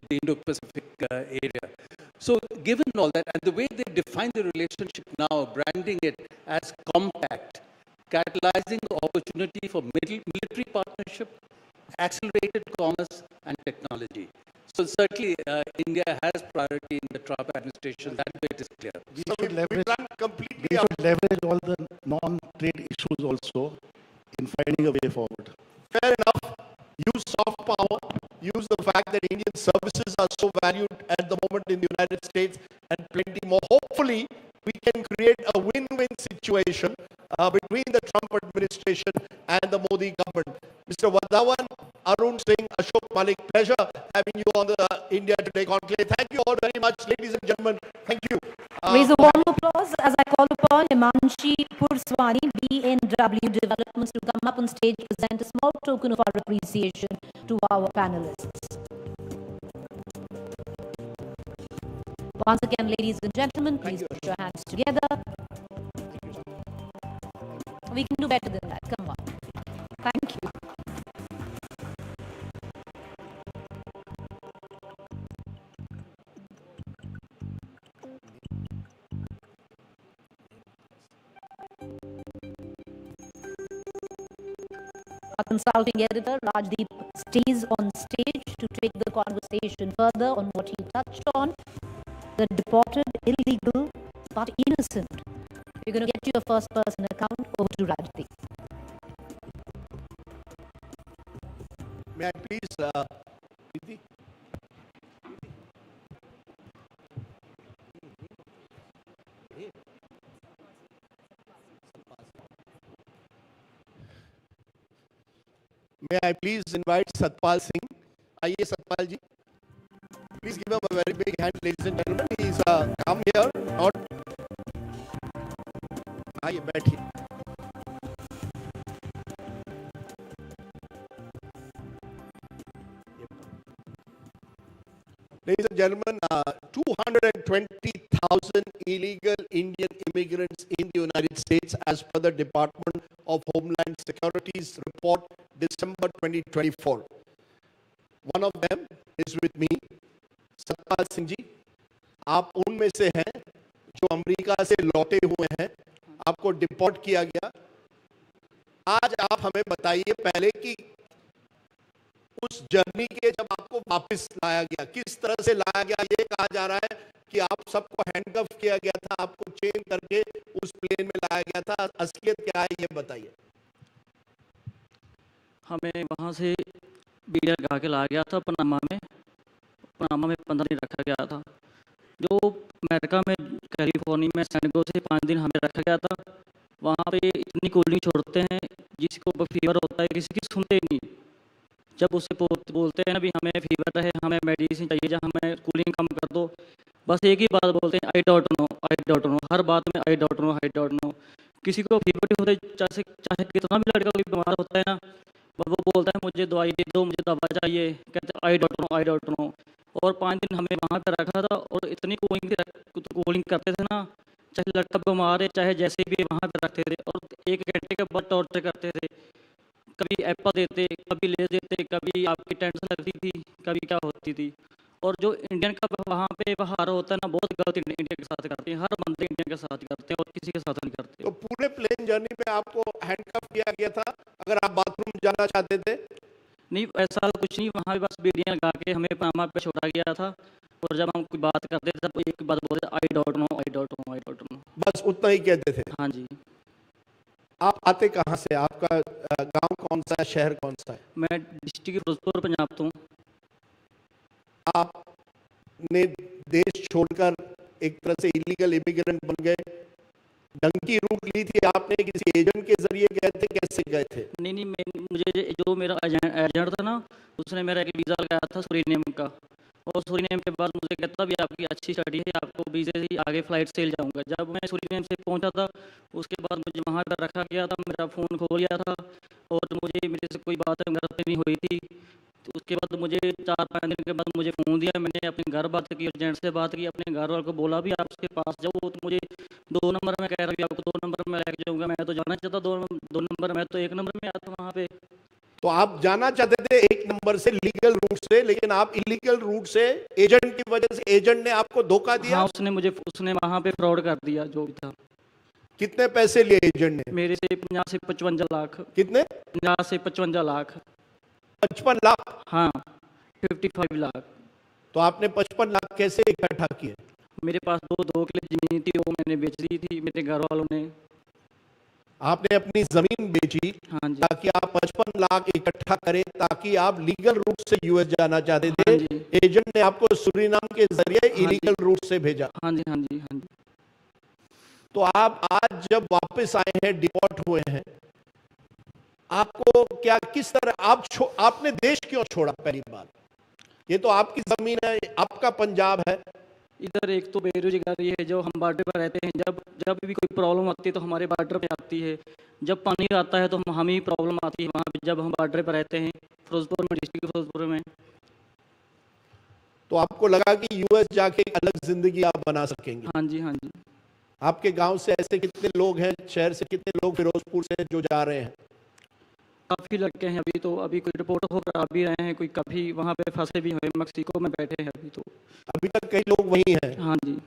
G: Indo-Pacific area. So given all that, and the way they define the relationship now, branding it as compact, catalyzing the opportunity for military partnership, accelerated commerce and technology. So certainly India has priority in the Trump administration, that bit is clear.
T: We should leverage all the non-trade issues also in finding a way forward.
Q: Fair enough. Use soft power. Use the fact that Indian services are so valued at the moment in the United States and plenty more. Hopefully, we can create a win-win situation between the Trump administration and the Modi government. Mr. Vadhavan, Arun Singh, Ashok Malik, pleasure having you on the India Today Conclave. Thank you all very much, ladies and gentlemen. Thank you.
A: Raise a warm applause as I call upon Himanshi Purswani, BNW Developments, to come up on stage, present a small token of our appreciation to our panelists. Once again, ladies and gentlemen, please put your hands together. We can do better than that. Come on. Thank you. Our consulting editor, Rajdeep, stays on stage to take the conversation further on what he touched on. The deported, illegal, but innocent. You're going to get to your first person account. Over to Rajdeep.
Q: May I please, Preeti? May I please invite Satpal Singh? Aye, Satpal ji. Please give him a very big hand, ladies and gentlemen. He's come here, not. Aye, बैठिए. Ladies and gentlemen, 220,000 illegal Indian immigrants in the United States as per the Department of Homeland Security's report December 2024. One of them is with me, Satpal Singh ji. आप उनमें से हैं जो America से लौटे हुए हैं, आपको डिपोर्ट किया गया. आज आप हमें बताइए पहले कि उस जर्नी के जब आपको वापस लाया गया, किस तरह से लाया गया. ये कहा जा रहा है कि आप सबको हैंडकफ किया गया था, आपको चेन करके उस प्लेन में लाया गया था. असलियत क्या है ये बताइए.
S: हमें वहाँ से बीड़ा लगा के लाया गया था पनामा में 15 दिन रखा गया था. जो अमेरिका में कैलिफोर्निया में सैनगो से 5 दिन हमें रखा गया था. वहाँ पे इतनी कूलिंग छोड़ते हैं, जिसको फीवर होता है किसी की सुनते ही नहीं. जब उसे बोलते हैं ना भी हमें फीवर है, हमें मेडिसिन चाहिए, या हमें कूलिंग कम कर दो, बस एक ही बात बोलते हैं, आई डोंट नो. हर बात में आई डोंट नो. किसी को फीवर होता है, चाहे कितना भी लड़का कोई बीमार होता है ना, वो बोलता है मुझे दवाई दे दो, मुझे दवा चाहिए, कहते हैं आई डोंट नो. और 5 दिन हमें वहाँ पर रखा था और इतनी कूलिंग करते थे ना, चाहे लड़का बीमार है चाहे जैसे भी वहाँ पर रखते थे, और 1 घंटे के बाद टॉर्चर करते थे. कभी एप्पल देते, कभी ले देते, कभी आपकी टेंशन लगती थी, कभी क्या होती थी. और जो इंडियन का वहाँ पे व्यवहार होता है ना, बहुत गलत इंडियन के साथ करते हैं. हर बंदे इंडियन के साथ करते हैं और किसी के साथ नहीं करते.
Q: तो पूरे प्लेन जर्नी में आपको हैंडकफ किया गया था अगर आप बाथरूम जाना चाहते थे?
S: नहीं, ऐसा कुछ नहीं. वहाँ पे बस बीड़ियाँ लगा के हमें पनामा पे छोड़ा गया था, और जब हम कोई बात करते थे तब एक बात बोलते आई डोंट नो.
Q: बस उतना ही कहते थे?
S: हाँ जी.
Q: आप आते कहाँ से? आपका गांव कौन सा है, शहर कौन सा है?
S: मैं डिस्ट्रिक्ट फिरोजपुर पंजाब तो.
Q: आपने देश छोड़कर एक तरह से इलीगल इमिग्रेंट बन गए, डंकी रूट ली थी आपने, किसी एजेंट के जरिए गए थे, कैसे गए थे?
S: नहीं, मुझे जो मेरा एजेंट था ना, उसने मेरा एक वीज़ा लगाया था सुरीनेम का, और सूरीनेम के बाद मुझे कहता भी आपकी अच्छी स्टडी है, आपको वीज़े से आगे फ़्लाइट से ले जाऊँगा। जब मैं सूरीनेम से पहुँचा था उसके बाद मुझे वहाँ पर रखा गया था, मेरा फ़ोन खो गया था और मुझे मेरे से कोई बात घर पे नहीं हुई थी। तो उसके बाद मुझे 4-5 दिन के बाद मुझे फ़ोन दिया, मैंने अपने घर बात की, एजेंट से बात की, अपने घर वालों को बोला भी आप उसके पास जाओ। वो तो मुझे 2 नंबर में कह रहा भी आपको 2 नंबर में लेके जाऊँगा। मैं तो जाना चाहता 2 नंबर, मैं तो 1 नंबर में आता वहाँ पे।
Q: तो आप जाना चाहते थे 1 नंबर से लीगल रूट से, लेकिन आप इलीगल रूट से एजेंट की वजह से, एजेंट ने आपको धोखा दिया।
S: हाँ, उसने वहाँ पे फ्रॉड कर दिया जो भी था।
Q: कितने पैसे लिए एजेंट ने?
S: मेरे से 50 से 55 लाख।
Q: कितने?
S: 50 से 55 लाख।
Q: 55 लाख?
S: हाँ, 55 लाख।
Q: तो आपने 55 लाख कैसे इकट्ठा किए?
S: मेरे पास 2 किले जमीन थी, वो मैंने बेच दी थी मेरे घर वालों ने।
Q: आपने अपनी जमीन बेची ताकि आप 55 लाख इकट्ठा करें, ताकि आप लीगल रूट से यूएस जाना चाहते थे। एजेंट ने आपको सूरीनाम के जरिए इलीगल रूट से भेजा।
S: हाँ जी, हाँ जी, हाँ जी।
Q: तो आप आज जब वापस आए हैं, डिपोर्ट हुए हैं, आपको क्या, किस तरह आपने देश क्यों छोड़ा? पहली बात ये तो आपकी जमीन है, आपका पंजाब है।
S: इधर एक तो बेरोजगारी है, जो हम बॉर्डर पर रहते हैं, जब भी कोई प्रॉब्लम आती है तो हमारे बॉर्डर पे आती है। जब पानी आता है तो हम ही प्रॉब्लम आती है वहाँ पे, जब हम बॉर्डर पर रहते हैं फिरोजपुर में, डिस्ट्रिक्ट फिरोजपुर में।
Q: तो आपको लगा कि यूएस जाके एक अलग जिंदगी आप बना सकेंगे?
S: हाँ जी, हाँ जी।
Q: आपके गांव से ऐसे कितने लोग हैं, शहर से कितने लोग फिरोजपुर से जो जा रहे हैं?
S: काफ़ी लड़के हैं अभी तो, अभी कोई रिपोर्ट होकर आ भी रहे हैं, कोई कभी वहाँ पे फंसे भी हुए, मैक्सिको में बैठे हैं अभी तो।
Q: अभी तक कई लोग वहीं हैं?
S: हाँ जी।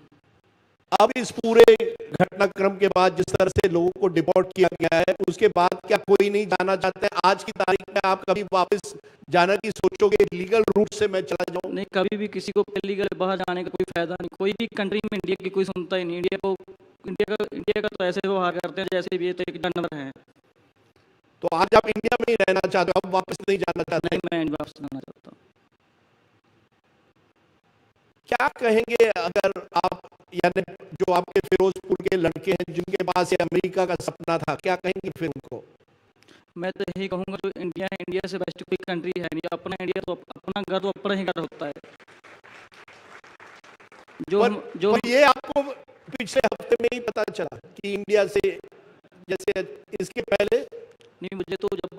Q: अब इस पूरे घटनाक्रम के बाद जिस तरह से लोगों को डिपोर्ट किया गया है, उसके बाद क्या कोई नहीं जाना चाहता है? आज की तारीख में आप कभी वापस जाना की सोचोगे, लीगल रूट से मैं चला जाऊं?
S: नहीं, कभी भी किसी को इलीगल बाहर जाने का कोई फायदा नहीं। कोई भी कंट्री में इंडिया की कोई सुनता ही नहीं। इंडिया का तो ऐसे व्यवहार करते हैं जैसे भी ये तो एक जानवर है।
Q: तो आज आप इंडिया में ही रहना चाहते हो, अब वापस नहीं जाना चाहते?
S: नहीं, मैं वापस जाना चाहता हूँ।
Q: क्या कहेंगे अगर आप, यानी जो आपके फिरोजपुर के लड़के हैं जिनके पास ये अमेरिका का सपना था, क्या कहेंगे फिर उनको?
S: मैं तो यही कहूँगा, जो इंडिया से बेस्ट कोई कंट्री है नहीं। अपना इंडिया तो अपना घर तो अपना ही घर होता है। जो
Q: ये आपको पिछले हफ्ते में ही पता चला कि इंडिया से, जैसे इसके पहले
S: नहीं, मुझे तो जब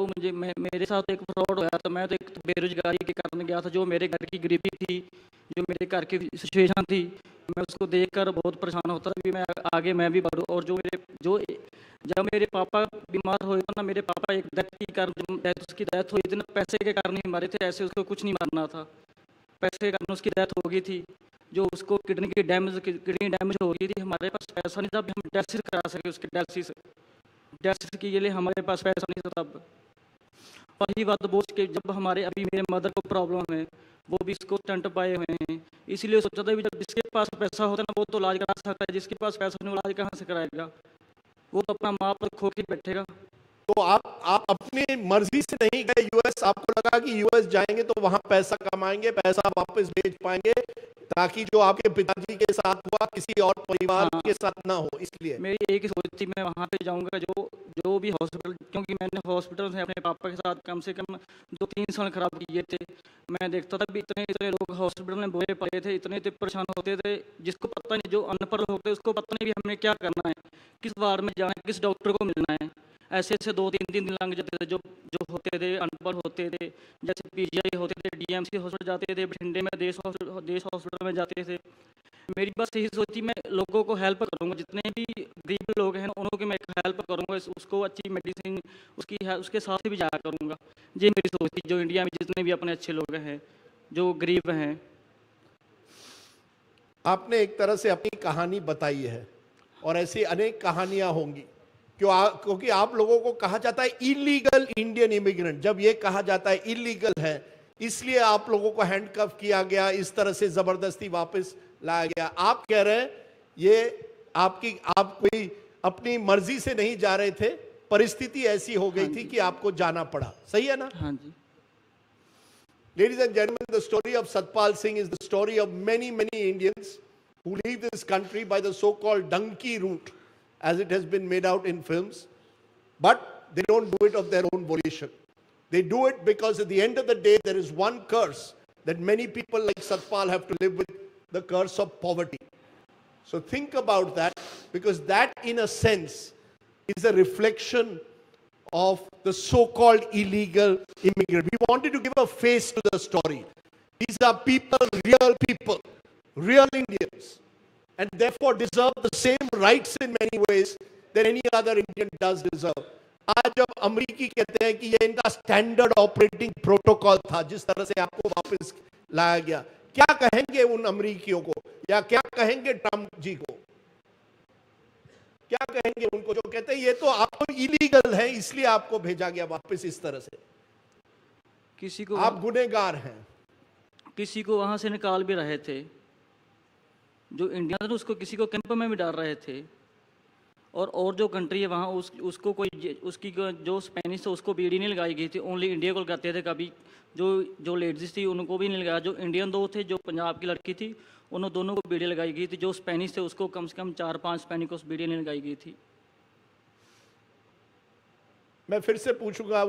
S: मेरे साथ एक फ्रॉड होया तो मैं तो एक बेरोजगारी के कारण गया था। जो मेरे घर की गरीबी थी, जो मेरे घर की सिचुएशन थी, मैं उसको देखकर बहुत परेशान होता था कि मैं आगे मैं भी बढ़ूँ। और जब मेरे पापा बीमार हुए ना, मेरे पापा एक डेथ के कारण, उसकी डेथ हुई थी ना, पैसे के कारण ही मरे थे। ऐसे उसको कुछ नहीं मरना था, पैसे के कारण उसकी डेथ हो गई थी। जो उसको किडनी डैमेज हो गई थी। हमारे पास पैसा नहीं था हम डायलिसिस करा सके, उसके डायलिसिस के लिए हमारे पास पैसा नहीं था तब। वही बात बोझ के, जब हमारे अभी मेरे मदर को प्रॉब्लम है, वो भी इसको स्टंट पाए हुए हैं, इसीलिए सोचा था भी जब जिसके पास पैसा होता है ना वो तो इलाज करा सकता है, जिसके पास पैसा नहीं, इलाज कहाँ से कराएगा? वो तो अपना माँ पर खो के बैठेगा।
Q: तो आप अपनी मर्जी से नहीं गए यूएस? आपको लगा कि यूएस जाएंगे तो वहां पैसा कमाएंगे, पैसा वापस भेज पाएंगे, ताकि जो आपके पिताजी के साथ हुआ किसी और परिवार के साथ ना हो, इसलिए?
S: मेरी एक ही सोच थी, मैं वहाँ पे जाऊँगा, जो भी हॉस्पिटल, क्योंकि मैंने हॉस्पिटल से अपने पापा के साथ कम से कम 2-3 साल खराब किए थे। मैं देखता था भी इतने लोग हॉस्पिटल में बोए पड़े थे, इतने परेशान होते थे, जिसको पता नहीं, जो अनपढ़ होते हैं उसको पता नहीं भी हमें क्या करना है, किस वार्ड में जाना है, किस डॉक्टर को मिलना है। ऐसे 2-3 दिन लग जाते थे। जो होते थे अनपढ़ होते थे, जैसे पीजीआई होते थे, डीएमसी हॉस्पिटल जाते थे, बठिंडे में देश हॉस्पिटल में जाते थे। मेरी बस यही सोची, मैं लोगों को हेल्प करूँगा, जितने भी गरीब लोग हैं उनको की मैं हेल्प करूँगा, उसको अच्छी मेडिसिन उसके साथ भी जाया करूँगा। ये मेरी सोच थी। जो इंडिया में जितने भी अपने अच्छे लोग हैं, जो गरीब हैं।
Q: आपने एक तरह से अपनी कहानी बताई है, और ऐसी अनेक कहानियां होंगी, क्योंकि आप लोगों को कहा जाता है इलीगल इंडियन इमिग्रेंट। जब ये कहा जाता है इलीगल है, इसलिए आप लोगों को हैंडकफ किया गया, इस तरह से जबरदस्ती वापस लाया गया। आप कह रहे हैं ये आप कोई अपनी मर्जी से नहीं जा रहे थे, परिस्थिति ऐसी हो गई थी कि आपको जाना पड़ा, सही है ना?
S: हाँ जी।
Q: Ladies and gentlemen, the story of Satpal Singh is the story of many Indians who leave this country by the so-called donkey route, as it has been made out in films. But they don't do it of their own volition. They do it because at the end of the day, there is one curse that many people like Satpal have to live with the curse of poverty. So think about that, because that in a sense is a reflection of the so-called illegal immigrant. We wanted to give a face to the story. These are people, real Indians, and therefore deserve the same rights in many ways that any other Indian does deserve. आज जब अमेरिकी कहते हैं कि ये इनका standard operating protocol था जिस तरह से आपको वापस लाया गया, क्या कहेंगे उन अमेरिकियों को, या क्या कहेंगे ट्रम्प जी को, क्या कहेंगे उनको जो कहते हैं ये तो आप तो इलीगल है इसलिए आपको भेजा गया वापस इस तरह से,
S: किसी को
Q: आप गुनहगार हैं।
S: किसी को वहां से निकाल भी रहे थे, जो इंडिया था उसको किसी को कैंप में भी डाल रहे थे, और जो कंट्री है वहाँ उसको कोई उसकी जो स्पेनिश था उसको बीड़ी नहीं लगाई गई थी, ओनली इंडिया को लगाते थे। कभी जो लेडीज थी उनको भी नहीं लगाया, जो इंडियन दो थे, जो पंजाब की लड़की थी उन दोनों को बीड़ी लगाई गई थी, जो स्पेनिश थे उसको कम से कम 4-5 स्पेनिश को बीड़ी नहीं लगाई गई थी।
Q: मैं फिर से पूछूंगा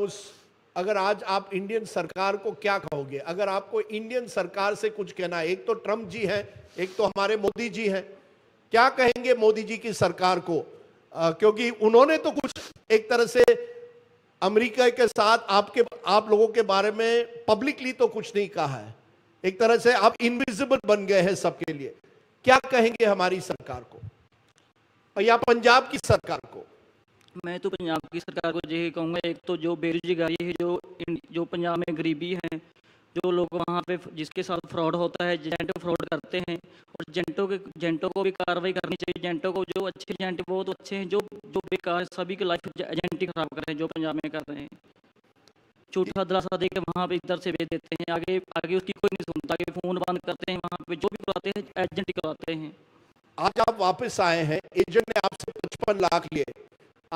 Q: अगर आज आप इंडियन सरकार को क्या कहोगे, अगर आपको इंडियन सरकार से कुछ कहना है, एक तो ट्रम्प जी हैं, एक तो हमारे मोदी जी हैं, क्या कहेंगे मोदी जी की सरकार को? क्योंकि उन्होंने तो कुछ एक तरह से अमेरिका के साथ आप लोगों के बारे में पब्लिकली तो कुछ नहीं कहा है, एक तरह से आप इनविजिबल बन गए हैं सबके लिए, क्या कहेंगे हमारी सरकार को या पंजाब की सरकार को?
S: मैं तो पंजाब की सरकार को यही कहूँगा, एक तो जो बेरोजगारी है, जो पंजाब में गरीबी है, जो लोग वहाँ पे जिसके साथ फ्रॉड होता है, एजेंट फ्रॉड करते हैं, और एजेंटों को भी कार्रवाई करनी चाहिए। एजेंटों को जो अच्छे एजेंट वो तो अच्छे हैं, जो बेकार सभी की लाइफ एजेंट ही खराब कर रहे हैं, जो पंजाब में कर रहे हैं। झूठा दिलासा दे के वहाँ पे इधर से भेज देते हैं, आगे उसकी कोई नहीं सुनता, कि फ़ोन बंद करते हैं, वहाँ पे जो भी करवाते हैं एजेंट ही करवाते हैं।
Q: आज आप वापस आए हैं, एजेंट ने आपसे 55 लाख लिए,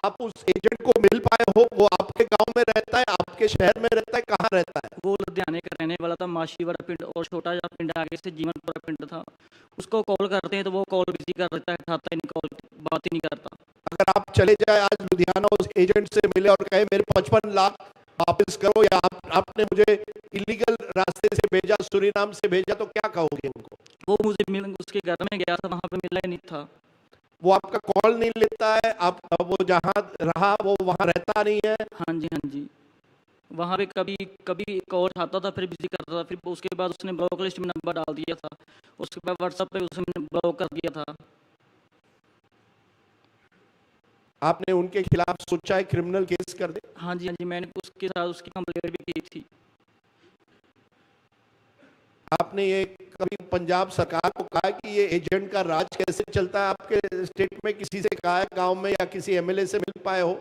Q: आप उस एजेंट को मिल पाए हो? वो आपके गांव में रहता है, आपके शहर में रहता है, कहाँ रहता है?
S: वो लुधियाने का रहने वाला था, माशीवाड़ा पिंड, और छोटा सा पिंड आगे से जीवनपुरा पिंड था। उसको कॉल करते हैं तो वो कॉल बिजी कर देता है, उठाता ही नहीं कॉल, बात ही नहीं करता।
Q: अगर आप चले जाए आज लुधियाना, उस एजेंट से मिले और कहे मेरे 55 लाख वापस करो, या आपने मुझे इलीगल रास्ते से भेजा, सूरीनाम से भेजा, तो क्या कहोगे उनको?
S: वो मुझे उसके घर में गया था, वहाँ पे मिला ही नहीं था।
Q: वो आपका कॉल नहीं लेता है, आप वो जहाँ रहा वो वहाँ रहता नहीं है?
S: हाँ जी, वहाँ पे कभी कॉल उठाता था, फिर बिजी करता था, फिर उसके बाद उसने ब्लॉक लिस्ट में नंबर डाल दिया था, उसके बाद व्हाट्सएप पे उसने ब्लॉक कर दिया था।
Q: आपने उनके खिलाफ सोचा है क्रिमिनल केस कर दे?
S: हाँ जी, मैंने उसके साथ उसकी कंप्लेंट भी की थी।
Q: आपने ये कभी पंजाब सरकार को कहा कि ये एजेंट का राज कैसे चलता है आपके स्टेट में? किसी से कहा है गांव में, या किसी एमएलए से मिल पाए हो?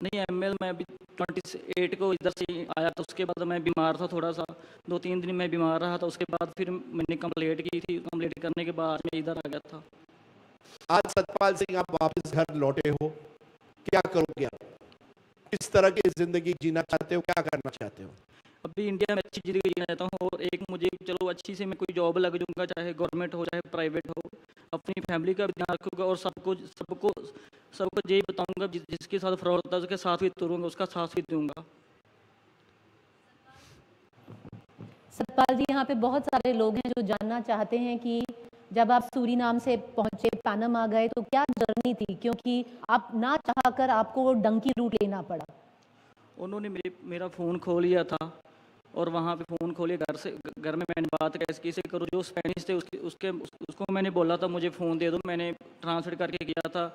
S: नहीं, एमएलए मैं अभी 28 को इधर से आया था, उसके बाद मैं बीमार था, थोड़ा सा 2-3 दिन मैं बीमार रहा था, उसके बाद फिर मैंने कंप्लेंट की थी, कंप्लेंट करने के बाद मैं इधर आ गया था।
Q: आज सतपाल सिंह आप वापस घर लौटे हो, क्या करोगे आप? किस तरह की जिंदगी जीना चाहते हो, क्या करना चाहते हो?
S: अभी इंडिया में अच्छी जिंदगी जीना चाहता हूँ, और एक मुझे चलो अच्छी से मैं कोई जॉब लग जाऊँगा, चाहे गवर्नमेंट हो चाहे प्राइवेट हो, अपनी फैमिली का भी ध्यान रखूँगा, और सबको यही बताऊँगा जिसके साथ फ्रॉड होता है उसके साथ भी तुरूँगा, उसका साथ भी दूँगा।
A: सतपाल जी, यहाँ पे बहुत सारे लोग हैं जो जानना चाहते हैं कि जब आप सूरीनाम से पहुंचे, पनामा गए, तो क्या जर्नी थी, क्योंकि आप ना चाहकर आपको वो डंकी रूट लेना पड़ा।
S: उन्होंने मेरा फ़ोन खो लिया था, और वहाँ पे फ़ोन खोले घर में मैंने बात कैसे करूँ, जो स्पेनिश थे उसको मैंने बोला था मुझे फ़ोन दे दो, मैंने ट्रांसलेट करके किया था,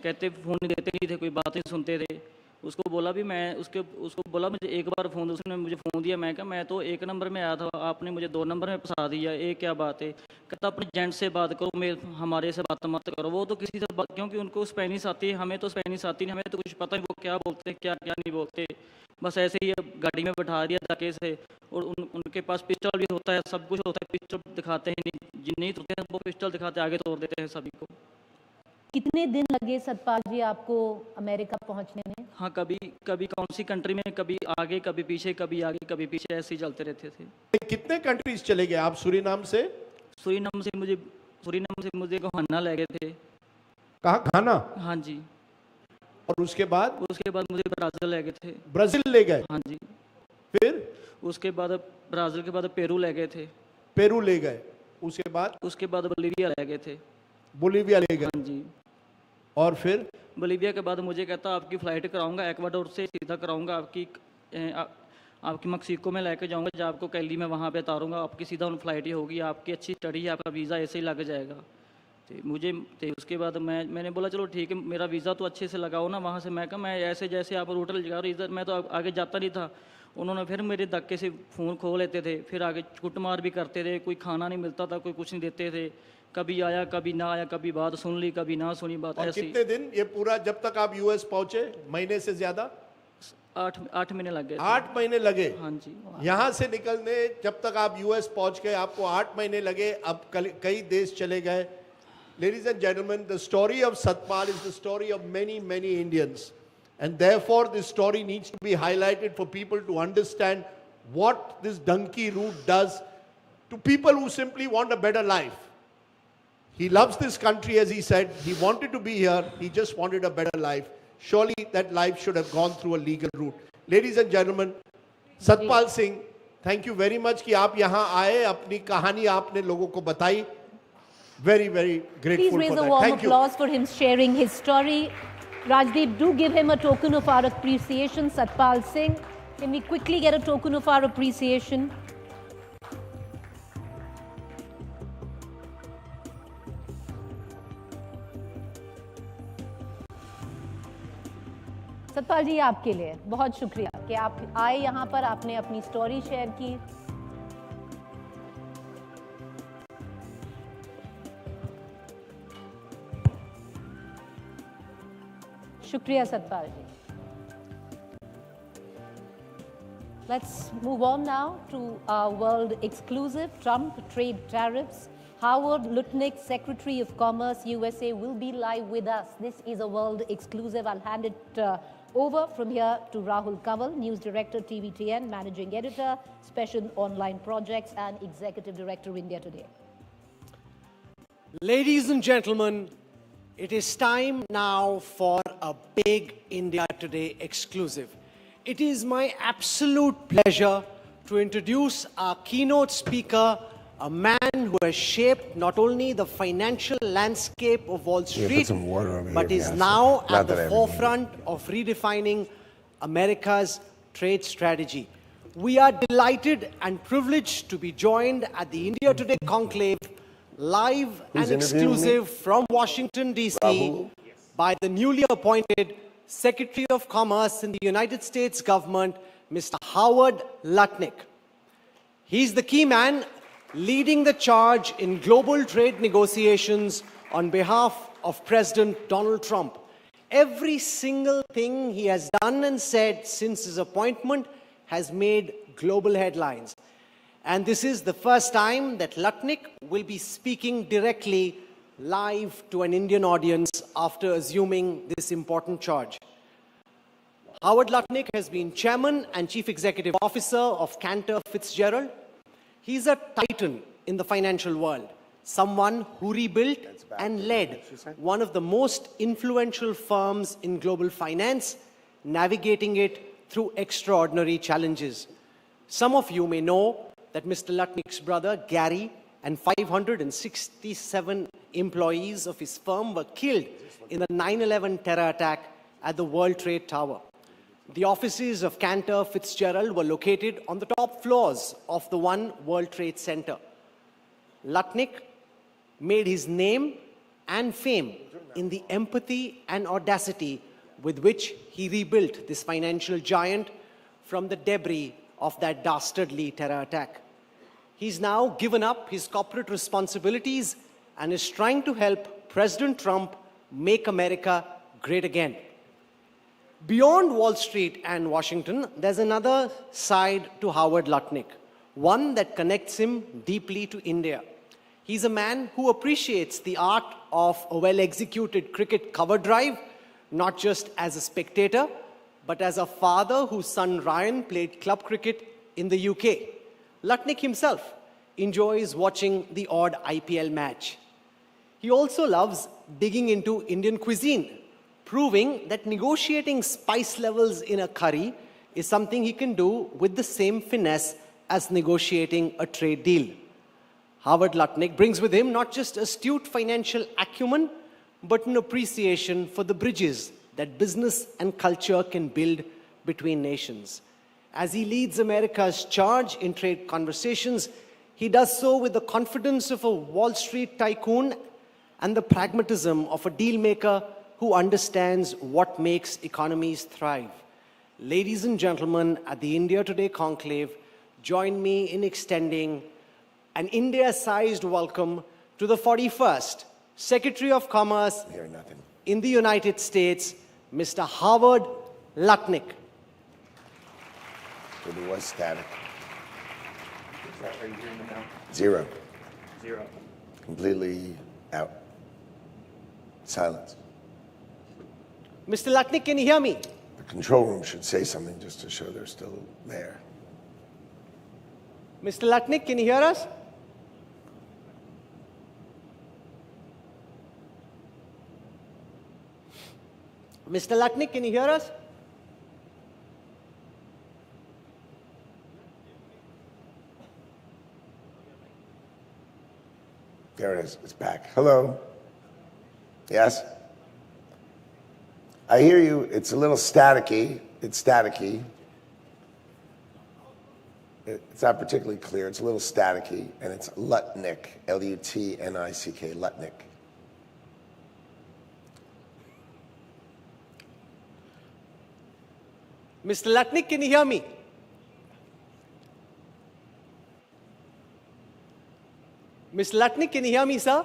S: कहते फ़ोन देते नहीं थे, कोई बात नहीं सुनते थे। उसको बोला भी मैं उसको बोला मुझे एक बार फ़ोन दो, उसने मुझे फ़ोन दिया, मैं कहा मैं तो 1 नंबर में आया था, आपने मुझे 2 नंबर में फंसा दिया, ये क्या बात है? कहता अपने जेंट से बात करो, हमारे से बात मत करो। वो तो किसी से क्योंकि उनको स्पेनिश आती है, हमें तो स्पेनिश आती नहीं, हमें तो कुछ पता नहीं वो क्या बोलते हैं, क्या क्या नहीं बोलते। बस ऐसे ही गाड़ी में बैठा दिया धक्के से, और उनके पास पिस्टल भी होता है, सब कुछ होता है, पिस्टल दिखाते हैं नहीं, जिन्हें होते हैं वो पिस्टल दिखाते आगे तोड़ देते हैं सभी को।
A: कितने दिन लगे सतपाल जी आपको अमेरिका पहुंचने में?
S: हाँ, कभी कौन सी कंट्री में, कभी आगे कभी पीछे, कभी आगे कभी पीछे, ऐसे ही चलते रहते थे।
Q: कितने कंट्रीज चले गए आप सूरीनाम से?
S: सूरीनाम से मुझे घाना ले गए थे।
Q: कहाँ? घाना?
S: हाँ जी।
Q: और उसके बाद
S: मुझे ब्राज़ील ले गए थे।
Q: ब्राज़ील ले गए?
S: हाँ जी।
Q: फिर
S: उसके बाद ब्राज़ील के बाद पेरू ले गए थे।
Q: पेरू ले गए, उसके बाद
S: बोलीविया ले गए थे।
Q: बोलीविया ले गए।
S: हाँ जी।
Q: और फिर
S: बोलीविया के बाद मुझे कहता आपकी फ़्लाइट कराऊंगा एक्वाडोर से सीधा कराऊंगा आपकी मैक्सिको में लेके जाऊंगा, जब आपको कैली में वहाँ पे उतारूंगा, आपकी सीधा उन फ्लाइट ही होगी, आपकी अच्छी स्टडी है, आपका वीज़ा ऐसे ही लग जाएगा। तो उसके बाद मैंने बोला चलो ठीक है, मेरा वीज़ा तो अच्छे से लगाओ ना। वहाँ से मैं कहा मैं ऐसे जैसे आप रूट लगा रहे इधर, मैं तो आगे जाता नहीं था। उन्होंने फिर मेरे धक्के से फ़ोन खो लेते थे, फिर आगे कुटमार भी करते थे, कोई खाना नहीं मिलता था, कोई कुछ नहीं देते थे, कभी आया कभी ना आया, कभी बात सुन ली कभी ना सुनी बात।
Q: और
S: ऐसी
Q: कितने दिन ये पूरा, जब तक आप यूएस पहुंचे, महीने से ज्यादा?
S: 8 महीने लग गए।
Q: 8 महीने लगे?
S: हाँ जी।
Q: यहाँ से निकलने जब तक आप यूएस पहुंच गए आपको 8 महीने लगे, अब कई देश चले गए। Ladies and gentlemen, the story of Satpal is the story of many, many Indians. And therefore this story needs to be highlighted for people to understand what this donkey route does to people who simply want a better life. He loves this country, as he said. He wanted to be here. He just wanted a better life. Surely that life should have gone through a legal route. Ladies and gentlemen, Satpal Singh, thank you very much कि आप यहाँ आए, अपनी कहानी आपने लोगों को बताई. Very, very grateful
A: Please raise
Q: for
A: a
Q: that.
A: warm
Q: Thank you.
A: applause for him sharing his story. Rajdeep, do give him a token of our appreciation. Satpal Singh, can we quickly get a token of our appreciation? Satpal जी, आपके लिए बहुत शुक्रिया कि आप आए यहाँ पर, आपने अपनी स्टोरी शेयर की। शुक्रिया सतपाल जी। Let's move on now to our world exclusive, Trump trade tariffs. Howard Lutnick, Secretary of Commerce, USA, will be live with us. This is a world exclusive. I'll hand it over from here to Rahul Kanwal, News Director, TVTN, Managing Editor, Special Online Projects, and Executive Director, India Today.
L: Ladies and gentlemen, it is time now for a big India Today exclusive. It is my absolute pleasure to introduce our keynote speaker, a man who has shaped not only the financial landscape of Wall Street, but is now at the forefront of redefining America's trade strategy. We are delighted and privileged to be joined at the India Today Conclave, live and exclusive from Washington, D.C., by the newly appointed Secretary of Commerce in the United States government, Mr. Howard Lutnick. He's the key man leading the charge in global trade negotiations on behalf of President Donald Trump. Every single thing he has done and said since his appointment has made global headlines. And this is the first time that Lutnick will be speaking directly live to an Indian audience after assuming this important charge. Howard Lutnick has been Chairman and Chief Executive Officer of Cantor Fitzgerald. He's a titan in the financial world, someone who rebuilt and led one of the most influential firms in global finance, navigating it through extraordinary challenges. Some of you may know that Mr. Lutnick's brother, Gary, and 567 employees of his firm were killed in the 9/11 terror attack at the World Trade Tower. The offices of Cantor Fitzgerald were located on the top floors of the One World Trade Center. Lutnick made his name and fame in the empathy and audacity with which he rebuilt this financial giant from the debris of that dastardly terror attack. He's now given up his corporate responsibilities and is trying to help President Trump make America great again. Beyond Wall Street and Washington, there's another side to Howard Lutnick, one that connects him deeply to India. He's a man who appreciates the art of a well-executed cricket cover drive, not just as a spectator, but as a father whose son Ryan played club cricket in the UK. Lutnick himself enjoys watching the odd IPL match. He also loves digging into Indian cuisine, proving that negotiating spice levels in a curry is something he can do with the same finesse as negotiating a trade deal. Howard Lutnick brings with him not just astute financial acumen, but an appreciation for the bridges that business and culture can build between nations. As he leads America's charge in trade conversations, he does so with the confidence of a Wall Street tycoon and the pragmatism of a deal maker who understands what makes economies thrive. Ladies and gentlemen, at the India Today Conclave, join me in extending an India-sized welcome to the 41st Secretary of Commerce in the United States, Mr. Howard Lutnick.
B: It was static. Are you hearing them now? Zero. Zero. Completely out. Silence.
L: Mr. Lutnick, can you hear me?
B: The control room should say something just to show they're still there.
L: Mr. Lutnick, can you hear us? Mr. Lutnick, can you hear us?
B: There it is. It's back. Hello? Yes? I hear you. It's a little staticky. It's staticky. It's not particularly clear. It's a little staticky. And it's Lutnick. L-U-T-N-I-C-K. Lutnick.
L: Mr. Lutnick, can you hear me? Mr. Lutnick, can you hear me, sir?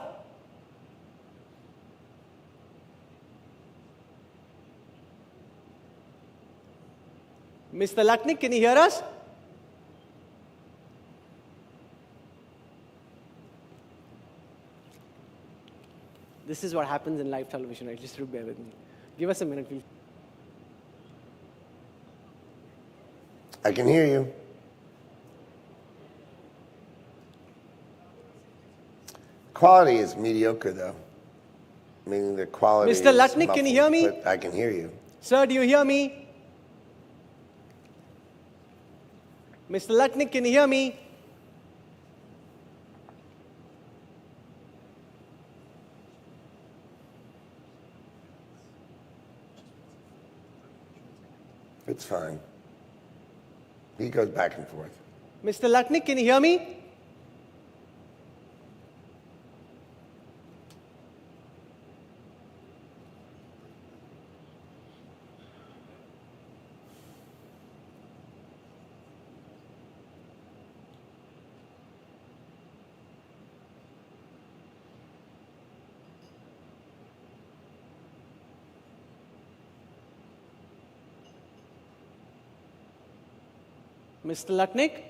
L: Mr. Lutnick, can you hear us? This is what happens in live television, right? Just bear with me. Give us a minute, please.
B: I can hear you. Quality is mediocre, though. Meaning the quality
L: Mr.
B: is
L: Lutnick, can you hear me?
B: but I can hear you.
L: Sir, do you hear me? Mr. Lutnick, can you hear me?
B: It's fine. He goes back and forth.
L: Mr. Lutnick, can you hear me? Mr. Lutnick?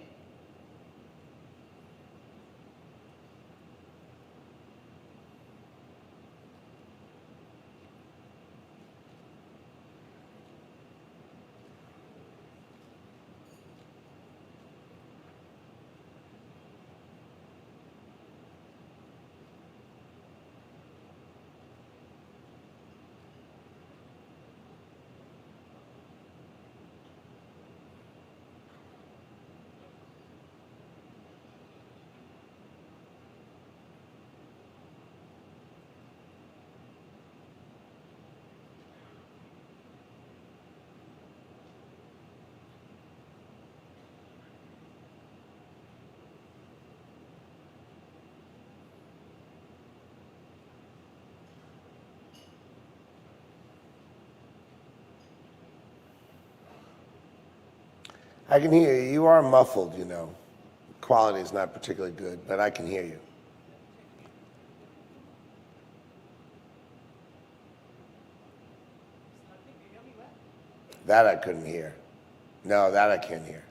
B: I can hear you. You are muffled, you know. Quality is not particularly good, but I can hear you. That I couldn't hear. No, that I can't hear.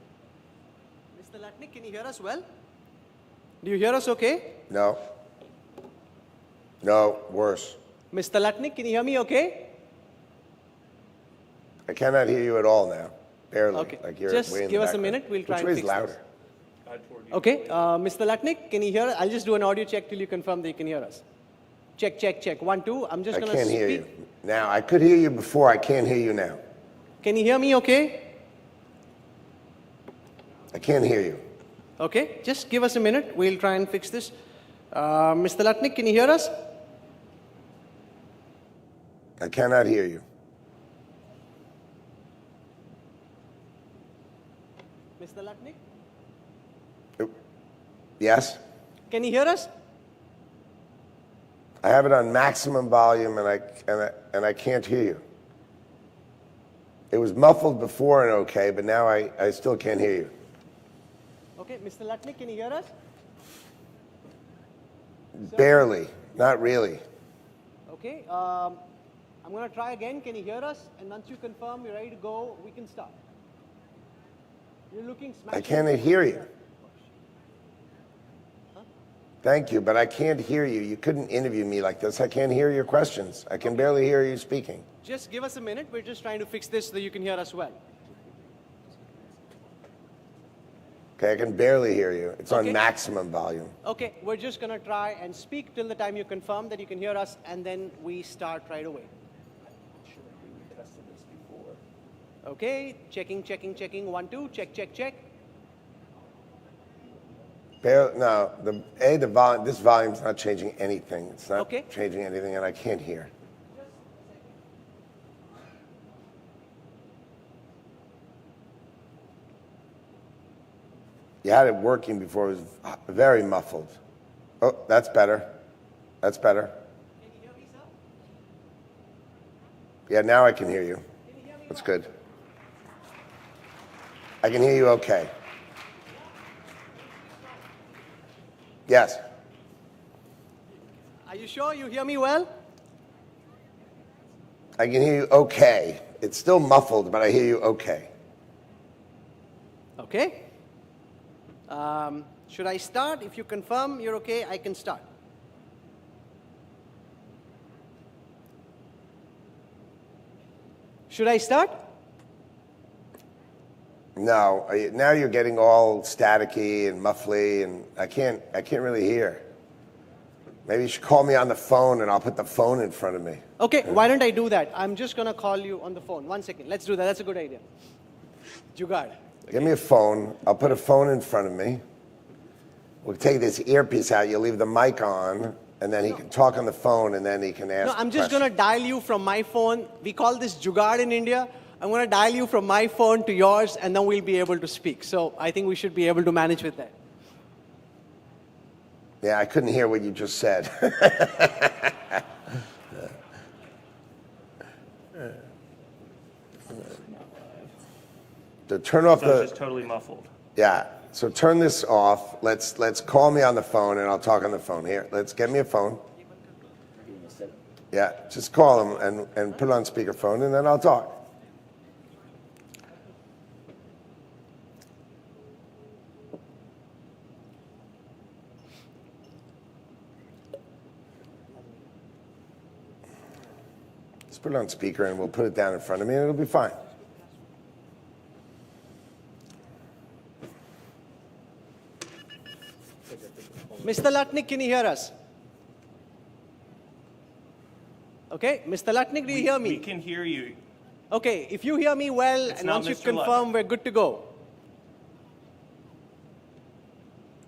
L: Mr. Lutnick, can you hear us well? Do you hear us okay?
B: No. No, worse.
L: Mr. Lutnick, can you hear me okay?
B: I cannot hear you at all now. Barely.
L: Okay.
B: Like you're
L: Just
B: way in
L: give
B: the
L: us a
B: background.
L: minute. We'll try
B: Which
L: and
B: way is
L: fix
B: louder?
L: this. Okay. Mr. Lutnick, can you hear us? I'll just do an audio check till you confirm that you can hear us. Check, check, check. 1, 2. I'm just
B: I
L: going to
B: can't
L: speak.
B: hear you. Now, I could hear you before. I can't hear you now.
L: Can you hear me okay?
B: I can't hear you.
L: Okay, just give us a minute. We'll try and fix this. Mr. Lutnick, can you hear us?
B: I cannot hear you.
L: Mr. Lutnick,
B: Yes?
L: can you hear us?
B: I have it on maximum volume and I can't hear you. It was muffled before and okay, but now I still can't hear you.
L: Okay, Mr. Lutnick, can you hear us?
B: Barely, not really.
L: Okay, I'm going to try again. Can you hear us? And once you confirm you're ready to go, we can start. You're looking
B: I can't hear you. Thank you, but I can't hear you. You couldn't interview me like this. I can't hear your questions. I can barely hear you speaking.
L: Just give us a minute. We're just trying to fix this so that you can hear us well.
B: Okay, I can barely hear you. It's
L: Okay.
B: on maximum volume.
L: Okay, we're just going to try and speak till the time you confirm that you can hear us, and then we start right away. Okay, checking, checking, checking. 1, 2, check, check, check.
B: No, the volume. This volume's not changing anything. It's not
L: Okay.
B: changing anything, and I can't hear. You had it working before. It was very muffled. Oh, that's better. That's better.
L: Can you hear me, sir?
B: Yeah, now I can hear you. That's good. I can hear you okay. Yes.
L: Are you sure you hear me well?
B: I can hear you okay. It's still muffled, but I hear you okay.
L: Okay. Should I start? If you confirm you're okay, I can start. Should I start?
B: No, now you're getting all staticky and muffly, and I can't really hear. Maybe you should call me on the phone, and I'll put the phone in front of me.
L: Okay, why don't I do that? I'm just going to call you on the phone. 1 second. Let's do that. That's a good idea. Jugaad.
B: Give me a phone. I'll put a phone in front of me. We'll take this earpiece out. You'll leave the mic on, and then he can talk on the phone, and then he can ask.
L: No, I'm just going to dial you from my phone. We call this Jugaad in India. I'm going to dial you from my phone to yours, and then we'll be able to speak. So I think we should be able to manage with that.
B: Yeah, I couldn't hear what you just said. To turn off
J: So it's just totally muffled.
B: Yeah. So turn this off. Let's call me on the phone, and I'll talk on the phone. Here, let's get me a phone. Yeah, just call him and put it on speakerphone, and then I'll talk. Just put it on speaker, and we'll put it down in front of me, and it'll be fine.
L: Mr. Lutnick, can you hear us? Okay, Mr. Lutnick, do you hear me?
J: We can hear you.
L: Okay, if you hear me well,
J: It's
L: and
J: not
L: once you
J: Mr.
L: confirm, we're good to go.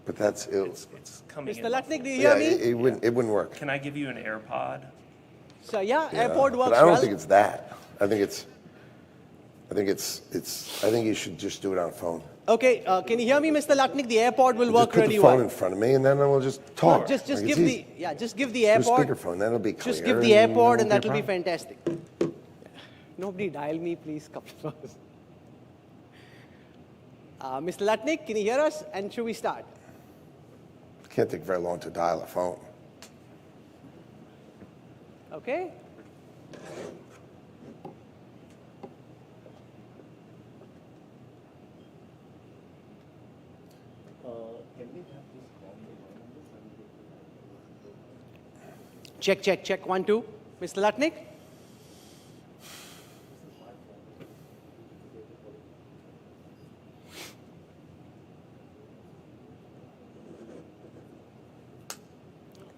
B: But that's ill.
J: It's coming
L: Mr.
J: in
L: Lutnick, do you hear me?
B: It wouldn't work.
J: Can I give you an AirPod?
L: So yeah,
B: Yeah,
L: airport works
B: but I don't
L: well.
B: think it's that. I think you should just do it on a phone.
L: Okay, can you hear me, Mr. Lutnick? The airport will
B: Just
L: work
B: put
L: really
B: the phone
L: well.
B: in front of me, and then we'll just talk.
L: Just
B: Like,
L: give
B: it's
L: the
B: easy.
L: just give the
B: Do a
L: airport.
B: speakerphone, that'll be clear.
L: Just give the airport, and
B: won't
L: that'll
B: a
L: be
B: problem.
L: fantastic. Nobody dial me, please, couple of hours. Mr. Lutnick, can you hear us? And should we start?
B: It can't take very long to dial a phone.
L: Okay. Check, check, check. 1, 2. Mr. Lutnick?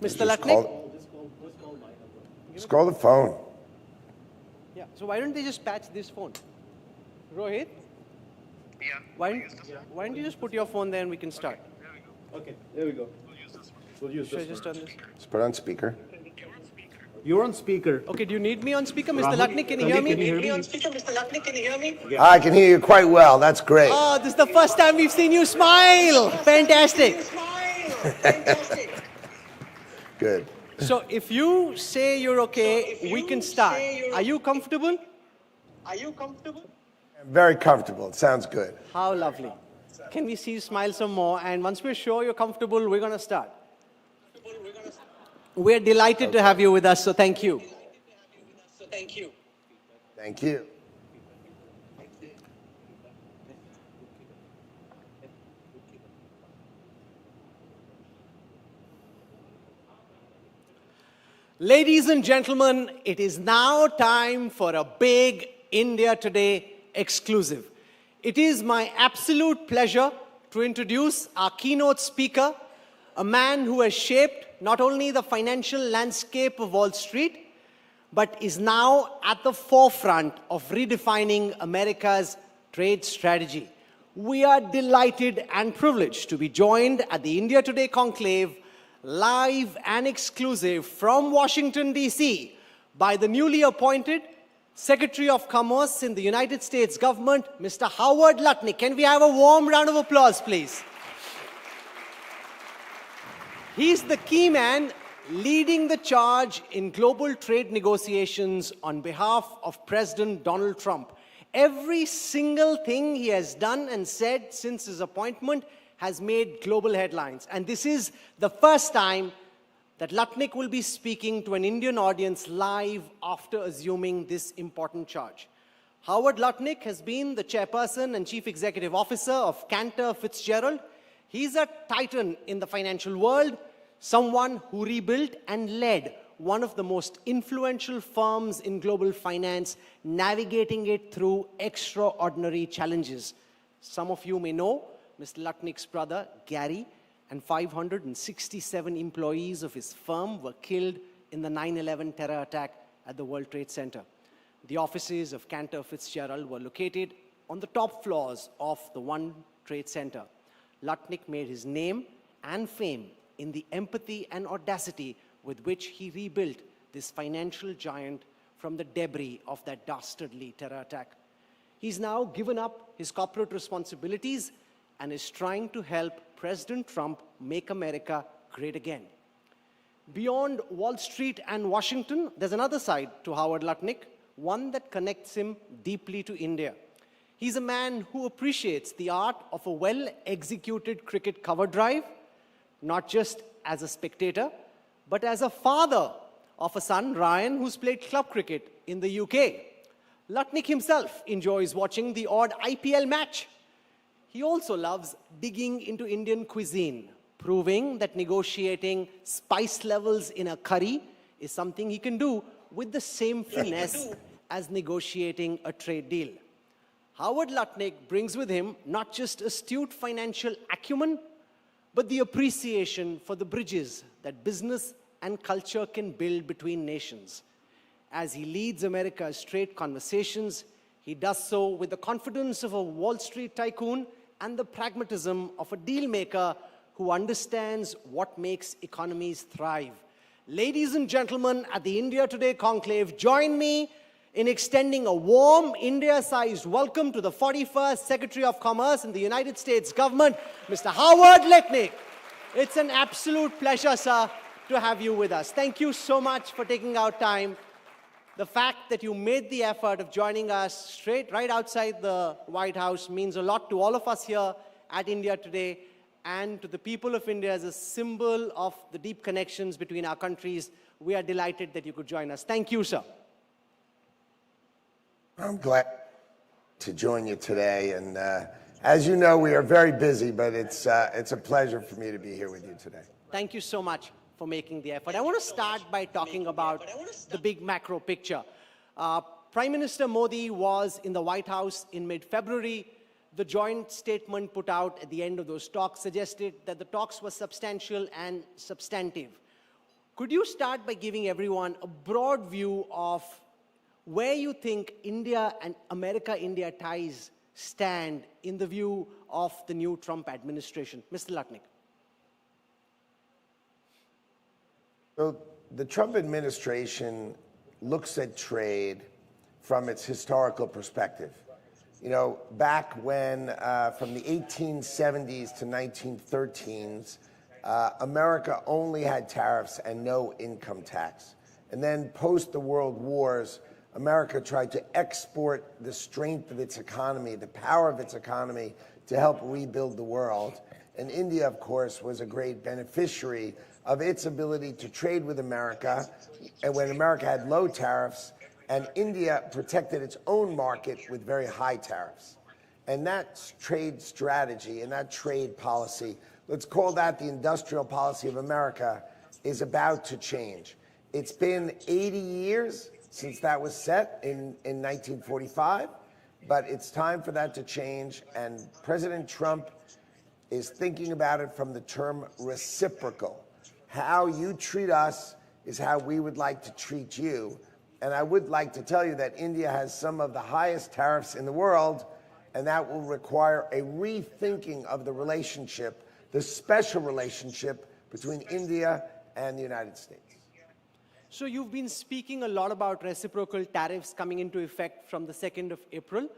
L: Mr. Lutnick?
B: Just call the phone.
L: Yeah, so why don't they just patch this phone? Rohit? Why don't you just put your phone there and we can start? Okay, there we go. Should I just turn this?
B: Let's put on speaker.
L: You're on speaker. Okay, do you need me on speaker? Mr. Lutnick, can you hear me?
B: I can hear you quite well. That's great.
L: Oh, this is the first time we've seen you smile. Fantastic.
B: Good.
L: So if you say you're okay, we can start. Are you comfortable?
B: I'm very comfortable. It sounds good.
L: How lovely. Can we see you smile some more? And once we're sure you're comfortable, we're going to start. We're delighted to have you with us, so thank you.
B: Thank you.
L: Ladies and gentlemen, it is now time for a big India Today exclusive. It is my absolute pleasure to introduce our keynote speaker, a man who has shaped not only the financial landscape of Wall Street, but is now at the forefront of redefining America's trade strategy. We are delighted and privileged to be joined at the India Today Conclave, live and exclusive from Washington, D.C., by the newly appointed Secretary of Commerce in the United States government, Mr. Howard Lutnick. Can we have a warm round of applause, please? He's the key man leading the charge in global trade negotiations on behalf of President Donald Trump. Every single thing he has done and said since his appointment has made global headlines. And this is the first time that Lutnick will be speaking to an Indian audience live after assuming this important charge. Howard Lutnick has been the chairperson and chief executive officer of Cantor Fitzgerald. He's a titan in the financial world, someone who rebuilt and led one of the most influential firms in global finance, navigating it through extraordinary challenges. Some of you may know Mr. Lutnick's brother, Gary, and 567 employees of his firm were killed in the 9/11 terror attack at the World Trade Center. The offices of Cantor Fitzgerald were located on the top floors of the One Trade Center. Lutnick made his name and fame in the empathy and audacity with which he rebuilt this financial giant from the debris of that dastardly terror attack. He's now given up his corporate responsibilities and is trying to help President Trump make America great again. Beyond Wall Street and Washington, there's another side to Howard Lutnick, one that connects him deeply to India. He's a man who appreciates the art of a well-executed cricket cover drive, not just as a spectator, but as a father of a son, Ryan, who's played club cricket in the UK. Lutnick himself enjoys watching the odd IPL match. He also loves digging into Indian cuisine, proving that negotiating spice levels in a curry is something he can do with the same finesse as negotiating a trade deal. Howard Lutnick brings with him not just astute financial acumen, but the appreciation for the bridges that business and culture can build between nations. As he leads America's trade conversations, he does so with the confidence of a Wall Street tycoon and the pragmatism of a deal maker who understands what makes economies thrive. Ladies and gentlemen, at the India Today Conclave, join me in extending a warm India-sized welcome to the 41st Secretary of Commerce in the United States government, Mr. Howard Lutnick. It's an absolute pleasure, sir, to have you with us. Thank you so much for taking out time. The fact that you made the effort of joining us right outside the White House means a lot to all of us here at India Today and to the people of India as a symbol of the deep connections between our countries. We are delighted that you could join us. Thank you, sir.
B: I'm glad to join you today. And as you know, we are very busy, but it's a pleasure for me to be here with you today.
L: Thank you so much for making the effort. I want to start by talking about the big macro picture. Prime Minister Modi was in the White House in mid-February. The joint statement put out at the end of those talks suggested that the talks were substantial and substantive. Could you start by giving everyone a broad view of where you think India and America-India ties stand in the view of the new Trump administration? Mr. Lutnick.
B: So the Trump administration looks at trade from its historical perspective. You know, back when, from the 1870s to 1913s, America only had tariffs and no income tax. And then post the World Wars, America tried to export the strength of its economy, the power of its economy, to help rebuild the world. And India, of course, was a great beneficiary of its ability to trade with America, and when America had low tariffs, and India protected its own market with very high tariffs. And that trade strategy and that trade policy, let's call that the industrial policy of America, is about to change. It's been 80 years since that was set in 1945, but it's time for that to change, and President Trump is thinking about it from the term reciprocal. How you treat us is how we would like to treat you. And I would like to tell you that India has some of the highest tariffs in the world, and that will require a rethinking of the relationship, the special relationship between India and the United States.
L: So you've been speaking a lot about reciprocal tariffs coming into effect from the 2nd of April.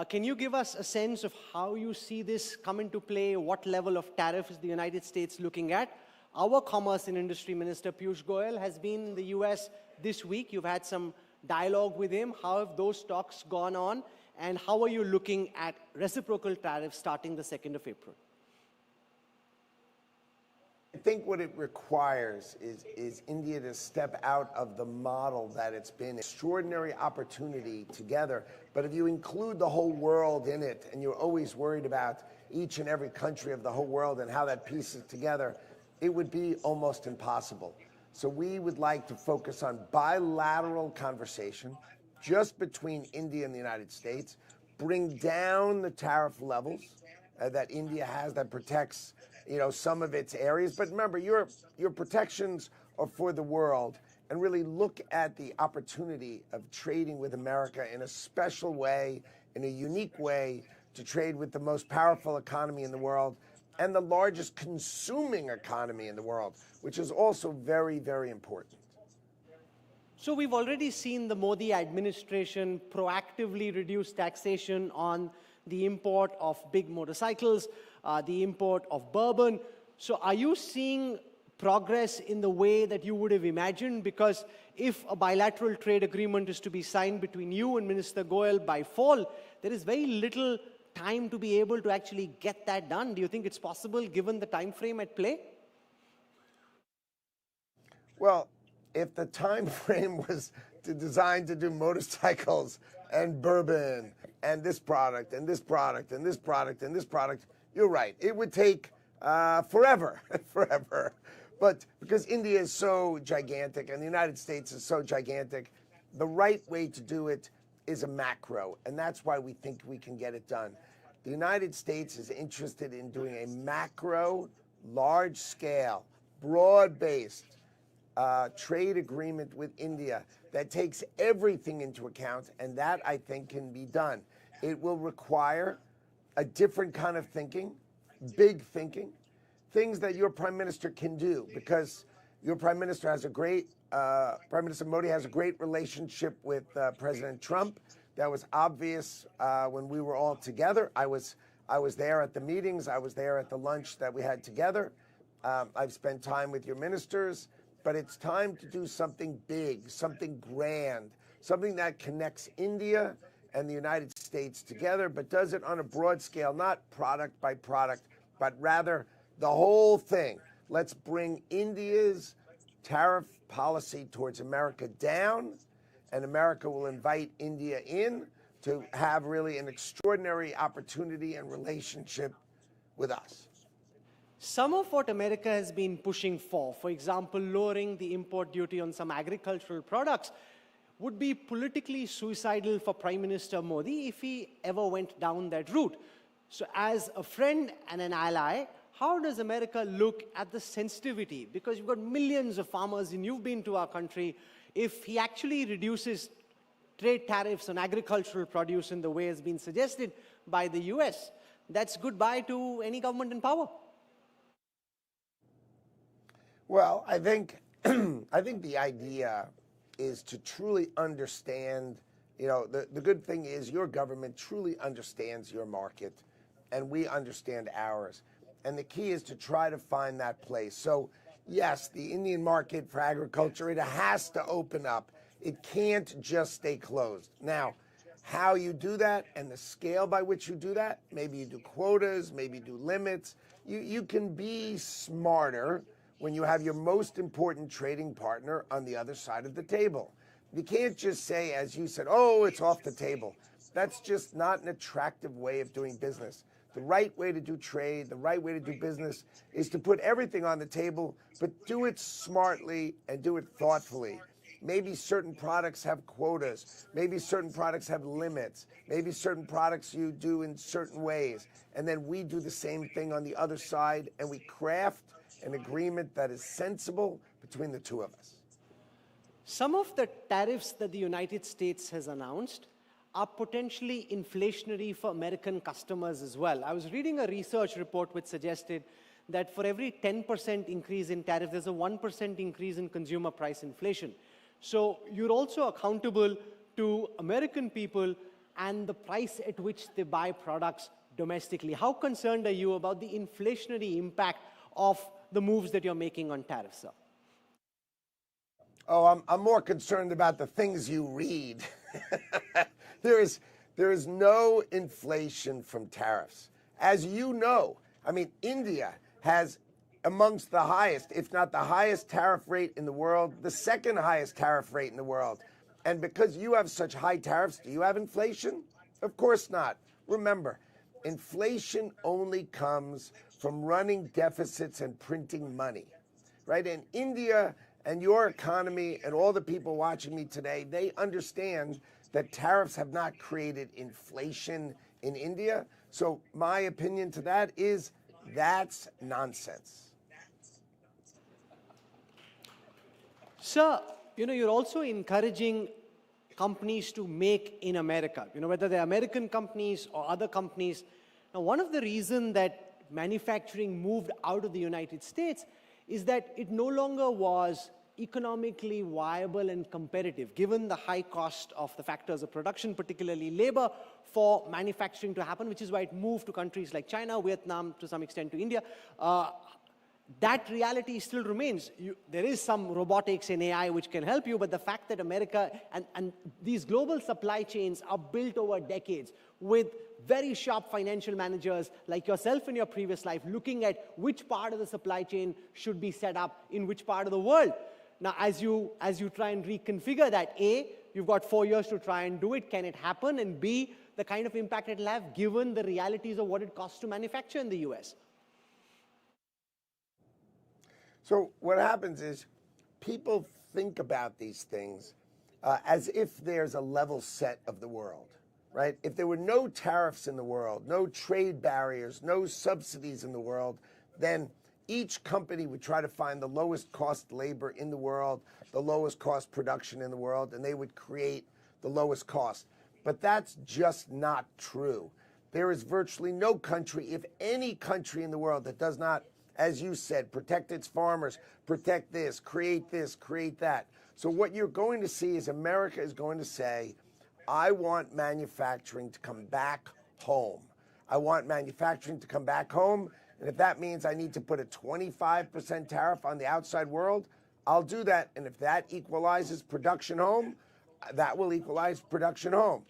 L: Can you give us a sense of how you see this come into play? What level of tariff is the United States looking at? Our Commerce and Industry Minister, Piyush Goyal, has been in the US this week. You've had some dialogue with him. How have those talks gone on? And how are you looking at reciprocal tariffs starting the 2nd of April?
B: I think what it requires is India to step out of the model that it's been. Extraordinary opportunity together, but if you include the whole world in it, and you're always worried about each and every country of the whole world and how that pieces together, it would be almost impossible. So we would like to focus on bilateral conversation just between India and the United States, bring down the tariff levels that India has that protects, you know, some of its areas. But remember, your protections are for the world, and really look at the opportunity of trading with America in a special way, in a unique way, to trade with the most powerful economy in the world and the largest consuming economy in the world, which is also very, very important.
L: So we've already seen the Modi administration proactively reduce taxation on the import of big motorcycles, the import of bourbon. So are you seeing progress in the way that you would have imagined? Because if a bilateral trade agreement is to be signed between you and Minister Goyal by fall, there is very little time to be able to actually get that done. Do you think it's possible given the time frame at play?
B: Well, if the time frame was designed to do motorcycles and bourbon and this product and this product and this product and this product, you're right. It would take forever, forever. But because India is so gigantic and the United States is so gigantic, the right way to do it is a macro, and that's why we think we can get it done. The United States is interested in doing a macro, large-scale, broad-based trade agreement with India that takes everything into account, and that, I think, can be done. It will require a different kind of thinking, big thinking, things that your Prime Minister can do, because your Prime Minister has a great, Prime Minister Modi has a great relationship with President Trump. That was obvious when we were all together. I was there at the meetings. I was there at the lunch that we had together. I've spent time with your ministers, but it's time to do something big, something grand, something that connects India and the United States together, but does it on a broad scale, not product by product, but rather the whole thing. Let's bring India's tariff policy towards America down, and America will invite India in to have really an extraordinary opportunity and relationship with us.
L: Some of what America has been pushing for example, lowering the import duty on some agricultural products, would be politically suicidal for Prime Minister Modi if he ever went down that route. So as a friend and an ally, how does America look at the sensitivity? Because you've got millions of farmers and you've been to our country. If he actually reduces trade tariffs on agricultural produce in the way has been suggested by the US, that's goodbye to any government in power.
B: Well, I think I think the idea is to truly understand, the good thing is your government truly understands your market and we understand ours. And the key is to try to find that place. So, yes, the Indian market for agriculture, it has to open up. It can't just stay closed. Now, how you do that and the scale by which you do that, maybe you do quotas, maybe you do limits. You can be smarter when you have your most important trading partner on the other side of the table. You can't just say, as you said, oh, it's off the table. That's just not an attractive way of doing business. The right way to do trade, the right way to do business is to put everything on the table, but do it smartly and do it thoughtfully. Maybe certain products have quotas. Maybe certain products have limits. Maybe certain products you do in certain ways. And then we do the same thing on the other side, and we craft an agreement that is sensible between the two of us.
L: Some of the tariffs that the United States has announced are potentially inflationary for American customers as well. I was reading a research report which suggested that for every 10% increase in tariff, there's a 1% increase in consumer price inflation. So you're also accountable to American people and the price at which they buy products domestically. How concerned are you about the inflationary impact of the moves that you're making on tariffs, sir?
B: Oh, I'm more concerned about the things you read. There is no inflation from tariffs. As you know, I mean, India has amongst the highest, if not the highest tariff rate in the world, the second highest tariff rate in the world. And because you have such high tariffs, do you have inflation? Of course not. Remember, inflation only comes from running deficits and printing money, right? And India and your economy and all the people watching me today, they understand that tariffs have not created inflation in India. So my opinion to that is that's nonsense.
L: Sir, you're also encouraging companies to make in America, whether they're American companies or other companies. Now, one of the reasons that manufacturing moved out of the United States is that it no longer was economically viable and competitive, given the high cost of the factors of production, particularly labor, for manufacturing to happen, which is why it moved to countries like China, Vietnam, to some extent to India. That reality still remains. There is some robotics and AI which can help you, but the fact that America and these global supply chains are built over decades with very sharp financial managers like yourself in your previous life, looking at which part of the supply chain should be set up in which part of the world. Now, as you try and reconfigure that, A, you've got 4 years to try and do it. Can it happen? And B, the kind of impact it'll have given the realities of what it costs to manufacture in the US.
B: So what happens is people think about these things as if there's a level set of the world, right? If there were no tariffs in the world, no trade barriers, no subsidies in the world, then each company would try to find the lowest cost labor in the world, the lowest cost production in the world, and they would create the lowest cost. But that's just not true. There is virtually no country, if any country in the world, that does not, as you said, protect its farmers, protect this, create that. So what you're going to see is America is going to say, I want manufacturing to come back home. I want manufacturing to come back home. And if that means I need to put a 25% tariff on the outside world, I'll do that. And if that equalizes production home, that will equalize production home.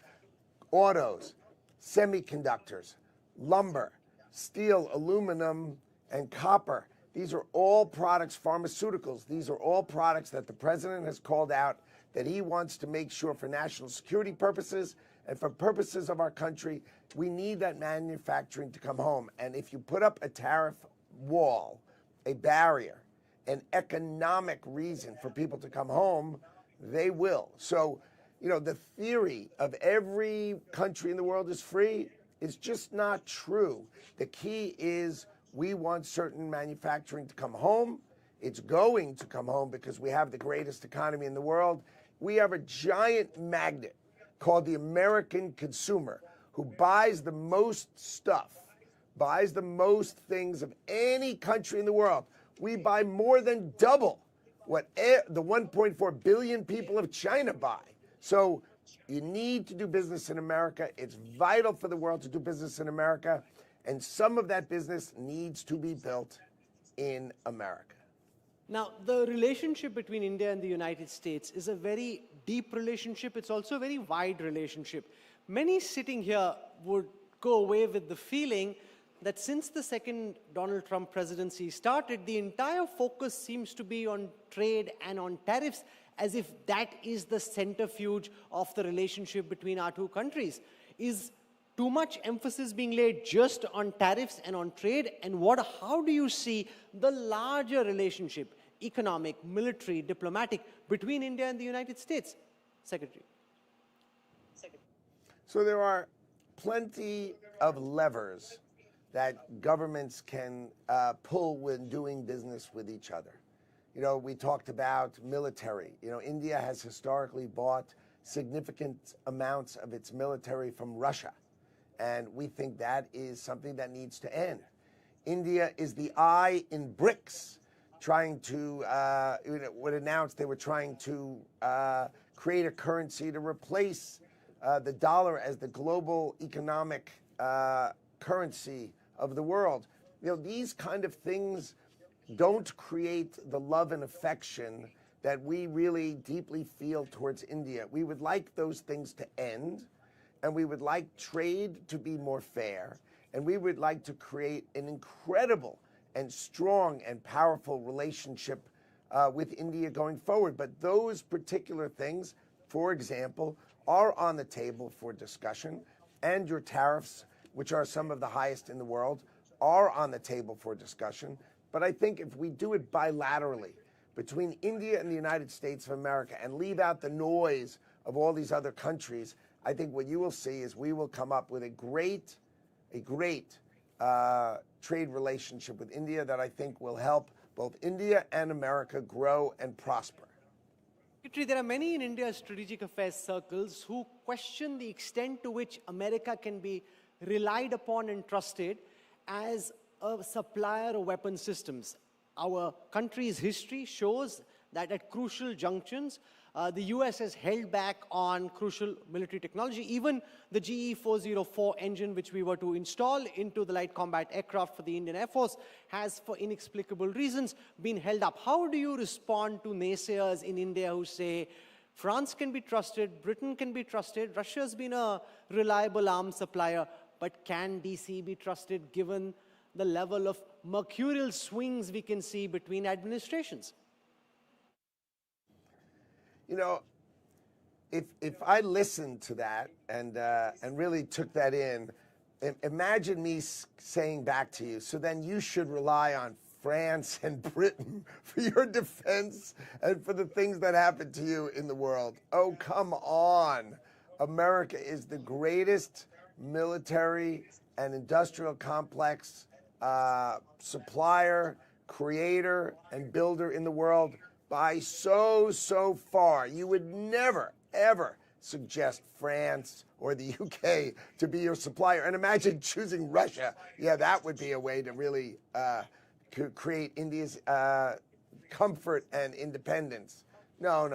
B: Autos, semiconductors, lumber, steel, aluminum, and copper. These are all products, pharmaceuticals. These are all products that the president has called out that he wants to make sure for national security purposes and for purposes of our country, we need that manufacturing to come home. And if you put up a tariff wall, a barrier, an economic reason for people to come home, they will. So, the theory of every country in the world is free is just not true. The key is we want certain manufacturing to come home. It's going to come home because we have the greatest economy in the world. We have a giant magnet called the American consumer, who buys the most stuff, buys the most things of any country in the world. We buy more than double what the 1.4 billion people of China buy. So you need to do business in America. It's vital for the world to do business in America. And some of that business needs to be built in America.
L: Now, the relationship between India and the United States is a very deep relationship. It's also a very wide relationship. Many sitting here would go away with the feeling that since the second Donald Trump presidency started, the entire focus seems to be on trade and on tariffs, as if that is the centrifuge of the relationship between our two countries. Is too much emphasis being laid just on tariffs and on trade? And how do you see the larger relationship, economic, military, diplomatic, between India and the United States? Secretary.
B: So there are plenty of levers that governments can pull when doing business with each other. You know, we talked about military. You know, India has historically bought significant amounts of its military from Russia. And we think that is something that needs to end. India is the eye in BRICS, trying to, would announce they were trying to create a currency to replace the dollar as the global economic currency of the world. You know, these kind of things don't create the love and affection that we really deeply feel towards India. We would like those things to end, and we would like trade to be more fair, and we would like to create an incredible and strong and powerful relationship with India going forward. But those particular things, for example, are on the table for discussion, and your tariffs, which are some of the highest in the world, are on the table for discussion. But I think if we do it bilaterally between India and the United States of America and leave out the noise of all these other countries, I think what you will see is we will come up with a great trade relationship with India that I think will help both India and America grow and prosper.
L: Secretary, there are many in India's strategic affairs circles who question the extent to which America can be relied upon and trusted as a supplier of weapon systems. Our country's history shows that at crucial junctions, the US has held back on crucial military technology. Even the GE 404 engine, which we were to install into the light combat aircraft for the Indian Air Force, has, for inexplicable reasons, been held up. How do you respond to naysayers in India who say, France can be trusted, Britain can be trusted, Russia's been a reliable arms supplier, but can DC be trusted given the level of mercurial swings we can see between administrations?
B: You know, if I listened to that and really took that in, imagine me saying back to you, so then you should rely on France and Britain for your defense and for the things that happen to you in the world. Oh, come on. America is the greatest military and industrial complex supplier, creator, and builder in the world by so far. You would never, ever suggest France or the UK to be your supplier. And imagine choosing Russia. Yeah, that would be a way to really create India's comfort and independence. No.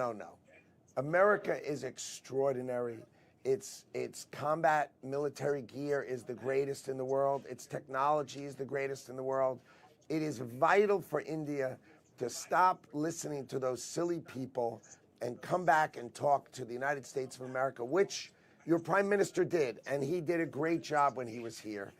B: America is extraordinary. Its combat military gear is the greatest in the world. Its technology is the greatest in the world. It is vital for India to stop listening to those silly people and come back and talk to the United States of America, which your prime minister did, and he did a great job when he was here.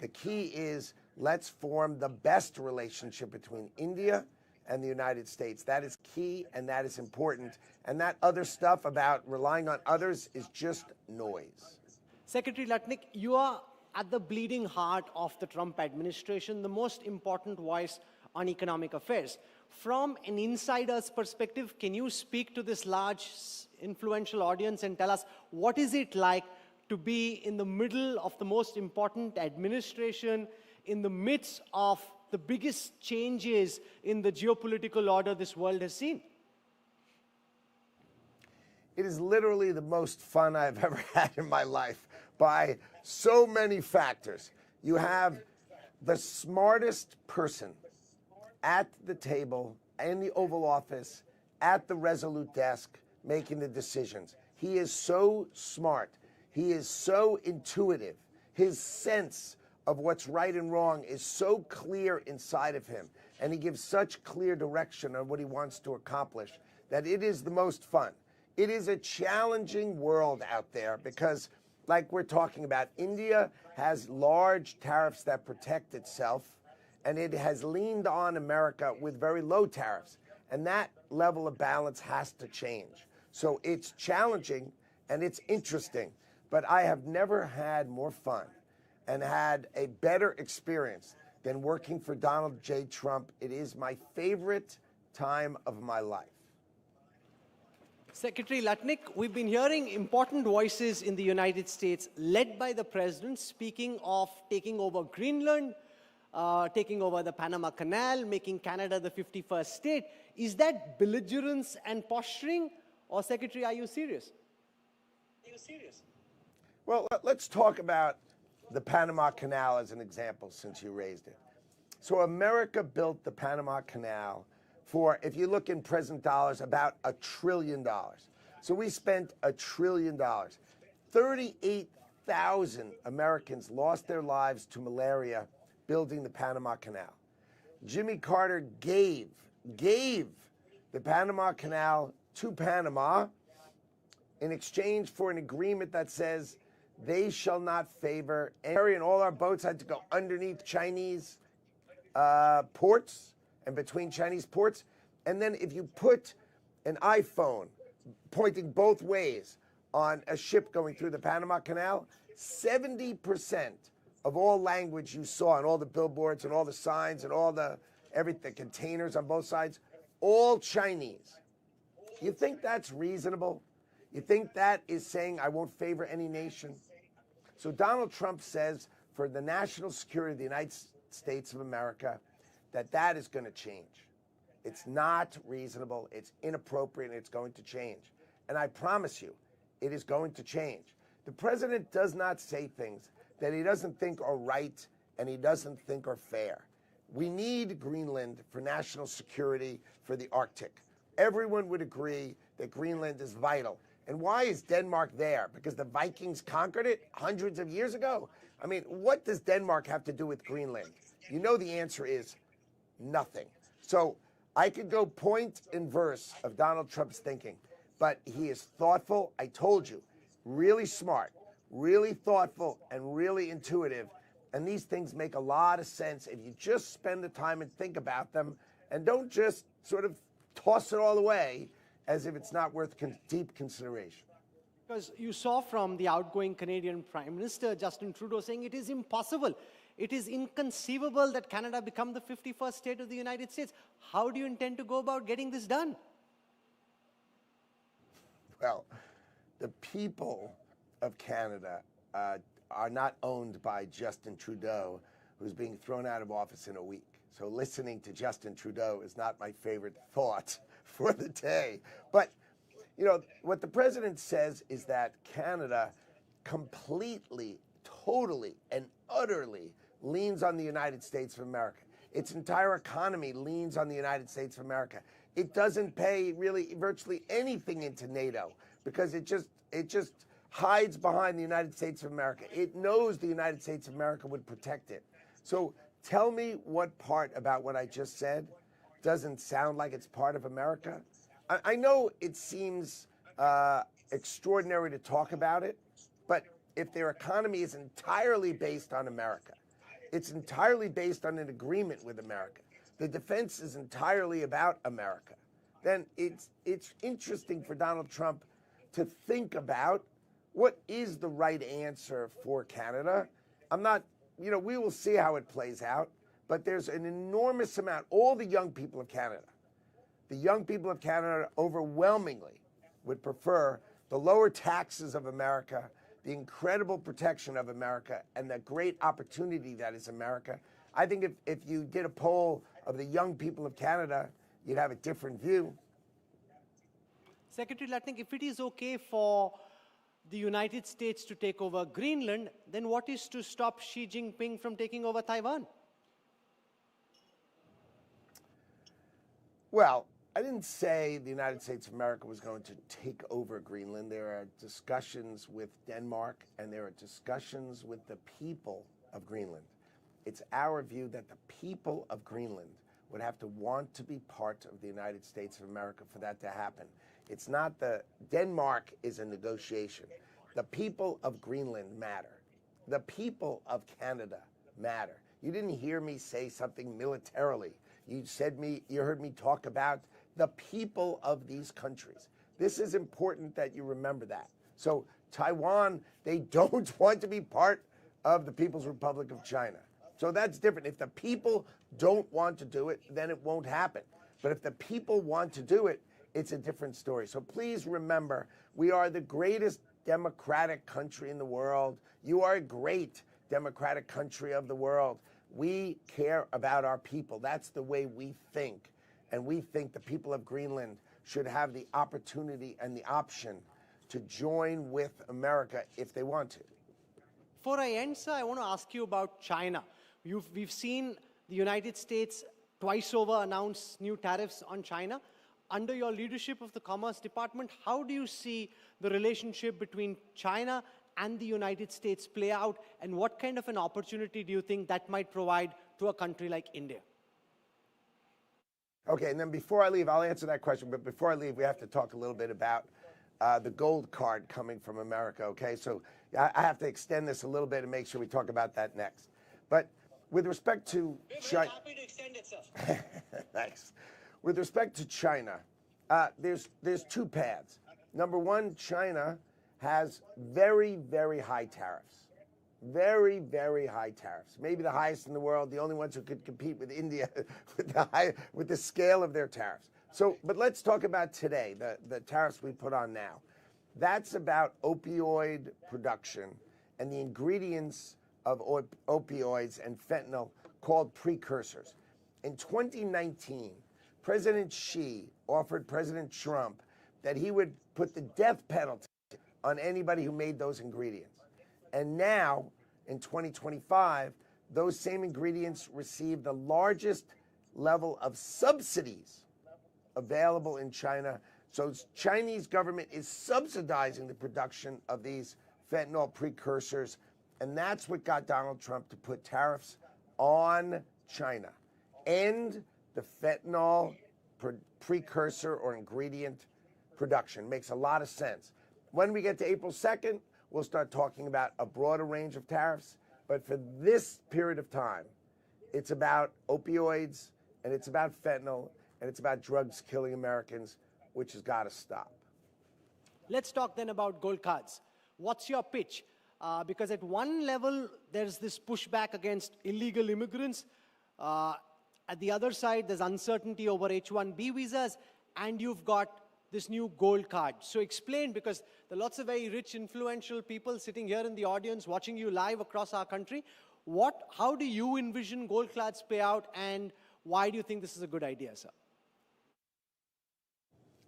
B: The key is let's form the best relationship between India and the United States. That is key and that is important. And that other stuff about relying on others is just noise.
L: Secretary Lutnick, you are at the bleeding heart of the Trump administration, the most important voice on economic affairs. From an insider's perspective, can you speak to this large, influential audience and tell us what is it like to be in the middle of the most important administration, in the midst of the biggest changes in the geopolitical order this world has seen?
B: It is literally the most fun I've ever had in my life by so many factors. You have the smartest person at the table, in the Oval Office, at the Resolute desk, making the decisions. He is so smart. He is so intuitive. His sense of what's right and wrong is so clear inside of him, and he gives such clear direction on what he wants to accomplish that it is the most fun. It is a challenging world out there because, like we're talking about, India has large tariffs that protect itself, and it has leaned on America with very low tariffs. And that level of balance has to change. So it's challenging and it's interesting, but I have never had more fun and had a better experience than working for Donald J. Trump. It is my favorite time of my life.
L: Secretary Lutnick, we've been hearing important voices in the United States, led by the president, speaking of taking over Greenland, taking over the Panama Canal, making Canada the 51st state. Is that belligerence and posturing? Or, Secretary, are you serious?
B: Well, let's talk about the Panama Canal as an example, since you raised it. So America built the Panama Canal for, if you look in present dollars, about $1 trillion. So we spent $1 trillion. 38,000 Americans lost their lives to malaria building the Panama Canal. Jimmy Carter gave the Panama Canal to Panama in exchange for an agreement that says they shall not favor any, and all our boats had to go underneath Chinese ports and between Chinese ports. And then if you put an iPhone pointing both ways on a ship going through the Panama Canal, 70% of all language you saw on all the billboards and all the signs and all the containers on both sides, all Chinese. You think that's reasonable? You think that is saying I won't favor any nation? So Donald Trump says for the national security of the United States of America that is going to change. It's not reasonable, it's inappropriate, and it's going to change. And I promise you, it is going to change. The president does not say things that he doesn't think are right and he doesn't think are fair. We need Greenland for national security for the Arctic. Everyone would agree that Greenland is vital. And why is Denmark there? Because the Vikings conquered it hundreds of years ago? I mean, what does Denmark have to do with Greenland? You know the answer is nothing. So I could go point and verse of Donald Trump's thinking, but he is thoughtful. I told you, really smart, really thoughtful, and really intuitive. And these things make a lot of sense if you just spend the time and think about them and don't just sort of toss it all away as if it's not worth deep consideration.
L: Because you saw from the outgoing Canadian Prime Minister, Justin Trudeau, saying it is impossible. It is inconceivable that Canada become the 51st state of the United States. How do you intend to go about getting this done?
B: Well, the people of Canada are not owned by Justin Trudeau, who's being thrown out of office in a week. So listening to Justin Trudeau is not my favorite thought for the day. But, you know, what the president says is that Canada completely, totally, and utterly leans on the United States of America. Its entire economy leans on the United States of America. It doesn't pay really virtually anything into NATO because it just hides behind the United States of America. It knows the United States of America would protect it. So tell me what part about what I just said doesn't sound like it's part of America. I know it seems extraordinary to talk about it, but if their economy is entirely based on America, it's entirely based on an agreement with America, the defense is entirely about America, then it's interesting for Donald Trump to think about what is the right answer for Canada. We will see how it plays out, but there's an enormous amount, all the young people of Canada overwhelmingly would prefer the lower taxes of America, the incredible protection of America, and the great opportunity that is America. I think if you did a poll of the young people of Canada, you'd have a different view.
L: Secretary Lutnick, if it is okay for the United States to take over Greenland, then what is to stop Xi Jinping from taking over Taiwan?
B: Well, I didn't say the United States of America was going to take over Greenland. There are discussions with Denmark, and there are discussions with the people of Greenland. It's our view that the people of Greenland would have to want to be part of the United States of America for that to happen. It's not Denmark is a negotiation. The people of Greenland matter. The people of Canada matter. You didn't hear me say something militarily. You heard me talk about the people of these countries. This is important that you remember that. So Taiwan, they don't want to be part of the People's Republic of China. So that's different. If the people don't want to do it, then it won't happen. But if the people want to do it, it's a different story. So please remember, we are the greatest democratic country in the world. You are a great democratic country of the world. We care about our people. That's the way we think. And we think the people of Greenland should have the opportunity and the option to join with America if they want to.
L: Before I end, sir, I want to ask you about China. We've seen the United States twice over announce new tariffs on China. Under your leadership of the Commerce Department, how do you see the relationship between China and the United States play out, and what kind of an opportunity do you think that might provide to a country like India?
B: Okay, and then before I leave, I'll answer that question, but before I leave, we have to talk a little bit about the gold card coming from America, okay? So I have to extend this a little bit and make sure we talk about that next. But with respect to China... happy to extend it, sir. Thanks. With respect to China, there's two paths. Number one, China has very, very high tariffs. Very, very high tariffs. Maybe the highest in the world, the only ones who could compete with India with the scale of their tariffs. So, but let's talk about today, the tariffs we put on now. That's about opioid production and the ingredients of opioids and fentanyl called precursors. In 2019, President Xi offered President Trump that he would put the death penalty on anybody who made those ingredients. And now, in 2025, those same ingredients receive the largest level of subsidies available in China. So Chinese government is subsidizing the production of these fentanyl precursors, and that's what got Donald Trump to put tariffs on China. End the fentanyl precursor or ingredient production. Makes a lot of sense. When we get to April 2nd, we'll start talking about a broader range of tariffs. But for this period of time, it's about opioids, and it's about fentanyl, and it's about drugs killing Americans, which has got to stop.
L: Let's talk then about gold cards. What's your pitch? Because at one level, there's this pushback against illegal immigrants. At the other side, there's uncertainty over H-1B visas, and you've got this new gold card. So explain, because there are lots of very rich, influential people sitting here in the audience watching you live across our country. How do you envision gold cards pay out, and why do you think this is a good idea, sir?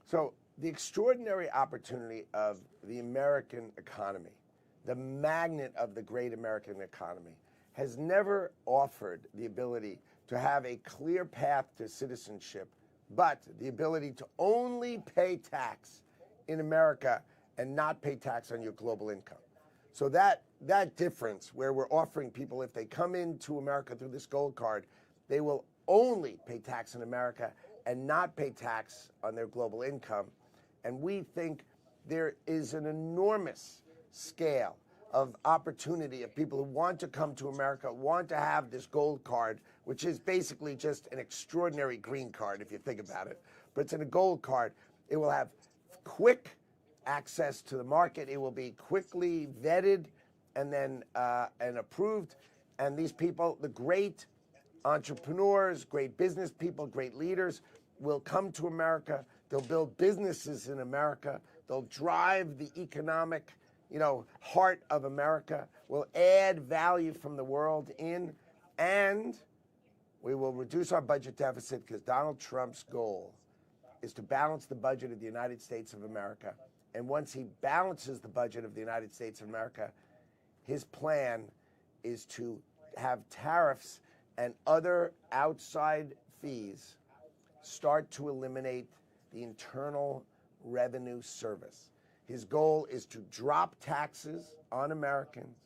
B: So the extraordinary opportunity of the American economy, the magnet of the great American economy, has never offered the ability to have a clear path to citizenship, but the ability to only pay tax in America and not pay tax on your global income. So that difference, where we're offering people, if they come into America through this gold card, they will only pay tax in America and not pay tax on their global income. And we think there is an enormous scale of opportunity of people who want to come to America, want to have this gold card, which is basically just an extraordinary green card, if you think about it. But it's in a gold card. It will have quick access to the market. It will be quickly vetted and then and approved. And these people, the great entrepreneurs, great business people, great leaders, will come to America. They'll build businesses in America. They'll drive the economic, heart of America. We'll add value from the world in, and we will reduce our budget deficit, because Donald Trump's goal is to balance the budget of the United States of America. And once he balances the budget of the United States of America, his plan is to have tariffs and other outside fees start to eliminate the Internal Revenue Service. His goal is to drop taxes on Americans,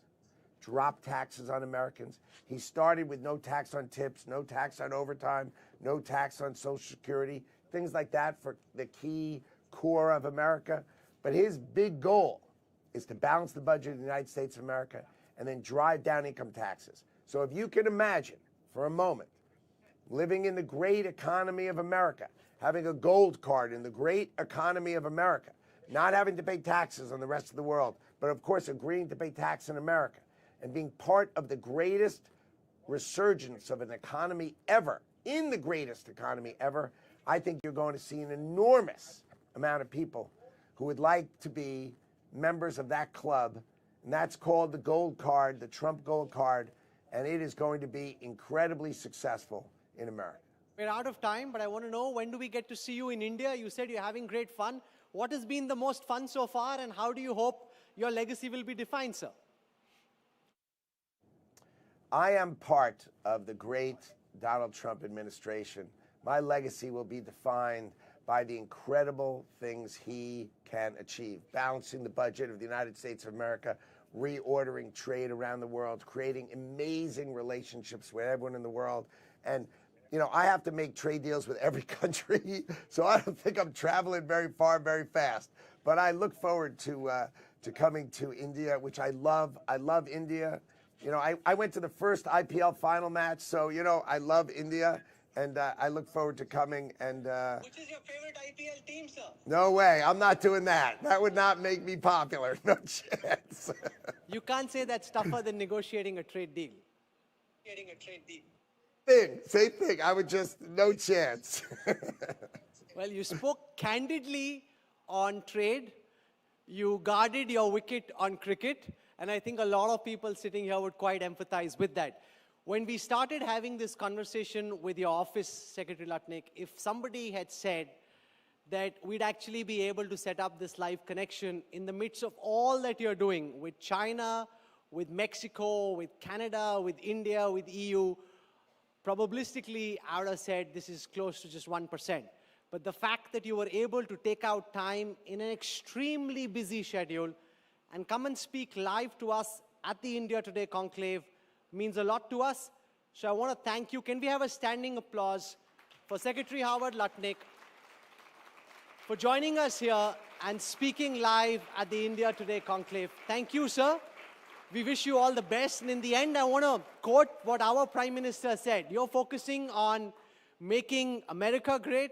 B: He started with no tax on tips, no tax on overtime, no tax on Social Security, things like that for the key core of America. But his big goal is to balance the budget of the United States of America and then drive down income taxes. So if you can imagine for a moment living in the great economy of America, having a gold card in the great economy of America, not having to pay taxes on the rest of the world, but of course agreeing to pay tax in America, and being part of the greatest resurgence of an economy ever, in the greatest economy ever, I think you're going to see an enormous amount of people who would like to be members of that club, and that's called the Gold Card, the Trump Gold Card, and it is going to be incredibly successful in America.
L: We're out of time, but I want to know, when do we get to see you in India? You said you're having great fun. What has been the most fun so far, and how do you hope your legacy will be defined, sir?
B: I am part of the great Donald Trump administration. My legacy will be defined by the incredible things he can achieve, balancing the budget of the United States of America, reordering trade around the world, creating amazing relationships with everyone in the world. And, you know, I have to make trade deals with every country, so I don't think I'm traveling very far, very fast. But I look forward to coming to India, which I love. I love India. You know, I went to the first IPL final match, so, you know, I love India, and I look forward to coming. And
L: Which is your favorite IPL team, sir?
B: no way, I'm not doing that. That would not make me popular. No chance.
L: You can't say that's tougher than negotiating a trade deal.
B: Same thing. I would just, no chance.
L: Well, you spoke candidly on trade. You guarded your wicket on cricket. And I think a lot of people sitting here would quite empathize with that. When we started having this conversation with your office, Secretary Lutnick, if somebody had said that we'd actually be able to set up this live connection in the midst of all that you're doing with China, with Mexico, with Canada, with India, with EU, probabilistically, I would have said this is close to just 1%. But the fact that you were able to take out time in an extremely busy schedule and come and speak live to us at the India Today Conclave means a lot to us. So I want to thank you. Can we have a standing applause for Secretary Howard Lutnick for joining us here and speaking live at the India Today Conclave. Thank you, sir. We wish you all the best. And in the end, I want to quote what our Prime Minister said. You're focusing on making America great.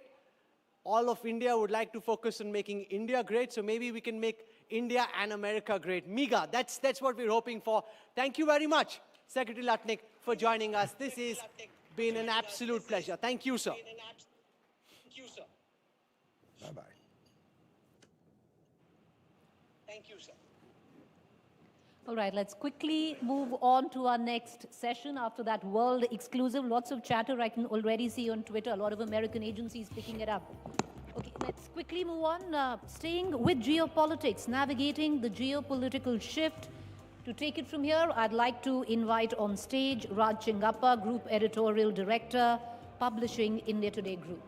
L: All of India would like to focus on making India great. So maybe we can make India and America great. MEGA, that's what we're hoping for. Thank you very much, Secretary Lutnick, for joining us. This has been an absolute pleasure. Thank you, sir.
B: Bye-bye.
L: Thank you, sir.
A: All right, let's quickly move on to our next session after that world exclusive. Lots of chatter I can already see on Twitter. A lot of American agencies picking it up. Okay, let's quickly move on. Staying with geopolitics, navigating the geopolitical shift. To take it from here, I'd like to invite on stage Raj Chingappa, Group Editorial Director, Publishing India Today Group.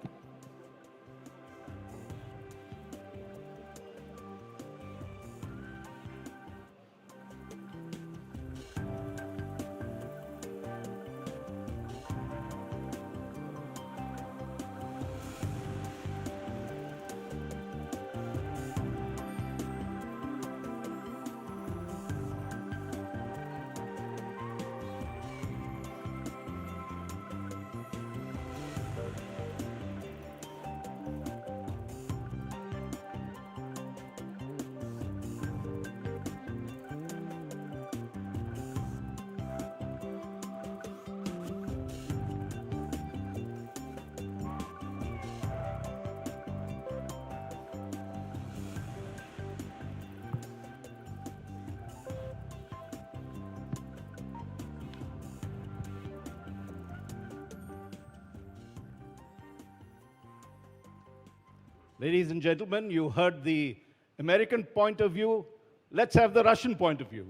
C: Ladies and gentlemen, you heard the American point of view. Let's have the Russian point of view.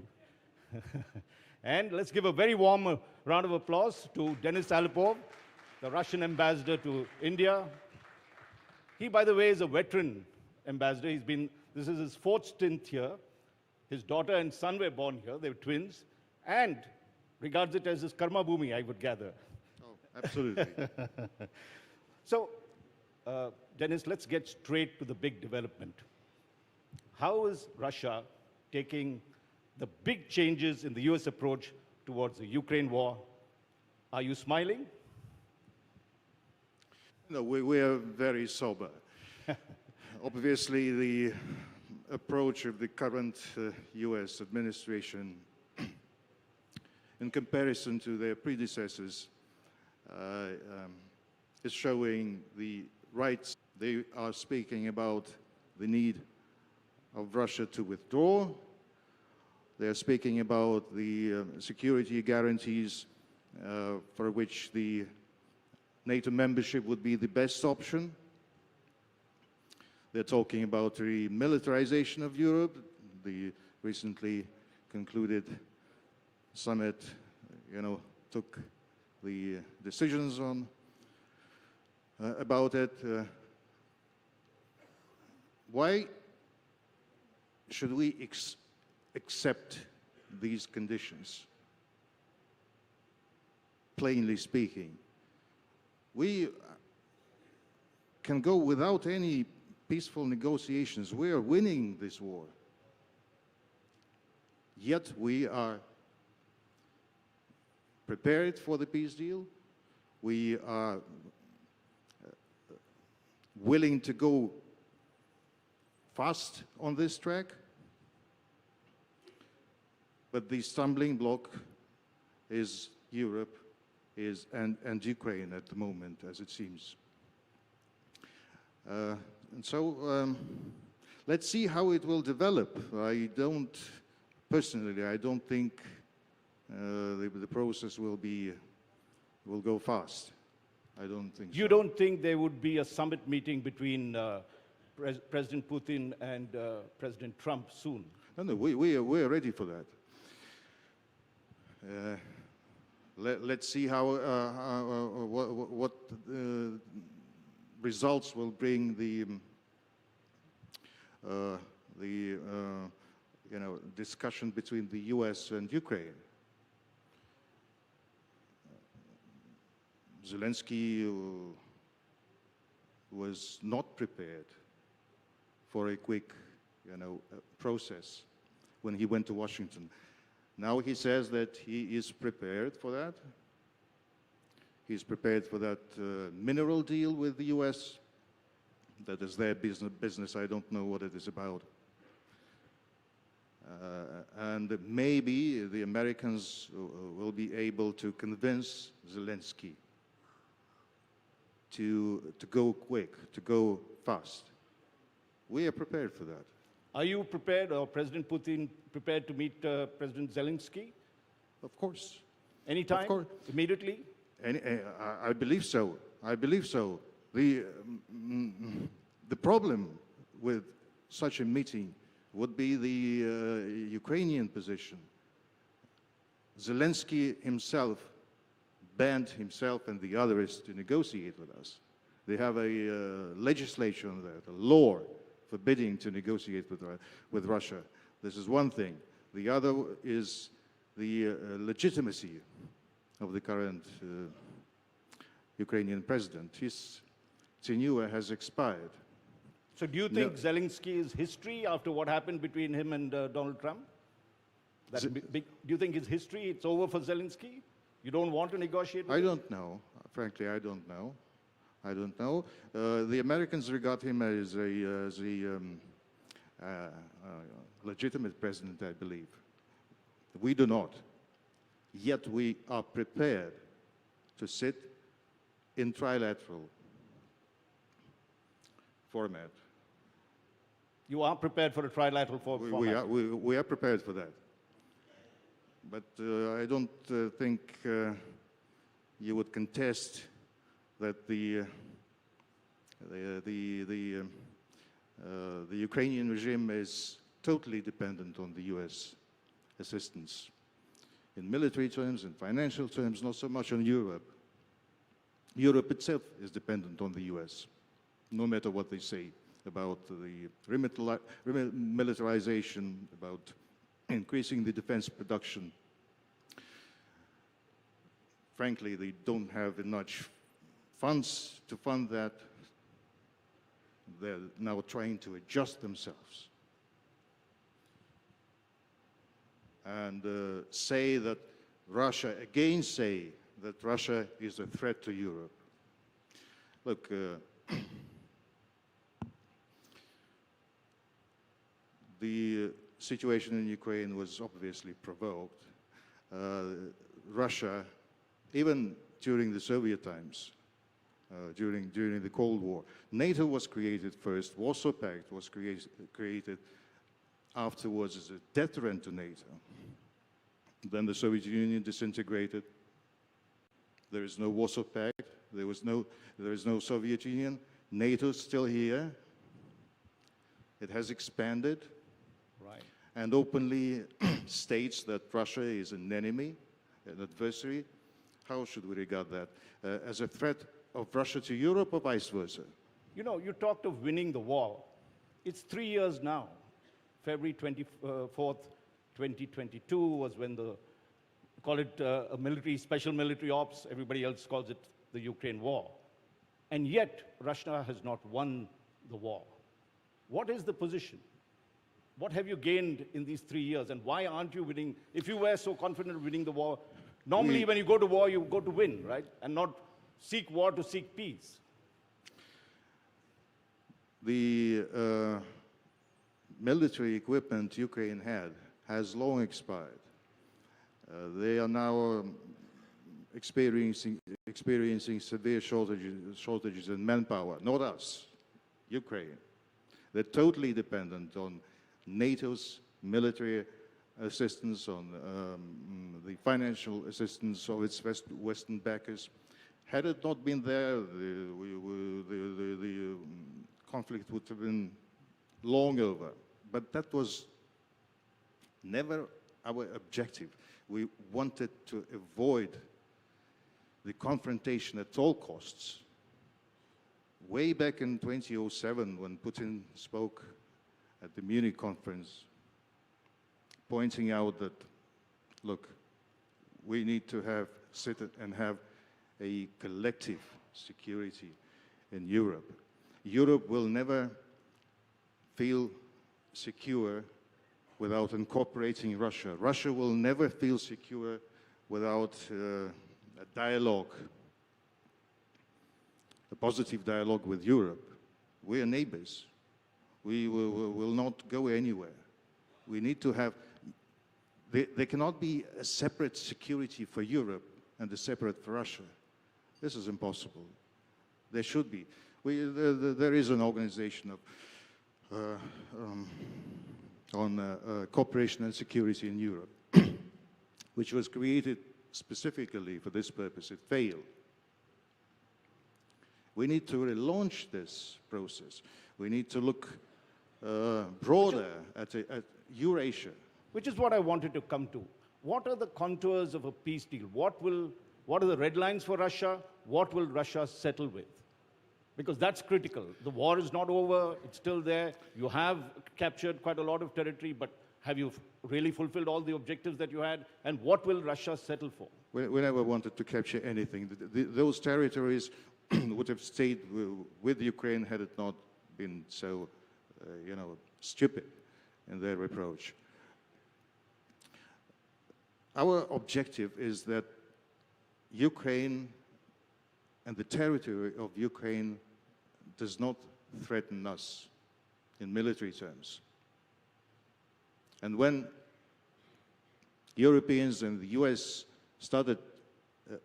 C: And let's give a very warm round of applause to Denis Alipov, the Russian ambassador to India. He, by the way, is a veteran ambassador. This is his 4th stint here. His daughter and son were born here. They were twins. And regards it as his karma bhumi, I would gather.
V: Oh, absolutely.
C: So, Denis, let's get straight to the big development. How is Russia taking the big changes in the US approach towards the Ukraine war? Are you smiling?
V: No, we are very sober. Obviously, the approach of the current US administration in comparison to their predecessors is showing the rights. They are speaking about the need of Russia to withdraw. They're speaking about the security guarantees for which the NATO membership would be the best option. They're talking about the militarization of Europe. The recently concluded summit, took the decisions on about it. Why should we accept these conditions? Plainly speaking, we can go without any peaceful negotiations. We are winning this war. Yet we are prepared for the peace deal. We are willing to go fast on this track. But the stumbling block is Europe and Ukraine at the moment, as it seems. And so let's see how it will develop. Personally, I don't think the process will go fast. I don't think so.
C: You don't think there would be a summit meeting between President Putin and President Trump soon?
V: No, we are ready for that. Let's see what results will bring the discussion between the U.S. and Ukraine. Zelensky was not prepared for a quick, process when he went to Washington. Now he says that he is prepared for that. He's prepared for that mineral deal with the U.S. That is their business. I don't know what it is about. And maybe the Americans will be able to convince Zelensky to go quick, to go fast. We are prepared for that.
C: Are you prepared, or President Putin prepared to meet President Zelensky?
V: Of course.
C: Anytime?
V: Of course.
C: Immediately?
V: I believe so. I believe so. The problem with such a meeting would be the Ukrainian position. Zelensky himself banned himself and the others to negotiate with us. They have a legislation on that, a law forbidding to negotiate with Russia. This is one thing. The other is the legitimacy of the current Ukrainian president. His tenure has expired.
C: So do you think Zelensky is history after what happened between him and Donald Trump? Do you think it's history? It's over for Zelensky? You don't want to negotiate with him?
V: I don't know. Frankly, I don't know. I don't know. The Americans regard him as a legitimate president, I believe. We do not. Yet we are prepared to sit in trilateral format.
C: You are prepared for a trilateral format?
V: We are prepared for that. But I don't think you would contest that the The Ukrainian regime is totally dependent on the US assistance. In military terms, in financial terms, not so much on Europe. Europe itself is dependent on the US, no matter what they say about the remilitarization, about increasing the defense production. Frankly, they don't have enough funds to fund that. They're now trying to adjust themselves and say that Russia, again say that Russia is a threat to Europe. Look, the situation in Ukraine was obviously provoked. Russia, even during the Soviet times, during the Cold War, NATO was created first, Warsaw Pact was created afterwards as a deterrent to NATO. Then the Soviet Union disintegrated. There is no Warsaw Pact, there is no Soviet Union. NATO's still here. It has expanded.
C: Right.
V: And openly states that Russia is an enemy, an adversary. How should we regard that? As a threat of Russia to Europe or vice versa?
C: You know, you talked of winning the war. It's 3 years now. February 24th, 2022 was when call it a special military ops, everybody else calls it the Ukraine war. And yet, Russia has not won the war. What is the position? What have you gained in these 3 years, and why aren't you winning? If you were so confident of winning the war, normally when you go to war, you go to win, right? And not seek war to seek peace.
V: The military equipment Ukraine has long expired. They are now experiencing severe shortages in manpower. Not us, Ukraine. They're totally dependent on NATO's military assistance, on the financial assistance of its Western backers. Had it not been there, the conflict would have been long over. But that was never our objective. We wanted to avoid the confrontation at all costs. Way back in 2007, when Putin spoke at the Munich conference, pointing out that, look, we need to sit and have a collective security in Europe. Europe will never feel secure without incorporating Russia. Russia will never feel secure without a dialogue, a positive dialogue with Europe. We are neighbors. We will not go anywhere. We need to have, there cannot be a separate security for Europe and a separate for Russia. This is impossible. There should be. There is an organization on cooperation and security in Europe, which was created specifically for this purpose. It failed. We need to relaunch this process. We need to look broader at Eurasia.
C: Which is what I wanted to come to. What are the contours of a peace deal? What are the red lines for Russia? What will Russia settle with? Because that's critical. The war is not over, it's still there. You have captured quite a lot of territory, but have you really fulfilled all the objectives that you had? And what will Russia settle for?
V: We never wanted to capture anything. Those territories would have stayed with Ukraine had it not been so, stupid in their approach. Our objective is that Ukraine and the territory of Ukraine does not threaten us in military terms. And when Europeans and the US started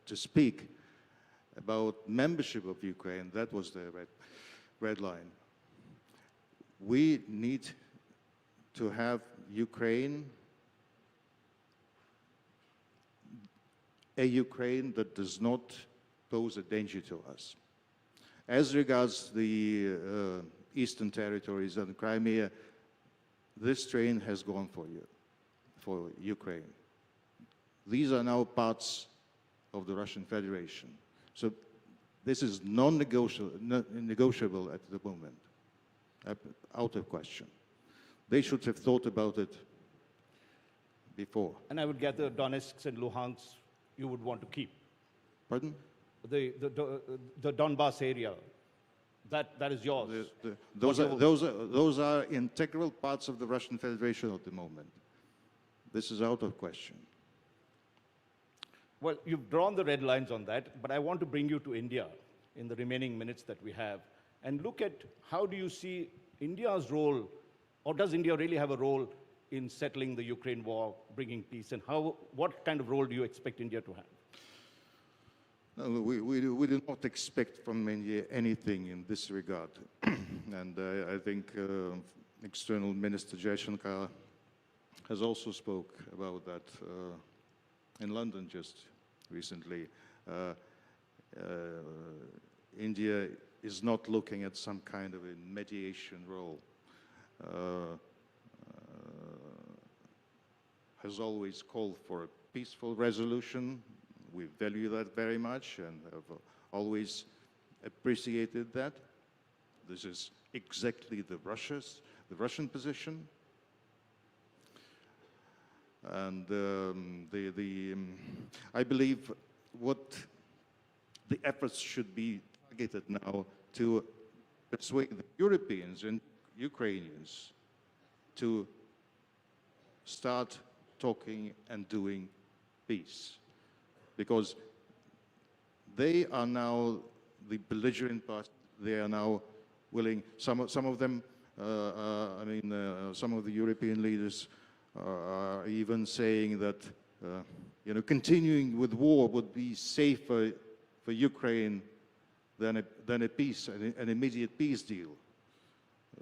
V: to speak about membership of Ukraine, that was the red line. We need to have Ukraine, a Ukraine that does not pose a danger to us. As regards the Eastern territories and Crimea, this train has gone for you, for Ukraine. These are now parts of the Russian Federation. So this is non-negotiable at the moment, out of question. They should have thought about it before.
C: And I would gather Donetsk and Luhansk you would want to keep.
V: Pardon?
C: The Donbass area, that is yours.
V: Those are integral parts of the Russian Federation at the moment. This is out of question.
C: Well, you've drawn the red lines on that, but I want to bring you to India in the remaining minutes that we have and look at how do you see India's role, or does India really have a role in settling the Ukraine war, bringing peace, and what kind of role do you expect India to have?
V: No, we do not expect from India anything in this regard. And I think External Minister Jaishankar has also spoke about that in London just recently. India is not looking at some kind of a mediation role. Has always called for a peaceful resolution. We value that very much and have always appreciated that. This is exactly the Russian position. And I believe what the efforts should be targeted now to persuade the Europeans and Ukrainians to start talking and doing peace. Because they are now the belligerent party. They are now willing, some of them, some of the European leaders are even saying that, continuing with war would be safer for Ukraine than a peace, an immediate peace deal.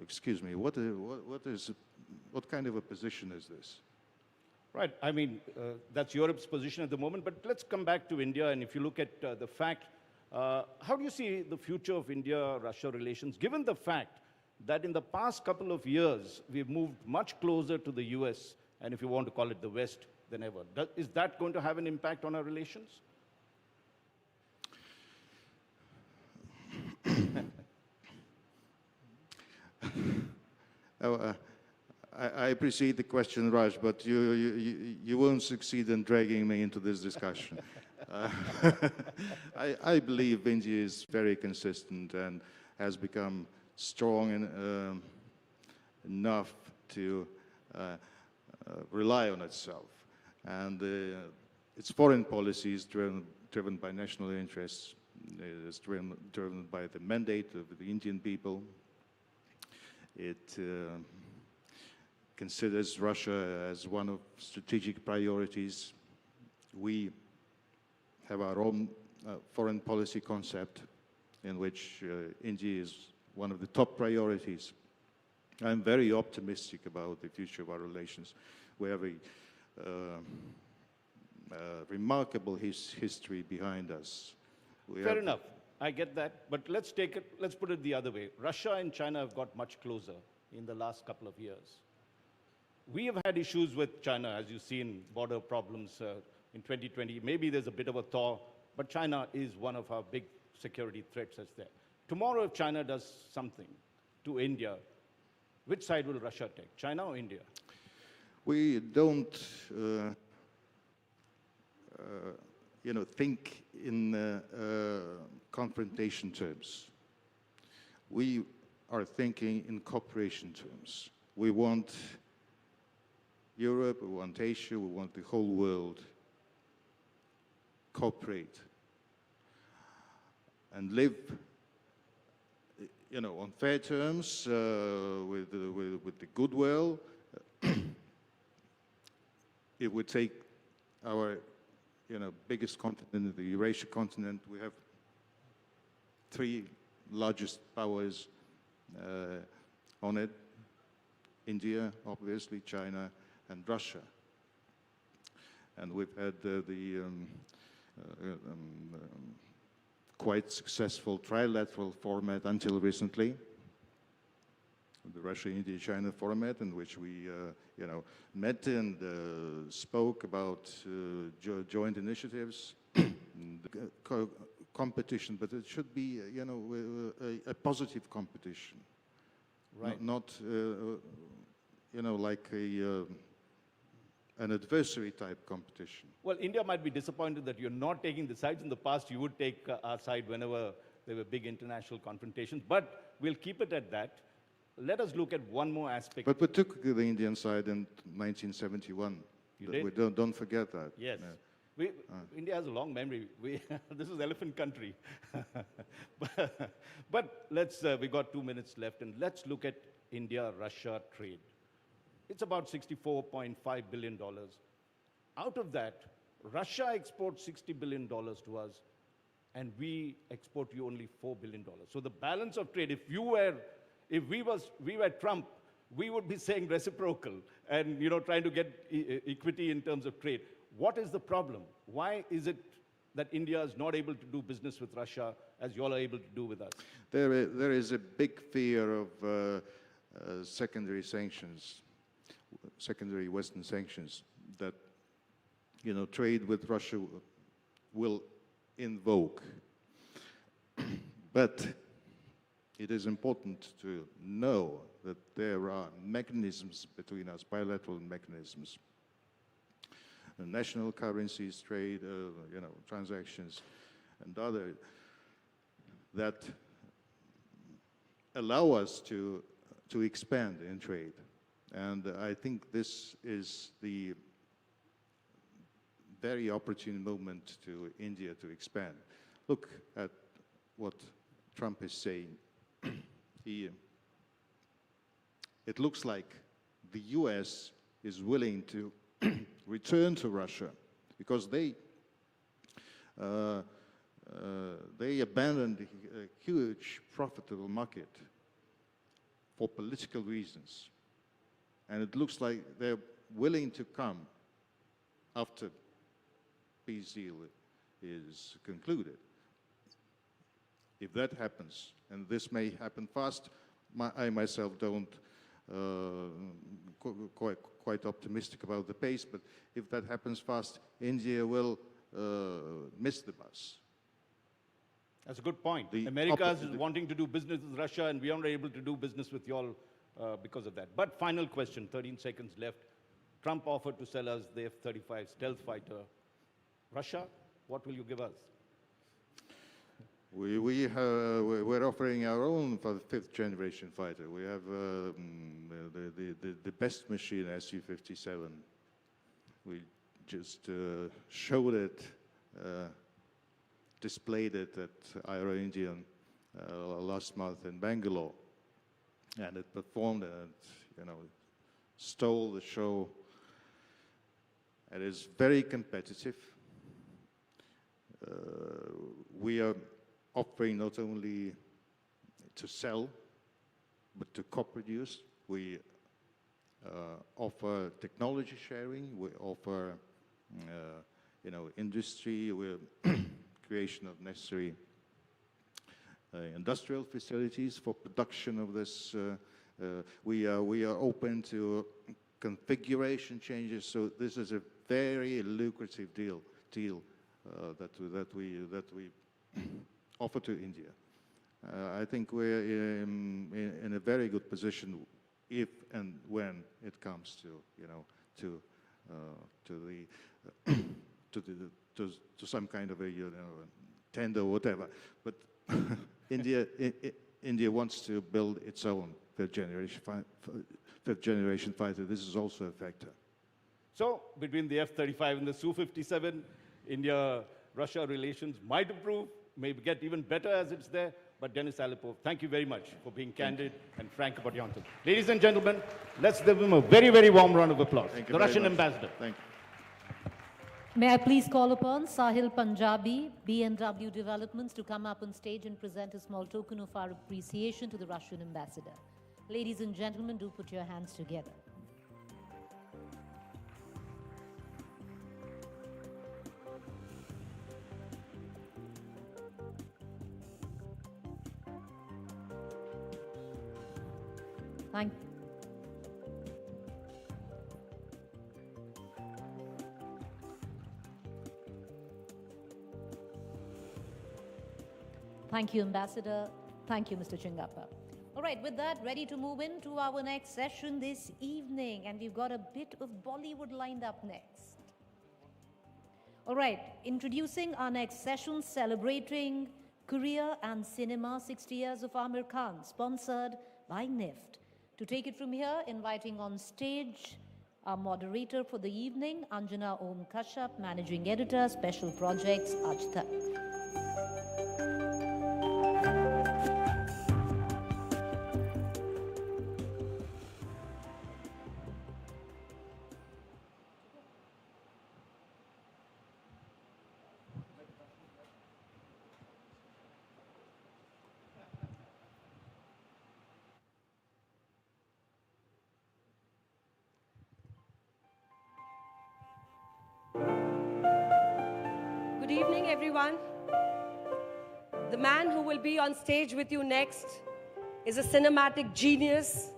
V: Excuse me, what kind of a position is this?
C: Right, that's Europe's position at the moment, but let's come back to India, and if you look at the fact, how do you see the future of India-Russia relations, given the fact that in the past couple of years, we've moved much closer to the US, and if you want to call it the West, than ever. Is that going to have an impact on our relations?
V: I appreciate the question, Raj, but you won't succeed in dragging me into this discussion. I believe India is very consistent and has become strong enough to rely on itself. And its foreign policy is driven by national interests. It is driven by the mandate of the Indian people. It considers Russia as one of strategic priorities. We have our own foreign policy concept in which India is one of the top priorities. I'm very optimistic about the future of our relations. We have a remarkable history behind us.
C: Fair enough. I get that. But let's put it the other way. Russia and China have got much closer in the last couple of years. We have had issues with China, as you've seen, border problems in 2020. Maybe there's a bit of a thaw, but China is one of our big security threats that's there. Tomorrow, if China does something to India, which side will Russia take, China or India?
V: We don't think in confrontation terms. We are thinking in cooperation terms. We want Europe, we want Asia, we want the whole world cooperate and live, on fair terms with the goodwill. It would take our, biggest continent, the Eurasian continent. We have three largest powers on it: India, obviously, China, and Russia. And we've had the quite successful trilateral format until recently. the Russia-India-China format, in which we, met and spoke about joint initiatives, competition, but it should be, a positive competition,
C: Right.
V: not like an adversary type competition.
C: Well, India might be disappointed that you're not taking the sides. In the past, you would take our side whenever there were big international confrontations, but we'll keep it at that. Let us look at one more aspect.
V: But we took the Indian side in 1971.
C: You did?
V: We don't forget that.
C: Yes.
V: Yeah.
C: India has a long memory. This is elephant country. but we got 2 minutes left, and let's look at India-Russia trade. It's about $64.5 billion. Out of that, Russia exports $60 billion to us, and we export you only $4 billion. So the balance of trade, if we were Trump, we would be saying reciprocal and trying to get equity in terms of trade. What is the problem? Why is it that India is not able to do business with Russia as you all are able to do with us?
V: There is a big fear of secondary sanctions, secondary Western sanctions, that trade with Russia will invoke. But it is important to know that there are mechanisms between us, bilateral mechanisms, national currencies, trade, transactions, and other, that allow us to expand in trade. And I think this is the very opportune moment to India to expand. Look at what Trump is saying. It looks like the US is willing to return to Russia because they abandoned a huge profitable market for political reasons. And it looks like they're willing to come after peace deal is concluded. If that happens, and this may happen fast, I myself don't quite optimistic about the pace, but if that happens fast, India will miss the bus.
C: That's a good point. America is wanting to do business with Russia, and we aren't able to do business with you all because of that. But final question, 13 seconds left. Trump offered to sell us the F-35 stealth fighter. Russia, what will you give us?
V: We're offering our own fifth generation fighter. We have the best machine, Su-57. We just showed it, displayed it at Aero Indian last month in Bangalore, and it performed and stole the show. It is very competitive. We are offering not only to sell, but to co-produce. We offer technology sharing. We offer, industry. We're creation of necessary industrial facilities for production of this. We are open to configuration changes. So this is a very lucrative deal that we offer to India. I think we're in a very good position if and when it comes to some kind of a tender or whatever. But India wants to build its own fifth generation fighter. This is also a factor.
C: So between the F-35 and the Su-57, India-Russia relations might improve, maybe get even better as it's there. But Denis Alipov, thank you very much for being candid and frank about your answer. Ladies and gentlemen, let's give him a very, very warm round of applause. The Russian ambassador.
V: Thank you.
A: May I please call upon Sahil Punjabi, B&W Developments, to come up on stage and present a small token of our appreciation to the Russian ambassador. Ladies and gentlemen, do put your hands together. Thank Thank you, Ambassador. Thank you, Mr. Chingappa. All right, with that, ready to move into our next session this evening. And we've got a bit of Bollywood lined up next. All right, introducing our next session, celebrating career and cinema, 60 years of Aamir Khan, sponsored by NIFT. To take it from here, inviting on stage our moderator for the evening, Anjana Om Kashyap, Managing Editor, Special Projects, Aaj Tak.
D: Good evening, everyone. The man who will be on stage with you next is a cinematic genius.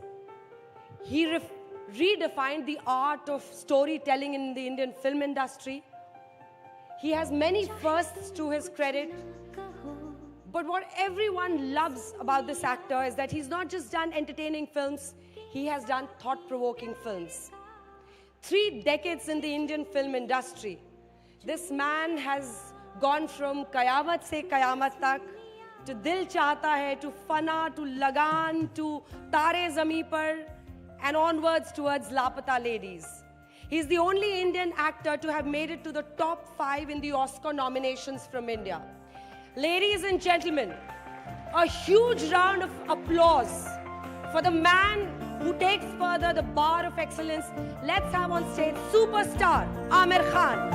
D: He redefined the art of storytelling in the Indian film industry. He has many firsts to his credit. But what everyone loves about this actor is that he's not just done entertaining films, he has done thought-provoking films. 3 decades in the Indian film industry. This man has gone from Qayamat Se Qayamat Tak to Dil Chahta Hai to Fana to Lagan to Tare Zameen Par and onwards towards Lapata Ladies. He's the only Indian actor to have made it to the top 5 in the Oscar nominations from India. Ladies and gentlemen, a huge round of applause for the man who takes further the bar of excellence. Let's have on stage superstar Aamir Khan.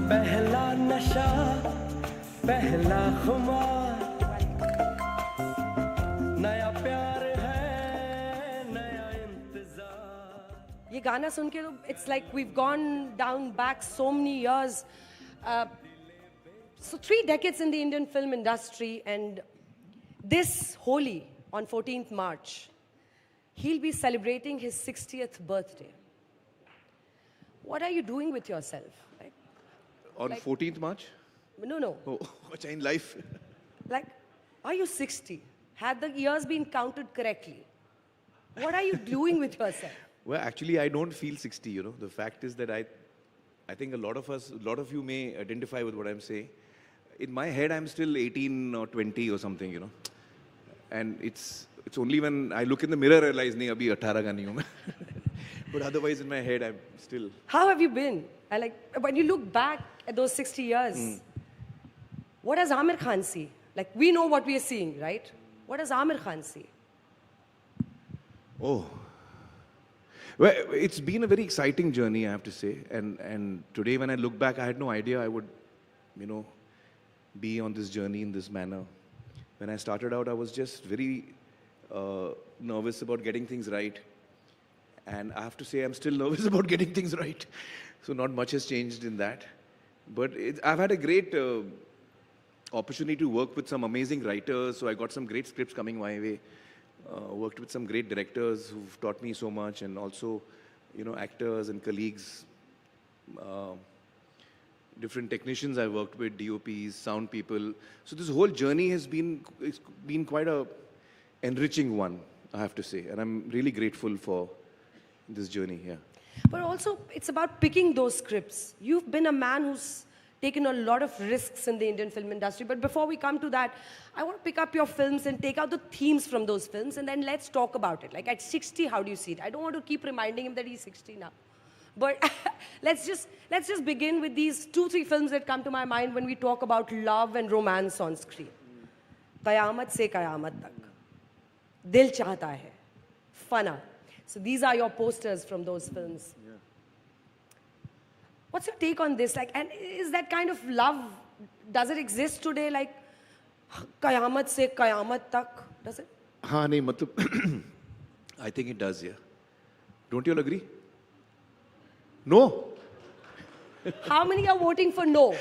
F: पहला नशा पहला खुमार नया प्यार है नया इंतजार
D: ये गाना सुन के it's like we've gone down back so many years. So 3 decades in the Indian film industry, and this Holi on 14th March, he'll be celebrating his 60th birthday. What are you doing with yourself?
W: On 14th March?
D: No.
W: Oh, what's in life?
D: Like, are you 60? Had the years been counted correctly? What are you doing with yourself?
W: Well, actually, I don't feel 60, you know. The fact is that I think a lot of you may identify with what I'm saying. In my head, I'm still 18 or 20 or something, you know. And it's only when I look in the mirror, I realize, nahi, abhi 18 ka nahi hu main. But otherwise, in my head, I'm still...
D: How have you been? When you look back at those 60 years, what does Aamir Khan see? Like, we know what we are seeing, right? What does Aamir Khan see?
W: Oh. Well, it's been a very exciting journey, I have to say. And today, when I look back, I had no idea I would, you know, be on this journey in this manner. When I started out, I was just very nervous about getting things right. And I have to say, I'm still nervous about getting things right. So not much has changed in that. But I've had a great opportunity to work with some amazing writers. So I got some great scripts coming my way. Worked with some great directors who've taught me so much, and also, you know, actors and colleagues, different technicians I worked with, DOPs, sound people. So this whole journey has been quite a enriching one, I have to say. And I'm really grateful for this journey here.
D: But also, it's about picking those scripts. You've been a man who's taken a lot of risks in the Indian film industry. But before we come to that, I want to pick up your films and take out the themes from those films, and then let's talk about it. Like, at 60, how do you see it? I don't want to keep reminding him that he's 60 now. But let's just begin with these 2-3 films that come to my mind when we talk about love and romance on screen. Qayamat Se Qayamat Tak, Dil Chahta Hai, Fana. So these are your posters from those films.
W: Yeah.
D: What's your take on this? Like, and is that kind of love, does it exist today? Like, Qayamat Se Qayamat Tak, does it?
W: हाँ नहीं मतलब I think it does, yeah. Don't you all agree? No.
D: How many are voting for no?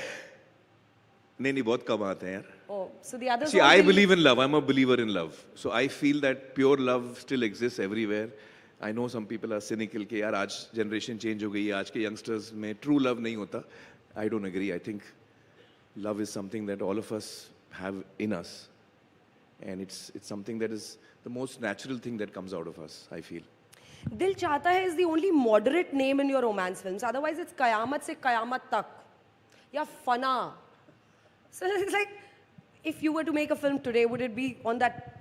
W: नहीं बहुत कम आते हैं यार.
D: Oh, so the others.
W: See, I believe in love. I'm a believer in love. So I feel that pure love still exists everywhere. I know some people are cynical कि यार आज generation change हो गई है, आज के youngsters में true love नहीं होता. I don't agree. I think love is something that all of us have in us, and it's something that is the most natural thing that comes out of us, I feel.
D: Dil Chahta Hai is the only moderate name in your romance films. Otherwise, it's Qayamat se Qayamat Tak. Ya Fana. So it's like, if you were to make a film today, would it be on that,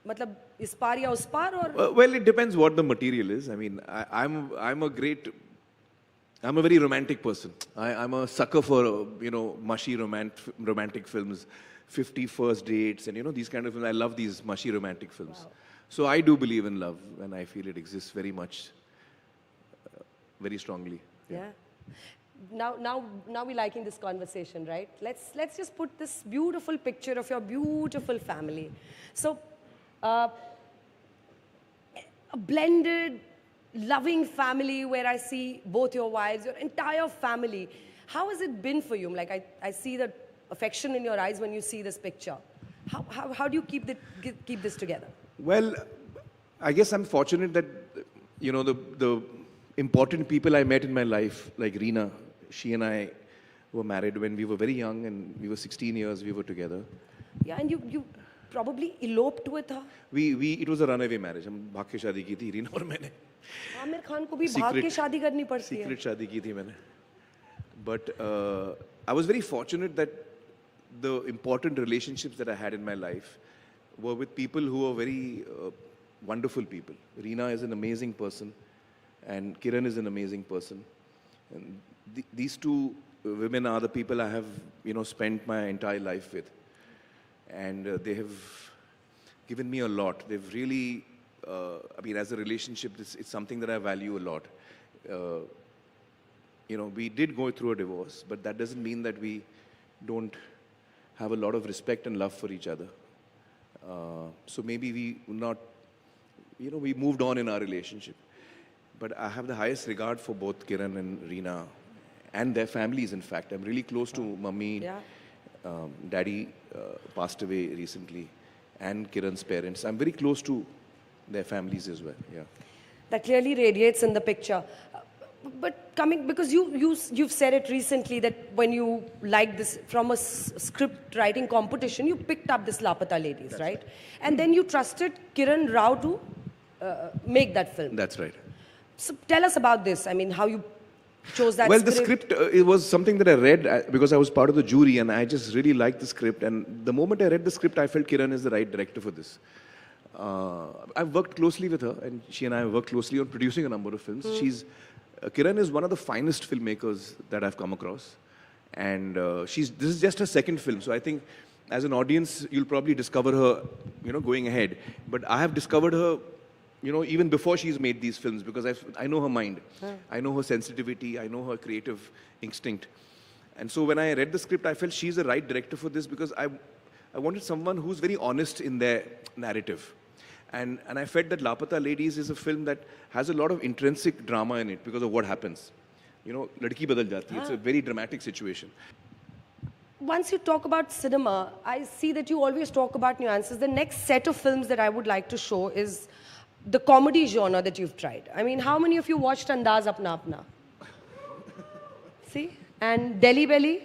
D: matlab, is par ya us par, or?
W: Well, it depends what the material is. I mean, I'm a very romantic person. I'm a sucker for, mushy romantic films, 50 First Dates, and, these kind of films. I love these mushy romantic films. Wow. So I do believe in love, and I feel it exists very much, very strongly.
D: Yeah. Now we're liking this conversation, right? Let's just put this beautiful picture of your beautiful family. So, a blended, loving family where I see both your wives, your entire family. How has it been for you? Like I see the affection in your eyes when you see this picture. How do you keep this together?
W: Well, I guess I'm fortunate that, the important people I met in my life, like Reena, she and I were married when we were very young, and we were 16 years we were together.
D: Yeah, and you probably eloped with her.
W: It was a runaway marriage. हम भाग के शादी की थी रीना और मैंने.
D: आमिर खान को भी भाग के शादी करनी पड़ती है.
W: Secret शादी की थी मैंने. But I was very fortunate that the important relationships that I had in my life were with people who were very wonderful people. Reena is an amazing person, and Kiran is an amazing person. And these two women are the people I have, spent my entire life with. And they have given me a lot. They've really, as a relationship, it's something that I value a lot. We did go through a divorce, but that doesn't mean that we don't have a lot of respect and love for each other. So maybe we moved on in our relationship. But I have the highest regard for both Kiran and Reena and their families, in fact. I'm really close to Mummy. Yeah. Daddy passed away recently, and Kiran's parents. I'm very close to their families as well. Yeah.
D: That clearly radiates in the picture. But because you've said it recently that when you liked this from a script writing competition, you picked up this Lapata Ladies, that's right? And then you trusted Kiran Rao to make that film.
W: That's right.
D: So tell us about this. I mean, how you chose that
W: script. Well, the script, it was something that I read because I was part of the jury, and I just really liked the script. And the moment I read the script, I felt Kiran is the right director for this. I've worked closely with her, and she and I have worked closely on producing a number of films. Kiran is one of the finest filmmakers that I've come across. And this is just her second film. So I think as an audience, you'll probably discover her, going ahead. But I have discovered her, even before she's made these films, because I know her mind. I know her sensitivity. I know her creative instinct. And so when I read the script, I felt she's the right director for this, because I wanted someone who's very honest in their narrative. And I felt that Lapata Ladies is a film that has a lot of intrinsic drama in it because of what happens. Ladki badal jati. It's a very dramatic situation.
D: Once you talk about cinema, I see that you always talk about nuances. The next set of films that I would like to show is the comedy genre that you've tried. I mean, how many of you watched Andaz Apna Apna? See? And Delhi Belly?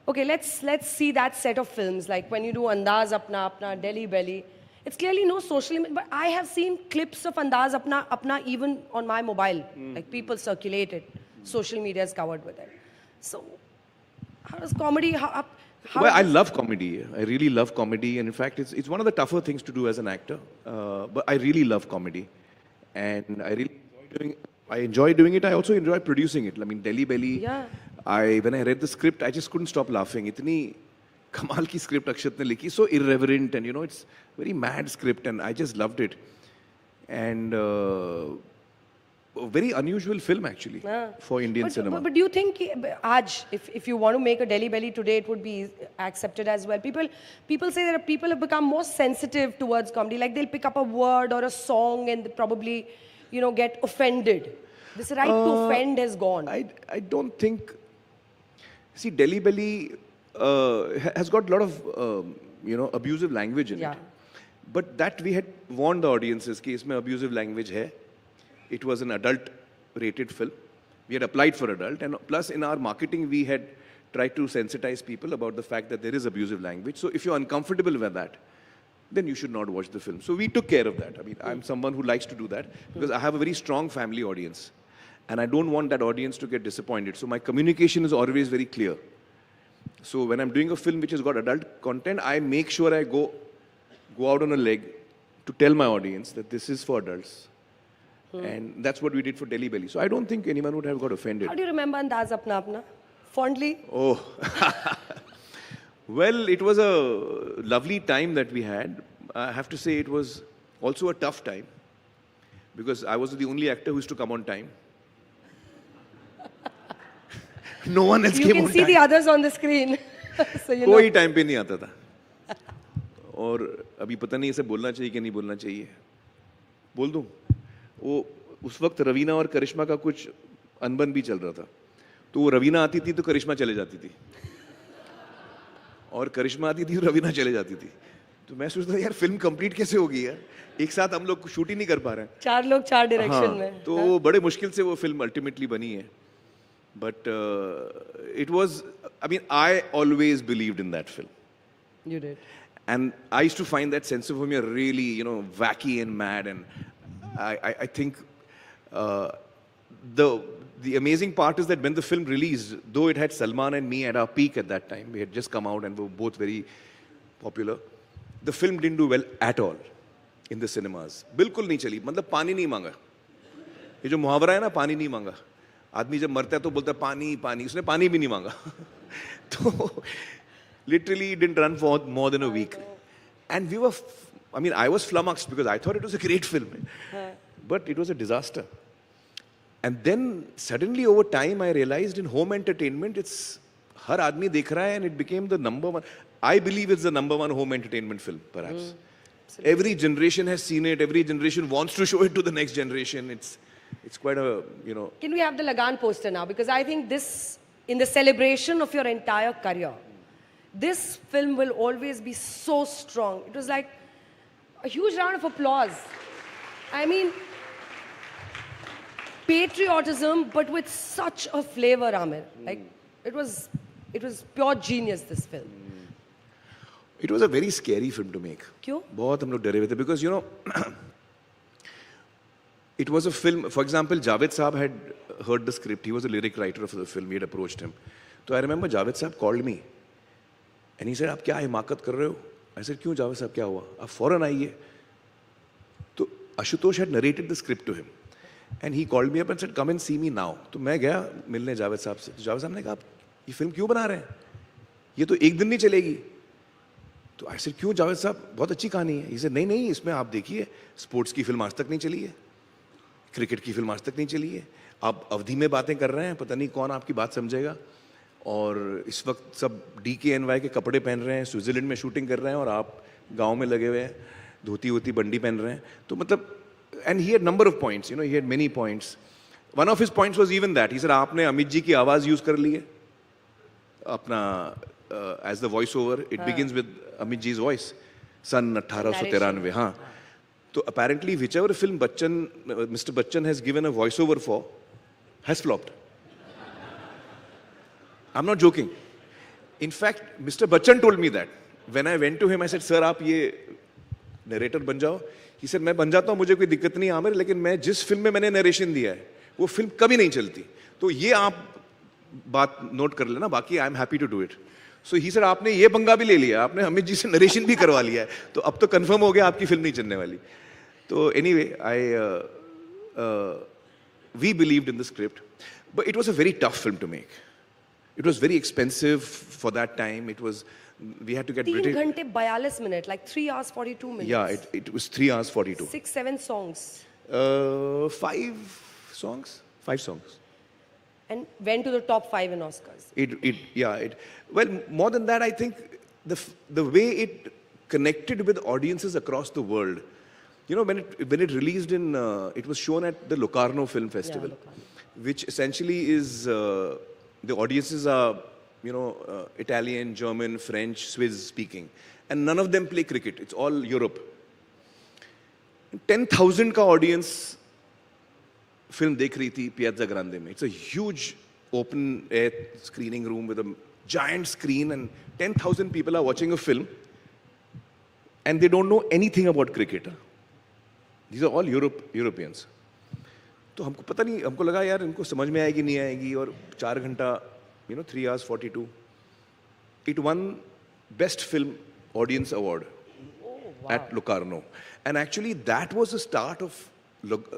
D: Okay, let's see that set of films. Like when you do Andaz Apna Apna, Delhi Belly. It's clearly no social image, but I have seen clips of Andaz Apna Apna even on my mobile. Like people circulate it. Social media is covered with it. So, how does comedy...
W: I love comedy. I really love comedy. And in fact, it's one of the tougher things to do as an actor. But I really love comedy. And I enjoy doing it. I also enjoy producing it. I mean, Delhi Belly, when I read the script, I just couldn't stop laughing. Itni kamal ki script Akshat ne likhi. So irreverent, and it's very mad script, and I just loved it. And a very unusual film, actually, for Indian cinema.
D: But do you think, if you want to make a Delhi Belly today, it would be accepted as well? People say that people have become more sensitive towards comedy. Like they'll pick up a word or a song and probably, get offended. This right to offend has gone.
W: I don't think... See, Delhi Belly has got a lot of, abusive language in it. But that we had warned the audiences that इसमें abusive language है. It was an adult-rated film. We had applied for adult, and plus in our marketing we had tried to sensitize people about the fact that there is abusive language. So if you're uncomfortable with that, then you should not watch the film. So we took care of that. I mean, I'm someone who likes to do that because I have a very strong family audience, and I don't want that audience to get disappointed. So my communication is always very clear. So when I'm doing a film which has got adult content, I make sure I go out on a leg to tell my audience that this is for adults. And that's what we did for Delhi Belly. So I don't think anyone would have got offended.
D: How do you remember Andaz Apna Apna? Fondly?
W: Oh. Well, it was a lovely time that we had. I have to say it was also a tough time because I was the only actor who used to come on time. No one else came on time.
D: You can see the others on the screen. So you
W: कोई time पे नहीं आता था. और अभी पता नहीं इसे बोलना चाहिए कि नहीं बोलना चाहिए. बोल दूं? वो उस वक्त रवीना और करिश्मा का कुछ अनबन भी चल रहा था. तो वो रवीना आती थी तो करिश्मा चले जाती थी. और करिश्मा आती थी तो रवीना चले जाती थी. तो मैं सोचता था यार फिल्म कंप्लीट कैसे होगी यार? एक साथ हम लोग शूट ही नहीं कर पा रहे हैं.
D: 4 लोग 4 डायरेक्शन में.
W: तो बड़े मुश्किल से वो फिल्म अल्टीमेटली बनी है. But it was, I mean, I always believed in that film.
D: You did.
W: And I used to find that sense of humor really, wacky and mad. And I think the amazing part is that when the film released, though it had Salman and me at our peak at that time, we had just come out and we were both very popular, the film didn't do well at all in the cinemas. बिल्कुल नहीं चली. मतलब पानी नहीं मांगा. ये जो मुहावरा है ना, पानी नहीं मांगा. आदमी जब मरता है तो बोलता है पानी पानी. उसने पानी भी नहीं मांगा. तो literally it didn't run for more than a week. And we were, I was flummoxed because I thought it was a great film. But it was a disaster. And then suddenly over time I realized in home entertainment it's हर आदमी देख रहा है and it became the number one. I believe it's the number one home entertainment film perhaps. Every generation has seen it. Every generation wants to show it to the next generation. It's quite a,
D: Can we have the Lagan poster now? Because I think this, in the celebration of your entire career, this film will always be so strong. It was like a huge round of applause. I mean, patriotism, but with such a flavor, Aamir. Like, it was pure genius, this film.
W: It was a very scary film to make.
D: क्यों?
W: बहुत हम लोग डरे हुए थे because it was a film. For example, Javed Saab had heard the script. He was a lyric writer for the film. We had approached him. So I remember Javed Saab called me and he said, "आप क्या हिमाकत कर रहे हो?" I said, "क्यों Javed Saab क्या हुआ? आप फौरन आइए." तो Ashutosh had narrated the script to him and he called me up and said, "Come and see me now." तो मैं गया मिलने जावेद साहब से. तो जावेद साहब ने कहा, "ये फिल्म क्यों बना रहे हैं? ये तो एक दिन नहीं चलेगी." तो I said, "क्यों जावेद साहब? बहुत अच्छी कहानी है." He said, "नहीं, इसमें आप देखिए, स्पोर्ट्स की फिल्म आज तक नहीं चली है, क्रिकेट की फिल्म आज तक नहीं चली है, आप अवधि में बातें कर रहे हैं, पता नहीं कौन आपकी बात समझेगा, और इस वक्त सब DKNY के कपड़े पहन रहे हैं, स्विट्जरलैंड में शूटिंग कर रहे हैं और आप गांव में लगे हुए हैं, धोती होती बंडी पहन रहे हैं." तो मतलब, and he had number of points, he had many points. One of his points was even that. He said, "आपने अमित जी की आवाज़ यूज़ कर ली है अपना as the voiceover. It begins with Amit ji's voice. सन 1893. हाँ. So apparently, whichever film Mr. Bachchan has given a voiceover for, has flopped. I'm not joking. In fact, Mr. Bachchan told me that. When I went to him, I said, "Sir, आप ये narrator बन जाओ." He said, "मैं बन जाता हूँ, मुझे कोई दिक्कत नहीं आमिर, लेकिन मैं जिस फिल्म में मैंने narration दिया है, वो फिल्म कभी नहीं चलती. तो ये आप बात नोट कर लेना, बाकी I am happy to do it." So he said, "आपने ये पंगा भी ले लिया, आपने अमित जी से narration भी करवा लिया है, तो अब तो confirm हो गया आपकी फिल्म नहीं चलने वाली." So anyway, we believed in the script, but it was a very tough film to make. It was very expensive for that time. We had to get
D: 3 घंटे 42 minutes, like 3 hours 42 minutes.
W: Yeah, it was 3 hours 42.
D: 6-7 songs.
W: 5 songs.
D: And went to the top 5 in Oscars.
W: Well, more than that, I think the way it connected with audiences across the world. When it released it was shown at the Locarno Film Festival, which essentially is, the audiences are Italian, German, French, Swiss speaking. And none of them play cricket. It's all Europe. 10,000 का audience film देख रही थी Piazza Grande में. It's a huge open air screening room with a giant screen and 10,000 people are watching a film and they don't know anything about cricket. These are all Europeans. तो हमको पता नहीं, हमको लगा यार इनको समझ में आएगी नहीं आएगी और 4 घंटा 3 hours 42. It won Best Film Audience Award at Locarno. And actually that was the start of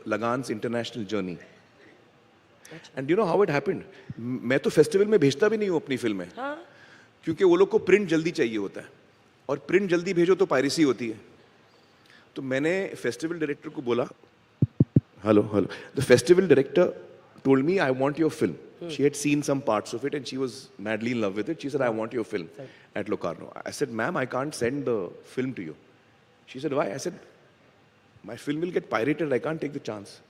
W: Lagan's international journey. And you know how it happened? मैं तो फेस्टिवल में भेजता भी नहीं हूँ अपनी फिल्में, क्योंकि वो लोग को प्रिंट जल्दी चाहिए होता है और प्रिंट जल्दी भेजो तो पायरेसी होती है. तो मैंने फेस्टिवल डायरेक्टर को बोला, hello, the festival director told me, I want your film. She had seen some parts of it and she was madly in love with it. She said, I want your film at Locarno. I said, ma'am, I can't send the film to you. She said, why? I said, my film will get pirated. I can't take the chance.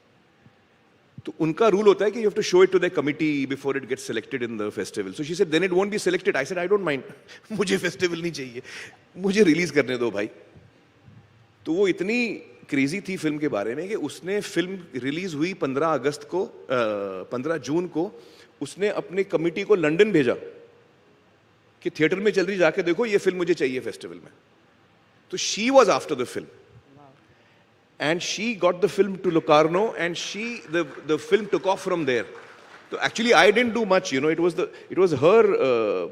W: तो उनका rule होता है कि you have to show it to the committee before it gets selected in the festival. So she said, then it won't be selected. I said, I don't mind. मुझे festival नहीं चाहिए. मुझे release करने दो भाई. तो वो इतनी क्रेजी थी फिल्म के बारे में कि उसने फिल्म रिलीज हुई 15 जून को उसने अपने कमिटी को लंदन भेजा कि थिएटर में चल रही, जाके देखो ये फिल्म मुझे चाहिए फेस्टिवल में. तो she was after the film and she got the film to Locarno and the film took off from there. So actually I didn't do much, it was her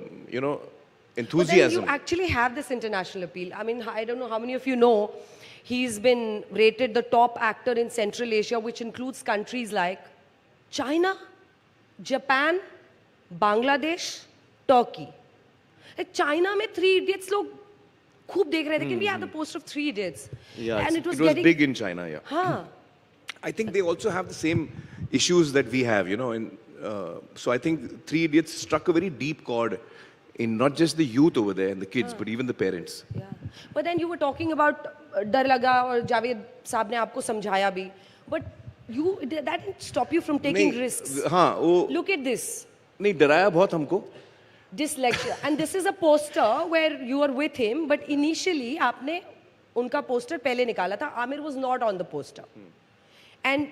W: enthusiasm.
D: But then you actually have this international appeal. I mean, I don't know how many of you know, he's been rated the top actor in Central Asia, which includes countries like China, Japan, Bangladesh, Turkey. Like China में 3 Idiots लोग खूब देख रहे थे कि we have the poster of 3 Idiots.
W: Yeah,
D: and
W: it was big in China, yeah.
D: Huh.
W: I think they also have the same issues that we have, so I think 3 Idiots struck a very deep chord in not just the youth over there and the kids, but even the parents.
D: Yeah. But then you were talking about डर लगा और जावेद साहब ने आपको समझाया भी, but that didn't stop you from taking risks.
W: हाँ, वो
D: Look at this.
W: नहीं, डराया बहुत हमको.
D: Dyslexia. And this is a poster where you are with him, but initially आपने उनका poster पहले निकाला था. Aamir was not on the poster. And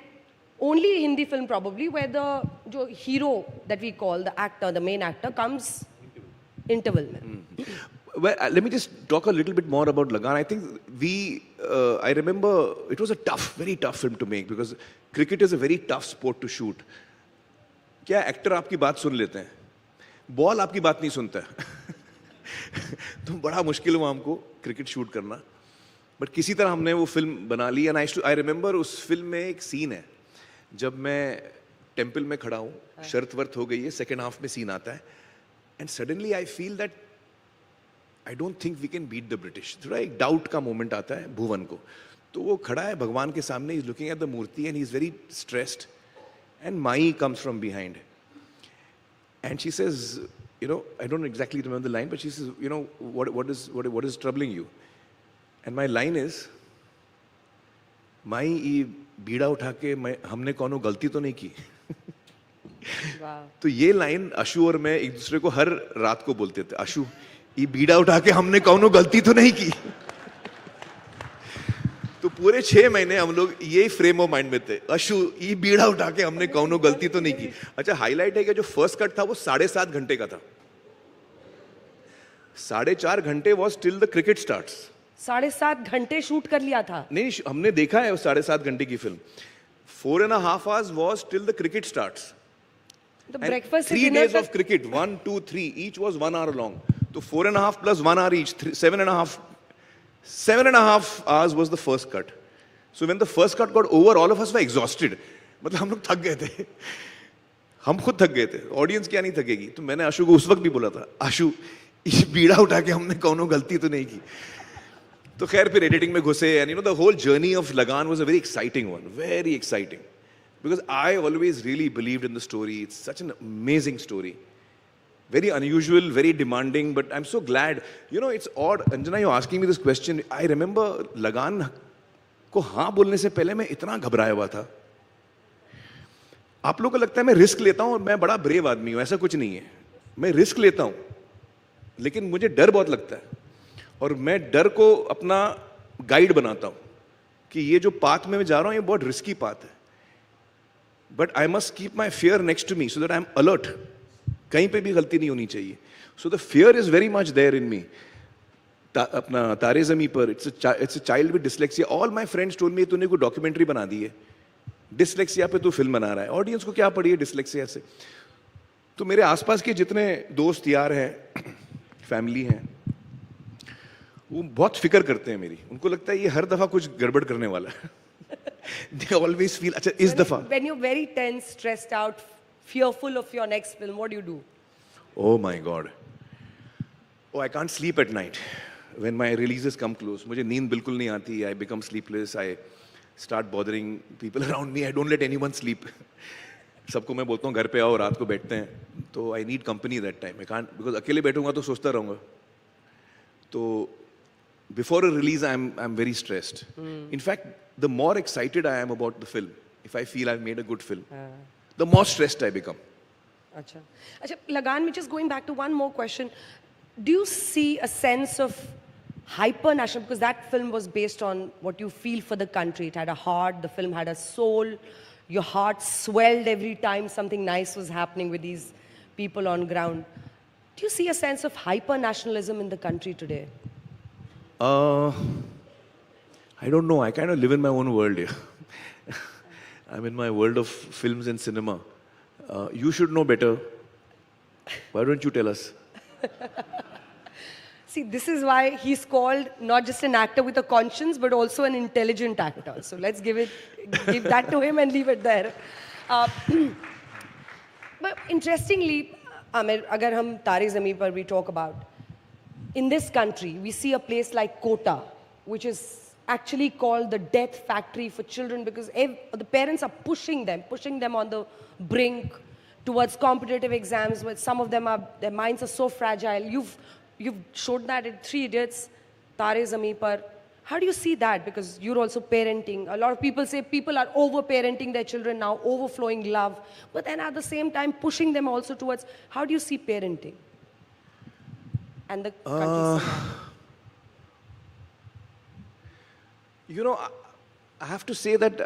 D: only Hindi film probably where the hero that we call the actor, the main actor, comes interval में.
W: Well, let me just talk a little bit more about Lagan. I think I remember it was a very tough film to make because cricket is a very tough sport to shoot. क्या actor आपकी बात सुन लेते हैं? Ball आपकी बात नहीं सुनता है. तो बड़ा मुश्किल हुआ हमको cricket shoot करना. But किसी तरह हमने वो film बना ली and I remember उस film में एक scene है जब मैं temple में खड़ा हूँ, शर्त वर्त हो गई है, second half में scene आता है and suddenly I feel that I don't think we can beat the British. थोड़ा एक doubt का moment आता है भुवन को. तो वो खड़ा है भगवान के सामने, he's looking at the Murthy and he's very stressed. And Mai comes from behind. And she says, I don't exactly remember the line, but she says, what is troubling you? And my line is, Mai, ये बीड़ा उठा के हमने कोनो गलती तो नहीं की. तो ये लाइन अशु और मैं एक दूसरे को हर रात को बोलते थे. अशु, ये बीड़ा उठा के हमने कोनो गलती तो नहीं की. तो पूरे 6 महीने हम लोग ये फ्रेम ऑफ माइंड में थे. अशु, ये बीड़ा उठा के हमने कोनो गलती तो नहीं की. अच्छा, हाईलाइट है कि जो फर्स्ट कट था वो 7.5 घंटे का था. 4.5 घंटे was till the cricket starts.
D: 7.5 घंटे शूट कर लिया था.
W: नहीं, हमने देखा है वो 7.5 घंटे की film. 4.5 hours was till the cricket starts.
D: The breakfast
W: 3 days of cricket, 1, 2, 3, each was 1 hour long. So 4.5 plus 1 hour each, 7.5 hours was the first cut. So when the first cut got over, all of us were exhausted. मतलब हम लोग थक गए थे. हम खुद थक गए थे. ऑडियंस क्या नहीं थकेगी. तो मैंने आशु को उस वक्त भी बोला था, आशु, इस बीड़ा उठा के हमने कोनो गलती तो नहीं की. तो खैर फिर एडिटिंग में घुसे and the whole journey of Lagan was a very exciting one, very exciting. Because I always really believed in the story. It's such an amazing story. Very unusual, very demanding, but I'm so glad. It's odd. Anjana, you're asking me this question. I remember Lagan को हाँ बोलने से पहले मैं इतना घबराया हुआ था. आप लोगों को लगता है मैं रिस्क लेता हूँ और मैं बड़ा ब्रेव आदमी हूँ. ऐसा कुछ नहीं है. मैं रिस्क लेता हूँ, लेकिन मुझे डर बहुत लगता है और मैं डर को अपना गाइड बनाता हूँ कि ये जो पाथ में मैं जा रहा हूँ ये बहुत रिस्की पाथ है, but I must keep my fear next to me so that I am alert, कहीं पे भी गलती नहीं होनी चाहिए. So the fear is very much there in me. अपना Taare Zameen Par, it's a child with dyslexia. All my friends told me तूने कोई डॉक्यूमेंट्री बना दी है, डिसलेक्सिया पे तू फिल्म बना रहा है, ऑडियंस को क्या पड़ी है डिसलेक्सिया से. तो मेरे आसपास के जितने दोस्त यार हैं, फैमिली हैं, वो बहुत फिक्र करते हैं मेरी. उनको लगता है ये हर दफा कुछ गड़बड़ करने वाला है. They always feel, अच्छा इस दफा.
D: When you're very tense, stressed out, fearful of your next film, what do you do?
W: Oh my God. Oh, I can't sleep at night when my releases come close. मुझे नींद बिल्कुल नहीं आती. I become sleepless. I start bothering people around me. I don't let anyone sleep. सबको मैं बोलता हूँ घर पे आओ, रात को बैठते हैं. तो I need company that time. I can't, because अकेले बैठूंगा तो सोचता रहूँगा. तो before a release, I'm very stressed. In fact, the more excited I am about the film, if I feel I've made a good film, the more stressed I become.
D: Acha. Acha, Lagan, me just going back to one more question. Do you see a sense of hyper-national, because that film was based on what you feel for the country. It had a heart, the film had a soul. Your heart swelled every time something nice was happening with these people on ground. Do you see a sense of hyper-nationalism in the country today?
W: I don't know. I kind of live in my own world here. I'm in my world of films and cinema. You should know better. Why don't you tell us?
D: See, this is why he's called not just an actor with a conscience, but also an intelligent actor. So let's give that to him and leave it there. But interestingly, Aamir, agar hum Tare Zameen Par we talk about, in this country, we see a place like Kota, which is actually called the death factory for children, because the parents are pushing them on the brink towards competitive exams, where some of them their minds are so fragile. You've showed that in 3 Idiots, Tare Zameen Par. How do you see that? Because you're also parenting. A lot of people say people are over-parenting their children now, overflowing love, but then at the same time pushing them also towards, how do you see parenting? And the country's
W: you know, I have to say that,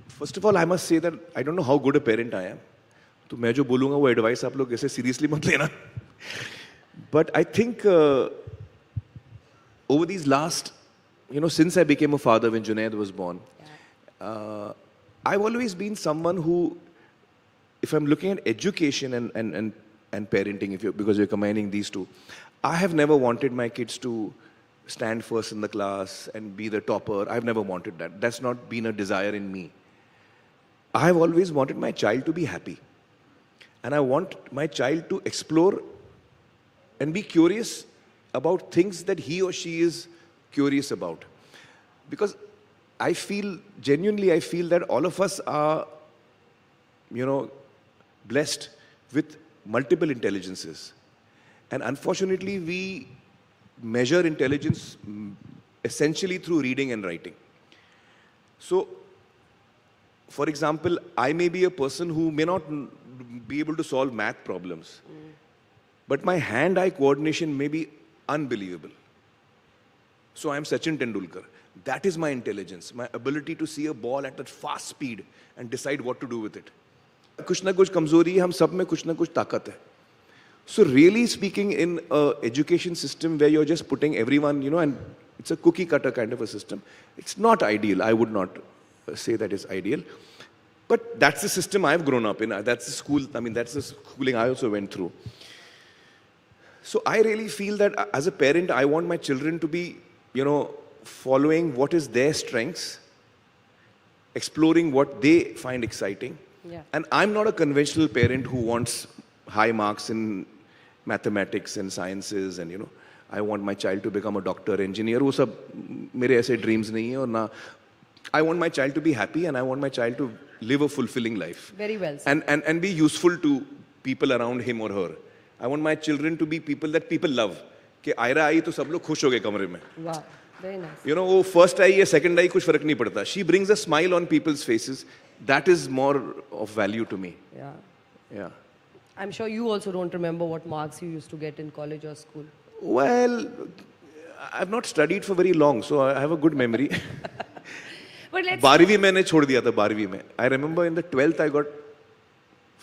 W: first of all, I must say that I don't know how good a parent I am. तो मैं जो बोलूँगा वो advice आप लोग ऐसे seriously मत लेना. But I think over these last, since I became a father when Junaid was born, I've always been someone who, if I'm looking at education and parenting, because you're combining these two, I have never wanted my kids to stand first in the class and be the topper. I've never wanted that. That's not been a desire in me. I've always wanted my child to be happy. And I want my child to explore and be curious about things that he or she is curious about. Because genuinely I feel that all of us are, blessed with multiple intelligences. And unfortunately, we measure intelligence essentially through reading and writing. So, for example, I may be a person who may not be able to solve math problems, but my hand-eye coordination may be unbelievable. So I'm Sachin Tendulkar. That is my intelligence, my ability to see a ball at that fast speed and decide what to do with it. कुछ ना कुछ कमजोरी है, हम सब में कुछ ना कुछ ताकत है. So really speaking, in an education system where you're just putting everyone, and it's a cookie cutter kind of a system, it's not ideal. I would not say that is ideal. But that's the system I've grown up in. That's the school, that's the schooling I also went through. So I really feel that as a parent, I want my children to be, following what is their strengths, exploring what they find exciting.
D: Yeah.
W: And I'm not a conventional parent who wants high marks in mathematics and sciences and, I want my child to become a doctor, engineer. वो सब मेरे ऐसे dreams नहीं हैं और ना. I want my child to be happy and I want my child to live a fulfilling life.
D: Very well said.
W: And be useful to people around him or her. I want my children to be people that people love. कि आयरा आई तो सब लोग खुश हो गए कमरे में.
D: Wow, very nice.
W: वो first आई या second आई कुछ फर्क नहीं पड़ता. She brings a smile on people's faces. That is more of value to me.
D: Yeah.
W: Yeah.
D: I'm sure you also don't remember what marks you used to get in college or school.
W: Well, I've not studied for very long, so I have a good memory.
D: But let's...
W: 12वीं मैंने छोड़ दिया था 12वीं में. I remember in the 12th I got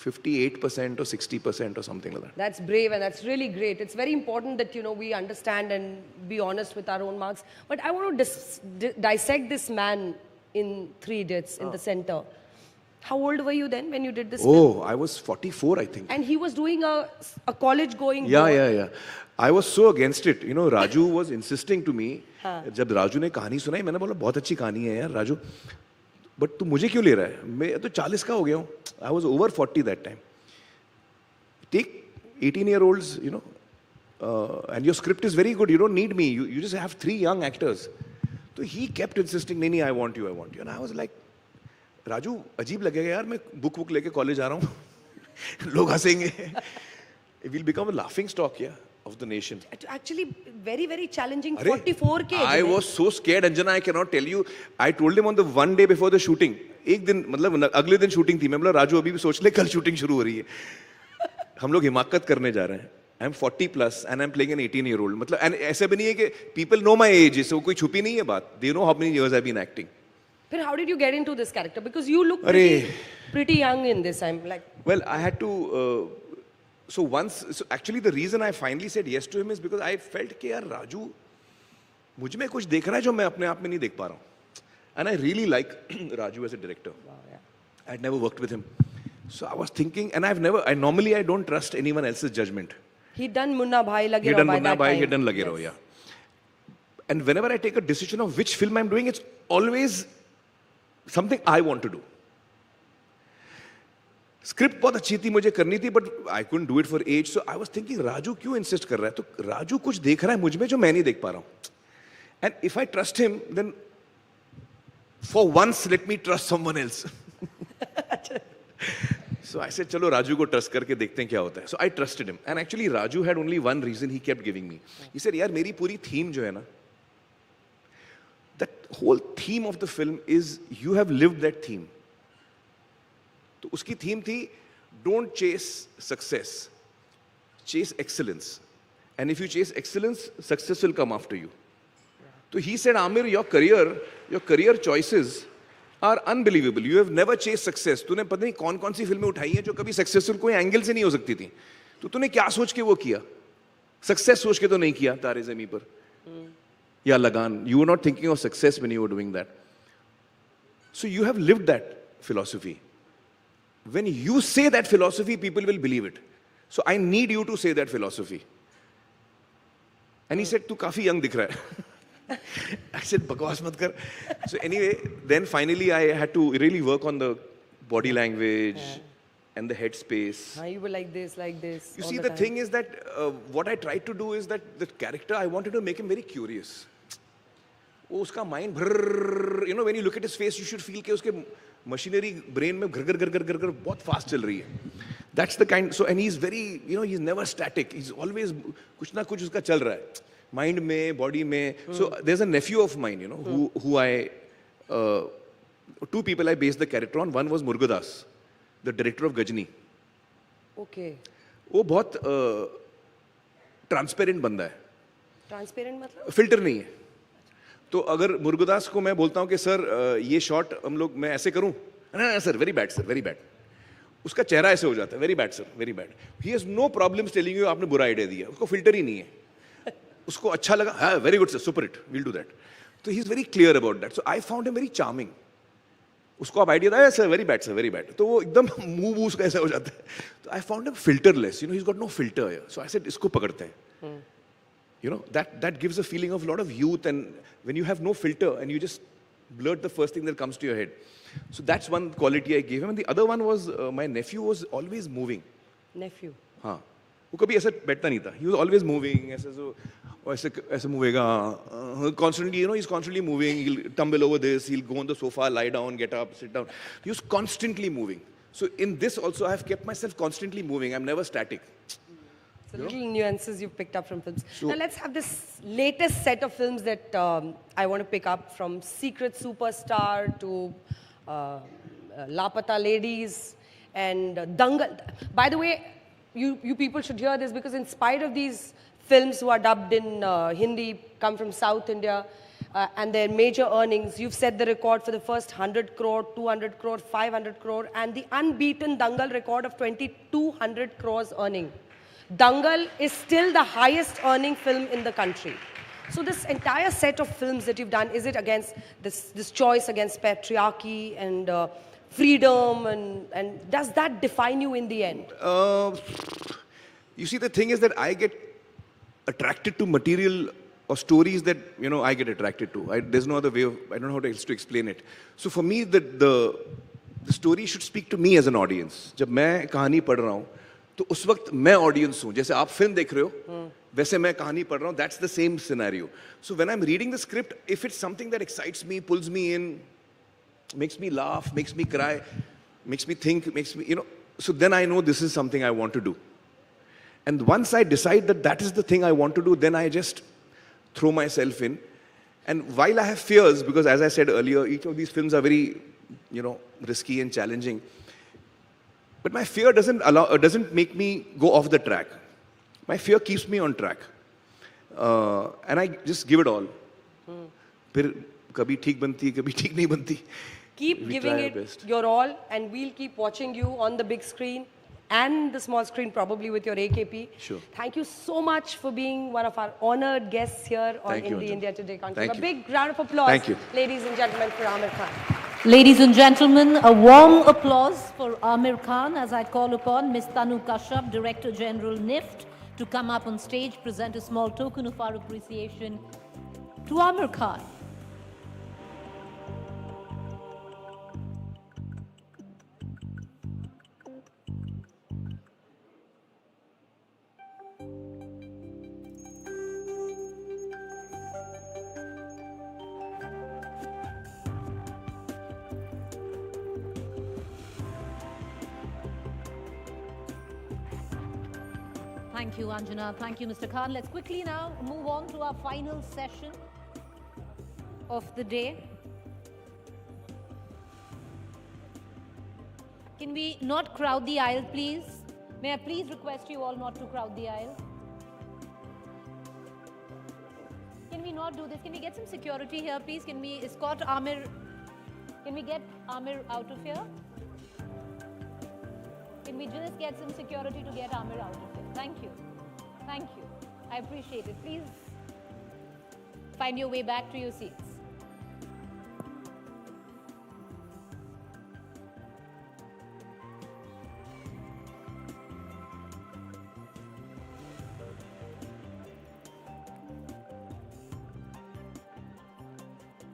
W: 58% or 60% or something like that.
D: That's brave and that's really great. It's very important that, we understand and be honest with our own marks. But I want to dissect this man in 3 Idiots in the center. How old were you then when you did this film?
W: I was 44, I think.
D: And he was doing a college-going
W: Yeah. I was so against it. Raju was insisting to me. जब राजू ने कहानी सुनाई मैंने बोला बहुत अच्छी कहानी है यार राजू. But तू मुझे क्यों ले रहा है? मैं तो 40 का हो गया हूँ. I was over 40 that time. Take 18-year-olds, and your script is very good. You don't need me. You just have 3 young actors. So he kept insisting, नहीं, I want you. And I was like, Raju अजीब लगेगा यार मैं book लेके college आ रहा हूँ. लोग हंसेंगे. We'll become a laughing stock, of the nation.
D: Actually, very, very challenging. 44 के
W: I was so scared, Anjana, I cannot tell you. I told him on the one day before the shooting. एक दिन मतलब अगले दिन shooting थी. मैं बोला राजू अभी भी सोच ले कल शूटिंग शुरू हो रही है. हम लोग हिमाकत करने जा रहे हैं. I'm 40 plus and I'm playing an 18-year-old. मतलब and ऐसा भी नहीं है कि people know my age. इससे कोई छुपी नहीं है बात. They know how many years I've been acting.
D: But how did you get into this character? Because you look pretty young in this. I'm like.
W: Well, I had to. So actually the reason I finally said yes to him is because I felt कि यार राजू मुझ में कुछ देख रहा है जो मैं अपने आप में नहीं देख पा रहा हूँ. And I really like Raju as a director. Wow, yeah. I'd never worked with him. So I was thinking, and I normally don't trust anyone else's judgment.
D: He'd done Munna Bhai, Lage Raho.
W: He'd done Munna Bhai, he'd done Lage Raho, yeah. And whenever I take a decision of which film I'm doing, it's always something I want to do. Script बहुत अच्छी थी मुझे करनी थी but I couldn't do it for age so I was thinking Raju क्यों insist कर रहा है. तो राजू कुछ देख रहा है मुझ में जो मैं नहीं देख पा रहा हूं. And if I trust him then for once let me trust someone else. So I said चलो राजू को ट्रस्ट करके देखते हैं क्या होता है. So I trusted him and actually Raju had only one reason he kept giving me. He said यार मेरी पूरी थीम जो है ना that whole theme of the film is you have lived that theme. तो उसकी थीम थी don't chase success, chase excellence. And if you chase excellence success will come after you. तो he said Aamir your career choices are unbelievable. You have never chase success. तूने पता नहीं कौन कौन सी फिल्में उठाई हैं जो कभी सक्सेसफुल कोई एंगल से नहीं हो सकती थी. तो तूने क्या सोच के वो किया? सक्सेस सोच के तो नहीं किया तारे ज़मीं पर या लगान. You were not thinking of success when you were doing that. So you have lived that philosophy. When you say that philosophy, people will believe it. So I need you to say that philosophy. And he said, "Tu काफी young दिख रहा है." I said, "बकवास मत कर." So anyway, then finally I had to really work on the body language and the head space.
D: You were like this.
W: You see, the thing is that what I tried to do is that the character, I wanted to make him very curious. वो उसका mind, when you look at his face, you should feel कि उसके machinery brain में घर घर बहुत fast चल रही है. That's the kind. So and he is very he is never static. He is always कुछ ना कुछ उसका चल रहा है माइंड में, बॉडी में. So there is a nephew of mine who I to people I based the character on. One was Murugadoss, the director of Ghajini.
D: Okay.
W: वो बहुत ट्रांसपेरेंट बंदा है.
D: ट्रांसपेरेंट मतलब
W: फिल्टर नहीं है. तो अगर मुरुगदास को मैं बोलता हूँ कि सर ये शॉट हम लोग मैं ऐसे करूँ, ना sir very bad sir very bad. उसका चेहरा ऐसे हो जाता है, very bad sir very bad. He has no problems telling you आपने बुरा आइडिया दिया. उसको फिल्टर ही नहीं है. उसको अच्छा लगा, हाँ very good sir super hit will do that. तो he is very clear about that. So I found him very charming. उसको आप आइडिया था sir very bad sir very bad, तो वो एकदम मुंह उसका ऐसा हो जाता है. तो I found him filterless. He is got no filter. So I said इसको पकड़ते हैं. That gives a feeling of a lot of youth, and when you have no filter and you just blurt the first thing that comes to your head. So that's one quality I gave him. And the other one was my nephew was always moving.
D: Nephew?
W: हाँ. वो कभी ऐसा बैठता नहीं था. He was always moving. ऐसे मूवेगा. Constantly, he's constantly moving. He'll tumble over this. He'll go on the sofa, lie down, get up, sit down. He was constantly moving. So in this also, I have kept myself constantly moving. I'm never static.
D: So little nuances you've picked up from films. Now let's have this latest set of films that I want to pick up, from Secret Superstar to Lapata Ladies And Dangal, by the way, you people should hear this, because in spite of these films who are dubbed in Hindi, come from South India, and their major earnings, you've set the record for the first 100 crore, 200 crore, 500 crore, and the unbeaten Dangal record of 2,200 crores earning. Dangal is still the highest earning film in the country. So this entire set of films that you've done, is it against this choice against patriarchy and freedom, and does that define you in the end?
W: You see, the thing is that I get attracted to material or stories that, you know, I get attracted to. There's no other way of, I don't know how to explain it. So for me, the story should speak to me as an audience. जब मैं कहानी पढ़ रहा हूँ, तो उस वक्त मैं audience हूँ. जैसे आप film देख रहे हो, वैसे मैं कहानी पढ़ रहा हूँ. That's the same scenario. So when I'm reading the script, if it's something that excites me, pulls me in, makes me laugh, makes me cry, makes me think, makes me, you know, so then I know this is something I want to do. And once I decide that that is the thing I want to do, then I just throw myself in. And while I have fears, because as I said earlier, each of these films are very, you know, risky and challenging. But my fear doesn't make me go off the track. My fear keeps me on track. And I just give it all. फिर कभी ठीक बनती, कभी ठीक नहीं बनती.
D: Keep giving it your all, and we'll keep watching you on the big screen and the small screen, probably with your AKP.
W: Sure.
D: Thank you so much for being one of our honored guests here on
W: Thank you,
D: Indie
W: Anjan.
D: India Today Conclave.
W: Thank
D: A
W: you.
D: big round of applause,
W: Thank you.
D: ladies and gentlemen, for Aamir Khan.
A: Ladies and gentlemen, a warm applause for Aamir Khan as I call upon Ms. Tanu Kashyap, Director General NIFT, to come up on stage, present a small token of our appreciation to Aamir Khan. Thank you, Anjana. Thank you, Mr. Khan. Let's quickly now move on to our final session of the day. Can we not crowd the aisle, please? May I please request you all not to crowd the aisle? Can we not do this? Can we get some security here, please? Can we escort Aamir? Can we get Aamir out of here? Can we just get some security to get Aamir out of here? Thank you. Thank you. I appreciate it. Please find your way back to your seats.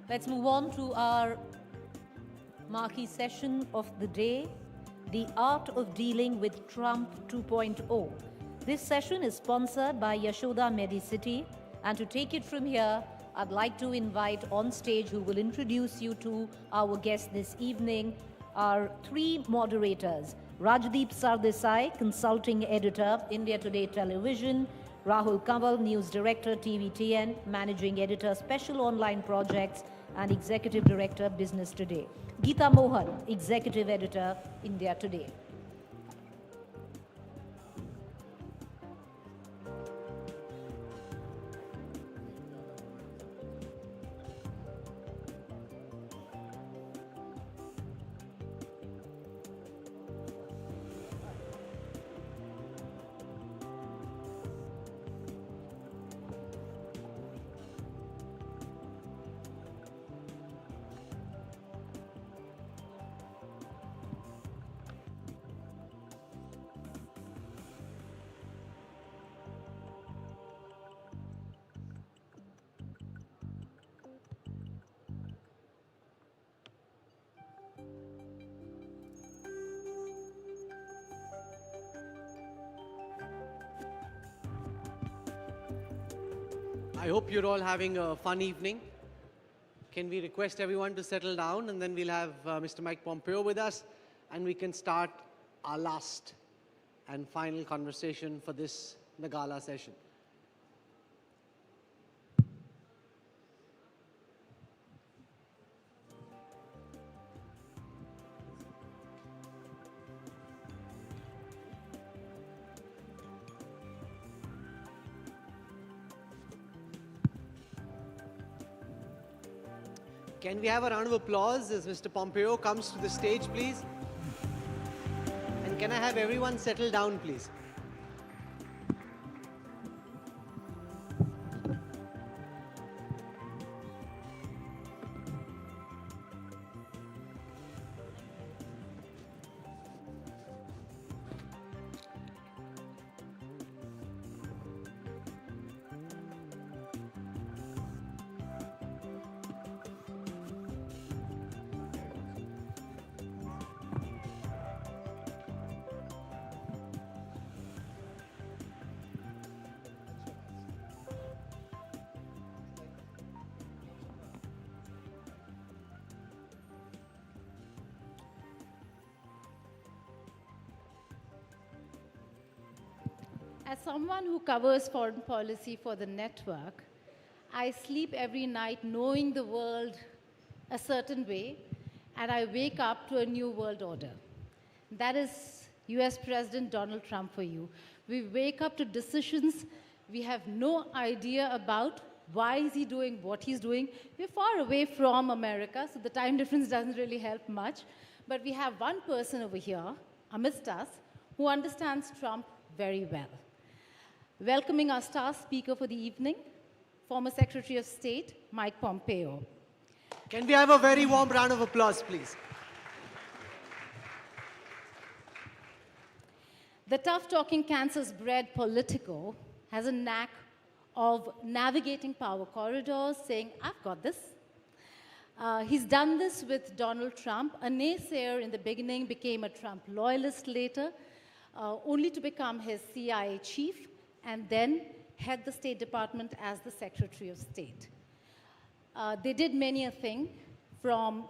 A: Let's move on to our marquee session of the day, The Art of Dealing with Trump 2.0. This session is sponsored by Yashoda Medicity, and to take it from here, I'd like to invite on stage who will introduce you to our guests this evening, our three moderators: Rajdeep Sardesai, Consulting Editor, India Today Television; Rahul Kanwal, News Director, TVTN, Managing Editor, Special Online Projects, and Executive Director, Business Today; Geeta Mohan, Executive Editor, India Today.
L: I hope you're all having a fun evening. Can we request everyone to settle down, and then we'll have Mr. Mike Pompeo with us, and we can start our last and final conversation for this Nagala session. Can we have a round of applause as Mr. Pompeo comes to the stage, please? And can I have everyone settle down, please?
N: As someone who covers foreign policy for the network, I sleep every night knowing the world a certain way, and I wake up to a new world order. That is US President Donald Trump for you. We wake up to decisions we have no idea about. Why is he doing what he's doing? We're far away from America, so the time difference doesn't really help much. But we have one person over here, amidst us, who understands Trump very well. Welcoming our star speaker for the evening, former Secretary of State, Mike Pompeo.
L: Can we have a very warm round of applause, please?
N: The tough-talking, Kansas-bred politico has a knack of navigating power corridors, saying, I've got this. He's done this with Donald Trump. A naysayer in the beginning became a Trump loyalist later, only to become his CIA chief, and then head the State Department as the Secretary of State. They did many a thing, from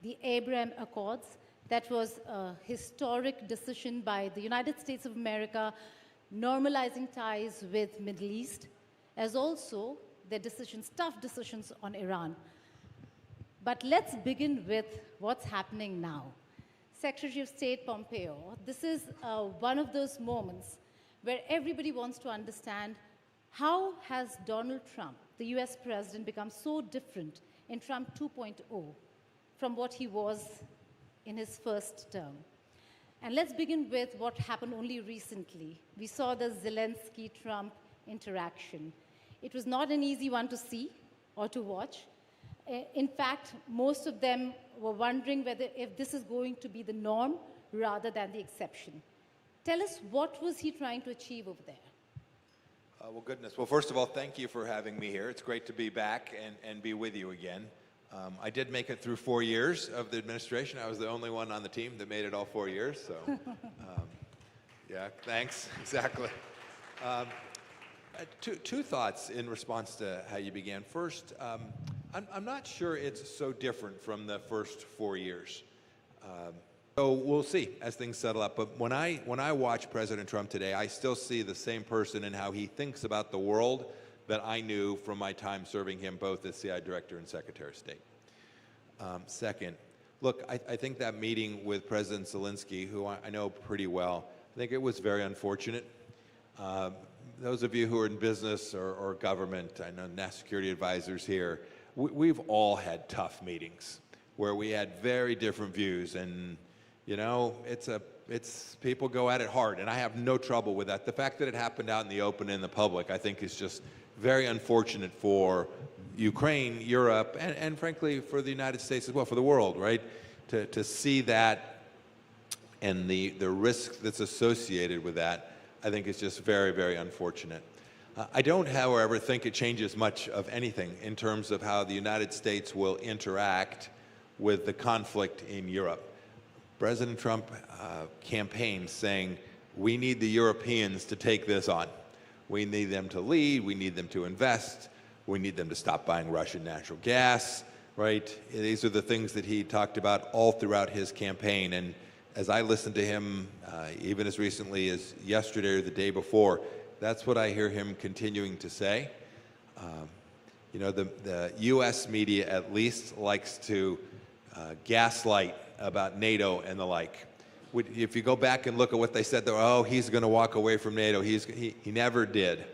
N: the Abraham Accords. That was a historic decision by the United States of America, normalizing ties with Middle East, as also their decisions, tough decisions on Iran. But let's begin with what's happening now. Secretary of State Pompeo, this is one of those moments where everybody wants to understand how has Donald Trump, the US president, become so different in Trump 2.0 from what he was in his first term. And let's begin with what happened only recently. We saw the Zelensky-Trump interaction. It was not an easy one to see or to watch. In fact, most of them were wondering whether if this is going to be the norm rather than the exception. Tell us, what was he trying to achieve over there?
E: Well, goodness. Well, first of all, thank you for having me here. It's great to be back and be with you again. I did make it through 4 years of the administration. I was the only one on the team that made it all 4 years. So, yeah, thanks. Exactly. Two thoughts in response to how you began. First, I'm not sure it's so different from the first 4 years. So we'll see as things settle up. But when I watch President Trump today, I still see the same person in how he thinks about the world that I knew from my time serving him both as CIA Director and Secretary of State. Second, look, I think that meeting with President Zelensky, who I know pretty well, I think it was very unfortunate. Those of you who are in business or government, I know national security advisors here, we've all had tough meetings where we had very different views, and you know, it's people go at it hard, and I have no trouble with that. The fact that it happened out in the open in the public, I think, is just very unfortunate for Ukraine, Europe, and frankly for the United States as well, for the world, right? To see that and the risk that's associated with that, I think is just very, very unfortunate. I don't, however, think it changes much of anything in terms of how the United States will interact with the conflict in Europe. President Trump campaigned saying, we need the Europeans to take this on. We need them to lead, we need them to invest, we need them to stop buying Russian natural gas, right? These are the things that he talked about all throughout his campaign. And as I listened to him, even as recently as yesterday or the day before, that's what I hear him continuing to say. You know, the US media at least likes to gaslight about NATO and the like. If you go back and look at what they said, oh, he's going to walk away from NATO. He never did.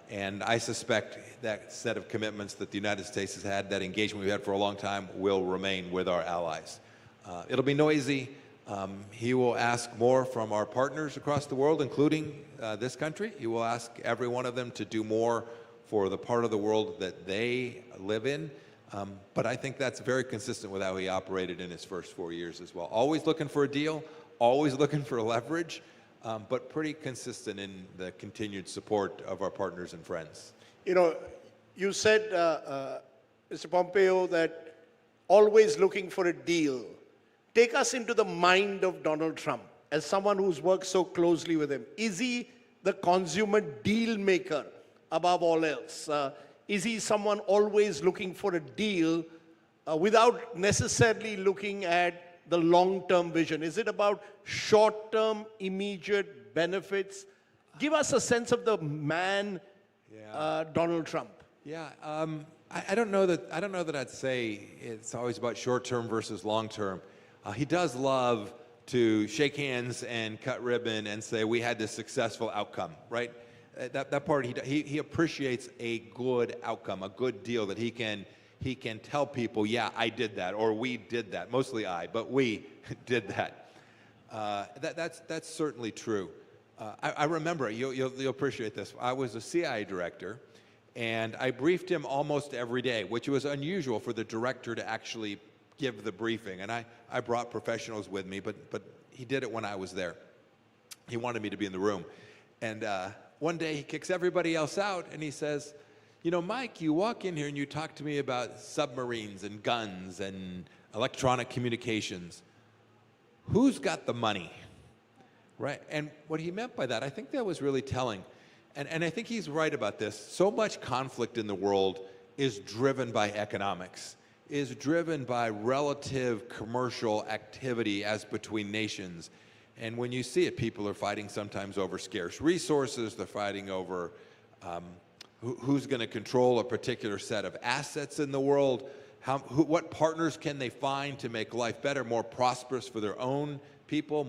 E: And I suspect that set of commitments that the United States has had, that engagement we've had for a long time, will remain with our allies. It'll be noisy. He will ask more from our partners across the world, including this country. He will ask every one of them to do more for the part of the world that they live in. But I think that's very consistent with how he operated in his first 4 years as well. Always looking for a deal, always looking for leverage, but pretty consistent in the continued support of our partners and friends.
Q: You know, you said, Mr. Pompeo, that always looking for a deal. Take us into the mind of Donald Trump as someone who's worked so closely with him. Is he the consummate deal maker above all else? Is he someone always looking for a deal without necessarily looking at the long-term vision? Is it about short-term, immediate benefits? Give us a sense of the man, Donald Trump.
E: Yeah, I don't know that I'd say it's always about short-term versus long-term. He does love to shake hands and cut ribbon and say we had this successful outcome, right? That part he appreciates a good outcome, a good deal that he can tell people, yeah, I did that, or we did that. Mostly I, but we did that. That's certainly true. I remember, you'll appreciate this. I was a CIA director, and I briefed him almost every day, which was unusual for the director to actually give the briefing. And I brought professionals with me, but he did it when I was there. He wanted me to be in the room. And one day he kicks everybody else out, and he says, you know, Mike, you walk in here and you talk to me about submarines and guns and electronic communications. Who's got the money? Right? And what he meant by that, I think that was really telling. And I think he's right about this. So much conflict in the world is driven by economics, is driven by relative commercial activity as between nations. And when you see it, people are fighting sometimes over scarce resources. They're fighting over who's going to control a particular set of assets in the world. What partners can they find to make life better, more prosperous for their own people,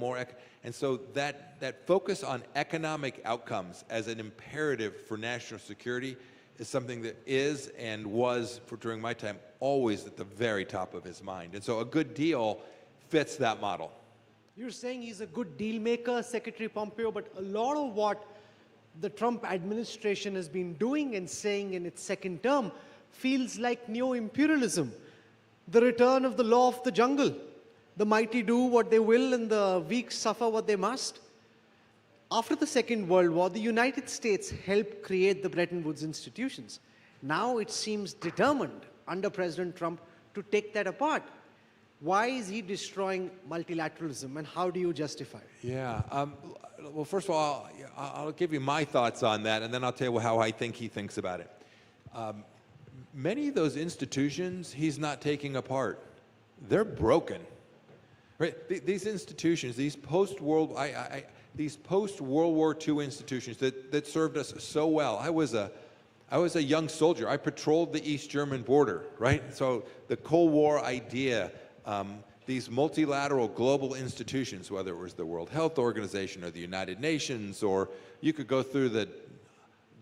E: and so that focus on economic outcomes as an imperative for national security is something that is and was, during my time, always at the very top of his mind. And so a good deal fits that model.
L: You're saying he's a good deal maker, Secretary Pompeo, but a lot of what the Trump administration has been doing and saying in its second term feels like neo-imperialism, the return of the law of the jungle. The mighty do what they will and the weak suffer what they must. After the Second World War, the United States helped create the Bretton Woods institutions. Now it seems determined under President Trump to take that apart. Why is he destroying multilateralism, and how do you justify it?
E: Yeah, well, first of all, I'll give you my thoughts on that, and then I'll tell you how I think he thinks about it. Many of those institutions he's not taking apart. They're broken. Right? These institutions, these post-World War II institutions that served us so well. I was a young soldier. I patrolled the East German border, right? So the Cold War idea, these multilateral global institutions, whether it was the World Health Organization or the United Nations, or you could go through the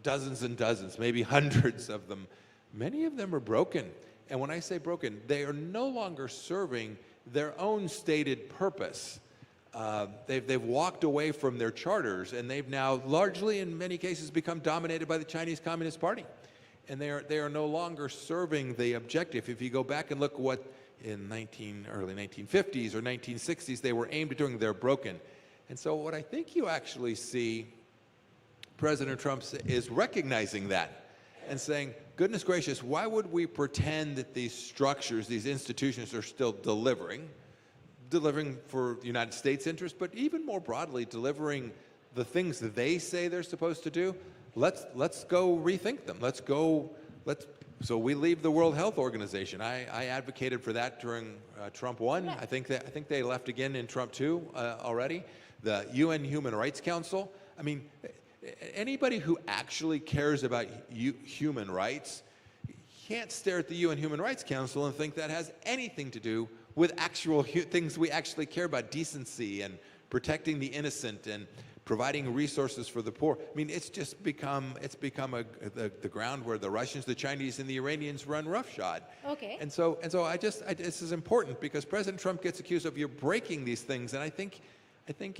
E: dozens and dozens, maybe hundreds of them, many of them are broken. And when I say broken, they are no longer serving their own stated purpose. They've walked away from their charters, and they've now largely, in many cases, become dominated by the Chinese Communist Party. And they are no longer serving the objective. If you go back and look at what in early 1950s or 1960s they were aimed at doing, they're broken. And so what I think you actually see President Trump is recognizing that and saying, goodness gracious, why would we pretend that these structures, these institutions are still delivering for the United States interest, but even more broadly, delivering the things that they say they're supposed to do? Let's go rethink them. So we leave the World Health Organization. I advocated for that during Trump 1. I think they left again in Trump 2 already. The UN Human Rights Council. I mean, anybody who actually cares about human rights can't stare at the UN Human Rights Council and think that has anything to do with actual things we actually care about, decency and protecting the innocent and providing resources for the poor. I mean, it's become the ground where the Russians, the Chinese, and the Iranians run roughshod.
N: Okay.
E: And so this is important because President Trump gets accused of you're breaking these things, and I think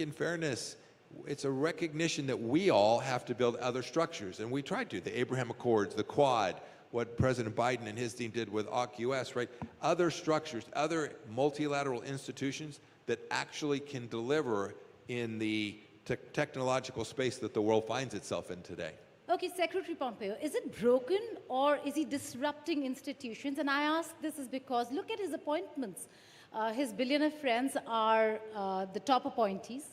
E: in fairness, it's a recognition that we all have to build other structures, and we tried to. The Abraham Accords, the Quad, what President Biden and his team did with AUKUS, right? Other structures, other multilateral institutions that actually can deliver in the technological space that the world finds itself in today.
N: Okay, Secretary Pompeo, is it broken or is he disrupting institutions? And I ask this is because look at his appointments. His billionaire friends are the top appointees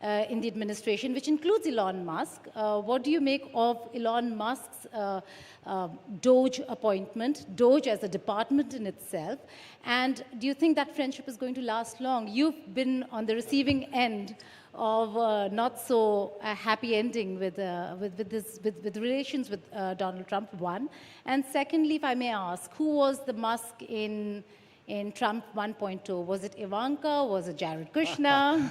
N: in the administration, which includes Elon Musk. What do you make of Elon Musk's Doge appointment, Doge as a department in itself? And do you think that friendship is going to last long? You've been on the receiving end of not so happy ending with relations with Donald Trump, one. And secondly, if I may ask, who was the Musk in Trump 1.0? Was it Ivanka? Was it Jared Kushner?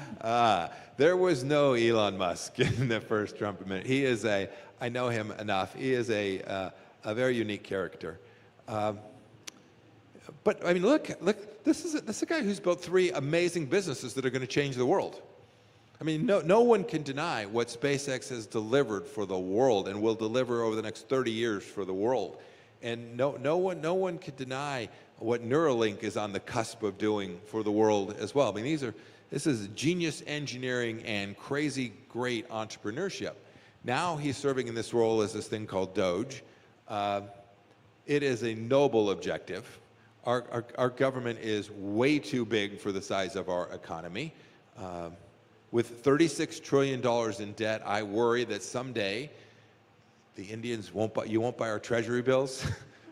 E: There was no Elon Musk in the first Trump administration. I know him enough. He is a very unique character. But I mean, look, this is a guy who's built 3 amazing businesses that are going to change the world. I mean, no one can deny what SpaceX has delivered for the world and will deliver over the next 30 years for the world. And no one can deny what Neuralink is on the cusp of doing for the world as well. I mean, this is genius engineering and crazy great entrepreneurship. Now he's serving in this role as this thing called Doge. It is a noble objective. Our government is way too big for the size of our economy. With $36 trillion in debt, I worry that someday the Indians won't buy our treasury bills,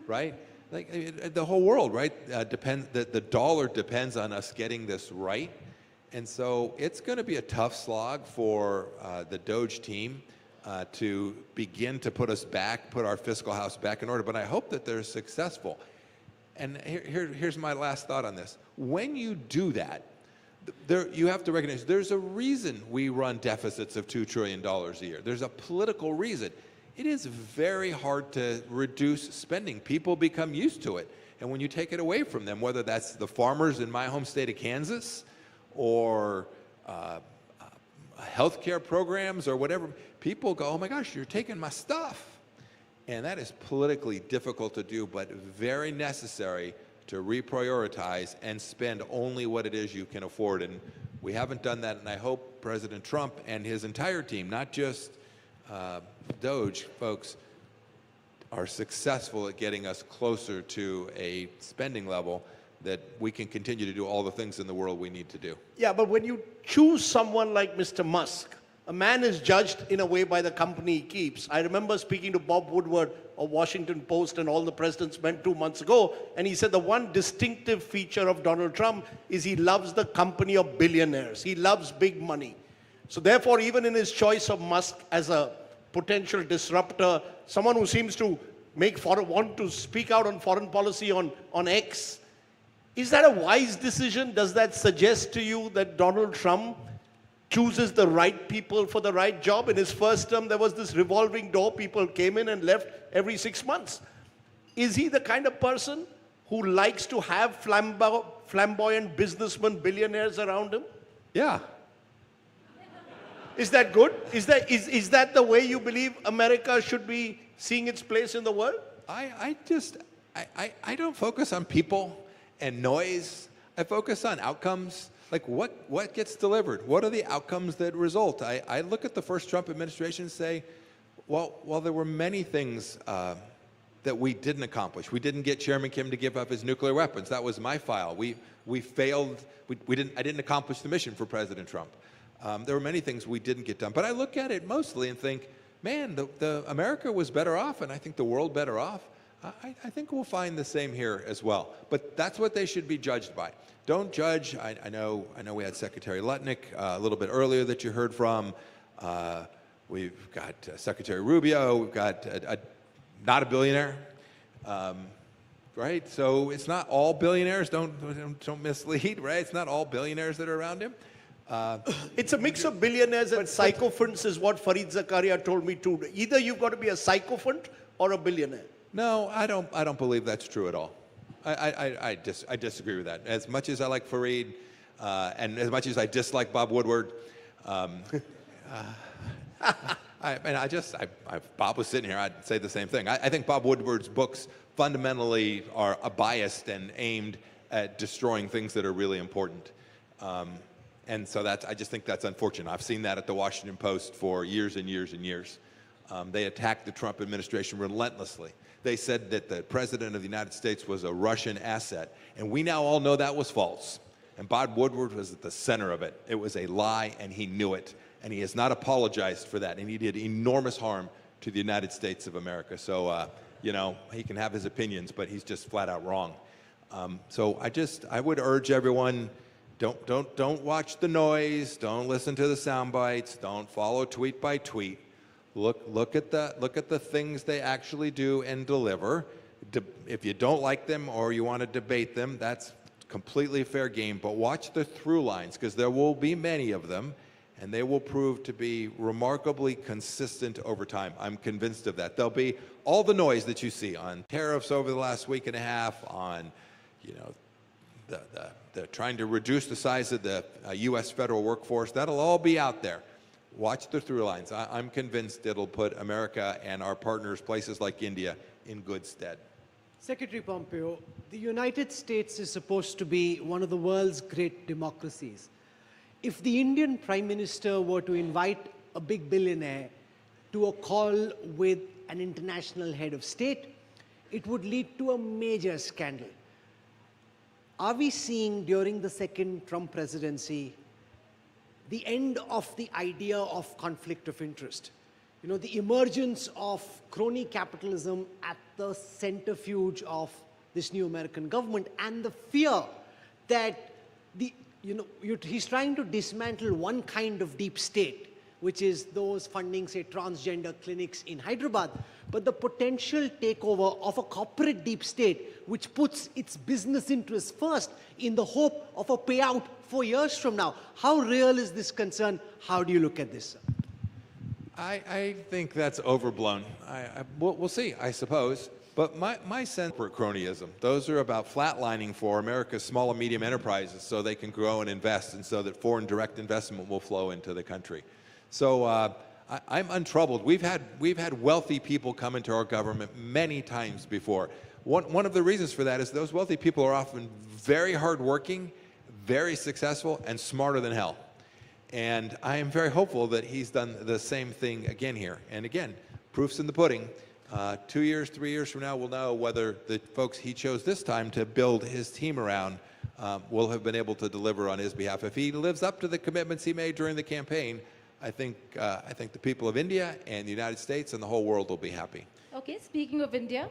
E: right? Like the whole world, right? The dollar depends on us getting this right. And so it's going to be a tough slog for the Doge team to begin to put our fiscal house back in order. But I hope that they're successful. And here's my last thought on this. When you do that, you have to recognize there's a reason we run deficits of $2 trillion a year. There's a political reason. It is very hard to reduce spending. People become used to it. And when you take it away from them, whether that's the farmers in my home state of Kansas or healthcare programs or whatever, people go, oh my gosh, you're taking my stuff. And that is politically difficult to do, but very necessary to reprioritize and spend only what it is you can afford. And we haven't done that, and I hope President Trump and his entire team, not just Doge folks, are successful at getting us closer to a spending level that we can continue to do all the things in the world we need to do.
Q: Yeah, but when you choose someone like Mr. Musk, a man is judged in a way by the company he keeps. I remember speaking to Bob Woodward of Washington Post and All the President's Men 2 months ago, and he said the one distinctive feature of Donald Trump is he loves the company of billionaires. He loves big money. So therefore, even in his choice of Musk as a potential disruptor, someone who seems to want to speak out on foreign policy on X, is that a wise decision? Does that suggest to you that Donald Trump chooses the right people for the right job? In his first term, there was this revolving door. People came in and left every 6 months. Is he the kind of person who likes to have flamboyant businessmen, billionaires around him?
E: Yeah.
Q: Is that good? Is that the way you believe America should be seeing its place in the world?
E: I don't focus on people and noise. I focus on outcomes. Like what gets delivered? What are the outcomes that result? I look at the first Trump administration and say, well, there were many things that we didn't accomplish. We didn't get Chairman Kim to give up his nuclear weapons. That was my file. We failed. I didn't accomplish the mission for President Trump. There were many things we didn't get done. But I look at it mostly and think, man, the America was better off, and I think the world better off. I think we'll find the same here as well. But that's what they should be judged by. Don't judge. I know we had Secretary Lutnick a little bit earlier that you heard from. We've got Secretary Rubio. We've got not a billionaire, right? So it's not all billionaires. Don't mislead, right? It's not all billionaires that are around him.
Q: It's a mix of billionaires and sycophants is what Fareed Zakaria told me too. Either you've got to be a sycophant or a billionaire.
E: No, I don't believe that's true at all. I disagree with that. As much as I like Fareed, and as much as I dislike Bob Woodward, if Bob was sitting here, I'd say the same thing. I think Bob Woodward's books fundamentally are biased and aimed at destroying things that are really important. And so I just think that's unfortunate. I've seen that at the Washington Post for years and years and years. They attacked the Trump administration relentlessly. They said that the President of the United States was a Russian asset, and we now all know that was false. And Bob Woodward was at the center of it. It was a lie, and he knew it. And he has not apologized for that, and he did enormous harm to the United States of America. So, you know, he can have his opinions, but he's just flat out wrong. So I would urge everyone, don't watch the noise, don't listen to the sound bites, don't follow tweet by tweet. Look at the things they actually do and deliver. If you don't like them or you want to debate them, that's completely fair game. But watch the through lines, because there will be many of them, and they will prove to be remarkably consistent over time. I'm convinced of that. There'll be all the noise that you see on tariffs over the last week and a half, on, you know, the trying to reduce the size of the U.S. federal workforce. That'll all be out there. Watch the through lines. I'm convinced it'll put America and our partners, places like India, in good stead.
L: Secretary Pompeo, the United States is supposed to be one of the world's great democracies. If the Indian Prime Minister were to invite a big billionaire to a call with an international head of state, it would lead to a major scandal. Are we seeing during the second Trump presidency the end of the idea of conflict of interest? You know, the emergence of crony capitalism at the centrifuge of this new American government, and the fear that he's trying to dismantle one kind of deep state, which is those funding, say, transgender clinics in Hyderabad, but the potential takeover of a corporate deep state, which puts its business interests first in the hope of a payout 4 years from now. How real is this concern? How do you look at this, sir?
E: I think that's overblown. We'll see, I suppose. But my sense for cronyism, those are about flatlining for America's small and medium enterprises so they can grow and invest, and so that foreign direct investment will flow into the country. So I'm untroubled. We've had wealthy people come into our government many times before. One of the reasons for that is those wealthy people are often very hardworking, very successful, and smarter than hell. And I am very hopeful that he's done the same thing again here. And again, proof's in the pudding. 2 years, 3 years from now, we'll know whether the folks he chose this time to build his team around will have been able to deliver on his behalf. If he lives up to the commitments he made during the campaign, I think the people of India and the United States and the whole world will be happy.
N: Okay, speaking of India,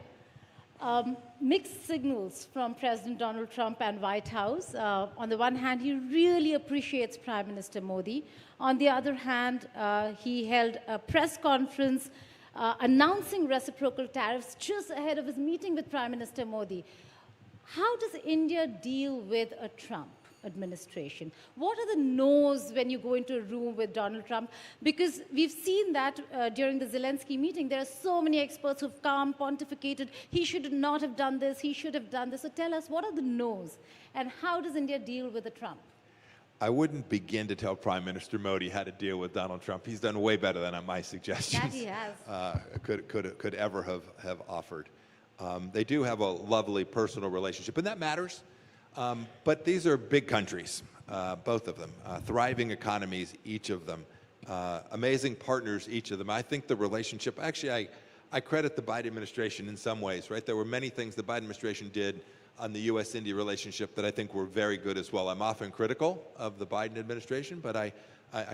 N: mixed signals from President Donald Trump and White House. On the one hand, he really appreciates Prime Minister Modi. On the other hand, he held a press conference announcing reciprocal tariffs just ahead of his meeting with Prime Minister Modi. How does India deal with a Trump administration? What are the no's when you go into a room with Donald Trump? Because we've seen that during the Zelensky meeting, there are so many experts who've come, pontificated, he should not have done this, he should have done this. So tell us, what are the no's? And how does India deal with a Trump?
E: I wouldn't begin to tell Prime Minister Modi how to deal with Donald Trump. He's done way better than my suggestions
N: that he has.
E: could ever have offered. They do have a lovely personal relationship, and that matters. But these are big countries, both of them, thriving economies, each of them, amazing partners, each of them. I think the relationship, actually, I credit the Biden administration in some ways, right? There were many things the Biden administration did on the U.S.-India relationship that I think were very good as well. I'm often critical of the Biden administration, but I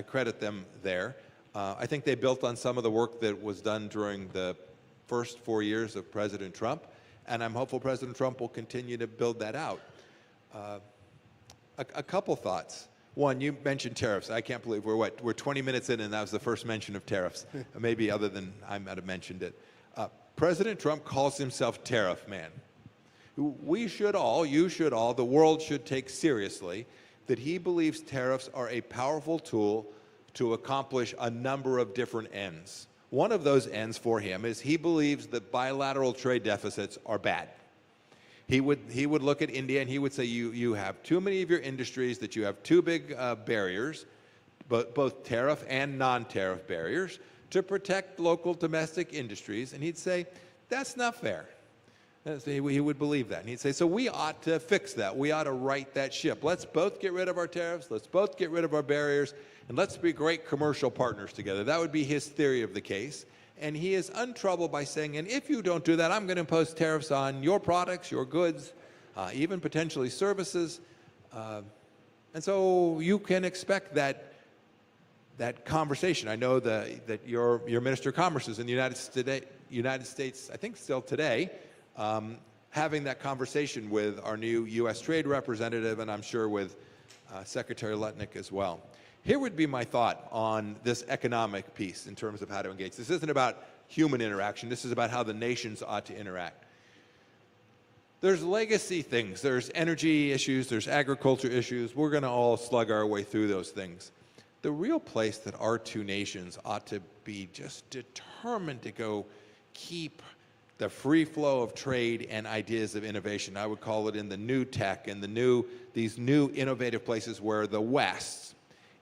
E: credit them there. I think they built on some of the work that was done during the first 4 years of President Trump, and I'm hopeful President Trump will continue to build that out. A couple thoughts. One, you mentioned tariffs. I can't believe we're 20 minutes in and that was the first mention of tariffs. Maybe other than I might have mentioned it. President Trump calls himself tariff man. We should all, you should all, the world should take seriously that he believes tariffs are a powerful tool to accomplish a number of different ends. One of those ends for him is he believes that bilateral trade deficits are bad. He would look at India and he would say, you have too many of your industries, that you have too big barriers, both tariff and non-tariff barriers, to protect local domestic industries. And he'd say, that's not fair. He would believe that. And he'd say, so we ought to fix that. We ought to right that ship. Let's both get rid of our tariffs. Let's both get rid of our barriers. And let's be great commercial partners together. That would be his theory of the case. And he is untroubled by saying, and if you don't do that, I'm going to impose tariffs on your products, your goods, even potentially services. And so you can expect that conversation. I know that your Minister of Commerce is in the United States, I think still today, having that conversation with our new U.S. Trade Representative, and I'm sure with Secretary Lutnick as well. Here would be my thought on this economic piece in terms of how to engage. This isn't about human interaction. This is about how the nations ought to interact. There's legacy things. There's energy issues. There's agriculture issues. We're going to all slug our way through those things. The real place that our two nations ought to be just determined to go keep the free flow of trade and ideas of innovation. I would call it in the new tech and these new innovative places where the West,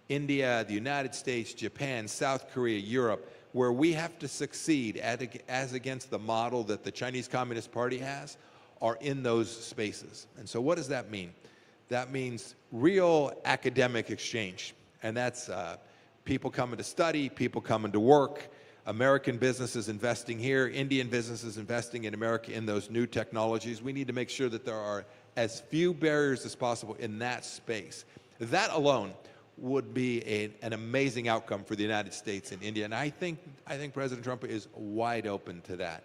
E: India, the United States, Japan, South Korea, Europe, where we have to succeed as against the model that the Chinese Communist Party has, are in those spaces. And so what does that mean? That means real academic exchange. And that's people coming to study, people coming to work, American businesses investing here, Indian businesses investing in America in those new technologies. We need to make sure that there are as few barriers as possible in that space. That alone would be an amazing outcome for the United States and India. And I think President Trump is wide open to that.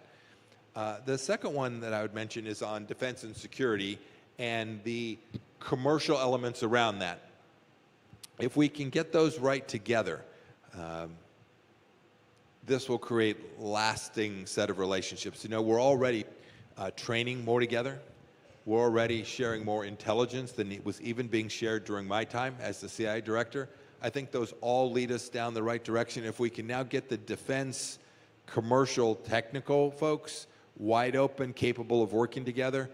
E: The second one that I would mention is on defense and security and the commercial elements around that. If we can get those right together, this will create lasting set of relationships. You know, we're already training more together. We're already sharing more intelligence than was even being shared during my time as the CIA director. I think those all lead us down the right direction. If we can now get the defense, commercial, technical folks wide open, capable of working together,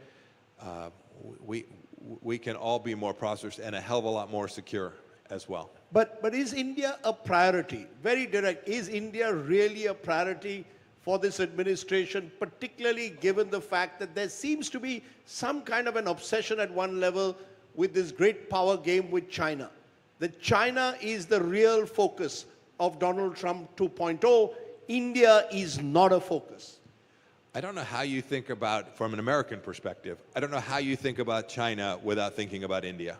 E: we can all be more prosperous and a hell of a lot more secure as well.
Q: But is India a priority? Very direct. Is India really a priority for this administration, particularly given the fact that there seems to be some kind of an obsession at one level with this great power game with China? That China is the real focus of Donald Trump 2.0. India is not a focus.
E: I don't know how you think about, from an American perspective, I don't know how you think about China without thinking about India.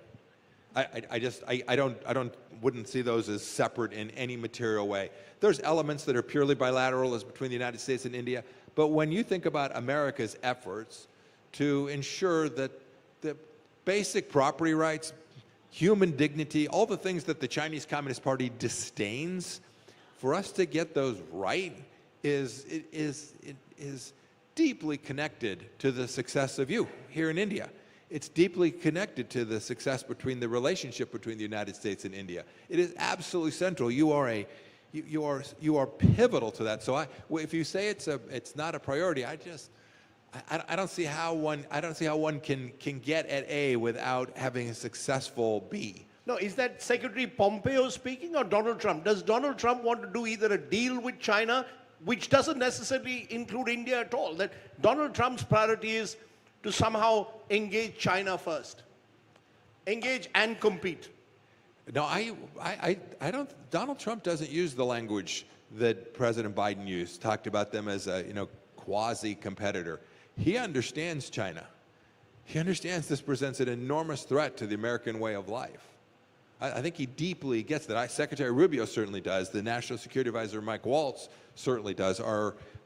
E: I wouldn't see those as separate in any material way. There's elements that are purely bilateral as between the United States and India, but when you think about America's efforts to ensure that the basic property rights, human dignity, all the things that the Chinese Communist Party disdains, for us to get those right is deeply connected to the success of you here in India. It's deeply connected to the success between the relationship between the United States and India. It is absolutely central. You are pivotal to that. So if you say it's not a priority, I don't see how one can get at A without having a successful B.
Q: No, is that Secretary Pompeo speaking or Donald Trump? Does Donald Trump want to do either a deal with China, which doesn't necessarily include India at all? That Donald Trump's priority is to somehow engage China first. Engage and compete.
E: No, I don't. Donald Trump doesn't use the language that President Biden used. Talked about them as a quasi-competitor. He understands China. He understands this presents an enormous threat to the American way of life. I think he deeply gets that. Secretary Rubio certainly does. The National Security Advisor Mike Waltz certainly does.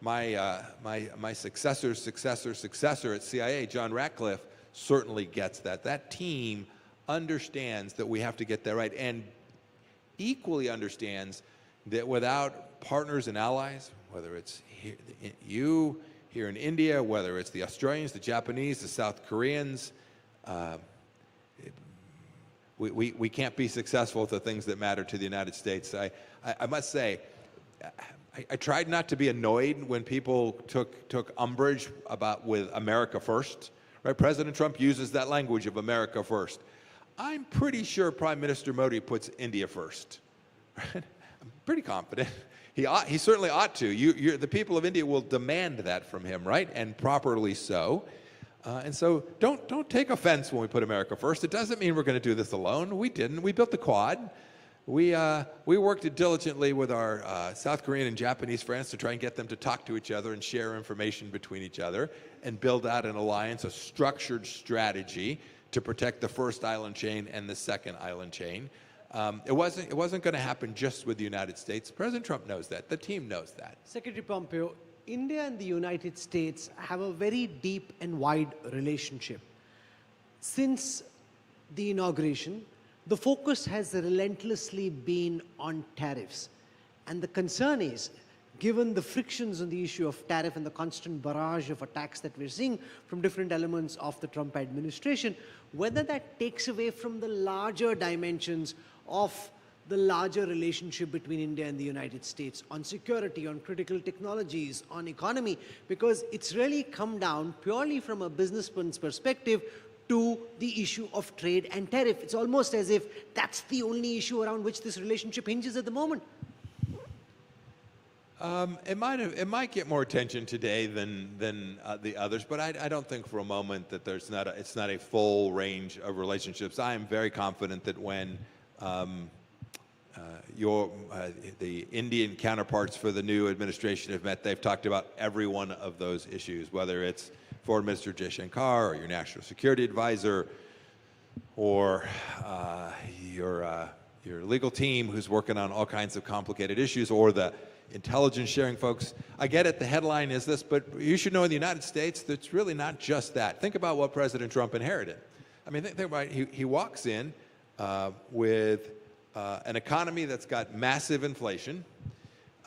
E: My successor's successor at CIA, John Ratcliffe, certainly gets that. That team understands that we have to get that right, and equally understands that without partners and allies, whether it's here in India, whether it's the Australians, the Japanese, the South Koreans, we can't be successful with the things that matter to the United States. I must say, I tried not to be annoyed when people took umbrage with America first. Right? President Trump uses that language of America first. I'm pretty sure Prime Minister Modi puts India first. Right? I'm pretty confident. He certainly ought to. The people of India will demand that from him, right? And properly so. And so don't take offense when we put America first. It doesn't mean we're going to do this alone. We didn't. We built the Quad. We worked diligently with our South Korean and Japanese friends to try and get them to talk to each other and share information between each other and build out an alliance, a structured strategy to protect the first island chain and the second island chain. It wasn't going to happen just with the United States. President Trump knows that. The team knows that.
L: Secretary Pompeo, India and the United States have a very deep and wide relationship. Since the inauguration, the focus has relentlessly been on tariffs. And the concern is, given the frictions on the issue of tariff and the constant barrage of attacks that we're seeing from different elements of the Trump administration, whether that takes away from the larger dimensions of the larger relationship between India and the United States on security, on critical technologies, on economy, because it's really come down purely from a businessman's perspective to the issue of trade and tariff. It's almost as if that's the only issue around which this relationship hinges at the moment.
E: It might get more attention today than the others, but I don't think for a moment that it's not a full range of relationships. I am very confident that when the Indian counterparts for the new administration have met, they've talked about every one of those issues, whether it's Foreign Minister Jaishankar or your National Security Advisor or your legal team who's working on all kinds of complicated issues, or the intelligence sharing folks. I get it, the headline is this, but you should know in the United States, that's really not just that. Think about what President Trump inherited. I mean, think about it. He walks in with an economy that's got massive inflation,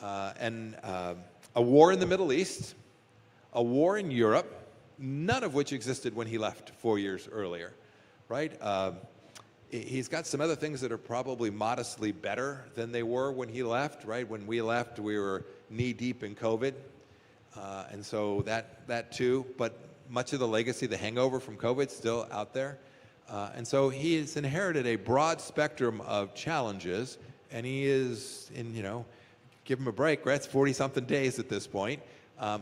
E: and a war in the Middle East, a war in Europe, none of which existed when he left 4 years earlier, right? He's got some other things that are probably modestly better than they were when he left, right? When we left, we were knee-deep in COVID, and so that too, but much of the legacy, the hangover from COVID, is still out there. And so he has inherited a broad spectrum of challenges, and he is, give him a break, right? It's 40-something days at this point.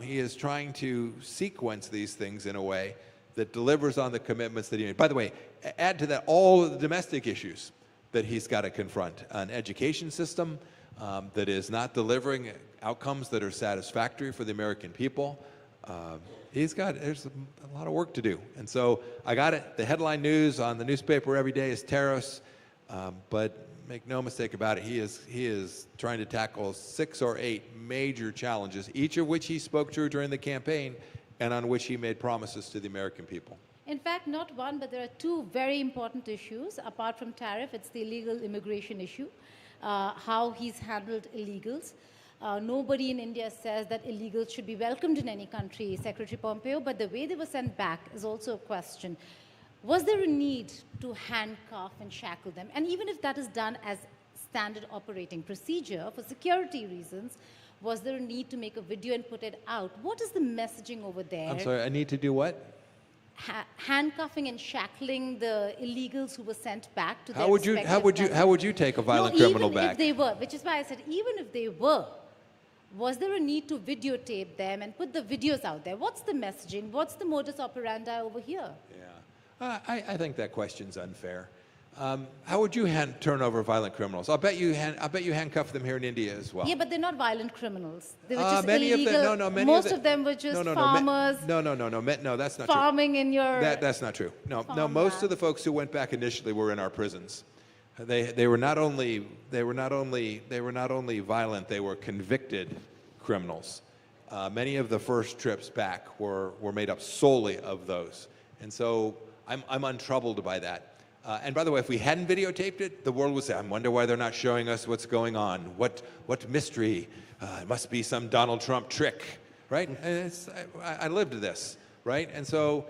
E: He is trying to sequence these things in a way that delivers on the commitments that he made. By the way, add to that all of the domestic issues that he's got to confront. An education system that is not delivering outcomes that are satisfactory for the American people. There's a lot of work to do. And so I got it. The headline news on the newspaper every day is tariffs, but make no mistake about it, he is trying to tackle 6 or 8 major challenges, each of which he spoke to during the campaign and on which he made promises to the American people.
N: In fact, not one, but there are 2 very important issues. Apart from tariff, it's the illegal immigration issue, how he's handled illegals. Nobody in India says that illegals should be welcomed in any country, Secretary Pompeo, but the way they were sent back is also a question. Was there a need to handcuff and shackle them? And even if that is done as standard operating procedure for security reasons, was there a need to make a video and put it out? What is the messaging over there?
E: I'm sorry, I need to do what?
N: Handcuffing and shackling the illegals who were sent back to their
E: How would you take a violent criminal back?
N: Even if they were, which is why I said, even if they were, was there a need to videotape them and put the videos out there? What's the messaging? What's the modus operandi over here?
E: Yeah, I think that question's unfair. How would you turn over violent criminals? I'll bet you handcuff them here in India as well.
N: Yeah, but they're not violent criminals. They were just
E: many
N: illegal.
E: Of them,
N: Most of them were just farmers.
E: No, that's not
N: farming
E: true.
N: in your.
E: That's not true. No, most of the folks who went back initially were in our prisons. They were not only violent, they were convicted criminals. Many of the first trips back were made up solely of those, and so I'm untroubled by that. And by the way, if we hadn't videotaped it, the world would say, I wonder why they're not showing us what's going on. What mystery? It must be some Donald Trump trick, right? And I lived this, right? And so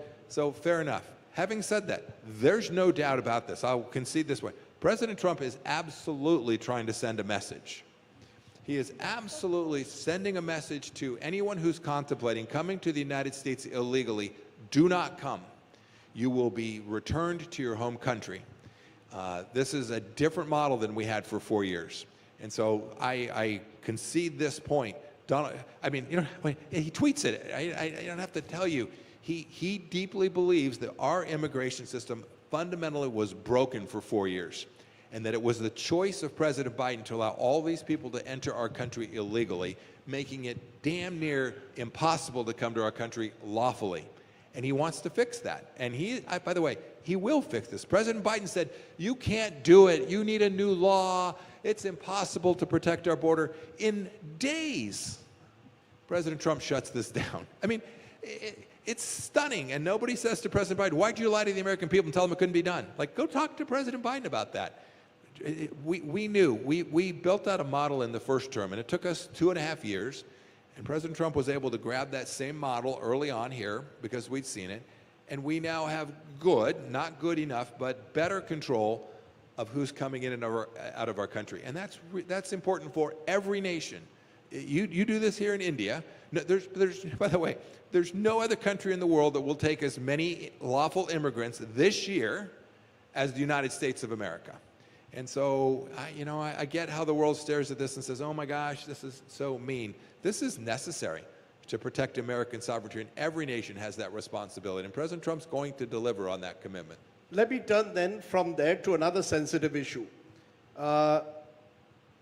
E: fair enough. having said that, there's no doubt about this. I'll concede this way. President Trump is absolutely trying to send a message. He is absolutely sending a message to anyone who's contemplating coming to the United States illegally. Do not come. You will be returned to your home country. This is a different model than we had for 4 years. And so I concede this point. Donald, I mean, you know, when he tweets it. I don't have to tell you. He deeply believes that our immigration system fundamentally was broken for 4 years, and that it was the choice of President Biden to allow all these people to enter our country illegally, making it damn near impossible to come to our country lawfully. And he wants to fix that. And by the way, he will fix this. President Biden said, you can't do it. You need a new law. It's impossible to protect our border. In days, President Trump shuts this down. I mean, it's stunning. And nobody says to President Biden, why'd you lie to the American people and tell them it couldn't be done? Like, go talk to President Biden about that. We knew. We built out a model in the first term, and it took us 2.5 years. And President Trump was able to grab that same model early on here because we'd seen it. And we now have good, not good enough, but better control of who's coming in and out of our country. And that's important for every nation. You do this here in India. No, by the way, there's no other country in the world that will take as many lawful immigrants this year as the United States of America. And so, I get how the world stares at this and says, oh my gosh, this is so mean. This is necessary to protect American sovereignty, and every nation has that responsibility. And President Trump's going to deliver on that commitment.
Q: Let me turn then from there to another sensitive issue.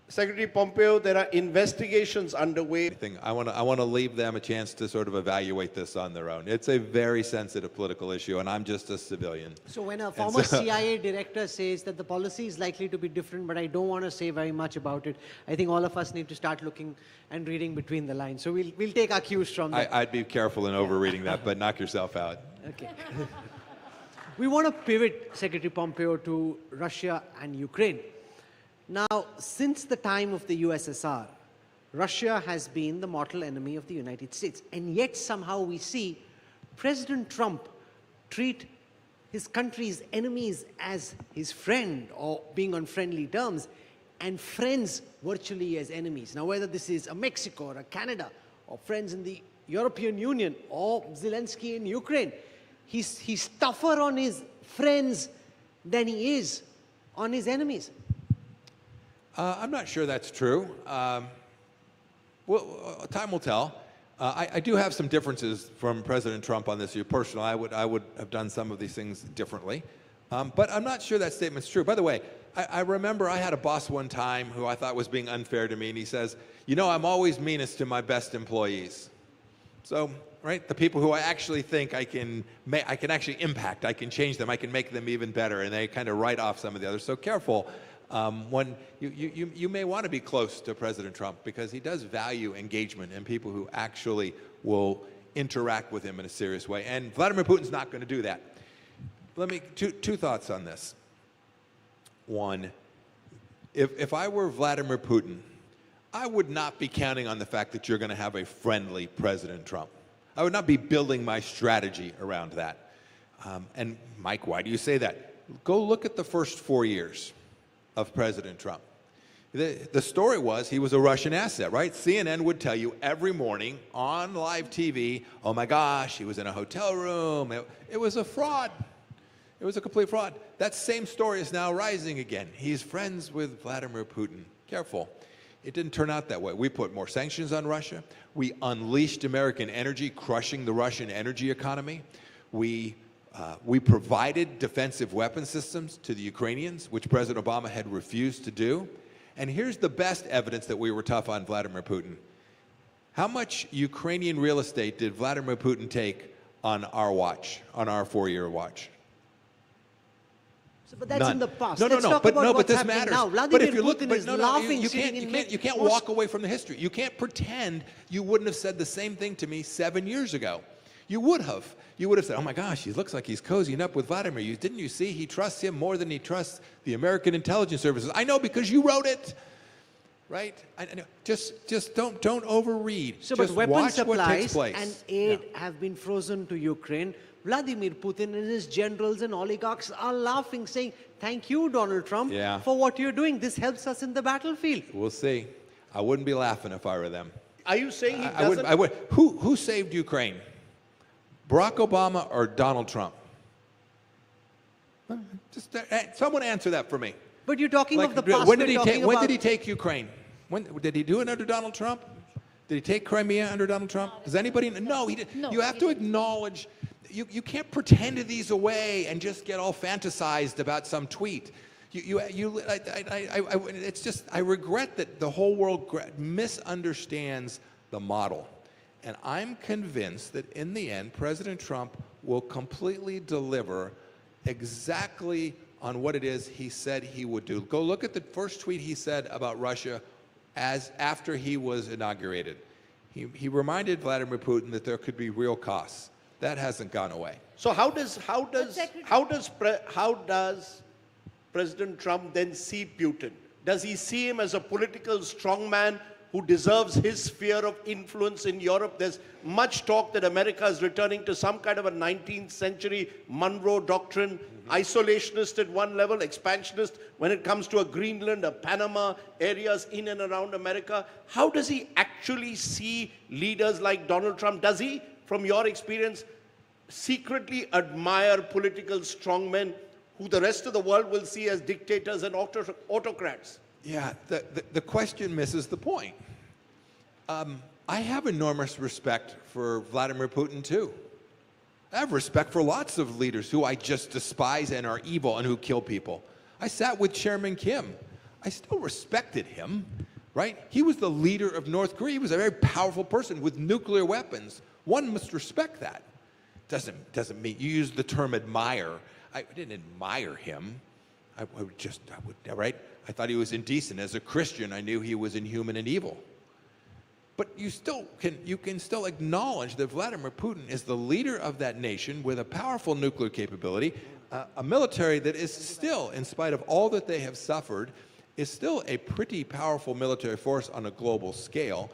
Q: Secretary Pompeo, there are investigations underway.
E: I want to leave them a chance to sort of evaluate this on their own. It's a very sensitive political issue, and I'm just a civilian.
L: So when a former CIA director says that the policy is likely to be different, but I don't want to say very much about it, I think all of us need to start looking and reading between the lines. So we'll take our cues from that.
E: I'd be careful in overreading that, but knock yourself out.
L: Okay. We want to pivot, Secretary Pompeo, to Russia and Ukraine. Now, since the time of the USSR, Russia has been the mortal enemy of the United States. And yet somehow we see President Trump treat his country's enemies as his friend or being on friendly terms, and friends virtually as enemies. Now, whether this is a Mexico or a Canada or friends in the European Union or Zelensky in Ukraine, he's tougher on his friends than he is on his enemies.
E: I'm not sure that's true. Well, time will tell. I do have some differences from President Trump on this issue. Personally, I would have done some of these things differently. But I'm not sure that statement's true. By the way, I remember I had a boss one time who I thought was being unfair to me, and he says, I'm always meanest to my best employees. So, right, the people who I actually think I can actually impact, I can change them, I can make them even better, and they kind of write off some of the others. So careful. When you may want to be close to President Trump because he does value engagement and people who actually will interact with him in a serious way. And Vladimir Putin's not going to do that. Two thoughts on this. One, if I were Vladimir Putin, I would not be counting on the fact that you're going to have a friendly President Trump. I would not be building my strategy around that. And Mike, why do you say that? Go look at the first 4 years of President Trump. The story was he was a Russian asset, right? CNN would tell you every morning on live TV, oh my gosh, he was in a hotel room. It was a fraud. It was a complete fraud. That same story is now rising again. He's friends with Vladimir Putin. Careful. It didn't turn out that way. We put more sanctions on Russia. We unleashed American energy, crushing the Russian energy economy. We provided defensive weapon systems to the Ukrainians, which President Obama had refused to do. And here's the best evidence that we were tough on Vladimir Putin. How much Ukrainian real estate did Vladimir Putin take on our watch, on our 4-year watch?
L: But that's
E: None.
L: in the past.
E: No, but this matters.
L: Now. Vladimir
E: But if you look,
L: Putin is laughing,
E: you can't walk away from the history. You can't pretend you wouldn't have said the same thing to me 7 years ago. You would have. You would have said, oh my gosh, he looks like he's cozying up with Vladimir. Didn't you see he trusts him more than he trusts the American intelligence services? I know because you wrote it. right? I know. Just don't overread.
L: So,
E: just
L: but weapon
E: watch what takes
L: supplies
E: place.
L: and aid have been frozen to Ukraine. Vladimir Putin and his generals and oligarchs are laughing, saying, thank you, Donald Trump, for what you're doing. This helps us in the battlefield.
E: We'll see. I wouldn't be laughing if I were them.
Q: Are you saying he
E: I would.
Q: doesn't?
E: I would. Who saved Ukraine? Barack Obama or Donald Trump? Just someone answer that for me.
L: But you're talking of the past.
E: When did he take Ukraine? When did he do it under Donald Trump? Did he take Crimea under Donald Trump? Does anybody? No, he didn't.
N: No,
E: you have to acknowledge. You can't pretend these away and just get all fantasized about some tweet. It's just, I regret that the whole world misunderstands the model. And I'm convinced that in the end, President Trump will completely deliver exactly on what it is he said he would do. Go look at the first tweet he said about Russia after he was inaugurated. He reminded Vladimir Putin that there could be real costs. That hasn't gone away.
Q: So how does President Trump then see Putin? Does he see him as a political strongman who deserves his sphere of influence in Europe? There's much talk that America is returning to some kind of a 19th century Monroe doctrine, isolationist at one level, expansionist when it comes to a Greenland, a Panama, areas in and around America. How does he actually see leaders like Donald Trump? Does he, from your experience, secretly admire political strongmen who the rest of the world will see as dictators and autocrats?
E: Yeah, the question misses the point. I have enormous respect for Vladimir Putin, too. I have respect for lots of leaders who I just despise and are evil and who kill people. I sat with Chairman Kim. I still respected him, right? He was the leader of North Korea. He was a very powerful person with nuclear weapons. One must respect that. Doesn't mean, you use the term admire. I didn't admire him. I would, right? I thought he was indecent. As a Christian, I knew he was inhuman and evil. But you can still acknowledge that Vladimir Putin is the leader of that nation with a powerful nuclear capability, a military that is still, in spite of all that they have suffered, is still a pretty powerful military force on a global scale.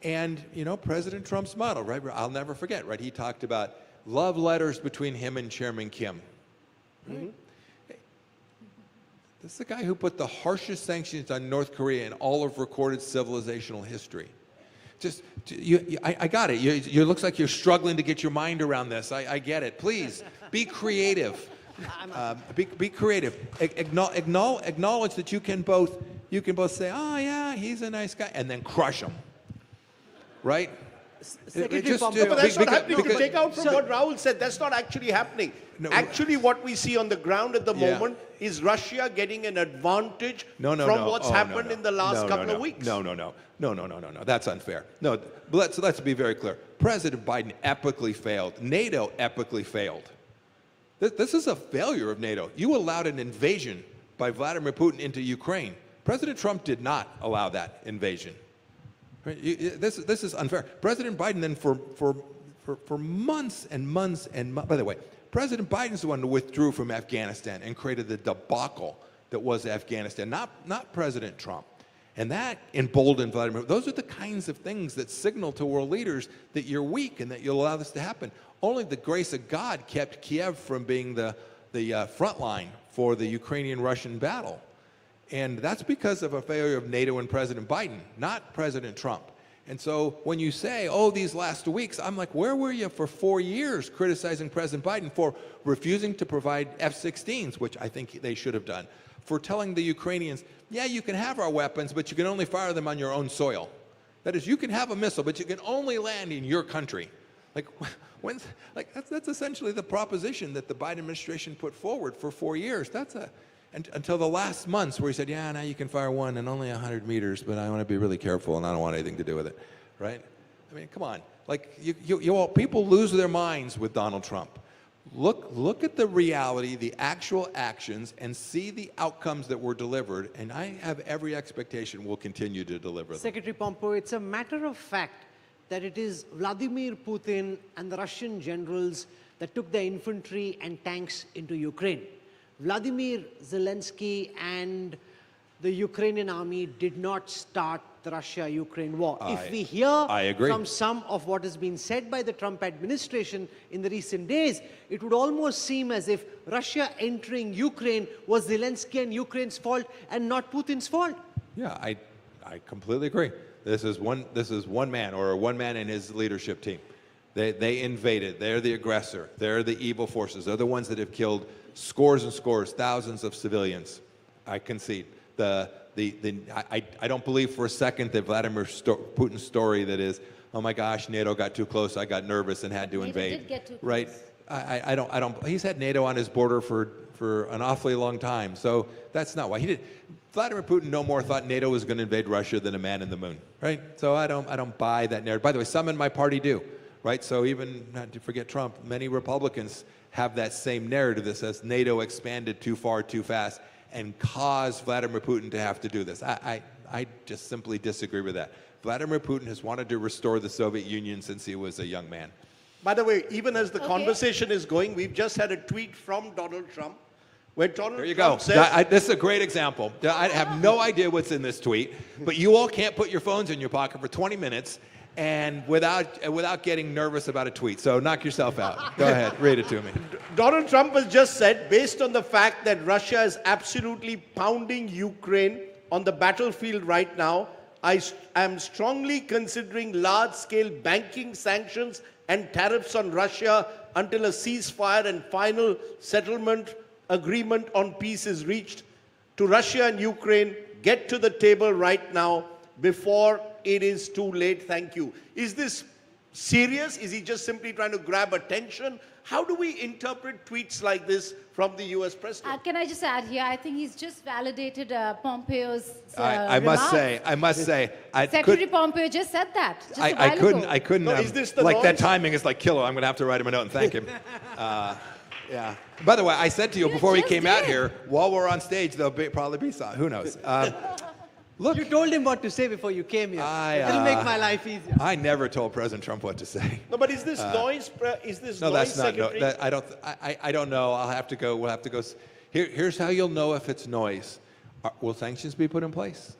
E: And, you know, President Trump's model, right? I'll never forget, right? He talked about love letters between him and Chairman Kim. Right? This is the guy who put the harshest sanctions on North Korea in all of recorded civilizational history. I got it. You looks like you're struggling to get your mind around this. I get it. Please, be creative. Be creative. Acknowledge that you can both say, oh yeah, he's a nice guy, and then crush him. Right?
Q: But that's not happening. To take out from what Rahul said, that's not actually happening. No, actually, what we see on the ground at the moment is Russia getting an advantage from what's happened in the last couple of weeks.
E: No. That's unfair. No, let's be very clear. President Biden epically failed. NATO epically failed. This is a failure of NATO. You allowed an invasion by Vladimir Putin into Ukraine. President Trump did not allow that invasion. This is unfair. President Biden then for months and months and months, by the way, President Biden's the one who withdrew from Afghanistan and created the debacle that was Afghanistan, not President Trump. And that emboldened Vladimir. Those are the kinds of things that signal to world leaders that you're weak and that you'll allow this to happen. Only the grace of God kept Kiev from being the front line for the Ukrainian-Russian battle. And that's because of a failure of NATO and President Biden, not President Trump. And so when you say, oh, these last weeks, I'm like, where were you for 4 years criticizing President Biden for refusing to provide F-16s, which I think they should have done, for telling the Ukrainians, yeah, you can have our weapons, but you can only fire them on your own soil. That is, you can have a missile, but you can only land in your country. That's essentially the proposition that the Biden administration put forward for 4 years. Until the last months where he said, yeah, now you can fire one and only 100 meters, but I want to be really careful and I don't want anything to do with it, right? I mean, come on. Like, people lose their minds with Donald Trump. Look at the reality, the actual actions, and see the outcomes that were delivered, and I have every expectation we'll continue to deliver them.
L: Secretary Pompeo, it's a matter of fact that it is Vladimir Putin and the Russian generals that took their infantry and tanks into Ukraine. Vladimir Zelensky and the Ukrainian army did not start the Russia-Ukraine war. If we hear
E: I agree.
L: from some of what has been said by the Trump administration in the recent days, it would almost seem as if Russia entering Ukraine was Zelensky and Ukraine's fault and not Putin's fault.
E: Yeah, I completely agree. This is one man, or one man and his leadership team. They invaded. They're the aggressor. They're the evil forces. They're the ones that have killed scores and scores, thousands of civilians. I concede. I don't believe for a second that Vladimir Putin's story that is, oh my gosh, NATO got too close, I got nervous and had to invade.
N: NATO did get too close.
E: Right? I don't. He's had NATO on his border for an awfully long time, so that's not why he did. Vladimir Putin no more thought NATO was going to invade Russia than a man in the moon, right? So I don't buy that narrative. By the way, some in my party do, right? So even, not to forget Trump, many Republicans have that same narrative that says NATO expanded too far, too fast, and caused Vladimir Putin to have to do this. I just simply disagree with that. Vladimir Putin has wanted to restore the Soviet Union since he was a young man.
Q: By the way, even as the conversation is going, we've just had a tweet from Donald Trump where Donald
E: There you
Q: Trump
E: go.
Q: says...
E: This is a great example. I have no idea what's in this tweet, but you all can't put your phones in your pocket for 20 minutes and without getting nervous about a tweet. So knock yourself out. Go ahead, read it to me.
Q: Donald Trump has just said, based on the fact that Russia is absolutely pounding Ukraine on the battlefield right now, I am strongly considering large-scale banking sanctions and tariffs on Russia until a ceasefire and final settlement agreement on peace is reached. To Russia and Ukraine, get to the table right now before it is too late. Thank you. Is this serious? Is he just simply trying to grab attention? How do we interpret tweets like this from the US president?
N: Can I just add here, I think he's just validated Pompeo's
E: I must say,
N: Secretary Pompeo just said that just a while ago.
E: I couldn't,
Q: No, is this the
E: like that
Q: noise?
E: timing is like killer. I'm going to have to write him a note and thank him. Yeah. By the way, I said to you before we came out here, while we're on stage, there'll probably be some. Who knows? Look,
L: you told him what to say before you came here. It'll make my life easier.
E: I never told President Trump what to say.
Q: No, but is this noise? Is this
E: No,
Q: noise,
E: that's not. No,
Q: Secretary?
E: I don't know. I'll have to go. We'll have to go. Here's how you'll know if it's noise. Will sanctions be put in place?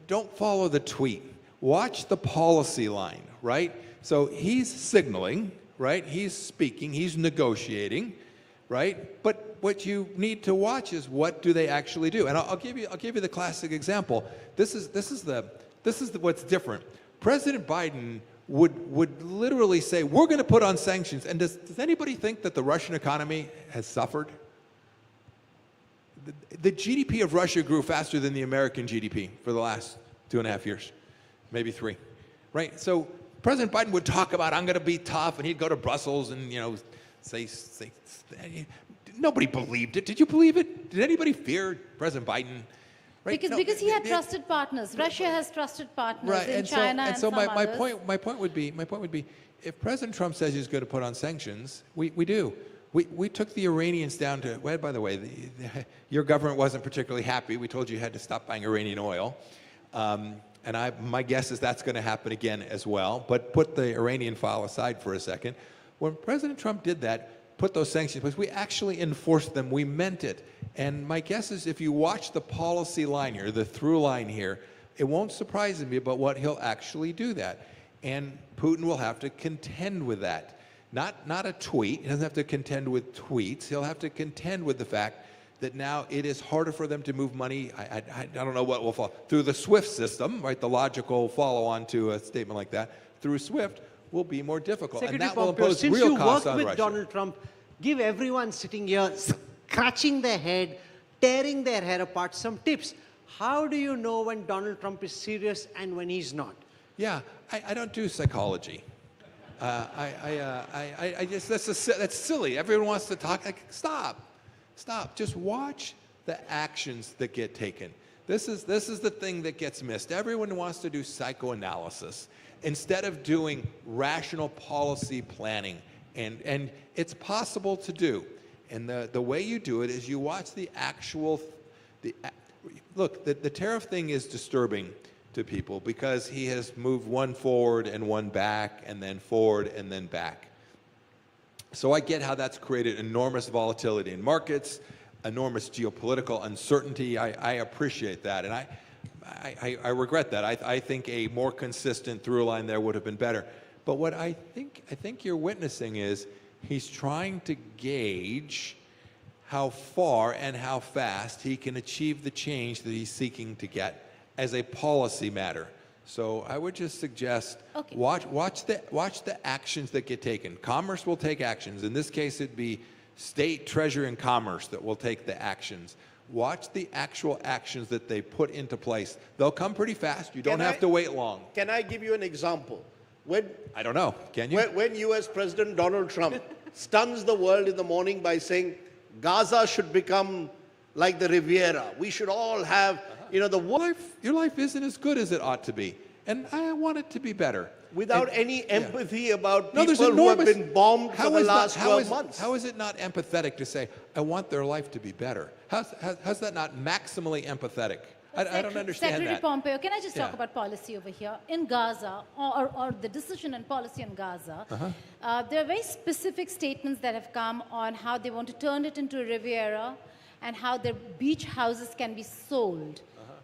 E: Don't follow the tweet. Watch the policy line. Right. So he's signaling. Right. He's speaking. He's negotiating. Right. But what you need to watch is what do they actually do. And I'll give you the classic example. This is what's different. President Biden would literally say, we're going to put on sanctions. And does anybody think that the Russian economy has suffered? The GDP of Russia grew faster than the American GDP for the last 2.5 years, maybe 3, right? So President Biden would talk about, I'm going to be tough, and he'd go to Brussels and, say, nobody believed it. Did you believe it? Did anybody fear President Biden? Right?
N: Because he had trusted partners. Russia has trusted partners in China and some
E: my
N: others.
E: point would be, if President Trump says he's going to put on sanctions, we do. We took the Iranians down to, well, by the way, your government wasn't particularly happy. We told you had to stop buying Iranian oil. And my guess is that's going to happen again as well. But put the Iranian file aside for a second. When President Trump did that, put those sanctions in place, we actually enforced them. We meant it. And my guess is if you watch the policy line here, the through line here, it won't surprise me about what he'll actually do that. And Putin will have to contend with that. Not a tweet. He doesn't have to contend with tweets. He'll have to contend with the fact that now it is harder for them to move money. I don't know what will fall. Through the SWIFT system, right, the logical follow-on to a statement like that, through SWIFT will be more difficult.
L: Secretary
E: and that will
L: Pompeo,
E: impose
L: since
E: real
L: you
E: costs
L: work
E: on
L: with
E: Russia.
L: Donald Trump, give everyone sitting here scratching their head, tearing their hair apart some tips. How do you know when Donald Trump is serious and when he's not?
E: Yeah, I don't do psychology. I just that's silly. Everyone wants to talk. Stop. Just watch the actions that get taken. This is the thing that gets missed. Everyone wants to do psychoanalysis instead of doing rational policy planning, and it's possible to do. And the way you do it is you watch the actual. Look, the tariff thing is disturbing to people because he has moved one forward and one back and then forward and then back. So I get how that's created enormous volatility in markets. enormous geopolitical uncertainty. I appreciate that, and I regret that. I think a more consistent through line there would have been better. But what I think you're witnessing is he's trying to gauge how far and how fast he can achieve the change that he's seeking to get as a policy matter. So I would just suggest watch the actions that get taken. Commerce will take actions. In this case, it'd be State, Treasury, and Commerce that will take the actions. Watch the actual actions that they put into place. They'll come pretty fast. You don't have to wait long.
Q: Can I give you an example?
E: I don't know. Can you?
Q: When U.S. President Donald Trump stuns the world in the morning by saying Gaza should become like the Riviera. We should all have,
E: your life isn't as good as it ought to be, and I want it to be better.
Q: Without any empathy about people who have been bombed for the last 12 months.
E: How is it not empathetic to say, I want their life to be better? How's that not maximally empathetic? I don't understand
N: Secretary
E: that.
N: Pompeo, can I just talk about policy over here? In Gaza, or the decision and policy in Gaza, there are very specific statements that have come on how they want to turn it into a Riviera and how their beach houses can be sold.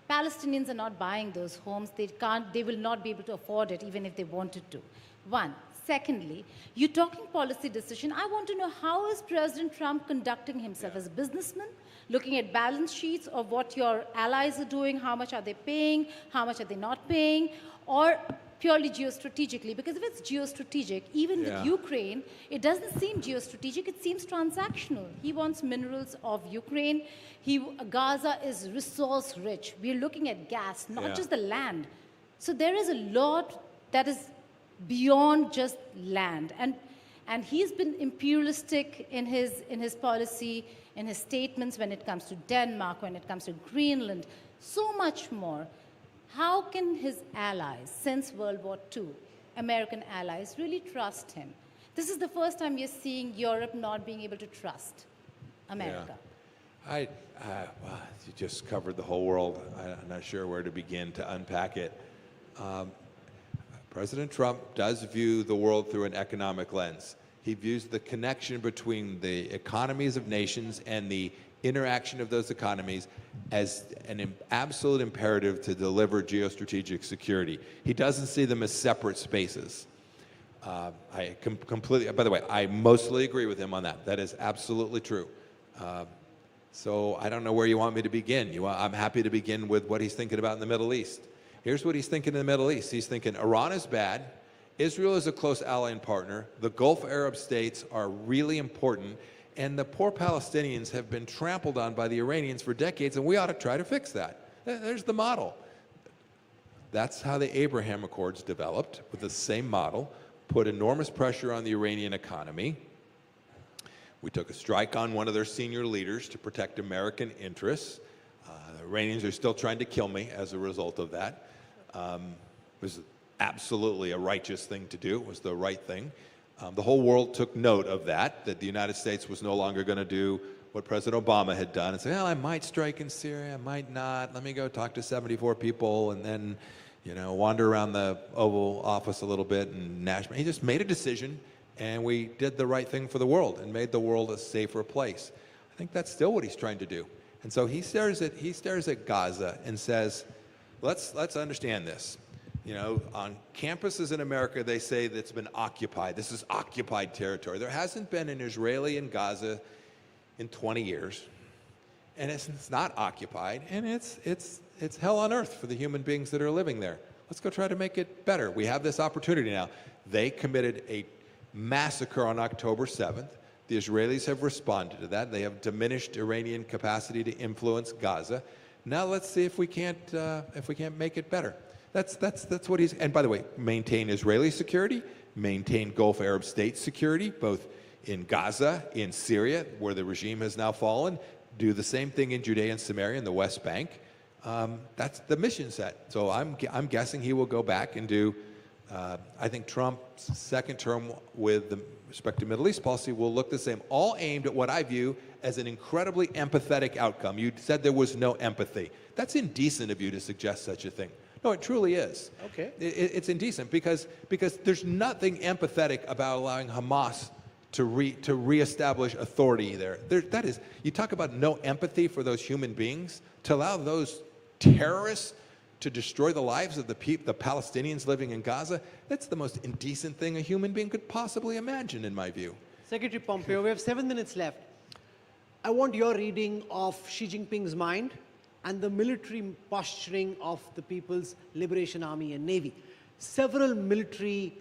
N: Palestinians are not buying those homes. They will not be able to afford it even if they wanted to. One. Secondly, you're talking policy decision. I want to know, how is President Trump conducting himself as a businessman, looking at balance sheets of what your allies are doing, how much are they paying, how much are they not paying, or purely geostrategically? Because if it's geostrategic, even with Ukraine, it doesn't seem geostrategic, it seems transactional. He wants minerals of Ukraine. Gaza is resource rich. We're looking at gas, not just the land. So there is a lot that is beyond just land. And he's been imperialistic in his policy, in his statements when it comes to Denmark, when it comes to Greenland, so much more. How can his allies, since World War II, American allies, really trust him? This is the first time you're seeing Europe not being able to trust America.
E: Yeah. Well, you just covered the whole world. I'm not sure where to begin to unpack it. President Trump does view the world through an economic lens. He views the connection between the economies of nations and the interaction of those economies as an absolute imperative to deliver geostrategic security. He doesn't see them as separate spaces. I completely, by the way, I mostly agree with him on that. That is absolutely true. So I don't know where you want me to begin. I'm happy to begin with what he's thinking about in the Middle East. Here's what he's thinking in the Middle East. He's thinking Iran is bad. Israel is a close ally and partner. The Gulf Arab states are really important. And the poor Palestinians have been trampled on by the Iranians for decades, and we ought to try to fix that. There's the model. That's how the Abraham Accords developed, with the same model, put enormous pressure on the Iranian economy. We took a strike on one of their senior leaders to protect American interests. The Iranians are still trying to kill me as a result of that. It was absolutely a righteous thing to do. It was the right thing. The whole world took note of that the United States was no longer going to do what President Obama had done and say, well, I might strike in Syria, I might not. Let me go talk to 74 people and then, wander around the Oval Office a little bit and Nashville. He just made a decision, and we did the right thing for the world and made the world a safer place. I think that's still what he's trying to do. And so he stares at Gaza and says, let's understand this. On campuses in America, they say that it's been occupied. This is occupied territory. There hasn't been an Israeli in Gaza in 20 years, and it's not occupied, and it's hell on earth for the human beings that are living there. Let's go try to make it better. We have this opportunity now. They committed a massacre on October 7th. The Israelis have responded to that. They have diminished Iranian capacity to influence Gaza. Now let's see if we can't make it better. That's what he's, and by the way, maintain Israeli security, maintain Gulf Arab state security, both in Gaza, in Syria, where the regime has now fallen, do the same thing in Judea and Samaria and the West Bank. That's the mission set. So I'm guessing he will go back and do, I think Trump's second term with the respect to Middle East policy will look the same, all aimed at what I view as an incredibly empathetic outcome. You said there was no empathy. That's indecent of you to suggest such a thing. No, it truly is.
Q: Okay.
E: It's indecent because there's nothing empathetic about allowing Hamas to reestablish authority there. That is, you talk about no empathy for those human beings, to allow those terrorists to destroy the lives of the Palestinians living in Gaza. That's the most indecent thing a human being could possibly imagine, in my view.
L: Secretary Pompeo, we have 7 minutes left. I want your reading of Xi Jinping's mind and the military posturing of the People's Liberation Army and Navy. Several military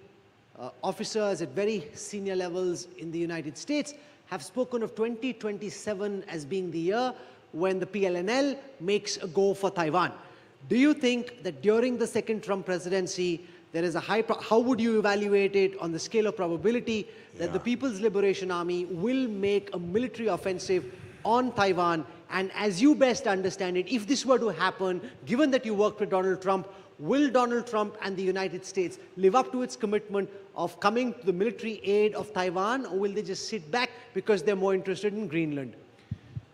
L: officers at very senior levels in the United States have spoken of 2027 as being the year when the PLNL makes a go for Taiwan. Do you think that during the second Trump presidency, there is a how would you evaluate it on the scale of probability that the People's Liberation Army will make a military offensive on Taiwan? And as you best understand it, if this were to happen, given that you worked with Donald Trump, will Donald Trump and the United States live up to its commitment of coming to the military aid of Taiwan, or will they just sit back because they're more interested in Greenland?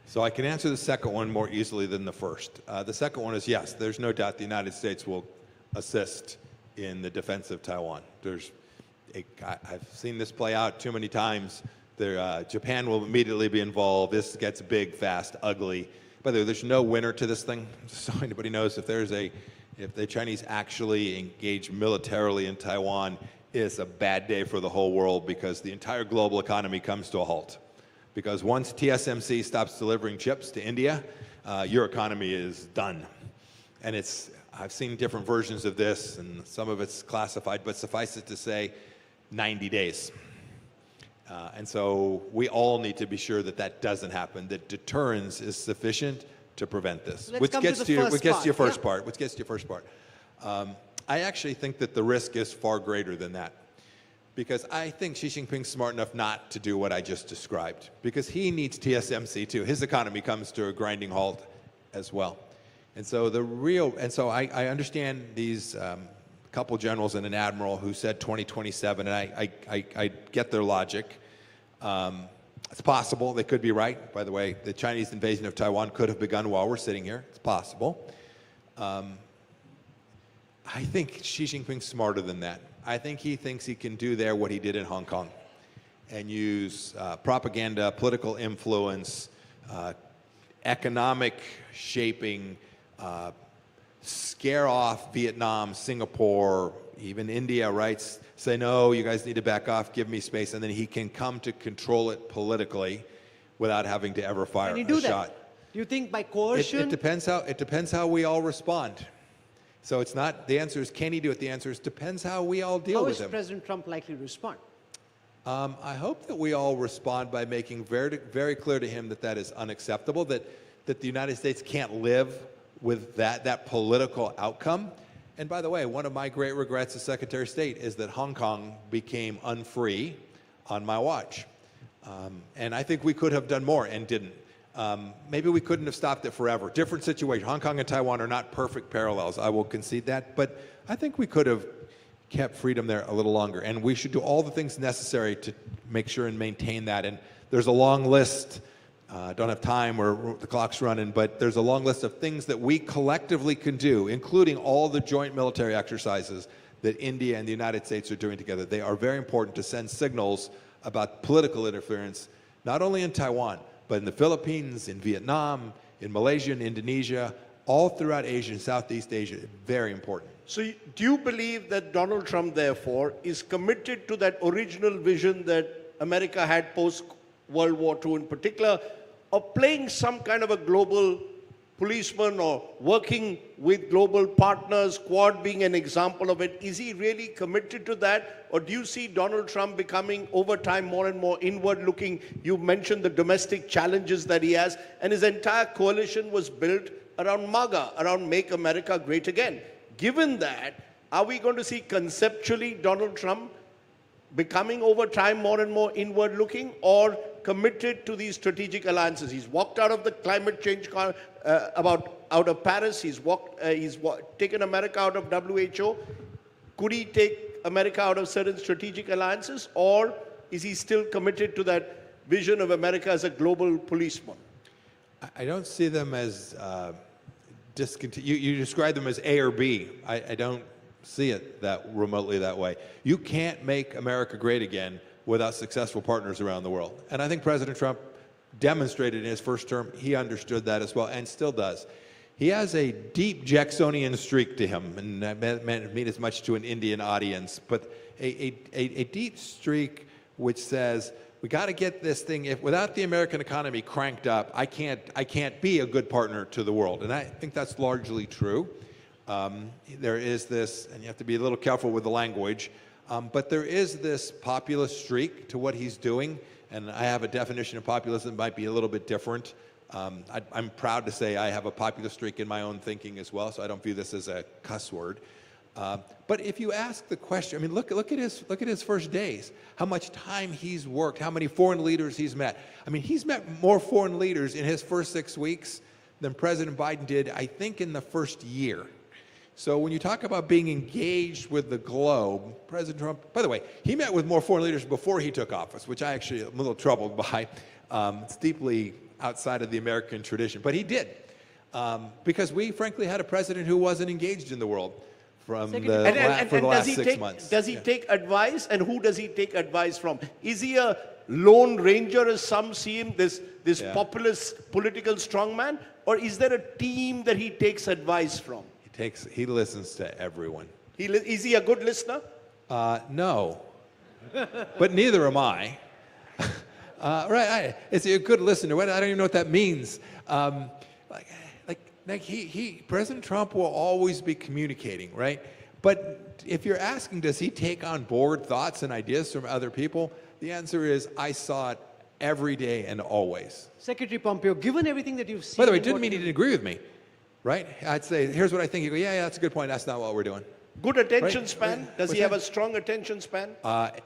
E: So I can answer the second one more easily than the first. The second one is yes, there's no doubt the United States will assist in the defense of Taiwan. I've seen this play out too many times. Japan will immediately be involved. This gets big, fast, ugly. By the way, there's no winner to this thing. So anybody knows, if the Chinese actually engage militarily in Taiwan, it's a bad day for the whole world, because the entire global economy comes to a halt. Because once TSMC stops delivering chips to India, your economy is done. And I've seen different versions of this, and some of it's classified, but suffice it to say, 90 days. And so we all need to be sure that that doesn't happen, that deterrence is sufficient to prevent this. Which gets to your first part. I actually think that the risk is far greater than that, because I think Xi Jinping's smart enough not to do what I just described, because he needs TSMC too. His economy comes to a grinding halt as well. And so I understand these couple generals and an admiral who said 2027, and I get their logic. It's possible. They could be right. By the way, the Chinese invasion of Taiwan could have begun while we're sitting here. It's possible. I think Xi Jinping's smarter than that. I think he thinks he can do there what he did in Hong Kong and use propaganda, political influence, economic shaping, scare off Vietnam, Singapore, even India, right? Say, no, you guys need to back off, give me space, and then he can come to control it politically without having to ever fire a shot.
L: Do you think by coercion?
E: It depends how we all respond. So it's not, the answer is, can he do it? The answer is, depends how we all deal with him.
L: How is President Trump likely to respond?
E: I hope that we all respond by making very, very clear to him that that is unacceptable, that the United States can't live with that political outcome. And by the way, one of my great regrets as Secretary of State is that Hong Kong became unfree on my watch. And I think we could have done more and didn't. Maybe we couldn't have stopped it forever. Different situation. Hong Kong and Taiwan are not perfect parallels. I will concede that. But I think we could have kept freedom there a little longer. And we should do all the things necessary to make sure and maintain that. And there's a long list. Don't have time, or the clock's running, but there's a long list of things that we collectively can do, including all the joint military exercises that India and the United States are doing together. They are very important to send signals about political interference, not only in Taiwan, but in the Philippines, in Vietnam, in Malaysia, and Indonesia, all throughout Asia and Southeast Asia. Very important.
Q: So do you believe that Donald Trump, therefore, is committed to that original vision that America had post-World War II in particular, of playing some kind of a global policeman or working with global partners, Quad being an example of it? Is he really committed to that? Or do you see Donald Trump becoming over time more and more inward looking? You mentioned the domestic challenges that he has, and his entire coalition was built around MAGA, around Make America Great Again. Given that, are we going to see conceptually Donald Trump becoming over time more and more inward looking, or committed to these strategic alliances? He's walked out of the climate change out of Paris. He's taken America out of WHO. Could he take America out of certain strategic alliances, or is he still committed to that vision of America as a global policeman?
E: I don't see them as discontinued. You describe them as A or B. I don't see it that remotely that way. You can't make America great again without successful partners around the world. And I think President Trump demonstrated in his first term he understood that as well, and still does. He has a deep Jacksonian streak to him, and that may mean as much to an Indian audience, but a deep streak which says, we got to get this thing, without the American economy cranked up, I can't be a good partner to the world. And I think that's largely true. There is this, and you have to be a little careful with the language, but there is this populist streak to what he's doing, and I have a definition of populism that might be a little bit different. I'm proud to say I have a populist streak in my own thinking as well, so I don't view this as a cuss word. But if you ask the question, I mean, look at his first days, how much time he's worked, how many foreign leaders he's met. I mean, he's met more foreign leaders in his first 6 weeks than President Biden did, I think, in the first year. So when you talk about being engaged with the globe, President Trump, by the way, he met with more foreign leaders before he took office, which I actually am a little troubled by. It's deeply outside of the American tradition, but he did. Because we, frankly, had a president who wasn't engaged in the world for the last 6 months.
Q: Does he take advice, and who does he take advice from? Is he a lone ranger, as some see him, this populist political strongman, or is there a team that he takes advice from?
E: He listens to everyone.
Q: Is he a good listener?
E: No, but neither am I. Right, is he a good listener? I don't even know what that means. President Trump will always be communicating, right? But if you're asking, does he take on board thoughts and ideas from other people? The answer is, I saw it every day and always.
L: Secretary Pompeo, given everything that you've seen...
E: By the way, it didn't mean he didn't agree with me, right? I'd say, here's what I think. You go, yeah, that's a good point. That's not what we're doing.
Q: Good attention span? Does he have a strong attention span?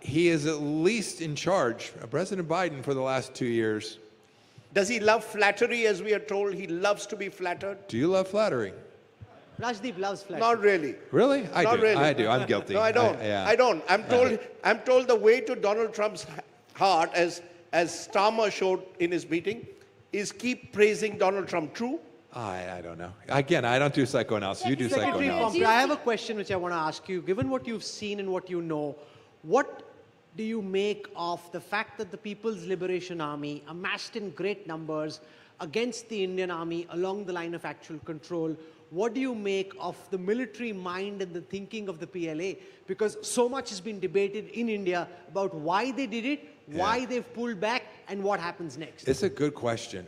E: He is at least in charge. President Biden, for the last 2 years...
Q: Does he love flattery, as we are told? He loves to be flattered.
E: Do you love flattery?
L: Rajdeep loves flattery.
Q: Not really.
E: Really? I
Q: Not
E: do.
Q: really.
E: I do. I'm guilty.
Q: No, I don't. I don't. I'm told the way to Donald Trump's heart, as Starmer showed in his meeting, is keep praising Donald Trump. True?
E: I don't know. Again, I don't do psychoanalysis. You do
L: Secretary
E: psychoanalysis.
L: Pompeo, I have a question which I want to ask you. Given what you've seen and what you know, what do you make of the fact that the People's Liberation Army amassed in great numbers against the Indian Army along the line of actual control? What do you make of the military mind and the thinking of the PLA? Because so much has been debated in India about why they did it, why they've pulled back, and what happens next.
E: It's a good question.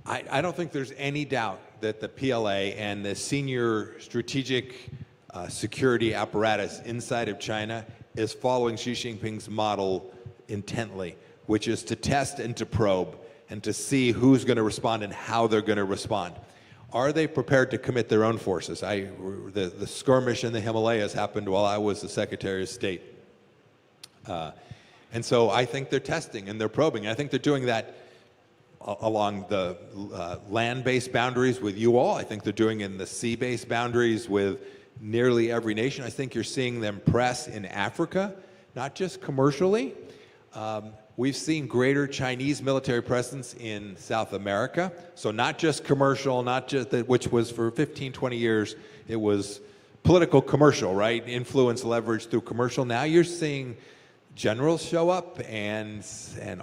E: I don't think there's any doubt that the PLA and the senior strategic security apparatus inside of China is following Xi Jinping's model intently, which is to test and to probe and to see who's going to respond and how they're going to respond. Are they prepared to commit their own forces? The skirmish in the Himalayas happened while I was the Secretary of State. And so I think they're testing and they're probing. I think they're doing that along the land-based boundaries with you all. I think they're doing it in the sea-based boundaries with nearly every nation. I think you're seeing them press in Africa, not just commercially. We've seen greater Chinese military presence in South America. So not just commercial, not just that, which was for 15, 20 years, it was political commercial, right? Influence, leverage through commercial. Now you're seeing generals show up and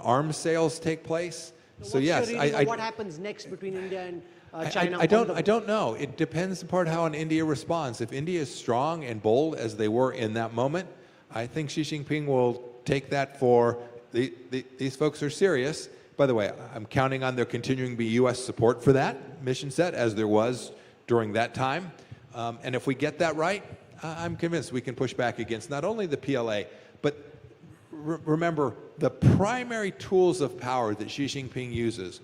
E: arms sales take place. So yes,
L: what happens next between India and China?
E: I don't know. It depends in part how India responds. If India is strong and bold as they were in that moment, I think Xi Jinping will take that for these folks are serious. By the way, I'm counting on there continuing to be U.S. support for that mission set, as there was during that time. And if we get that right, I'm convinced we can push back against not only the PLA, but remember, the primary tools of power that Xi Jinping uses,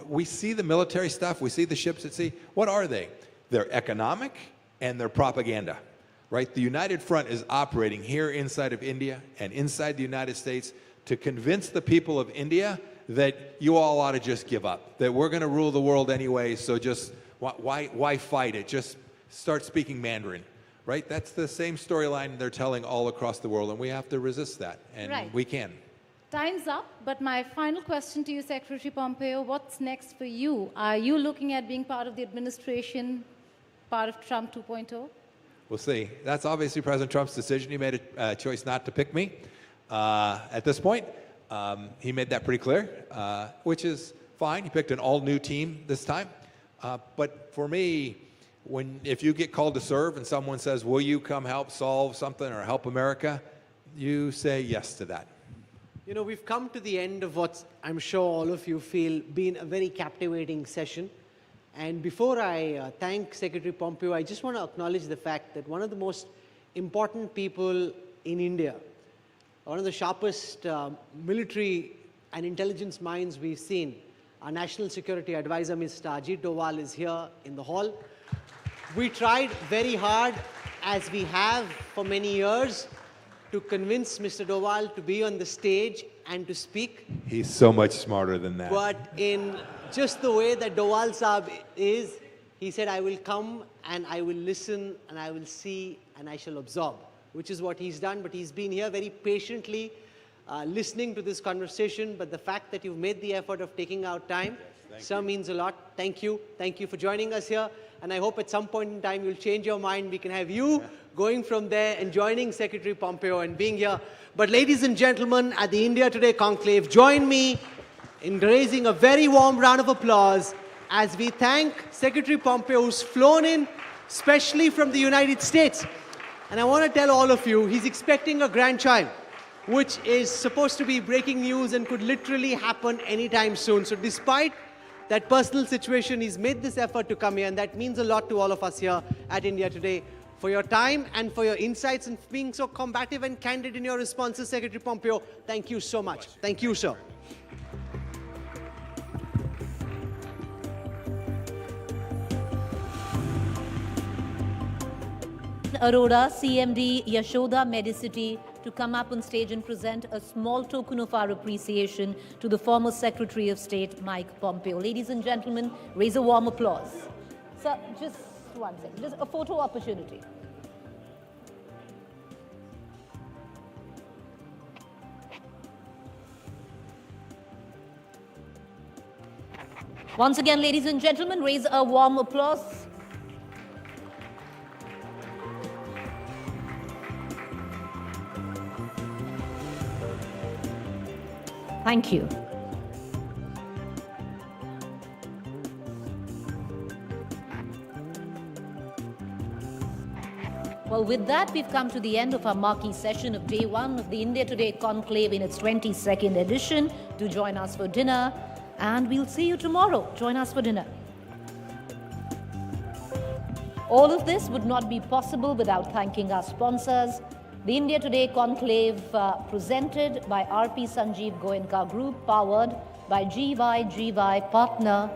E: we see the military stuff, we see the ships at sea. What are they? They're economic and they're propaganda, right? The United Front is operating here inside of India and inside the United States to convince the people of India that you all ought to just give up, that we're going to rule the world anyway, so just why fight it? Just start speaking Mandarin. Right? That's the same storyline they're telling all across the world, and we have to resist that, and we can.
N: Time's up, but my final question to you, Secretary Pompeo, what's next for you? Are you looking at being part of the administration, part of Trump 2.0?
E: We'll see. That's obviously President Trump's decision. He made a choice not to pick me at this point. He made that pretty clear, which is fine. He picked an all-new team this time. But for me, if you get called to serve and someone says, will you come help solve something or help America, you say yes to that.
L: You know, we've come to the end of what I'm sure all of you feel been a very captivating session. And before I thank Secretary Pompeo, I just want to acknowledge the fact that one of the most important people in India, one of the sharpest military and intelligence minds we've seen, our National Security Advisor, Mr. Ajit Doval, is here in the hall. We tried very hard, as we have for many years, to convince Mr. Doval to be on the stage and to speak.
E: He's so much smarter than that.
L: But in just the way that Doval Saab is, he said, I will come and I will listen and I will see and I shall absorb, which is what he's done. But he's been here very patiently listening to this conversation. But the fact that you've made the effort of taking out time, sir, means a lot. Thank you. Thank you for joining us here. And I hope at some point in time you'll change your mind. We can have you going from there and joining Secretary Pompeo and being here. But ladies and gentlemen, at the India Today Conclave, join me in raising a very warm round of applause as we thank Secretary Pompeo, who's flown in specially from the United States. And I want to tell all of you, he's expecting a grandchild, which is supposed to be breaking news and could literally happen anytime soon. So despite that personal situation, he's made this effort to come here, and that means a lot to all of us here at India Today. For your time and for your insights and being so combative and candid in your responses, Secretary Pompeo, thank you so much. Thank you, sir.
A: Arora, CMD, Yashoda Medicity, to come up on stage and present a small token of our appreciation to the former Secretary of State, Mike Pompeo. Ladies and gentlemen, raise a warm applause. Sir, just one second, just a photo opportunity. Once again, ladies and gentlemen, raise a warm applause. Thank you. Well, with that, we've come to the end of our marquee session of day one of the India Today Conclave in its 22nd edition. Do join us for dinner, and we'll see you tomorrow. Join us for dinner. All of this would not be possible without thanking our sponsors. The India Today Conclave presented by RP Sanjeev Goenka Group, powered by GY Partner,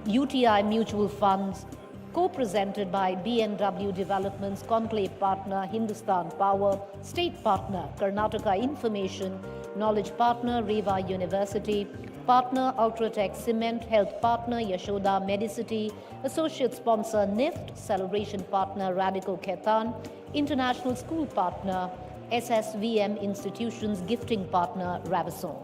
A: UTI Mutual Funds, co-presented by BNW Developments, Conclave Partner, Hindustan Power, State Partner, Karnataka Information, Knowledge Partner, Reva University, Partner, Ultratech Cement, Health Partner, Yashoda Medicity, Associate Sponsor, NIFT, Celebration Partner, Radico Ketan, International School Partner, SSVM Institutions, Gifting Partner, Ravison.